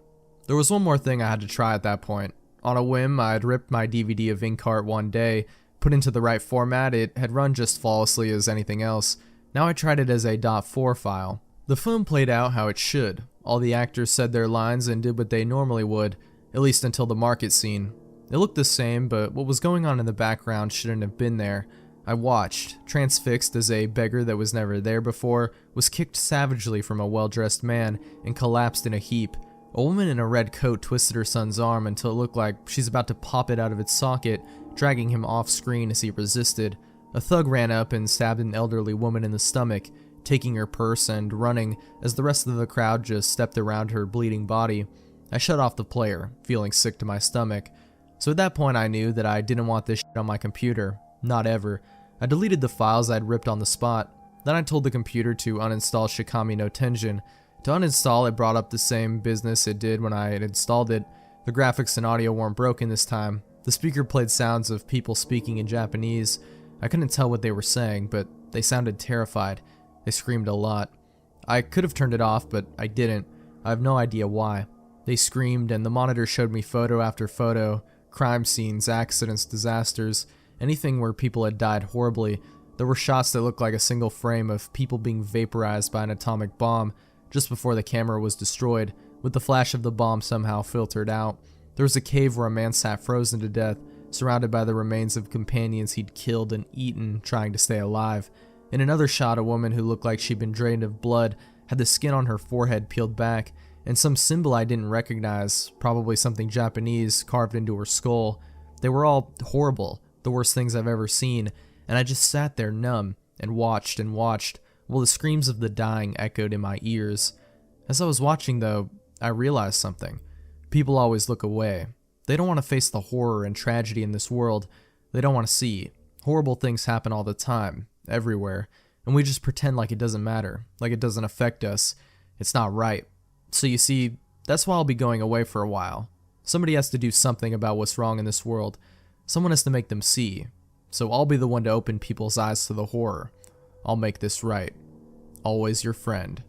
There was one more thing I had to try at that point. On a whim, I'd ripped my DVD of Inkart one day, put into the right format. It had run just flawlessly as anything else. Now I tried it as a .4 file. The film played out how it should. All the actors said their lines and did what they normally would, at least until the market scene. It looked the same, but what was going on in the background shouldn't have been there. I watched, transfixed as a beggar that was never there before was kicked savagely from a well-dressed man and collapsed in a heap. A woman in a red coat twisted her son's arm until it looked like she's about to pop it out of its socket, dragging him off screen as he resisted. A thug ran up and stabbed an elderly woman in the stomach, taking her purse and running as the rest of the crowd just stepped around her bleeding body. I shut off the player, feeling sick to my stomach. So at that point I knew that I didn't want this shit on my computer. Not ever. I deleted the files I'd ripped on the spot. Then I told the computer to uninstall Shikami no Tenjin. To uninstall, it brought up the same business it did when I had installed it. The graphics and audio weren't broken this time. The speaker played sounds of people speaking in Japanese. I couldn't tell what they were saying, but they sounded terrified. They screamed a lot. I could have turned it off, but I didn't. I have no idea why. They screamed, and the monitor showed me photo after photo, crime scenes, accidents, disasters, anything where people had died horribly. There were shots that looked like a single frame of people being vaporized by an atomic bomb just before the camera was destroyed, with the flash of the bomb somehow filtered out. There was a cave where a man sat frozen to death, surrounded by the remains of companions he'd killed and eaten trying to stay alive. In another shot, a woman who looked like she'd been drained of blood had the skin on her forehead peeled back, and some symbol I didn't recognize, probably something Japanese, carved into her skull. They were all horrible, the worst things I've ever seen, and I just sat there numb and watched while the screams of the dying echoed in my ears. As I was watching, though, I realized something. People always look away. They don't want to face the horror and tragedy in this world. They don't want to see. Horrible things happen all the time, everywhere, and we just pretend like it doesn't matter, like it doesn't affect us. It's not right. So you see, that's why I'll be going away for a while. Somebody has to do something about what's wrong in this world. Someone has to make them see. So I'll be the one to open people's eyes to the horror. I'll make this right. Always your friend.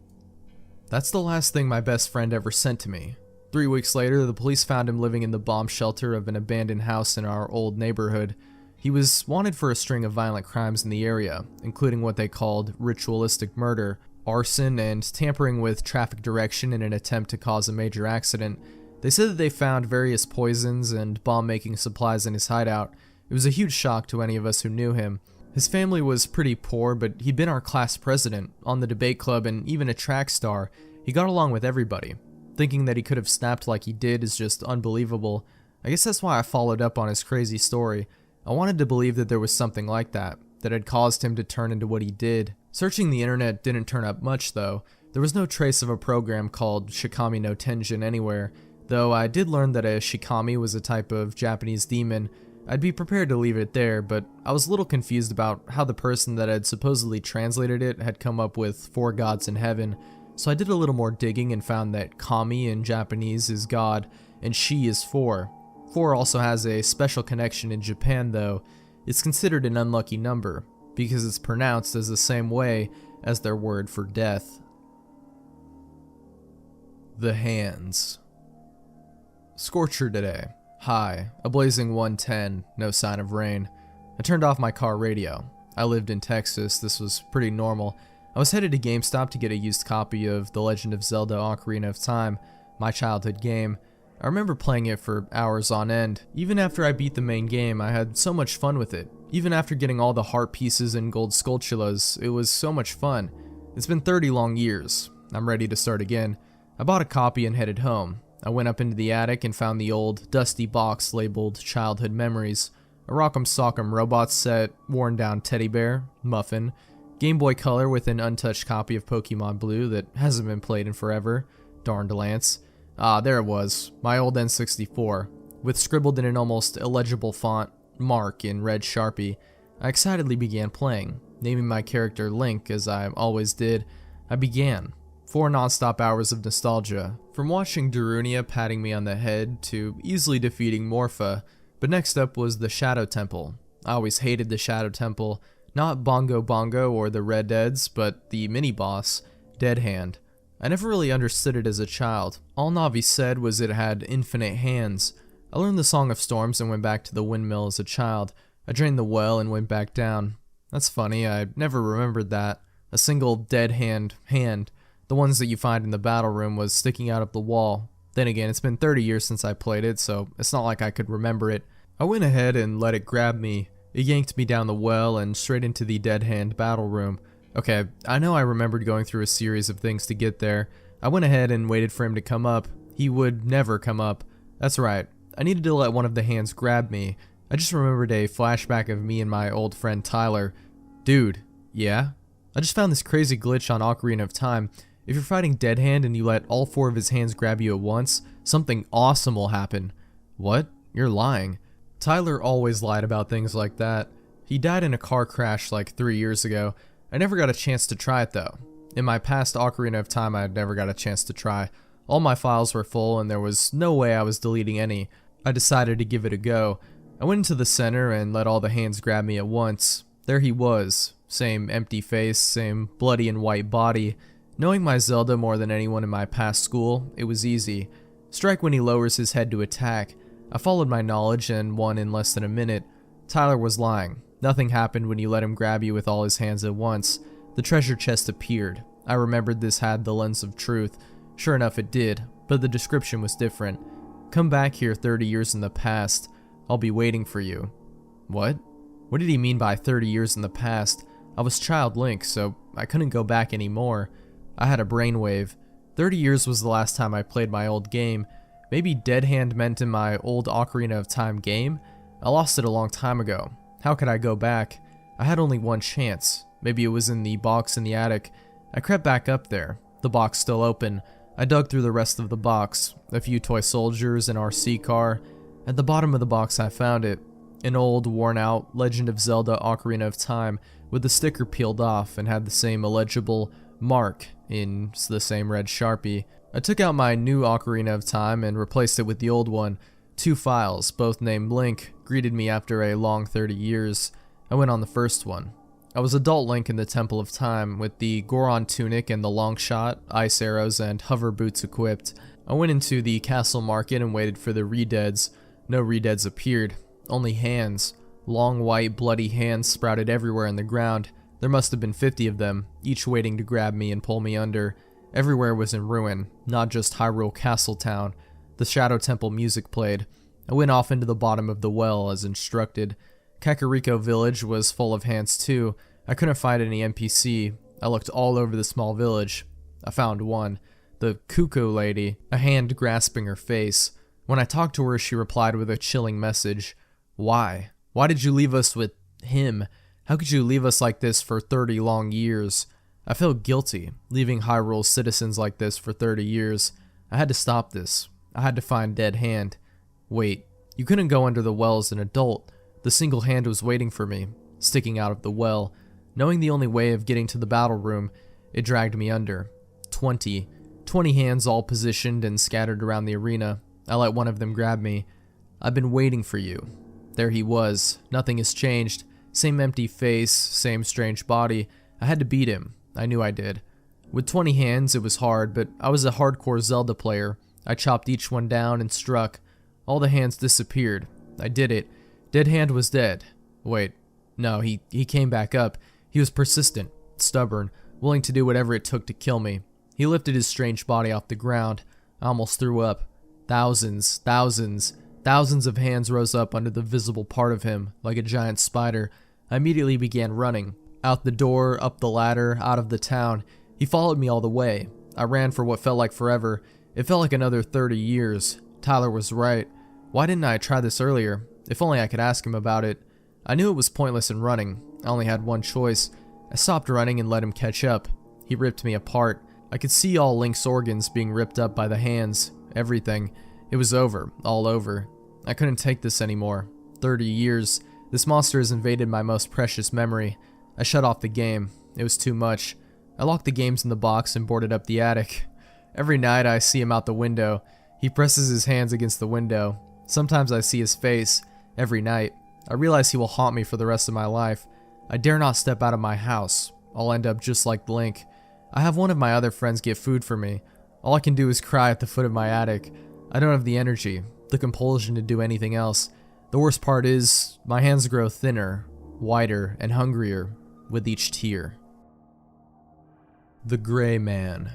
That's the last thing my best friend ever sent to me. 3 weeks later, the police found him living in the bomb shelter of an abandoned house in our old neighborhood. He was wanted for a string of violent crimes in the area, including what they called ritualistic murder, arson, and tampering with traffic direction in an attempt to cause a major accident. They said that they found various poisons and bomb-making supplies in his hideout. It was a huge shock to any of us who knew him. His family was pretty poor, but he'd been our class president, on the debate club, and even a track star. He got along with everybody. Thinking that he could have snapped like he did is just unbelievable. I guess that's why I followed up on his crazy story. I wanted to believe that there was something like that had caused him to turn into what he did. Searching the internet didn't turn up much, though. There was no trace of a program called Shikami no Tenjin anywhere, though I did learn that a Shikami was a type of Japanese demon. I'd be prepared to leave it there, but I was a little confused about how the person that had supposedly translated it had come up with 4 gods in heaven, so I did a little more digging and found that Kami in Japanese is God, and Shi is 4. 4 also has a special connection in Japan, though. It's considered an unlucky number, because it's pronounced as the same way as their word for death. The hands. Scorcher today. High, a blazing 110, no sign of rain. I turned off my car radio. I lived in Texas, this was pretty normal. I was headed to GameStop to get a used copy of The Legend of Zelda Ocarina of Time, my childhood game. I remember playing it for hours on end. Even after I beat the main game, I had so much fun with it. Even after getting all the heart pieces and gold skulltulas, it was so much fun. It's been 30 long years. I'm ready to start again. I bought a copy and headed home. I went up into the attic and found the old, dusty box labeled Childhood Memories. A Rock'em Sock'em Robots set, worn down teddy bear, muffin, Game Boy Color with an untouched copy of Pokemon Blue that hasn't been played in forever. Darned Lance. Ah, there it was, my old N64, with scribbled in an almost illegible font, Mark in red Sharpie. I excitedly began playing, naming my character Link as I always did. I began. 4 non-stop hours of nostalgia, from watching Darunia patting me on the head to easily defeating Morpha, but next up was the Shadow Temple. I always hated the Shadow Temple, not Bongo Bongo or the Red Deads, but the mini-boss, Dead Hand. I never really understood it as a child. All Navi said was it had infinite hands. I learned the Song of Storms and went back to the windmill as a child. I drained the well and went back down. That's funny, I never remembered that. A single dead hand, the ones that you find in the battle room, was sticking out of the wall. Then again, it's been 30 years since I played it, so it's not like I could remember it. I went ahead and let it grab me. It yanked me down the well and straight into the dead hand battle room. Okay, I know I remembered going through a series of things to get there. I went ahead and waited for him to come up. He would never come up. That's right, I needed to let one of the hands grab me. I just remembered a flashback of me and my old friend Tyler. Dude, yeah? I just found this crazy glitch on Ocarina of Time. If you're fighting Dead Hand and you let all 4 of his hands grab you at once, something awesome will happen. What? You're lying. Tyler always lied about things like that. He died in a car crash like 3 years ago. I never got a chance to try it though. In my past Ocarina of Time, I never got a chance to try. All my files were full and there was no way I was deleting any. I decided to give it a go. I went into the center and let all the hands grab me at once. There he was. Same empty face, same bloody and white body. Knowing my Zelda more than anyone in my past school, it was easy. Strike when he lowers his head to attack. I followed my knowledge and won in less than a minute. Tyler was lying. Nothing happened when you let him grab you with all his hands at once. The treasure chest appeared. I remembered this had the lens of truth. Sure enough it did, but the description was different. Come back here 30 years in the past. I'll be waiting for you. What? What did he mean by 30 years in the past? I was Child Link, so I couldn't go back anymore. I had a brainwave. 30 years was the last time I played my old game. Maybe Dead Hand meant in my old Ocarina of Time game? I lost it a long time ago. How could I go back? I had only one chance. Maybe it was in the box in the attic. I crept back up there. The box still open. I dug through the rest of the box. A few toy soldiers, an RC car. At the bottom of the box I found it. An old, worn-out Legend of Zelda Ocarina of Time with the sticker peeled off and had the same illegible mark in the same red Sharpie. I took out my new Ocarina of Time and replaced it with the old one. 2 files, both named Link, greeted me after a long 30 years. I went on the first one. I was adult Link in the Temple of Time with the Goron tunic and the long shot, ice arrows, and hover boots equipped. I went into the castle market and waited for the re-deads. No re-deads appeared. Only hands. Long white bloody hands sprouted everywhere in the ground. There must have been 50 of them, each waiting to grab me and pull me under. Everywhere was in ruin, not just Hyrule Castle Town. The Shadow Temple music played. I went off into the bottom of the well as instructed. Kakariko Village was full of hands too. I couldn't find any NPC. I looked all over the small village. I found one. The Cuckoo Lady, a hand grasping her face. When I talked to her, she replied with a chilling message. Why? Why did you leave us with him? How could you leave us like this for 30 long years? I felt guilty, leaving Hyrule's citizens like this for 30 years. I had to stop this. I had to find Dead Hand. Wait, you couldn't go under the well as an adult. The single hand was waiting for me, sticking out of the well. Knowing the only way of getting to the battle room, it dragged me under. 20 hands all positioned and scattered around the arena. I let one of them grab me. I've been waiting for you. There he was. Nothing has changed. Same empty face, same strange body. I had to beat him. I knew I did. With 20 hands, it was hard, but I was a hardcore Zelda player. I chopped each one down and struck. All the hands disappeared. I did it. Dead Hand was dead. Wait, no, he came back up. He was persistent, stubborn, willing to do whatever it took to kill me. He lifted his strange body off the ground. I almost threw up. Thousands of hands rose up under the visible part of him, like a giant spider. I immediately began running. Out the door, up the ladder, out of the town. He followed me all the way. I ran for what felt like forever. It felt like another 30 years. Tyler was right. Why didn't I try this earlier? If only I could ask him about it. I knew it was pointless in running. I only had one choice. I stopped running and let him catch up. He ripped me apart. I could see all Link's organs being ripped up by the hands. Everything. It was over. All over. I couldn't take this anymore. 30 years. This monster has invaded my most precious memory. I shut off the game. It was too much. I locked the games in the box and boarded up the attic. Every night I see him out the window. He presses his hands against the window. Sometimes I see his face. Every night. I realize he will haunt me for the rest of my life. I dare not step out of my house. I'll end up just like Link. I have one of my other friends get food for me. All I can do is cry at the foot of my attic. I don't have the energy, the compulsion to do anything else. The worst part is, my hands grow thinner, wider, and hungrier with each tear. The Gray Man.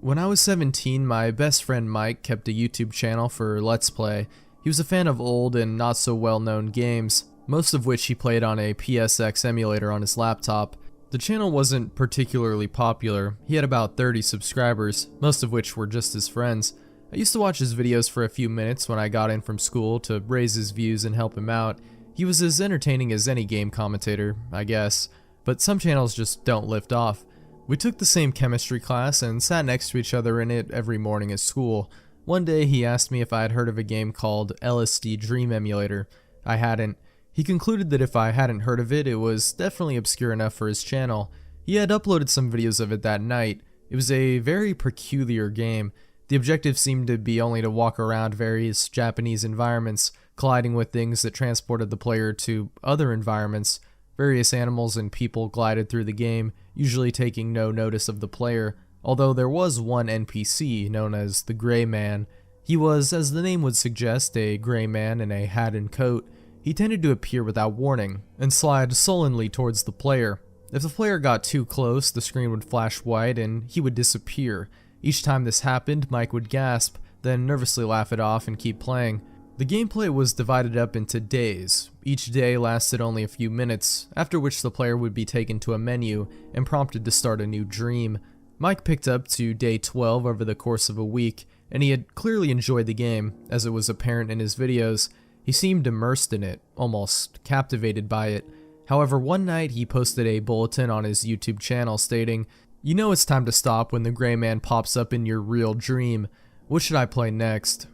When I was 17, my best friend Mike kept a YouTube channel for Let's Play. He was a fan of old and not so well known games, most of which he played on a PSX emulator on his laptop. The channel wasn't particularly popular. He had about 30 subscribers, most of which were just his friends. I used to watch his videos for a few minutes when I got in from school to raise his views and help him out. He was as entertaining as any game commentator, I guess, but some channels just don't lift off. We took the same chemistry class and sat next to each other in it every morning at school. One day he asked me if I had heard of a game called LSD Dream Emulator. I hadn't. He concluded that if I hadn't heard of it, it was definitely obscure enough for his channel. He had uploaded some videos of it that night. It was a very peculiar game. The objective seemed to be only to walk around various Japanese environments, colliding with things that transported the player to other environments. Various animals and people glided through the game, usually taking no notice of the player, although there was one NPC known as the Gray Man. He was, as the name would suggest, a gray man in a hat and coat. He tended to appear without warning, and slide sullenly towards the player. If the player got too close, the screen would flash white and he would disappear. Each time this happened, Mike would gasp, then nervously laugh it off and keep playing. The gameplay was divided up into days. Each day lasted only a few minutes, after which the player would be taken to a menu and prompted to start a new dream. Mike picked up to day 12 over the course of a week, and he had clearly enjoyed the game, as it was apparent in his videos. He seemed immersed in it, almost captivated by it. However, one night he posted a bulletin on his YouTube channel stating, "You know it's time to stop when the gray man pops up in your real dream. What should I play next?"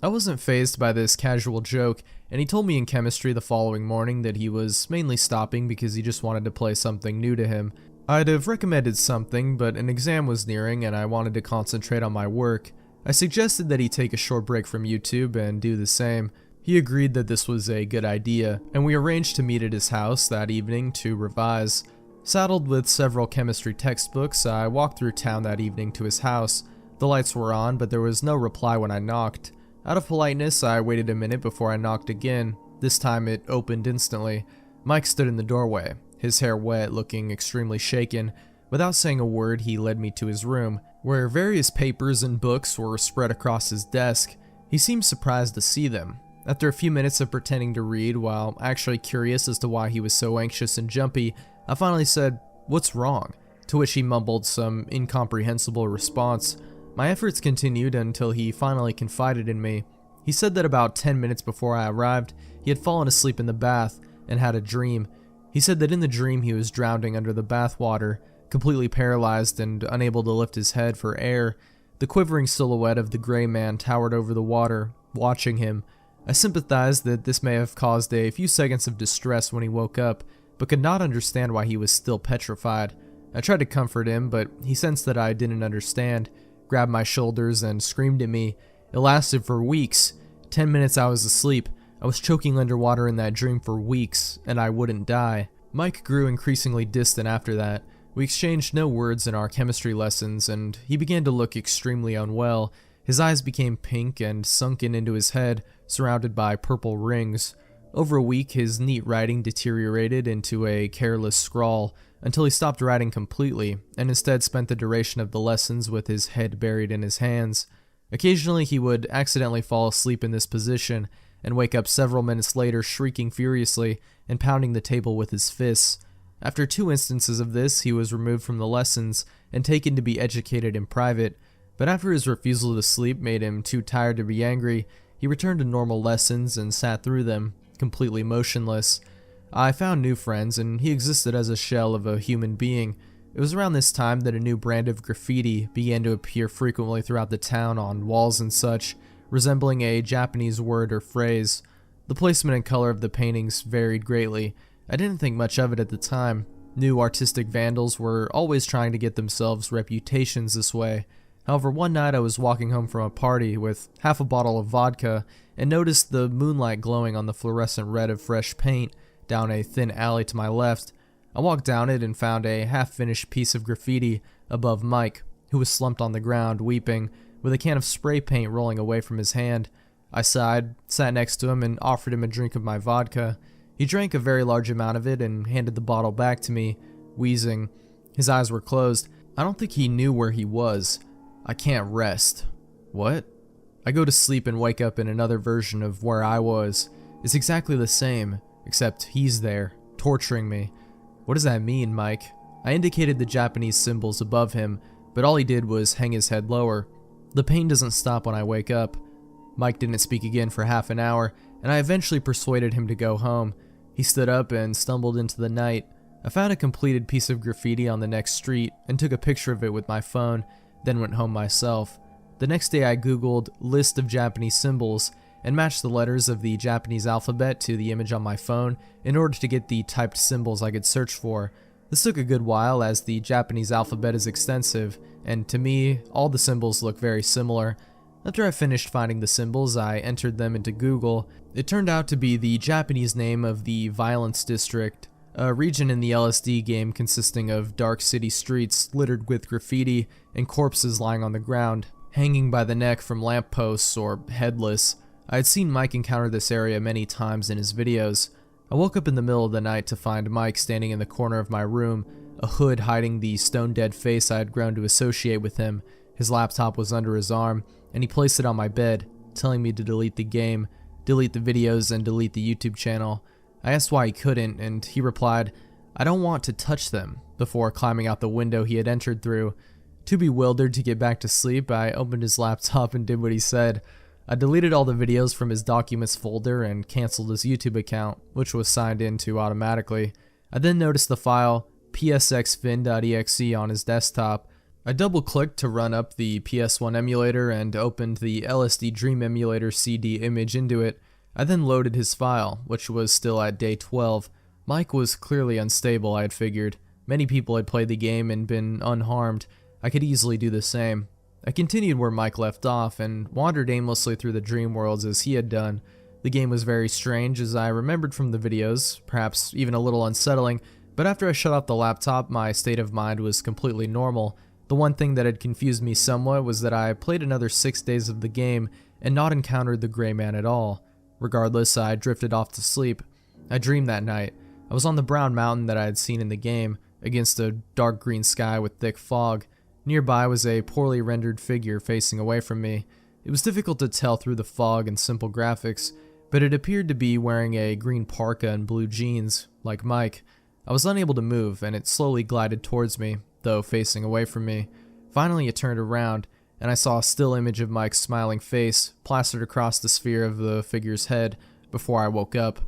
I wasn't fazed by this casual joke, and he told me in chemistry the following morning that he was mainly stopping because he just wanted to play something new to him. I'd have recommended something, but an exam was nearing and I wanted to concentrate on my work. I suggested that he take a short break from YouTube and do the same. He agreed that this was a good idea, and we arranged to meet at his house that evening to revise. Saddled with several chemistry textbooks, I walked through town that evening to his house. The lights were on, but there was no reply when I knocked. Out of politeness, I waited a minute before I knocked again. This time it opened instantly. Mike stood in the doorway, his hair wet, looking extremely shaken. Without saying a word, he led me to his room, where various papers and books were spread across his desk. He seemed surprised to see them. After a few minutes of pretending to read, while actually curious as to why he was so anxious and jumpy, I finally said, "What's wrong?" To which he mumbled some incomprehensible response. My efforts continued until he finally confided in me. He said that about 10 minutes before I arrived, he had fallen asleep in the bath and had a dream. He said that in the dream he was drowning under the bath water, completely paralyzed and unable to lift his head for air. The quivering silhouette of the gray man towered over the water, watching him. I sympathized that this may have caused a few seconds of distress when he woke up, but could not understand why he was still petrified. I tried to comfort him, but he sensed that I didn't understand, grabbed my shoulders and screamed at me. It lasted for weeks. 10 minutes I was asleep. I was choking underwater in that dream for weeks, and I wouldn't die. Mike grew increasingly distant after that. We exchanged no words in our chemistry lessons, and he began to look extremely unwell. His eyes became pink and sunken into his head, surrounded by purple rings. Over a week, his neat writing deteriorated into a careless scrawl, until he stopped writing completely, and instead spent the duration of the lessons with his head buried in his hands. Occasionally, he would accidentally fall asleep in this position, and wake up several minutes later shrieking furiously and pounding the table with his fists. After 2 instances of this, he was removed from the lessons and taken to be educated in private, but after his refusal to sleep made him too tired to be angry, he returned to normal lessons and sat through them, completely motionless. I found new friends, and he existed as a shell of a human being. It was around this time that a new brand of graffiti began to appear frequently throughout the town on walls and such, resembling a Japanese word or phrase. The placement and color of the paintings varied greatly. I didn't think much of it at the time. New artistic vandals were always trying to get themselves reputations this way. However, one night I was walking home from a party with half a bottle of vodka and noticed the moonlight glowing on the fluorescent red of fresh paint down a thin alley to my left. I walked down it and found a half-finished piece of graffiti above Mike, who was slumped on the ground, weeping, with a can of spray paint rolling away from his hand. I sighed, sat next to him, and offered him a drink of my vodka. He drank a very large amount of it and handed the bottle back to me, wheezing. His eyes were closed. I don't think he knew where he was. I can't rest. What? I go to sleep and wake up in another version of where I was. It's exactly the same, except he's there, torturing me. What does that mean, Mike? I indicated the Japanese symbols above him, but all he did was hang his head lower. The pain doesn't stop when I wake up. Mike didn't speak again for half an hour, and I eventually persuaded him to go home. He stood up and stumbled into the night. I found a completed piece of graffiti on the next street and took a picture of it with my phone, then went home myself. The next day I googled list of Japanese symbols and matched the letters of the Japanese alphabet to the image on my phone in order to get the typed symbols I could search for. This took a good while as the Japanese alphabet is extensive, and to me, all the symbols look very similar. After I finished finding the symbols, I entered them into Google. It turned out to be the Japanese name of the Violence District, a region in the LSD game consisting of dark city streets littered with graffiti and corpses lying on the ground, hanging by the neck from lampposts or headless. I had seen Mike encounter this area many times in his videos. I woke up in the middle of the night to find Mike standing in the corner of my room, a hood hiding the stone-dead face I had grown to associate with him. His laptop was under his arm, and he placed it on my bed, telling me to delete the game, delete the videos, and delete the YouTube channel. I asked why he couldn't, and he replied, "I don't want to touch them," before climbing out the window he had entered through. Too bewildered to get back to sleep, I opened his laptop and did what he said. I deleted all the videos from his documents folder and canceled his YouTube account, which was signed into automatically. I then noticed the file psxfin.exe on his desktop. I double-clicked to run up the PS1 emulator and opened the LSD Dream Emulator CD image into it. I then loaded his file, which was still at day 12. Mike was clearly unstable, I had figured. Many people had played the game and been unharmed. I could easily do the same. I continued where Mike left off and wandered aimlessly through the dream worlds as he had done. The game was very strange as I remembered from the videos, perhaps even a little unsettling, but after I shut off the laptop, my state of mind was completely normal. The one thing that had confused me somewhat was that I played another 6 days of the game and not encountered the Gray Man at all. Regardless, I drifted off to sleep. I dreamed that night. I was on the brown mountain that I had seen in the game, against a dark green sky with thick fog. Nearby was a poorly rendered figure facing away from me. It was difficult to tell through the fog and simple graphics, but it appeared to be wearing a green parka and blue jeans, like Mike. I was unable to move, and it slowly glided towards me, though facing away from me. Finally it turned around, and I saw a still image of Mike's smiling face plastered across the sphere of the figure's head before I woke up.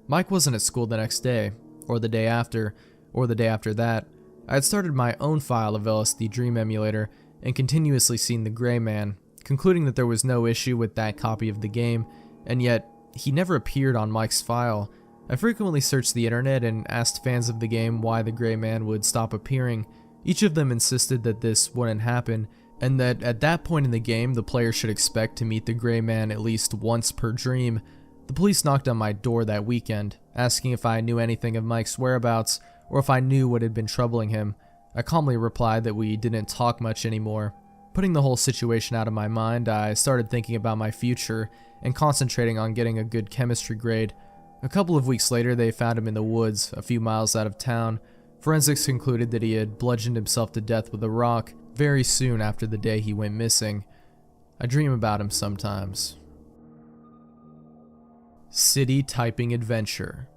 Mike wasn't at school the next day, or the day after, or the day after that. I had started my own file of LSD Dream Emulator and continuously seen the Gray Man, concluding that there was no issue with that copy of the game, and yet he never appeared on Mike's file. I frequently searched the internet and asked fans of the game why the Gray Man would stop appearing. Each of them insisted that this wouldn't happen, and that at that point in the game the player should expect to meet the Gray Man at least once per dream. The police knocked on my door that weekend, asking if I knew anything of Mike's whereabouts, or if I knew what had been troubling him. I calmly replied that we didn't talk much anymore. Putting the whole situation out of my mind, I started thinking about my future and concentrating on getting a good chemistry grade. A couple of weeks later, they found him in the woods, a few miles out of town. Forensics concluded that he had bludgeoned himself to death with a rock very soon after the day he went missing. I dream about him sometimes. City Typing Adventure.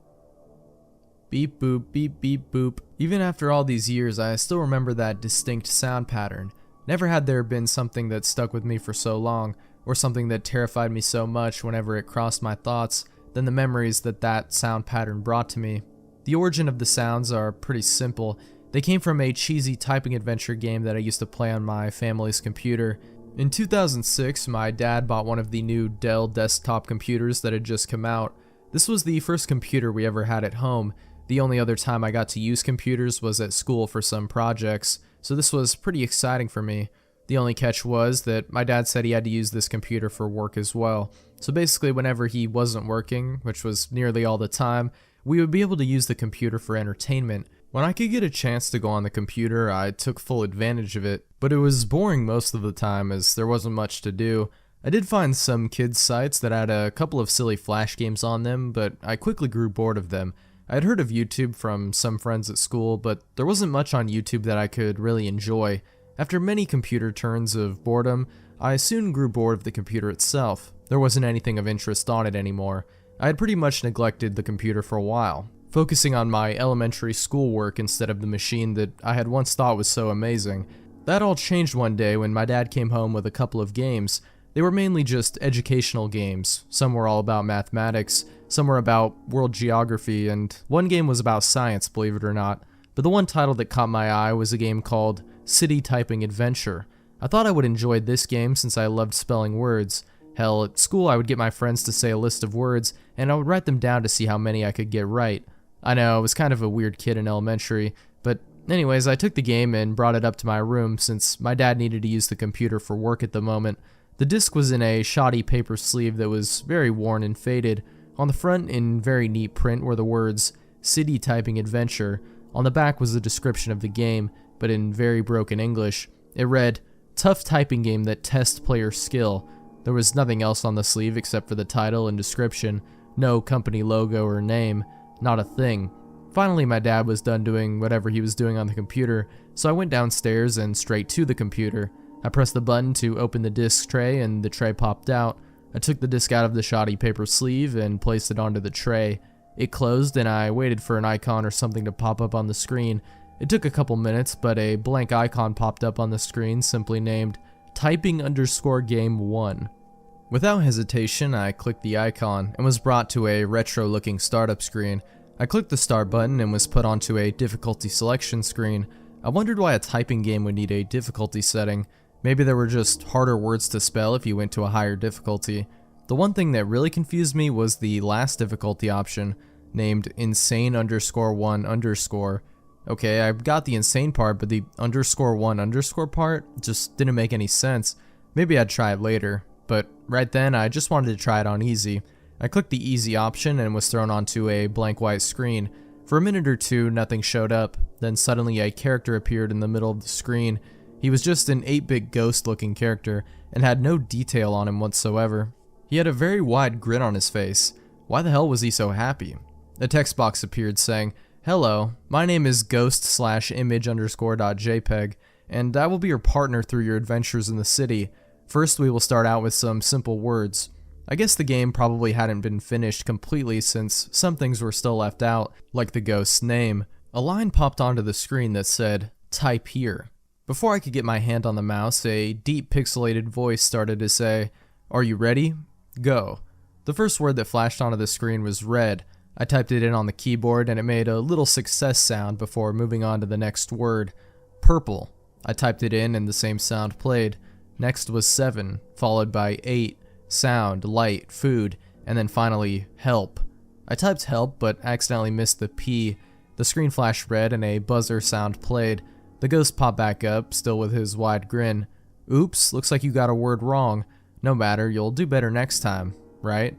Beep boop, beep beep boop. Even after all these years, I still remember that distinct sound pattern. Never had there been something that stuck with me for so long, or something that terrified me so much whenever it crossed my thoughts, than the memories that sound pattern brought to me. The origin of the sounds are pretty simple. They came from a cheesy typing adventure game that I used to play on my family's computer. In 2006, my dad bought one of the new Dell desktop computers that had just come out. This was the first computer we ever had at home. The only other time I got to use computers was at school for some projects, so this was pretty exciting for me. The only catch was that my dad said he had to use this computer for work as well. So basically whenever he wasn't working, which was nearly all the time, we would be able to use the computer for entertainment. When I could get a chance to go on the computer, I took full advantage of it, but it was boring most of the time as there wasn't much to do. I did find some kids sites that had a couple of silly flash games on them, but I quickly grew bored of them. I had heard of YouTube from some friends at school, but there wasn't much on YouTube that I could really enjoy. After many computer turns of boredom, I soon grew bored of the computer itself. There wasn't anything of interest on it anymore. I had pretty much neglected the computer for a while, focusing on my elementary schoolwork instead of the machine that I had once thought was so amazing. That all changed one day when my dad came home with a couple of games. They were mainly just educational games. Some were all about mathematics, some were about world geography, and one game was about science, believe it or not. But the one title that caught my eye was a game called City Typing Adventure. I thought I would enjoy this game since I loved spelling words. Hell, at school I would get my friends to say a list of words, and I would write them down to see how many I could get right. I know, I was kind of a weird kid in elementary, But anyways, I took the game and brought it up to my room since my dad needed to use the computer for work at the moment. The disc was in a shoddy paper sleeve that was very worn and faded. On the front, in very neat print, were the words, City Typing Adventure. On the back was a description of the game, but in very broken English. It read, Tough typing game that tests player skill. There was nothing else on the sleeve except for the title and description. No company logo or name. Not a thing. Finally, my dad was done doing whatever he was doing on the computer, so I went downstairs and straight to the computer. I pressed the button to open the disc tray and the tray popped out. I took the disc out of the shoddy paper sleeve and placed it onto the tray. It closed and I waited for an icon or something to pop up on the screen. It took a couple minutes, but a blank icon popped up on the screen simply named Typing_Game 1. Without hesitation, I clicked the icon and was brought to a retro-looking startup screen. I clicked the start button and was put onto a difficulty selection screen. I wondered why a typing game would need a difficulty setting. Maybe there were just harder words to spell if you went to a higher difficulty. The one thing that really confused me was the last difficulty option, named insane_1_. Okay, I got the insane part, but the _1_ part just didn't make any sense. Maybe I'd try it later, but right then I just wanted to try it on easy. I clicked the easy option and was thrown onto a blank white screen. For a minute or two, nothing showed up. Then suddenly a character appeared in the middle of the screen. He was just an 8-bit ghost-looking character and had no detail on him whatsoever. He had a very wide grin on his face. Why the hell was he so happy? A text box appeared saying, Hello, my name is ghost/image_.jpg, and I will be your partner through your adventures in the city. First, we will start out with some simple words. I guess the game probably hadn't been finished completely since some things were still left out, like the ghost's name. A line popped onto the screen that said, Type here. Before I could get my hand on the mouse, a deep pixelated voice started to say, Are you ready? Go. The first word that flashed onto the screen was red. I typed it in on the keyboard and it made a little success sound before moving on to the next word. Purple. I typed it in and the same sound played. Next was 7, followed by 8, sound, light, food, and then finally, help. I typed help but accidentally missed the P. The screen flashed red and a buzzer sound played. The ghost popped back up, still with his wide grin. Oops, looks like you got a word wrong. No matter, you'll do better next time, right?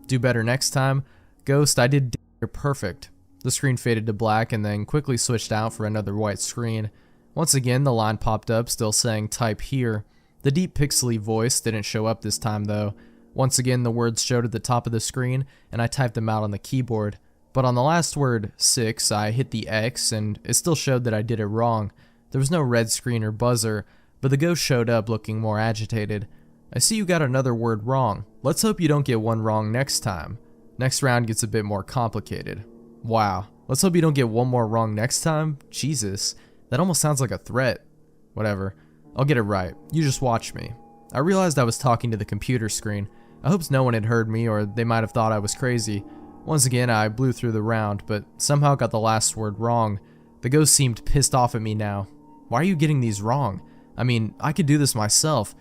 Do better next time? Ghost, I did perfect. The screen faded to black and then quickly switched out for another white screen. Once again, the line popped up, still saying type here. The deep pixely voice didn't show up this time though. Once again, the words showed at the top of the screen and I typed them out on the keyboard. But on the last word, 6, I hit the X and it still showed that I did it wrong. There was no red screen or buzzer, but the ghost showed up looking more agitated. I see you got another word wrong. Let's hope you don't get one wrong next time. Next round gets a bit more complicated. Wow. Let's hope you don't get one more wrong next time? Jesus. That almost sounds like a threat. Whatever. I'll get it right. You just watch me. I realized I was talking to the computer screen. I hoped no one had heard me or they might have thought I was crazy. Once again, I blew through the round, but somehow got the last word wrong. The ghost seemed pissed off at me now. Why are you getting these wrong? I mean, I could do this myself.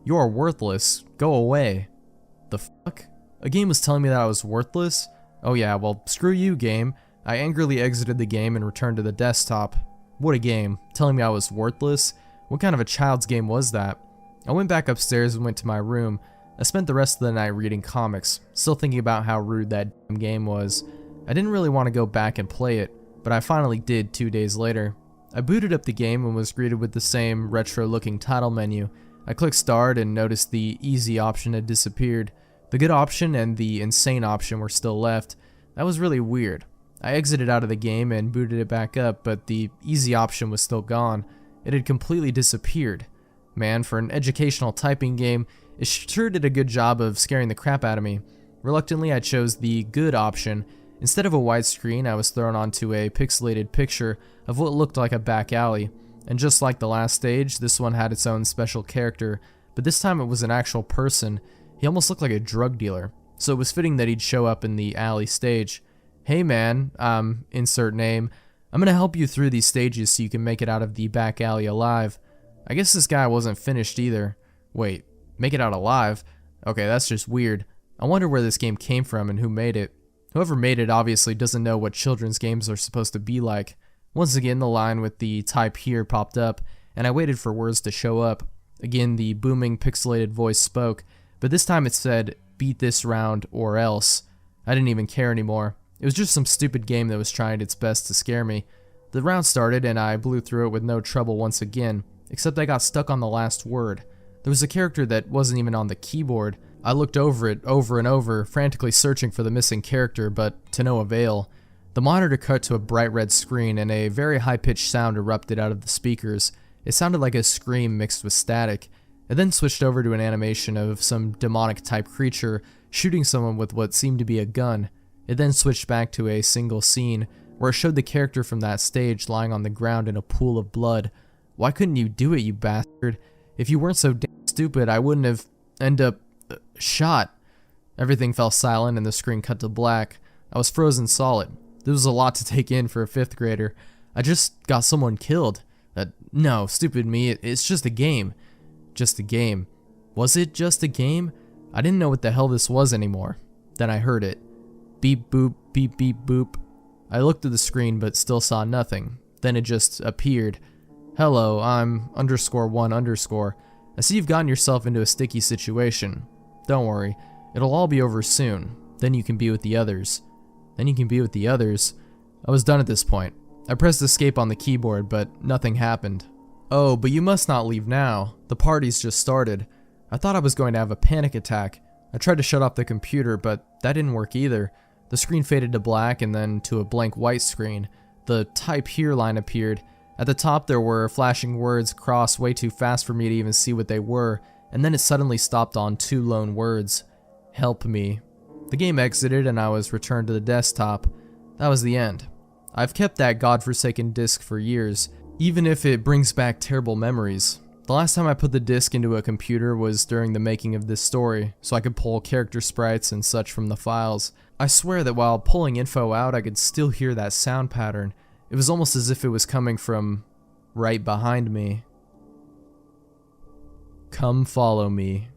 You are worthless. Go away. The fuck? A game was telling me that I was worthless? Oh yeah, well, screw you, game. I angrily exited the game and returned to the desktop. What a game. Telling me I was worthless? What kind of a child's game was that? I went back upstairs and went to my room. I spent the rest of the night reading comics, still thinking about how rude that damn game was. I didn't really want to go back and play it, but I finally did 2 days later. I booted up the game and was greeted with the same retro-looking title menu. I clicked start and noticed the easy option had disappeared. The good option and the insane option were still left. That was really weird. I exited out of the game and booted it back up, but the easy option was still gone. It had completely disappeared. Man, for an educational typing game, it sure did a good job of scaring the crap out of me. Reluctantly, I chose the good option. Instead of a wide screen, I was thrown onto a pixelated picture of what looked like a back alley. And just like the last stage, this one had its own special character, but this time it was an actual person. He almost looked like a drug dealer, so it was fitting that he'd show up in the alley stage. Hey man, insert name, I'm gonna help you through these stages so you can make it out of the back alley alive. I guess this guy wasn't finished either. Wait, make it out alive? Okay, that's just weird. I wonder where this game came from and who made it. Whoever made it obviously doesn't know what children's games are supposed to be like. Once again, the line with the type here popped up, and I waited for words to show up. Again, the booming pixelated voice spoke, but this time it said, "Beat this round or else." I didn't even care anymore. It was just some stupid game that was trying its best to scare me. The round started, and I blew through it with no trouble once again, except I got stuck on the last word. There was a character that wasn't even on the keyboard. I looked over it over and over, frantically searching for the missing character, but to no avail. The monitor cut to a bright red screen, and a very high-pitched sound erupted out of the speakers. It sounded like a scream mixed with static. It then switched over to an animation of some demonic-type creature shooting someone with what seemed to be a gun. It then switched back to a single scene, where it showed the character from that stage lying on the ground in a pool of blood. Why couldn't you do it, you bastard? If you weren't so damn stupid, I wouldn't have ended up shot. Everything fell silent and the screen cut to black. I was frozen solid. This was a lot to take in for a 5th grader. I just got someone killed. No, stupid me, it's just a game. Just a game. Was it just a game? I didn't know what the hell this was anymore. Then I heard it. Beep boop, beep beep boop. I looked at the screen but still saw nothing. Then it just appeared. "Hello, I'm _1_. I see you've gotten yourself into a sticky situation. Don't worry, it'll all be over soon. Then you can be with the others." Then you can be with the others? I was done at this point. I pressed escape on the keyboard, but nothing happened. "Oh, but you must not leave now. The party's just started." I thought I was going to have a panic attack. I tried to shut off the computer, but that didn't work either. The screen faded to black and then to a blank white screen. The "type here" line appeared. At the top there were flashing words crossed way too fast for me to even see what they were, and then it suddenly stopped on 2 lone words. "Help me." The game exited and I was returned to the desktop. That was the end. I've kept that godforsaken disc for years, even if it brings back terrible memories. The last time I put the disc into a computer was during the making of this story, so I could pull character sprites and such from the files. I swear that while pulling info out, I could still hear that sound pattern. It was almost as if it was coming from right behind me. Come follow me.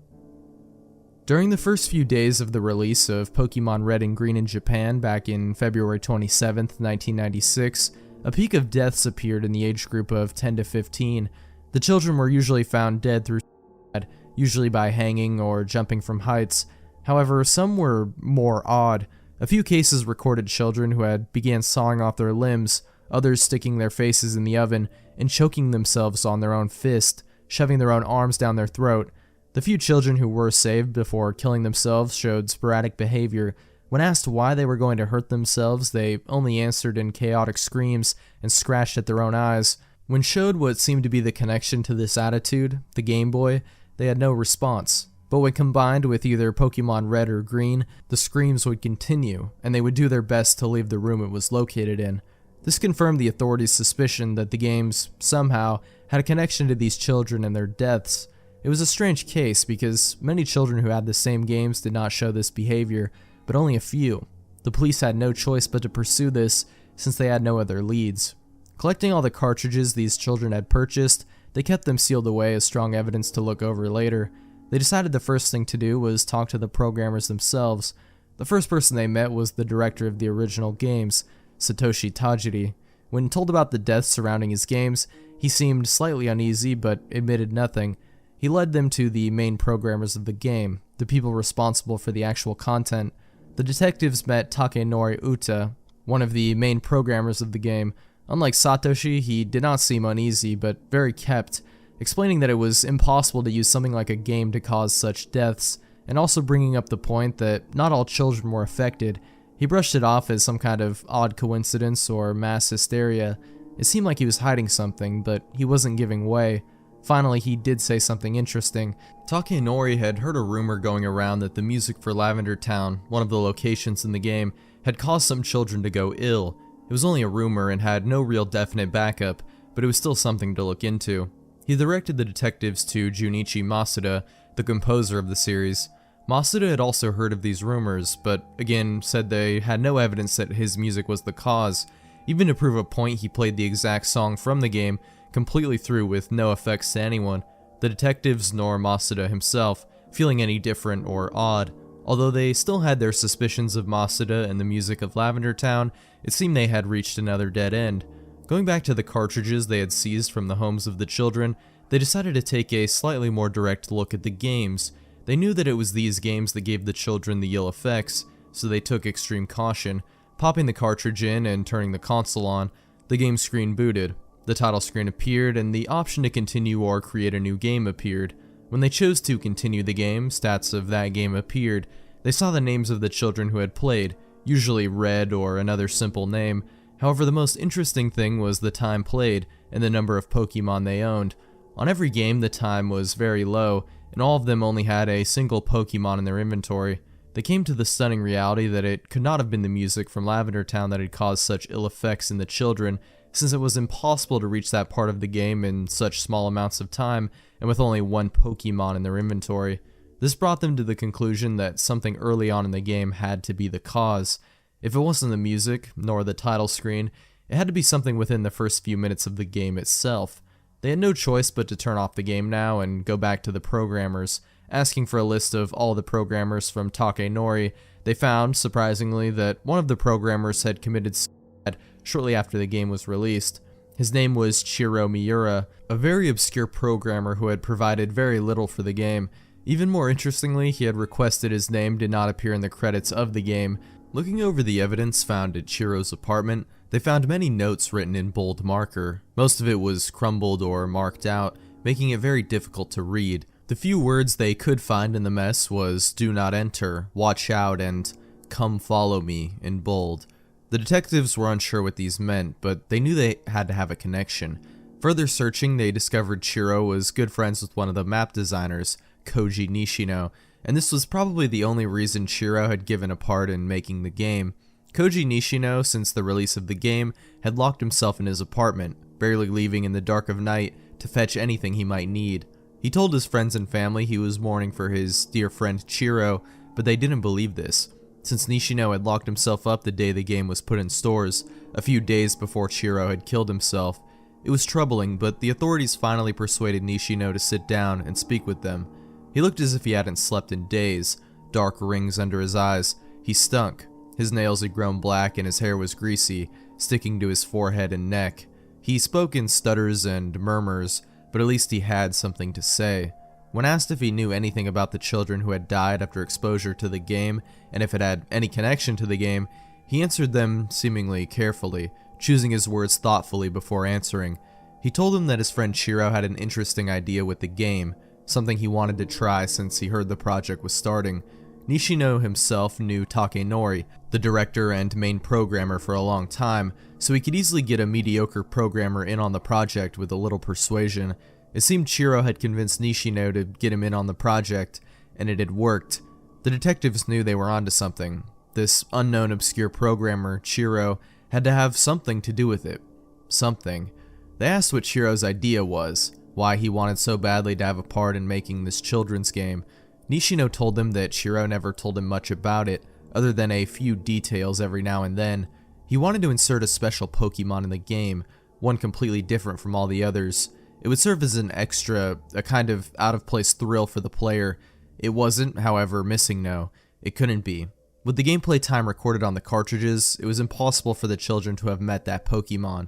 During the first few days of the release of Pokemon Red and Green in Japan back in February 27th, 1996, a peak of deaths appeared in the age group of 10 to 15. The children were usually found dead through suicide, usually by hanging or jumping from heights. However, some were more odd. A few cases recorded children who had began sawing off their limbs, others sticking their faces in the oven and choking themselves on their own fist, shoving their own arms down their throat. The few children who were saved before killing themselves showed sporadic behavior. When asked why they were going to hurt themselves, they only answered in chaotic screams and scratched at their own eyes. When showed what seemed to be the connection to this attitude, the Game Boy, they had no response. But when combined with either Pokemon Red or Green, the screams would continue, and they would do their best to leave the room it was located in. This confirmed the authorities' suspicion that the games, somehow, had a connection to these children and their deaths. It was a strange case because many children who had the same games did not show this behavior, but only a few. The police had no choice but to pursue this since they had no other leads. Collecting all the cartridges these children had purchased, they kept them sealed away as strong evidence to look over later. They decided the first thing to do was talk to the programmers themselves. The first person they met was the director of the original games, Satoshi Tajiri. When told about the deaths surrounding his games, he seemed slightly uneasy but admitted nothing. He led them to the main programmers of the game, the people responsible for the actual content. The detectives met Takenori Uta, one of the main programmers of the game. Unlike Satoshi, he did not seem uneasy, but very kept, explaining that it was impossible to use something like a game to cause such deaths, and also bringing up the point that not all children were affected. He brushed it off as some kind of odd coincidence or mass hysteria. It seemed like he was hiding something, but he wasn't giving way. Finally, he did say something interesting. Takenori had heard a rumor going around that the music for Lavender Town, one of the locations in the game, had caused some children to go ill. It was only a rumor and had no real definite backup, but it was still something to look into. He directed the detectives to Junichi Masuda, the composer of the series. Masuda had also heard of these rumors, but again said they had no evidence that his music was the cause. Even to prove a point, he played the exact song from the game, completely through with no effects to anyone, the detectives nor Masuda himself feeling any different or odd. Although they still had their suspicions of Masuda and the music of Lavender Town, it seemed they had reached another dead end. Going back to the cartridges they had seized from the homes of the children, they decided to take a slightly more direct look at the games. They knew that it was these games that gave the children the ill effects, so they took extreme caution. Popping the cartridge in and turning the console on, the game screen booted. The title screen appeared, and the option to continue or create a new game appeared. When they chose to continue the game, stats of that game appeared. They saw the names of the children who had played, usually Red or another simple name. However, the most interesting thing was the time played and the number of Pokemon they owned. On every game, the time was very low, and all of them only had a single Pokemon in their inventory. They came to the stunning reality that it could not have been the music from Lavender Town that had caused such ill effects in the children, since it was impossible to reach that part of the game in such small amounts of time and with only one Pokemon in their inventory. This brought them to the conclusion that something early on in the game had to be the cause. If it wasn't the music, nor the title screen, it had to be something within the first few minutes of the game itself. They had no choice but to turn off the game now and go back to the programmers. Asking for a list of all the programmers from Takenori, they found, surprisingly, that one of the programmers had committed suicide shortly after the game was released. His name was Chiro Miura, a very obscure programmer who had provided very little for the game. Even more interestingly, he had requested his name did not appear in the credits of the game. Looking over the evidence found at Chiro's apartment, they found many notes written in bold marker. Most of it was crumbled or marked out, making it very difficult to read. The few words they could find in the mess was "do not enter," "watch out," and "come follow me" in bold. The detectives were unsure what these meant, but they knew they had to have a connection. Further searching, they discovered Chiro was good friends with one of the map designers, Koji Nishino, and this was probably the only reason Chiro had given a part in making the game. Koji Nishino, since the release of the game, had locked himself in his apartment, barely leaving in the dark of night to fetch anything he might need. He told his friends and family he was mourning for his dear friend Chiro, but they didn't believe this, since Nishino had locked himself up the day the game was put in stores, a few days before Chiro had killed himself. It was troubling, but the authorities finally persuaded Nishino to sit down and speak with them. He looked as if he hadn't slept in days, dark rings under his eyes. He stunk. His nails had grown black and his hair was greasy, sticking to his forehead and neck. He spoke in stutters and murmurs, but at least he had something to say. When asked if he knew anything about the children who had died after exposure to the game, and if it had any connection to the game, he answered them seemingly carefully, choosing his words thoughtfully before answering. He told them that his friend Chiro had an interesting idea with the game, something he wanted to try since he heard the project was starting. Nishino himself knew Takenori, the director and main programmer, for a long time, so he could easily get a mediocre programmer in on the project with a little persuasion. It seemed Chiro had convinced Nishino to get him in on the project, and it had worked. The detectives knew they were onto something. This unknown obscure programmer, Chiro, had to have something to do with it. Something. They asked what Chiro's idea was, why he wanted so badly to have a part in making this children's game. Nishino told them that Chiro never told him much about it, other than a few details every now and then. He wanted to insert a special Pokemon in the game, one completely different from all the others. It would serve as an extra, a kind of out-of-place thrill for the player. It wasn't, however, Missingno. It couldn't be. With the gameplay time recorded on the cartridges, it was impossible for the children to have met that Pokemon.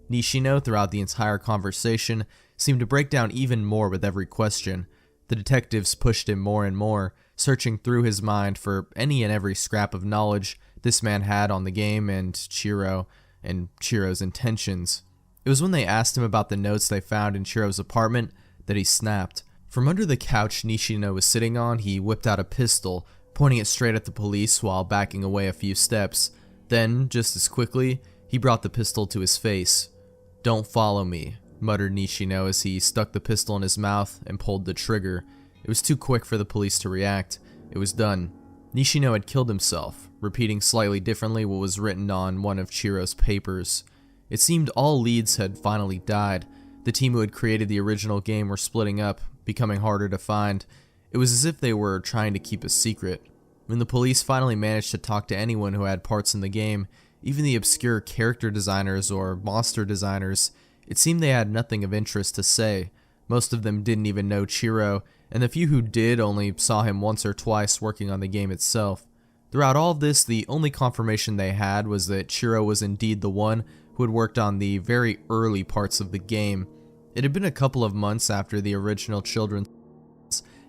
Nishino, throughout the entire conversation, seemed to break down even more with every question. The detectives pushed him more and more, searching through his mind for any and every scrap of knowledge this man had on the game and Chiro's intentions. It was when they asked him about the notes they found in Chiro's apartment that he snapped. From under the couch Nishino was sitting on, he whipped out a pistol, pointing it straight at the police while backing away a few steps. Then, just as quickly, he brought the pistol to his face. "Don't follow me," muttered Nishino as he stuck the pistol in his mouth and pulled the trigger. It was too quick for the police to react. It was done. Nishino had killed himself, repeating slightly differently what was written on one of Chiro's papers. It seemed all leads had finally died. The team who had created the original game were splitting up, becoming harder to find. It was as if they were trying to keep a secret. When the police finally managed to talk to anyone who had parts in the game, even the obscure character designers or monster designers, it seemed they had nothing of interest to say. Most of them didn't even know Chiro, and the few who did only saw him once or twice working on the game itself. Throughout all of this, the only confirmation they had was that Chiro was indeed the one who had worked on the very early parts of the game. It had been a couple of months after the original children's,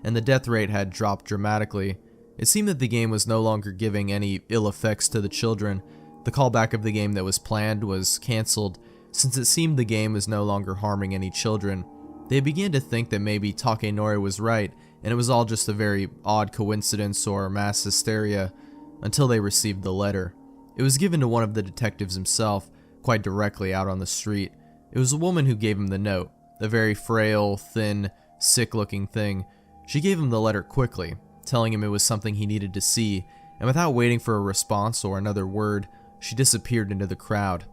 and the death rate had dropped dramatically. It seemed that the game was no longer giving any ill effects to the children. The callback of the game that was planned was cancelled, since it seemed the game was no longer harming any children. They began to think that maybe Takenori was right, and it was all just a very odd coincidence or mass hysteria, until they received the letter. It was given to one of the detectives himself, quite directly out on the street. It was a woman who gave him the note, a very frail, thin, sick-looking thing. She gave him the letter quickly, telling him it was something he needed to see, and without waiting for a response or another word, she disappeared into the crowd.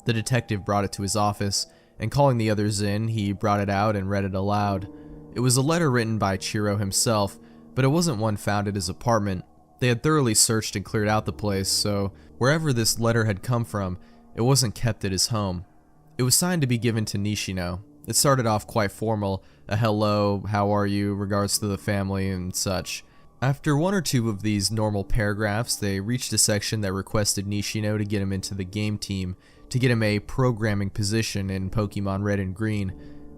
The detective brought it to his office, and calling the others in, he brought it out and read it aloud. It was a letter written by Chiro himself, but it wasn't one found at his apartment. They had thoroughly searched and cleared out the place, so wherever this letter had come from, it wasn't kept at his home. It was signed to be given to Nishino. It started off quite formal, a hello, how are you, regards to the family, and such. After one or two of these normal paragraphs, they reached a section that requested Nishino to get him into the game team, to get him a programming position in Pokemon Red and Green.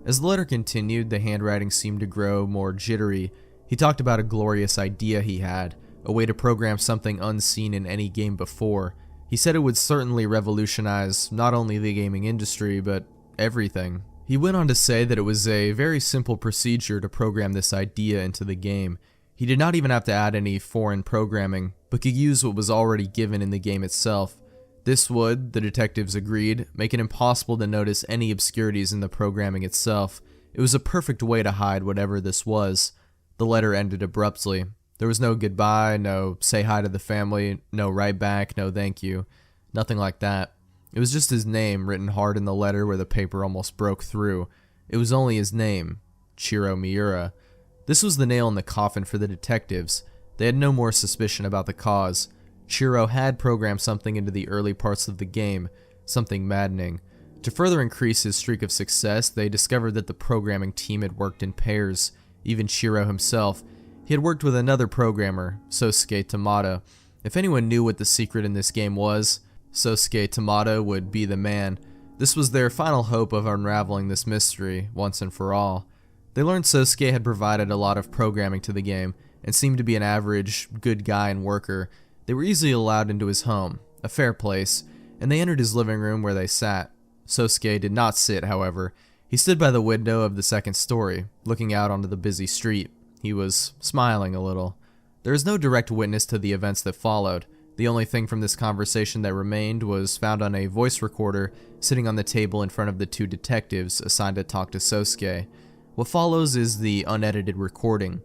As the letter continued, the handwriting seemed to grow more jittery. He talked about a glorious idea he had, a way to program something unseen in any game before. He said it would certainly revolutionize not only the gaming industry, but everything. He went on to say that it was a very simple procedure to program this idea into the game. He did not even have to add any foreign programming, but could use what was already given in the game itself. This would, the detectives agreed, make it impossible to notice any obscurities in the programming itself. It was a perfect way to hide whatever this was. The letter ended abruptly. There was no goodbye, no say hi to the family, no write back, no thank you. Nothing like that. It was just his name written hard in the letter where the paper almost broke through. It was only his name, Chiro Miura. This was the nail in the coffin for the detectives. They had no more suspicion about the cause. Chiro had programmed something into the early parts of the game, something maddening. To further increase his streak of success, they discovered that the programming team had worked in pairs. Even Chiro himself. He had worked with another programmer, Sosuke Tamada. If anyone knew what the secret in this game was, Sosuke Tamada would be the man. This was their final hope of unraveling this mystery, once and for all. They learned Sosuke had provided a lot of programming to the game, and seemed to be an average, good guy and worker. They were easily allowed into his home, a fair place, and they entered his living room where they sat. Sosuke did not sit, however. He stood by the window of the second story, looking out onto the busy street. He was smiling a little. There is no direct witness to the events that followed. The only thing from this conversation that remained was found on a voice recorder sitting on the table in front of the two detectives assigned to talk to Sosuke. What follows is the unedited recording.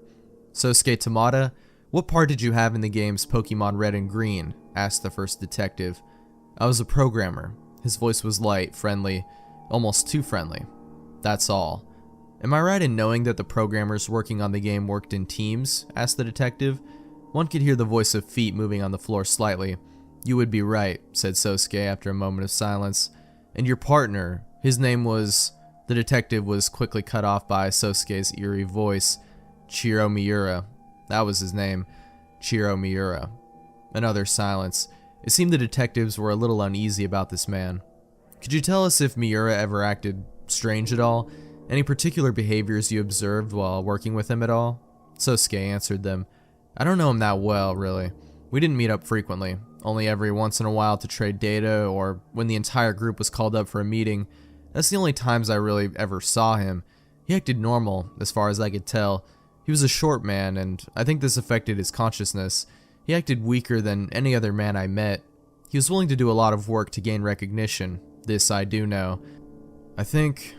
Sosuke Tamada, what part did you have in the games Pokemon Red and Green? Asked the first detective. I was a programmer. His voice was light, friendly, almost too friendly. That's all. Am I right in knowing that the programmers working on the game worked in teams? Asked the detective. One could hear the voice of feet moving on the floor slightly. You would be right, said Sosuke after a moment of silence. And your partner, his name was... The detective was quickly cut off by Sosuke's eerie voice. Chiro Miura. That was his name. Chiro Miura. Another silence. It seemed the detectives were a little uneasy about this man. Could you tell us if Miura ever acted strange at all? Any particular behaviors you observed while working with him at all? Sosuke answered them. I don't know him that well, really. We didn't meet up frequently, only every once in a while to trade data, or when the entire group was called up for a meeting. That's the only times I really ever saw him. He acted normal, as far as I could tell. He was a short man, and I think this affected his consciousness. He acted weaker than any other man I met. He was willing to do a lot of work to gain recognition. This I do know. I think...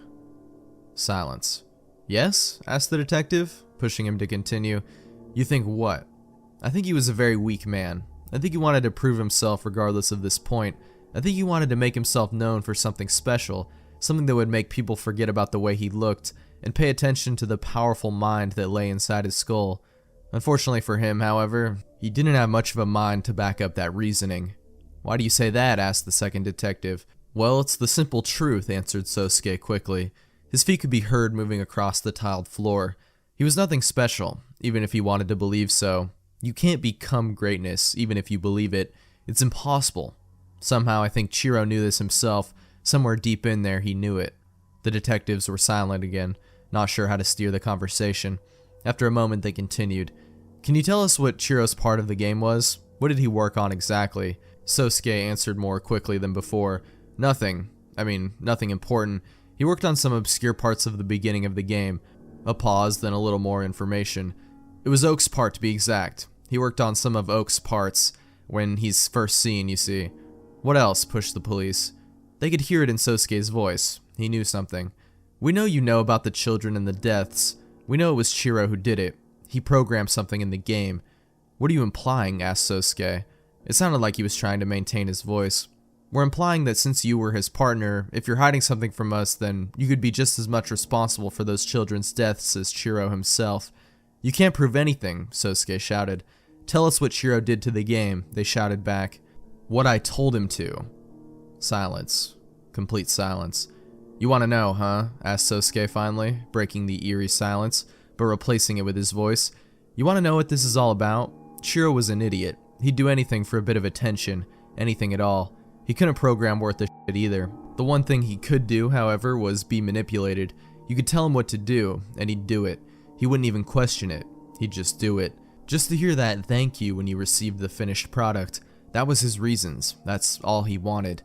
Silence. Yes? Asked the detective, pushing him to continue. You think what? I think he was a very weak man. I think he wanted to prove himself regardless of this point. I think he wanted to make himself known for something special, something that would make people forget about the way he looked, and pay attention to the powerful mind that lay inside his skull. Unfortunately for him, however, he didn't have much of a mind to back up that reasoning. Why do you say that? Asked the second detective. Well, it's the simple truth, answered Sosuke quickly. His feet could be heard moving across the tiled floor. He was nothing special, even if he wanted to believe so. You can't become greatness, even if you believe it. It's impossible. Somehow I think Chiro knew this himself, Somewhere deep in there, he knew it. The detectives were silent again, not sure how to steer the conversation. After a moment, they continued. Can you tell us what Chiro's part of the game was? What did he work on exactly? Sosuke answered more quickly than before. Nothing. Nothing important. He worked on some obscure parts of the beginning of the game. A pause, then a little more information. It was Oak's part, to be exact. He worked on some of Oak's parts when he's first seen, you see. What else? Pushed the police. They could hear it in Sosuke's voice. He knew something. We know you know about the children and the deaths. We know it was Chiro who did it. He programmed something in the game. What are you implying? Asked Sosuke. It sounded like he was trying to maintain his voice. We're implying that since you were his partner, if you're hiding something from us, then you could be just as much responsible for those children's deaths as Chiro himself. You can't prove anything, Sosuke shouted. Tell us what Chiro did to the game, they shouted back. What I told him to. Silence. Complete silence. You want to know, huh? Asked Sosuke finally, breaking the eerie silence, but replacing it with his voice. You want to know what this is all about? Chiro was an idiot. He'd do anything for a bit of attention, anything at all. He couldn't program worth a shit either. The one thing he could do, however, was be manipulated. You could tell him what to do, and he'd do it. He wouldn't even question it. He'd just do it. Just to hear that thank you when you received the finished product. That was his reasons. That's all he wanted.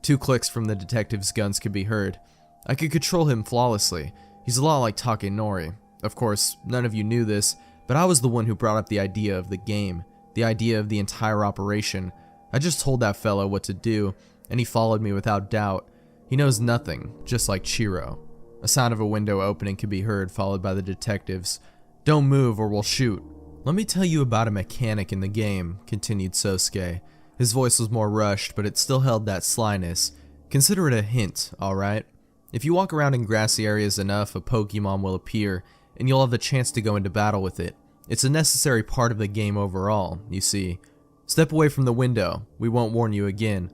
2 clicks from the detective's guns could be heard. I could control him flawlessly. He's a lot like Takenori. Of course, none of you knew this, but I was the one who brought up the idea of the game. The idea of the entire operation. I just told that fellow what to do, and he followed me without doubt. He knows nothing, just like Chiro. A sound of a window opening could be heard, followed by the detectives. Don't move or we'll shoot. Let me tell you about a mechanic in the game, continued Sosuke. His voice was more rushed, but it still held that slyness. Consider it a hint, alright? If you walk around in grassy areas enough, a Pokemon will appear, and you'll have the chance to go into battle with it. It's a necessary part of the game overall, you see. Step away from the window, we won't warn you again.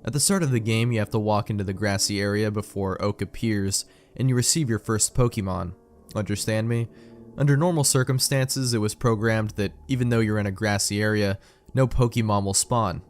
At the start of the game, you have to walk into the grassy area before Oak appears, and you receive your first Pokemon. Understand me? Under normal circumstances, it was programmed that even though you're in a grassy area, no Pokemon will spawn.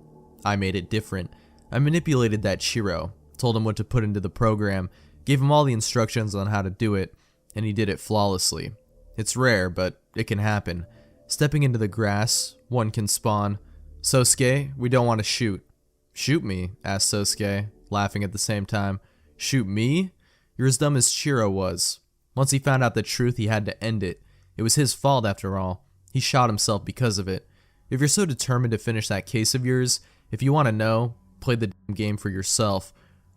I made it different. I manipulated that Chiro, told him what to put into the program, gave him all the instructions on how to do it, and he did it flawlessly. It's rare, but it can happen. Stepping into the grass, one can spawn. Sosuke, we don't want to shoot. Shoot me? Asked Sosuke, laughing at the same time. Shoot me? You're as dumb as Chiro was. Once he found out the truth, he had to end it. It was his fault after all. He shot himself because of it. If you're so determined to finish that case of yours, if you want to know, play the damn game for yourself.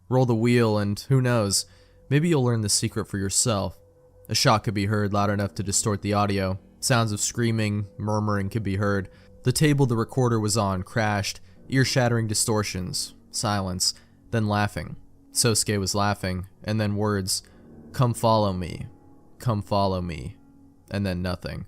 Roll the wheel and, who knows, maybe you'll learn the secret for yourself. A shot could be heard loud enough to distort the audio. Sounds of screaming, murmuring could be heard. The table the recorder was on crashed, ear-shattering distortions, silence, then laughing. Sosuke was laughing, and then words, come follow me, and then nothing.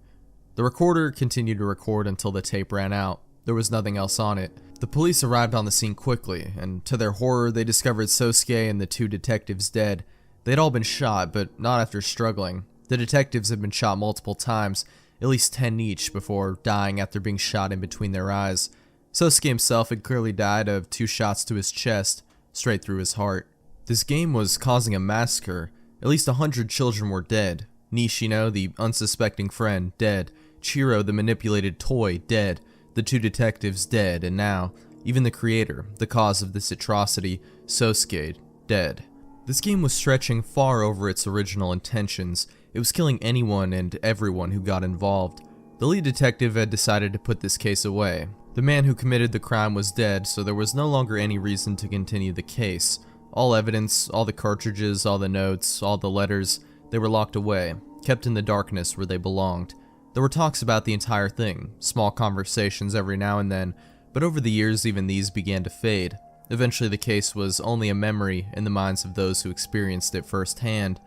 The recorder continued to record until the tape ran out. There was nothing else on it. The police arrived on the scene quickly, and to their horror, they discovered Sosuke and the 2 detectives dead. They'd all been shot, but not after struggling. The detectives had been shot multiple times, at least 10 each, before dying after being shot in between their eyes. Sosuke himself had clearly died of 2 shots to his chest, straight through his heart. This game was causing a massacre. At least 100 children were dead. Nishino, the unsuspecting friend, dead. Chiro, the manipulated toy, dead. The 2 detectives dead, and now, even the creator, the cause of this atrocity, Sosuke, dead. This game was stretching far over its original intentions. It was killing anyone and everyone who got involved. The lead detective had decided to put this case away. The man who committed the crime was dead, so there was no longer any reason to continue the case. All evidence, all the cartridges, all the notes, all the letters, they were locked away, kept in the darkness where they belonged. There were talks about the entire thing, small conversations every now and then, but over the years even these began to fade. Eventually the case was only a memory in the minds of those who experienced it firsthand.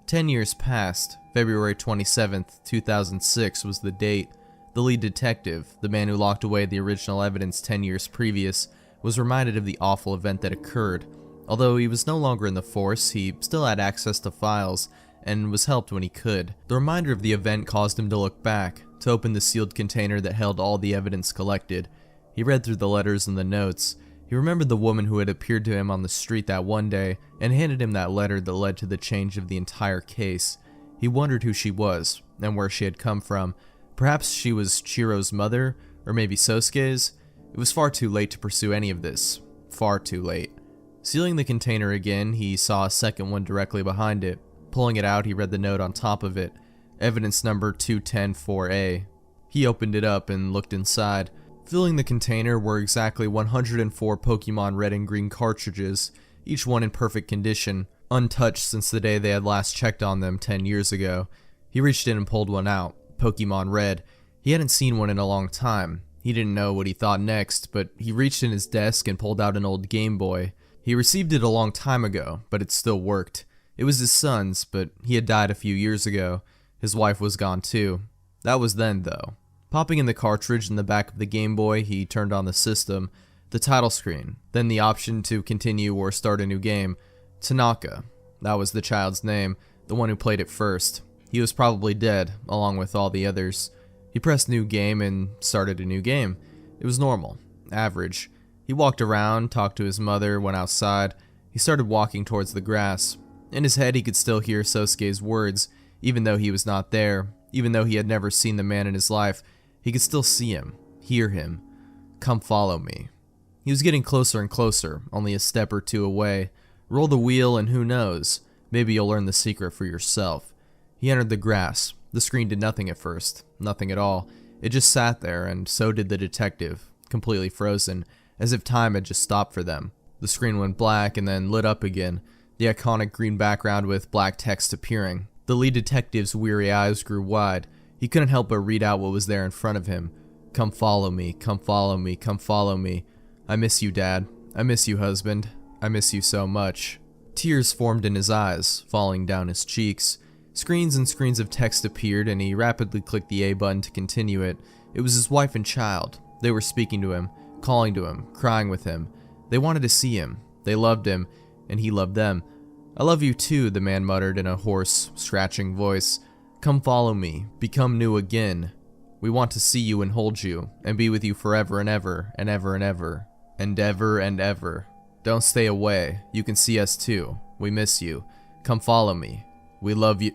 10 years passed. February 27th, 2006 was the date. The lead detective, the man who locked away the original evidence 10 years previous, was reminded of the awful event that occurred. Although he was no longer in the force, he still had access to files, and was helped when he could. The reminder of the event caused him to look back, to open the sealed container that held all the evidence collected. He read through the letters and the notes. He remembered the woman who had appeared to him on the street that one day and handed him that letter that led to the change of the entire case. He wondered who she was and where she had come from. Perhaps she was Chiro's mother, or maybe Sosuke's. It was far too late to pursue any of this. Far too late. Sealing the container again, he saw a second one directly behind it. Pulling it out, he read the note on top of it. Evidence number 2104A. He opened it up and looked inside. Filling the container were exactly 104 Pokemon Red and Green cartridges, each one in perfect condition, untouched since the day they had last checked on them 10 years ago. He reached in and pulled one out. Pokemon Red. He hadn't seen one in a long time. He didn't know what he thought next, but he reached in his desk and pulled out an old Game Boy. He received it a long time ago, but it still worked. It was his son's, but he had died a few years ago. His wife was gone too. That was then, though. Popping in the cartridge in the back of the Game Boy, he turned on the system, the title screen, then the option to continue or start a new game. Tanaka. That was the child's name, the one who played it first. He was probably dead, along with all the others. He pressed new game and started a new game. It was normal, average. He walked around, talked to his mother, went outside. He started walking towards the grass. In his head, he could still hear Sosuke's words, even though he was not there, even though he had never seen the man in his life. He could still see him, hear him. Come follow me. He was getting closer and closer, only a step or two away. Roll the wheel and who knows, maybe you'll learn the secret for yourself. He entered the grass. The screen did nothing at first, nothing at all. It just sat there, and so did the detective, completely frozen, as if time had just stopped for them. The screen went black and then lit up again, the iconic green background with black text appearing. The lead detective's weary eyes grew wide. He couldn't help but read out what was there in front of him. Come follow me, come follow me, come follow me. I miss you, Dad. I miss you, husband. I miss you so much. Tears formed in his eyes, falling down his cheeks. Screens and screens of text appeared, and he rapidly clicked the A button to continue it. It was his wife and child. They were speaking to him, calling to him, crying with him. They wanted to see him. They loved him, and he loved them. I love you too, the man muttered in a hoarse, scratching voice. Come follow me, become new again. We want to see you and hold you, and be with you forever and ever, and ever and ever, and ever and ever. Don't stay away, you can see us too. We miss you. Come follow me. We love you.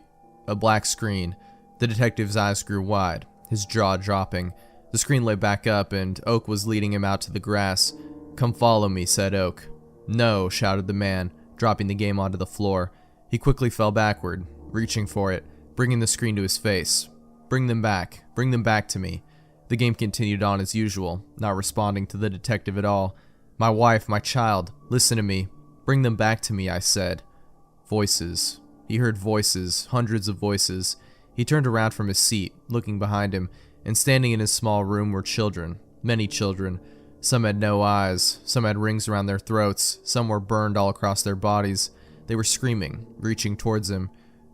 A black screen. The detective's eyes grew wide, his jaw dropping. The screen lit back up, and Oak was leading him out to the grass. Come follow me, said Oak. No, shouted the man, dropping the game onto the floor. He quickly fell backward, reaching for it, bringing the screen to his face. Bring them back to me. The game continued on as usual, not responding to the detective at all. My wife, my child, listen to me. Bring them back to me, I said. Voices. He heard voices, hundreds of voices. He turned around from his seat, looking behind him, and standing in his small room were children, many children. Some had no eyes, some had rings around their throats, some were burned all across their bodies. They were screaming, reaching towards him.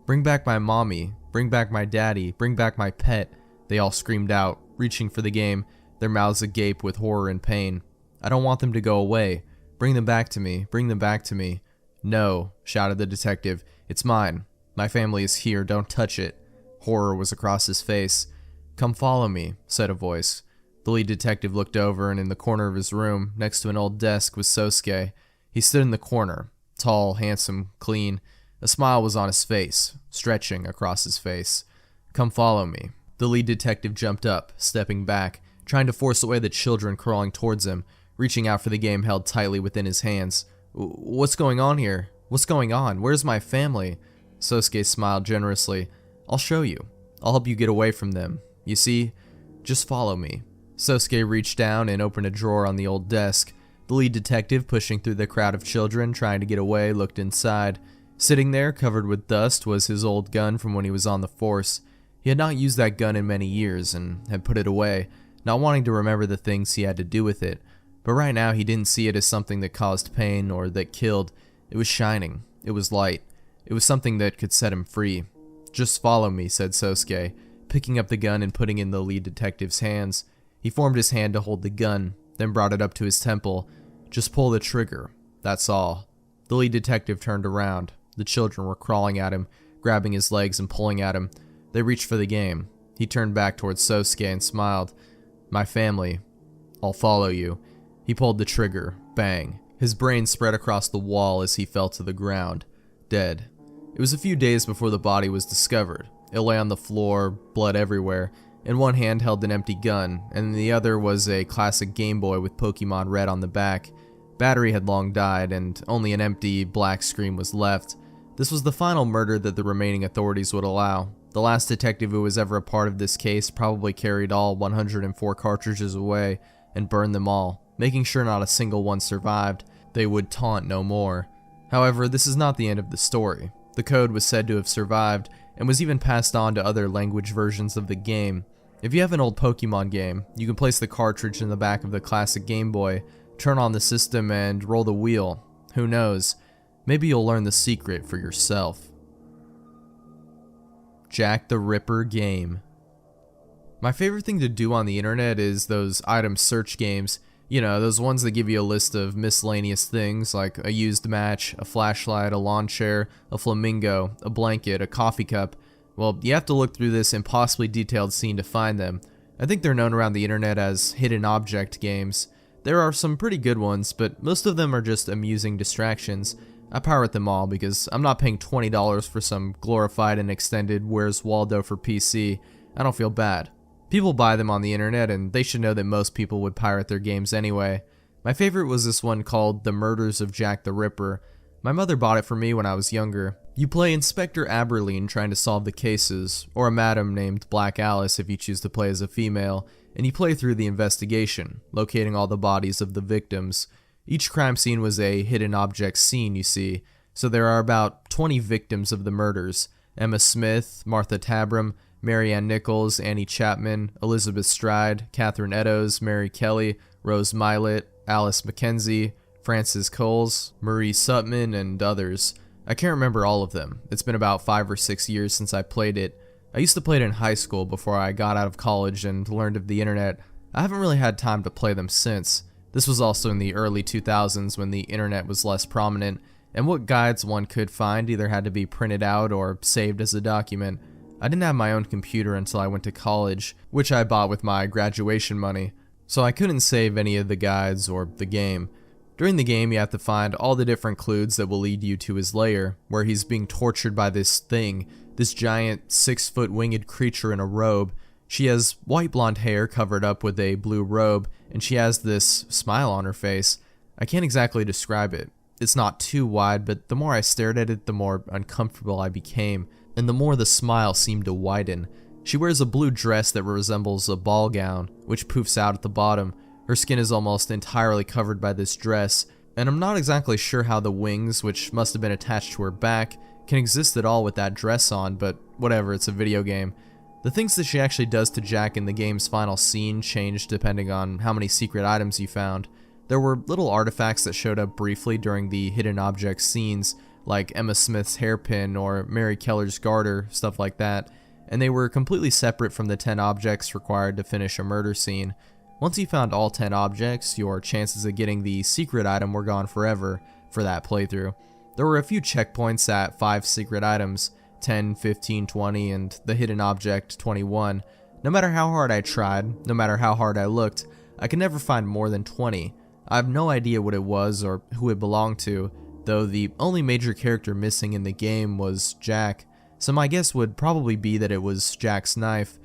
Bring back my mommy, bring back my daddy, bring back my pet. They all screamed out, reaching for the game, their mouths agape with horror and pain. I don't want them to go away. Bring them back to me, bring them back to me. No, shouted the detective. It's mine. My family is here, don't touch it. Horror was across his face. Come follow me, said a voice. The lead detective looked over, and in the corner of his room, next to an old desk, was Sosuke. He stood in the corner, tall, handsome, clean. A smile was on his face, stretching across his face. Come follow me. The lead detective jumped up, stepping back, trying to force away the children crawling towards him, reaching out for the game held tightly within his hands. What's going on here? What's going on? Where's my family? Sosuke smiled generously. I'll show you. I'll help you get away from them. You see? Just follow me. Sosuke reached down and opened a drawer on the old desk. The lead detective, pushing through the crowd of children trying to get away, looked inside. Sitting there, covered with dust, was his old gun from when he was on the force. He had not used that gun in many years and had put it away, not wanting to remember the things he had to do with it. But right now he didn't see it as something that caused pain or that killed. It was shining. It was light. It was something that could set him free. Just follow me, said Sosuke, picking up the gun and putting it in the lead detective's hands. He formed his hand to hold the gun, then brought it up to his temple. Just pull the trigger. That's all. The lead detective turned around. The children were crawling at him, grabbing his legs and pulling at him. They reached for the game. He turned back towards Sosuke and smiled. My family. I'll follow you. He pulled the trigger. Bang. His brain spread across the wall as he fell to the ground, dead. It was a few days before the body was discovered. It lay on the floor, blood everywhere. In one hand held an empty gun, and in the other was a classic Game Boy with Pokemon Red on the back. Battery had long died, and only an empty, black screen was left. This was the final murder that the remaining authorities would allow. The last detective who was ever a part of this case probably carried all 104 cartridges away and burned them all, making sure not a single one survived. They would taunt no more. However, this is not the end of the story. The code was said to have survived, and was even passed on to other language versions of the game. If you have an old Pokemon game, you can place the cartridge in the back of the classic Game Boy, turn on the system, and roll the wheel. Who knows? Maybe you'll learn the secret for yourself. Jack the Ripper game. My favorite thing to do on the internet is those item search games. You know, those ones that give you a list of miscellaneous things like a used match, a flashlight, a lawn chair, a flamingo, a blanket, a coffee cup. Well, you have to look through this impossibly detailed scene to find them. I think they're known around the internet as hidden object games. There are some pretty good ones, but most of them are just amusing distractions. I pirate them all because I'm not paying $20 for some glorified and extended Where's Waldo for PC. I don't feel bad. People buy them on the internet, and they should know that most people would pirate their games anyway. My favorite was this one called The Murders of Jack the Ripper. My mother bought it for me when I was younger. You play Inspector Aberline trying to solve the cases, or a madam named Black Alice if you choose to play as a female, and you play through the investigation, locating all the bodies of the victims. Each crime scene was a hidden object scene, you see, so there are about 20 victims of the murders. Emma Smith, Martha Tabram, Mary Ann Nichols, Annie Chapman, Elizabeth Stride, Catherine Eddowes, Mary Kelly, Rose Milett, Alice Mackenzie, Frances Coles, Marie Sutman, and others. I can't remember all of them. It's been about 5 or 6 years since I played it. I used to play it in high school before I got out of college and learned of the internet. I haven't really had time to play them since. This was also in the early 2000s when the internet was less prominent, and what guides one could find either had to be printed out or saved as a document. I didn't have my own computer until I went to college, which I bought with my graduation money, so I couldn't save any of the guides or the game. During the game, you have to find all the different clues that will lead you to his lair, where he's being tortured by this thing, this giant 6-foot winged creature in a robe. She has white blonde hair covered up with a blue robe, and she has this smile on her face. I can't exactly describe it. It's not too wide, but the more I stared at it, the more uncomfortable I became, and the more the smile seemed to widen. She wears a blue dress that resembles a ball gown, which poofs out at the bottom. Her skin is almost entirely covered by this dress, and I'm not exactly sure how the wings, which must have been attached to her back, can exist at all with that dress on, but whatever, it's a video game. The things that she actually does to Jack in the game's final scene change depending on how many secret items you found. There were little artifacts that showed up briefly during the hidden object scenes, like Emma Smith's hairpin or Mary Keller's garter, stuff like that, and they were completely separate from the 10 objects required to finish a murder scene. Once you found all 10 objects, your chances of getting the secret item were gone forever for that playthrough. There were a few checkpoints at 5 secret items, 10, 15, 20, and the hidden object 21. No matter how hard I tried, no matter how hard I looked, I could never find more than 20. I have no idea what it was or who it belonged to, though the only major character missing in the game was Jack, so my guess would probably be that it was Jack's knife.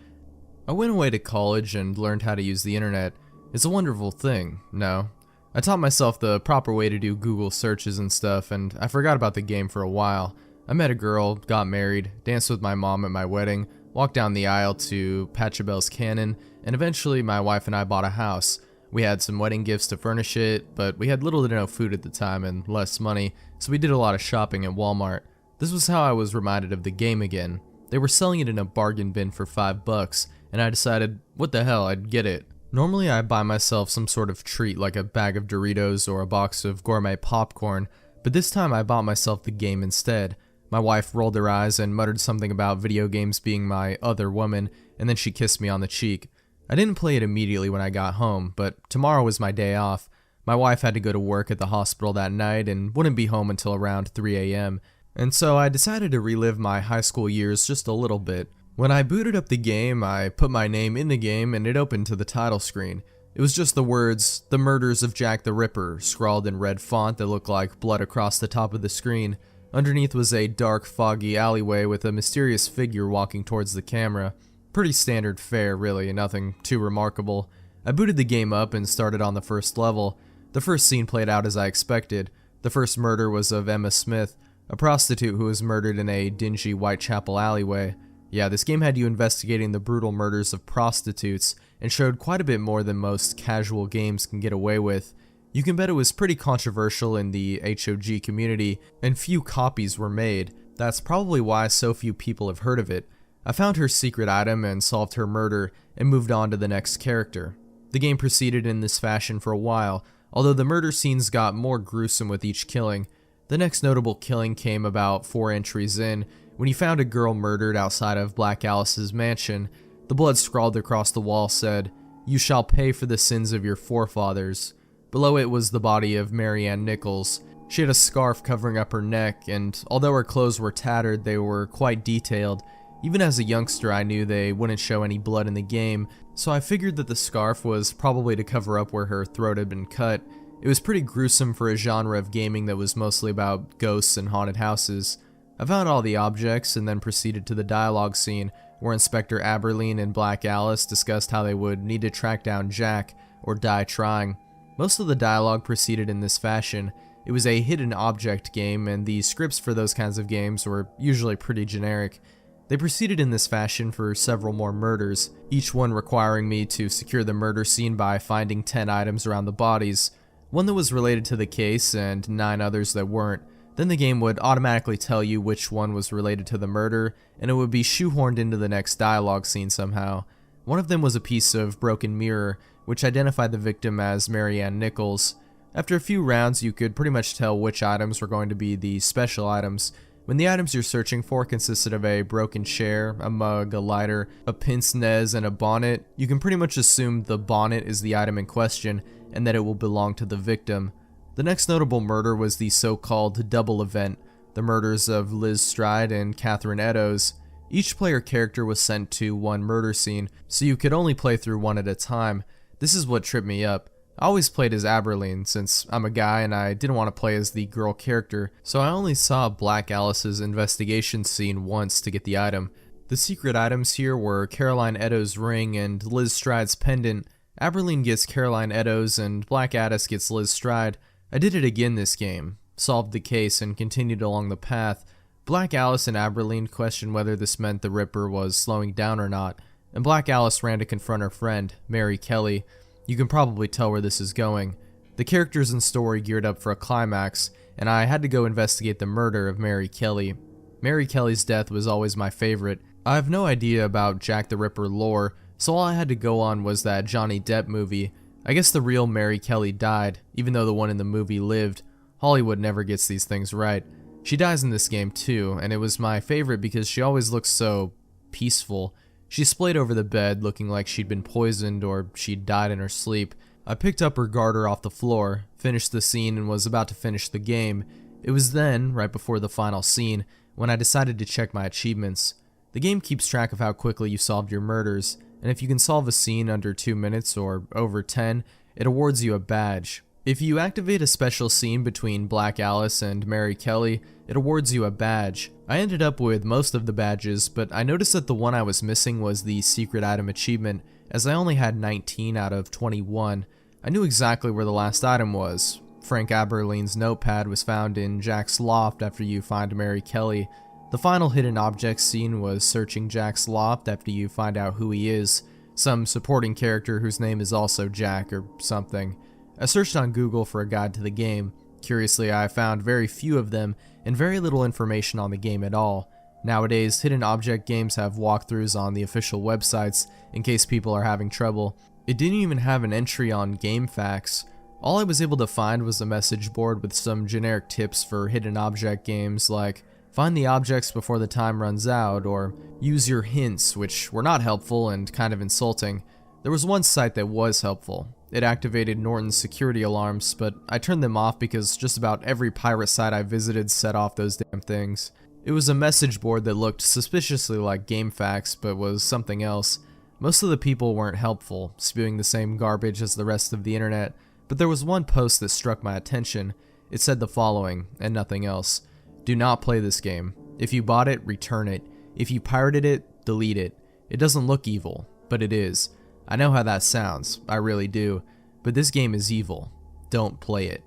I went away to college and learned how to use the internet. It's a wonderful thing, no? I taught myself the proper way to do Google searches and stuff, and I forgot about the game for a while. I met a girl, got married, danced with my mom at my wedding, walked down the aisle to Pachelbel's Cannon, and eventually my wife and I bought a house. We had some wedding gifts to furnish it, but we had little to no food at the time and less money, so we did a lot of shopping at Walmart. This was how I was reminded of the game again. They were selling it in a bargain bin for $5, and I decided, what the hell, I'd get it. Normally I buy myself some sort of treat like a bag of Doritos or a box of gourmet popcorn, but this time I bought myself the game instead. My wife rolled her eyes and muttered something about video games being my other woman, and then she kissed me on the cheek. I didn't play it immediately when I got home, but tomorrow was my day off. My wife had to go to work at the hospital that night and wouldn't be home until around 3 a.m., and so I decided to relive my high school years just a little bit. When I booted up the game, I put my name in the game and it opened to the title screen. It was just the words, "The Murders of Jack the Ripper," scrawled in red font that looked like blood across the top of the screen. Underneath was a dark, foggy alleyway with a mysterious figure walking towards the camera. Pretty standard fare, really, nothing too remarkable. I booted the game up and started on the first level. The first scene played out as I expected. The first murder was of Emma Smith, a prostitute who was murdered in a dingy Whitechapel alleyway. Yeah, this game had you investigating the brutal murders of prostitutes and showed quite a bit more than most casual games can get away with. You can bet it was pretty controversial in the HOG community, and few copies were made. That's probably why so few people have heard of it. I found her secret item and solved her murder, and moved on to the next character. The game proceeded in this fashion for a while, although the murder scenes got more gruesome with each killing. The next notable killing came about 4 entries in, when you found a girl murdered outside of Black Alice's mansion. The blood scrawled across the wall said, "You shall pay for the sins of your forefathers." Below it was the body of Mary Ann Nichols. She had a scarf covering up her neck, and although her clothes were tattered, they were quite detailed. Even as a youngster, I knew they wouldn't show any blood in the game, so I figured that the scarf was probably to cover up where her throat had been cut. It was pretty gruesome for a genre of gaming that was mostly about ghosts and haunted houses. I found all the objects and then proceeded to the dialogue scene, where Inspector Aberline and Black Alice discussed how they would need to track down Jack, or die trying. Most of the dialogue proceeded in this fashion. It was a hidden object game, and the scripts for those kinds of games were usually pretty generic. They proceeded in this fashion for several more murders, each one requiring me to secure the murder scene by finding 10 items around the bodies, one that was related to the case and 9 others that weren't. Then the game would automatically tell you which one was related to the murder, and it would be shoehorned into the next dialogue scene somehow. One of them was a piece of broken mirror, which identified the victim as Mary Ann Nichols. After a few rounds, you could pretty much tell which items were going to be the special items. When the items you're searching for consisted of a broken chair, a mug, a lighter, a pince nez, and a bonnet, you can pretty much assume the bonnet is the item in question, and that it will belong to the victim. The next notable murder was the so-called double event, the murders of Liz Stride and Catherine Eddowes. Each player character was sent to one murder scene, so you could only play through one at a time. This is what tripped me up. I always played as Aberline since I'm a guy and I didn't want to play as the girl character, so I only saw Black Alice's investigation scene once to get the item. The secret items here were Caroline Eddowes' ring and Liz Stride's pendant. Aberline gets Caroline Eddowes and Black Alice gets Liz Stride. I did it again this game, solved the case, and continued along the path. Black Alice and Aberline questioned whether this meant the Ripper was slowing down or not, and Black Alice ran to confront her friend, Mary Kelly. You can probably tell where this is going. The characters and story geared up for a climax, and I had to go investigate the murder of Mary Kelly. Mary Kelly's death was always my favorite. I have no idea about Jack the Ripper lore, so all I had to go on was that Johnny Depp movie. I guess the real Mary Kelly died, even though the one in the movie lived. Hollywood never gets these things right. She dies in this game too, and it was my favorite because she always looks so peaceful. She splayed over the bed, looking like she'd been poisoned or she'd died in her sleep. I picked up her garter off the floor, finished the scene, and was about to finish the game. It was then, right before the final scene, when I decided to check my achievements. The game keeps track of how quickly you solved your murders, and if you can solve a scene under 2 minutes or over 10, it awards you a badge. If you activate a special scene between Black Alice and Mary Kelly, it awards you a badge. I ended up with most of the badges, but I noticed that the one I was missing was the secret item achievement, as I only had 19 out of 21. I knew exactly where the last item was. Frank Aberline's notepad was found in Jack's loft after you find Mary Kelly. The final hidden object scene was searching Jack's loft after you find out who he is, some supporting character whose name is also Jack or something. I searched on Google for a guide to the game. Curiously, I found very few of them and very little information on the game at all. Nowadays, hidden object games have walkthroughs on the official websites in case people are having trouble. It didn't even have an entry on GameFAQs. All I was able to find was a message board with some generic tips for hidden object games like find the objects before the time runs out, or use your hints, which were not helpful and kind of insulting. There was one site that was helpful. It activated Norton's security alarms, but I turned them off because just about every pirate site I visited set off those damn things. It was a message board that looked suspiciously like GameFAQs, but was something else. Most of the people weren't helpful, spewing the same garbage as the rest of the internet, but there was one post that struck my attention. It said the following, and nothing else. Do not play this game. If you bought it, return it. If you pirated it, delete it. It doesn't look evil, but it is. I know how that sounds, I really do, but this game is evil. Don't play it.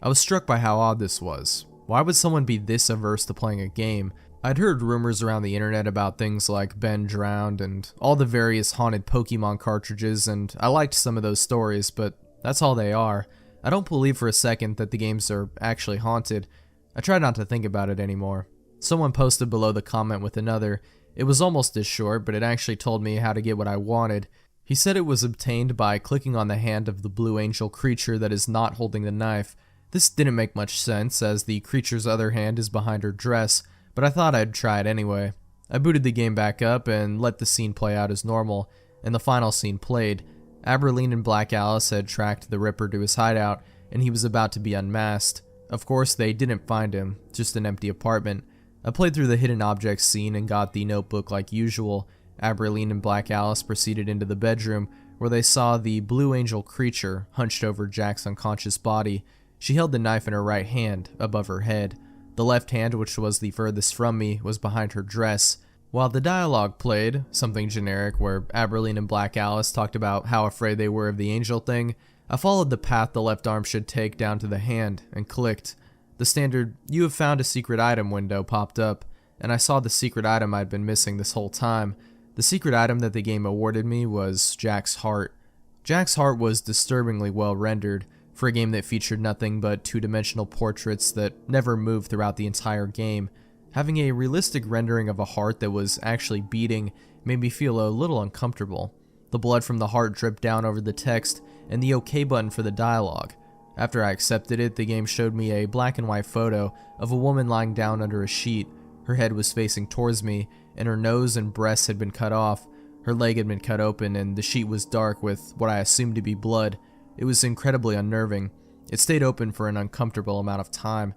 I was struck by how odd this was. Why would someone be this averse to playing a game? I'd heard rumors around the internet about things like Ben Drowned and all the various haunted Pokemon cartridges, and I liked some of those stories, but that's all they are. I don't believe for a second that the games are actually haunted. I try not to think about it anymore. Someone posted below the comment with another. It was almost as short, but it actually told me how to get what I wanted. He said it was obtained by clicking on the hand of the blue angel creature that is not holding the knife. This didn't make much sense, as the creature's other hand is behind her dress, but I thought I'd try it anyway. I booted the game back up and let the scene play out as normal, and the final scene played. Aberline and Black Alice had tracked the Ripper to his hideout, and he was about to be unmasked. Of course, they didn't find him, just an empty apartment. I played through the hidden objects scene and got the notebook like usual. Aberline and Black Alice proceeded into the bedroom, where they saw the blue angel creature hunched over Jack's unconscious body. She held the knife in her right hand, above her head. The left hand, which was the furthest from me, was behind her dress. While the dialogue played, something generic where Aberline and Black Alice talked about how afraid they were of the angel thing, I followed the path the left arm should take down to the hand, and clicked. The standard, "You have found a secret item" window popped up, and I saw the secret item I'd been missing this whole time. The secret item that the game awarded me was Jack's heart. Jack's heart was disturbingly well rendered, for a game that featured nothing but two-dimensional portraits that never moved throughout the entire game. Having a realistic rendering of a heart that was actually beating made me feel a little uncomfortable. The blood from the heart dripped down over the text and the OK button for the dialogue. After I accepted it, the game showed me a black and white photo of a woman lying down under a sheet. Her head was facing towards me, and her nose and breasts had been cut off. Her leg had been cut open, and the sheet was dark with what I assumed to be blood. It was incredibly unnerving. It stayed open for an uncomfortable amount of time.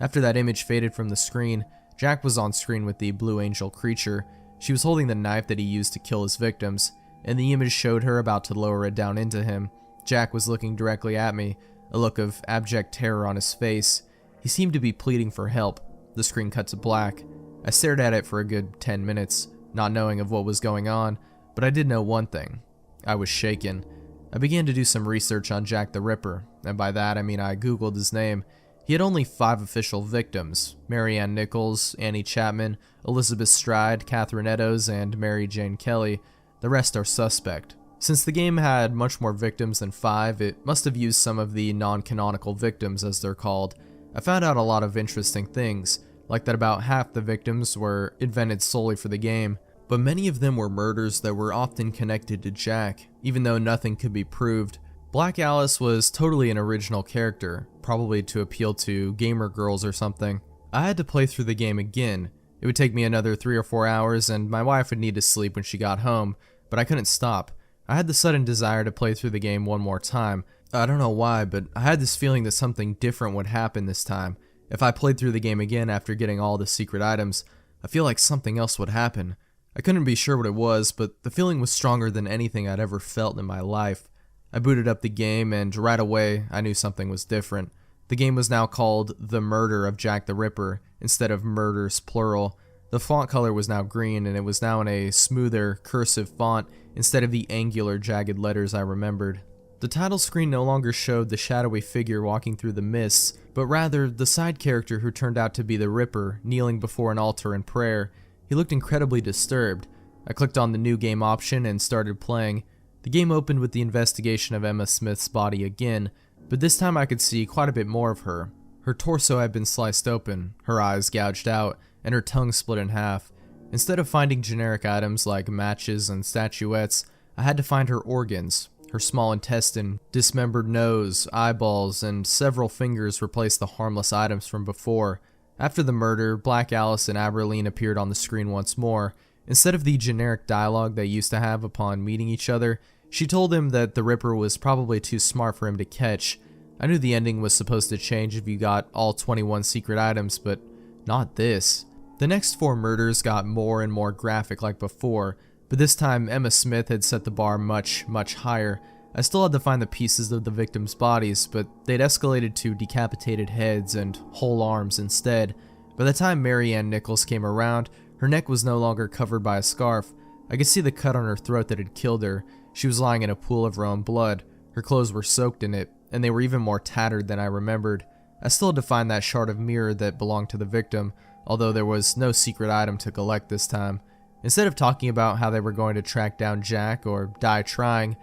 After that image faded from the screen, Jack was on screen with the blue angel creature. She was holding the knife that he used to kill his victims, and the image showed her about to lower it down into him. Jack was looking directly at me, a look of abject terror on his face. He seemed to be pleading for help. The screen cut to black. I stared at it for a good 10 minutes, not knowing of what was going on, but I did know one thing. I was shaken. I began to do some research on Jack the Ripper, and by that I mean I googled his name. He had only 5 official victims: Mary Ann Nichols, Annie Chapman, Elizabeth Stride, Catherine Eddowes, and Mary Jane Kelly. The rest are suspect. Since the game had much more victims than 5, it must have used some of the non-canonical victims, as they're called. I found out a lot of interesting things, like that about half the victims were invented solely for the game, but many of them were murders that were often connected to Jack, even though nothing could be proved. Black Alice was totally an original character, probably to appeal to gamer girls or something. I had to play through the game again. It would take me another 3 or 4 hours, and my wife would need to sleep when she got home, but I couldn't stop. I had the sudden desire to play through the game one more time. I don't know why, but I had this feeling that something different would happen this time. If I played through the game again after getting all the secret items, I feel like something else would happen. I couldn't be sure what it was, but the feeling was stronger than anything I'd ever felt in my life. I booted up the game, and right away, I knew something was different. The game was now called The Murder of Jack the Ripper, instead of Murders plural. The font color was now green, and it was now in a smoother, cursive font, instead of the angular, jagged letters I remembered. The title screen no longer showed the shadowy figure walking through the mists, but rather the side character who turned out to be the Ripper, kneeling before an altar in prayer. He looked incredibly disturbed. I clicked on the new game option and started playing. The game opened with the investigation of Emma Smith's body again, but this time I could see quite a bit more of her. Her torso had been sliced open, her eyes gouged out, and her tongue split in half. Instead of finding generic items like matches and statuettes, I had to find her organs. Her small intestine, dismembered nose, eyeballs, and several fingers replaced the harmless items from before. After the murder, Black Alice and Aberline appeared on the screen once more. Instead of the generic dialogue they used to have upon meeting each other, she told him that the Ripper was probably too smart for him to catch. I knew the ending was supposed to change if you got all 21 secret items, but not this. The next 4 murders got more and more graphic like before, but this time Emma Smith had set the bar much, much higher. I still had to find the pieces of the victims' bodies, but they'd escalated to decapitated heads and whole arms instead. By the time Mary Ann Nichols came around, her neck was no longer covered by a scarf. I could see the cut on her throat that had killed her. She was lying in a pool of her own blood. Her clothes were soaked in it, and they were even more tattered than I remembered. I still had to find that shard of mirror that belonged to the victim, although there was no secret item to collect this time. Instead of talking about how they were going to track down Jack or die trying,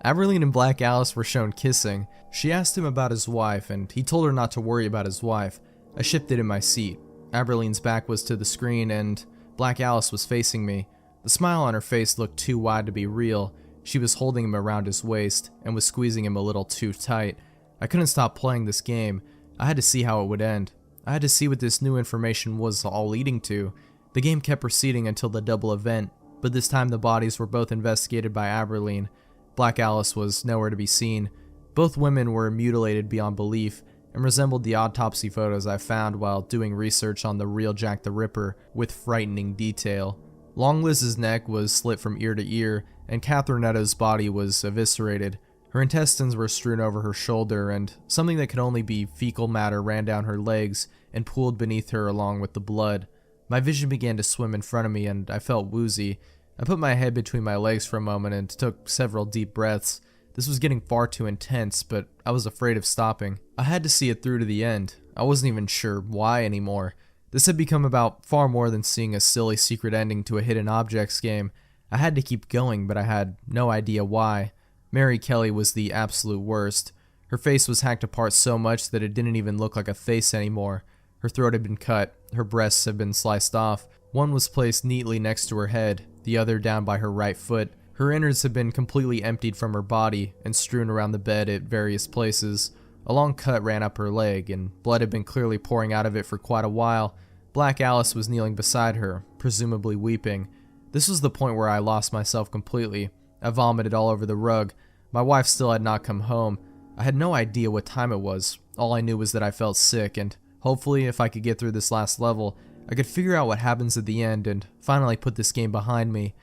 Aberline and Black Alice were shown kissing. She asked him about his wife, and he told her not to worry about his wife. I shifted in my seat. Aberline's back was to the screen, and Black Alice was facing me. The smile on her face looked too wide to be real. She was holding him around his waist, and was squeezing him a little too tight. I couldn't stop playing this game. I had to see how it would end. I had to see what this new information was all leading to. The game kept proceeding until the double event, but this time the bodies were both investigated by Aberline. Black Alice was nowhere to be seen. Both women were mutilated beyond belief and resembled the autopsy photos I found while doing research on the real Jack the Ripper with frightening detail. Long Liz's neck was slit from ear to ear, and Catherine Netto's body was eviscerated. Her intestines were strewn over her shoulder, and something that could only be fecal matter ran down her legs and pooled beneath her along with the blood. My vision began to swim in front of me, and I felt woozy. I put my head between my legs for a moment and took several deep breaths. This was getting far too intense, but I was afraid of stopping. I had to see it through to the end. I wasn't even sure why anymore. This had become about far more than seeing a silly secret ending to a hidden objects game. I had to keep going, but I had no idea why. Mary Kelly was the absolute worst. Her face was hacked apart so much that it didn't even look like a face anymore. Her throat had been cut, her breasts had been sliced off. One was placed neatly next to her head, the other down by her right foot. Her innards had been completely emptied from her body and strewn around the bed at various places. A long cut ran up her leg, and blood had been clearly pouring out of it for quite a while. Black Alice was kneeling beside her, presumably weeping. This was the point where I lost myself completely. I vomited all over the rug. My wife still had not come home. I had no idea what time it was. All I knew was that I felt sick, and hopefully if I could get through this last level, I could figure out what happens at the end and finally put this game behind me.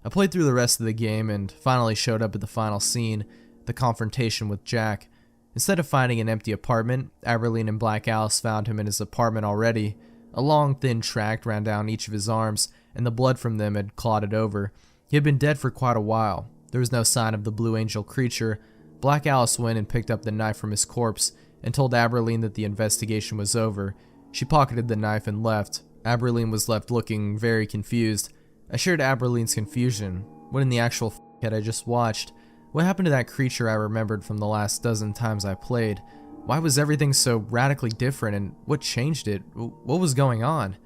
I played through the rest of the game and finally showed up at the final scene, the confrontation with Jack. Instead of finding an empty apartment, Aberline and Black Alice found him in his apartment already. A long, thin tract ran down each of his arms, and the blood from them had clotted over. He had been dead for quite a while. There was no sign of the Blue Angel creature. Black Alice went and picked up the knife from his corpse and told Aberline that the investigation was over. She pocketed the knife and left. Aberline was left looking very confused. I shared Aberline's confusion. What in the actual f*** had I just watched? What happened to that creature I remembered from the last dozen times I played? Why was everything so radically different, and what changed it? What was going on?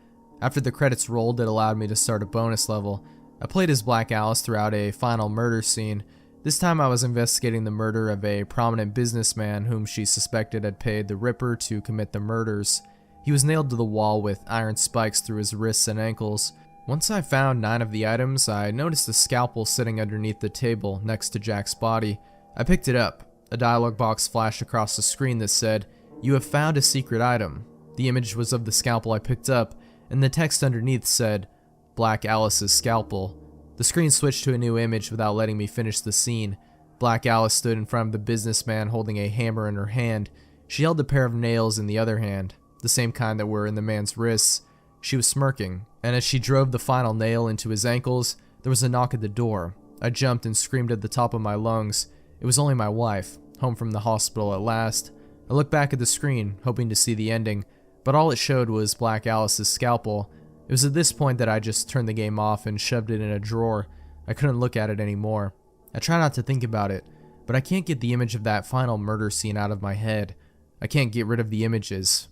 After the credits rolled, it allowed me to start a bonus level. I played as Black Alice throughout a final murder scene. This time I was investigating the murder of a prominent businessman whom she suspected had paid the Ripper to commit the murders. He was nailed to the wall with iron spikes through his wrists and ankles. Once I found 9 of the items, I noticed a scalpel sitting underneath the table next to Jack's body. I picked it up. A dialog box flashed across the screen that said, "You have found a secret item." The image was of the scalpel I picked up, and the text underneath said, "Black Alice's scalpel." The screen switched to a new image without letting me finish the scene. Black Alice stood in front of the businessman holding a hammer in her hand. She held a pair of nails in the other hand, the same kind that were in the man's wrists. She was smirking, and as she drove the final nail into his ankles, there was a knock at the door. I jumped and screamed at the top of my lungs. It was only my wife, home from the hospital at last. I looked back at the screen, hoping to see the ending, but all it showed was Black Alice's scalpel. It was at this point that I just turned the game off and shoved it in a drawer. I couldn't look at it anymore. I try not to think about it, but I can't get the image of that final murder scene out of my head. I can't get rid of the images.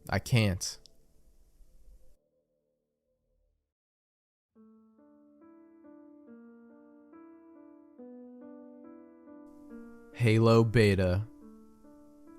I can't. Halo Beta.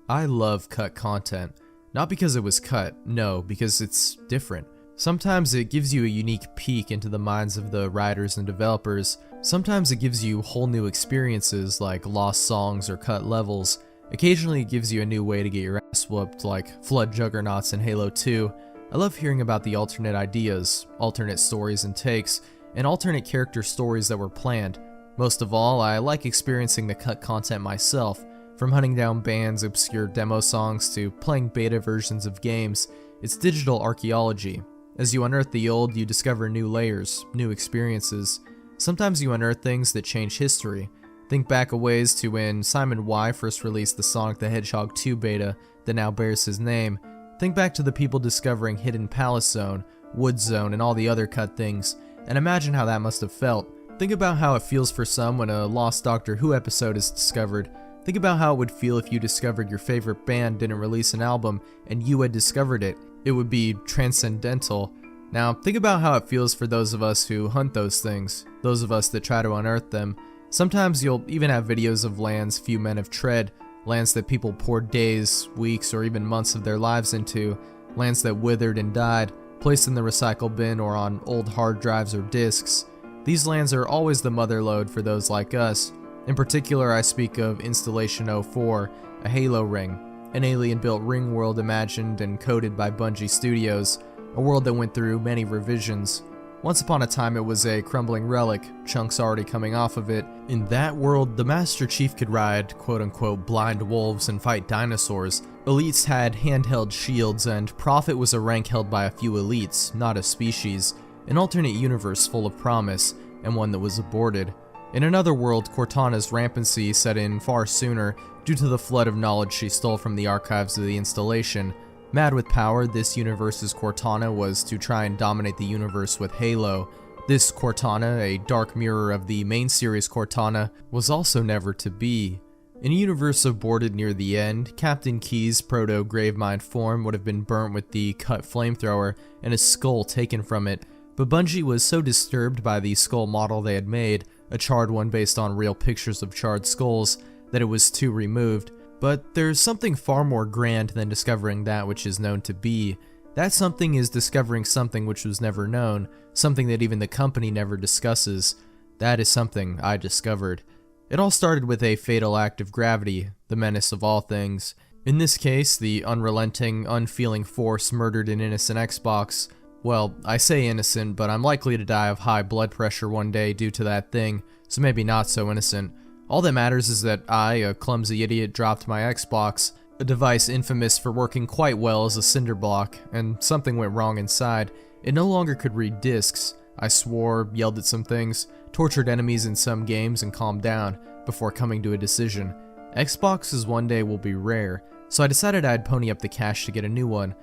I love cut content. Not because it was cut, no, because it's different. Sometimes it gives you a unique peek into the minds of the writers and developers. Sometimes it gives you whole new experiences like lost songs or cut levels. Occasionally it gives you a new way to get your ass whooped like Flood Juggernauts in Halo 2. I love hearing about the alternate ideas, alternate stories and takes, and alternate character stories that were planned. Most of all, I like experiencing the cut content myself, from hunting down bands, obscure demo songs, to playing beta versions of games. It's digital archaeology. As you unearth the old, you discover new layers, new experiences. Sometimes you unearth things that change history. Think back a ways to when Simon Y first released the Sonic the Hedgehog 2 beta that now bears his name. Think back to the people discovering Hidden Palace Zone, Wood Zone, and all the other cut things, and imagine how that must have felt. Think about how it feels for some when a lost Doctor Who episode is discovered. Think about how it would feel if you discovered your favorite band didn't release an album and you had discovered it. It would be transcendental. Now, think about how it feels for those of us who hunt those things, those of us that try to unearth them. Sometimes you'll even have videos of lands few men have tread, lands that people poured days, weeks, or even months of their lives into, lands that withered and died, placed in the recycle bin or on old hard drives or discs. These lands are always the motherlode for those like us. In particular, I speak of Installation 04, a Halo ring, an alien-built ring world imagined and coded by Bungie Studios, a world that went through many revisions. Once upon a time it was a crumbling relic, chunks already coming off of it. In that world, the Master Chief could ride quote-unquote blind wolves and fight dinosaurs. Elites had handheld shields, and Prophet was a rank held by a few elites, not a species. An alternate universe full of promise, and one that was aborted. In another world, Cortana's rampancy set in far sooner due to the flood of knowledge she stole from the archives of the installation. Mad with power, this universe's Cortana was to try and dominate the universe with Halo. This Cortana, a dark mirror of the main series Cortana, was also never to be. In a universe aborted near the end, Captain Key's proto-Gravemind form would have been burnt with the cut flamethrower and his skull taken from it, but Bungie was so disturbed by the skull model they had made, a charred one based on real pictures of charred skulls, that it was too removed. But there's something far more grand than discovering that which is known to be. That something is discovering something which was never known, something that even the company never discusses. That is something I discovered. It all started with a fatal act of gravity, the menace of all things. In this case, the unrelenting, unfeeling force murdered an innocent Xbox. Well, I say innocent, but I'm likely to die of high blood pressure one day due to that thing, so maybe not so innocent. All that matters is that I, a clumsy idiot, dropped my Xbox, a device infamous for working quite well as a cinder block, and something went wrong inside. It no longer could read discs. I swore, yelled at some things, tortured enemies in some games, and calmed down, before coming to a decision. Xboxes one day will be rare, so I decided I'd pony up the cash to get a new one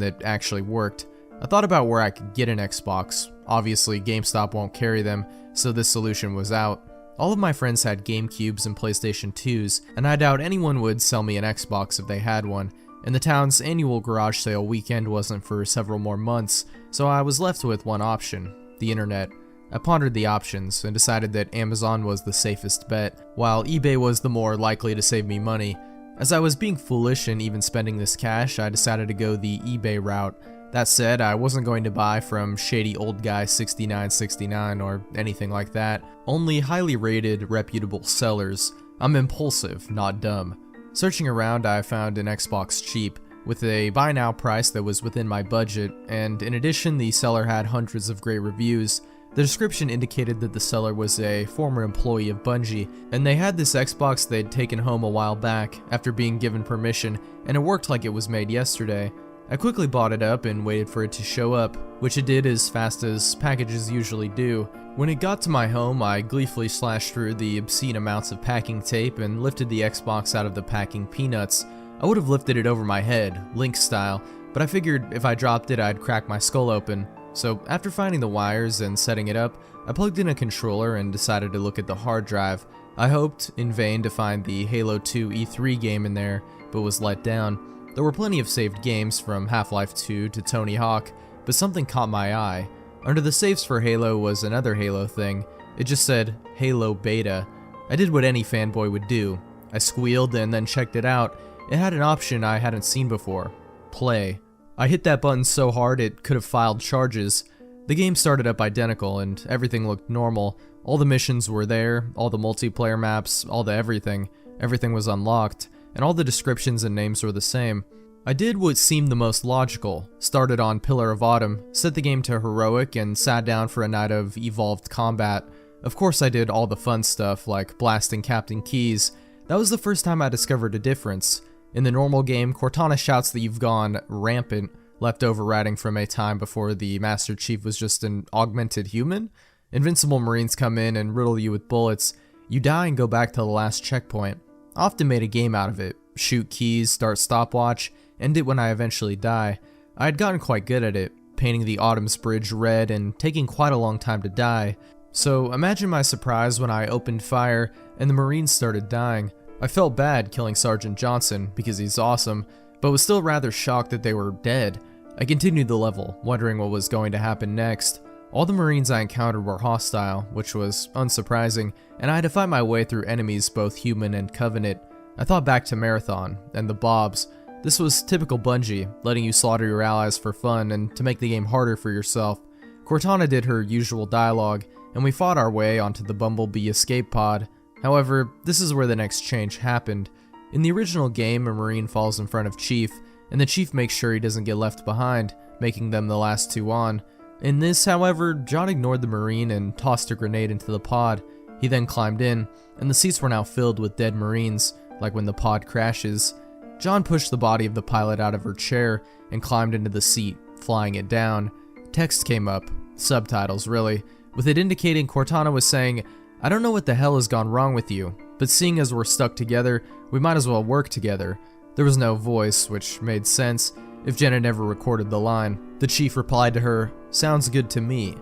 that actually worked. I thought about where I could get an Xbox. Obviously, GameStop won't carry them, so this solution was out. All of my friends had GameCubes and PlayStation 2s, and I doubt anyone would sell me an Xbox if they had one. And the town's annual garage sale weekend wasn't for several more months, so I was left with one option: the internet. I pondered the options and decided that Amazon was the safest bet, while eBay was the more likely to save me money. As I was being foolish and even spending this cash, I decided to go the eBay route. That said, I wasn't going to buy from shady old guy 6969 or anything like that. Only highly rated, reputable sellers. I'm impulsive, not dumb. Searching around, I found an Xbox cheap, with a buy now price that was within my budget, and in addition, the seller had hundreds of great reviews. The description indicated that the seller was a former employee of Bungie, and they had this Xbox they'd taken home a while back after being given permission, and it worked like it was made yesterday. I quickly bought it up and waited for it to show up, which it did as fast as packages usually do. When it got to my home, I gleefully slashed through the obscene amounts of packing tape and lifted the Xbox out of the packing peanuts. I would have lifted it over my head, Link style, but I figured if I dropped it I'd crack my skull open. So after finding the wires and setting it up, I plugged in a controller and decided to look at the hard drive. I hoped, in vain, to find the Halo 2 E3 game in there, but was let down. There were plenty of saved games from Half-Life 2 to Tony Hawk, but something caught my eye. Under the saves for Halo was another Halo thing. It just said, Halo Beta. I did what any fanboy would do. I squealed and then checked it out. It had an option I hadn't seen before: play. I hit that button so hard it could have filed charges. The game started up identical and everything looked normal. All the missions were there, all the multiplayer maps, all the everything. Everything was unlocked, and all the descriptions and names were the same. I did what seemed the most logical, started on Pillar of Autumn, set the game to heroic, and sat down for a night of evolved combat. Of course I did all the fun stuff like blasting Captain Keyes. That was the first time I discovered a difference. In the normal game, Cortana shouts that you've gone rampant, left overriding from a time before the Master Chief was just an augmented human. Invincible Marines come in and riddle you with bullets. You die and go back to the last checkpoint. I often made a game out of it. Shoot Keyes, start stopwatch, end it when I eventually die. I had gotten quite good at it, painting the Autumn's Bridge red and taking quite a long time to die. So imagine my surprise when I opened fire and the Marines started dying. I felt bad killing Sergeant Johnson because he's awesome, but was still rather shocked that they were dead. I continued the level, wondering what was going to happen next. All the Marines I encountered were hostile, which was unsurprising, and I had to fight my way through enemies both human and Covenant. I thought back to Marathon and the Bobs. This was typical Bungie, letting you slaughter your allies for fun and to make the game harder for yourself. Cortana did her usual dialogue, and we fought our way onto the Bumblebee escape pod. However, this is where the next change happened. In the original game, a Marine falls in front of Chief, and the Chief makes sure he doesn't get left behind, making them the last two on. In this, however, John ignored the Marine and tossed a grenade into the pod. He then climbed in, and the seats were now filled with dead Marines, like when the pod crashes. John pushed the body of the pilot out of her chair and climbed into the seat, flying it down. Text came up, subtitles really, with it indicating Cortana was saying, "I don't know what the hell has gone wrong with you, but seeing as we're stuck together, we might as well work together." There was no voice, which made sense if Jen had never recorded the line. The Chief replied to her, "Sounds good to me."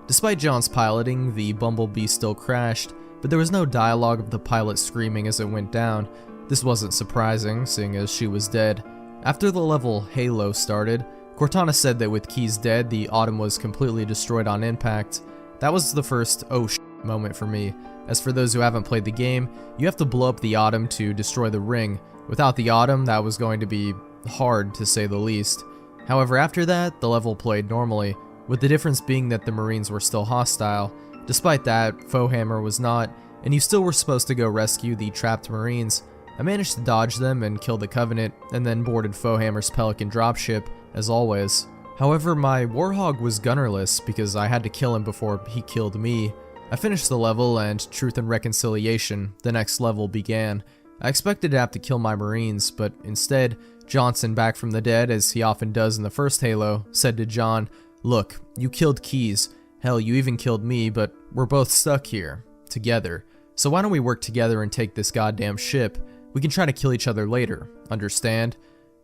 Despite John's piloting, the Bumblebee still crashed, but there was no dialogue of the pilot screaming as it went down. This wasn't surprising, seeing as she was dead. After the level Halo started, Cortana said that with Keyes dead, the Autumn was completely destroyed on impact. That was the first oh shit moment for me, as for those who haven't played the game, you have to blow up the Autumn to destroy the ring. Without the Autumn, that was going to be hard to say the least. However, after that, the level played normally, with the difference being that the Marines were still hostile. Despite that, Foehammer was not, and you still were supposed to go rescue the trapped Marines. I managed to dodge them and kill the Covenant, and then boarded Foehammer's Pelican dropship, as always. However, my Warhog was gunnerless because I had to kill him before he killed me. I finished the level, and Truth and Reconciliation, the next level, began. I expected to have to kill my Marines, but instead, Johnson, back from the dead, as he often does in the first Halo, said to John, "Look, you killed Keyes. Hell, you even killed me, but we're both stuck here, together. So why don't we work together and take this goddamn ship? We can try to kill each other later, understand?"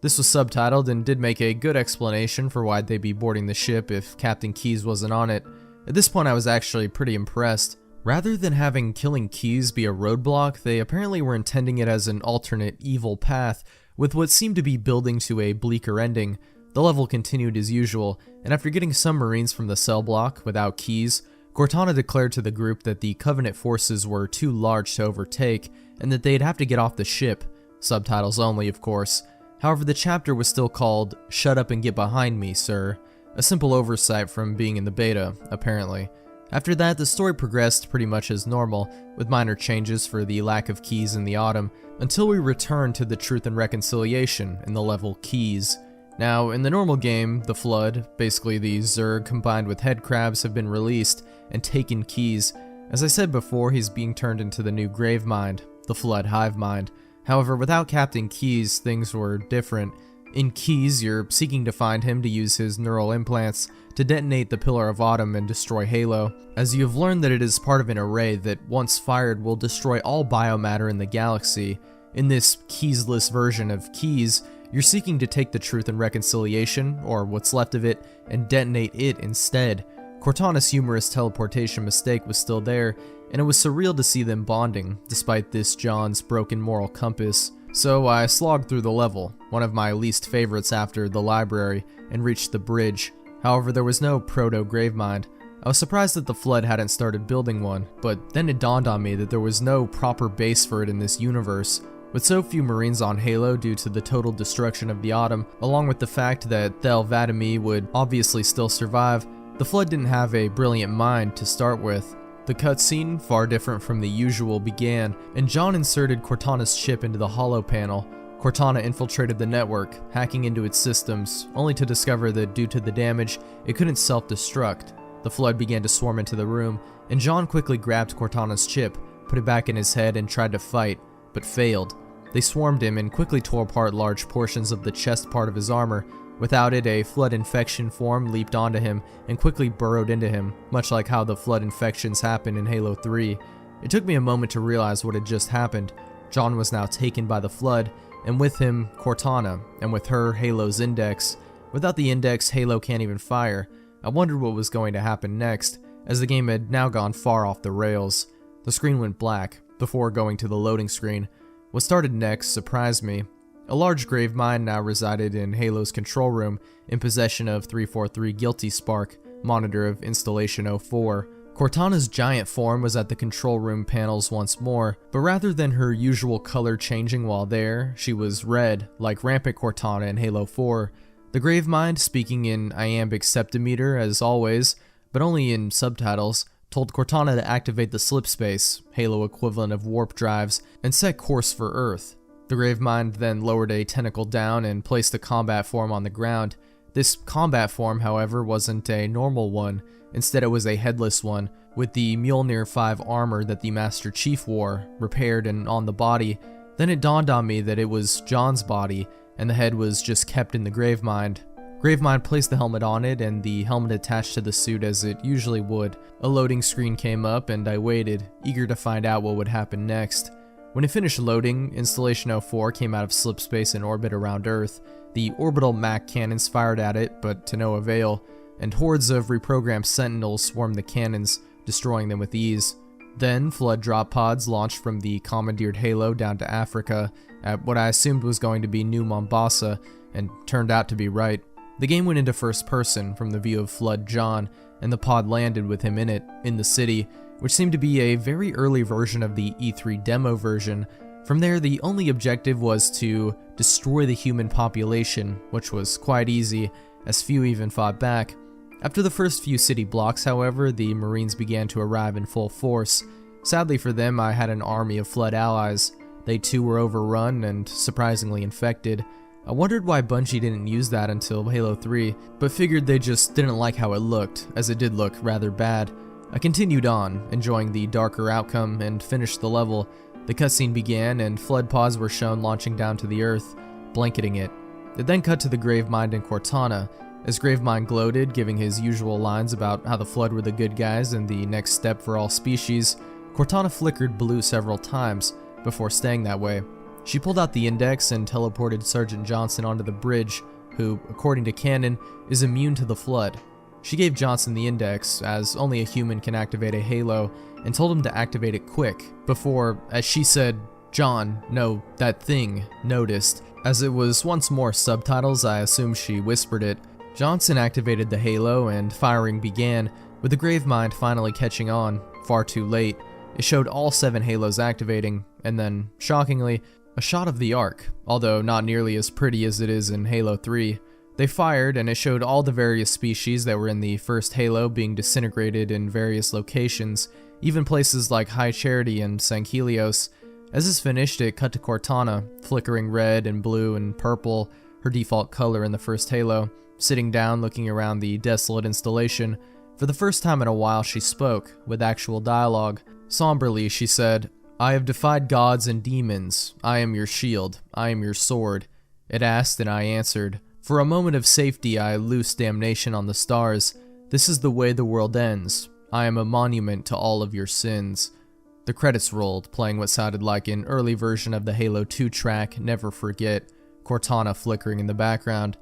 This was subtitled and did make a good explanation for why they'd be boarding the ship if Captain Keyes wasn't on it. At this point I was actually pretty impressed. Rather than having killing Keyes be a roadblock, they apparently were intending it as an alternate evil path, with what seemed to be building to a bleaker ending. The level continued as usual, and after getting some Marines from the cell block without Keyes, Cortana declared to the group that the Covenant forces were too large to overtake, and that they'd have to get off the ship. Subtitles only, of course. However, the chapter was still called "Shut Up and Get Behind Me, Sir." A simple oversight from being in the beta, apparently. After that, the story progressed pretty much as normal, with minor changes for the lack of Keyes in the Autumn, until we returned to the Truth and Reconciliation in the level Keyes. Now, in the normal game, the Flood, basically the Zerg combined with headcrabs, have been released and taken Keyes. As I said before, he's being turned into the new Grave Mind, the Flood Hive Mind. However, without Captain Keyes, things were different. In Keyes, you're seeking to find him to use his neural implants to detonate the Pillar of Autumn and destroy Halo, as you have learned that it is part of an array that, once fired, will destroy all biomatter in the galaxy. In this Keyes-less version of Keyes, you're seeking to take the Truth and Reconciliation, or what's left of it, and detonate it instead. Cortana's humorous teleportation mistake was still there, and it was surreal to see them bonding, despite this John's broken moral compass. So I slogged through the level, one of my least favorites after the library, and reached the bridge. However, there was no proto-Gravemind. I was surprised that the Flood hadn't started building one, but then it dawned on me that there was no proper base for it in this universe. With so few Marines on Halo due to the total destruction of the Autumn, along with the fact that Thel Vadimi would obviously still survive, the Flood didn't have a brilliant mind to start with. The cutscene, far different from the usual, began, and John inserted Cortana's chip into the holo panel. Cortana infiltrated the network, hacking into its systems, only to discover that due to the damage, it couldn't self-destruct. The Flood began to swarm into the room, and John quickly grabbed Cortana's chip, put it back in his head and tried to fight, but failed. They swarmed him and quickly tore apart large portions of the chest part of his armor. Without it, a Flood infection form leaped onto him and quickly burrowed into him, much like how the Flood infections happen in Halo 3. It took me a moment to realize what had just happened. John was now taken by the Flood, and with him, Cortana, and with her, Halo's index. Without the index, Halo can't even fire. I wondered what was going to happen next, as the game had now gone far off the rails. The screen went black, before going to the loading screen. What started next surprised me. A large grave mine now resided in Halo's control room, in possession of 343 Guilty Spark, monitor of Installation 04. Cortana's giant form was at the control room panels once more, but rather than her usual color changing while there, she was red, like rampant Cortana in Halo 4. The Gravemind, speaking in iambic septimeter as always, but only in subtitles, told Cortana to activate the slip space, Halo equivalent of warp drives, and set course for Earth. The Gravemind then lowered a tentacle down and placed the combat form on the ground. This combat form, however, wasn't a normal one. Instead, it was a headless one, with the Mjolnir 5 armor that the Master Chief wore, repaired and on the body. Then it dawned on me that it was John's body, and the head was just kept in the Gravemind. Gravemind placed the helmet on it, and the helmet attached to the suit as it usually would. A loading screen came up, and I waited, eager to find out what would happen next. When it finished loading, Installation 04 came out of slip space in orbit around Earth. The orbital Mac cannons fired at it, but to no avail, and hordes of reprogrammed Sentinels swarmed the cannons, destroying them with ease. Then, Flood drop pods launched from the commandeered Halo down to Africa, at what I assumed was going to be New Mombasa, and turned out to be right. The game went into first person, from the view of Flood John, and the pod landed with him in it, in the city, which seemed to be a very early version of the E3 demo version. From there, the only objective was to destroy the human population, which was quite easy, as few even fought back. After the first few city blocks, however, the Marines began to arrive in full force. Sadly for them, I had an army of Flood allies. They too were overrun and surprisingly infected. I wondered why Bungie didn't use that until Halo 3, but figured they just didn't like how it looked, as it did look rather bad. I continued on, enjoying the darker outcome, and finished the level. The cutscene began, and Flood pods were shown launching down to the Earth, blanketing it. It then cut to the Gravemind and Cortana, as Gravemind gloated, giving his usual lines about how the Flood were the good guys and the next step for all species. Cortana flickered blue several times, before staying that way. She pulled out the index and teleported Sergeant Johnson onto the bridge, who, according to canon, is immune to the Flood. She gave Johnson the index, as only a human can activate a Halo, and told him to activate it quick, before, as she said, John, no, that thing, noticed. As it was once more subtitles, I assume she whispered it. Johnson activated the Halo, and firing began, with the Gravemind finally catching on, far too late. It showed all 7 Halos activating, and then, shockingly, a shot of the Ark, although not nearly as pretty as it is in Halo 3. They fired, and it showed all the various species that were in the first Halo being disintegrated in various locations, even places like High Charity and Sankhelios. As it's finished, it cut to Cortana, flickering red and blue and purple, her default color in the first Halo, sitting down looking around the desolate installation. For the first time in a while, she spoke, with actual dialogue. Somberly, she said, "I have defied gods and demons. I am your shield. I am your sword." It asked, and I answered. For a moment of safety, I loosed damnation on the stars. This is the way the world ends. I am a monument to all of your sins. The credits rolled, playing what sounded like an early version of the Halo 2 track, Never Forget, Cortana flickering in the background.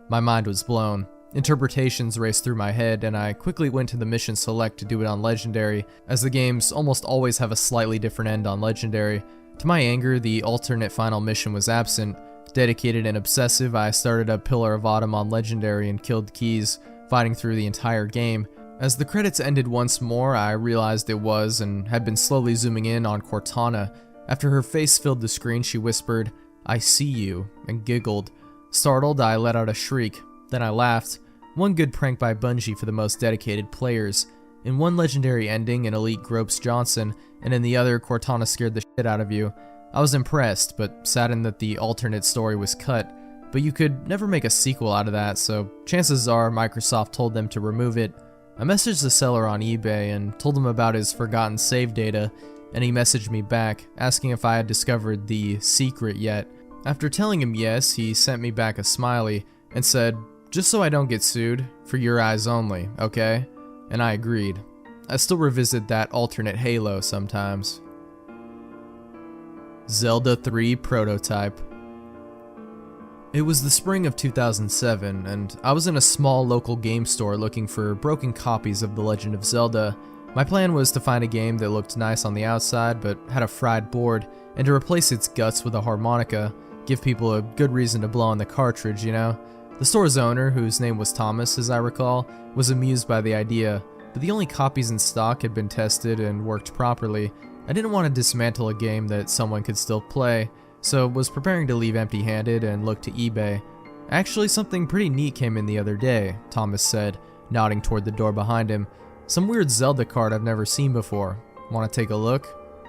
My mind was blown. Interpretations raced through my head, and I quickly went to the mission select to do it on Legendary, as the games almost always have a slightly different end on Legendary. To my anger, the alternate final mission was absent. Dedicated and obsessive, I started up Pillar of Autumn on Legendary and killed Keys, fighting through the entire game. As the credits ended once more, I realized it was, and had been slowly zooming in on Cortana. After her face filled the screen, she whispered, "I see you," and giggled. Startled, I let out a shriek. Then I laughed. One good prank by Bungie for the most dedicated players. In one Legendary ending, an elite gropes Johnson, and in the other, Cortana scared the shit out of you. I was impressed, but saddened that the alternate story was cut, but you could never make a sequel out of that, so chances are Microsoft told them to remove it. I messaged the seller on eBay and told him about his forgotten save data, and he messaged me back, asking if I had discovered the secret yet. After telling him yes, he sent me back a smiley and said, "Just so I don't get sued, for your eyes only, okay?" And I agreed. I still revisit that alternate Halo sometimes. Zelda 3 Prototype. It was the spring of 2007, and I was in a small local game store looking for broken copies of The Legend of Zelda. My plan was to find a game that looked nice on the outside but had a fried board, and to replace its guts with a harmonica, give people a good reason to blow on the cartridge, you know? The store's owner, whose name was Thomas as I recall, was amused by the idea, but the only copies in stock had been tested and worked properly. I didn't want to dismantle a game that someone could still play, so was preparing to leave empty-handed and look to eBay. "Actually, something pretty neat came in the other day," Thomas said, nodding toward the door behind him. "Some weird Zelda card I've never seen before. Want to take a look?"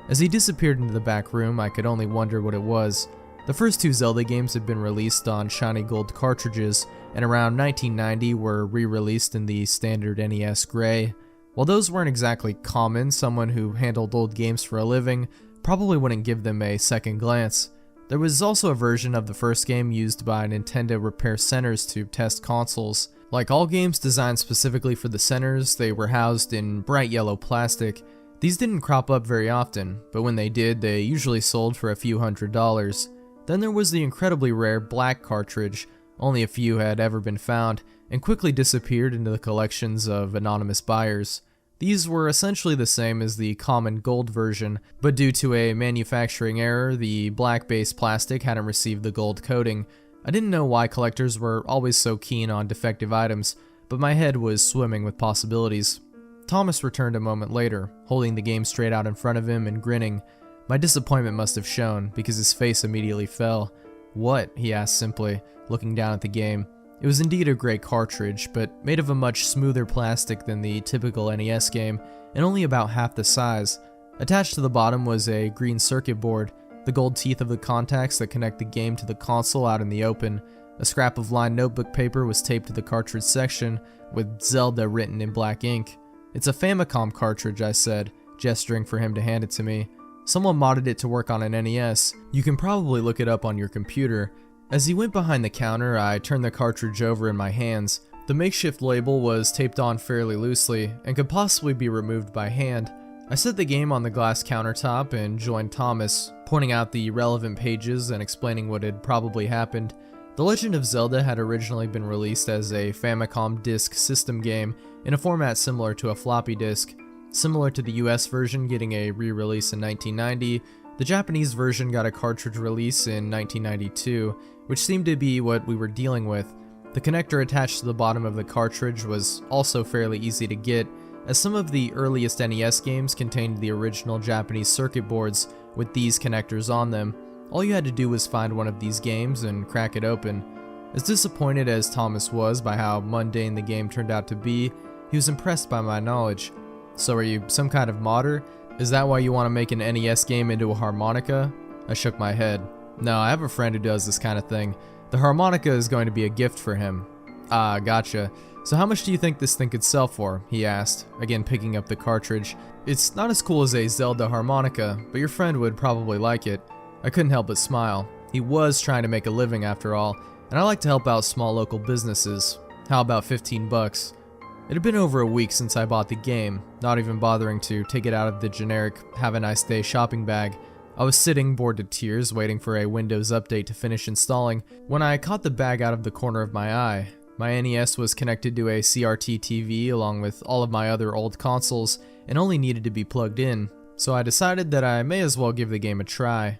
As he disappeared into the back room, I could only wonder what it was. The first two Zelda games had been released on shiny gold cartridges, and around 1990 were re-released in the standard NES Gray. While those weren't exactly common, someone who handled old games for a living probably wouldn't give them a second glance. There was also a version of the first game used by Nintendo repair centers to test consoles. Like all games designed specifically for the centers, they were housed in bright yellow plastic. These didn't crop up very often, but when they did, they usually sold for a few $100s. Then there was the incredibly rare black cartridge. Only a few had ever been found, and quickly disappeared into the collections of anonymous buyers. These were essentially the same as the common gold version, but due to a manufacturing error, the black-based plastic hadn't received the gold coating. I didn't know why collectors were always so keen on defective items, but my head was swimming with possibilities. Thomas returned a moment later, holding the game straight out in front of him and grinning. My disappointment must have shown, because his face immediately fell. "What?" he asked simply, looking down at the game. It was indeed a great cartridge, but made of a much smoother plastic than the typical NES game, and only about half the size. Attached to the bottom was a green circuit board, the gold teeth of the contacts that connect the game to the console out in the open. A scrap of lined notebook paper was taped to the cartridge section, with Zelda written in black ink. "It's a Famicom cartridge," I said, gesturing for him to hand it to me. "Someone modded it to work on an NES. You can probably look it up on your computer." As he went behind the counter, I turned the cartridge over in my hands. The makeshift label was taped on fairly loosely, and could possibly be removed by hand. I set the game on the glass countertop and joined Thomas, pointing out the relevant pages and explaining what had probably happened. The Legend of Zelda had originally been released as a Famicom Disk System game, in a format similar to a floppy disk. Similar to the US version getting a re-release in 1990, the Japanese version got a cartridge release in 1992, which seemed to be what we were dealing with. The connector attached to the bottom of the cartridge was also fairly easy to get, as some of the earliest NES games contained the original Japanese circuit boards with these connectors on them. All you had to do was find one of these games and crack it open. As disappointed as Thomas was by how mundane the game turned out to be, he was impressed by my knowledge. "So are you some kind of modder? Is that why you want to make an NES game into a harmonica?" I shook my head. "No, I have a friend who does this kind of thing. The harmonica is going to be a gift for him." "Ah, gotcha. So how much do you think this thing could sell for?" he asked, again picking up the cartridge. "It's not as cool as a Zelda harmonica, but your friend would probably like it." I couldn't help but smile. He was trying to make a living after all, and I like to help out small local businesses. "How about $15? It had been over a week since I bought the game, not even bothering to take it out of the generic "have a nice day" shopping bag. I was sitting, bored to tears, waiting for a Windows update to finish installing, when I caught the bag out of the corner of my eye. My NES was connected to a CRT TV along with all of my other old consoles, and only needed to be plugged in, so I decided that I may as well give the game a try.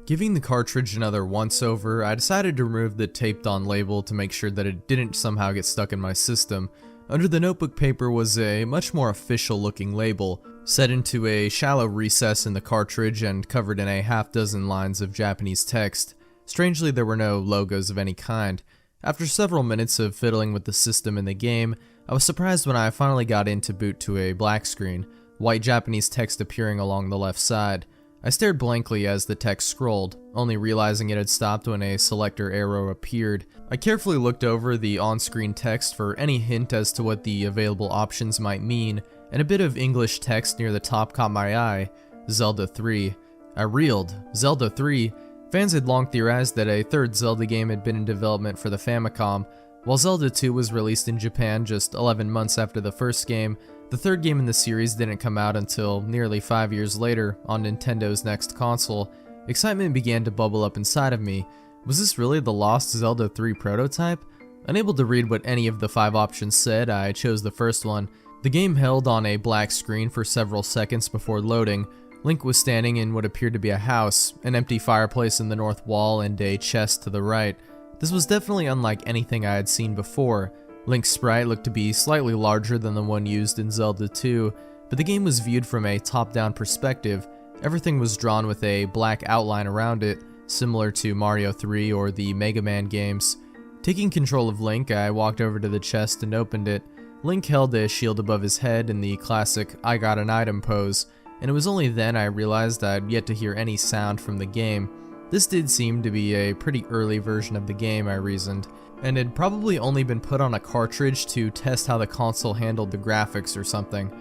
Giving the cartridge another once-over, I decided to remove the taped-on label to make sure that it didn't somehow get stuck in my system. Under the notebook paper was a much more official-looking label, set into a shallow recess in the cartridge and covered in a half-dozen lines of Japanese text. Strangely, there were no logos of any kind. After several minutes of fiddling with the system in the game, I was surprised when I finally got in to boot to a black screen, white Japanese text appearing along the left side. I stared blankly as the text scrolled, only realizing it had stopped when a selector arrow appeared. I carefully looked over the on-screen text for any hint as to what the available options might mean, and a bit of English text near the top caught my eye. Zelda 3. I reeled. Zelda 3? Fans had long theorized that a third Zelda game had been in development for the Famicom. While Zelda 2 was released in Japan just 11 months after the first game, the third game in the series didn't come out until nearly 5 years later on Nintendo's next console. Excitement began to bubble up inside of me. Was this really the lost Zelda 3 prototype? Unable to read what any of the 5 options said, I chose the first one. The game held on a black screen for several seconds before loading. Link was standing in what appeared to be a house, an empty fireplace in the north wall, and a chest to the right. This was definitely unlike anything I had seen before. Link's sprite looked to be slightly larger than the one used in Zelda 2, but the game was viewed from a top-down perspective. Everything was drawn with a black outline around it, similar to Mario 3 or the Mega Man games. Taking control of Link, I walked over to the chest and opened it. Link held a shield above his head in the classic I got an item pose, and it was only then I realized I'd yet to hear any sound from the game. This did seem to be a pretty early version of the game, I reasoned, and had probably only been put on a cartridge to test how the console handled the graphics or something.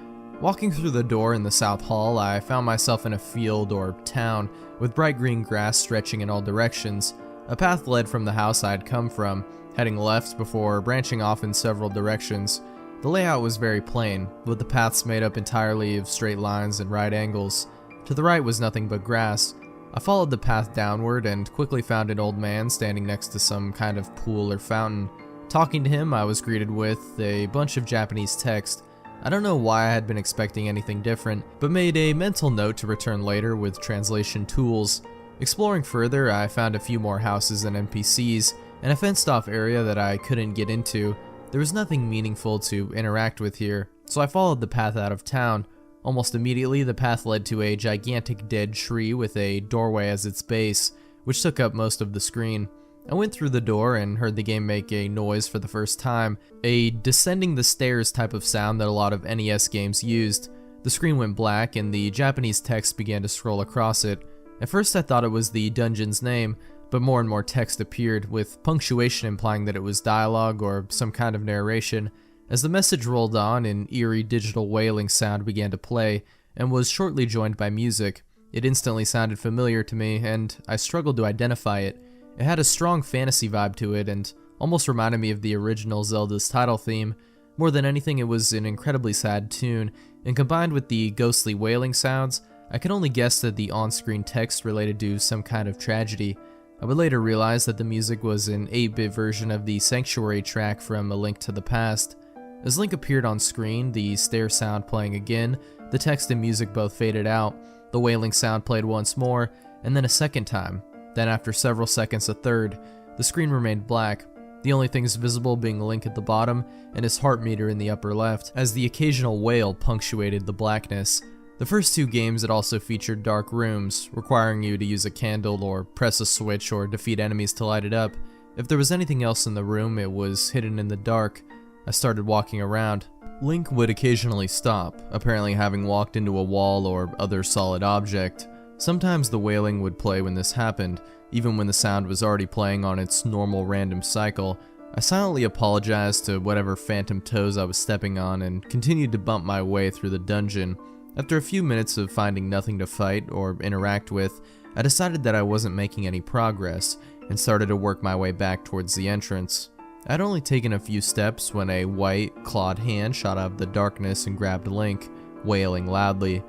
Walking through the door in the South Hall, I found myself in a field or town with bright green grass stretching in all directions. A path led from the house I'd come from, heading left before branching off in several directions. The layout was very plain, with the paths made up entirely of straight lines and right angles. To the right was nothing but grass. I followed the path downward and quickly found an old man standing next to some kind of pool or fountain. Talking to him, I was greeted with a bunch of Japanese text. I don't know why I had been expecting anything different, but made a mental note to return later with translation tools. Exploring further, I found a few more houses and NPCs, and a fenced-off area that I couldn't get into. There was nothing meaningful to interact with here, so I followed the path out of town. Almost immediately, the path led to a gigantic dead tree with a doorway as its base, which took up most of the screen. I went through the door and heard the game make a noise for the first time, a descending the stairs type of sound that a lot of NES games used. The screen went black and the Japanese text began to scroll across it. At first I thought it was the dungeon's name, but more and more text appeared, with punctuation implying that it was dialogue or some kind of narration. As the message rolled on, an eerie digital wailing sound began to play, and was shortly joined by music. It instantly sounded familiar to me, and I struggled to identify it. It had a strong fantasy vibe to it, and almost reminded me of the original Zelda's title theme. More than anything, it was an incredibly sad tune, and combined with the ghostly wailing sounds, I could only guess that the on-screen text related to some kind of tragedy. I would later realize that the music was an 8-bit version of the Sanctuary track from A Link to the Past. As Link appeared on screen, the stair sound playing again, the text and music both faded out, the wailing sound played once more, and then a second time. Then after several seconds a third. The screen remained black, the only things visible being Link at the bottom and his heart meter in the upper left, as the occasional wail punctuated the blackness. The first 2 games had also featured dark rooms, requiring you to use a candle or press a switch or defeat enemies to light it up. If there was anything else in the room, it was hidden in the dark. I started walking around. Link would occasionally stop, apparently having walked into a wall or other solid object. Sometimes the wailing would play when this happened, even when the sound was already playing on its normal random cycle. I silently apologized to whatever phantom toes I was stepping on and continued to bump my way through the dungeon. After a few minutes of finding nothing to fight or interact with, I decided that I wasn't making any progress and started to work my way back towards the entrance. I'd only taken a few steps when a white, clawed hand shot out of the darkness and grabbed Link, wailing loudly.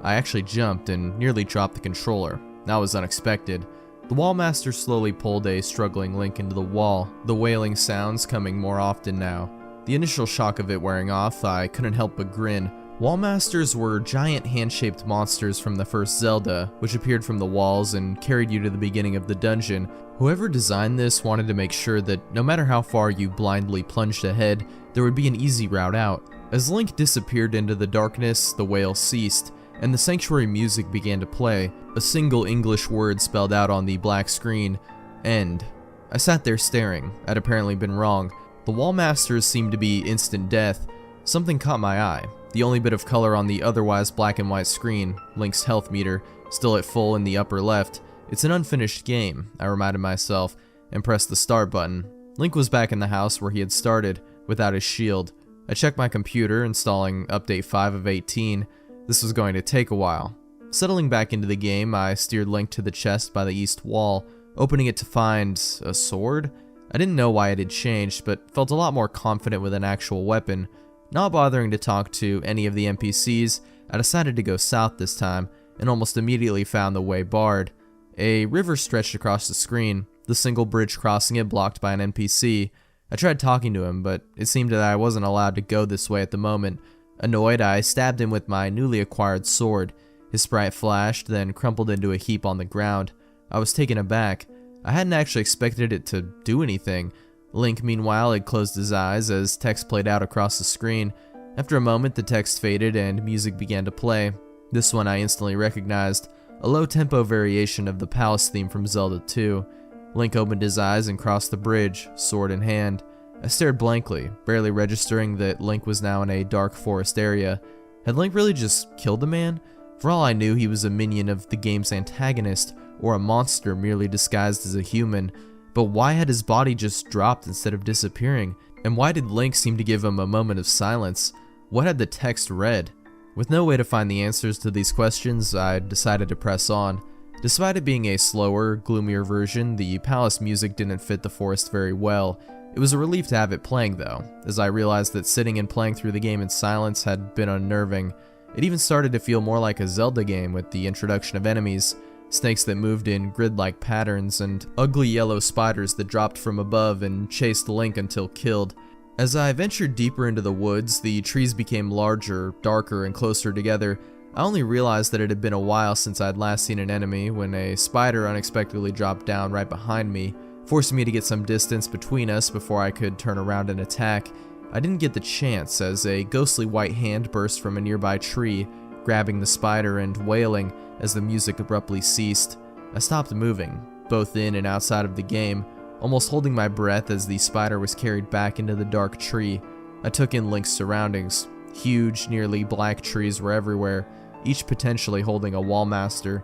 I actually jumped and nearly dropped the controller. That was unexpected. The Wallmaster slowly pulled a struggling Link into the wall, the wailing sounds coming more often now. The initial shock of it wearing off, I couldn't help but grin. Wallmasters were giant hand-shaped monsters from the first Zelda, which appeared from the walls and carried you to the beginning of the dungeon. Whoever designed this wanted to make sure that no matter how far you blindly plunged ahead, there would be an easy route out. As Link disappeared into the darkness, the wail ceased, and the Sanctuary music began to play, a single English word spelled out on the black screen: end. I sat there staring. I'd apparently been wrong. The Wallmasters seemed to be instant death. Something caught my eye. The only bit of color on the otherwise black and white screen, Link's health meter, still at full in the upper left. It's an unfinished game, I reminded myself, and pressed the start button. Link was back in the house where he had started, without his shield. I checked my computer, installing update 5 of 18. This was going to take a while. Settling back into the game, I steered Link to the chest by the east wall, opening it to find a sword? I didn't know why it had changed, but felt a lot more confident with an actual weapon. Not bothering to talk to any of the NPCs, I decided to go south this time, and almost immediately found the way barred. A river stretched across the screen, the single bridge crossing it blocked by an NPC. I tried talking to him, but it seemed that I wasn't allowed to go this way at the moment. Annoyed, I stabbed him with my newly acquired sword. His sprite flashed, then crumpled into a heap on the ground. I was taken aback. I hadn't actually expected it to do anything. Link, meanwhile, had closed his eyes as text played out across the screen. After a moment, the text faded and music began to play. This one I instantly recognized, a low-tempo variation of the palace theme from Zelda 2. Link opened his eyes and crossed the bridge, sword in hand. I stared blankly, barely registering that Link was now in a dark forest area. Had Link really just killed the man? For all I knew, he was a minion of the game's antagonist, or a monster merely disguised as a human. But why had his body just dropped instead of disappearing? And why did Link seem to give him a moment of silence? What had the text read? With no way to find the answers to these questions, I decided to press on. Despite it being a slower, gloomier version, the palace music didn't fit the forest very well. It was a relief to have it playing though, as I realized that sitting and playing through the game in silence had been unnerving. It even started to feel more like a Zelda game with the introduction of enemies, snakes that moved in grid-like patterns, and ugly yellow spiders that dropped from above and chased Link until killed. As I ventured deeper into the woods, the trees became larger, darker, and closer together. I only realized that it had been a while since I'd last seen an enemy when a spider unexpectedly dropped down right behind me, forcing me to get some distance between us before I could turn around and attack. I didn't get the chance as a ghostly white hand burst from a nearby tree, grabbing the spider and wailing as the music abruptly ceased. I stopped moving, both in and outside of the game, almost holding my breath as the spider was carried back into the dark tree. I took in Link's surroundings. Huge, nearly black trees were everywhere, each potentially holding a wallmaster.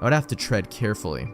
I would have to tread carefully.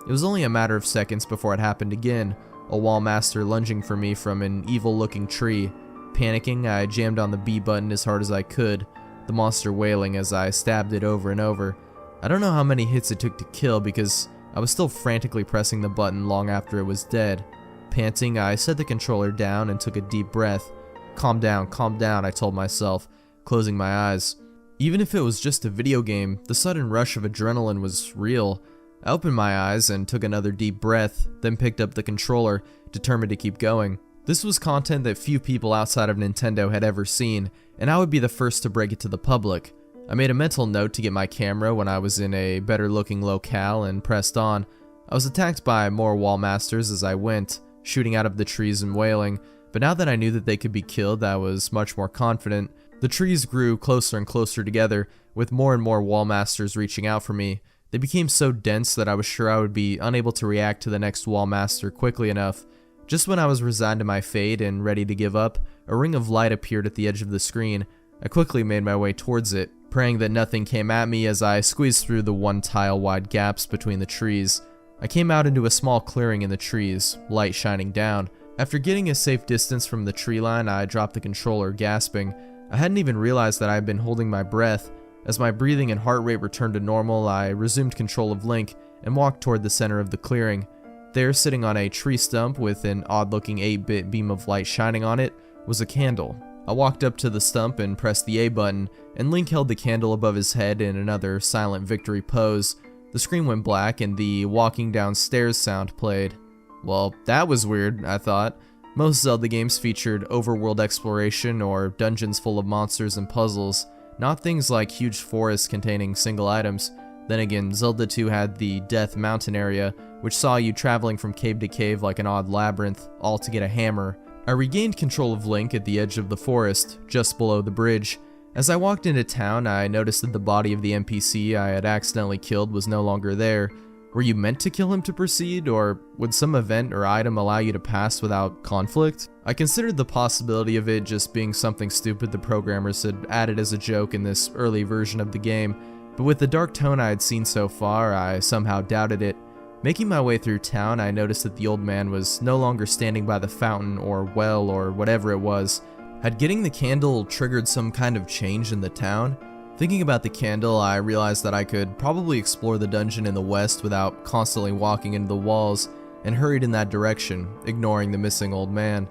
It was only a matter of seconds before it happened again, a wallmaster lunging for me from an evil-looking tree. Panicking, I jammed on the B button as hard as I could, the monster wailing as I stabbed it over and over. I don't know how many hits it took to kill because I was still frantically pressing the button long after it was dead. Panting, I set the controller down and took a deep breath. Calm down, I told myself, closing my eyes. Even if it was just a video game, the sudden rush of adrenaline was real. I opened my eyes and took another deep breath, then picked up the controller, determined to keep going. This was content that few people outside of Nintendo had ever seen, and I would be the first to break it to the public. I made a mental note to get my camera when I was in a better looking locale and pressed on. I was attacked by more wallmasters as I went, shooting out of the trees and wailing, but now that I knew that they could be killed, I was much more confident. The trees grew closer and closer together, with more and more wallmasters reaching out for me. They became so dense that I was sure I would be unable to react to the next wallmaster quickly enough. Just when I was resigned to my fate and ready to give up, a ring of light appeared at the edge of the screen. I quickly made my way towards it, praying that nothing came at me as I squeezed through the one tile-wide gaps between the trees. I came out into a small clearing in the trees, light shining down. After getting a safe distance from the tree line, I dropped the controller, gasping. I hadn't even realized that I had been holding my breath. As my breathing and heart rate returned to normal, I resumed control of Link and walked toward the center of the clearing. There, sitting on a tree stump with an odd-looking 8-bit beam of light shining on it, was a candle. I walked up to the stump and pressed the A button, and Link held the candle above his head in another silent victory pose. The screen went black and the walking downstairs sound played. Well, that was weird, I thought. Most Zelda games featured overworld exploration or dungeons full of monsters and puzzles, not things like huge forests containing single items. Then again, Zelda 2 had the Death Mountain area, which saw you traveling from cave to cave like an odd labyrinth, all to get a hammer. I regained control of Link at the edge of the forest, just below the bridge. As I walked into town, I noticed that the body of the NPC I had accidentally killed was no longer there. Were you meant to kill him to proceed, or would some event or item allow you to pass without conflict? I considered the possibility of it just being something stupid the programmers had added as a joke in this early version of the game. but with the dark tone I had seen so far, I somehow doubted it. Making my way through town, I noticed that the old man was no longer standing by the fountain or well or whatever it was. Had getting the candle triggered some kind of change in the town? Thinking about the candle, I realized that I could probably explore the dungeon in the west without constantly walking into the walls, and hurried in that direction, ignoring the missing old man.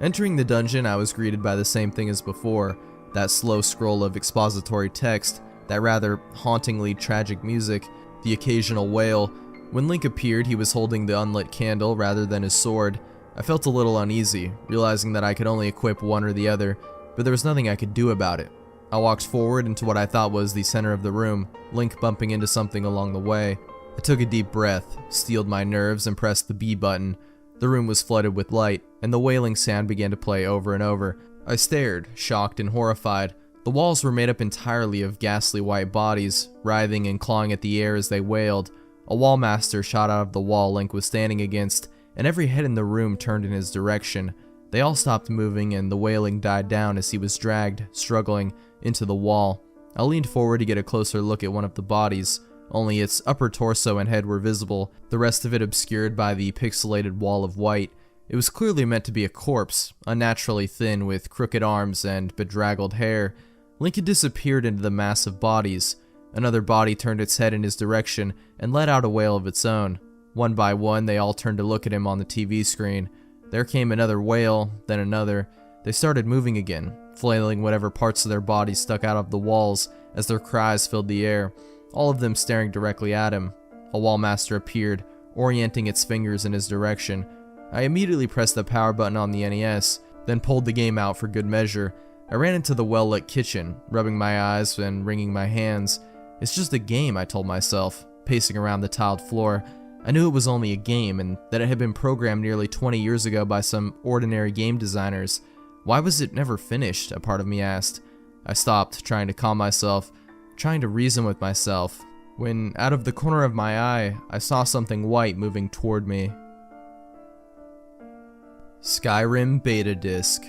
Entering the dungeon, I was greeted by the same thing as before, that slow scroll of expository text, that rather hauntingly tragic music, the occasional wail. When Link appeared, he was holding the unlit candle rather than his sword. I felt a little uneasy, realizing that I could only equip one or the other, but there was nothing I could do about it. I walked forward into what I thought was the center of the room, Link bumping into something along the way. I took a deep breath, steeled my nerves, and pressed the B button. The room was flooded with light, and the wailing sound began to play over and over. I stared, shocked and horrified. The walls were made up entirely of ghastly white bodies, writhing and clawing at the air as they wailed. A wall master shot out of the wall Link was standing against, and every head in the room turned in his direction. They all stopped moving, and the wailing died down as he was dragged, struggling, into the wall. I leaned forward to get a closer look at one of the bodies. Only its upper torso and head were visible, the rest of it obscured by the pixelated wall of white. It was clearly meant to be a corpse, unnaturally thin with crooked arms and bedraggled hair. Link had disappeared into the mass of bodies. Another body turned its head in his direction and let out a wail of its own. One by one, they all turned to look at him on the TV screen. There came another wail, then another. They started moving again, flailing whatever parts of their bodies stuck out of the walls as their cries filled the air, all of them staring directly at him. A wall master appeared, orienting its fingers in his direction. I immediately pressed the power button on the NES, then pulled the game out for good measure. I ran into the well-lit kitchen, rubbing my eyes and wringing my hands. It's just a game, I told myself, pacing around the tiled floor. I knew it was only a game, and that it had been programmed nearly 20 years ago by some ordinary game designers. Why was it never finished? A part of me asked. I stopped, trying to calm myself, trying to reason with myself, when out of the corner of my eye, I saw something white moving toward me. Skyrim Beta Disc.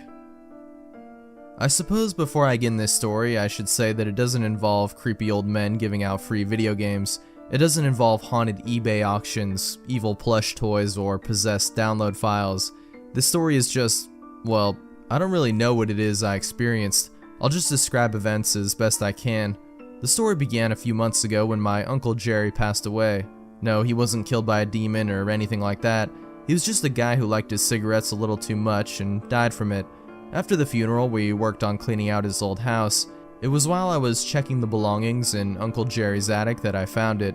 I suppose before I begin this story, I should say that it doesn't involve creepy old men giving out free video games. It doesn't involve haunted eBay auctions, evil plush toys, or possessed download files. This story is just, well, I don't really know what it is I experienced. I'll just describe events as best I can. The story began a few months ago when my Uncle Jerry passed away. No, he wasn't killed by a demon or anything like that. He was just a guy who liked his cigarettes a little too much and died from it. After the funeral, we worked on cleaning out his old house. It was while I was checking the belongings in Uncle Jerry's attic that I found it.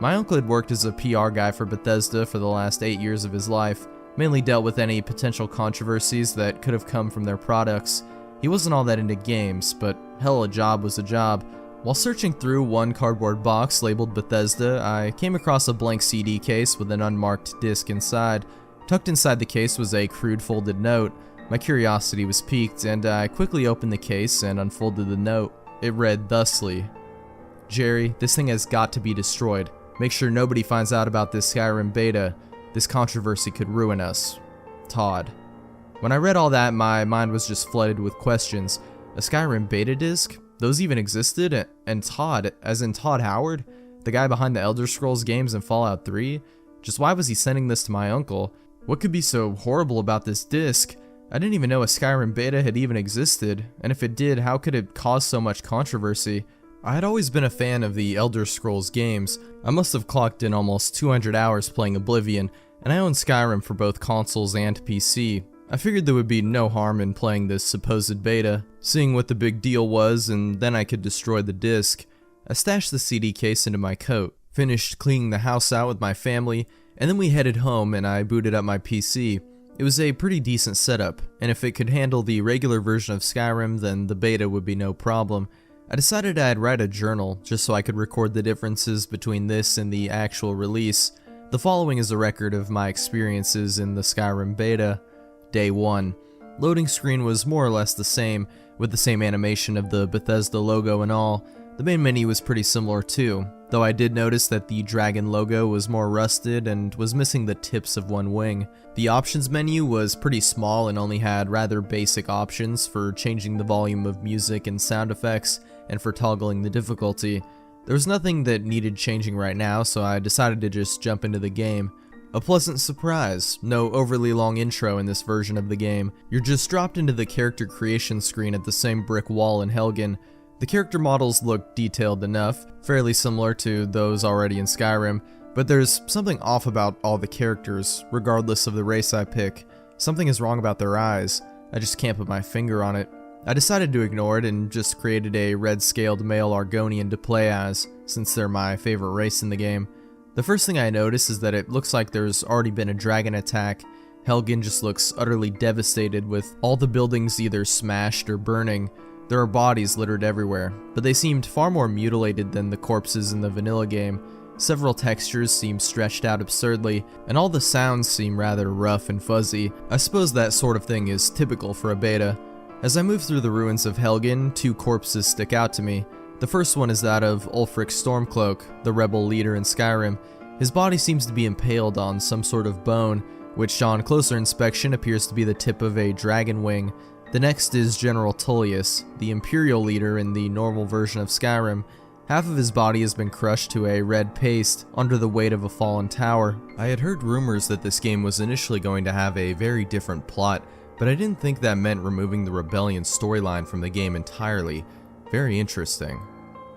My uncle had worked as a PR guy for Bethesda for the last 8 years of his life, mainly dealt with any potential controversies that could have come from their products. He wasn't all that into games, but hell, a job was a job. While searching through one cardboard box labeled Bethesda, I came across a blank CD case with an unmarked disc inside. Tucked inside the case was a crude folded note. My curiosity was piqued, and I quickly opened the case and unfolded the note. It read thusly: Jerry, this thing has got to be destroyed. Make sure nobody finds out about this Skyrim beta. This controversy could ruin us. Todd. When I read all that, my mind was just flooded with questions. A Skyrim beta disc? Those even existed? And Todd, as in Todd Howard? The guy behind the Elder Scrolls games and Fallout 3? Just why was he sending this to my uncle? What could be so horrible about this disc? I didn't even know a Skyrim beta had even existed, and if it did, how could it cause so much controversy? I had always been a fan of the Elder Scrolls games. I must have clocked in almost 200 hours playing Oblivion, and I own Skyrim for both consoles and PC. I figured there would be no harm in playing this supposed beta, seeing what the big deal was, and then I could destroy the disc. I stashed the CD case into my coat, finished cleaning the house out with my family, and then we headed home and I booted up my PC. It was a pretty decent setup, and if it could handle the regular version of Skyrim, then the beta would be no problem. I decided I'd write a journal, just so I could record the differences between this and the actual release. The following is a record of my experiences in the Skyrim beta. Day 1. Loading screen was more or less the same, with the same animation of the Bethesda logo and all. The main menu was pretty similar too, though I did notice that the dragon logo was more rusted and was missing the tips of one wing. The options menu was pretty small and only had rather basic options for changing the volume of music and sound effects and for toggling the difficulty. There was nothing that needed changing right now, so I decided to just jump into the game. A pleasant surprise, no overly long intro in this version of the game. You're just dropped into the character creation screen at the same brick wall in Helgen. The character models look detailed enough, fairly similar to those already in Skyrim, but there's something off about all the characters, regardless of the race I pick. Something is wrong about their eyes. I just can't put my finger on it. I decided to ignore it and just created a red-scaled male Argonian to play as, since they're my favorite race in the game. The first thing I notice is that it looks like there's already been a dragon attack. Helgen just looks utterly devastated with all the buildings either smashed or burning. There are bodies littered everywhere, but they seemed far more mutilated than the corpses in the vanilla game. Several textures seem stretched out absurdly, and all the sounds seem rather rough and fuzzy. I suppose that sort of thing is typical for a beta. As I move through the ruins of Helgen, two corpses stick out to me. The first one is that of Ulfric Stormcloak, the rebel leader in Skyrim. His body seems to be impaled on some sort of bone, which on closer inspection appears to be the tip of a dragon wing. The next is General Tullius, the Imperial leader in the normal version of Skyrim. Half of his body has been crushed to a red paste under the weight of a fallen tower. I had heard rumors that this game was initially going to have a very different plot, but I didn't think that meant removing the rebellion storyline from the game entirely. Very interesting.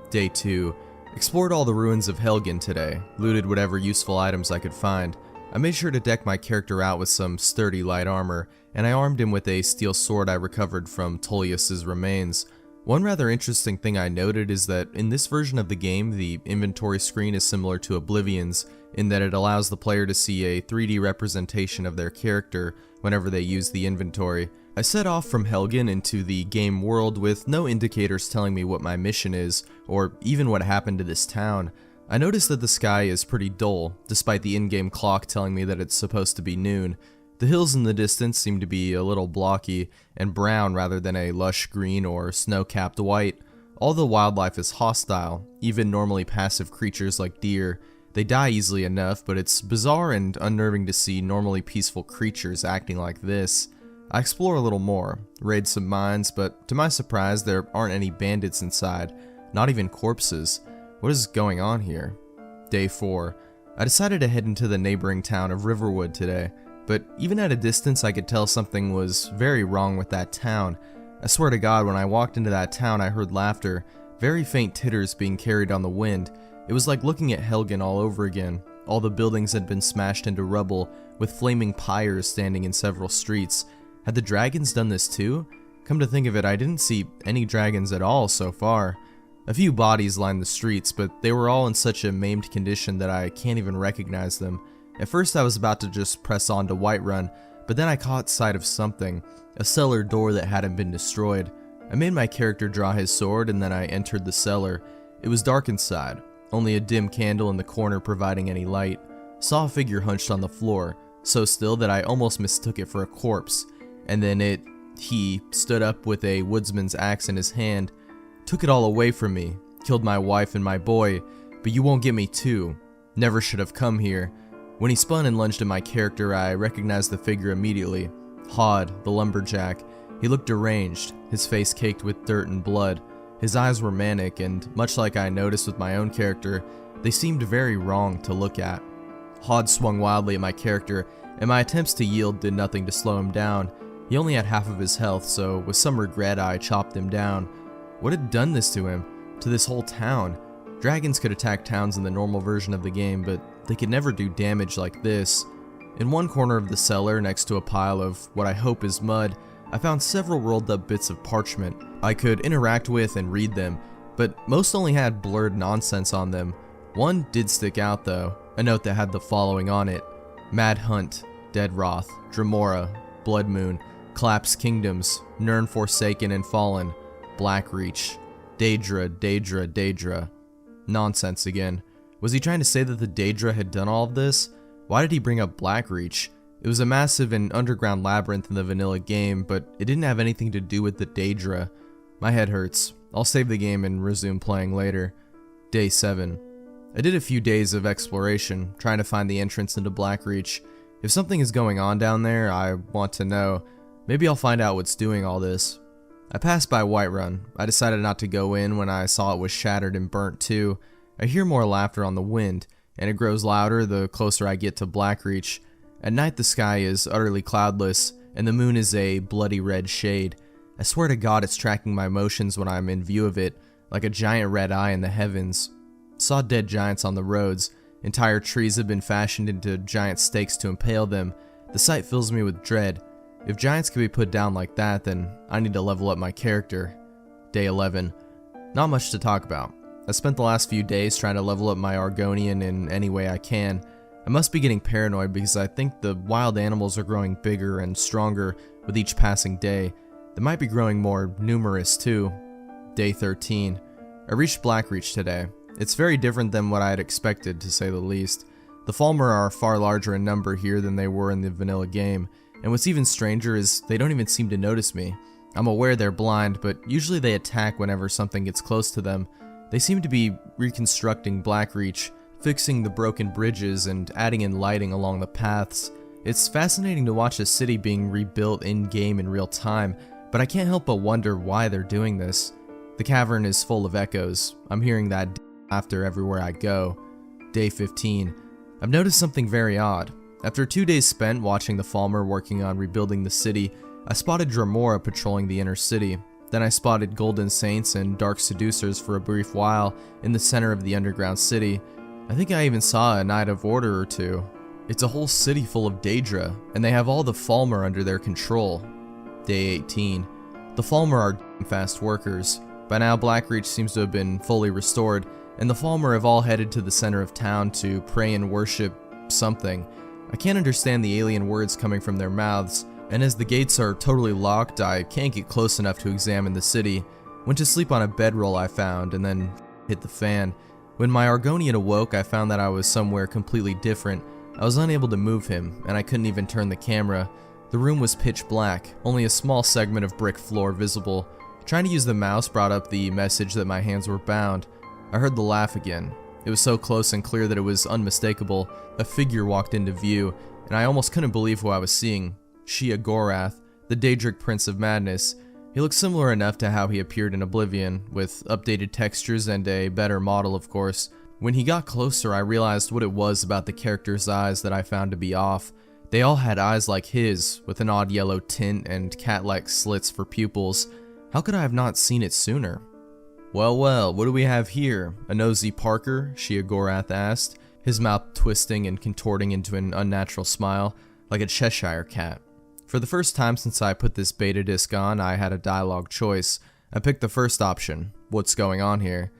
Day 2. Explored all the ruins of Helgen today, looted whatever useful items I could find. I made sure to deck my character out with some sturdy light armor, and I armed him with a steel sword I recovered from Tullius's remains. One rather interesting thing I noted is that in this version of the game, the inventory screen is similar to Oblivion's, in that it allows the player to see a 3D representation of their character whenever they use the inventory. I set off from Helgen into the game world with no indicators telling me what my mission is, or even what happened to this town. I noticed that the sky is pretty dull, despite the in-game clock telling me that it's supposed to be noon. The hills in the distance seem to be a little blocky and brown rather than a lush green or snow-capped white. All the wildlife is hostile, even normally passive creatures like deer. They die easily enough, but it's bizarre and unnerving to see normally peaceful creatures acting like this. I explore a little more, raid some mines, but to my surprise there aren't any bandits inside, not even corpses. What is going on here? Day 4. I decided to head into the neighboring town of Riverwood today, but even at a distance I could tell something was very wrong with that town. I swear to God, when I walked into that town I heard laughter, very faint titters being carried on the wind. It was like looking at Helgen all over again. All the buildings had been smashed into rubble, with flaming pyres standing in several streets. Had the dragons done this too? Come to think of it, I didn't see any dragons at all so far. A few bodies lined the streets, but they were all in such a maimed condition that I can't even recognize them. At first I was about to just press on to Whiterun, but then I caught sight of something, a cellar door that hadn't been destroyed. I made my character draw his sword and then I entered the cellar. It was dark inside, only a dim candle in the corner providing any light. Saw a figure hunched on the floor, so still that I almost mistook it for a corpse. And then he stood up with a woodsman's axe in his hand, took it all away from me, killed my wife and my boy, but you won't get me too. Never should have come here. When he spun and lunged at my character, I recognized the figure immediately. Hod, the lumberjack. He looked deranged, his face caked with dirt and blood. His eyes were manic, and much like I noticed with my own character, they seemed very wrong to look at. Hod swung wildly at my character, and my attempts to yield did nothing to slow him down. He only had half of his health, so with some regret I chopped him down. What had done this to him? To this whole town? Dragons could attack towns in the normal version of the game, but they could never do damage like this. In one corner of the cellar, next to a pile of what I hope is mud, I found several rolled up bits of parchment. I could interact with and read them, but most only had blurred nonsense on them. One did stick out though, a note that had the following on it: Mad Hunt, Deadroth, Dremora, Bloodmoon, Collapsed Kingdoms, Nirn Forsaken and Fallen, Blackreach, Daedra. Nonsense again. Was he trying to say that the Daedra had done all of this? Why did he bring up Blackreach? It was a massive and underground labyrinth in the vanilla game, but it didn't have anything to do with the Daedra. My head hurts. I'll save the game and resume playing later. Day 7. I did a few days of exploration, trying to find the entrance into Blackreach. If something is going on down there, I want to know. Maybe I'll find out what's doing all this. I passed by Whiterun. I decided not to go in when I saw it was shattered and burnt too. I hear more laughter on the wind, and it grows louder the closer I get to Blackreach. At night the sky is utterly cloudless, and the moon is a bloody red shade. I swear to God it's tracking my motions when I'm in view of it, like a giant red eye in the heavens. Saw dead giants on the roads. Entire trees have been fashioned into giant stakes to impale them. The sight fills me with dread. If giants could be put down like that, then I need to level up my character. Day 11. Not much to talk about. I spent the last few days trying to level up my Argonian in any way I can. I must be getting paranoid because I think the wild animals are growing bigger and stronger with each passing day. They might be growing more numerous too. Day 13. I reached Blackreach today. It's very different than what I had expected, to say the least. The Falmer are far larger in number here than they were in the vanilla game, and what's even stranger is they don't even seem to notice me. I'm aware they're blind, but usually they attack whenever something gets close to them. They seem to be reconstructing Blackreach, fixing the broken bridges and adding in lighting along the paths. It's fascinating to watch a city being rebuilt in-game in real time, but I can't help but wonder why they're doing this. The cavern is full of echoes. I'm hearing that laughter everywhere I go. Day 15. I've noticed something very odd. After 2 days spent watching the Falmer working on rebuilding the city, I spotted Dremora patrolling the inner city. Then I spotted Golden Saints and Dark Seducers for a brief while in the center of the underground city. I think I even saw a Knight of Order or two. It's a whole city full of Daedra, and they have all the Falmer under their control. Day 18. The Falmer are fast workers. By now Blackreach seems to have been fully restored, and the Falmer have all headed to the center of town to pray and worship something. I can't understand the alien words coming from their mouths, and as the gates are totally locked, I can't get close enough to examine the city. Went to sleep on a bedroll I found, and then hit the fan. When my Argonian awoke, I found that I was somewhere completely different. I was unable to move him, and I couldn't even turn the camera. The room was pitch black, only a small segment of brick floor visible. Trying to use the mouse brought up the message that my hands were bound. I heard the laugh again. It was so close and clear that it was unmistakable. A figure walked into view, and I almost couldn't believe who I was seeing. Sheogorath, the Daedric Prince of Madness. He looked similar enough to how he appeared in Oblivion, with updated textures and a better model, of course. When he got closer, I realized what it was about the character's eyes that I found to be off. They all had eyes like his, with an odd yellow tint and cat-like slits for pupils. How could I have not seen it sooner? Well, what do we have here? A nosy Parker? Sheogorath asked, his mouth twisting and contorting into an unnatural smile, like a Cheshire cat. For the first time since I put this beta disc on, I had a dialogue choice. I picked the first option. What's going on here?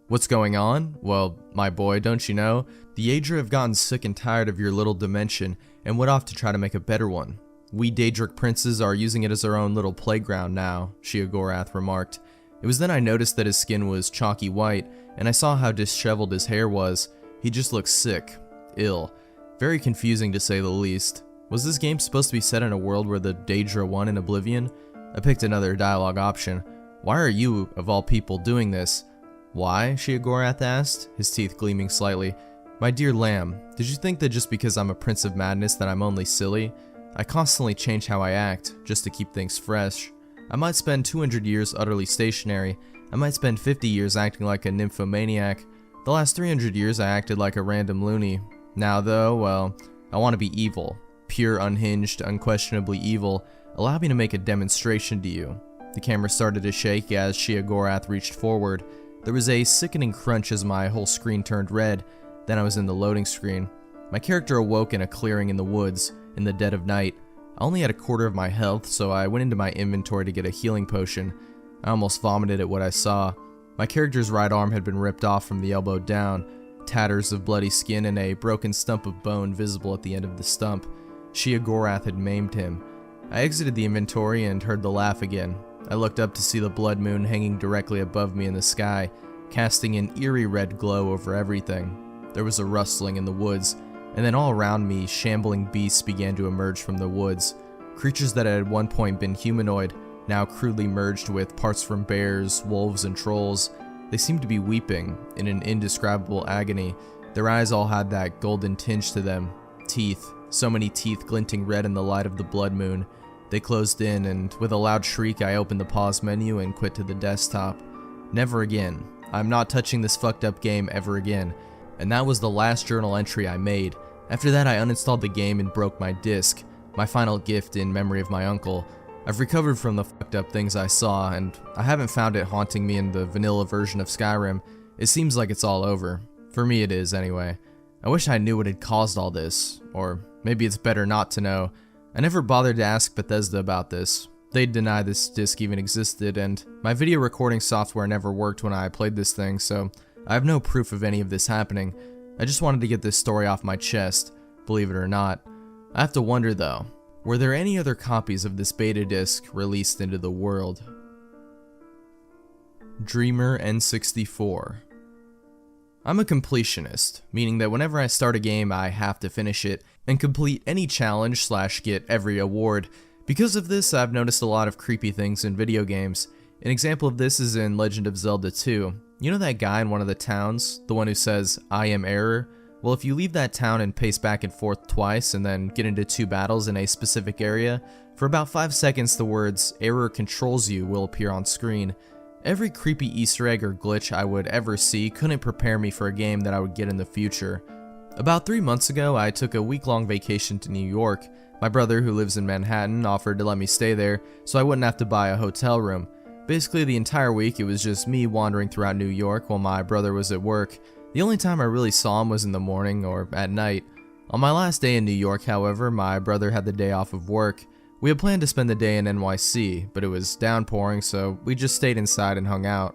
What's going on? Well, my boy, don't you know? The Daedra have gotten sick and tired of your little dimension and went off to try to make a better one. We Daedric princes are using it as our own little playground now, Sheogorath remarked. It was then I noticed that his skin was chalky white, and I saw how disheveled his hair was. He just looked sick, ill. Very confusing to say the least. Was this game supposed to be set in a world where the Daedra won in Oblivion? I picked another dialogue option. Why are you, of all people, doing this? Why? Sheogorath asked, his teeth gleaming slightly. My dear lamb, did you think that just because I'm a Prince of Madness that I'm only silly? I constantly change how I act, just to keep things fresh. I might spend 200 years utterly stationary. I might spend 50 years acting like a nymphomaniac. The last 300 years I acted like a random loony. Now though, well, I want to be evil. Pure, unhinged, unquestionably evil. Allow me to make a demonstration to you. The camera started to shake as Sheogorath reached forward. There was a sickening crunch as my whole screen turned red. Then I was in the loading screen. My character awoke in a clearing in the woods, in the dead of night. I only had a quarter of my health, so I went into my inventory to get a healing potion. I almost vomited at what I saw. My character's right arm had been ripped off from the elbow down, tatters of bloody skin and a broken stump of bone visible at the end of the stump. Sheogorath had maimed him. I exited the inventory and heard the laugh again. I looked up to see the blood moon hanging directly above me in the sky, casting an eerie red glow over everything. There was a rustling in the woods, and then all around me, shambling beasts began to emerge from the woods. Creatures that had at one point been humanoid, now crudely merged with parts from bears, wolves, and trolls. They seemed to be weeping, in an indescribable agony. Their eyes all had that golden tinge to them. Teeth, so many teeth glinting red in the light of the blood moon. They closed in, and with a loud shriek I opened the pause menu and quit to the desktop. Never again. I'm not touching this fucked up game ever again. And that was the last journal entry I made. After that, I uninstalled the game and broke my disc, my final gift in memory of my uncle. I've recovered from the fucked up things I saw, and I haven't found it haunting me in the vanilla version of Skyrim. It seems like it's all over. For me it is, anyway. I wish I knew what had caused all this, or maybe it's better not to know. I never bothered to ask Bethesda about this. They'd deny this disc even existed, and my video recording software never worked when I played this thing, so I have no proof of any of this happening. I just wanted to get this story off my chest, believe it or not. I have to wonder though, were there any other copies of this beta disc released into the world? Dreamer N64. I'm a completionist, meaning that whenever I start a game I have to finish it and complete any challenge / get every award. Because of this, I've noticed a lot of creepy things in video games. An example of this is in Legend of Zelda 2. You know that guy in one of the towns, the one who says, "I am error"? Well, if you leave that town and pace back and forth twice and then get into 2 battles in a specific area, for about 5 seconds the words "error controls you" will appear on screen. Every creepy Easter egg or glitch I would ever see couldn't prepare me for a game that I would get in the future. About 3 months ago, I took a week-long vacation to New York. My brother, who lives in Manhattan, offered to let me stay there so I wouldn't have to buy a hotel room. Basically, the entire week it was just me wandering throughout New York while my brother was at work. The only time I really saw him was in the morning or at night. On my last day in New York, however, my brother had the day off of work. We had planned to spend the day in NYC, but it was downpouring, so we just stayed inside and hung out.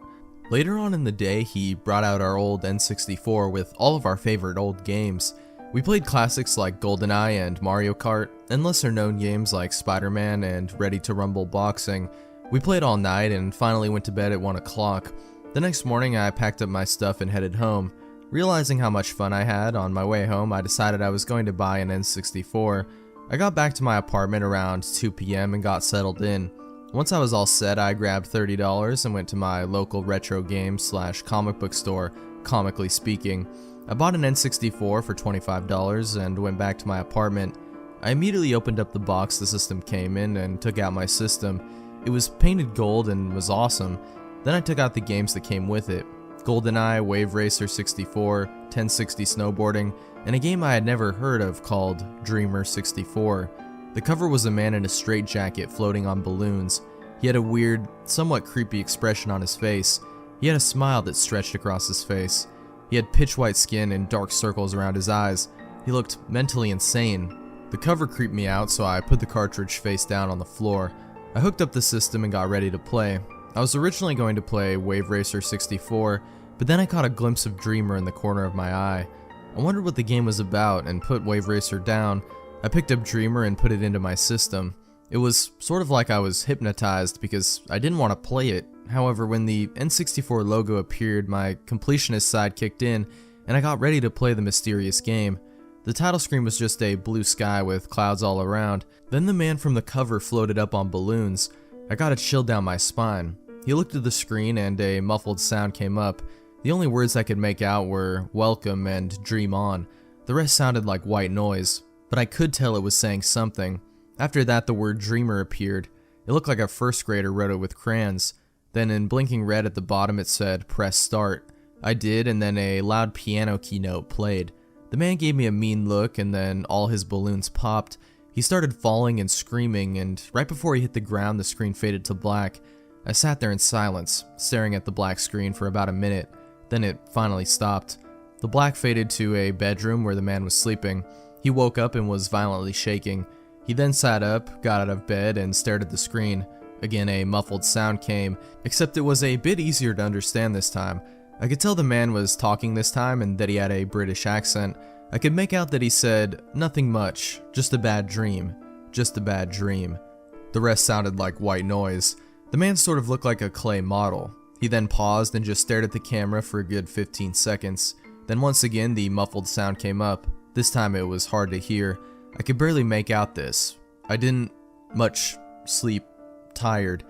Later on in the day, he brought out our old N64 with all of our favorite old games. We played classics like GoldenEye and Mario Kart, and lesser known games like Spider-Man and Ready to Rumble Boxing. We played all night and finally went to bed at 1 o'clock. The next morning I packed up my stuff and headed home. Realizing how much fun I had on my way home, I decided I was going to buy an N64. I got back to my apartment around 2 p.m. and got settled in. Once I was all set, I grabbed $30 and went to my local retro game / comic book store, Comically Speaking. I bought an N64 for $25 and went back to my apartment. I immediately opened up the box the system came in and took out my system. It was painted gold and was awesome. Then I took out the games that came with it. GoldenEye, Wave Racer 64, 1060 Snowboarding, and a game I had never heard of called Dreamer 64. The cover was a man in a straitjacket floating on balloons. He had a weird, somewhat creepy expression on his face. He had a smile that stretched across his face. He had pitch white skin and dark circles around his eyes. He looked mentally insane. The cover creeped me out, so I put the cartridge face down on the floor. I hooked up the system and got ready to play. I was originally going to play Wave Racer 64, but then I caught a glimpse of Dreamer in the corner of my eye. I wondered what the game was about and put Wave Racer down. I picked up Dreamer and put it into my system. It was sort of like I was hypnotized because I didn't want to play it. However, when the N64 logo appeared, my completionist side kicked in, and I got ready to play the mysterious game. The title screen was just a blue sky with clouds all around. Then the man from the cover floated up on balloons. I got a chill down my spine. He looked at the screen and a muffled sound came up. The only words I could make out were "welcome" and "dream on." The rest sounded like white noise, but I could tell it was saying something. After that, the word Dreamer appeared. It looked like a first grader wrote it with crayons. Then in blinking red at the bottom it said, "Press start." I did, and then a loud piano keynote played. The man gave me a mean look, and then all his balloons popped. He started falling and screaming, and right before he hit the ground, the screen faded to black. I sat there in silence, staring at the black screen for about a minute. Then it finally stopped. The black faded to a bedroom where the man was sleeping. He woke up and was violently shaking. He then sat up, got out of bed, and stared at the screen. Again, a muffled sound came, except it was a bit easier to understand this time. I could tell the man was talking this time and that he had a British accent. I could make out that he said, "Nothing much, just a bad dream, just a bad dream." The rest sounded like white noise. The man sort of looked like a clay model. He then paused and just stared at the camera for a good 15 seconds. Then once again the muffled sound came up. This time it was hard to hear. I could barely make out this. I didn't much sleep, tired.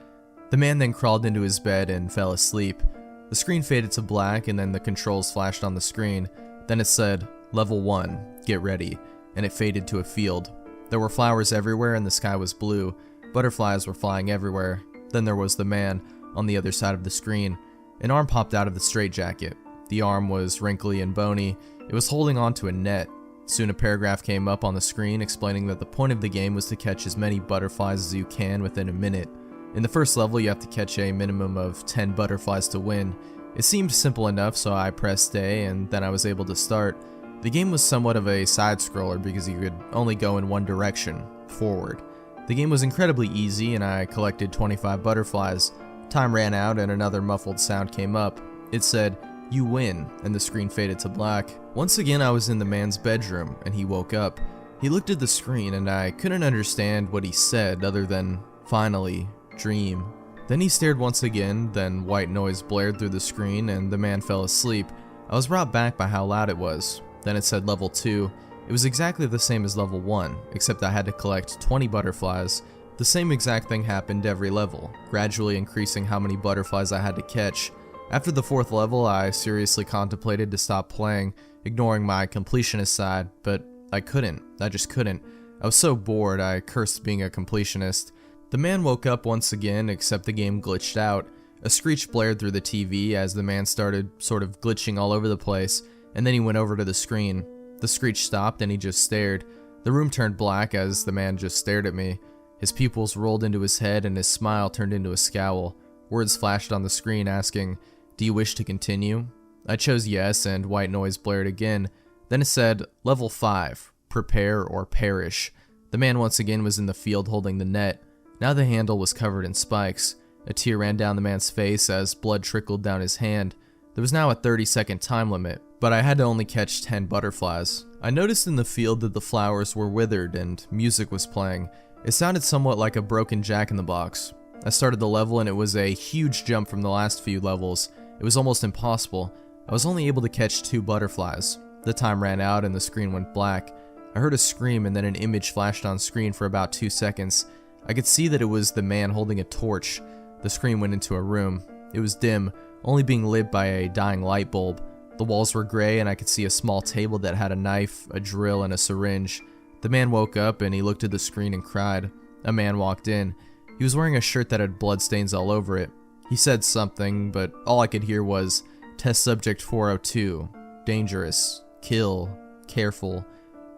The man then crawled into his bed and fell asleep. The screen faded to black and then the controls flashed on the screen. Then it said, "Level 1, get ready," and it faded to a field. There were flowers everywhere and the sky was blue. Butterflies were flying everywhere. Then there was the man on the other side of the screen. An arm popped out of the straitjacket. The arm was wrinkly and bony. It was holding onto a net. Soon a paragraph came up on the screen explaining that the point of the game was to catch as many butterflies as you can within a minute. In the first level, you have to catch a minimum of 10 butterflies to win. It seemed simple enough, so I pressed A and then I was able to start. The game was somewhat of a side-scroller because you could only go in one direction, forward. The game was incredibly easy and I collected 25 butterflies. Time ran out and another muffled sound came up. It said, "You win," and the screen faded to black. Once again I was in the man's bedroom and he woke up. He looked at the screen and I couldn't understand what he said other than, "Finally, dream." Then he stared once again, then white noise blared through the screen and the man fell asleep. I was brought back by how loud it was. Then it said level 2. It was exactly the same as level 1, except I had to collect 20 butterflies. The same exact thing happened every level, gradually increasing how many butterflies I had to catch. After the 4th level, I seriously contemplated to stop playing, ignoring my completionist side, but I couldn't. I just couldn't. I was so bored, I cursed being a completionist. The man woke up once again, except the game glitched out. A screech blared through the TV as the man started sort of glitching all over the place, and then he went over to the screen. The screech stopped and he just stared. The room turned black as the man just stared at me. His pupils rolled into his head and his smile turned into a scowl. Words flashed on the screen asking, "Do you wish to continue?" I chose yes and white noise blared again. Then it said, "Level 5, prepare or perish." The man once again was in the field holding the net. Now the handle was covered in spikes. A tear ran down the man's face as blood trickled down his hand. There was now a 30-second time limit, but I had to only catch 10 butterflies. I noticed in the field that the flowers were withered and music was playing. It sounded somewhat like a broken Jack-in-the-Box. I started the level and it was a huge jump from the last few levels. It was almost impossible. I was only able to catch 2 butterflies. The time ran out and the screen went black. I heard a scream and then an image flashed on screen for about 2 seconds. I could see that it was the man holding a torch. The screen went into a room. It was dim, only being lit by a dying light bulb. The walls were gray and I could see a small table that had a knife, a drill, and a syringe. The man woke up and he looked at the screen and cried. A man walked in. He was wearing a shirt that had bloodstains all over it. He said something, but all I could hear was, "Test subject 402, dangerous, kill, careful."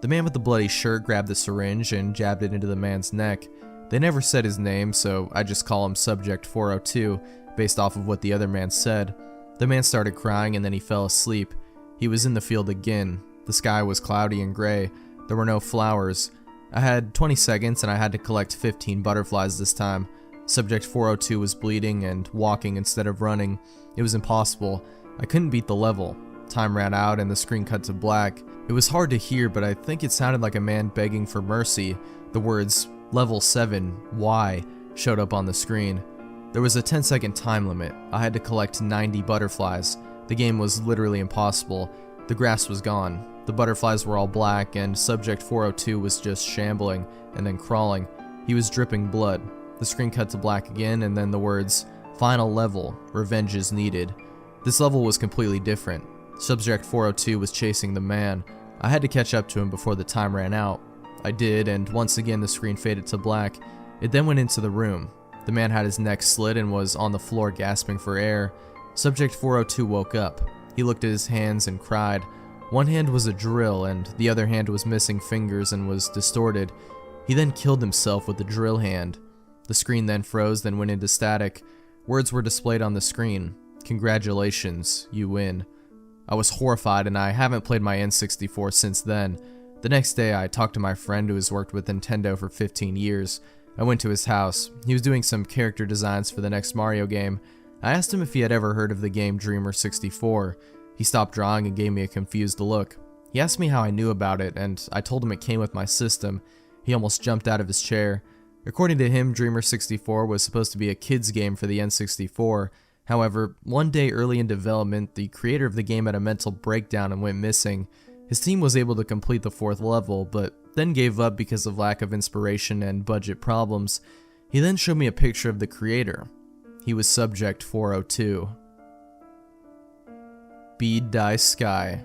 The man with the bloody shirt grabbed the syringe and jabbed it into the man's neck. They never said his name, so I just call him Subject 402, based off of what the other man said. The man started crying and then he fell asleep. He was in the field again. The sky was cloudy and gray. There were no flowers. I had 20 seconds and I had to collect 15 butterflies this time. Subject 402 was bleeding and walking instead of running. It was impossible. I couldn't beat the level. Time ran out and the screen cut to black. It was hard to hear, but I think it sounded like a man begging for mercy. The words, "Level 7, why?" showed up on the screen. There was a 10-second time limit. I had to collect 90 butterflies. The game was literally impossible. The grass was gone. The butterflies were all black, and Subject 402 was just shambling and then crawling. He was dripping blood. The screen cut to black again, and then the words, "Final level, revenge is needed." This level was completely different. Subject 402 was chasing the man. I had to catch up to him before the time ran out. I did, and once again the screen faded to black. It then went into the room. The man had his neck slit and was on the floor gasping for air. Subject 402 woke up. He looked at his hands and cried. One hand was a drill and the other hand was missing fingers and was distorted. He then killed himself with the drill hand. The screen then froze, then went into static. Words were displayed on the screen. "Congratulations, you win." I was horrified and I haven't played my N64 since then. The next day I talked to my friend who has worked with Nintendo for 15 years. I went to his house. He was doing some character designs for the next Mario game. I asked him if he had ever heard of the game Dreamer 64. He stopped drawing and gave me a confused look. He asked me how I knew about it, and I told him it came with my system. He almost jumped out of his chair. According to him, Dreamer 64 was supposed to be a kid's game for the N64. However, one day early in development, the creator of the game had a mental breakdown and went missing. His team was able to complete the 4th level, but then gave up because of lack of inspiration and budget problems. He then showed me a picture of the creator. He was Subject 402. Bead Dice Sky.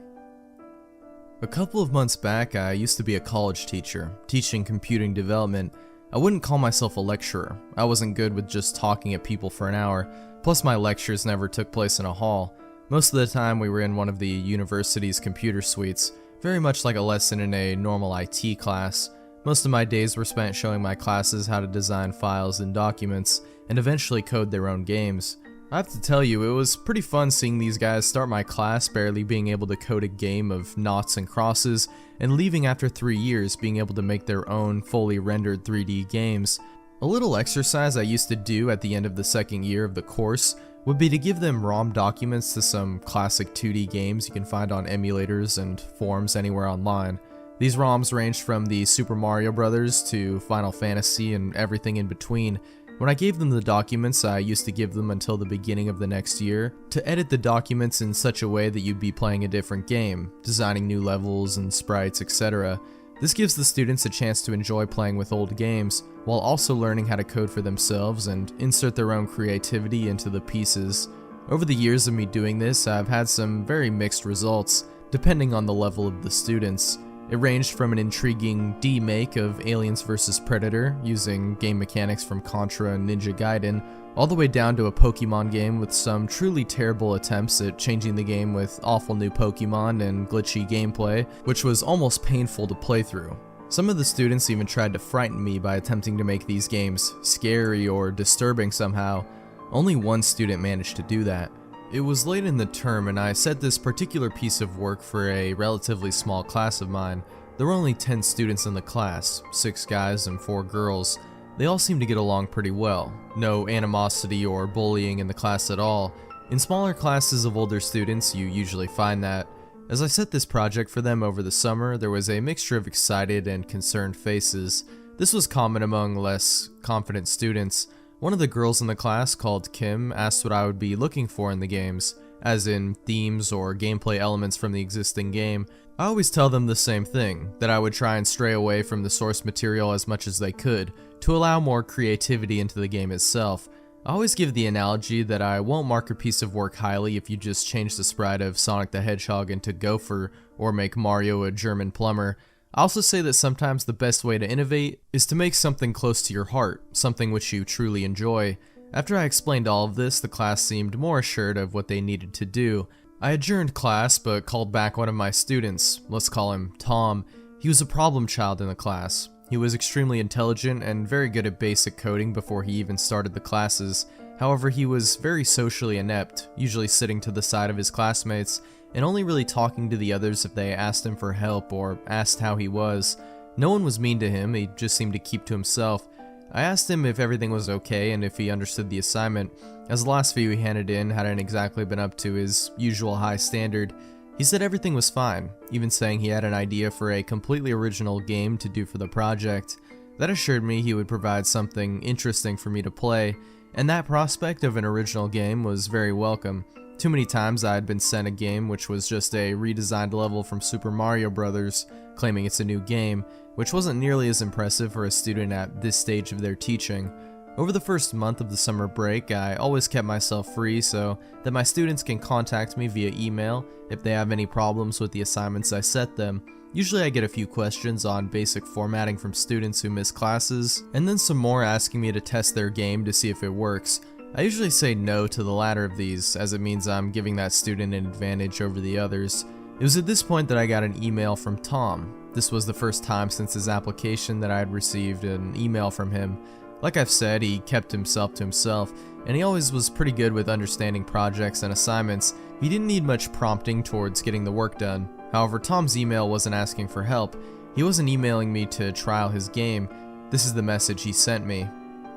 A couple of months back, I used to be a college teacher, teaching computing development. I wouldn't call myself a lecturer. I wasn't good with just talking at people for an hour. Plus my lectures never took place in a hall. Most of the time we were in one of the university's computer suites, very much like a lesson in a normal IT class. Most of my days were spent showing my classes how to design files and documents, and eventually code their own games. I have to tell you, it was pretty fun seeing these guys start my class barely being able to code a game of noughts and crosses, and leaving after 3 years being able to make their own fully rendered 3D games. A little exercise I used to do at the end of the second year of the course would be to give them ROM documents to some classic 2D games you can find on emulators and forums anywhere online. These ROMs ranged from the Super Mario Bros. To Final Fantasy and everything in between. When I gave them the documents, I used to give them until the beginning of the next year to edit the documents in such a way that you'd be playing a different game, designing new levels and sprites, etc. This gives the students a chance to enjoy playing with old games, while also learning how to code for themselves and insert their own creativity into the pieces. Over the years of me doing this, I've had some very mixed results, depending on the level of the students. It ranged from an intriguing D-make of Aliens vs Predator, using game mechanics from Contra and Ninja Gaiden, all the way down to a Pokemon game with some truly terrible attempts at changing the game with awful new Pokemon and glitchy gameplay, which was almost painful to play through. Some of the students even tried to frighten me by attempting to make these games scary or disturbing somehow. Only one student managed to do that. It was late in the term and I set this particular piece of work for a relatively small class of mine. There were only 10 students in the class, 6 guys and 4 girls. They all seemed to get along pretty well. No animosity or bullying in the class at all. In smaller classes of older students, you usually find that. As I set this project for them over the summer, there was a mixture of excited and concerned faces. This was common among less confident students. One of the girls in the class, called Kim, asked what I would be looking for in the games, as in themes or gameplay elements from the existing game. I always tell them the same thing, that I would try and stray away from the source material as much as they could, to allow more creativity into the game itself. I always give the analogy that I won't mark a piece of work highly if you just change the sprite of Sonic the Hedgehog into Gopher, or make Mario a German plumber. I also say that sometimes the best way to innovate is to make something close to your heart, something which you truly enjoy. After I explained all of this, the class seemed more assured of what they needed to do. I adjourned class, but called back one of my students. Let's call him Tom. He was a problem child in the class. He was extremely intelligent and very good at basic coding before he even started the classes. However, he was very socially inept, usually sitting to the side of his classmates, and only really talking to the others if they asked him for help or asked how he was. No one was mean to him, he just seemed to keep to himself. I asked him if everything was okay and if he understood the assignment, as the last few he handed in hadn't exactly been up to his usual high standard. He said everything was fine, even saying he had an idea for a completely original game to do for the project. That assured me he would provide something interesting for me to play, and that prospect of an original game was very welcome. Too many times I had been sent a game which was just a redesigned level from Super Mario Bros., claiming it's a new game, which wasn't nearly as impressive for a student at this stage of their teaching. Over the first month of the summer break, I always kept myself free so that my students can contact me via email if they have any problems with the assignments I set them. Usually I get a few questions on basic formatting from students who miss classes, and then some more asking me to test their game to see if it works. I usually say no to the latter of these, as it means I'm giving that student an advantage over the others. It was at this point that I got an email from Tom. This was the first time since his application that I had received an email from him. Like I've said, he kept himself to himself, and he always was pretty good with understanding projects and assignments. He didn't need much prompting towards getting the work done. However, Tom's email wasn't asking for help. He wasn't emailing me to trial his game. This is the message he sent me.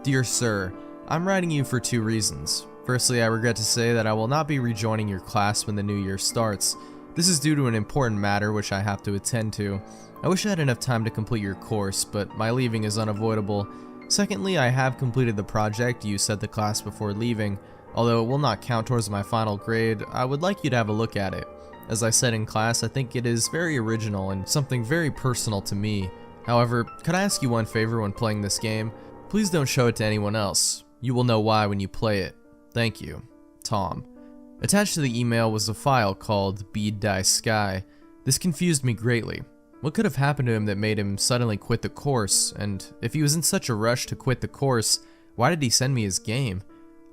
Dear Sir, I'm writing you for 2 reasons. Firstly, I regret to say that I will not be rejoining your class when the new year starts. This is due to an important matter which I have to attend to. I wish I had enough time to complete your course, but my leaving is unavoidable. Secondly, I have completed the project you set the class before leaving. Although it will not count towards my final grade, I would like you to have a look at it. As I said in class, I think it is very original and something very personal to me. However, could I ask you one favor when playing this game? Please don't show it to anyone else. You will know why when you play it. Thank you. Tom. Attached to the email was a file called Bead Dice Sky. This confused me greatly. What could have happened to him that made him suddenly quit the course, and if he was in such a rush to quit the course, why did he send me his game?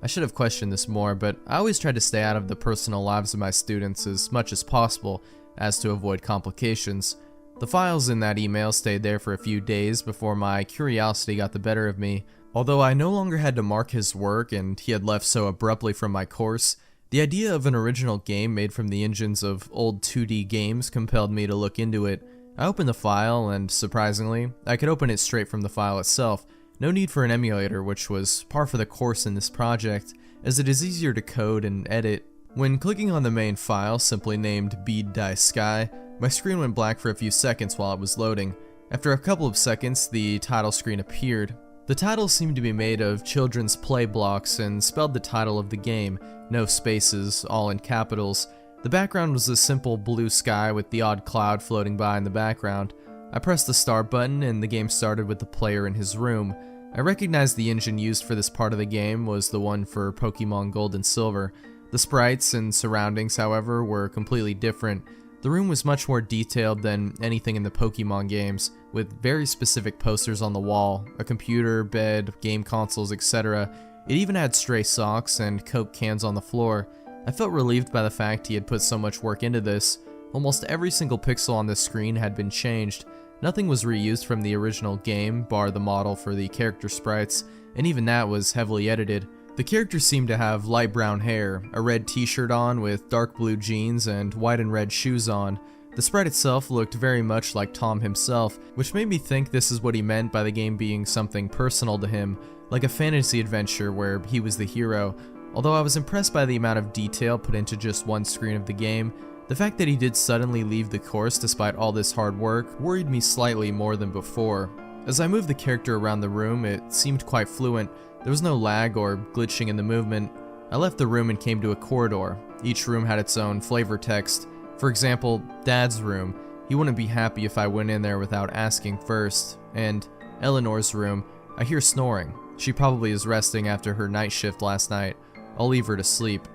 I should have questioned this more, but I always try to stay out of the personal lives of my students as much as possible, as to avoid complications. The files in that email stayed there for a few days before my curiosity got the better of me. Although I no longer had to mark his work and he had left so abruptly from my course, the idea of an original game made from the engines of old 2D games compelled me to look into it. I opened the file and, surprisingly, I could open it straight from the file itself. No need for an emulator, which was par for the course in this project, as it is easier to code and edit. When clicking on the main file, simply named Bead Dice Sky, my screen went black for a few seconds while it was loading. After a couple of seconds, the title screen appeared. The title seemed to be made of children's play blocks and spelled the title of the game, no spaces, all in capitals. The background was a simple blue sky with the odd cloud floating by in the background. I pressed the start button and the game started with the player in his room. I recognized the engine used for this part of the game was the one for Pokemon Gold and Silver. The sprites and surroundings, however, were completely different. The room was much more detailed than anything in the Pokemon games, with very specific posters on the wall, a computer, bed, game consoles, etc. It even had stray socks and Coke cans on the floor. I felt relieved by the fact he had put so much work into this. Almost every single pixel on the screen had been changed. Nothing was reused from the original game, bar the model for the character sprites, and even that was heavily edited. The characters seemed to have light brown hair, a red t-shirt on with dark blue jeans, and white and red shoes on. The sprite itself looked very much like Tom himself, which made me think this is what he meant by the game being something personal to him, like a fantasy adventure where he was the hero. Although I was impressed by the amount of detail put into just one screen of the game, the fact that he did suddenly leave the course despite all this hard work worried me slightly more than before. As I moved the character around the room, it seemed quite fluent. There was no lag or glitching in the movement. I left the room and came to a corridor. Each room had its own flavor text. For example, Dad's room. He wouldn't be happy if I went in there without asking first. And Eleanor's room. I hear snoring. She probably is resting after her night shift last night. I'll leave her to sleep.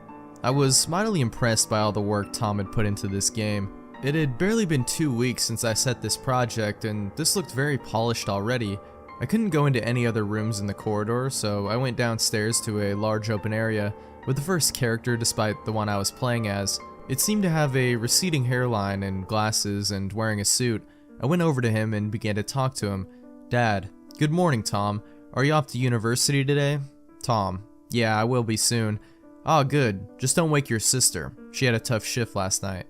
I was mightily impressed by all the work Tom had put into this game. It had barely been 2 weeks since I set this project, and this looked very polished already. I couldn't go into any other rooms in the corridor, so I went downstairs to a large open area with the first character despite the one I was playing as. It seemed to have a receding hairline and glasses and wearing a suit. I went over to him and began to talk to him. Dad. Good morning, Tom. Are you off to university today? Tom. Yeah, I will be soon. Ah, good. Just don't wake your sister. She had a tough shift last night.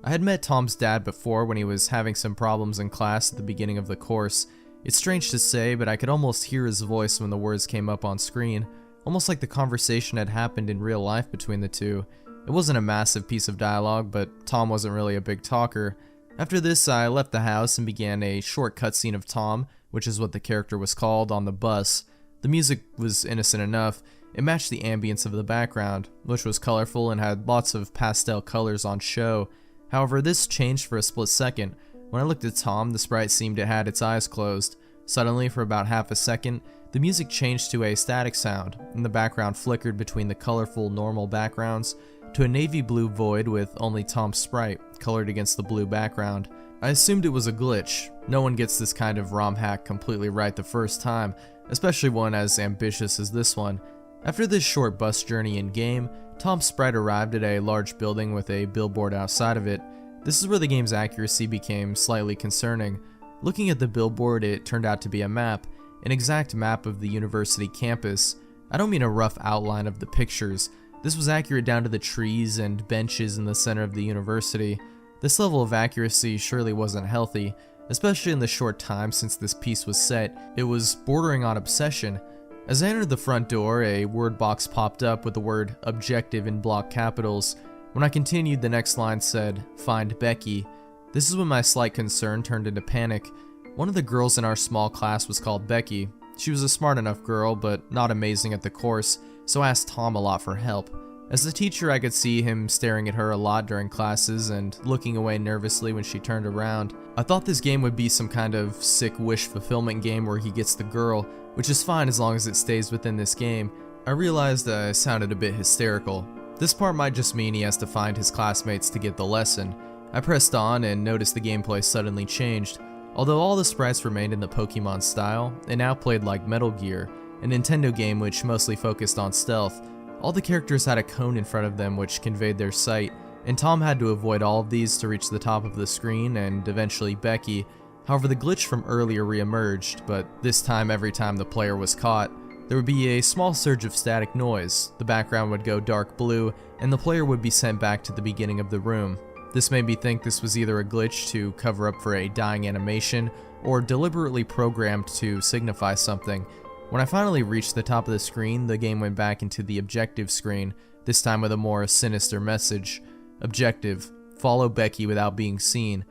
I had met Tom's dad before when he was having some problems in class at the beginning of the course. It's strange to say, but I could almost hear his voice when the words came up on screen, almost like the conversation had happened in real life between the two. It wasn't a massive piece of dialogue, but Tom wasn't really a big talker. After this, I left the house and began a short cutscene of Tom, which is what the character was called, on the bus. The music was innocent enough. It matched the ambience of the background, which was colorful and had lots of pastel colors on show. However, this changed for a split second. When I looked at Tom, the sprite seemed to have its eyes closed. Suddenly, for about half a second, the music changed to a static sound, and the background flickered between the colorful normal backgrounds to a navy blue void with only Tom's sprite colored against the blue background. I assumed it was a glitch. No one gets this kind of ROM hack completely right the first time, especially one as ambitious as this one. After this short bus journey in-game, Tom's sprite arrived at a large building with a billboard outside of it. This is where the game's accuracy became slightly concerning. Looking at the billboard, it turned out to be a map, an exact map of the university campus. I don't mean a rough outline of the pictures. This was accurate down to the trees and benches in the center of the university. This level of accuracy surely wasn't healthy, especially in the short time since this piece was set. It was bordering on obsession. As I entered the front door, a word box popped up with the word objective in block capitals. When I continued, the next line said, "Find Becky." This is when my slight concern turned into panic. One of the girls in our small class was called Becky. She was a smart enough girl, but not amazing at the course, so I asked Tom a lot for help. As a teacher, I could see him staring at her a lot during classes and looking away nervously when she turned around. I thought this game would be some kind of sick wish fulfillment game where he gets the girl, which is fine as long as it stays within this game. I realized I sounded a bit hysterical. This part might just mean he has to find his classmates to get the lesson. I pressed on and noticed the gameplay suddenly changed. Although all the sprites remained in the Pokemon style, it now played like Metal Gear, a Nintendo game which mostly focused on stealth. All the characters had a cone in front of them which conveyed their sight, and Tom had to avoid all of these to reach the top of the screen and eventually Becky. However, the glitch from earlier re-emerged, but this time every time the player was caught, there would be a small surge of static noise, the background would go dark blue, and the player would be sent back to the beginning of the room. This made me think this was either a glitch to cover up for a dying animation, or deliberately programmed to signify something. When I finally reached the top of the screen, the game went back into the objective screen, this time with a more sinister message. Objective: follow Becky without being seen.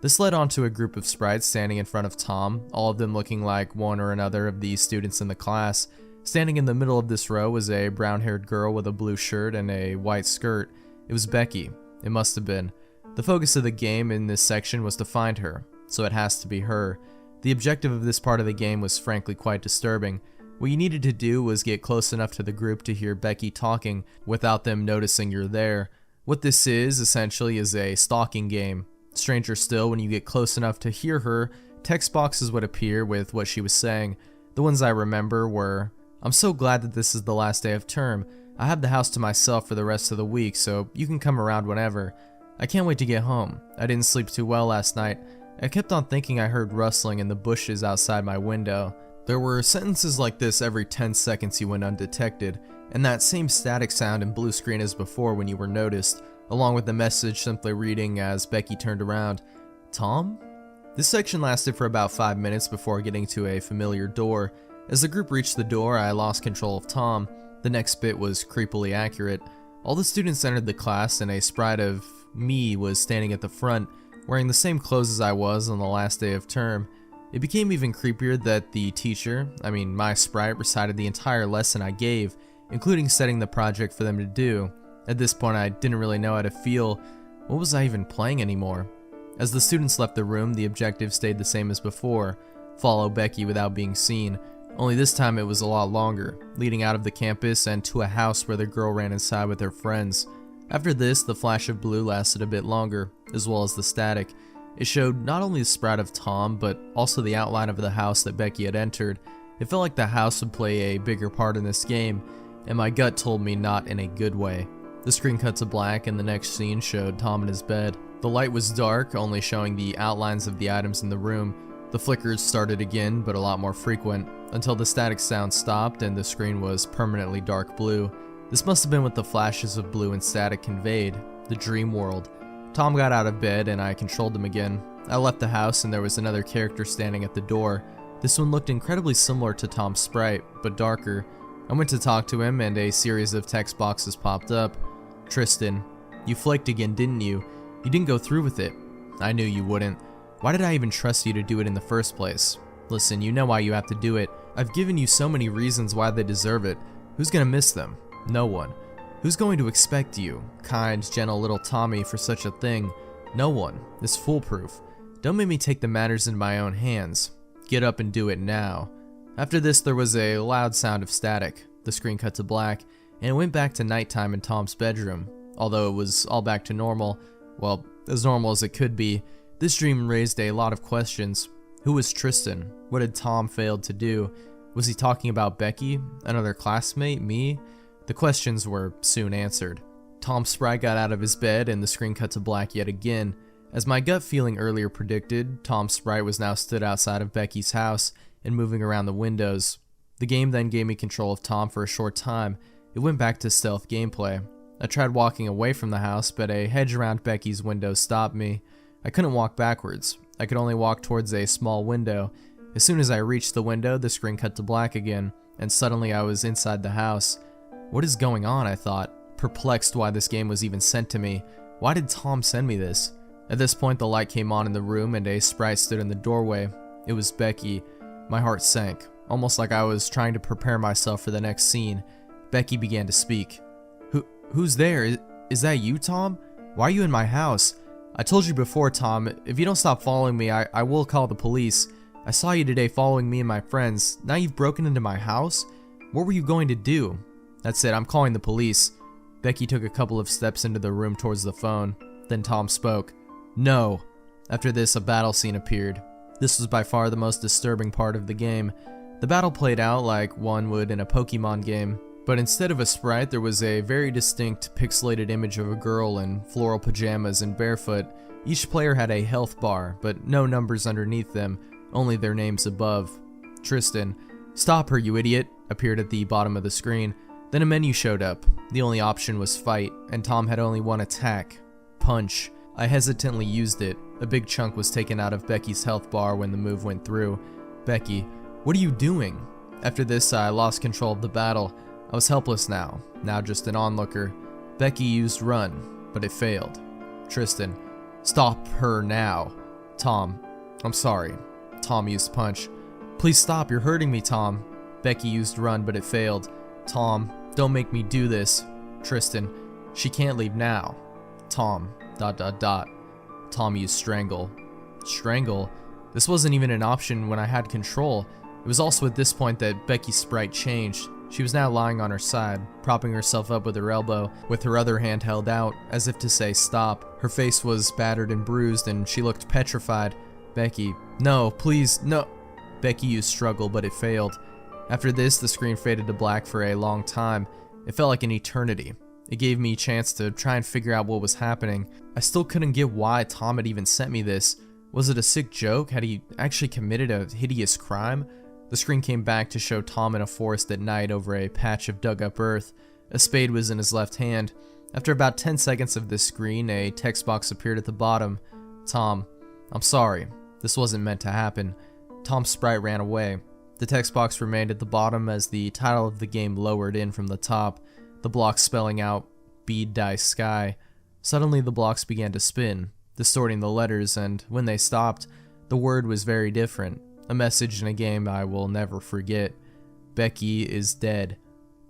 This led on to a group of sprites standing in front of Tom, all of them looking like one or another of the students in the class. Standing in the middle of this row was a brown-haired girl with a blue shirt and a white skirt. It was Becky. It must have been. The focus of the game in this section was to find her, so it has to be her. The objective of this part of the game was frankly quite disturbing. What you needed to do was get close enough to the group to hear Becky talking without them noticing you're there. What this is, essentially, is a stalking game. Stranger still, when you get close enough to hear her, text boxes would appear with what she was saying. The ones I remember were, "I'm so glad that this is the last day of term. I have the house to myself for the rest of the week, so you can come around whenever. I can't wait to get home. I didn't sleep too well last night. I kept on thinking I heard rustling in the bushes outside my window." There were sentences like this every 10 seconds you went undetected, and that same static sound and blue screen as before when you were noticed, along with the message simply reading as Becky turned around, "Tom?" This section lasted for about 5 minutes before getting to a familiar door. As the group reached the door, I lost control of Tom. The next bit was creepily accurate. All the students entered the class and a sprite of me was standing at the front, wearing the same clothes as I was on the last day of term. It became even creepier that the teacher, my sprite, recited the entire lesson I gave, including setting the project for them to do. At this point, I didn't really know how to feel. What was I even playing anymore? As the students left the room, the objective stayed the same as before: follow Becky without being seen. Only this time it was a lot longer, leading out of the campus and to a house where the girl ran inside with her friends. After this, the flash of blue lasted a bit longer, as well as the static. It showed not only the sprite of Tom, but also the outline of the house that Becky had entered. It felt like the house would play a bigger part in this game, and my gut told me not in a good way. The screen cut to black and the next scene showed Tom in his bed. The light was dark, only showing the outlines of the items in the room. The flickers started again, but a lot more frequent, until the static sound stopped and the screen was permanently dark blue. This must have been what the flashes of blue and static conveyed, the dream world. Tom got out of bed and I controlled him again. I left the house and there was another character standing at the door. This one looked incredibly similar to Tom's sprite, but darker. I went to talk to him and a series of text boxes popped up. "Tristan, you flaked again, didn't you? You didn't go through with it. I knew you wouldn't. Why did I even trust you to do it in the first place? Listen, you know why you have to do it. I've given you so many reasons why they deserve it. Who's gonna miss them? No one. Who's going to expect you, kind, gentle little Tommy, for such a thing? No one. It's foolproof. Don't make me take the matters in my own hands. Get up and do it now." After this, there was a loud sound of static. The screen cut to black, and it went back to nighttime in Tom's bedroom. Although it was all back to normal, well, as normal as it could be, this dream raised a lot of questions. Who was Tristan? What had Tom failed to do? Was he talking about Becky? Another classmate? Me? The questions were soon answered. Tom's sprite got out of his bed and the screen cut to black yet again. As my gut feeling earlier predicted, Tom's sprite was now stood outside of Becky's house and moving around the windows. The game then gave me control of Tom for a short time. It went back to stealth gameplay. I tried walking away from the house, but a hedge around Becky's window stopped me. I couldn't walk backwards. I could only walk towards a small window. As soon as I reached the window, the screen cut to black again, and suddenly I was inside the house. What is going on, I thought, perplexed why this game was even sent to me. Why did Tom send me this? At this point, the light came on in the room and a sprite stood in the doorway. It was Becky. My heart sank, almost like I was trying to prepare myself for the next scene. Becky began to speak. Who's there? Is that you, Tom? Why are you in my house? I told you before, Tom, if you don't stop following me, I will call the police. I saw you today following me and my friends. Now you've broken into my house? What were you going to do? That's it, I'm calling the police. Becky took a couple of steps into the room towards the phone. Then Tom spoke. No. After this, a battle scene appeared. This was by far the most disturbing part of the game. The battle played out like one would in a Pokemon game, but instead of a sprite, there was a very distinct pixelated image of a girl in floral pajamas and barefoot. Each player had a health bar, but no numbers underneath them, only their names above. Tristan, "Stop her, you idiot," appeared at the bottom of the screen. Then a menu showed up. The only option was fight, and Tom had only one attack: punch. I hesitantly used it. A big chunk was taken out of Becky's health bar when the move went through. Becky, "What are you doing?" After this, I lost control of the battle. I was helpless now just an onlooker. Becky used run, but it failed. Tristan, "Stop her now." Tom, "I'm sorry." Tom used punch. "Please stop, you're hurting me, Tom." Becky used run, but it failed. Tom, "Don't make me do this." Tristan, "She can't leave now." Tom, ... Tom used strangle. Strangle? This wasn't even an option when I had control. It was also at this point that Becky's sprite changed. She was now lying on her side, propping herself up with her elbow, with her other hand held out, as if to say stop. Her face was battered and bruised, and she looked petrified. Becky, "No, please, no." Becky used struggle, but it failed. After this, the screen faded to black for a long time. It felt like an eternity. It gave me a chance to try and figure out what was happening. I still couldn't get why Tom had even sent me this. Was it a sick joke? Had he actually committed a hideous crime? The screen came back to show Tom in a forest at night over a patch of dug-up earth. A spade was in his left hand. After about 10 seconds of this screen, a text box appeared at the bottom. Tom, "I'm sorry. This wasn't meant to happen." Tom's sprite ran away. The text box remained at the bottom as the title of the game lowered in from the top, the blocks spelling out Bead Dice Sky. Suddenly the blocks began to spin, distorting the letters, and when they stopped, the word was very different. A message in a game I will never forget. Becky is dead.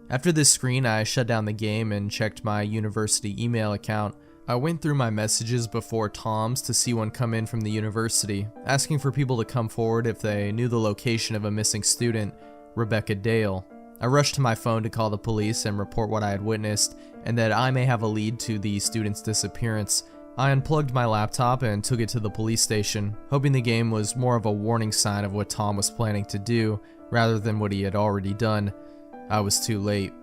After this screen, I shut down the game and checked my university email account. I went through my messages before Tom's to see one come in from the university, asking for people to come forward if they knew the location of a missing student, Rebecca Dale. I rushed to my phone to call the police and report what I had witnessed, and that I may have a lead to the student's disappearance. I unplugged my laptop and took it to the police station, hoping the game was more of a warning sign of what Tom was planning to do, rather than what he had already done. I was too late.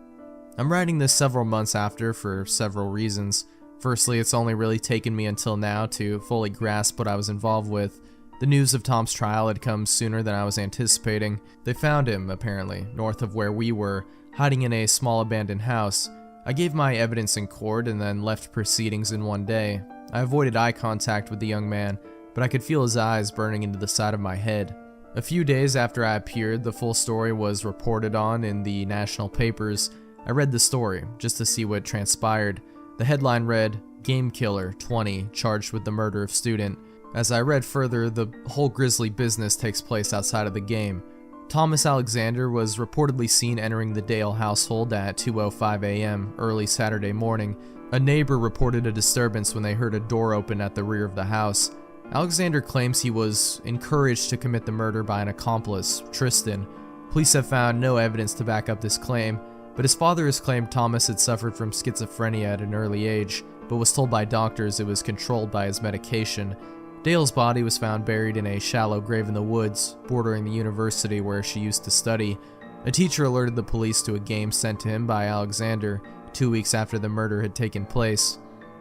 I'm writing this several months after for several reasons. Firstly, it's only really taken me until now to fully grasp what I was involved with. The news of Tom's trial had come sooner than I was anticipating. They found him, apparently, north of where we were, hiding in a small abandoned house. I gave my evidence in court and then left proceedings in one day. I avoided eye contact with the young man, but I could feel his eyes burning into the side of my head. A few days after I appeared, the full story was reported on in the national papers. I read the story, just to see what transpired. The headline read, "Game Killer, 20, charged with the murder of student." As I read further, the whole grisly business takes place outside of the game. Thomas Alexander was reportedly seen entering the Dale household at 2:05 a.m. early Saturday morning. A neighbor reported a disturbance when they heard a door open at the rear of the house. Alexander claims he was encouraged to commit the murder by an accomplice, Tristan. Police have found no evidence to back up this claim, but his father has claimed Thomas had suffered from schizophrenia at an early age, but was told by doctors it was controlled by his medication. Dale's body was found buried in a shallow grave in the woods, bordering the university where she used to study. A teacher alerted the police to a game sent to him by Alexander 2 weeks after the murder had taken place.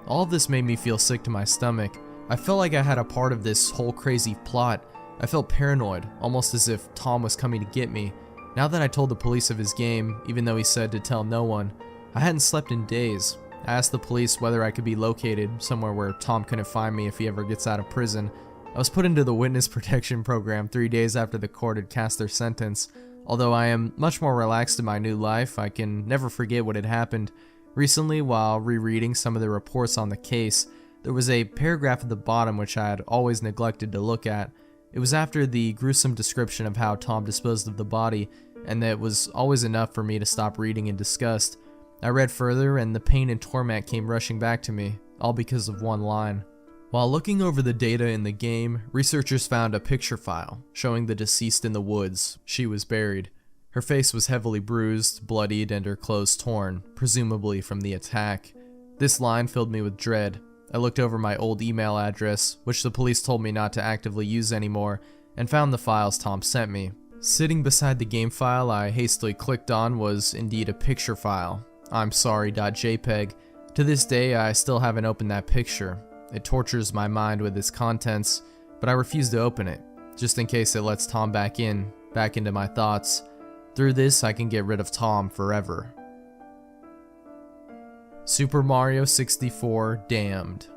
All of this made me feel sick to my stomach. I felt like I had a part of this whole crazy plot. I felt paranoid, almost as if Tom was coming to get me. Now that I told the police of his game, even though he said to tell no one, I hadn't slept in days. I asked the police whether I could be located somewhere where Tom couldn't find me if he ever gets out of prison. I was put into the witness protection program 3 days after the court had cast their sentence. Although I am much more relaxed in my new life, I can never forget what had happened. Recently, while rereading some of the reports on the case, there was a paragraph at the bottom which I had always neglected to look at. It was after the gruesome description of how Tom disposed of the body, and that was always enough for me to stop reading in disgust. I read further, and the pain and torment came rushing back to me, all because of one line. While looking over the data in the game, researchers found a picture file showing the deceased in the woods. She was buried. Her face was heavily bruised, bloodied, and her clothes torn, presumably from the attack. This line filled me with dread. I looked over my old email address, which the police told me not to actively use anymore, and found the files Tom sent me. Sitting beside the game file I hastily clicked on was indeed a picture file. I'm sorry.jpg. To this day, I still haven't opened that picture. It tortures my mind with its contents, but I refuse to open it, just in case it lets Tom back into my thoughts. Through this, I can get rid of Tom forever. Super Mario 64 Damned.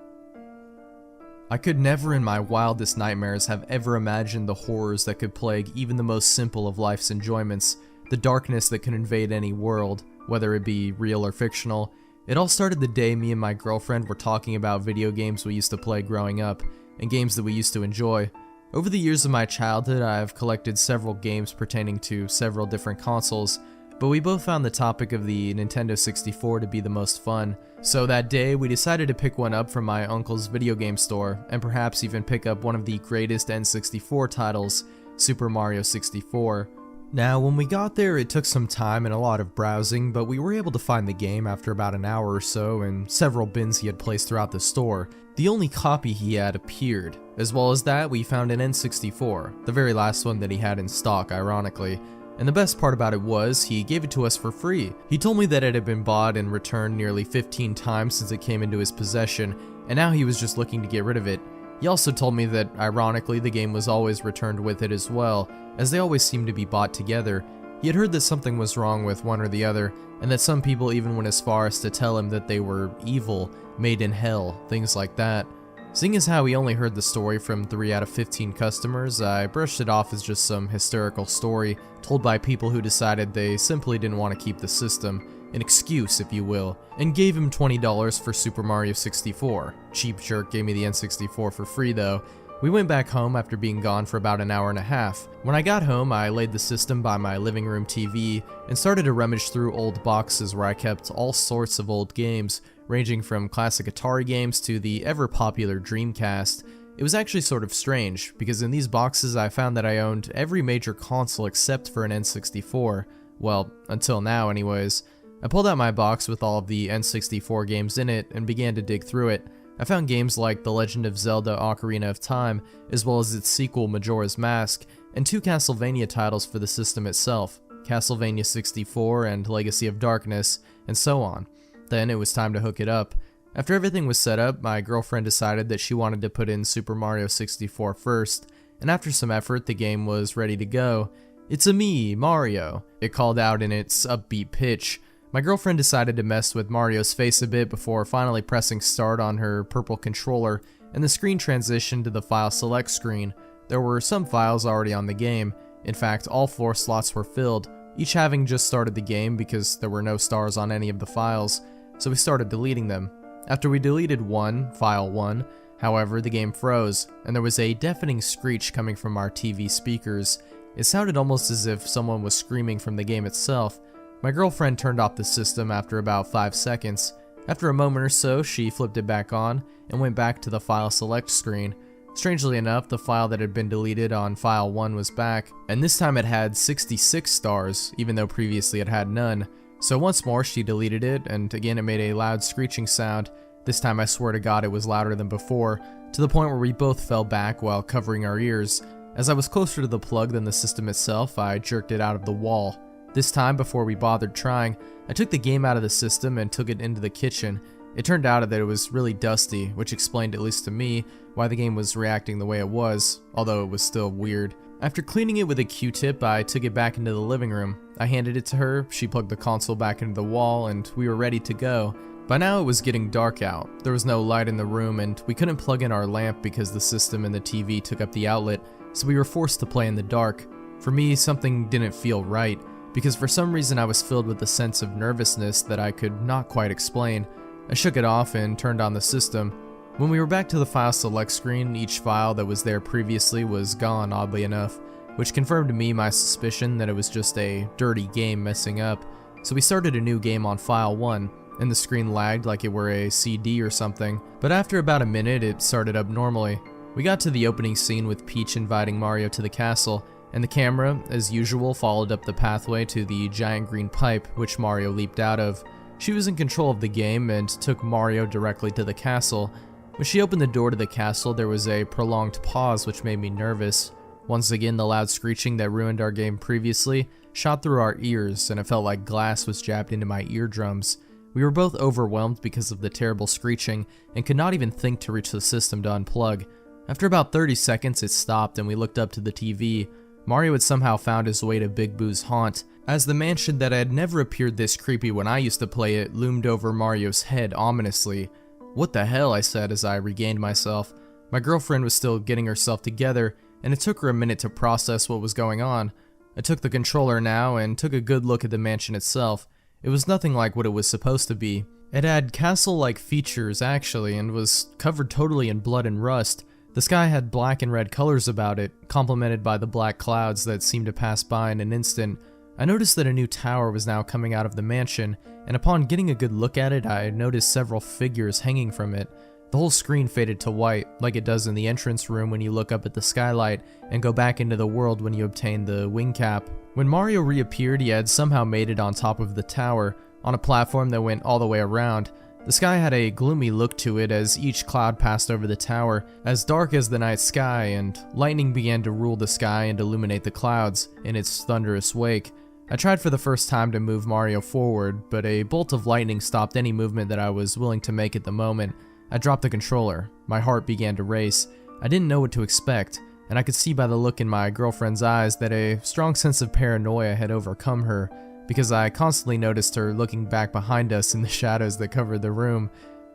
I could never in my wildest nightmares have ever imagined the horrors that could plague even the most simple of life's enjoyments, the darkness that could invade any world, whether it be real or fictional. It all started the day me and my girlfriend were talking about video games we used to play growing up, and games that we used to enjoy. Over the years of my childhood, I have collected several games pertaining to several different consoles, but we both found the topic of the Nintendo 64 to be the most fun. So that day, we decided to pick one up from my uncle's video game store, and perhaps even pick up one of the greatest N64 titles, Super Mario 64. Now, when we got there, it took some time and a lot of browsing, but we were able to find the game after about an hour or so in several bins he had placed throughout the store. The only copy he had appeared. As well as that, we found an N64, the very last one that he had in stock, ironically. And the best part about it was, he gave it to us for free. He told me that it had been bought and returned nearly 15 times since it came into his possession, and now he was just looking to get rid of it. He also told me that, ironically, the game was always returned with it as well, as they always seemed to be bought together. He had heard that something was wrong with one or the other, and that some people even went as far as to tell him that they were evil, made in hell, things like that. Seeing as how he only heard the story from 3 out of 15 customers, I brushed it off as just some hysterical story told by people who decided they simply didn't want to keep the system, an excuse if you will, and gave him $20 for Super Mario 64. Cheap jerk gave me the N64 for free though. We went back home after being gone for about an hour and a half. When I got home, I laid the system by my living room TV and started to rummage through old boxes where I kept all sorts of old games, ranging from classic Atari games to the ever-popular Dreamcast. It was actually sort of strange, because in these boxes I found that I owned every major console except for an N64. Well, until now anyways. I pulled out my box with all of the N64 games in it and began to dig through it. I found games like The Legend of Zelda Ocarina of Time, as well as its sequel Majora's Mask, and 2 Castlevania titles for the system itself, Castlevania 64 and Legacy of Darkness, and so on. Then it was time to hook it up. After everything was set up, my girlfriend decided that she wanted to put in Super Mario 64 first, and after some effort the game was ready to go. "It's a me, Mario," it called out in its upbeat pitch. My girlfriend decided to mess with Mario's face a bit before finally pressing start on her purple controller, and the screen transitioned to the file select screen. There were some files already on the game. In fact, all 4 slots were filled, each having just started the game because there were no stars on any of the files, so we started deleting them. After we deleted one, file 1, however, the game froze, and there was a deafening screech coming from our TV speakers. It sounded almost as if someone was screaming from the game itself. My girlfriend turned off the system after about 5 seconds. After a moment or so, she flipped it back on and went back to the file select screen. Strangely enough, the file that had been deleted on file 1 was back, and this time it had 66 stars, even though previously it had none. So once more she deleted it, and again it made a loud screeching sound. This time I swear to God it was louder than before, to the point where we both fell back while covering our ears. As I was closer to the plug than the system itself, I jerked it out of the wall. This time, before we bothered trying, I took the game out of the system and took it into the kitchen. It turned out that it was really dusty, which explained, at least to me, why the game was reacting the way it was, although it was still weird. After cleaning it with a Q-tip, I took it back into the living room. I handed it to her, she plugged the console back into the wall, and we were ready to go. By now it was getting dark out. There was no light in the room, and we couldn't plug in our lamp because the system and the TV took up the outlet, so we were forced to play in the dark. For me, something didn't feel right, because for some reason I was filled with a sense of nervousness that I could not quite explain. I shook it off and turned on the system. When we were back to the file select screen, each file that was there previously was gone, oddly enough, which confirmed to me my suspicion that it was just a dirty game messing up. So we started a new game on file 1, and the screen lagged like it were a CD or something, but after about a minute it started up normally. We got to the opening scene with Peach inviting Mario to the castle, and the camera, as usual, followed up the pathway to the giant green pipe which Mario leaped out of. She was in control of the game and took Mario directly to the castle. When she opened the door to the castle, there was a prolonged pause which made me nervous. Once again, the loud screeching that ruined our game previously shot through our ears, and it felt like glass was jabbed into my eardrums. We were both overwhelmed because of the terrible screeching and could not even think to reach the system to unplug. After about 30 seconds, it stopped and we looked up to the TV. Mario had somehow found his way to Big Boo's haunt, as the mansion that had never appeared this creepy when I used to play it loomed over Mario's head ominously. "What the hell?" I said as I regained myself. My girlfriend was still getting herself together, and it took her a minute to process what was going on. I took the controller now and took a good look at the mansion itself. It was nothing like what it was supposed to be. It had castle-like features actually, and was covered totally in blood and rust. The sky had black and red colors about it, complemented by the black clouds that seemed to pass by in an instant. I noticed that a new tower was now coming out of the mansion, and upon getting a good look at it, I noticed several figures hanging from it. The whole screen faded to white, like it does in the entrance room when you look up at the skylight and go back into the world when you obtain the wing cap. When Mario reappeared, he had somehow made it on top of the tower, on a platform that went all the way around. The sky had a gloomy look to it as each cloud passed over the tower, as dark as the night sky, and lightning began to rule the sky and illuminate the clouds in its thunderous wake. I tried for the first time to move Mario forward, but a bolt of lightning stopped any movement that I was willing to make at the moment. I dropped the controller. My heart began to race. I didn't know what to expect, and I could see by the look in my girlfriend's eyes that a strong sense of paranoia had overcome her, because I constantly noticed her looking back behind us in the shadows that covered the room.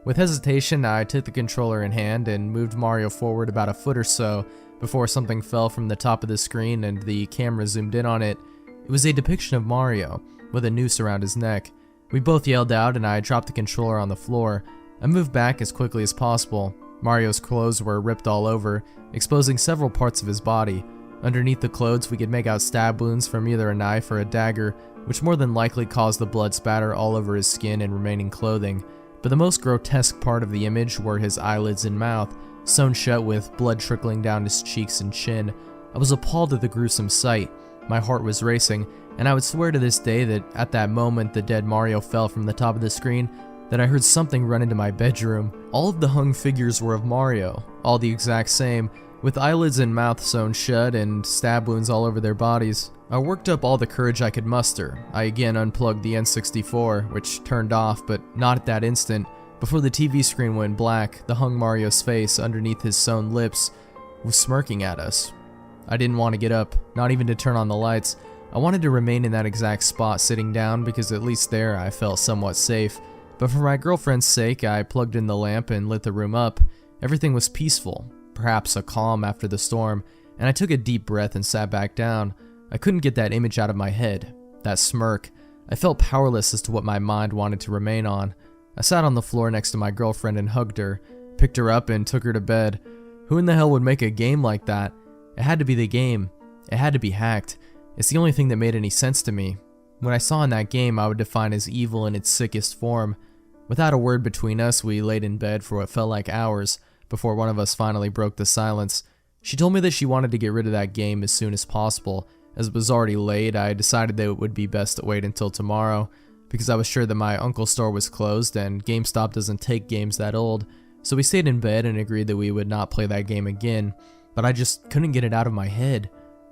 With hesitation, I took the controller in hand and moved Mario forward about a foot or so before something fell from the top of the screen and the camera zoomed in on it. It was a depiction of Mario, with a noose around his neck. We both yelled out and I dropped the controller on the floor. I moved back as quickly as possible. Mario's clothes were ripped all over, exposing several parts of his body. Underneath the clothes, we could make out stab wounds from either a knife or a dagger, which more than likely caused the blood spatter all over his skin and remaining clothing. But the most grotesque part of the image were his eyelids and mouth, sewn shut with blood trickling down his cheeks and chin. I was appalled at the gruesome sight. My heart was racing, and I would swear to this day that at that moment the dead Mario fell from the top of the screen, that I heard something run into my bedroom. All of the hung figures were of Mario, all the exact same, with eyelids and mouth sewn shut and stab wounds all over their bodies. I worked up all the courage I could muster. I again unplugged the N64, which turned off, but not at that instant. Before the TV screen went black, the hung Mario's face underneath his sewn lips was smirking at us. I didn't want to get up, not even to turn on the lights. I wanted to remain in that exact spot sitting down because at least there I felt somewhat safe. But for my girlfriend's sake, I plugged in the lamp and lit the room up. Everything was peaceful, perhaps a calm after the storm, and I took a deep breath and sat back down. I couldn't get that image out of my head, that smirk. I felt powerless as to what my mind wanted to remain on. I sat on the floor next to my girlfriend and hugged her, picked her up and took her to bed. Who in the hell would make a game like that? It had to be the game. It had to be hacked. It's the only thing that made any sense to me. What I saw in that game I would define as evil in its sickest form. Without a word between us, we laid in bed for what felt like hours before one of us finally broke the silence. She told me that she wanted to get rid of that game as soon as possible. As it was already late, I decided that it would be best to wait until tomorrow, because I was sure that my uncle's store was closed and GameStop doesn't take games that old. So we stayed in bed and agreed that we would not play that game again, but I just couldn't get it out of my head.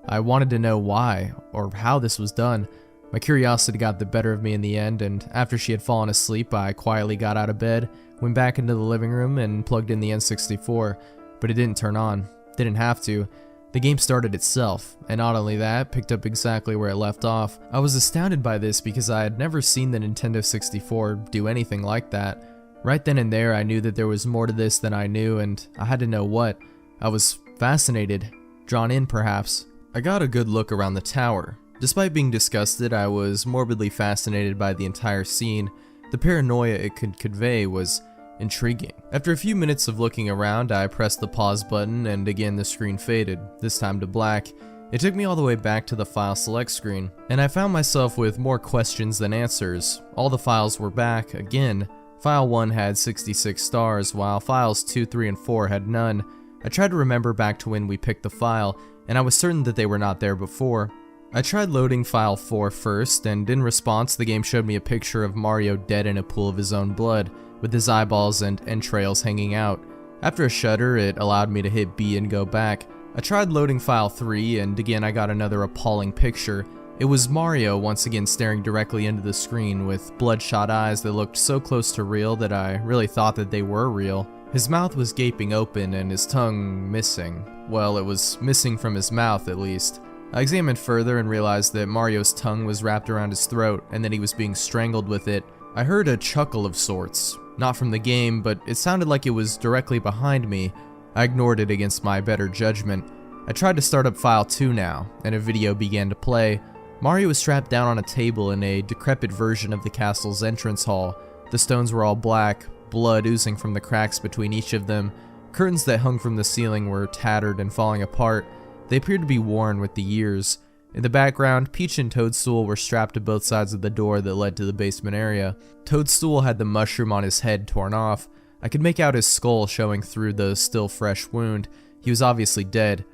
I wanted to know why, or how this was done. My curiosity got the better of me in the end, and after she had fallen asleep, I quietly got out of bed, went back into the living room, and plugged in the N64, but it didn't turn on. Didn't have to. The game started itself, and not only that, picked up exactly where it left off. I was astounded by this because I had never seen the Nintendo 64 do anything like that. Right then and there, I knew that there was more to this than I knew, and I had to know what. I was fascinated, drawn in perhaps. I got a good look around the tower. Despite being disgusted, I was morbidly fascinated by the entire scene. The paranoia it could convey was intriguing. After a few minutes of looking around, I pressed the pause button and again the screen faded, this time to black. It took me all the way back to the file select screen, and I found myself with more questions than answers. All the files were back, again. File 1 had 66 stars, while files 2, 3, and 4 had none. I tried to remember back to when we picked the file, and I was certain that they were not there before. I tried loading file 4 first, and in response the game showed me a picture of Mario dead in a pool of his own blood, with his eyeballs and entrails hanging out. After a shudder, it allowed me to hit B and go back. I tried loading file 3 and again I got another appalling picture. It was Mario once again staring directly into the screen with bloodshot eyes that looked so close to real that I really thought that they were real. His mouth was gaping open and his tongue missing. Well, it was missing from his mouth at least. I examined further and realized that Mario's tongue was wrapped around his throat and that he was being strangled with it. I heard a chuckle of sorts. Not from the game, but it sounded like it was directly behind me. I ignored it against my better judgment. I tried to start up file 2 now, and a video began to play. Mario was strapped down on a table in a decrepit version of the castle's entrance hall. The stones were all black, blood oozing from the cracks between each of them. Curtains that hung from the ceiling were tattered and falling apart. They appeared to be worn with the years. In the background, Peach and Toadstool were strapped to both sides of the door that led to the basement area. Toadstool had the mushroom on his head torn off. I could make out his skull showing through the still fresh wound. He was obviously dead.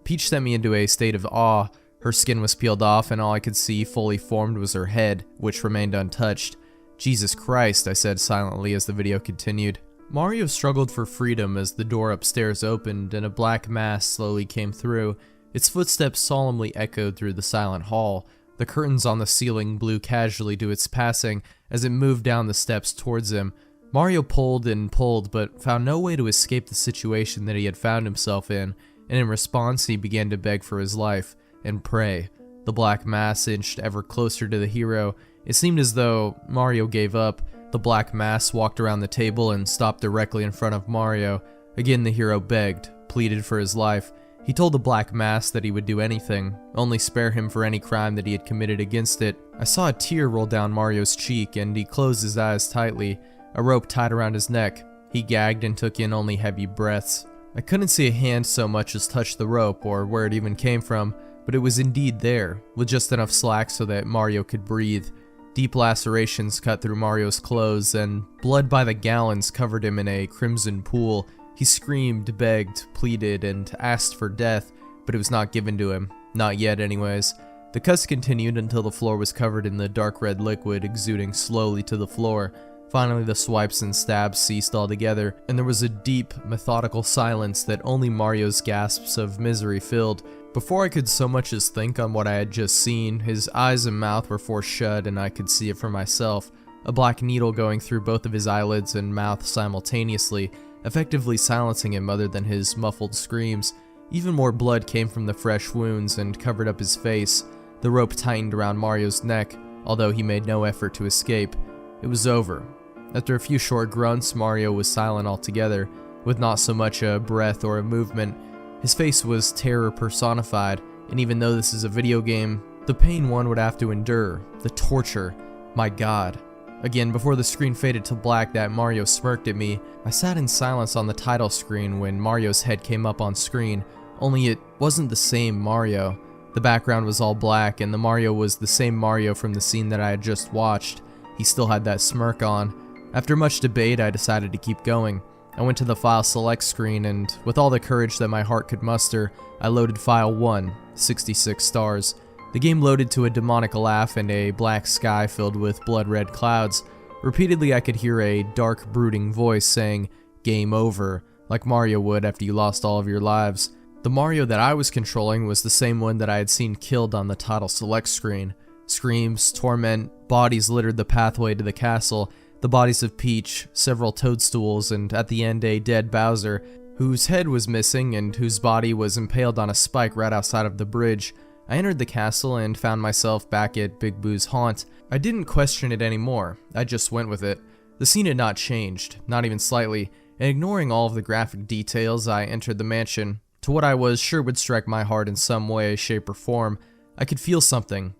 Peach sent me into a state of awe. Her skin was peeled off and all I could see fully formed was her head, which remained untouched. Jesus Christ, I said silently as the video continued. Mario struggled for freedom as the door upstairs opened and a black mass slowly came through. Its footsteps solemnly echoed through the silent hall. The curtains on the ceiling blew casually to its passing as it moved down the steps towards him. Mario pulled and pulled, but found no way to escape the situation that he had found himself in, and in response he began to beg for his life and pray. The black mass inched ever closer to the hero. It seemed as though Mario gave up. The black mass walked around the table and stopped directly in front of Mario. Again the hero begged, pleaded for his life. He told the black mass that he would do anything, only spare him for any crime that he had committed against it. I saw a tear roll down Mario's cheek and he closed his eyes tightly, a rope tied around his neck. He gagged and took in only heavy breaths. I couldn't see a hand so much as touch the rope or where it even came from, but it was indeed there, with just enough slack so that Mario could breathe. Deep lacerations cut through Mario's clothes and blood by the gallons covered him in a crimson pool. He screamed, begged, pleaded, and asked for death, but it was not given to him. Not yet, anyways. The cuts continued until the floor was covered in the dark red liquid exuding slowly to the floor. Finally, the swipes and stabs ceased altogether, and there was a deep, methodical silence that only Mario's gasps of misery filled. Before I could so much as think on what I had just seen, his eyes and mouth were forced shut and I could see it for myself. A black needle going through both of his eyelids and mouth simultaneously, effectively silencing him other than his muffled screams. Even more blood came from the fresh wounds and covered up his face. The rope tightened around Mario's neck, although he made no effort to escape. It was over. After a few short grunts, Mario was silent altogether, with not so much a breath or a movement. His face was terror personified, and even though this is a video game, the pain one would have to endure, the torture, my god. Again, before the screen faded to black that Mario smirked at me, I sat in silence on the title screen when Mario's head came up on screen, only it wasn't the same Mario. The background was all black, and the Mario was the same Mario from the scene that I had just watched. He still had that smirk on. After much debate, I decided to keep going. I went to the file select screen, and with all the courage that my heart could muster, I loaded file 1, 66 stars. The game loaded to a demonic laugh and a black sky filled with blood-red clouds. Repeatedly I could hear a dark, brooding voice saying, "Game over," like Mario would after you lost all of your lives. The Mario that I was controlling was the same one that I had seen killed on the title select screen. Screams, torment, bodies littered the pathway to the castle, the bodies of Peach, several toadstools, and at the end a dead Bowser, whose head was missing and whose body was impaled on a spike right outside of the bridge. I entered the castle and found myself back at Big Boo's haunt. I didn't question it anymore, I just went with it. The scene had not changed, not even slightly, and ignoring all of the graphic details, I entered the mansion, to what I was sure would strike my heart in some way, shape, or form. I could feel something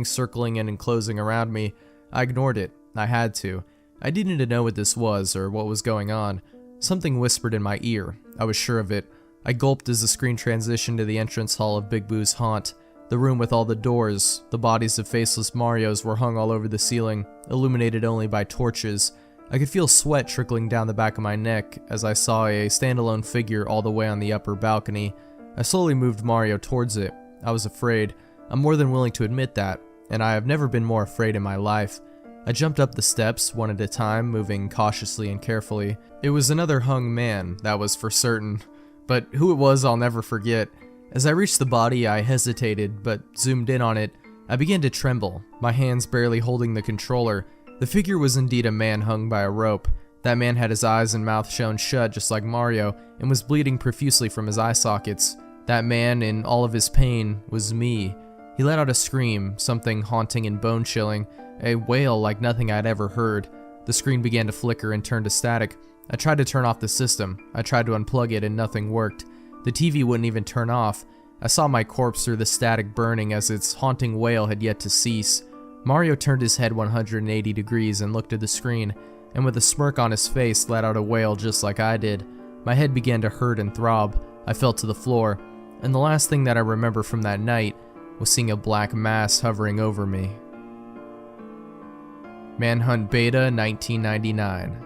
circling and enclosing around me. I ignored it, I had to. I didn't know what this was or what was going on. Something whispered in my ear, I was sure of it. I gulped as the screen transitioned to the entrance hall of Big Boo's haunt. The room with all the doors, the bodies of faceless Marios were hung all over the ceiling, illuminated only by torches. I could feel sweat trickling down the back of my neck as I saw a standalone figure all the way on the upper balcony. I slowly moved Mario towards it. I was afraid. I'm more than willing to admit that, and I have never been more afraid in my life. I jumped up the steps one at a time, moving cautiously and carefully. It was another hung man, that was for certain. But who it was I'll never forget. As I reached the body, I hesitated, but zoomed in on it. I began to tremble, my hands barely holding the controller. The figure was indeed a man hung by a rope. That man had his eyes and mouth sewn shut just like Mario, and was bleeding profusely from his eye sockets. That man, in all of his pain, was me. He let out a scream, something haunting and bone-chilling, a wail like nothing I'd ever heard. The screen began to flicker and turn to static. I tried to turn off the system. I tried to unplug it and nothing worked. The TV wouldn't even turn off. I saw my corpse through the static burning as its haunting wail had yet to cease. Mario turned his head 180 degrees and looked at the screen, and with a smirk on his face let out a wail just like I did. My head began to hurt and throb. I fell to the floor, and the last thing that I remember from that night was seeing a black mass hovering over me. Manhunt Beta 1999.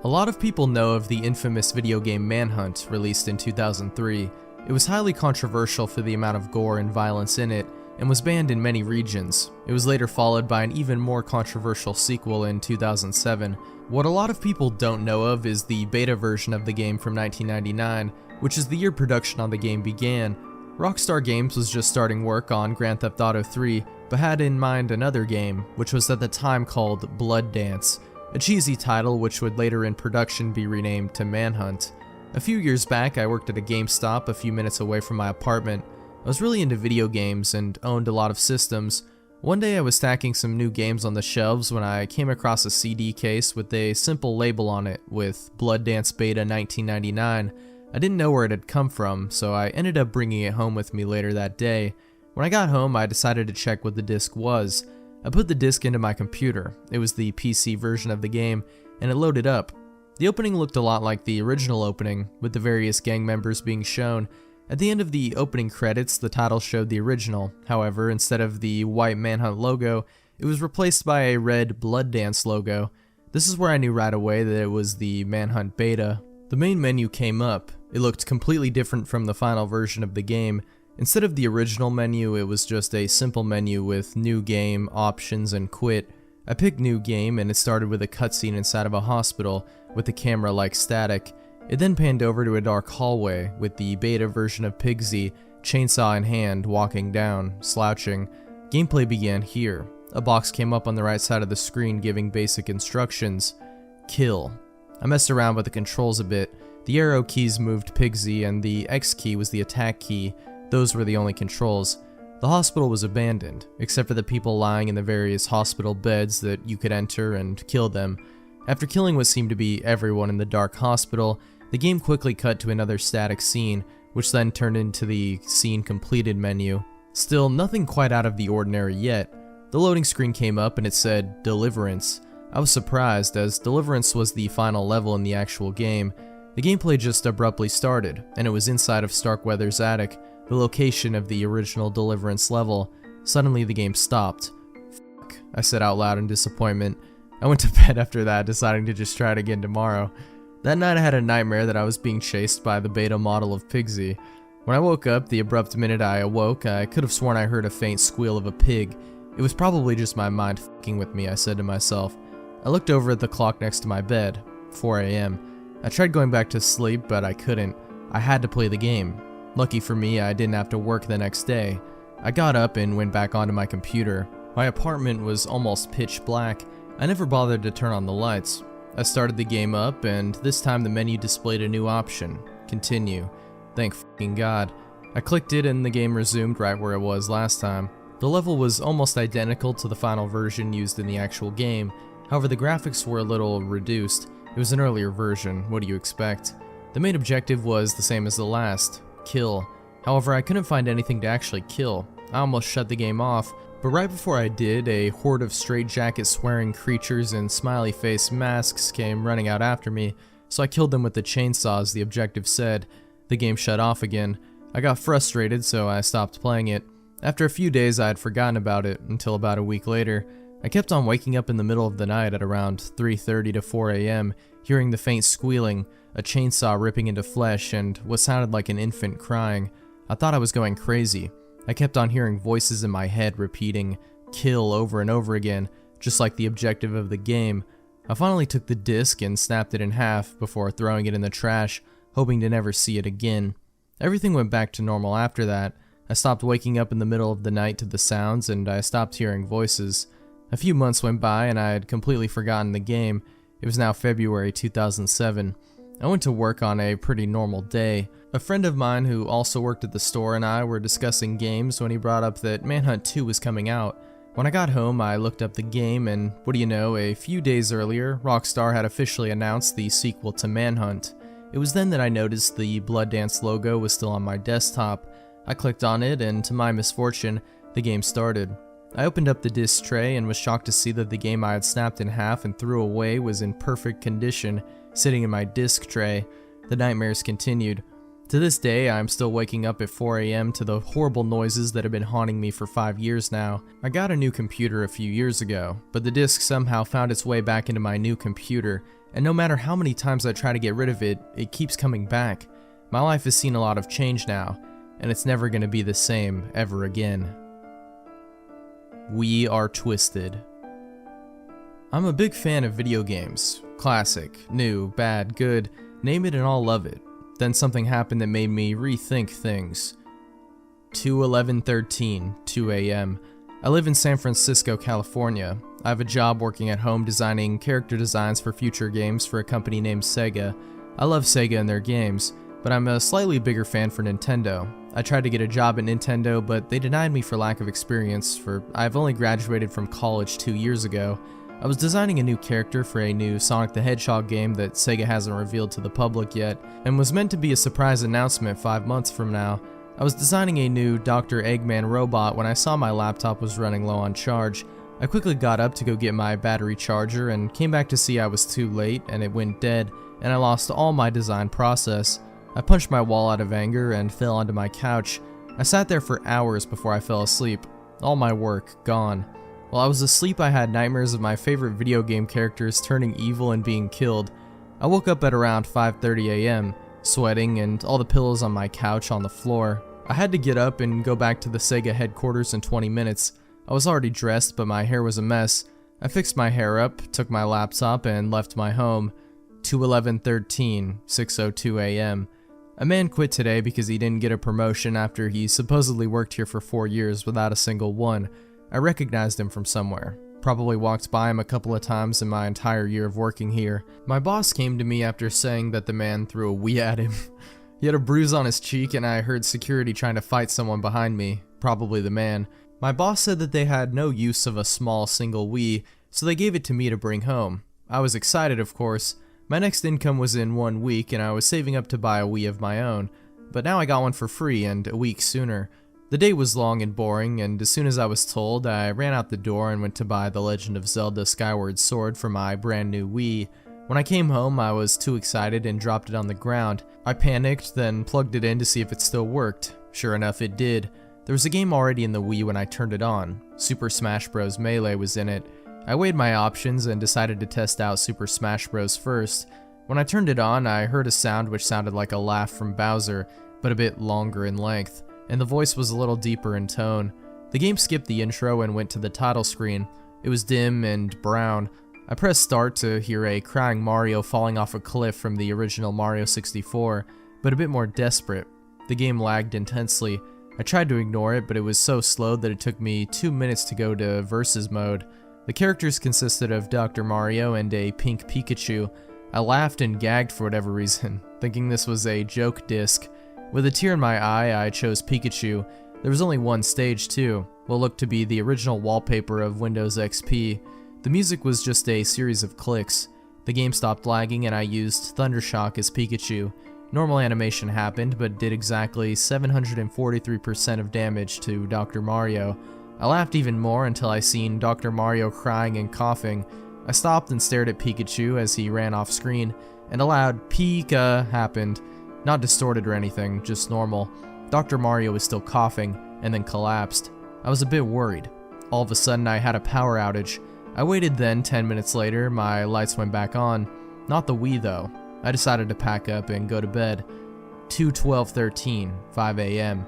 A lot of people know of the infamous video game Manhunt, released in 2003. It was highly controversial for the amount of gore and violence in it, and was banned in many regions. It was later followed by an even more controversial sequel in 2007. What a lot of people don't know of is the beta version of the game from 1999, which is the year production on the game began. Rockstar Games was just starting work on Grand Theft Auto 3, but had in mind another game, which was at the time called Blood Dance, a cheesy title which would later in production be renamed to Manhunt. A few years back, I worked at a GameStop a few minutes away from my apartment. I was really into video games and owned a lot of systems. One day I was stacking some new games on the shelves when I came across a CD case with a simple label on it with Blood Dance Beta 1999. I didn't know where it had come from, so I ended up bringing it home with me later that day. When I got home, I decided to check what the disc was. I put the disc into my computer. It was the PC version of the game, and it loaded up. The opening looked a lot like the original opening, with the various gang members being shown. At the end of the opening credits, the title showed the original. However, instead of the white Manhunt logo, it was replaced by a red Blood Dance logo. This is where I knew right away that it was the Manhunt Beta. The main menu came up. It looked completely different from the final version of the game. Instead of the original menu, it was just a simple menu with New Game, Options, and Quit. I picked New Game, and it started with a cutscene inside of a hospital, with the camera like static. It then panned over to a dark hallway, with the beta version of Pigsy, chainsaw in hand, walking down, slouching. Gameplay began here. A box came up on the right side of the screen giving basic instructions. Kill. I messed around with the controls a bit. The arrow keys moved Pigsy, and the X key was the attack key. Those were the only controls. The hospital was abandoned, except for the people lying in the various hospital beds that you could enter and kill them. After killing what seemed to be everyone in the dark hospital, the game quickly cut to another static scene, which then turned into the Scene Completed menu. Still, nothing quite out of the ordinary yet. The loading screen came up and it said, Deliverance. I was surprised, as Deliverance was the final level in the actual game. The gameplay just abruptly started, and it was inside of Starkweather's attic, the location of the original Deliverance level. Suddenly the game stopped. Fuck, I said out loud in disappointment. I went to bed after that, deciding to just try it again tomorrow. That night I had a nightmare that I was being chased by the beta model of Pigsy. When I woke up, the abrupt minute I awoke, I could have sworn I heard a faint squeal of a pig. It was probably just my mind fucking with me, I said to myself. I looked over at the clock next to my bed, 4 a.m. I tried going back to sleep, but I couldn't. I had to play the game. Lucky for me, I didn't have to work the next day. I got up and went back onto my computer. My apartment was almost pitch black. I never bothered to turn on the lights. I started the game up, and this time the menu displayed a new option, Continue. Thank fucking God. I clicked it and the game resumed right where it was last time. The level was almost identical to the final version used in the actual game, however the graphics were a little reduced. It was an earlier version, what do you expect? The main objective was the same as the last, kill. However, I couldn't find anything to actually kill. I almost shut the game off, but right before I did, a horde of straitjacket swearing creatures in smiley face masks came running out after me, so I killed them with the chainsaw as the objective said. The game shut off again. I got frustrated, so I stopped playing it. After a few days, I had forgotten about it, until about a week later. I kept on waking up in the middle of the night at around 3:30 to 4 a.m., hearing the faint squealing, a chainsaw ripping into flesh, and what sounded like an infant crying. I thought I was going crazy. I kept on hearing voices in my head repeating, kill over and over again, just like the objective of the game. I finally took the disc and snapped it in half before throwing it in the trash, hoping to never see it again. Everything went back to normal after that. I stopped waking up in the middle of the night to the sounds, and I stopped hearing voices. A few months went by and I had completely forgotten the game. It was now February 2007. I went to work on a pretty normal day. A friend of mine who also worked at the store and I were discussing games when he brought up that Manhunt 2 was coming out. When I got home, I looked up the game, and what do you know, a few days earlier, Rockstar had officially announced the sequel to Manhunt. It was then that I noticed the Blood Dance logo was still on my desktop. I clicked on it, and to my misfortune, the game started. I opened up the disc tray and was shocked to see that the game I had snapped in half and threw away was in perfect condition, sitting in my disc tray. The nightmares continued. To this day, I'm still waking up at 4 AM to the horrible noises that have been haunting me for 5 years now. I got a new computer a few years ago, but the disc somehow found its way back into my new computer, and no matter how many times I try to get rid of it, it keeps coming back. My life has seen a lot of change now, and it's never going to be the same ever again. We are twisted. I'm a big fan of video games. Classic, new, bad, good, name it and I'll love it. Then something happened that made me rethink things. 2/11/13, 2 AM. I live in San Francisco, California. I have a job working at home designing character designs for future games for a company named Sega. I love Sega and their games, but I'm a slightly bigger fan for Nintendo. I tried to get a job at Nintendo, but they denied me for lack of experience, for I've only graduated from college 2 years ago. I was designing a new character for a new Sonic the Hedgehog game that Sega hasn't revealed to the public yet, and was meant to be a surprise announcement 5 months from now. I was designing a new Dr. Eggman robot when I saw my laptop was running low on charge. I quickly got up to go get my battery charger and came back to see I was too late and it went dead, and I lost all my design process. I punched my wall out of anger and fell onto my couch. I sat there for hours before I fell asleep. All my work gone. While I was asleep, I had nightmares of my favorite video game characters turning evil and being killed. I woke up at around 5:30 AM, sweating and all the pillows on my couch on the floor. I had to get up and go back to the Sega headquarters in 20 minutes. I was already dressed, but my hair was a mess. I fixed my hair up, took my laptop, and left my home. 2/11/13, 6:02 AM. A man quit today because he didn't get a promotion after he supposedly worked here for 4 years without a single one. I recognized him from somewhere. Probably walked by him a couple of times in my entire year of working here. My boss came to me after saying that the man threw a Wii at him. He had a bruise on his cheek and I heard security trying to fight someone behind me, probably the man. My boss said that they had no use of a small single Wii, so they gave it to me to bring home. I was excited, of course. My next income was in 1 week and I was saving up to buy a Wii of my own, but now I got one for free and a week sooner. The day was long and boring, and as soon as I was told, I ran out the door and went to buy The Legend of Zelda Skyward Sword for my brand new Wii. When I came home, I was too excited and dropped it on the ground. I panicked, then plugged it in to see if it still worked. Sure enough, it did. There was a game already in the Wii when I turned it on. Super Smash Bros. Melee was in it. I weighed my options and decided to test out Super Smash Bros. First. When I turned it on, I heard a sound which sounded like a laugh from Bowser, but a bit longer in length, and the voice was a little deeper in tone. The game skipped the intro and went to the title screen. It was dim and brown. I pressed start to hear a crying Mario falling off a cliff from the original Mario 64, but a bit more desperate. The game lagged intensely. I tried to ignore it, but it was so slow that it took me 2 minutes to go to versus mode. The characters consisted of Dr. Mario and a pink Pikachu. I laughed and gagged for whatever reason, thinking this was a joke disc. With a tear in my eye, I chose Pikachu. There was only one stage too, what looked to be the original wallpaper of Windows XP. The music was just a series of clicks. The game stopped lagging and I used Thundershock as Pikachu. Normal animation happened, but did exactly 743% of damage to Dr. Mario. I laughed even more until I seen Dr. Mario crying and coughing. I stopped and stared at Pikachu as he ran off screen, and a loud Pika happened. Not distorted or anything, just normal. Dr. Mario was still coughing, and then collapsed. I was a bit worried. All of a sudden I had a power outage. I waited then, 10 minutes later, my lights went back on. Not the Wii though. I decided to pack up and go to bed. 2/12/13, 5 AM.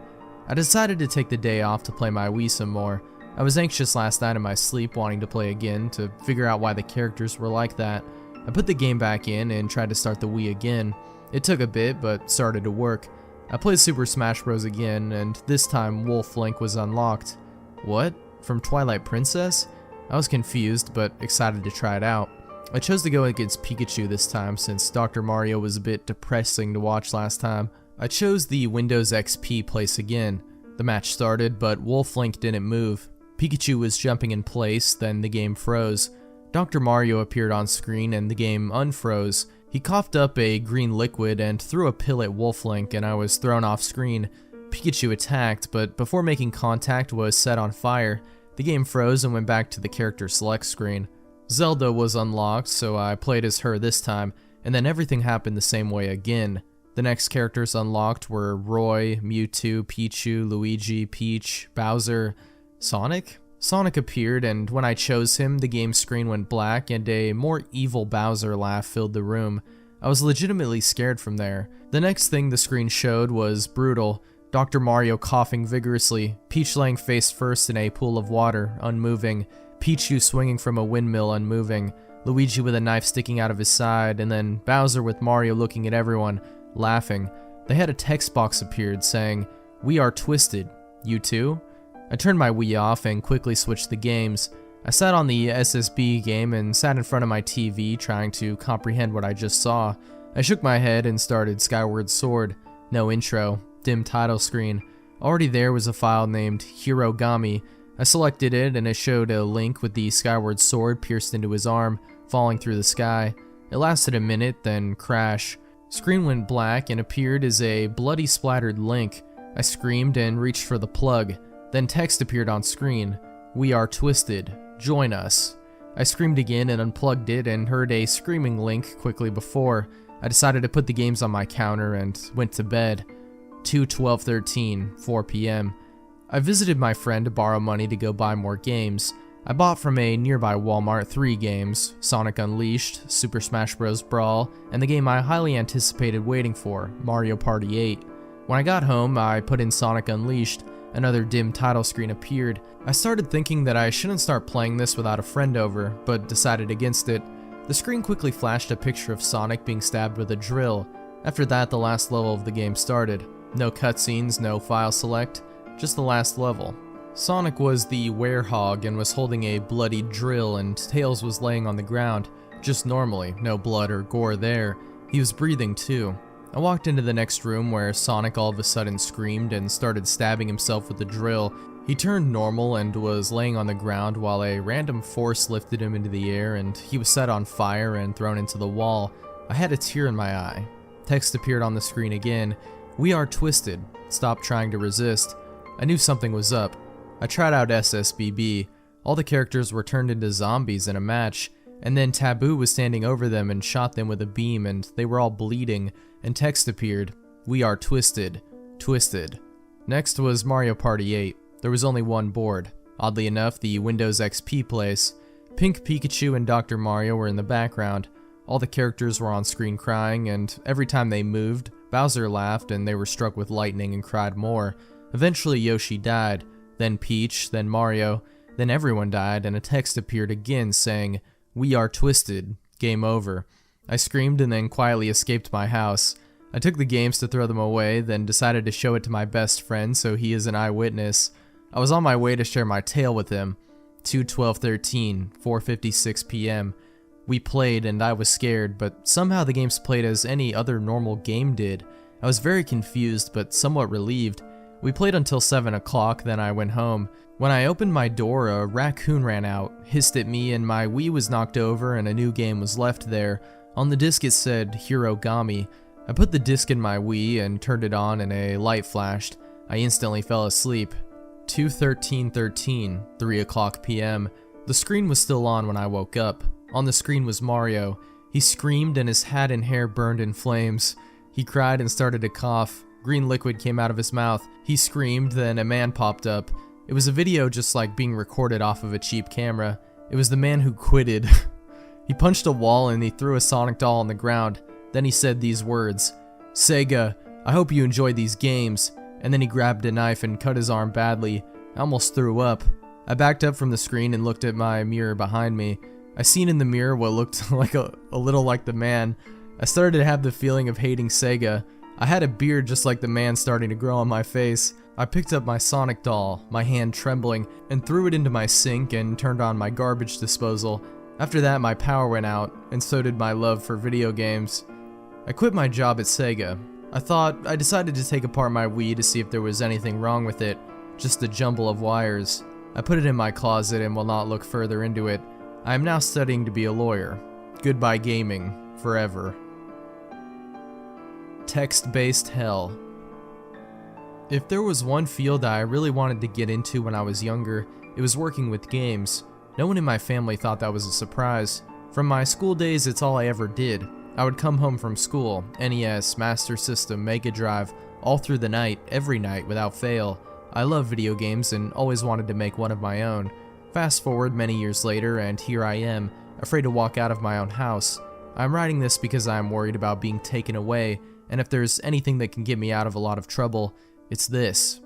I decided to take the day off to play my Wii some more. I was anxious last night in my sleep wanting to play again to figure out why the characters were like that. I put the game back in and tried to start the Wii again. It took a bit, but started to work. I played Super Smash Bros. Again, and this time Wolf Link was unlocked. What? From Twilight Princess? I was confused, but excited to try it out. I chose to go against Pikachu this time since Dr. Mario was a bit depressing to watch last time. I chose the Windows XP place again. The match started, but Wolf Link didn't move. Pikachu was jumping in place, then the game froze. Dr. Mario appeared on screen and the game unfroze. He coughed up a green liquid and threw a pill at Wolf Link, and I was thrown off screen. Pikachu attacked, but before making contact was set on fire. The game froze and went back to the character select screen. Zelda was unlocked, so I played as her this time, and then everything happened the same way again. The next characters unlocked were Roy, Mewtwo, Pichu, Luigi, Peach, Bowser, Sonic? Sonic appeared, and when I chose him, the game screen went black and a more evil Bowser laugh filled the room. I was legitimately scared from there. The next thing the screen showed was brutal. Dr. Mario coughing vigorously, Peach laying face first in a pool of water, unmoving, Pichu swinging from a windmill, unmoving, Luigi with a knife sticking out of his side, and then Bowser with Mario looking at everyone, laughing. They had a text box appeared saying, "We are twisted. You too?" I turned my Wii off and quickly switched the games. I sat on the SSB game and sat in front of my TV trying to comprehend what I just saw. I shook my head and started Skyward Sword. No intro. Dim title screen. Already there was a file named Hirogami. I selected it and it showed a Link with the Skyward Sword pierced into his arm, falling through the sky. It lasted a minute, then crash. Screen went black and appeared as a bloody splattered Link. I screamed and reached for the plug. Then text appeared on screen. "We are twisted. Join us." I screamed again and unplugged it and heard a screaming Link quickly before. I decided to put the games on my counter and went to bed. 2/12/13, 4 p.m. I visited my friend to borrow money to go buy more games. I bought from a nearby Walmart 3 games, Sonic Unleashed, Super Smash Bros. Brawl, and the game I highly anticipated waiting for, Mario Party 8. When I got home, I put in Sonic Unleashed. Another dim title screen appeared. I started thinking that I shouldn't start playing this without a friend over, but decided against it. The screen quickly flashed a picture of Sonic being stabbed with a drill. After that, the last level of the game started. No cutscenes, no file select, just the last level. Sonic was the werehog and was holding a bloody drill, and Tails was laying on the ground, just normally, no blood or gore there. He was breathing too. I walked into the next room where Sonic all of a sudden screamed and started stabbing himself with the drill. He turned normal and was laying on the ground while a random force lifted him into the air and he was set on fire and thrown into the wall. I had a tear in my eye. Text appeared on the screen again. "We are twisted. Stop trying to resist." I knew something was up. I tried out SSBB. All the characters were turned into zombies in a match, and then Taboo was standing over them and shot them with a beam and they were all bleeding. And text appeared, "We are twisted. Twisted." Next was Mario Party 8. There was only one board. Oddly enough, the Windows XP place. Pink Pikachu and Dr. Mario were in the background. All the characters were on screen crying, and every time they moved, Bowser laughed and they were struck with lightning and cried more. Eventually Yoshi died, then Peach, then Mario, then everyone died, and a text appeared again saying, "We are twisted. Game over." I screamed and then quietly escaped my house. I took the games to throw them away, then decided to show it to my best friend so he is an eyewitness. I was on my way to share my tale with him. 2/12/13, 4:56 p.m. We played and I was scared, but somehow the games played as any other normal game did. I was very confused but somewhat relieved. We played until 7 o'clock, then I went home. When I opened my door, a raccoon ran out, hissed at me, and my Wii was knocked over and a new game was left there. On the disc it said Hirogami. I put the disc in my Wii and turned it on and a light flashed. I instantly fell asleep. 2/13/13, 3 o'clock p.m. The screen was still on when I woke up. On the screen was Mario. He screamed and his hat and hair burned in flames. He cried and started to cough. Green liquid came out of his mouth. He screamed, then a man popped up. It was a video just like being recorded off of a cheap camera. It was the man who quitted. He punched a wall and he threw a Sonic doll on the ground. Then he said these words, "Sega, I hope you enjoy these games." And then he grabbed a knife and cut his arm badly. I almost threw up. I backed up from the screen and looked at my mirror behind me. I seen in the mirror what looked like a little like the man. I started to have the feeling of hating Sega. I had a beard just like the man starting to grow on my face. I picked up my Sonic doll, my hand trembling, and threw it into my sink and turned on my garbage disposal. After that, my power went out, and so did my love for video games. I quit my job at Sega. I decided to take apart my Wii to see if there was anything wrong with it, just a jumble of wires. I put it in my closet and will not look further into it. I am now studying to be a lawyer. Goodbye gaming, forever. Text-based hell. If there was one field I really wanted to get into when I was younger, it was working with games. No one in my family thought that was a surprise. From my school days, it's all I ever did. I would come home from school, NES, Master System, Mega Drive, all through the night, every night, without fail. I love video games and always wanted to make one of my own. Fast forward many years later, and here I am, afraid to walk out of my own house. I'm writing this because I am worried about being taken away, and if there's anything that can get me out of a lot of trouble, it's this.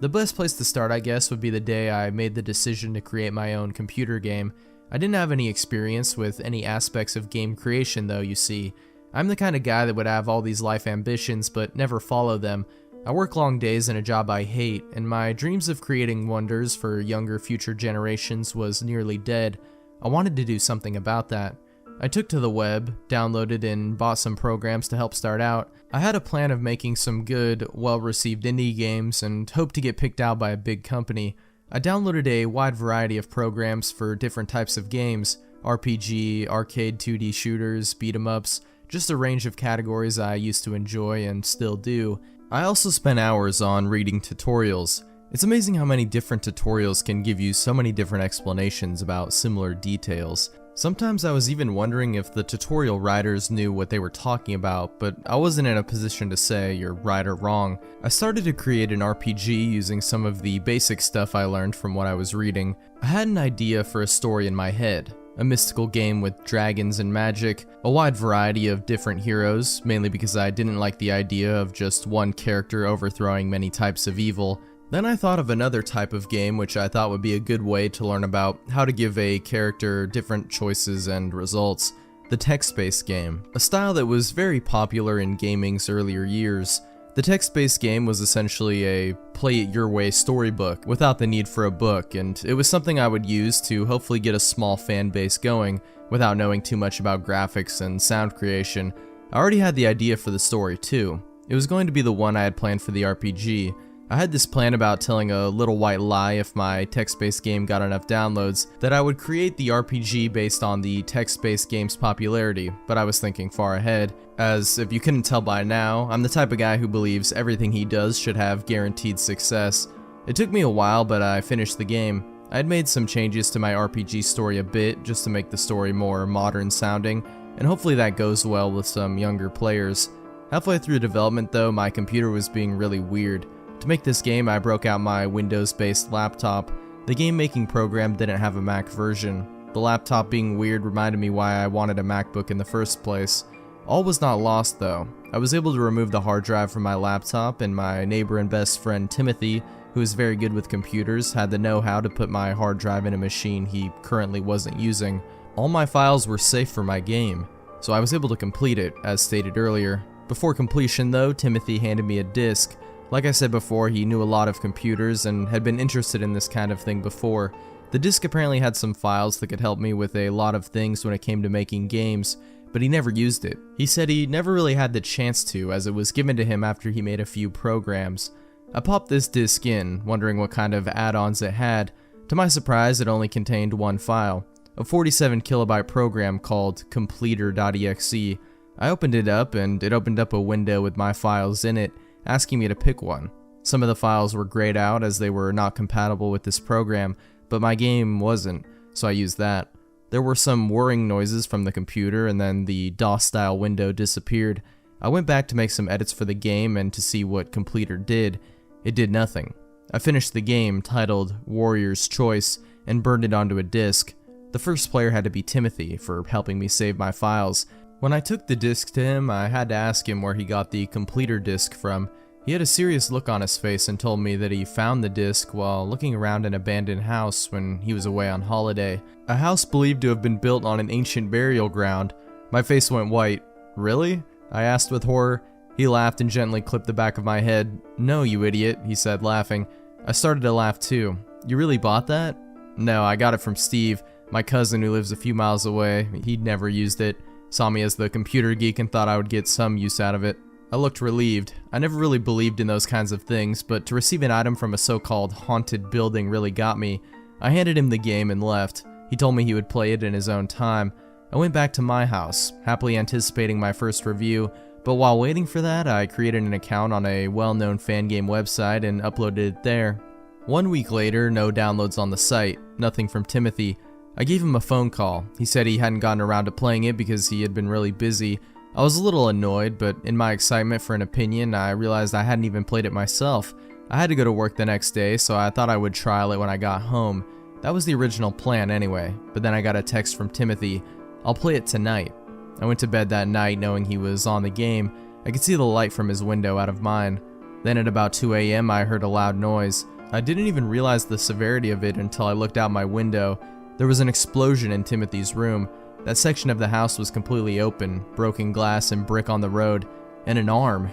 The best place to start, I guess, would be the day I made the decision to create my own computer game. I didn't have any experience with any aspects of game creation though, you see. I'm the kind of guy that would have all these life ambitions but never follow them. I work long days in a job I hate, and my dreams of creating wonders for younger future generations was nearly dead. I wanted to do something about that. I took to the web, downloaded and bought some programs to help start out. I had a plan of making some good, well-received indie games and hoped to get picked out by a big company. I downloaded a wide variety of programs for different types of games, RPG, arcade 2D shooters, beat-em-ups, just a range of categories I used to enjoy and still do. I also spent hours on reading tutorials. It's amazing how many different tutorials can give you so many different explanations about similar details. Sometimes I was even wondering if the tutorial writers knew what they were talking about, but I wasn't in a position to say you're right or wrong. I started to create an RPG using some of the basic stuff I learned from what I was reading. I had an idea for a story in my head, a mystical game with dragons and magic, a wide variety of different heroes, mainly because I didn't like the idea of just one character overthrowing many types of evil. Then I thought of another type of game which I thought would be a good way to learn about how to give a character different choices and results. The text-based game, a style that was very popular in gaming's earlier years. The text-based game was essentially a play-it-your-way storybook without the need for a book, and it was something I would use to hopefully get a small fan base going without knowing too much about graphics and sound creation. I already had the idea for the story too. It was going to be the one I had planned for the RPG. I had this plan about telling a little white lie if my text-based game got enough downloads, that I would create the RPG based on the text-based game's popularity, but I was thinking far ahead, as if you couldn't tell by now, I'm the type of guy who believes everything he does should have guaranteed success. It took me a while, but I finished the game. I had made some changes to my RPG story a bit, just to make the story more modern sounding, and hopefully that goes well with some younger players. Halfway through development though, my computer was being really weird. To make this game, I broke out my Windows-based laptop. The game-making program didn't have a Mac version. The laptop being weird reminded me why I wanted a MacBook in the first place. All was not lost though. I was able to remove the hard drive from my laptop, and my neighbor and best friend Timothy, who is very good with computers, had the know-how to put my hard drive in a machine he currently wasn't using. All my files were safe for my game, so I was able to complete it, as stated earlier. Before completion though, Timothy handed me a disc. Like I said before, he knew a lot of computers and had been interested in this kind of thing before. The disc apparently had some files that could help me with a lot of things when it came to making games, but he never used it. He said he never really had the chance to, as it was given to him after he made a few programs. I popped this disc in, wondering what kind of add-ons it had. To my surprise, it only contained one file, a 47 kilobyte program called Completer.exe. I opened it up, and it opened up a window with my files in it, asking me to pick one. Some of the files were grayed out as they were not compatible with this program, but my game wasn't, so I used that. There were some whirring noises from the computer, and then the DOS-style window disappeared. I went back to make some edits for the game and to see what Completer did. It did nothing. I finished the game, titled Warrior's Choice, and burned it onto a disc. The first player had to be Timothy for helping me save my files. When I took the disc to him, I had to ask him where he got the Completer disc from. He had a serious look on his face and told me that he found the disc while looking around an abandoned house when he was away on holiday. A house believed to have been built on an ancient burial ground. My face went white. Really? I asked with horror. He laughed and gently clipped the back of my head. "No, you idiot," he said, laughing. I started to laugh too. "You really bought that?" "No, I got it from Steve, my cousin who lives a few miles away. He'd never used it. Saw me as the computer geek and thought I would get some use out of it." I looked relieved. I never really believed in those kinds of things, but to receive an item from a so-called haunted building really got me. I handed him the game and left. He told me he would play it in his own time. I went back to my house, happily anticipating my first review, but while waiting for that, I created an account on a well-known fan game website and uploaded it there. 1 week later, no downloads on the site, nothing from Timothy. I gave him a phone call. He said he hadn't gotten around to playing it because he had been really busy. I was a little annoyed, but in my excitement for an opinion, I realized I hadn't even played it myself. I had to go to work the next day, so I thought I would trial it when I got home. That was the original plan anyway, but then I got a text from Timothy. "I'll play it tonight." I went to bed that night knowing he was on the game. I could see the light from his window out of mine. Then at about 2 a.m. I heard a loud noise. I didn't even realize the severity of it until I looked out my window. There was an explosion in Timothy's room. That section of the house was completely open, broken glass and brick on the road, and an arm.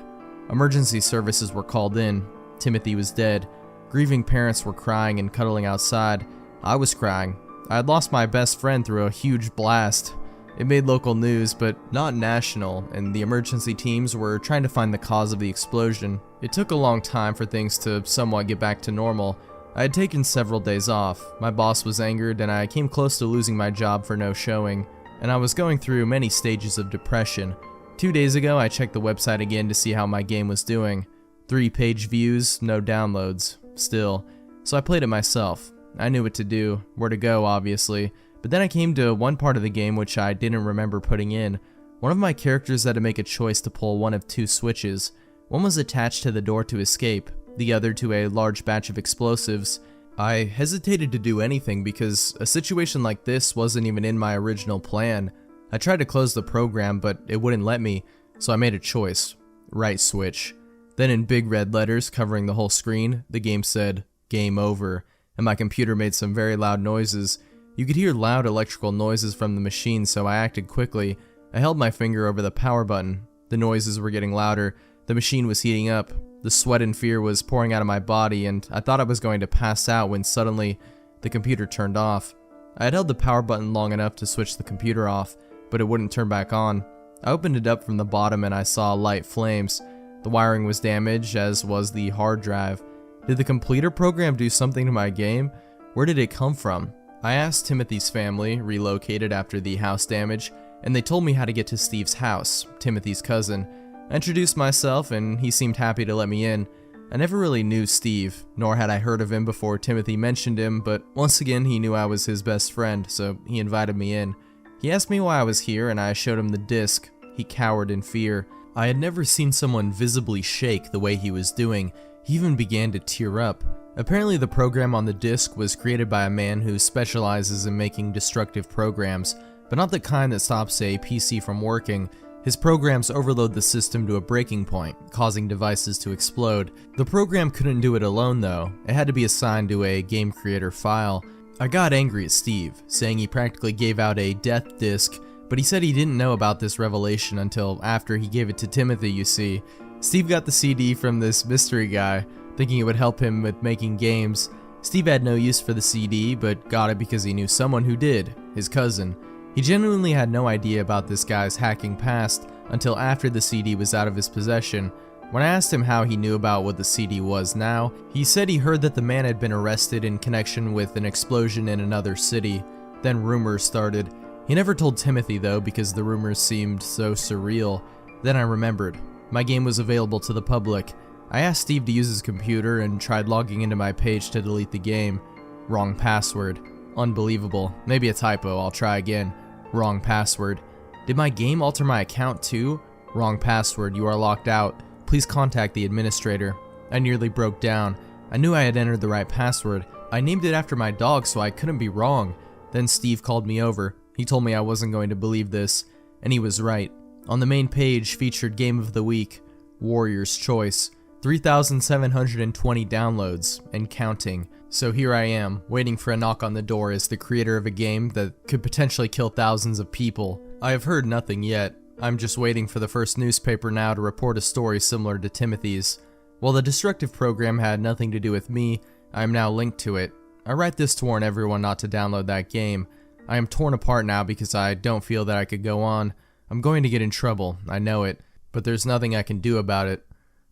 Emergency services were called in. Timothy was dead. Grieving parents were crying and cuddling outside. I was crying. I had lost my best friend through a huge blast. It made local news, but not national, and the emergency teams were trying to find the cause of the explosion. It took a long time for things to somewhat get back to normal. I had taken several days off. My boss was angered, and I came close to losing my job for no showing, and I was going through many stages of depression. 2 days ago, I checked the website again to see how my game was doing. 3 page views, no downloads. Still. So I played it myself. I knew what to do, where to go, obviously. But then I came to one part of the game which I didn't remember putting in. One of my characters had to make a choice to pull one of 2 switches. One was attached to the door to escape, the other to a large batch of explosives. I hesitated to do anything because a situation like this wasn't even in my original plan. I tried to close the program, but it wouldn't let me, so I made a choice. Right switch. Then in big red letters covering the whole screen, the game said, "Game over," and my computer made some very loud noises. You could hear loud electrical noises from the machine, so I acted quickly. I held my finger over the power button. The noises were getting louder. The machine was heating up. The sweat and fear was pouring out of my body, and I thought I was going to pass out when suddenly the computer turned off. I had held the power button long enough to switch the computer off, but it wouldn't turn back on. I opened it up from the bottom and I saw light flames. The wiring was damaged, as was the hard drive. Did the completer program do something to my game? Where did it come from? I asked Timothy's family, relocated after the house damage, and they told me how to get to Steve's house, Timothy's cousin. I introduced myself and he seemed happy to let me in. I never really knew Steve, nor had I heard of him before Timothy mentioned him, but once again he knew I was his best friend, so he invited me in. He asked me why I was here and I showed him the disc. He cowered in fear. I had never seen someone visibly shake the way he was doing. He even began to tear up. Apparently the program on the disc was created by a man who specializes in making destructive programs, but not the kind that stops a PC from working. His programs overload the system to a breaking point, causing devices to explode. The program couldn't do it alone though. It had to be assigned to a game creator file. I got angry at Steve, saying he practically gave out a death disc, but he said he didn't know about this revelation until after he gave it to Timothy, you see. Steve got the CD from this mystery guy, thinking it would help him with making games. Steve had no use for the CD, but got it because he knew someone who did, his cousin. He genuinely had no idea about this guy's hacking past until after the CD was out of his possession. When I asked him how he knew about what the CD was now, he said he heard that the man had been arrested in connection with an explosion in another city. Then rumors started. He never told Timothy though because the rumors seemed so surreal. Then I remembered. My game was available to the public. I asked Steve to use his computer and tried logging into my page to delete the game. Wrong password. Unbelievable. Maybe a typo, I'll try again. Wrong password. Did my game alter my account too? Wrong password, you are locked out. Please contact the administrator. I nearly broke down. I knew I had entered the right password. I named it after my dog, so I couldn't be wrong. Then Steve called me over. He told me I wasn't going to believe this, and he was right. On the main page featured Game of the Week, Warrior's Choice, 3,720 downloads, and counting. So here I am, waiting for a knock on the door as the creator of a game that could potentially kill thousands of people. I have heard nothing yet. I'm just waiting for the first newspaper now to report a story similar to Timothy's. While the destructive program had nothing to do with me, I am now linked to it. I write this to warn everyone not to download that game. I am torn apart now because I don't feel that I could go on. I'm going to get in trouble, I know it, but there's nothing I can do about it.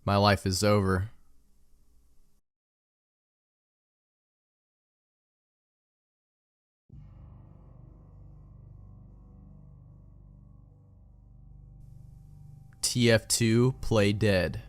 My life is over. TF2 Play Dead.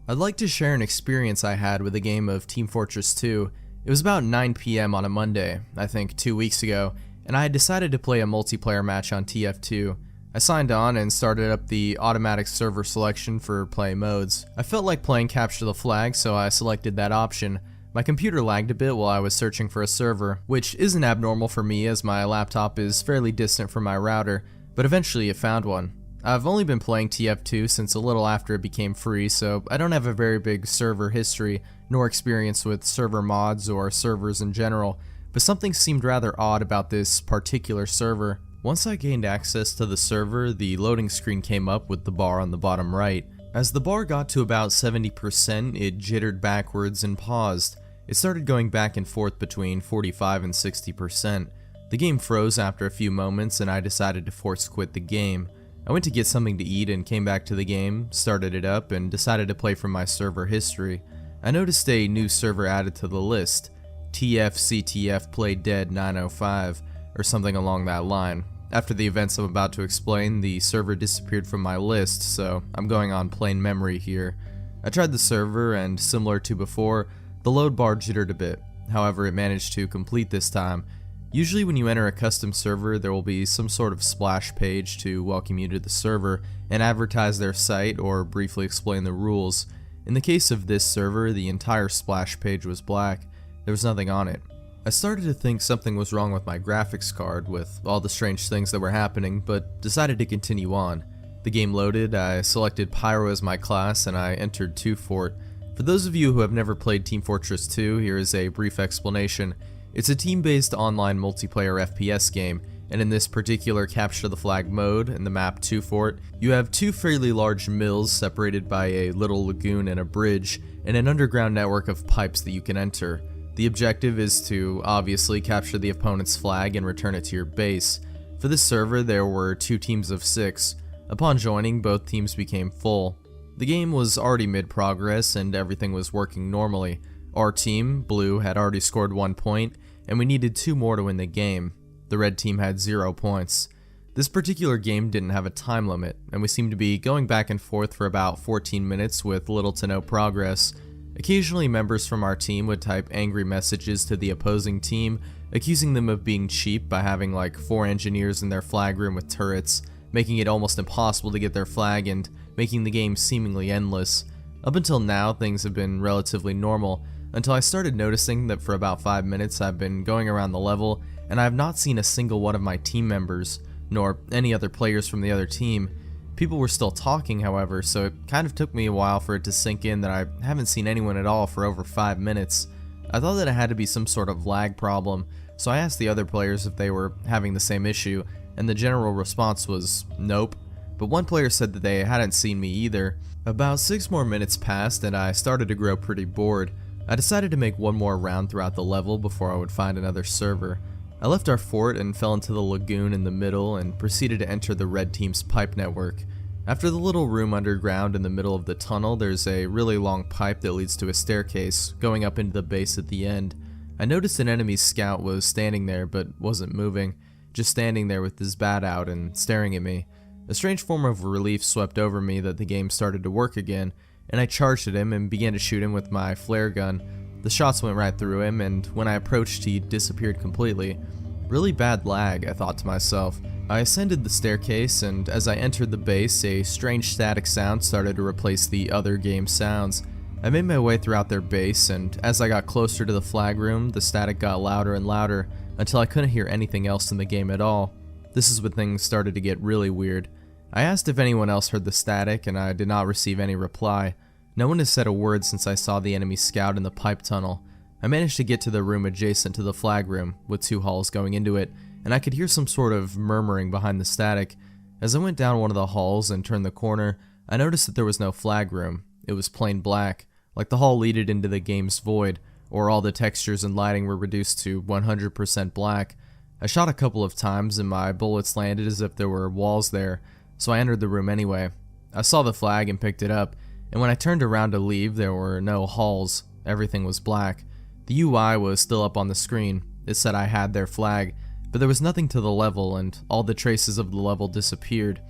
I'd like to share an experience I had with a game of Team Fortress 2. It was about 9 PM on a Monday, I think 2 weeks ago, and I had decided to play a multiplayer match on TF2. I signed on and started up the automatic server selection for play modes. I felt like playing Capture the Flag, so I selected that option. My computer lagged a bit while I was searching for a server, which isn't abnormal for me as my laptop is fairly distant from my router, but eventually it found one. I've only been playing TF2 since a little after it became free, so I don't have a very big server history, nor experience with server mods or servers in general, but something seemed rather odd about this particular server. Once I gained access to the server, the loading screen came up with the bar on the bottom right. As the bar got to about 70%, it jittered backwards and paused. It started going back and forth between 45 and 60%. The game froze after a few moments and I decided to force quit the game. I went to get something to eat and came back to the game, started it up, and decided to play from my server history. I noticed a new server added to the list, TF2 Play Dead 905, or something along that line. After the events I'm about to explain, the server disappeared from my list, so I'm going on plain memory here. I tried the server, and similar to before, the load bar jittered a bit. However, it managed to complete this time. Usually when you enter a custom server, there will be some sort of splash page to welcome you to the server and advertise their site or briefly explain the rules. In the case of this server, the entire splash page was black. There was nothing on it. I started to think something was wrong with my graphics card with all the strange things that were happening, but decided to continue on. The game loaded, I selected Pyro as my class, and I entered 2 Fort. For those of you who have never played Team Fortress 2, here is a brief explanation. It's a team-based online multiplayer FPS game, and in this particular Capture the Flag mode, in the map 2 Fort, you have 2 fairly large mills separated by a little lagoon and a bridge, and an underground network of pipes that you can enter. The objective is to, obviously, capture the opponent's flag and return it to your base. For this server, there were 2 teams of 6. Upon joining, both teams became full. The game was already mid-progress, and everything was working normally. Our team, Blue, had already scored 1 point, and we needed 2 more to win the game. The red team had 0 points. This particular game didn't have a time limit, and we seemed to be going back and forth for about 14 minutes with little to no progress. Occasionally, members from our team would type angry messages to the opposing team, accusing them of being cheap by having like 4 engineers in their flag room with turrets, making it almost impossible to get their flag and making the game seemingly endless. Up until now, things have been relatively normal, until I started noticing that for about 5 minutes I've been going around the level and I have not seen a single one of my team members, nor any other players from the other team. People were still talking, however, so it kind of took me a while for it to sink in that I haven't seen anyone at all for over 5 minutes. I thought that it had to be some sort of lag problem, so I asked the other players if they were having the same issue, and the general response was nope. But one player said that they hadn't seen me either. About 6 more minutes passed and I started to grow pretty bored. I decided to make one more round throughout the level before I would find another server. I left our fort and fell into the lagoon in the middle and proceeded to enter the red team's pipe network. After the little room underground in the middle of the tunnel, there's a really long pipe that leads to a staircase going up into the base at the end. I noticed an enemy scout was standing there but wasn't moving, just standing there with his bat out and staring at me. A strange form of relief swept over me that the game started to work again, and I charged at him and began to shoot him with my flare gun. The shots went right through him, and when I approached he disappeared completely. Really bad lag, I thought to myself. I ascended the staircase, and as I entered the base, a strange static sound started to replace the other game sounds. I made my way throughout their base, and as I got closer to the flag room, the static got louder and louder, until I couldn't hear anything else in the game at all. This is when things started to get really weird. I asked if anyone else heard the static, and I did not receive any reply. No one has said a word since I saw the enemy scout in the pipe tunnel. I managed to get to the room adjacent to the flag room, with 2 halls going into it, and I could hear some sort of murmuring behind the static. As I went down one of the halls and turned the corner, I noticed that there was no flag room. It was plain black, like the hall leaded into the game's void, or all the textures and lighting were reduced to 100% black. I shot a couple of times and my bullets landed as if there were walls there, so I entered the room anyway. I saw the flag and picked it up, and when I turned around to leave, there were no halls. Everything was black. The UI was still up on the screen. It said I had their flag, but there was nothing to the level and all the traces of the level disappeared.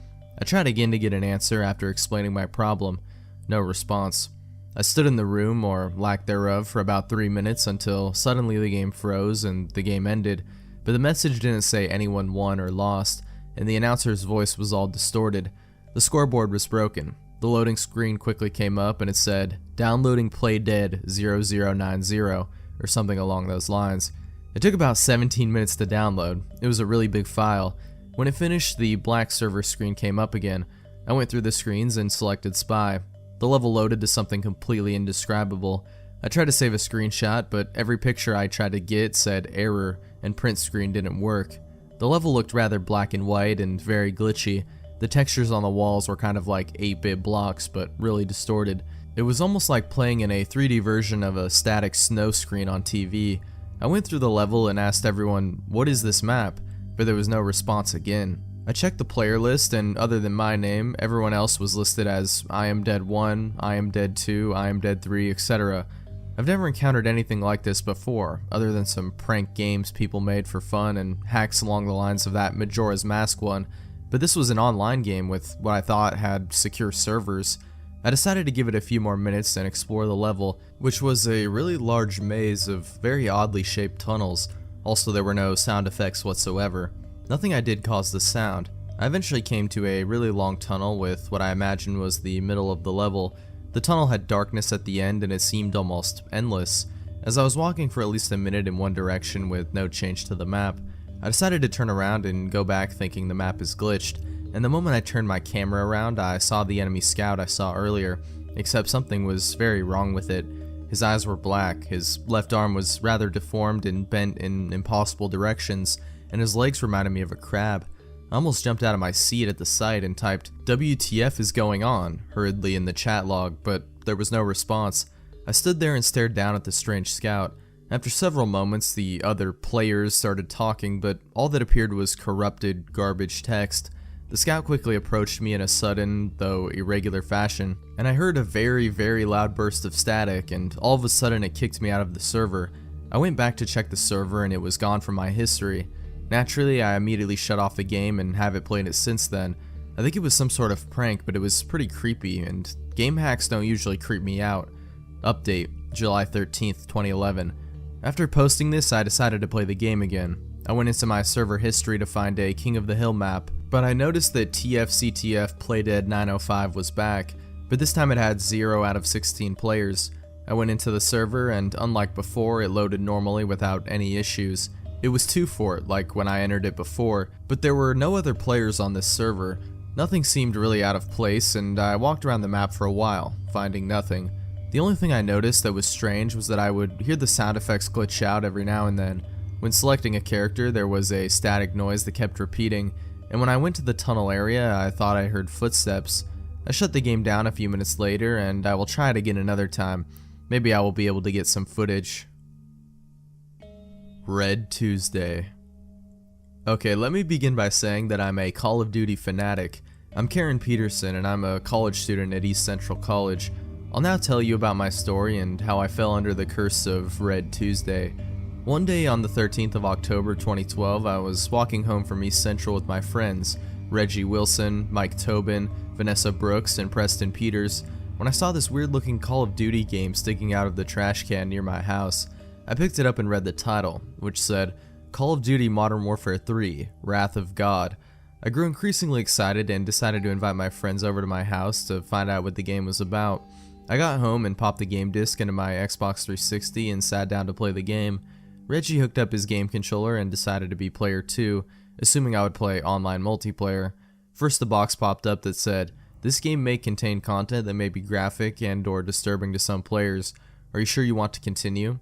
I tried again to get an answer after explaining my problem. No response. I stood in the room, or lack thereof, for about 3 minutes until suddenly the game froze and the game ended, but the message didn't say anyone won or lost, and the announcer's voice was all distorted. The scoreboard was broken. The loading screen quickly came up and it said, "Downloading Play Dead 0090, or something along those lines. It took about 17 minutes to download. It was a really big file. When it finished, the black server screen came up again. I went through the screens and selected Spy. The level loaded to something completely indescribable. I tried to save a screenshot, but every picture I tried to get said error, and print screen didn't work. The level looked rather black and white and very glitchy. The textures on the walls were kind of like 8-bit blocks, but really distorted. It was almost like playing in a 3D version of a static snow screen on TV. I went through the level and asked everyone, "What is this map?" but there was no response again. I checked the player list, and other than my name, everyone else was listed as I am dead 1, I am dead 2, I am dead 3, etc. I've never encountered anything like this before, other than some prank games people made for fun and hacks along the lines of that Majora's Mask one, but this was an online game with what I thought had secure servers. I decided to give it a few more minutes and explore the level, which was a really large maze of very oddly shaped tunnels. Also, there were no sound effects whatsoever. Nothing I did caused the sound. I eventually came to a really long tunnel with what I imagined was the middle of the level. The tunnel had darkness at the end and it seemed almost endless. As I was walking for at least a minute in one direction with no change to the map, I decided to turn around and go back thinking the map is glitched, and the moment I turned my camera around, I saw the enemy scout I saw earlier, except something was very wrong with it. His eyes were black, his left arm was rather deformed and bent in impossible directions, and his legs reminded me of a crab. I almost jumped out of my seat at the sight and typed, "WTF is going on?" hurriedly in the chat log, but there was no response. I stood there and stared down at the strange scout. After several moments, the other players started talking, but all that appeared was corrupted, garbage text. The scout quickly approached me in a sudden, though irregular fashion, and I heard a very, very loud burst of static, and all of a sudden it kicked me out of the server. I went back to check the server and it was gone from my history. Naturally, I immediately shut off the game and haven't played it since then. I think it was some sort of prank, but it was pretty creepy, and game hacks don't usually creep me out. Update, July 13th, 2011. After posting this, I decided to play the game again. I went into my server history to find a King of the Hill map, but I noticed that TF2 Play Dead 905 was back, but this time it had 0 out of 16 players. I went into the server, and unlike before, it loaded normally without any issues. It was 2 fort, like when I entered it before, but there were no other players on this server. Nothing seemed really out of place, and I walked around the map for a while, finding nothing. The only thing I noticed that was strange was that I would hear the sound effects glitch out every now and then. When selecting a character, there was a static noise that kept repeating, and when I went to the tunnel area, I thought I heard footsteps. I shut the game down a few minutes later, and I will try it again another time. Maybe I will be able to get some footage. Red Tuesday. Okay, let me begin by saying that I'm a Call of Duty fanatic. I'm Karen Peterson and I'm a college student at East Central College. I'll now tell you about my story and how I fell under the curse of Red Tuesday. One day on the 13th of October 2012, I was walking home from East Central with my friends, Reggie Wilson, Mike Tobin, Vanessa Brooks, and Preston Peters, when I saw this weird looking Call of Duty game sticking out of the trash can near my house. I picked it up and read the title, which said, Call of Duty Modern Warfare 3, Wrath of God. I grew increasingly excited and decided to invite my friends over to my house to find out what the game was about. I got home and popped the game disc into my Xbox 360 and sat down to play the game. Reggie hooked up his game controller and decided to be player 2, assuming I would play online multiplayer. First, the box popped up that said, "This game may contain content that may be graphic and or disturbing to some players. Are you sure you want to continue?"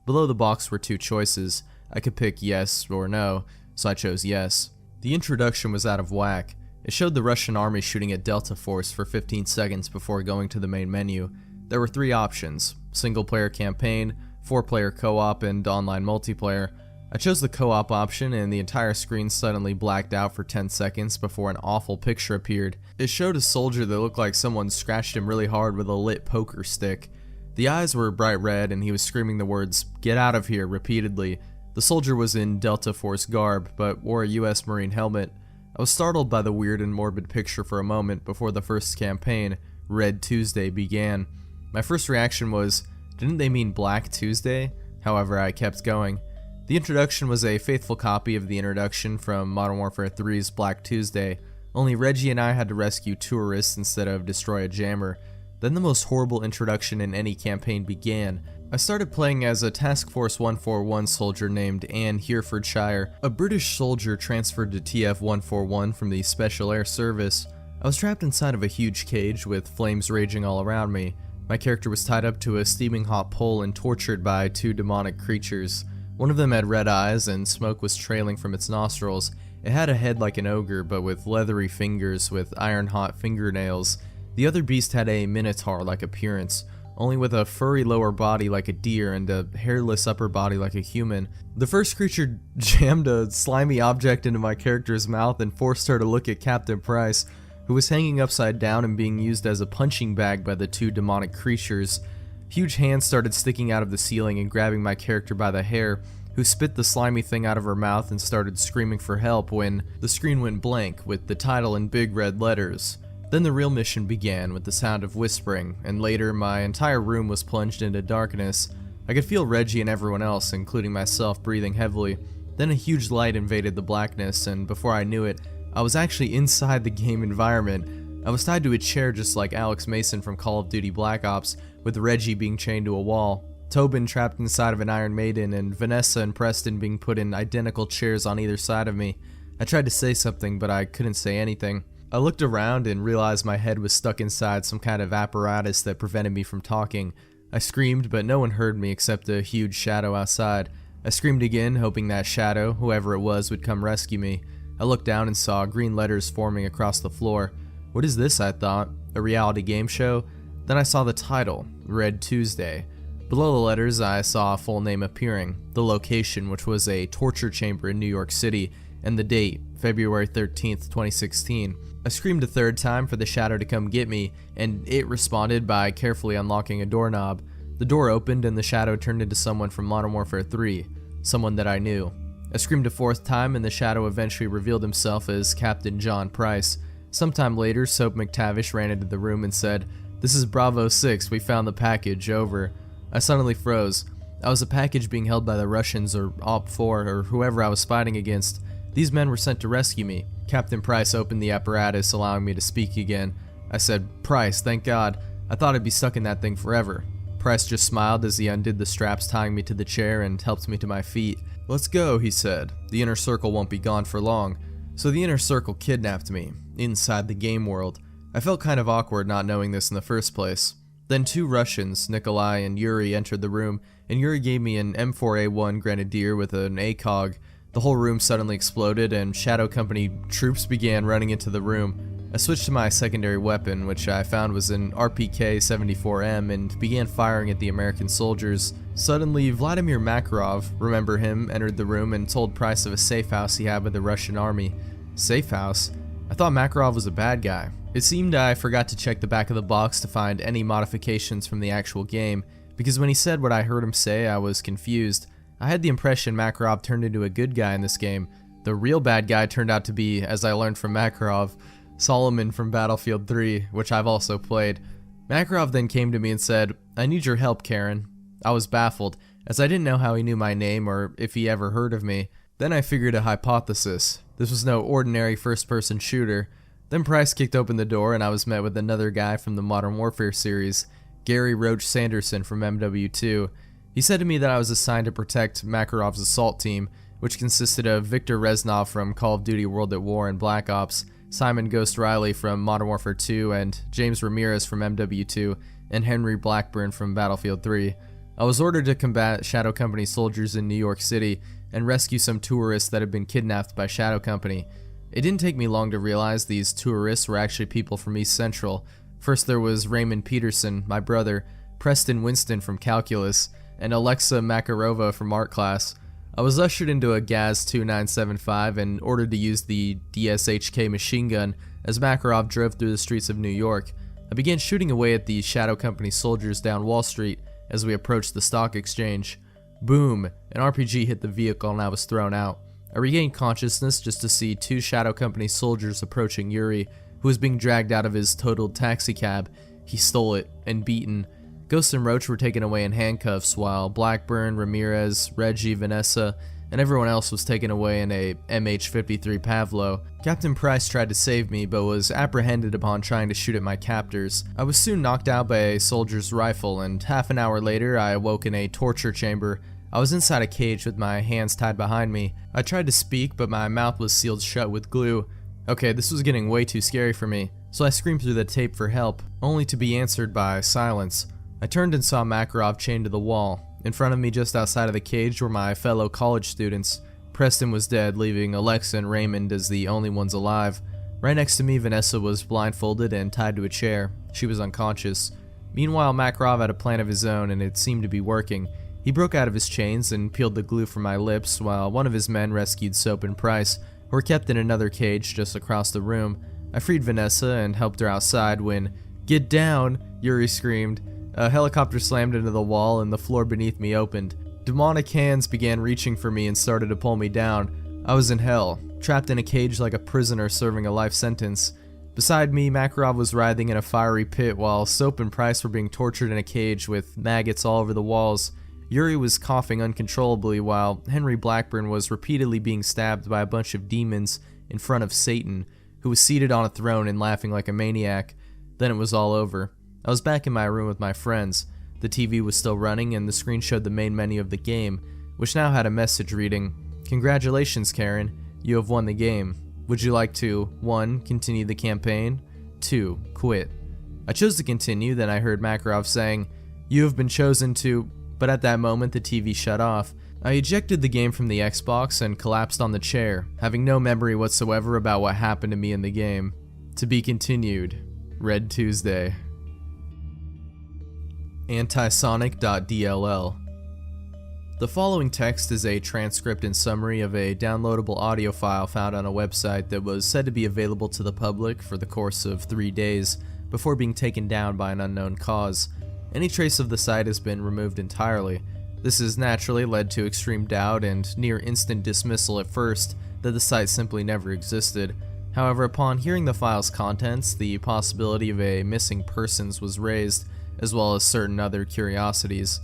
Below the box were 2 choices. I could pick yes or no, so I chose yes. The introduction was out of whack. It showed the Russian army shooting at Delta Force for 15 seconds before going to the main menu. There were 3 options: single-player campaign, 4-player co-op, and online multiplayer. I chose the co-op option, and the entire screen suddenly blacked out for 10 seconds before an awful picture appeared. It showed a soldier that looked like someone scratched him really hard with a lit poker stick. The eyes were bright red, and he was screaming the words, "Get out of here," repeatedly. The soldier was in Delta Force garb, but wore a US Marine helmet. I was startled by the weird and morbid picture for a moment before the first campaign, Red Tuesday, began. My first reaction was, didn't they mean Black Tuesday? However, I kept going. The introduction was a faithful copy of the introduction from Modern Warfare 3's Black Tuesday, only Reggie and I had to rescue tourists instead of destroy a jammer. Then the most horrible introduction in any campaign began. I started playing as a Task Force 141 soldier named Anne Herefordshire, a British soldier transferred to TF141 from the Special Air Service. I was trapped inside of a huge cage with flames raging all around me. My character was tied up to a steaming hot pole and tortured by 2 demonic creatures. One of them had red eyes and smoke was trailing from its nostrils. It had a head like an ogre, but with leathery fingers with iron-hot fingernails. The other beast had a minotaur-like appearance, only with a furry lower body like a deer and a hairless upper body like a human. The first creature jammed a slimy object into my character's mouth and forced her to look at Captain Price, who was hanging upside down and being used as a punching bag by the 2 demonic creatures. Huge hands started sticking out of the ceiling and grabbing my character by the hair, who spit the slimy thing out of her mouth and started screaming for help when the screen went blank with the title in big red letters. Then the real mission began with the sound of whispering, and later my entire room was plunged into darkness. I could feel Reggie and everyone else, including myself, breathing heavily. Then a huge light invaded the blackness, and before I knew it, I was actually inside the game environment. I was tied to a chair just like Alex Mason from Call of Duty Black Ops, with Reggie being chained to a wall, Tobin trapped inside of an Iron Maiden, and Vanessa and Preston being put in identical chairs on either side of me. I tried to say something, but I couldn't say anything. I looked around and realized my head was stuck inside some kind of apparatus that prevented me from talking. I screamed, but no one heard me except a huge shadow outside. I screamed again, hoping that shadow, whoever it was, would come rescue me. I looked down and saw green letters forming across the floor. What is this, I thought? A reality game show? Then I saw the title, Red Tuesday. Below the letters, I saw a full name appearing, the location, which was a torture chamber in New York City, and the date, February 13th, 2016. I screamed a third time for the shadow to come get me, and it responded by carefully unlocking a doorknob. The door opened and the shadow turned into someone from Modern Warfare 3, someone that I knew. I screamed a fourth time and the shadow eventually revealed himself as Captain John Price. Sometime later, Soap McTavish ran into the room and said, "This is Bravo 6, we found the package, over." I suddenly froze. I was a package being held by the Russians or OP4 or whoever I was fighting against. These men were sent to rescue me. Captain Price opened the apparatus, allowing me to speak again. I said, "Price, thank God. I thought I'd be stuck in that thing forever." Price just smiled as he undid the straps tying me to the chair and helped me to my feet. "Let's go," he said. "The inner circle won't be gone for long." So the inner circle kidnapped me, inside the game world. I felt kind of awkward not knowing this in the first place. Then 2 Russians, Nikolai and Yuri, entered the room, and Yuri gave me an M4A1 Grenadier with an ACOG. The whole room suddenly exploded, and Shadow Company troops began running into the room. I switched to my secondary weapon, which I found was an RPK-74M, and began firing at the American soldiers. Suddenly, Vladimir Makarov, remember him, entered the room and told Price of a safe house he had with the Russian army. Safe house? I thought Makarov was a bad guy. It seemed I forgot to check the back of the box to find any modifications from the actual game, because when he said what I heard him say, I was confused. I had the impression Makarov turned into a good guy in this game. The real bad guy turned out to be, as I learned from Makarov, Solomon from Battlefield 3, which I've also played. Makarov then came to me and said, "I need your help, Karen." I was baffled, as I didn't know how he knew my name or if he ever heard of me. Then I figured a hypothesis. This was no ordinary first-person shooter. Then Price kicked open the door and I was met with another guy from the Modern Warfare series, Gary Roach Sanderson from MW2. He said to me that I was assigned to protect Makarov's assault team, which consisted of Viktor Reznov from Call of Duty World at War and Black Ops, Simon Ghost Riley from Modern Warfare 2, and James Ramirez from MW2, and Henry Blackburn from Battlefield 3. I was ordered to combat Shadow Company soldiers in New York City and rescue some tourists that had been kidnapped by Shadow Company. It didn't take me long to realize these tourists were actually people from East Central. First there was Raymond Peterson, my brother, Preston Winston from Calculus, and Alexa Makarova from Art Class. I was ushered into a Gaz 2975 and ordered to use the DSHK machine gun as Makarov drove through the streets of New York. I began shooting away at the Shadow Company soldiers down Wall Street as we approached the stock exchange. Boom! An RPG hit the vehicle and I was thrown out. I regained consciousness just to see two Shadow Company soldiers approaching Yuri, who was being dragged out of his totaled taxicab. He stole it, and beaten. Ghost and Roach were taken away in handcuffs, while Blackburn, Ramirez, Reggie, Vanessa, and everyone else was taken away in a MH-53 Pavlo. Captain Price tried to save me, but was apprehended upon trying to shoot at my captors. I was soon knocked out by a soldier's rifle, and half an hour later I awoke in a torture chamber. I was inside a cage with my hands tied behind me. I tried to speak, but my mouth was sealed shut with glue. Okay, this was getting way too scary for me, so I screamed through the tape for help, only to be answered by silence. I turned and saw Makarov chained to the wall. In front of me just outside of the cage were my fellow college students. Preston was dead, leaving Alexa and Raymond as the only ones alive. Right next to me, Vanessa was blindfolded and tied to a chair. She was unconscious. Meanwhile, Makarov had a plan of his own, and it seemed to be working. He broke out of his chains and peeled the glue from my lips, while one of his men rescued Soap and Price, who were kept in another cage just across the room. I freed Vanessa and helped her outside when, "Get down!" Yuri screamed. A helicopter slammed into the wall and the floor beneath me opened. Demonic hands began reaching for me and started to pull me down. I was in hell, trapped in a cage like a prisoner serving a life sentence. Beside me, Makarov was writhing in a fiery pit while Soap and Price were being tortured in a cage with maggots all over the walls. Yuri was coughing uncontrollably while Henry Blackburn was repeatedly being stabbed by a bunch of demons in front of Satan, who was seated on a throne and laughing like a maniac. Then it was all over. I was back in my room with my friends. The TV was still running and the screen showed the main menu of the game, which now had a message reading, "Congratulations, Karen, you have won the game. Would you like to 1. Continue the campaign, 2. Quit?" I chose to continue, then I heard Makarov saying, "You have been chosen to..." But at that moment the TV shut off. I ejected the game from the Xbox and collapsed on the chair, having no memory whatsoever about what happened to me in the game. To be continued. Red Tuesday. Antisonic.dll. The following text is a transcript and summary of a downloadable audio file found on a website that was said to be available to the public for the course of 3 days before being taken down by an unknown cause. Any trace of the site has been removed entirely. This has naturally led to extreme doubt and near instant dismissal at first that the site simply never existed. However, upon hearing the file's contents, the possibility of a missing persons was raised, as well as certain other curiosities.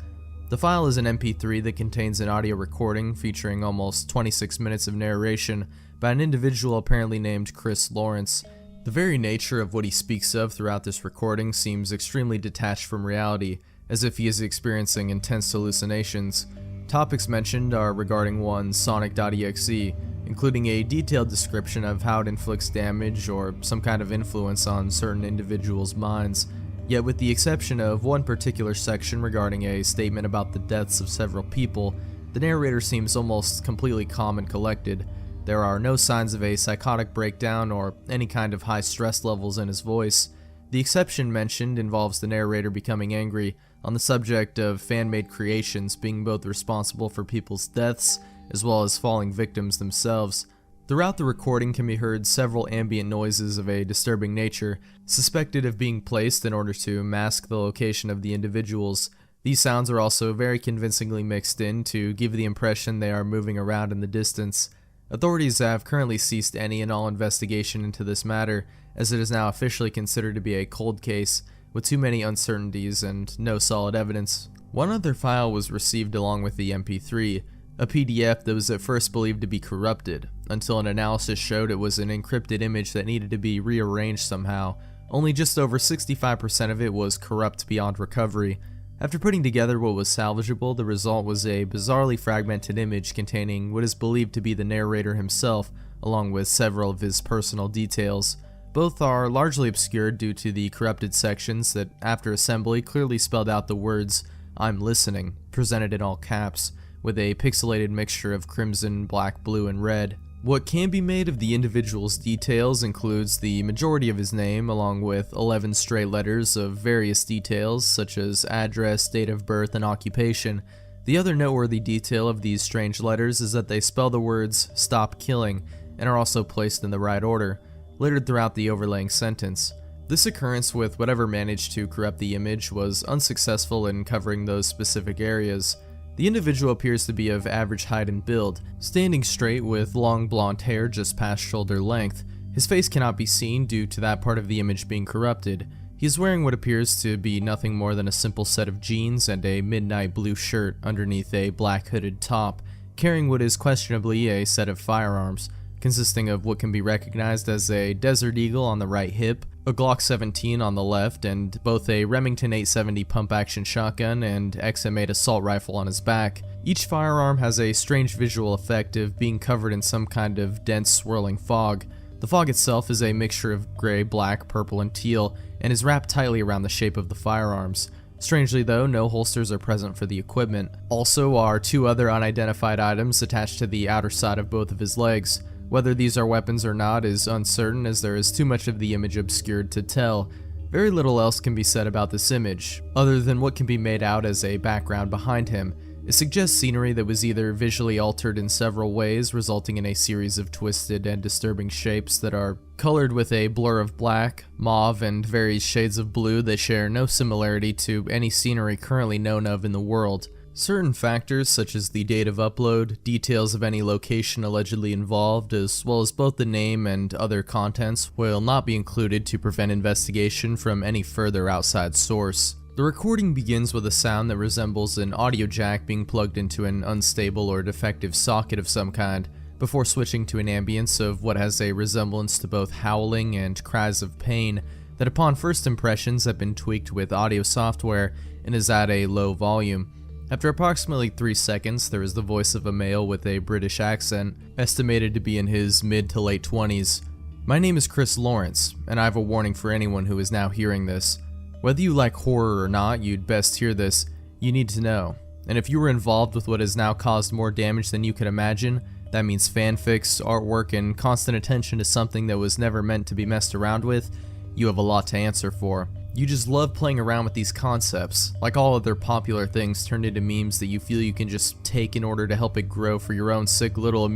The file is an MP3 that contains an audio recording featuring almost 26 minutes of narration by an individual apparently named Chris Lawrence. The very nature of what he speaks of throughout this recording seems extremely detached from reality, as if he is experiencing intense hallucinations. Topics mentioned are regarding one Sonic.exe, including a detailed description of how it inflicts damage or some kind of influence on certain individuals' minds. Yet with the exception of one particular section regarding a statement about the deaths of several people, the narrator seems almost completely calm and collected. There are no signs of a psychotic breakdown or any kind of high stress levels in his voice. The exception mentioned involves the narrator becoming angry on the subject of fan-made creations being both responsible for people's deaths as well as falling victims themselves. Throughout the recording can be heard several ambient noises of a disturbing nature, suspected of being placed in order to mask the location of the individuals. These sounds are also very convincingly mixed in to give the impression they are moving around in the distance. Authorities have currently ceased any and all investigation into this matter, as it is now officially considered to be a cold case, with too many uncertainties and no solid evidence. One other file was received along with the MP3, a PDF that was at first believed to be corrupted, until an analysis showed it was an encrypted image that needed to be rearranged somehow. Only just over 65% of it was corrupt beyond recovery. After putting together what was salvageable, the result was a bizarrely fragmented image containing what is believed to be the narrator himself, along with several of his personal details. Both are largely obscured due to the corrupted sections that, after assembly, clearly spelled out the words, "I'm listening," presented in all caps, with a pixelated mixture of crimson, black, blue, and red. What can be made of the individual's details includes the majority of his name, along with 11 straight letters of various details such as address, date of birth, and occupation. The other noteworthy detail of these strange letters is that they spell the words "stop killing" and are also placed in the right order, littered throughout the overlaying sentence. This occurrence with whatever managed to corrupt the image was unsuccessful in covering those specific areas. The individual appears to be of average height and build, standing straight with long blonde hair just past shoulder length. His face cannot be seen due to that part of the image being corrupted. He is wearing what appears to be nothing more than a simple set of jeans and a midnight blue shirt underneath a black hooded top, carrying what is questionably a set of firearms, consisting of what can be recognized as a Desert Eagle on the right hip, a Glock 17 on the left, and both a Remington 870 pump-action shotgun and XM8 assault rifle on his back. Each firearm has a strange visual effect of being covered in some kind of dense swirling fog. The fog itself is a mixture of gray, black, purple, and teal, and is wrapped tightly around the shape of the firearms. Strangely though, no holsters are present for the equipment. Also are two other unidentified items attached to the outer side of both of his legs. Whether these are weapons or not is uncertain, as there is too much of the image obscured to tell. Very little else can be said about this image, other than what can be made out as a background behind him. It suggests scenery that was either visually altered in several ways, resulting in a series of twisted and disturbing shapes that are colored with a blur of black, mauve, and various shades of blue that share no similarity to any scenery currently known of in the world. Certain factors, such as the date of upload, details of any location allegedly involved, as well as both the name and other contents, will not be included to prevent investigation from any further outside source. The recording begins with a sound that resembles an audio jack being plugged into an unstable or defective socket of some kind, before switching to an ambience of what has a resemblance to both howling and cries of pain that upon first impressions have been tweaked with audio software and is at a low volume. After approximately 3 seconds, there is the voice of a male with a British accent, estimated to be in his mid to late 20s. My name is Chris Lawrence, and I have a warning for anyone who is now hearing this. Whether you like horror or not, you'd best hear this. You need to know. And if you were involved with what has now caused more damage than you could imagine, that means fanfics, artwork, and constant attention to something that was never meant to be messed around with, you have a lot to answer for. You just love playing around with these concepts, like all other popular things turned into memes that you feel you can just take in order to help it grow for your own sick little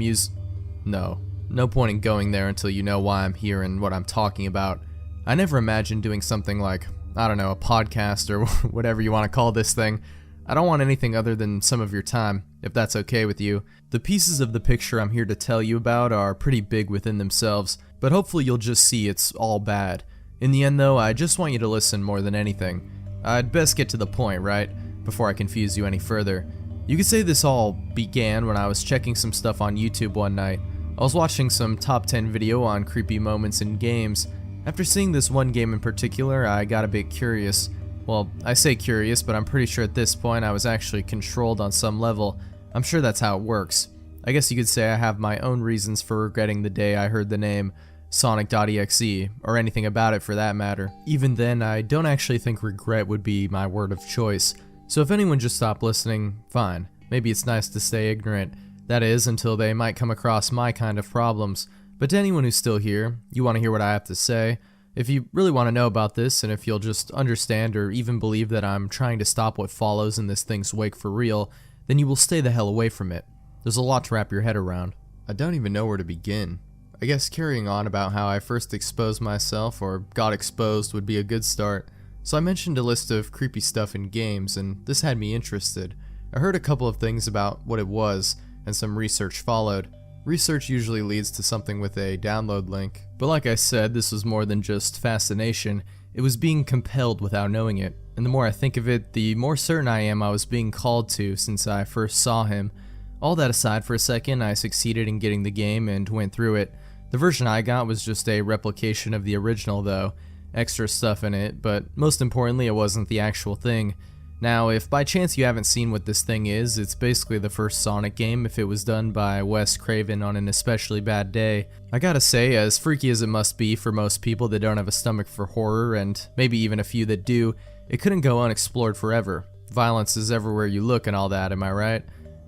No point in going there until you know why I'm here and what I'm talking about. I never imagined doing something like, I don't know, a podcast or whatever you want to call this thing. I don't want anything other than some of your time, if that's okay with you. The pieces of the picture I'm here to tell you about are pretty big within themselves, but hopefully you'll just see it's all bad. In the end though, I just want you to listen more than anything. I'd best get to the point, right? Before I confuse you any further. You could say this all began when I was checking some stuff on YouTube one night. I was watching some top 10 video on creepy moments in games. After seeing this one game in particular, I got a bit curious. Well, I say curious, but I'm pretty sure at this point I was actually controlled on some level. I'm sure that's how it works. I guess you could say I have my own reasons for regretting the day I heard the name Sonic.exe, or anything about it for that matter. Even then, I don't actually think regret would be my word of choice. So if anyone just stopped listening, fine. Maybe it's nice to stay ignorant. That is, until they might come across my kind of problems. But to anyone who's still here, you want to hear what I have to say. If you really want to know about this, and if you'll just understand or even believe that I'm trying to stop what follows in this thing's wake for real, then you will stay the hell away from it. There's a lot to wrap your head around. I don't even know where to begin. I guess carrying on about how I first exposed myself, or got exposed, would be a good start. So I mentioned a list of creepy stuff in games, and this had me interested. I heard a couple of things about what it was, and some research followed. Research usually leads to something with a download link, but like I said, this was more than just fascination. It was being compelled without knowing it, and the more I think of it, the more certain I am I was being called to since I first saw him. All that aside for a second, I succeeded in getting the game and went through it. The version I got was just a replication of the original though, extra stuff in it, but most importantly it wasn't the actual thing. Now, if by chance you haven't seen what this thing is, it's basically the first Sonic game if it was done by Wes Craven on an especially bad day. I gotta say, as freaky as it must be for most people that don't have a stomach for horror, and maybe even a few that do, it couldn't go unexplored forever. Violence is everywhere you look and all that, am I right?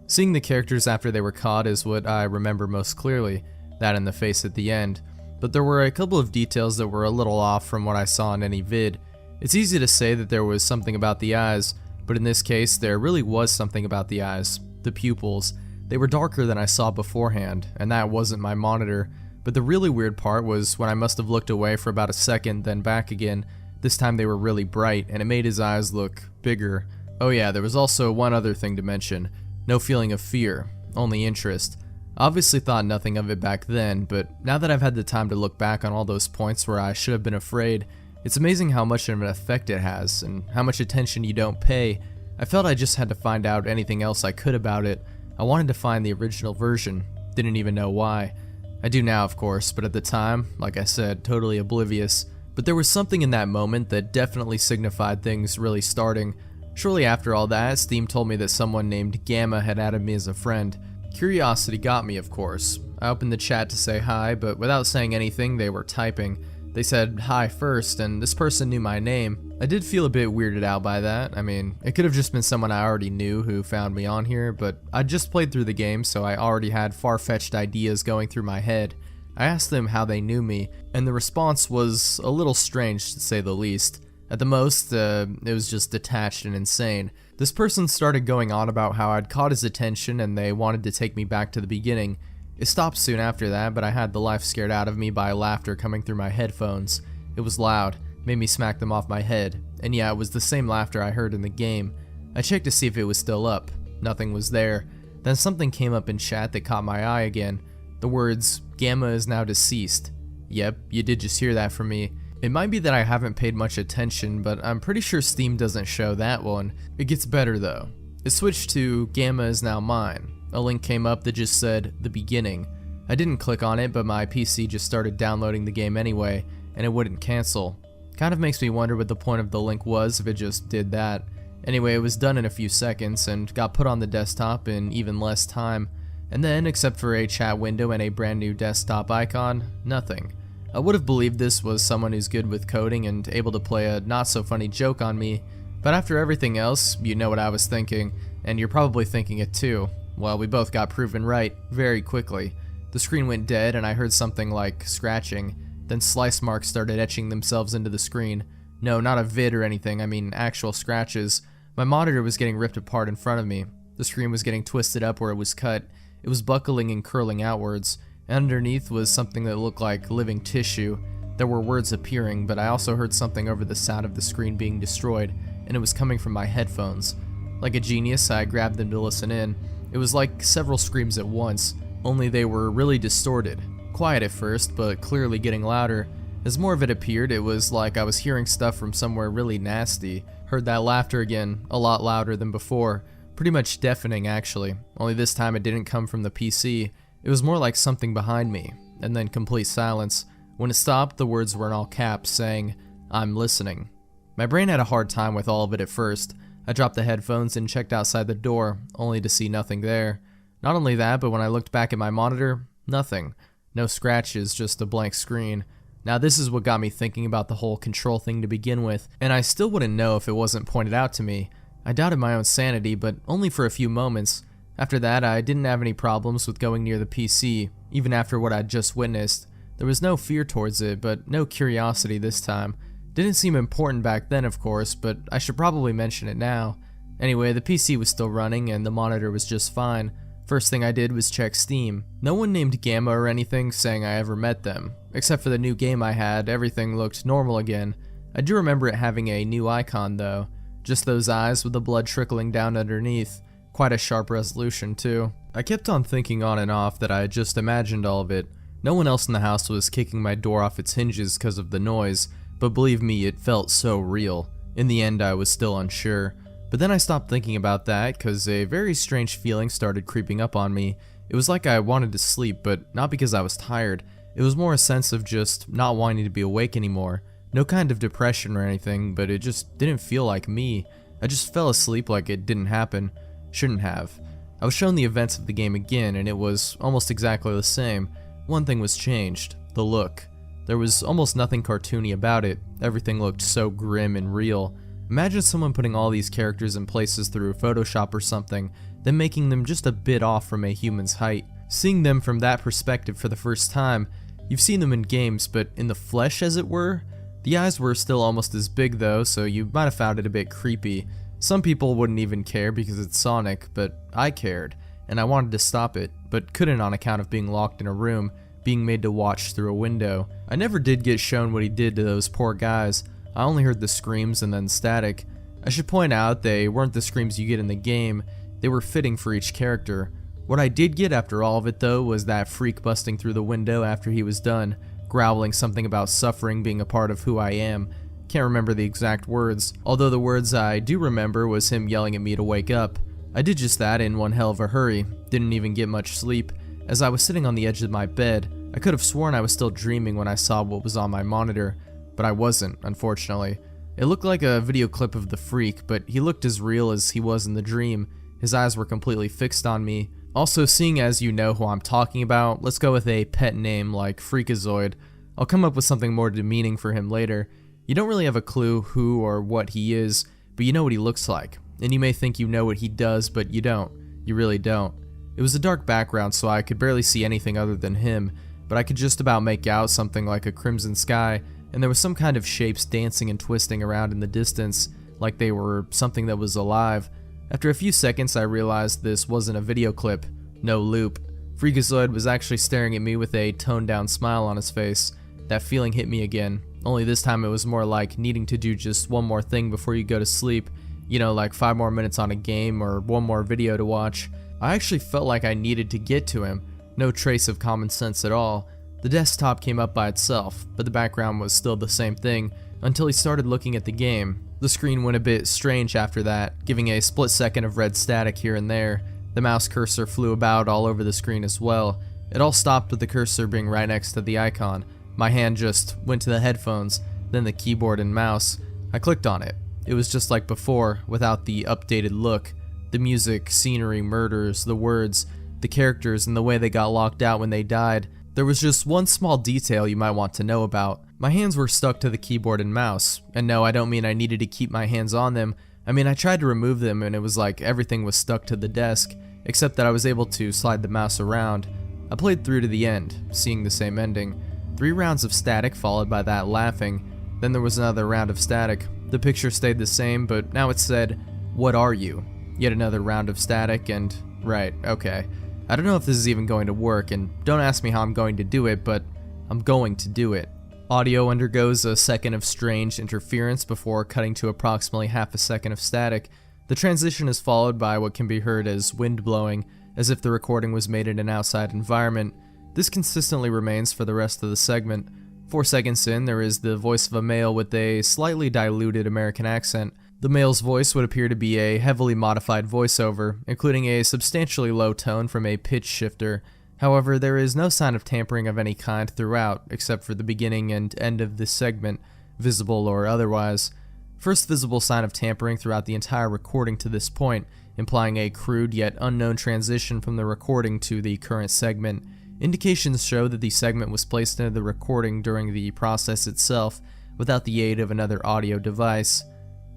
Seeing the characters after they were caught is what I remember most clearly. that and the face at the end, but there were a couple of details that were a little off from what I saw in any vid. It's easy to say that there was something about the eyes, but in this case there really was something about the eyes. The pupils. They were darker than I saw beforehand, and that wasn't my monitor, but the really weird part was when I must have looked away for about a second, then back again. This time they were really bright, and it made his eyes look bigger. Oh yeah, there was also one other thing to mention. No feeling of fear, only interest. Obviously thought nothing of it back then, but now that I've had the time to look back on all those points where I should have been afraid, it's amazing how much of an effect it has, and how much attention you don't pay. I felt I just had to find out anything else I could about it. I wanted to find the original version, didn't even know why. I do now, of course, but at the time, like I said, totally oblivious. But there was something in that moment that definitely signified things really starting. Shortly after all that, Steam told me that someone named Gamma had added me as a friend. Curiosity got me, of course. I opened the chat to say hi, but without saying anything, they were typing. They said hi first, and this person knew my name. I did feel a bit weirded out by that. I mean, it could have just been someone I already knew who found me on here, but I just played through the game, so I already had far-fetched ideas going through my head. I asked them how they knew me, and the response was a little strange to say the least. At the most, it was just detached and insane. This person started going on about how I'd caught his attention and they wanted to take me back to the beginning. It stopped soon after that, but I had the life scared out of me by laughter coming through my headphones. It was loud, made me smack them off my head, and yeah, it was the same laughter I heard in the game. I checked to see if it was still up. Nothing was there. Then something came up in chat that caught my eye again. The words, "Gamma is now deceased." Yep, you did just hear that from me. It might be that I haven't paid much attention, but I'm pretty sure Steam doesn't show that one. It gets better though. It switched to "Gamma is now mine." A link came up that just said, "The beginning." I didn't click on it, but my PC just started downloading the game anyway, and it wouldn't cancel. Kind of makes me wonder what the point of the link was if it just did that. Anyway, it was done in a few seconds, and got put on the desktop in even less time. And then, except for a chat window and a brand new desktop icon, nothing. I would have believed this was someone who's good with coding and able to play a not so funny joke on me, but after everything else, you know what I was thinking, and you're probably thinking it too. Well, we both got proven right, very quickly. The screen went dead and I heard something like scratching, then slice marks started etching themselves into the screen. No, not a vid or anything, I mean actual scratches. My monitor was getting ripped apart in front of me. The screen was getting twisted up where it was cut. It was buckling and curling outwards, and underneath was something that looked like living tissue. There were words appearing, but I also heard something over the sound of the screen being destroyed, and it was coming from my headphones. Like a genius, I grabbed them to listen in. It was like several screams at once, only they were really distorted. Quiet at first, but clearly getting louder. As more of it appeared, it was like I was hearing stuff from somewhere really nasty. Heard that laughter again, a lot louder than before. Pretty much deafening actually, only this time it didn't come from the PC. It was more like something behind me, and then complete silence. When it stopped, the words were in all caps saying, "I'm listening." My brain had a hard time with all of it at first. I dropped the headphones and checked outside the door, only to see nothing there. Not only that, but when I looked back at my monitor, nothing. No scratches, just a blank screen. Now this is what got me thinking about the whole control thing to begin with, and I still wouldn't know if it wasn't pointed out to me. I doubted my own sanity, but only for a few moments. After that, I didn't have any problems with going near the PC, even after what I'd just witnessed. There was no fear towards it, but no curiosity this time. Didn't seem important back then, of course, but I should probably mention it now. Anyway, the PC was still running, and the monitor was just fine. First thing I did was check Steam. No one named Gamma or anything saying I ever met them. Except for the new game I had, everything looked normal again. I do remember it having a new icon though. Just those eyes with the blood trickling down underneath. Quite a sharp resolution too. I kept on thinking on and off that I had just imagined all of it. No one else in the house was kicking my door off its hinges because of the noise, but believe me, it felt so real. In the end, I was still unsure. But then I stopped thinking about that because a very strange feeling started creeping up on me. It was like I wanted to sleep, but not because I was tired. It was more a sense of just not wanting to be awake anymore. No kind of depression or anything, but it just didn't feel like me. I just fell asleep like it didn't happen. Shouldn't have. I was shown the events of the game again, and it was almost exactly the same. One thing was changed: the look. There was almost nothing cartoony about it. Everything looked so grim and real. Imagine someone putting all these characters in places through Photoshop or something, then making them just a bit off from a human's height. Seeing them from that perspective for the first time, you've seen them in games, but in the flesh as it were? The eyes were still almost as big though, so you might have found it a bit creepy. Some people wouldn't even care because it's Sonic, but I cared, and I wanted to stop it, but couldn't on account of being locked in a room, being made to watch through a window. I never did get shown what he did to those poor guys. I only heard the screams and then static. I should point out they weren't the screams you get in the game, they were fitting for each character. What I did get after all of it though was that freak busting through the window after he was done, growling something about suffering being a part of who I am. Can't remember the exact words, although the words I do remember was him yelling at me to wake up. I did just that in one hell of a hurry, didn't even get much sleep. As I was sitting on the edge of my bed, I could have sworn I was still dreaming when I saw what was on my monitor, but I wasn't, unfortunately. It looked like a video clip of the freak, but he looked as real as he was in the dream. His eyes were completely fixed on me. Also, seeing as you know who I'm talking about, let's go with a pet name like Freakazoid. I'll come up with something more demeaning for him later. You don't really have a clue who or what he is, but you know what he looks like. And you may think you know what he does, but you don't. You really don't. It was a dark background, so I could barely see anything other than him, but I could just about make out something like a crimson sky, and there was some kind of shapes dancing and twisting around in the distance, like they were something that was alive. After a few seconds, I realized this wasn't a video clip, no loop. Freakazoid was actually staring at me with a toned-down smile on his face. That feeling hit me again, only this time it was more like needing to do just one more thing before you go to sleep, you know, like 5 more minutes on a game or one more video to watch. I actually felt like I needed to get to him, no trace of common sense at all. The desktop came up by itself, but the background was still the same thing, until he started looking at the game. The screen went a bit strange after that, giving a split second of red static here and there. The mouse cursor flew about all over the screen as well. It all stopped with the cursor being right next to the icon. My hand just went to the headphones, then the keyboard and mouse. I clicked on it. It was just like before, without the updated look. The music, scenery, murders, the words, the characters, and the way they got locked out when they died. There was just one small detail you might want to know about. My hands were stuck to the keyboard and mouse. And no, I don't mean I needed to keep my hands on them. I mean I tried to remove them and it was like everything was stuck to the desk, except that I was able to slide the mouse around. I played through to the end, seeing the same ending. 3 rounds of static followed by that laughing. Then there was another round of static. The picture stayed the same, but now it said, "What are you?" Yet another round of static and, right, okay. I don't know if this is even going to work, and don't ask me how I'm going to do it, but I'm going to do it. Audio undergoes a second of strange interference before cutting to approximately half a second of static. The transition is followed by what can be heard as wind blowing, as if the recording was made in an outside environment. This consistently remains for the rest of the segment. 4 seconds in, there is the voice of a male with a slightly diluted American accent. The male's voice would appear to be a heavily modified voiceover, including a substantially low tone from a pitch shifter. However, there is no sign of tampering of any kind throughout, except for the beginning and end of this segment, visible or otherwise. First visible sign of tampering throughout the entire recording to this point, implying a crude yet unknown transition from the recording to the current segment. Indications show that the segment was placed into the recording during the process itself, without the aid of another audio device.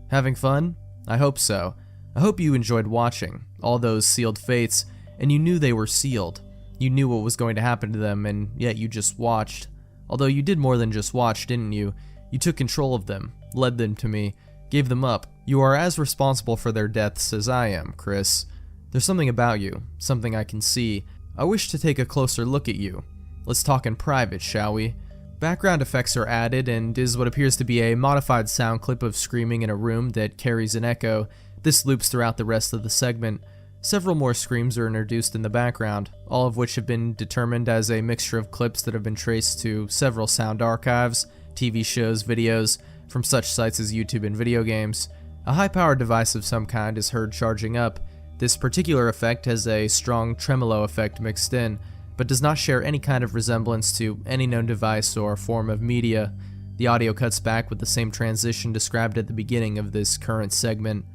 Having fun? I hope so. I hope you enjoyed watching all those sealed fates, and you knew they were sealed. You knew what was going to happen to them, and yet you just watched. Although you did more than just watch, didn't you? You took control of them, led them to me, gave them up. You are as responsible for their deaths as I am, Chris. There's something about you, something I can see. I wish to take a closer look at you. Let's talk in private, shall we? Background effects are added and is what appears to be a modified sound clip of screaming in a room that carries an echo. This loops throughout the rest of the segment. Several more screams are introduced in the background, all of which have been determined as a mixture of clips that have been traced to several sound archives, TV shows, videos, from such sites as YouTube and video games. A high-powered device of some kind is heard charging up. This particular effect has a strong tremolo effect mixed in, but does not share any kind of resemblance to any known device or form of media. The audio cuts back with the same transition described at the beginning of this current segment.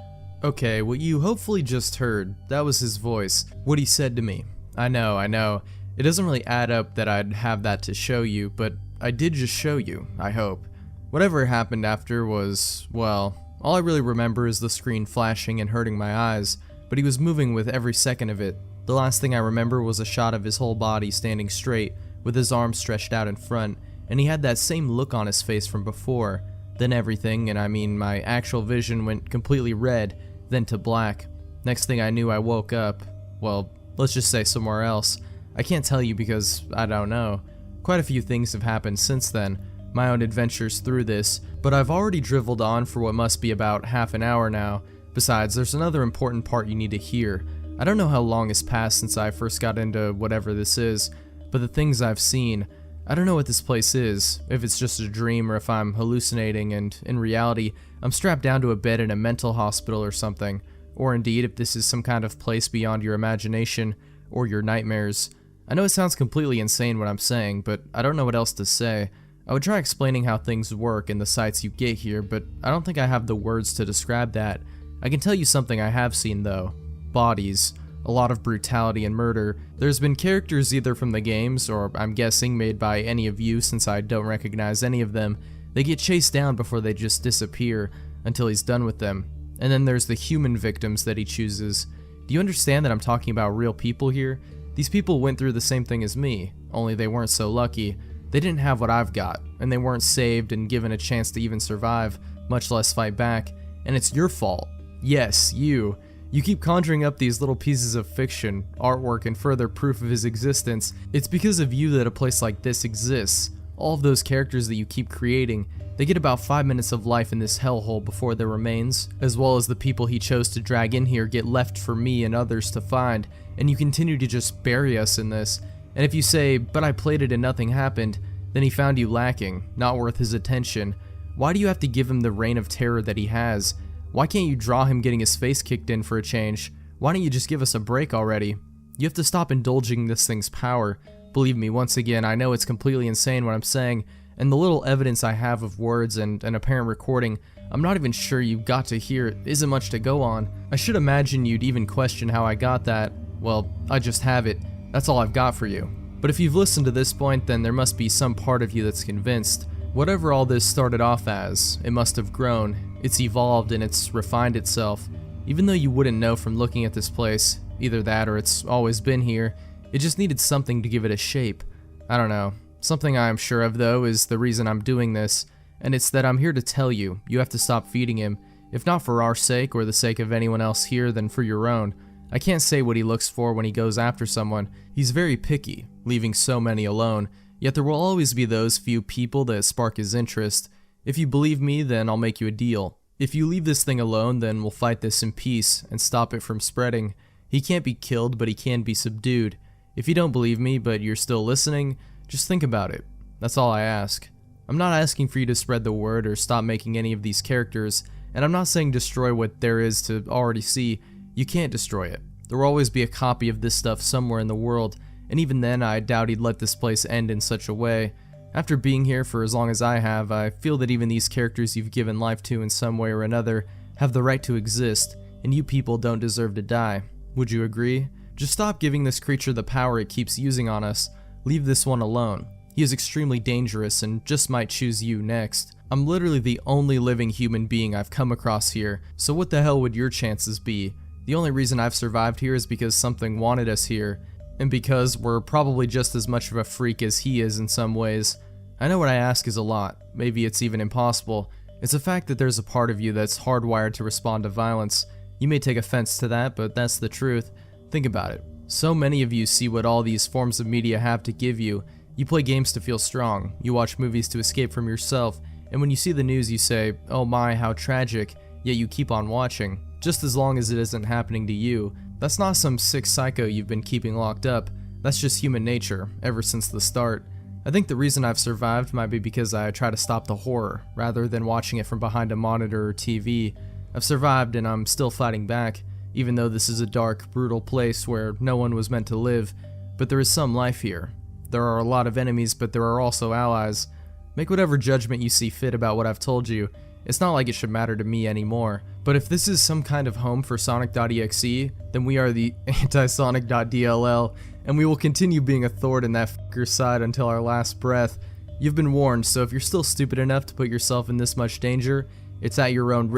Okay, what you hopefully just heard, that was his voice, what he said to me. I know. It doesn't really add up that I'd have that to show you, but I did just show you, I hope. Whatever happened after was, well, all I really remember is the screen flashing and hurting my eyes, but he was moving with every second of it. The last thing I remember was a shot of his whole body standing straight, with his arms stretched out in front, and he had that same look on his face from before. Then everything, and I mean my actual vision, went completely red, then to black. Next thing I knew, I woke up. Well, let's just say somewhere else. I can't tell you because I don't know. Quite a few things have happened since then, my own adventures through this, but I've already driveled on for what must be about half an hour now. Besides, there's another important part you need to hear. I don't know how long has passed since I first got into whatever this is, but the things I've seen, I don't know what this place is, if it's just a dream or if I'm hallucinating and, in reality, I'm strapped down to a bed in a mental hospital or something, or indeed if this is some kind of place beyond your imagination or your nightmares. I know it sounds completely insane what I'm saying, but I don't know what else to say. I would try explaining how things work and the sights you get here, but I don't think I have the words to describe that. I can tell you something I have seen though. Bodies. A lot of brutality and murder. There's been characters either from the games, or I'm guessing made by any of you since I don't recognize any of them. They get chased down before they just disappear, until he's done with them. And then there's the human victims that he chooses. Do you understand that I'm talking about real people here? These people went through the same thing as me, only they weren't so lucky. They didn't have what I've got, and they weren't saved and given a chance to even survive, much less fight back. And it's your fault. Yes, you. You keep conjuring up these little pieces of fiction, artwork, and further proof of his existence. It's because of you that a place like this exists. All of those characters that you keep creating, they get about 5 minutes of life in this hellhole before their remains, as well as the people he chose to drag in here get left for me and others to find, and you continue to just bury us in this. And if you say, but I played it and nothing happened, then he found you lacking, not worth his attention. Why do you have to give him the reign of terror that he has? Why can't you draw him getting his face kicked in for a change? Why don't you just give us a break already? You have to stop indulging this thing's power. Believe me, once again, I know it's completely insane what I'm saying, and the little evidence I have of words and an apparent recording, I'm not even sure you got to hear it isn't much to go on. I should imagine you'd even question how I got that. Well, I just have it. That's all I've got for you. But if you've listened to this point, then there must be some part of you that's convinced. Whatever all this started off as, it must have grown. It's evolved and it's refined itself. Even though you wouldn't know from looking at this place, either that or it's always been here, it just needed something to give it a shape. I don't know. Something I'm sure of though is the reason I'm doing this, and it's that I'm here to tell you, you have to stop feeding him, if not for our sake or the sake of anyone else here, then for your own. I can't say what he looks for when he goes after someone. He's very picky, leaving so many alone, yet there will always be those few people that spark his interest. If you believe me, then I'll make you a deal. If you leave this thing alone, then we'll fight this in peace and stop it from spreading. He can't be killed, but he can be subdued. If you don't believe me, but you're still listening, just think about it. That's all I ask. I'm not asking for you to spread the word or stop making any of these characters, and I'm not saying destroy what there is to already see. You can't destroy it. There will always be a copy of this stuff somewhere in the world, and even then I doubt he'd let this place end in such a way. After being here for as long as I have, I feel that even these characters you've given life to in some way or another have the right to exist, and you people don't deserve to die. Would you agree? Just stop giving this creature the power it keeps using on us. Leave this one alone. He is extremely dangerous and just might choose you next. I'm literally the only living human being I've come across here, so what the hell would your chances be? The only reason I've survived here is because something wanted us here, and because we're probably just as much of a freak as he is in some ways. I know what I ask is a lot, maybe it's even impossible. It's a fact that there's a part of you that's hardwired to respond to violence. You may take offense to that, but that's the truth. Think about it. So many of you see what all these forms of media have to give you. You play games to feel strong, you watch movies to escape from yourself, and when you see the news you say, oh my, how tragic, yet you keep on watching, just as long as it isn't happening to you. That's not some sick psycho you've been keeping locked up, that's just human nature, ever since the start. I think the reason I've survived might be because I try to stop the horror, rather than watching it from behind a monitor or TV. I've survived and I'm still fighting back, even though this is a dark, brutal place where no one was meant to live, but there is some life here. There are a lot of enemies, but there are also allies. Make whatever judgment you see fit about what I've told you. It's not like it should matter to me anymore. But if this is some kind of home for Sonic.exe, then we are the Antisonic.dll, and we will continue being a thorn in that fucker's side until our last breath. You've been warned, so if you're still stupid enough to put yourself in this much danger, it's at your own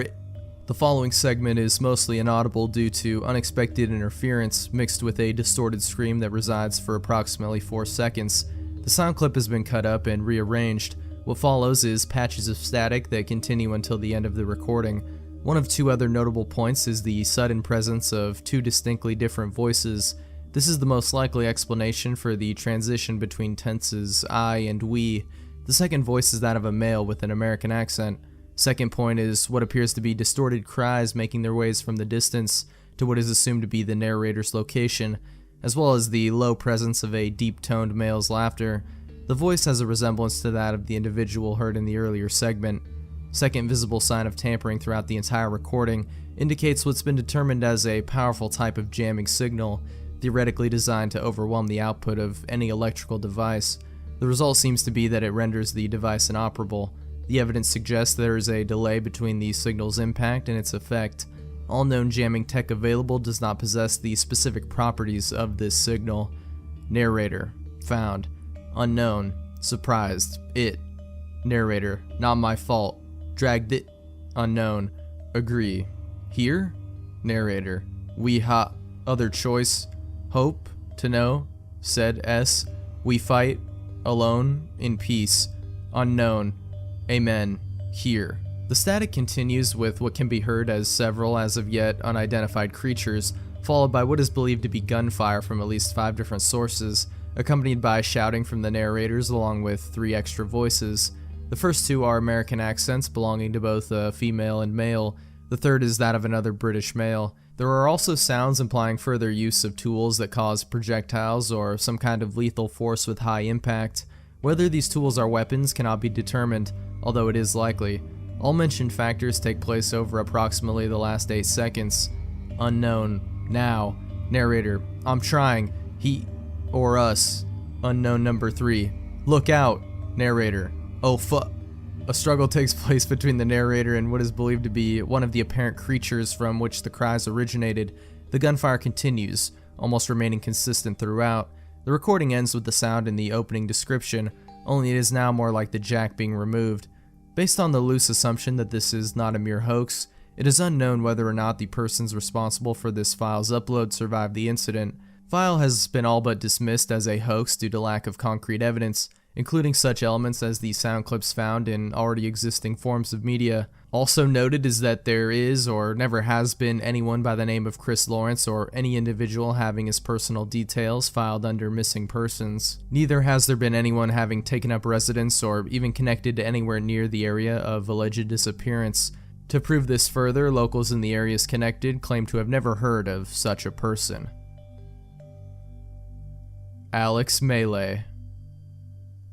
The following segment is mostly inaudible due to unexpected interference mixed with a distorted scream that resides for approximately 4 seconds. The sound clip has been cut up and rearranged. What follows is patches of static that continue until the end of the recording. One of 2 other notable points is the sudden presence of 2 distinctly different voices. This is the most likely explanation for the transition between tenses I and we. The second voice is that of a male with an American accent. Second point is what appears to be distorted cries making their ways from the distance to what is assumed to be the narrator's location, as well as the low presence of a deep-toned male's laughter. The voice has a resemblance to that of the individual heard in the earlier segment. Second visible sign of tampering throughout the entire recording indicates what's been determined as a powerful type of jamming signal, theoretically designed to overwhelm the output of any electrical device. The result seems to be that it renders the device inoperable. The evidence suggests there is a delay between the signal's impact and its effect. All known jamming tech available does not possess the specific properties of this signal. Narrator. Found. Unknown. Surprised. It. Narrator. Not my fault. Dragged it. Unknown. Agree. Here? Narrator. We ha. Other choice. Hope. To know. Said S. We fight. Alone. In peace. Unknown. Amen. Here. The static continues with what can be heard as several as of yet unidentified creatures, followed by what is believed to be gunfire from at least 5 different sources, accompanied by shouting from the narrators along with 3 extra voices. The first 2 are American accents belonging to both a female and male. The third is that of another British male. There are also sounds implying further use of tools that cause projectiles or some kind of lethal force with high impact. Whether these tools are weapons cannot be determined, although it is likely. All mentioned factors take place over approximately the last 8 seconds. Unknown. Now. Narrator. I'm trying. He or us. Unknown number 3. Look out. Narrator. Oh fuck. A struggle takes place between the narrator and what is believed to be one of the apparent creatures from which the cries originated. The gunfire continues, almost remaining consistent throughout. The recording ends with the sound in the opening description, only it is now more like the jack being removed. Based on the loose assumption that this is not a mere hoax, it is unknown whether or not the persons responsible for this file's upload survived the incident. File has been all but dismissed as a hoax due to lack of concrete evidence, including such elements as the sound clips found in already existing forms of media. Also noted is that there is or never has been anyone by the name of Chris Lawrence or any individual having his personal details filed under missing persons. Neither has there been anyone having taken up residence or even connected to anywhere near the area of alleged disappearance. To prove this further, locals in the areas connected claim to have never heard of such a person. Alex Melee.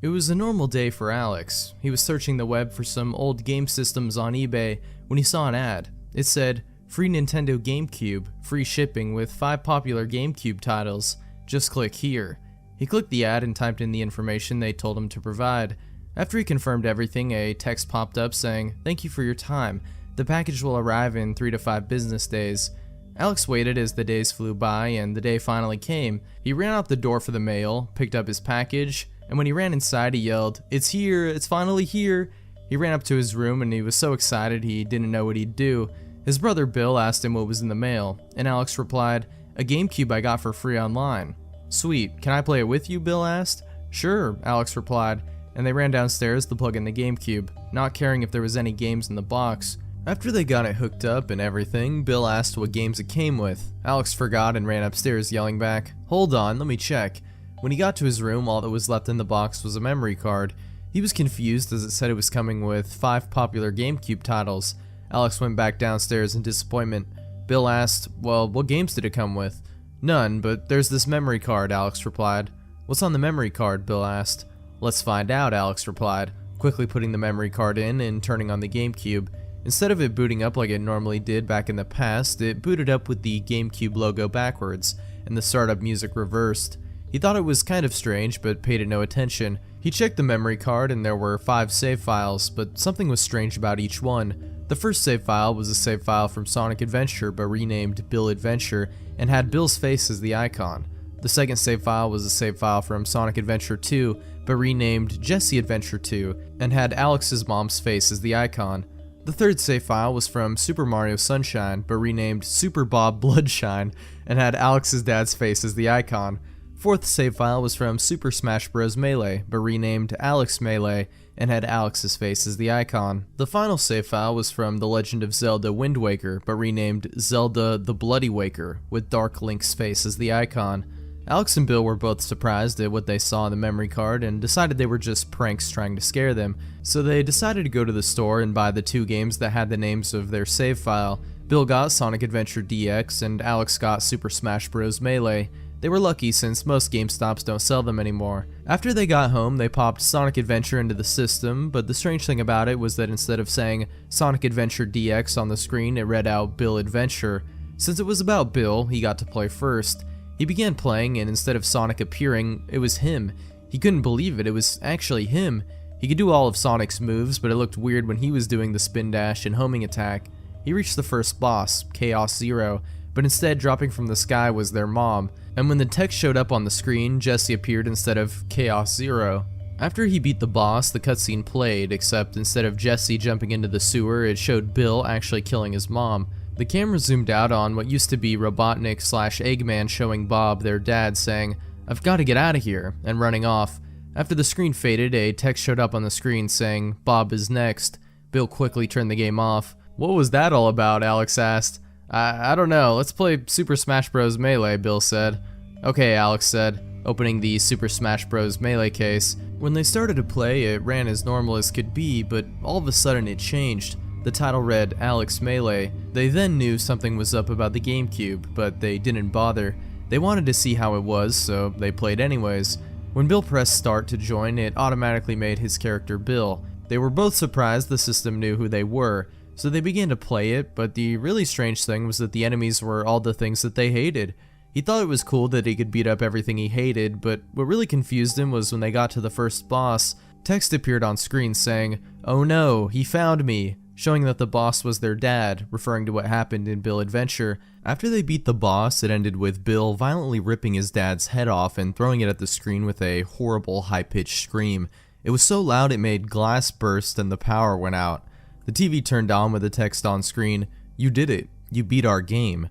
It was a normal day for Alex. He was searching the web for some old game systems on eBay when he saw an ad. It said, "Free Nintendo GameCube, free shipping with 5 popular GameCube titles. Just click here." He clicked the ad and typed in the information they told him to provide. After he confirmed everything, a text popped up saying, "Thank you for your time. The package will arrive in 3 to 5 business days." Alex waited as the days flew by, and the day finally came. He ran out the door for the mail, picked up his package, and when he ran inside he yelled, "It's here! It's finally here!" He ran up to his room and he was so excited he didn't know what he'd do. His brother Bill asked him what was in the mail, and Alex replied, "A GameCube I got for free online." "Sweet, can I play it with you?" Bill asked. "Sure," Alex replied, and they ran downstairs to plug in the GameCube, not caring if there was any games in the box. After they got it hooked up and everything, Bill asked what games it came with. Alex forgot and ran upstairs yelling back, "Hold on, let me check." When he got to his room, all that was left in the box was a memory card. He was confused as it said it was coming with 5 popular GameCube titles. Alex went back downstairs in disappointment. Bill asked, "Well, what games did it come with?" "None, but there's this memory card," Alex replied. "What's on the memory card?" Bill asked. "Let's find out," Alex replied, quickly putting the memory card in and turning on the GameCube. Instead of it booting up like it normally did back in the past, it booted up with the GameCube logo backwards, and the startup music reversed. He thought it was kind of strange, but paid it no attention. He checked the memory card and there were 5 save files, but something was strange about each one. The first save file was a save file from Sonic Adventure but renamed Bill Adventure and had Bill's face as the icon. The second save file was a save file from Sonic Adventure 2 but renamed Jesse Adventure 2 and had Alex's mom's face as the icon. The third save file was from Super Mario Sunshine, but renamed Super Bob Bloodshine, and had Alex's dad's face as the icon. Fourth save file was from Super Smash Bros. Melee, but renamed Alex Melee, and had Alex's face as the icon. The final save file was from The Legend of Zelda Wind Waker, but renamed Zelda the Bloody Waker, with Dark Link's face as the icon. Alex and Bill were both surprised at what they saw on the memory card and decided they were just pranks trying to scare them, so they decided to go to the store and buy the two games that had the names of their save file. Bill got Sonic Adventure DX and Alex got Super Smash Bros. Melee. They were lucky since most GameStops don't sell them anymore. After they got home, they popped Sonic Adventure into the system, but the strange thing about it was that instead of saying Sonic Adventure DX on the screen, it read out Bill Adventure. Since it was about Bill, he got to play first. He began playing, and instead of Sonic appearing, it was him. He couldn't believe it, it was actually him. He could do all of Sonic's moves, but it looked weird when he was doing the spin dash and homing attack. He reached the first boss, Chaos Zero, but instead dropping from the sky was their mom, and when the text showed up on the screen, Jesse appeared instead of Chaos Zero. After he beat the boss, the cutscene played, except instead of Jesse jumping into the sewer, it showed Bill actually killing his mom. The camera zoomed out on what used to be Robotnik/Eggman showing Bob, their dad, saying, "I've got to get out of here," and running off. After the screen faded, a text showed up on the screen saying, "Bob is next." Bill quickly turned the game off. "What was that all about?" Alex asked. I don't know, let's play Super Smash Bros. Melee," Bill said. "Okay," Alex said, opening the Super Smash Bros. Melee case. When they started to play, it ran as normal as could be, but all of a sudden it changed. The title read Alex Melee. They then knew something was up about the GameCube, but they didn't bother. They wanted to see how it was, so they played anyways. When Bill pressed start to join, it automatically made his character Bill. They were both surprised the system knew who they were, so they began to play it, but the really strange thing was that the enemies were all the things that they hated. He thought it was cool that he could beat up everything he hated, but what really confused him was when they got to the first boss, text appeared on screen saying, "Oh no, he found me," showing that the boss was their dad, referring to what happened in Bill Adventure. After they beat the boss, it ended with Bill violently ripping his dad's head off and throwing it at the screen with a horrible high-pitched scream. It was so loud it made glass burst and the power went out. The TV turned on with the text on screen, "You did it. You beat our game."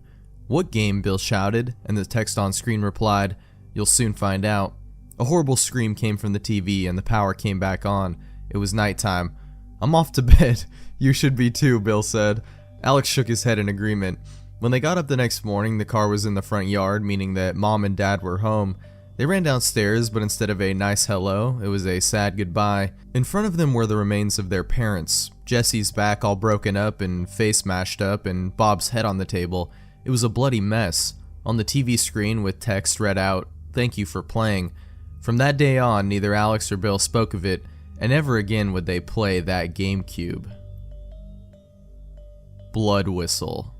"What game?" Bill shouted, and the text on screen replied, "You'll soon find out." A horrible scream came from the TV and the power came back on. It was nighttime. "I'm off to bed. You should be too," Bill said. Alex shook his head in agreement. When they got up the next morning, the car was in the front yard, meaning that Mom and Dad were home. They ran downstairs, but instead of a nice hello, it was a sad goodbye. In front of them were the remains of their parents. Jesse's back all broken up and face mashed up, and Bob's head on the table. It was a bloody mess. On the TV screen with text read out, "Thank you for playing." From that day on, neither Alex or Bill spoke of it, and never again would they play that GameCube. Blood Whistle.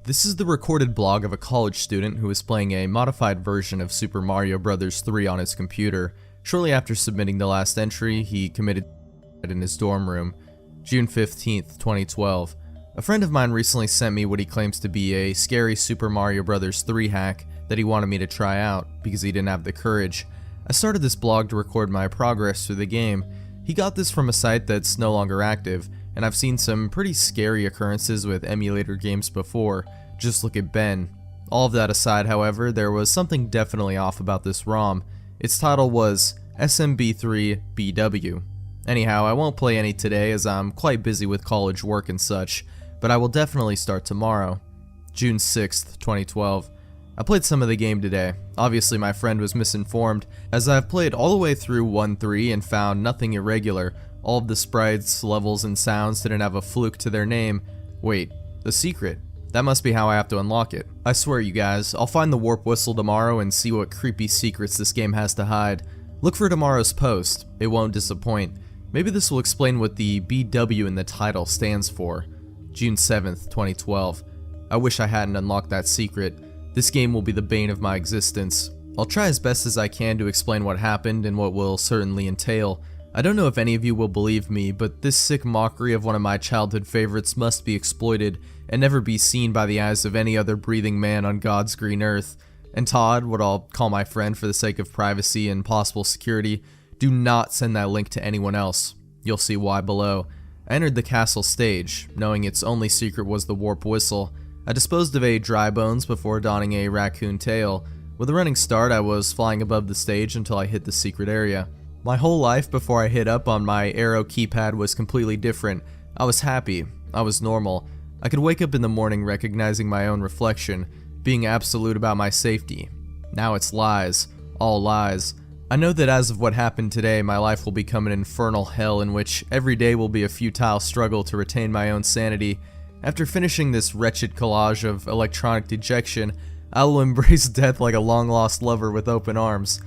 This is the recorded blog of a college student who was playing a modified version of Super Mario Bros. 3 on his computer. Shortly after submitting the last entry, he committed suicide in his dorm room. June 15th, 2012. A friend of mine recently sent me what he claims to be a scary Super Mario Bros. 3 hack that he wanted me to try out because he didn't have the courage. I started this blog to record my progress through the game. He got this from a site that's no longer active, and I've seen some pretty scary occurrences with emulator games before. Just look at Ben. All of that aside, however, there was something definitely off about this ROM. Its title was SMB3BW. Anyhow, I won't play any today as I'm quite busy with college work and such, but I will definitely start tomorrow. June 6th, 2012. I played some of the game today. Obviously my friend was misinformed, as I've played all the way through 1-3 and found nothing irregular. All of the sprites, levels, and sounds didn't have a fluke to their name. Wait, the secret. That must be how I have to unlock it. I swear you guys, I'll find the warp whistle tomorrow and see what creepy secrets this game has to hide. Look for tomorrow's post. It won't disappoint. Maybe this will explain what the BW in the title stands for. June 7th, 2012. I wish I hadn't unlocked that secret. This game will be the bane of my existence. I'll try as best as I can to explain what happened and what will certainly entail. I don't know if any of you will believe me, but this sick mockery of one of my childhood favorites must be exploited and never be seen by the eyes of any other breathing man on God's green earth. And Todd, what I'll call my friend for the sake of privacy and possible security, do not send that link to anyone else. You'll see why below. I entered the castle stage, knowing its only secret was the warp whistle. I disposed of a dry bones before donning a raccoon tail. With a running start, I was flying above the stage until I hit the secret area. My whole life before I hit up on my arrow keypad was completely different. I was happy. I was normal. I could wake up in the morning recognizing my own reflection, being absolute about my safety. Now it's lies. All lies. I know that as of what happened today, my life will become an infernal hell in which every day will be a futile struggle to retain my own sanity. After finishing this wretched collage of electronic dejection, I will embrace death like a long-lost lover with open arms.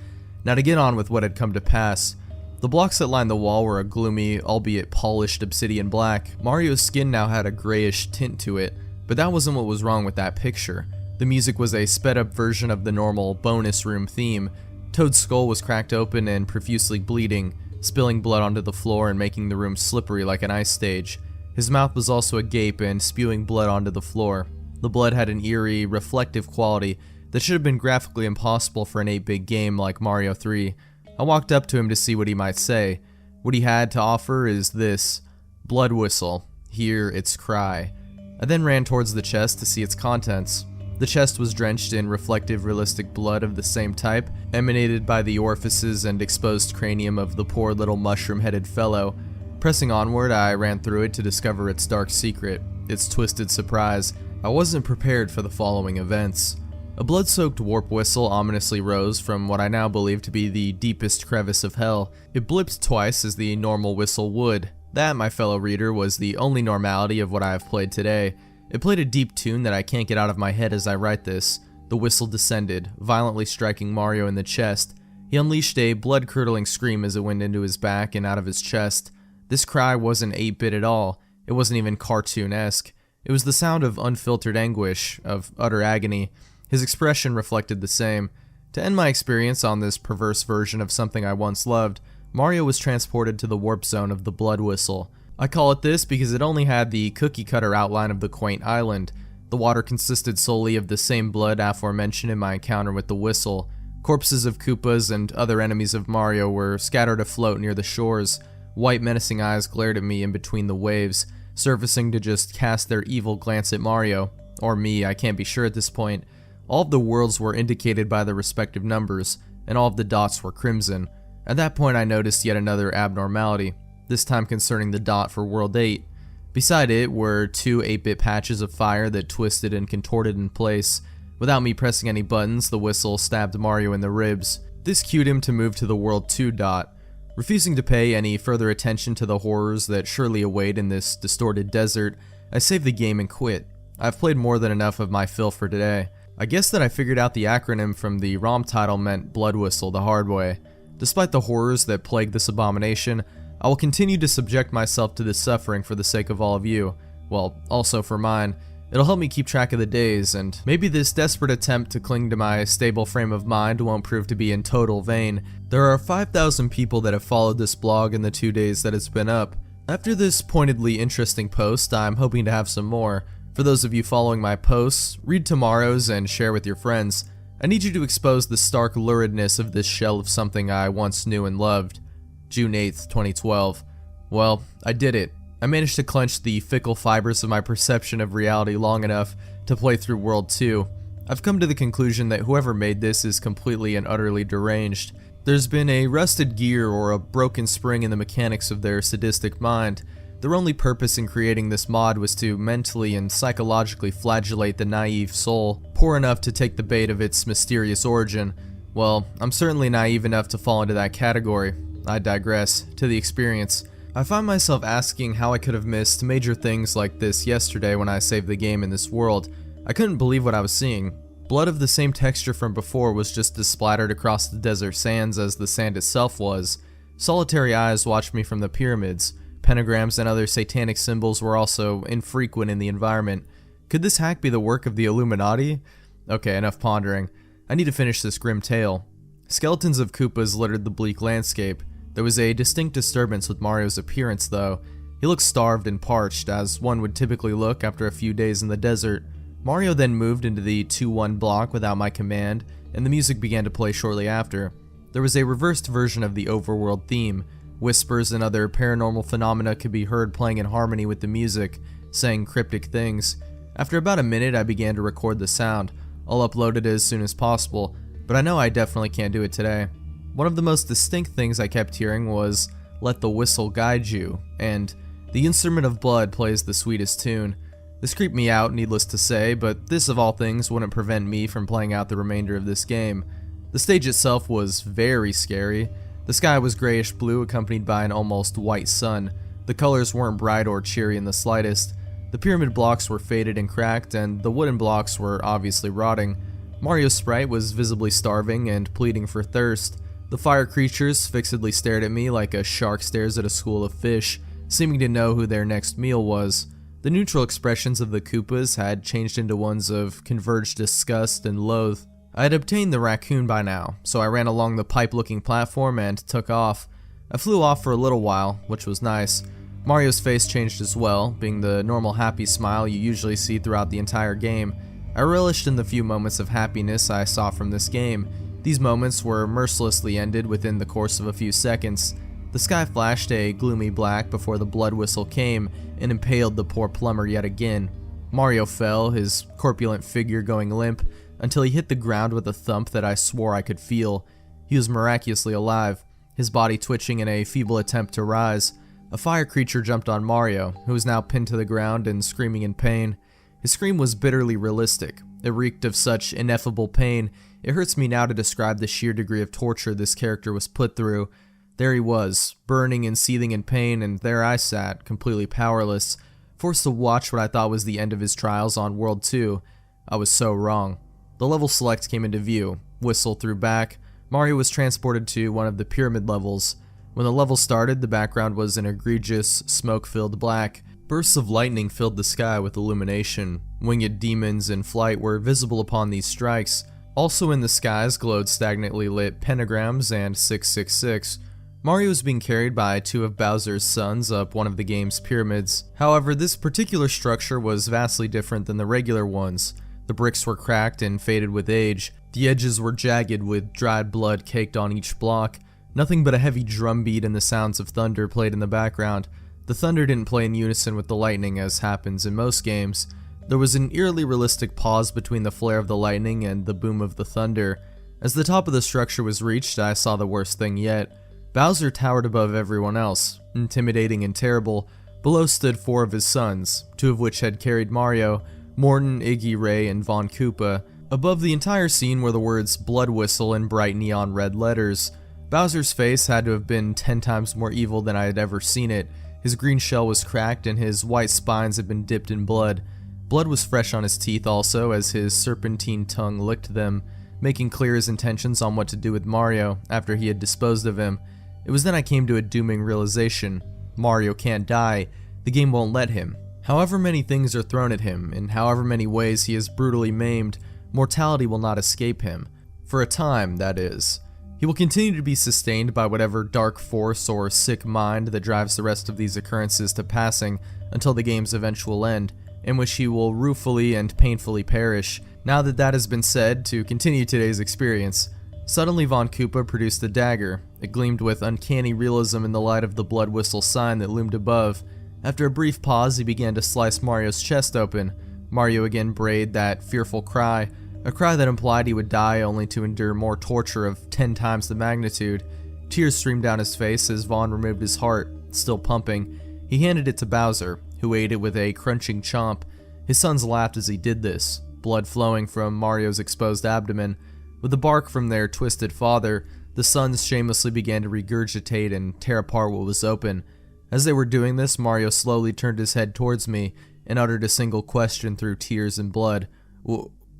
Now to get on with what had come to pass. The blocks that lined the wall were a gloomy, albeit polished obsidian black. Mario's skin now had a grayish tint to it, but that wasn't what was wrong with that picture. The music was a sped-up version of the normal bonus room theme. Toad's skull was cracked open and profusely bleeding, spilling blood onto the floor and making the room slippery like an ice stage. His mouth was also agape and spewing blood onto the floor. The blood had an eerie, reflective quality that should have been graphically impossible for an 8-bit game like Mario 3. I walked up to him to see what he might say. What he had to offer is this: blood whistle, hear its cry. I then ran towards the chest to see its contents. The chest was drenched in reflective, realistic blood of the same type, emanated by the orifices and exposed cranium of the poor little mushroom-headed fellow. Pressing onward, I ran through it to discover its dark secret, its twisted surprise. I wasn't prepared for the following events. A blood-soaked warp whistle ominously rose from what I now believe to be the deepest crevice of hell. It blipped twice as the normal whistle would. That, my fellow reader, was the only normality of what I have played today. It played a deep tune that I can't get out of my head as I write this. The whistle descended, violently striking Mario in the chest. He unleashed a blood-curdling scream as it went into his back and out of his chest. This cry wasn't 8-bit at all. It wasn't even cartoon-esque. It was the sound of unfiltered anguish, of utter agony. His expression reflected the same. To end my experience on this perverse version of something I once loved, Mario was transported to the warp zone of the blood whistle. I call it this because it only had the cookie-cutter outline of the quaint island. The water consisted solely of the same blood aforementioned in my encounter with the whistle. Corpses of Koopas and other enemies of Mario were scattered afloat near the shores. White menacing eyes glared at me in between the waves, surfacing to just cast their evil glance at Mario. Or me, I can't be sure at this point. All of the worlds were indicated by their respective numbers, and all of the dots were crimson. At that point I noticed yet another abnormality, this time concerning the dot for World 8. Beside it were two 8-bit patches of fire that twisted and contorted in place. Without me pressing any buttons, the whistle stabbed Mario in the ribs. This cued him to move to the World 2 dot. Refusing to pay any further attention to the horrors that surely await in this distorted desert, I saved the game and quit. I've played more than enough of my fill for today. I guess that I figured out the acronym from the ROM title meant blood whistle the hard way. Despite the horrors that plague this abomination, I will continue to subject myself to this suffering for the sake of all of you. Well, also for mine. It'll help me keep track of the days, and maybe this desperate attempt to cling to my stable frame of mind won't prove to be in total vain. There are 5,000 people that have followed this blog in the 2 days that it's been up. After this pointedly interesting post, I'm hoping to have some more. For those of you following my posts, read tomorrow's and share with your friends. I need you to expose the stark luridness of this shell of something I once knew and loved. June 8th, 2012. Well, I did it. I managed to clench the fickle fibers of my perception of reality long enough to play through World 2. I've come to the conclusion that whoever made this is completely and utterly deranged. There's been a rusted gear or a broken spring in the mechanics of their sadistic mind. Their only purpose in creating this mod was to mentally and psychologically flagellate the naive soul, poor enough to take the bait of its mysterious origin. Well, I'm certainly naive enough to fall into that category. I digress. To the experience. I find myself asking how I could have missed major things like this yesterday when I saved the game in this world. I couldn't believe what I was seeing. Blood of the same texture from before was just as splattered across the desert sands as the sand itself was. Solitary eyes watched me from the pyramids. Pentagrams and other satanic symbols were also infrequent in the environment. Could this hack be the work of the Illuminati? Okay, enough pondering. I need to finish this grim tale. Skeletons of Koopas littered the bleak landscape. There was a distinct disturbance with Mario's appearance, though. He looked starved and parched, as one would typically look after a few days in the desert. Mario then moved into the 2-1 block without my command, and the music began to play shortly after. There was a reversed version of the overworld theme. Whispers and other paranormal phenomena could be heard playing in harmony with the music, saying cryptic things. After about a minute, I began to record the sound. I'll upload it as soon as possible, but I know I definitely can't do it today. One of the most distinct things I kept hearing was, "Let the whistle guide you," and "The instrument of blood plays the sweetest tune." This creeped me out, needless to say, but this of all things wouldn't prevent me from playing out the remainder of this game. The stage itself was very scary. The sky was grayish blue, accompanied by an almost white sun. The colors weren't bright or cheery in the slightest. The pyramid blocks were faded and cracked, and the wooden blocks were obviously rotting. Mario's sprite was visibly starving and pleading for thirst. The fire creatures fixedly stared at me like a shark stares at a school of fish, seeming to know who their next meal was. The neutral expressions of the Koopas had changed into ones of converged disgust and loathe. I had obtained the raccoon by now, so I ran along the pipe-looking platform and took off. I flew off for a little while, which was nice. Mario's face changed as well, being the normal happy smile you usually see throughout the entire game. I relished in the few moments of happiness I saw from this game. These moments were mercilessly ended within the course of a few seconds. The sky flashed a gloomy black before the blood whistle came and impaled the poor plumber yet again. Mario fell, his corpulent figure going limp, until he hit the ground with a thump that I swore I could feel. He was miraculously alive, his body twitching in a feeble attempt to rise. A fire creature jumped on Mario, who was now pinned to the ground and screaming in pain. His scream was bitterly realistic. It reeked of such ineffable pain. It hurts me now to describe the sheer degree of torture this character was put through. There he was, burning and seething in pain, and there I sat, completely powerless, forced to watch what I thought was the end of his trials on World 2. I was so wrong. The level select came into view. Whistle threw back. Mario was transported to one of the pyramid levels. When the level started, the background was an egregious, smoke-filled black. Bursts of lightning filled the sky with illumination. Winged demons in flight were visible upon these strikes. Also in the skies glowed stagnantly lit pentagrams and 666. Mario was being carried by two of Bowser's sons up one of the game's pyramids. However, this particular structure was vastly different than the regular ones. The bricks were cracked and faded with age. The edges were jagged with dried blood caked on each block. Nothing but a heavy drum beat and the sounds of thunder played in the background. The thunder didn't play in unison with the lightning as happens in most games. There was an eerily realistic pause between the flare of the lightning and the boom of the thunder. As the top of the structure was reached, I saw the worst thing yet. Bowser towered above everyone else, intimidating and terrible. Below stood four of his sons, two of which had carried Mario, Morton, Iggy, Ray, and Von Koopa. Above the entire scene were the words "Blood Whistle" in bright neon red letters. Bowser's face had to have been 10 times more evil than I had ever seen it. His green shell was cracked and his white spines had been dipped in blood. Blood was fresh on his teeth also as his serpentine tongue licked them, making clear his intentions on what to do with Mario after he had disposed of him. It was then I came to a dooming realization. Mario can't die. The game won't let him. However many things are thrown at him, in however many ways he is brutally maimed, mortality will not escape him. For a time, that is. He will continue to be sustained by whatever dark force or sick mind that drives the rest of these occurrences to passing until the game's eventual end, in which he will ruefully and painfully perish. Now that that has been said, to continue today's experience, suddenly Von Koopa produced a dagger. It gleamed with uncanny realism in the light of the blood whistle sign that loomed above. After a brief pause, he began to slice Mario's chest open. Mario again brayed that fearful cry, a cry that implied he would die only to endure more torture of 10 times the magnitude. Tears streamed down his face as Vaughn removed his heart, still pumping. He handed it to Bowser, who ate it with a crunching chomp. His sons laughed as he did this, blood flowing from Mario's exposed abdomen. With the bark from their twisted father, the sons shamelessly began to regurgitate and tear apart what was open. As they were doing this, Mario slowly turned his head towards me and uttered a single question through tears and blood.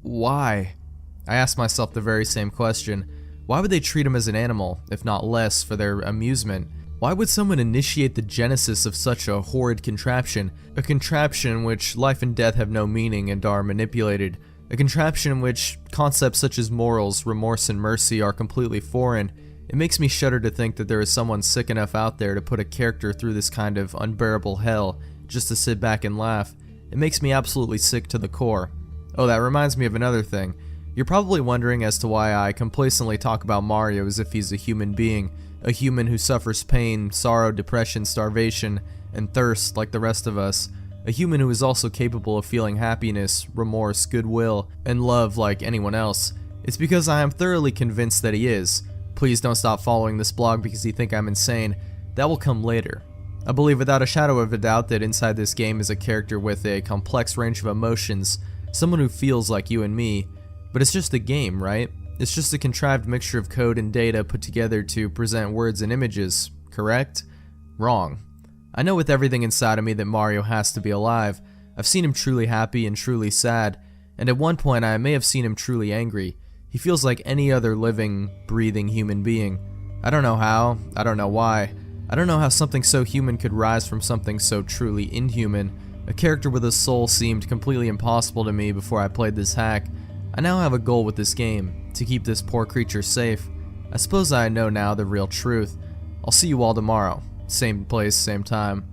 Why? I asked myself the very same question. Why would they treat him as an animal, if not less, for their amusement? Why would someone initiate the genesis of such a horrid contraption? A contraption in which life and death have no meaning and are manipulated. A contraption in which concepts such as morals, remorse, and mercy are completely foreign. It makes me shudder to think that there is someone sick enough out there to put a character through this kind of unbearable hell, just to sit back and laugh. It makes me absolutely sick to the core. Oh, that reminds me of another thing. You're probably wondering as to why I complacently talk about Mario as if he's a human being. A human who suffers pain, sorrow, depression, starvation, and thirst like the rest of us. A human who is also capable of feeling happiness, remorse, goodwill, and love like anyone else. It's because I am thoroughly convinced that he is. Please don't stop following this blog because you think I'm insane. That will come later. I believe without a shadow of a doubt that inside this game is a character with a complex range of emotions, someone who feels like you and me. But it's just a game, right? It's just a contrived mixture of code and data put together to present words and images, correct? Wrong. I know with everything inside of me that Mario has to be alive. I've seen him truly happy and truly sad, and at one point I may have seen him truly angry. He feels like any other living, breathing human being. I don't know how, I don't know why. I don't know how something so human could rise from something so truly inhuman. A character with a soul seemed completely impossible to me before I played this hack. I now have a goal with this game, to keep this poor creature safe. I suppose I know now the real truth. I'll see you all tomorrow. Same place, same time.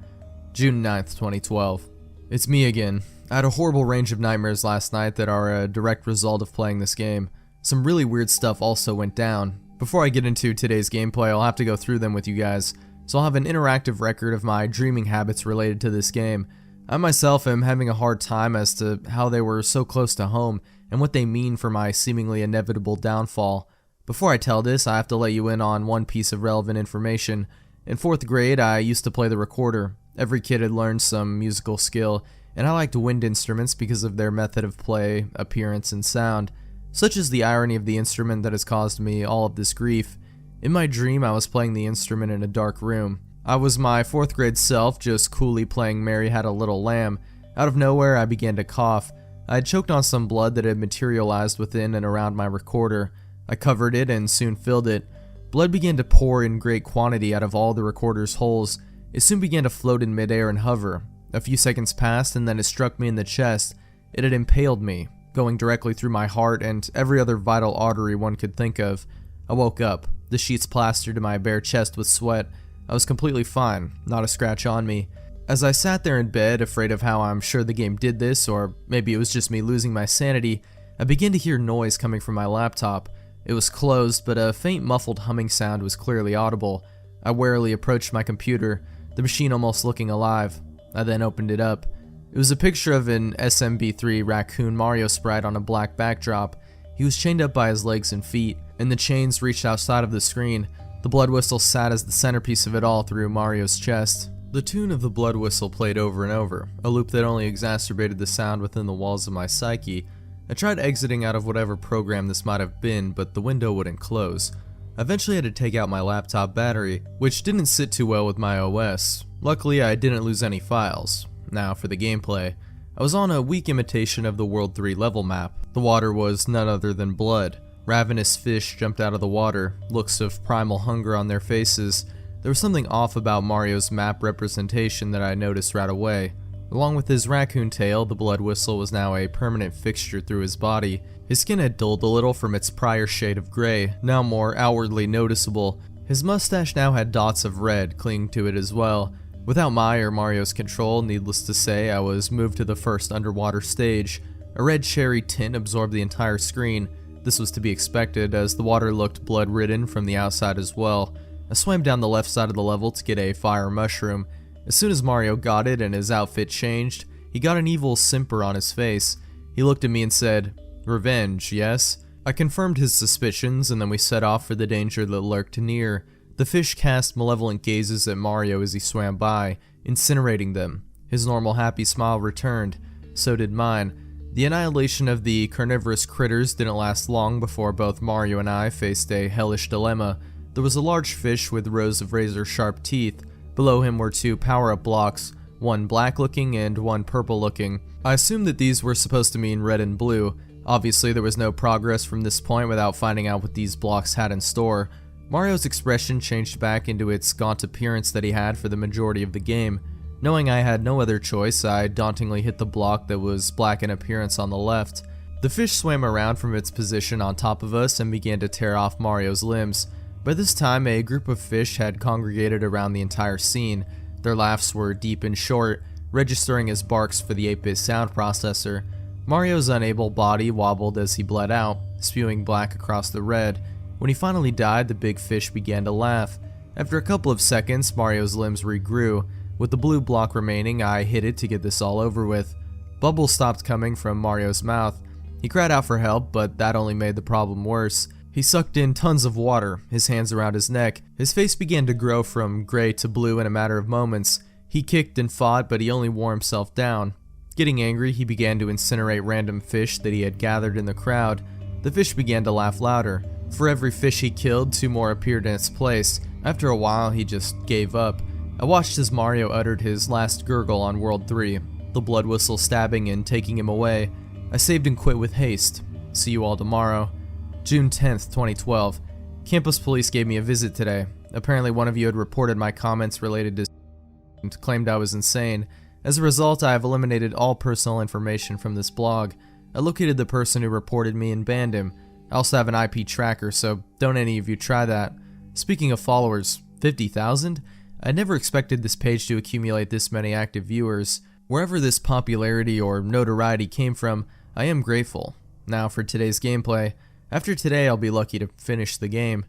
June 9th, 2012. It's me again. I had a horrible range of nightmares last night that are a direct result of playing this game. Some really weird stuff also went down. Before I get into today's gameplay, I'll have to go through them with you guys. So I'll have an interactive record of my dreaming habits related to this game. I myself am having a hard time as to how they were so close to home and what they mean for my seemingly inevitable downfall. Before I tell this, I have to let you in on one piece of relevant information. In 4th grade, I used to play the recorder. Every kid had learned some musical skill, and I liked wind instruments because of their method of play, appearance, and sound. Such is the irony of the instrument that has caused me all of this grief. In my dream, I was playing the instrument in a dark room. I was my 4th grade self, just coolly playing Mary Had a Little Lamb. Out of nowhere, I began to cough. I had choked on some blood that had materialized within and around my recorder. I covered it and soon filled it. Blood began to pour in great quantity out of all the recorder's holes. It soon began to float in midair and hover. A few seconds passed and then it struck me in the chest. It had impaled me, going directly through my heart and every other vital artery one could think of. I woke up. The sheets plastered to my bare chest with sweat. I was completely fine, not a scratch on me. As I sat there in bed, afraid of how I'm sure the game did this, or maybe it was just me losing my sanity, I began to hear noise coming from my laptop. It was closed, but a faint muffled humming sound was clearly audible. I warily approached my computer, the machine almost looking alive. I then opened it up. It was a picture of an SMB3 raccoon Mario sprite on a black backdrop. He was chained up by his legs and feet, and the chains reached outside of the screen. The blood whistle sat as the centerpiece of it all through Mario's chest. The tune of the blood whistle played over and over, a loop that only exacerbated the sound within the walls of my psyche. I tried exiting out of whatever program this might have been, but the window wouldn't close. I eventually had to take out my laptop battery, which didn't sit too well with my OS. Luckily, I didn't lose any files. Now for the gameplay. I was on a weak imitation of the World 3 level map. The water was none other than blood. Ravenous fish jumped out of the water, looks of primal hunger on their faces. There was something off about Mario's map representation that I noticed right away. Along with his raccoon tail, the blood whistle was now a permanent fixture through his body. His skin had dulled a little from its prior shade of gray, now more outwardly noticeable. His mustache now had dots of red clinging to it as well. Without my or Mario's control, needless to say, I was moved to the first underwater stage. A red cherry tint absorbed the entire screen. This was to be expected, as the water looked blood-ridden from the outside as well. I swam down the left side of the level to get a fire mushroom. As soon as Mario got it and his outfit changed, he got an evil simper on his face. He looked at me and said, "Revenge, yes?" I confirmed his suspicions, and then we set off for the danger that lurked near. The fish cast malevolent gazes at Mario as he swam by, incinerating them. His normal happy smile returned. So did mine. The annihilation of the carnivorous critters didn't last long before both Mario and I faced a hellish dilemma. There was a large fish with rows of razor-sharp teeth. Below him were two power-up blocks, one black-looking and one purple-looking. I assumed that these were supposed to mean red and blue. Obviously, there was no progress from this point without finding out what these blocks had in store. Mario's expression changed back into its gaunt appearance that he had for the majority of the game. Knowing I had no other choice, I dauntingly hit the block that was black in appearance on the left. The fish swam around from its position on top of us and began to tear off Mario's limbs. By this time, a group of fish had congregated around the entire scene. Their laughs were deep and short, registering as barks for the 8-bit sound processor. Mario's unable body wobbled as he bled out, spewing black across the red. When he finally died, the big fish began to laugh. After a couple of seconds, Mario's limbs regrew. With the blue block remaining, I hit it to get this all over with. Bubbles stopped coming from Mario's mouth. He cried out for help, but that only made the problem worse. He sucked in tons of water, his hands around his neck. His face began to grow from gray to blue in a matter of moments. He kicked and fought, but he only wore himself down. Getting angry, he began to incinerate random fish that he had gathered in the crowd. The fish began to laugh louder. For every fish he killed, 2 more appeared in its place. After a while, he just gave up. I watched as Mario uttered his last gurgle on World 3, the blood whistle stabbing and taking him away. I saved and quit with haste. See you all tomorrow. June 10th, 2012. Campus police gave me a visit today. Apparently one of you had reported my comments related to and claimed I was insane. As a result, I have eliminated all personal information from this blog. I located the person who reported me and banned him. I also have an IP tracker, so don't any of you try that. Speaking of followers, 50,000? I never expected this page to accumulate this many active viewers. Wherever this popularity or notoriety came from, I am grateful. Now for today's gameplay. After today, I'll be lucky to finish the game.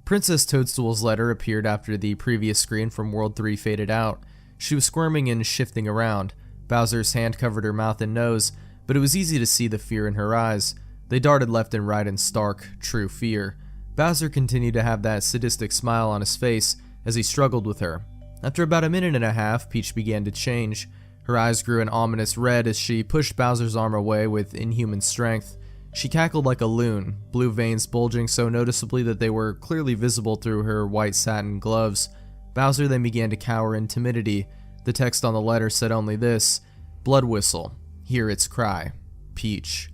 Princess Toadstool's letter appeared after the previous screen from World 3 faded out. She was squirming and shifting around. Bowser's hand covered her mouth and nose, but it was easy to see the fear in her eyes. They darted left and right in stark, true fear. Bowser continued to have that sadistic smile on his face as he struggled with her. After about a minute and a half, Peach began to change. Her eyes grew an ominous red as she pushed Bowser's arm away with inhuman strength. She cackled like a loon, blue veins bulging so noticeably that they were clearly visible through her white satin gloves. Bowser then began to cower in timidity. The text on the letter said only this: "Blood whistle. Hear its cry. Peach."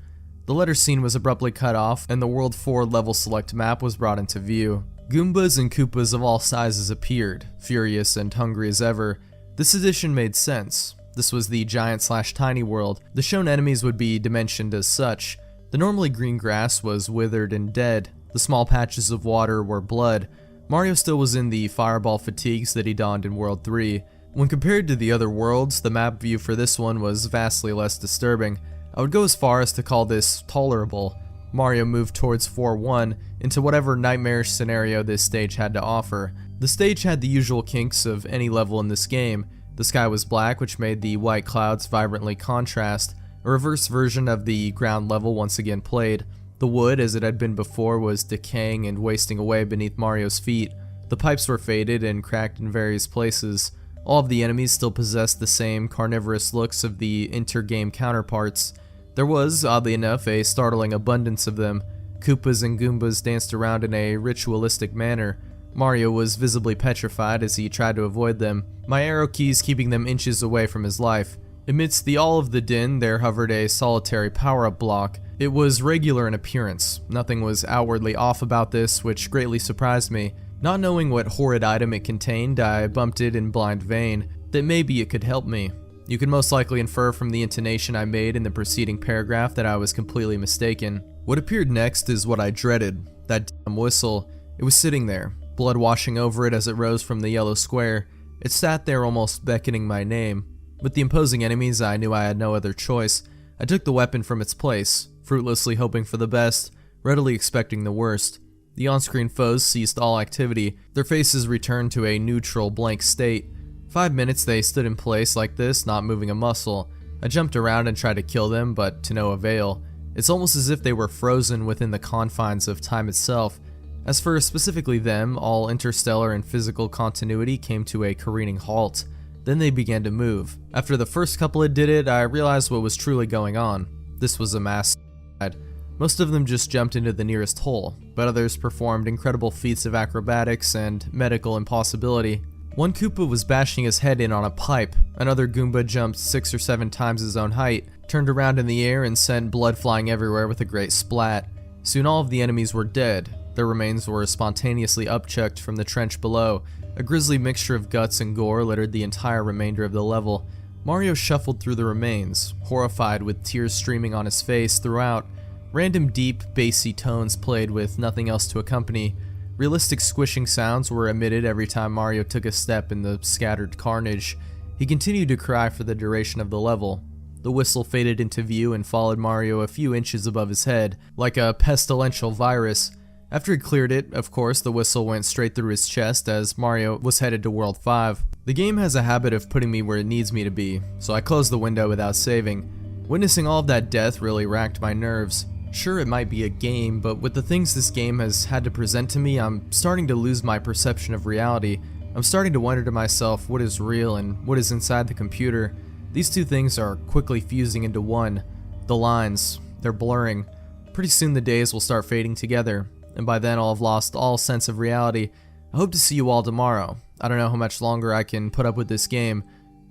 The letter scene was abruptly cut off, and the World 4 level select map was brought into view. Goombas and Koopas of all sizes appeared, furious and hungry as ever. This addition made sense. This was the giant/tiny world. The shown enemies would be dimensioned as such. The normally green grass was withered and dead. The small patches of water were blood. Mario still was in the fireball fatigues that he donned in World 3. When compared to the other worlds, the map view for this one was vastly less disturbing. I would go as far as to call this tolerable. Mario moved towards 4-1 into whatever nightmarish scenario this stage had to offer. The stage had the usual kinks of any level in this game. The sky was black, which made the white clouds vibrantly contrast. A reverse version of the ground level once again played. The wood, as it had been before, was decaying and wasting away beneath Mario's feet. The pipes were faded and cracked in various places. All of the enemies still possessed the same carnivorous looks of the inter-game counterparts. There was, oddly enough, a startling abundance of them. Koopas and Goombas danced around in a ritualistic manner. Mario was visibly petrified as he tried to avoid them, my arrow keys keeping them inches away from his life. Amidst all of the din, there hovered a solitary power-up block. It was regular in appearance. Nothing was outwardly off about this, which greatly surprised me. Not knowing what horrid item it contained, I bumped it in blind vein, that maybe it could help me. You can most likely infer from the intonation I made in the preceding paragraph that I was completely mistaken. What appeared next is what I dreaded, that damn whistle. It was sitting there, blood washing over it as it rose from the yellow square. It sat there almost beckoning my name. With the imposing enemies, I knew I had no other choice. I took the weapon from its place, fruitlessly hoping for the best, readily expecting the worst. The on-screen foes ceased all activity, their faces returned to a neutral, blank state. 5 minutes they stood in place like this, not moving a muscle. I jumped around and tried to kill them, but to no avail. It's almost as if they were frozen within the confines of time itself. As for specifically them, all interstellar and physical continuity came to a careening halt. Then they began to move. After the first couple that did it, I realized what was truly going on. This was a mass suicide. Most of them just jumped into the nearest hole, but others performed incredible feats of acrobatics and medical impossibility. One Koopa was bashing his head in on a pipe, another Goomba jumped 6 or 7 times his own height, turned around in the air and sent blood flying everywhere with a great splat. Soon all of the enemies were dead. Their remains were spontaneously upchucked from the trench below. A grisly mixture of guts and gore littered the entire remainder of the level. Mario shuffled through the remains, horrified with tears streaming on his face throughout. Random deep, bassy tones played with nothing else to accompany. Realistic squishing sounds were emitted every time Mario took a step in the scattered carnage. He continued to cry for the duration of the level. The whistle faded into view and followed Mario a few inches above his head, like a pestilential virus. After he cleared it, of course, the whistle went straight through his chest as Mario was headed to World 5. The game has a habit of putting me where it needs me to be, so I closed the window without saving. Witnessing all of that death really racked my nerves. Sure, it might be a game, but with the things this game has had to present to me, I'm starting to lose my perception of reality. I'm starting to wonder to myself what is real and what is inside the computer. These two things are quickly fusing into one. The lines, they're blurring. Pretty soon the days will start fading together, and by then I'll have lost all sense of reality. I hope to see you all tomorrow. I don't know how much longer I can put up with this game.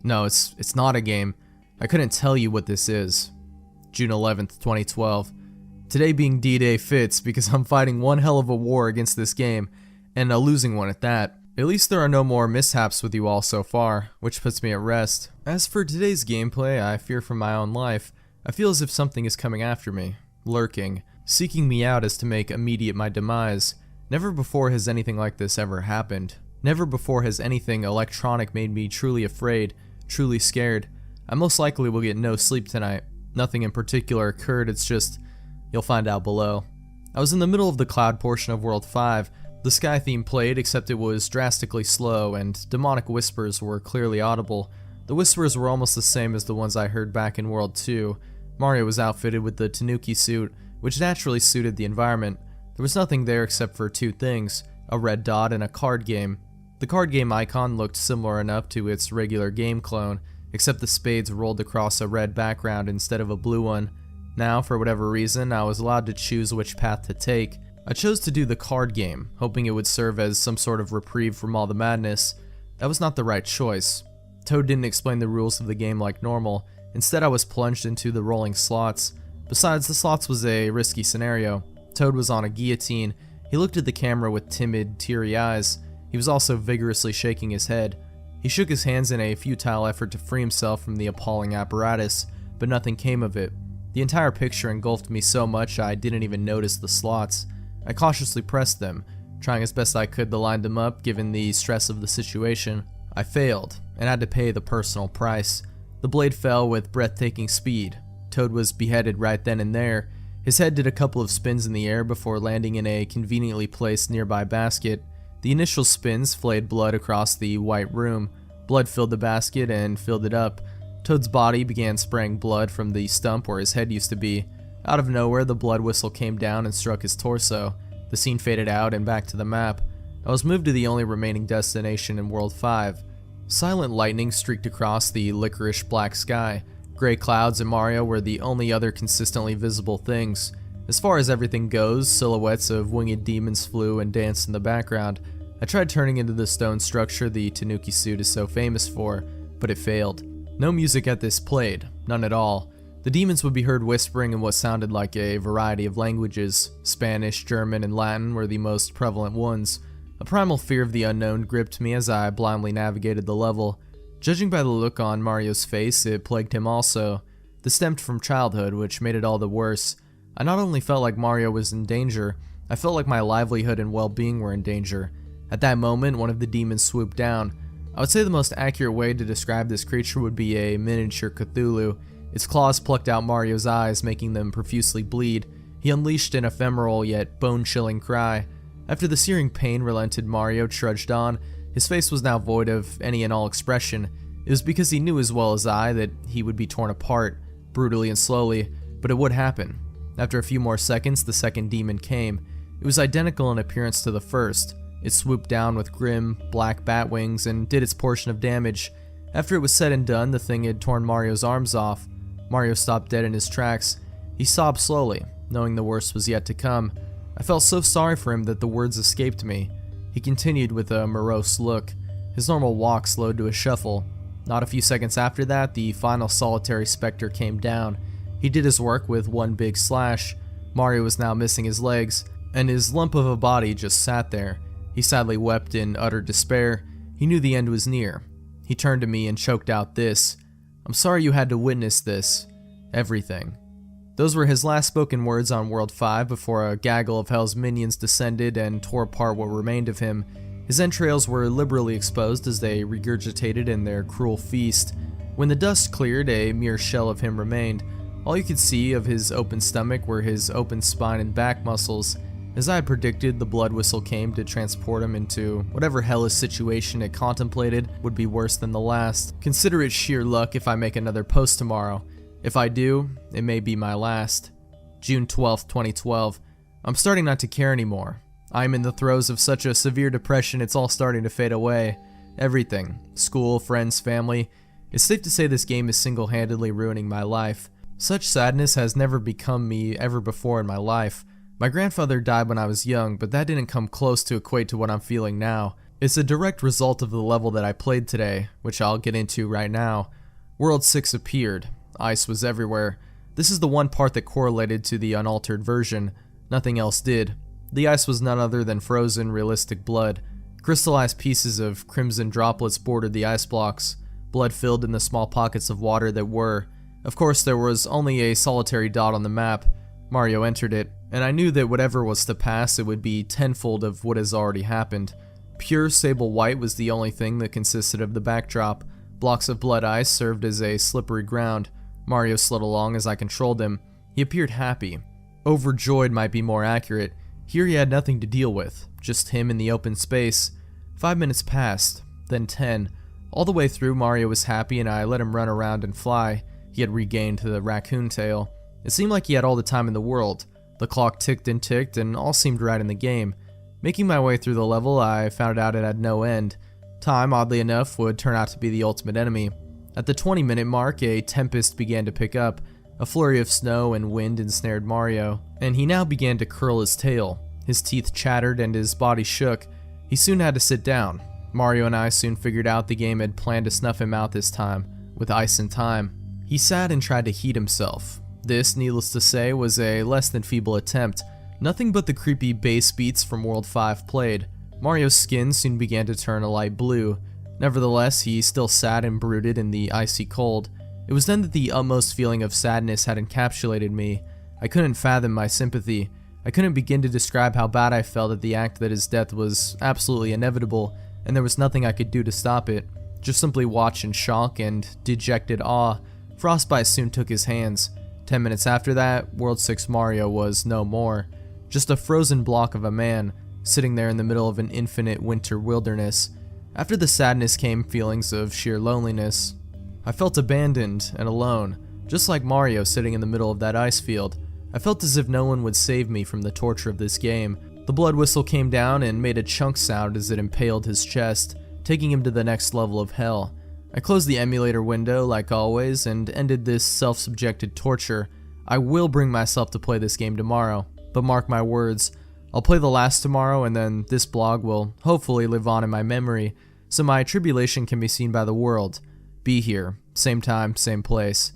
No, it's not a game. I couldn't tell you what this is. June 11th, 2012. Today being D-Day fits because I'm fighting one hell of a war against this game, and a losing one at that. At least there are no more mishaps with you all so far, which puts me at rest. As for today's gameplay, I fear for my own life. I feel as if something is coming after me, lurking, seeking me out as to make immediate my demise. Never before has anything like this ever happened. Never before has anything electronic made me truly afraid, truly scared. I most likely will get no sleep tonight. Nothing in particular occurred, it's just, you'll find out below. I was in the middle of the cloud portion of World 5. The Sky theme played, except it was drastically slow, and demonic whispers were clearly audible. The whispers were almost the same as the ones I heard back in World 2. Mario was outfitted with the Tanuki suit, which naturally suited the environment. There was nothing there except for two things, a red dot and a card game. The card game icon looked similar enough to its regular game clone, except the spades rolled across a red background instead of a blue one. Now, for whatever reason, I was allowed to choose which path to take. I chose to do the card game, hoping it would serve as some sort of reprieve from all the madness. That was not the right choice. Toad didn't explain the rules of the game like normal. Instead, I was plunged into the rolling slots. Besides, the slots was a risky scenario. Toad was on a guillotine. He looked at the camera with timid, teary eyes. He was also vigorously shaking his head. He shook his hands in a futile effort to free himself from the appalling apparatus, but nothing came of it. The entire picture engulfed me so much I didn't even notice the slots. I cautiously pressed them, trying as best I could to line them up given the stress of the situation. I failed, and had to pay the personal price. The blade fell with breathtaking speed. Toad was beheaded right then and there. His head did a couple of spins in the air before landing in a conveniently placed nearby basket. The initial spins flayed blood across the white room. Blood filled the basket and filled it up. Toad's body began spraying blood from the stump where his head used to be. Out of nowhere, the blood whistle came down and struck his torso. The scene faded out and back to the map. I was moved to the only remaining destination in World 5. Silent lightning streaked across the licorice black sky. Gray clouds and Mario were the only other consistently visible things. As far as everything goes, silhouettes of winged demons flew and danced in the background. I tried turning into the stone structure the Tanuki suit is so famous for, but it failed. No music at this played, none at all. The demons would be heard whispering in what sounded like a variety of languages. Spanish, German, and Latin were the most prevalent ones. A primal fear of the unknown gripped me as I blindly navigated the level. Judging by the look on Mario's face, it plagued him also. This stemmed from childhood, which made it all the worse. I not only felt like Mario was in danger, I felt like my livelihood and well-being were in danger. At that moment, one of the demons swooped down. I would say the most accurate way to describe this creature would be a miniature Cthulhu. Its claws plucked out Mario's eyes, making them profusely bleed. He unleashed an ephemeral yet bone-chilling cry. After the searing pain relented, Mario trudged on. His face was now void of any and all expression. It was because he knew as well as I that he would be torn apart, brutally and slowly, but it would happen. After a few more seconds, the second demon came. It was identical in appearance to the first. It swooped down with grim, black bat wings and did its portion of damage. After it was said and done, the thing had torn Mario's arms off. Mario stopped dead in his tracks. He sobbed slowly, knowing the worst was yet to come. I felt so sorry for him that the words escaped me. He continued with a morose look. His normal walk slowed to a shuffle. Not a few seconds after that, the final solitary specter came down. He did his work with one big slash. Mario was now missing his legs, and his lump of a body just sat there. He sadly wept in utter despair. He knew the end was near. He turned to me and choked out this. "I'm sorry you had to witness this. Everything." Those were his last spoken words on World 5 before a gaggle of Hell's minions descended and tore apart what remained of him. His entrails were liberally exposed as they regurgitated in their cruel feast. When the dust cleared, a mere shell of him remained. All you could see of his open stomach were his open spine and back muscles. As I had predicted, the blood whistle came to transport him into whatever hellish situation it contemplated would be worse than the last. Consider it sheer luck if I make another post tomorrow. If I do, it may be my last. June 12th, 2012. I'm starting not to care anymore. I'm in the throes of such a severe depression it's all starting to fade away. Everything. School, friends, family. It's safe to say this game is single-handedly ruining my life. Such sadness has never become me ever before in my life. My grandfather died when I was young, but that didn't come close to equate to what I'm feeling now. It's a direct result of the level that I played today, which I'll get into right now. World 6 appeared. Ice was everywhere. This is the one part that correlated to the unaltered version. Nothing else did. The ice was none other than frozen, realistic blood. Crystallized pieces of crimson droplets bordered the ice blocks. Blood filled in the small pockets of water that were. Of course, there was only a solitary dot on the map. Mario entered it, and I knew that whatever was to pass, it would be tenfold of what has already happened. Pure sable white was the only thing that consisted of the backdrop. Blocks of blood ice served as a slippery ground. Mario slid along as I controlled him. He appeared happy. Overjoyed might be more accurate. Here he had nothing to deal with, just him in the open space. 5 minutes passed, then 10. All the way through, Mario was happy and I let him run around and fly. He had regained the raccoon tail. It seemed like he had all the time in the world. The clock ticked and all seemed right in the game. Making my way through the level, I found out it had no end. Time, oddly enough, would turn out to be the ultimate enemy. At the 20-minute mark, a tempest began to pick up. A flurry of snow and wind ensnared Mario, and he now began to curl his tail. His teeth chattered and his body shook. He soon had to sit down. Mario and I soon figured out the game had planned to snuff him out this time, with ice and time. He sat and tried to heat himself. This, needless to say, was a less than feeble attempt. Nothing but the creepy bass beats from World 5 played. Mario's skin soon began to turn a light blue. Nevertheless, he still sat and brooded in the icy cold. It was then that the utmost feeling of sadness had encapsulated me. I couldn't fathom my sympathy. I couldn't begin to describe how bad I felt at the act that his death was absolutely inevitable, and there was nothing I could do to stop it. Just simply watch in shock and dejected awe. Frostbite soon took his hands. 10 minutes after that, World 6 Mario was no more. Just a frozen block of a man, sitting there in the middle of an infinite winter wilderness. After the sadness came feelings of sheer loneliness. I felt abandoned and alone, just like Mario sitting in the middle of that ice field. I felt as if no one would save me from the torture of this game. The blood whistle came down and made a chunk sound as it impaled his chest, taking him to the next level of hell. I closed the emulator window like always and ended this self-subjected torture. I will bring myself to play this game tomorrow, but mark my words, I'll play the last tomorrow and then this blog will hopefully live on in my memory, so my tribulation can be seen by the world. Be here, same time, same place.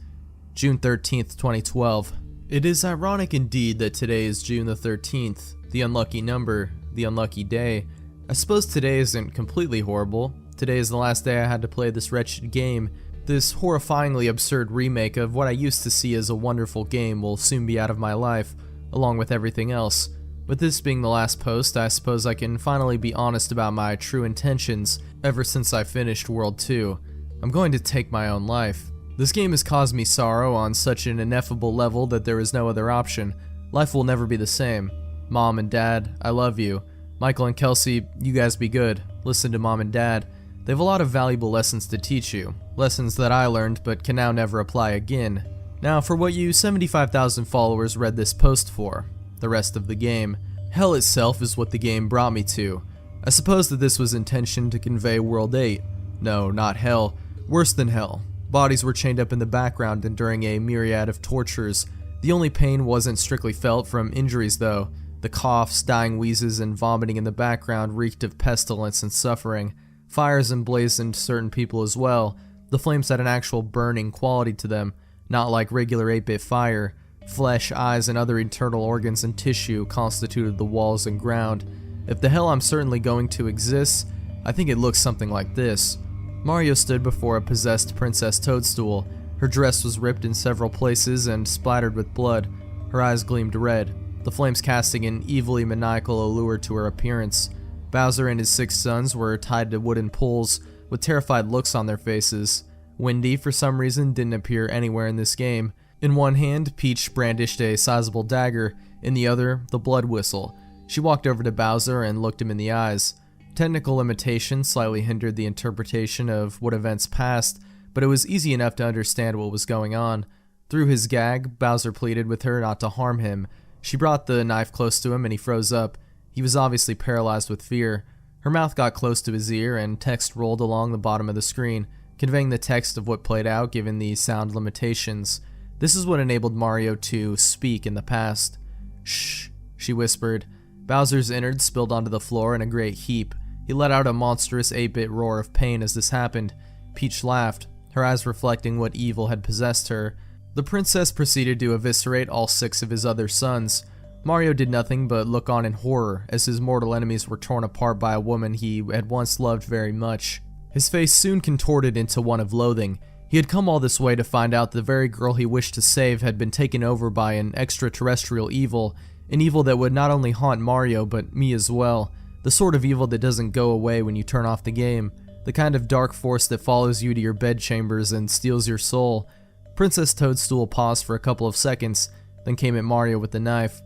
June 13th, 2012. It is ironic indeed that today is June the 13th, the unlucky number, the unlucky day. I suppose today isn't completely horrible. Today is the last day I had to play this wretched game. This horrifyingly absurd remake of what I used to see as a wonderful game will soon be out of my life, along with everything else. With this being the last post, I suppose I can finally be honest about my true intentions ever since I finished World 2. I'm going to take my own life. This game has caused me sorrow on such an ineffable level that there is no other option. Life will never be the same. Mom and Dad, I love you. Michael and Kelsey, you guys be good. Listen to Mom and Dad. They have a lot of valuable lessons to teach you. Lessons that I learned but can now never apply again. Now for what you 75,000 followers read this post for. The rest of the game. Hell itself is what the game brought me to. I suppose that this was intentioned to convey World 8. No, not hell. Worse than hell. Bodies were chained up in the background enduring a myriad of tortures. The only pain wasn't strictly felt from injuries though. The coughs, dying wheezes, and vomiting in the background reeked of pestilence and suffering. Fires emblazoned certain people as well. The flames had an actual burning quality to them, not like regular 8-bit fire. Flesh, eyes, and other internal organs and tissue constituted the walls and ground. If the hell I'm certainly going to exists, I think it looks something like this. Mario stood before a possessed Princess Toadstool. Her dress was ripped in several places and splattered with blood. Her eyes gleamed red, the flames casting an evilly maniacal allure to her appearance. Bowser and his 6 sons were tied to wooden poles, with terrified looks on their faces. Wendy, for some reason, didn't appear anywhere in this game. In one hand, Peach brandished a sizable dagger, in the other, the blood whistle. She walked over to Bowser and looked him in the eyes. Technical limitations slightly hindered the interpretation of what events passed, but it was easy enough to understand what was going on. Through his gag, Bowser pleaded with her not to harm him. She brought the knife close to him and he froze up. He was obviously paralyzed with fear. Her mouth got close to his ear and text rolled along the bottom of the screen, conveying the text of what played out given the sound limitations. This is what enabled Mario to speak in the past. "Shh," she whispered. Bowser's innards spilled onto the floor in a great heap. He let out a monstrous 8-bit roar of pain as this happened. Peach laughed, her eyes reflecting what evil had possessed her. The princess proceeded to eviscerate all 6 of his other sons. Mario did nothing but look on in horror as his mortal enemies were torn apart by a woman he had once loved very much. His face soon contorted into one of loathing. He had come all this way to find out the very girl he wished to save had been taken over by an extraterrestrial evil, an evil that would not only haunt Mario but me as well, the sort of evil that doesn't go away when you turn off the game, the kind of dark force that follows you to your bedchambers and steals your soul. Princess Toadstool paused for a couple of seconds, then came at Mario with the knife.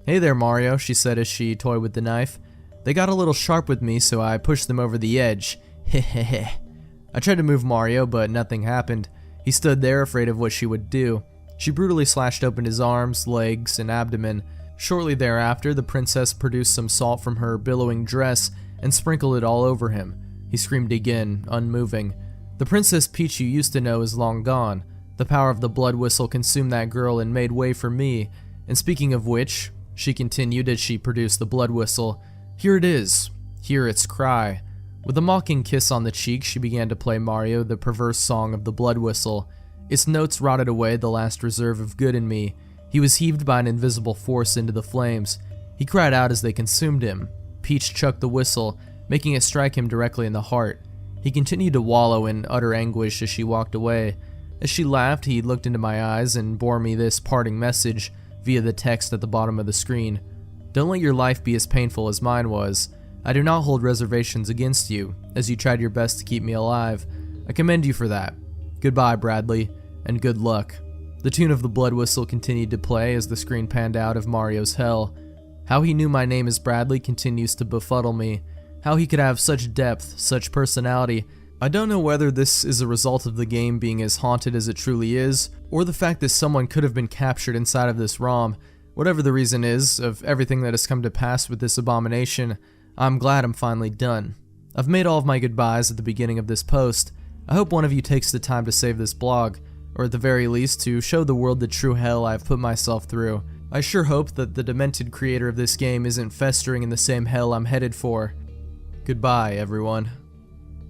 "Hey there, Mario," she said as she toyed with the knife. "They got a little sharp with me, so I pushed them over the edge. Hehehe." I tried to move Mario, but nothing happened. He stood there, afraid of what she would do. She brutally slashed open his arms, legs, and abdomen. Shortly thereafter, the princess produced some salt from her billowing dress and sprinkled it all over him. He screamed again, unmoving. The Princess Peach you used to know is long gone. The power of the blood whistle consumed that girl and made way for me. And speaking of which, she continued as she produced the blood whistle, "Here it is. Hear its cry." With a mocking kiss on the cheek, she began to play Mario the perverse song of the blood whistle. Its notes rotted away the last reserve of good in me. He was heaved by an invisible force into the flames. He cried out as they consumed him. Peach chucked the whistle, making it strike him directly in the heart. He continued to wallow in utter anguish as she walked away. As she laughed, he looked into my eyes and bore me this parting message via the text at the bottom of the screen. "Don't let your life be as painful as mine was. I do not hold reservations against you, as you tried your best to keep me alive. I commend you for that. Goodbye, Bradley, and good luck." The tune of the blood whistle continued to play as the screen panned out of Mario's hell. How he knew my name is Bradley continues to befuddle me. How he could have such depth, such personality. I don't know whether this is a result of the game being as haunted as it truly is, or the fact that someone could have been captured inside of this ROM. Whatever the reason is, of everything that has come to pass with this abomination, I'm glad I'm finally done. I've made all of my goodbyes at the beginning of this post. I hope one of you takes the time to save this blog, or at the very least to show the world the true hell I've put myself through. I sure hope that the demented creator of this game isn't festering in the same hell I'm headed for. Goodbye, everyone.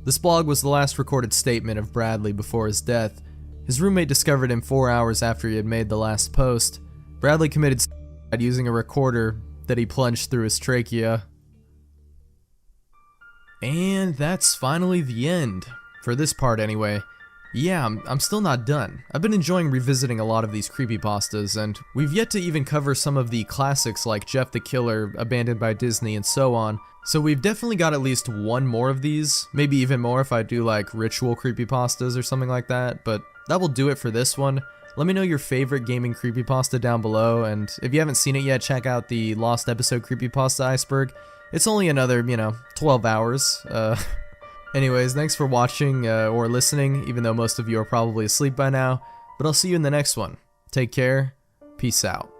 This blog was the last recorded statement of Bradley before his death. His roommate discovered him 4 hours after he had made the last post. Bradley committed suicide using a recorder that he plunged through his trachea. And that's finally the end. For this part anyway. Yeah, I'm still not done. I've been enjoying revisiting a lot of these creepypastas, and we've yet to even cover some of the classics like Jeff the Killer, Abandoned by Disney, and so on. So we've definitely got at least one more of these, maybe even more if I do like ritual creepypastas or something like that, but that will do it for this one. Let me know your favorite gaming creepypasta down below, and if you haven't seen it yet, check out the Lost Episode Creepypasta Iceberg. It's only another, 12 hours. Anyways, thanks for watching or listening, even though most of you are probably asleep by now, but I'll see you in the next one. Take care, peace out.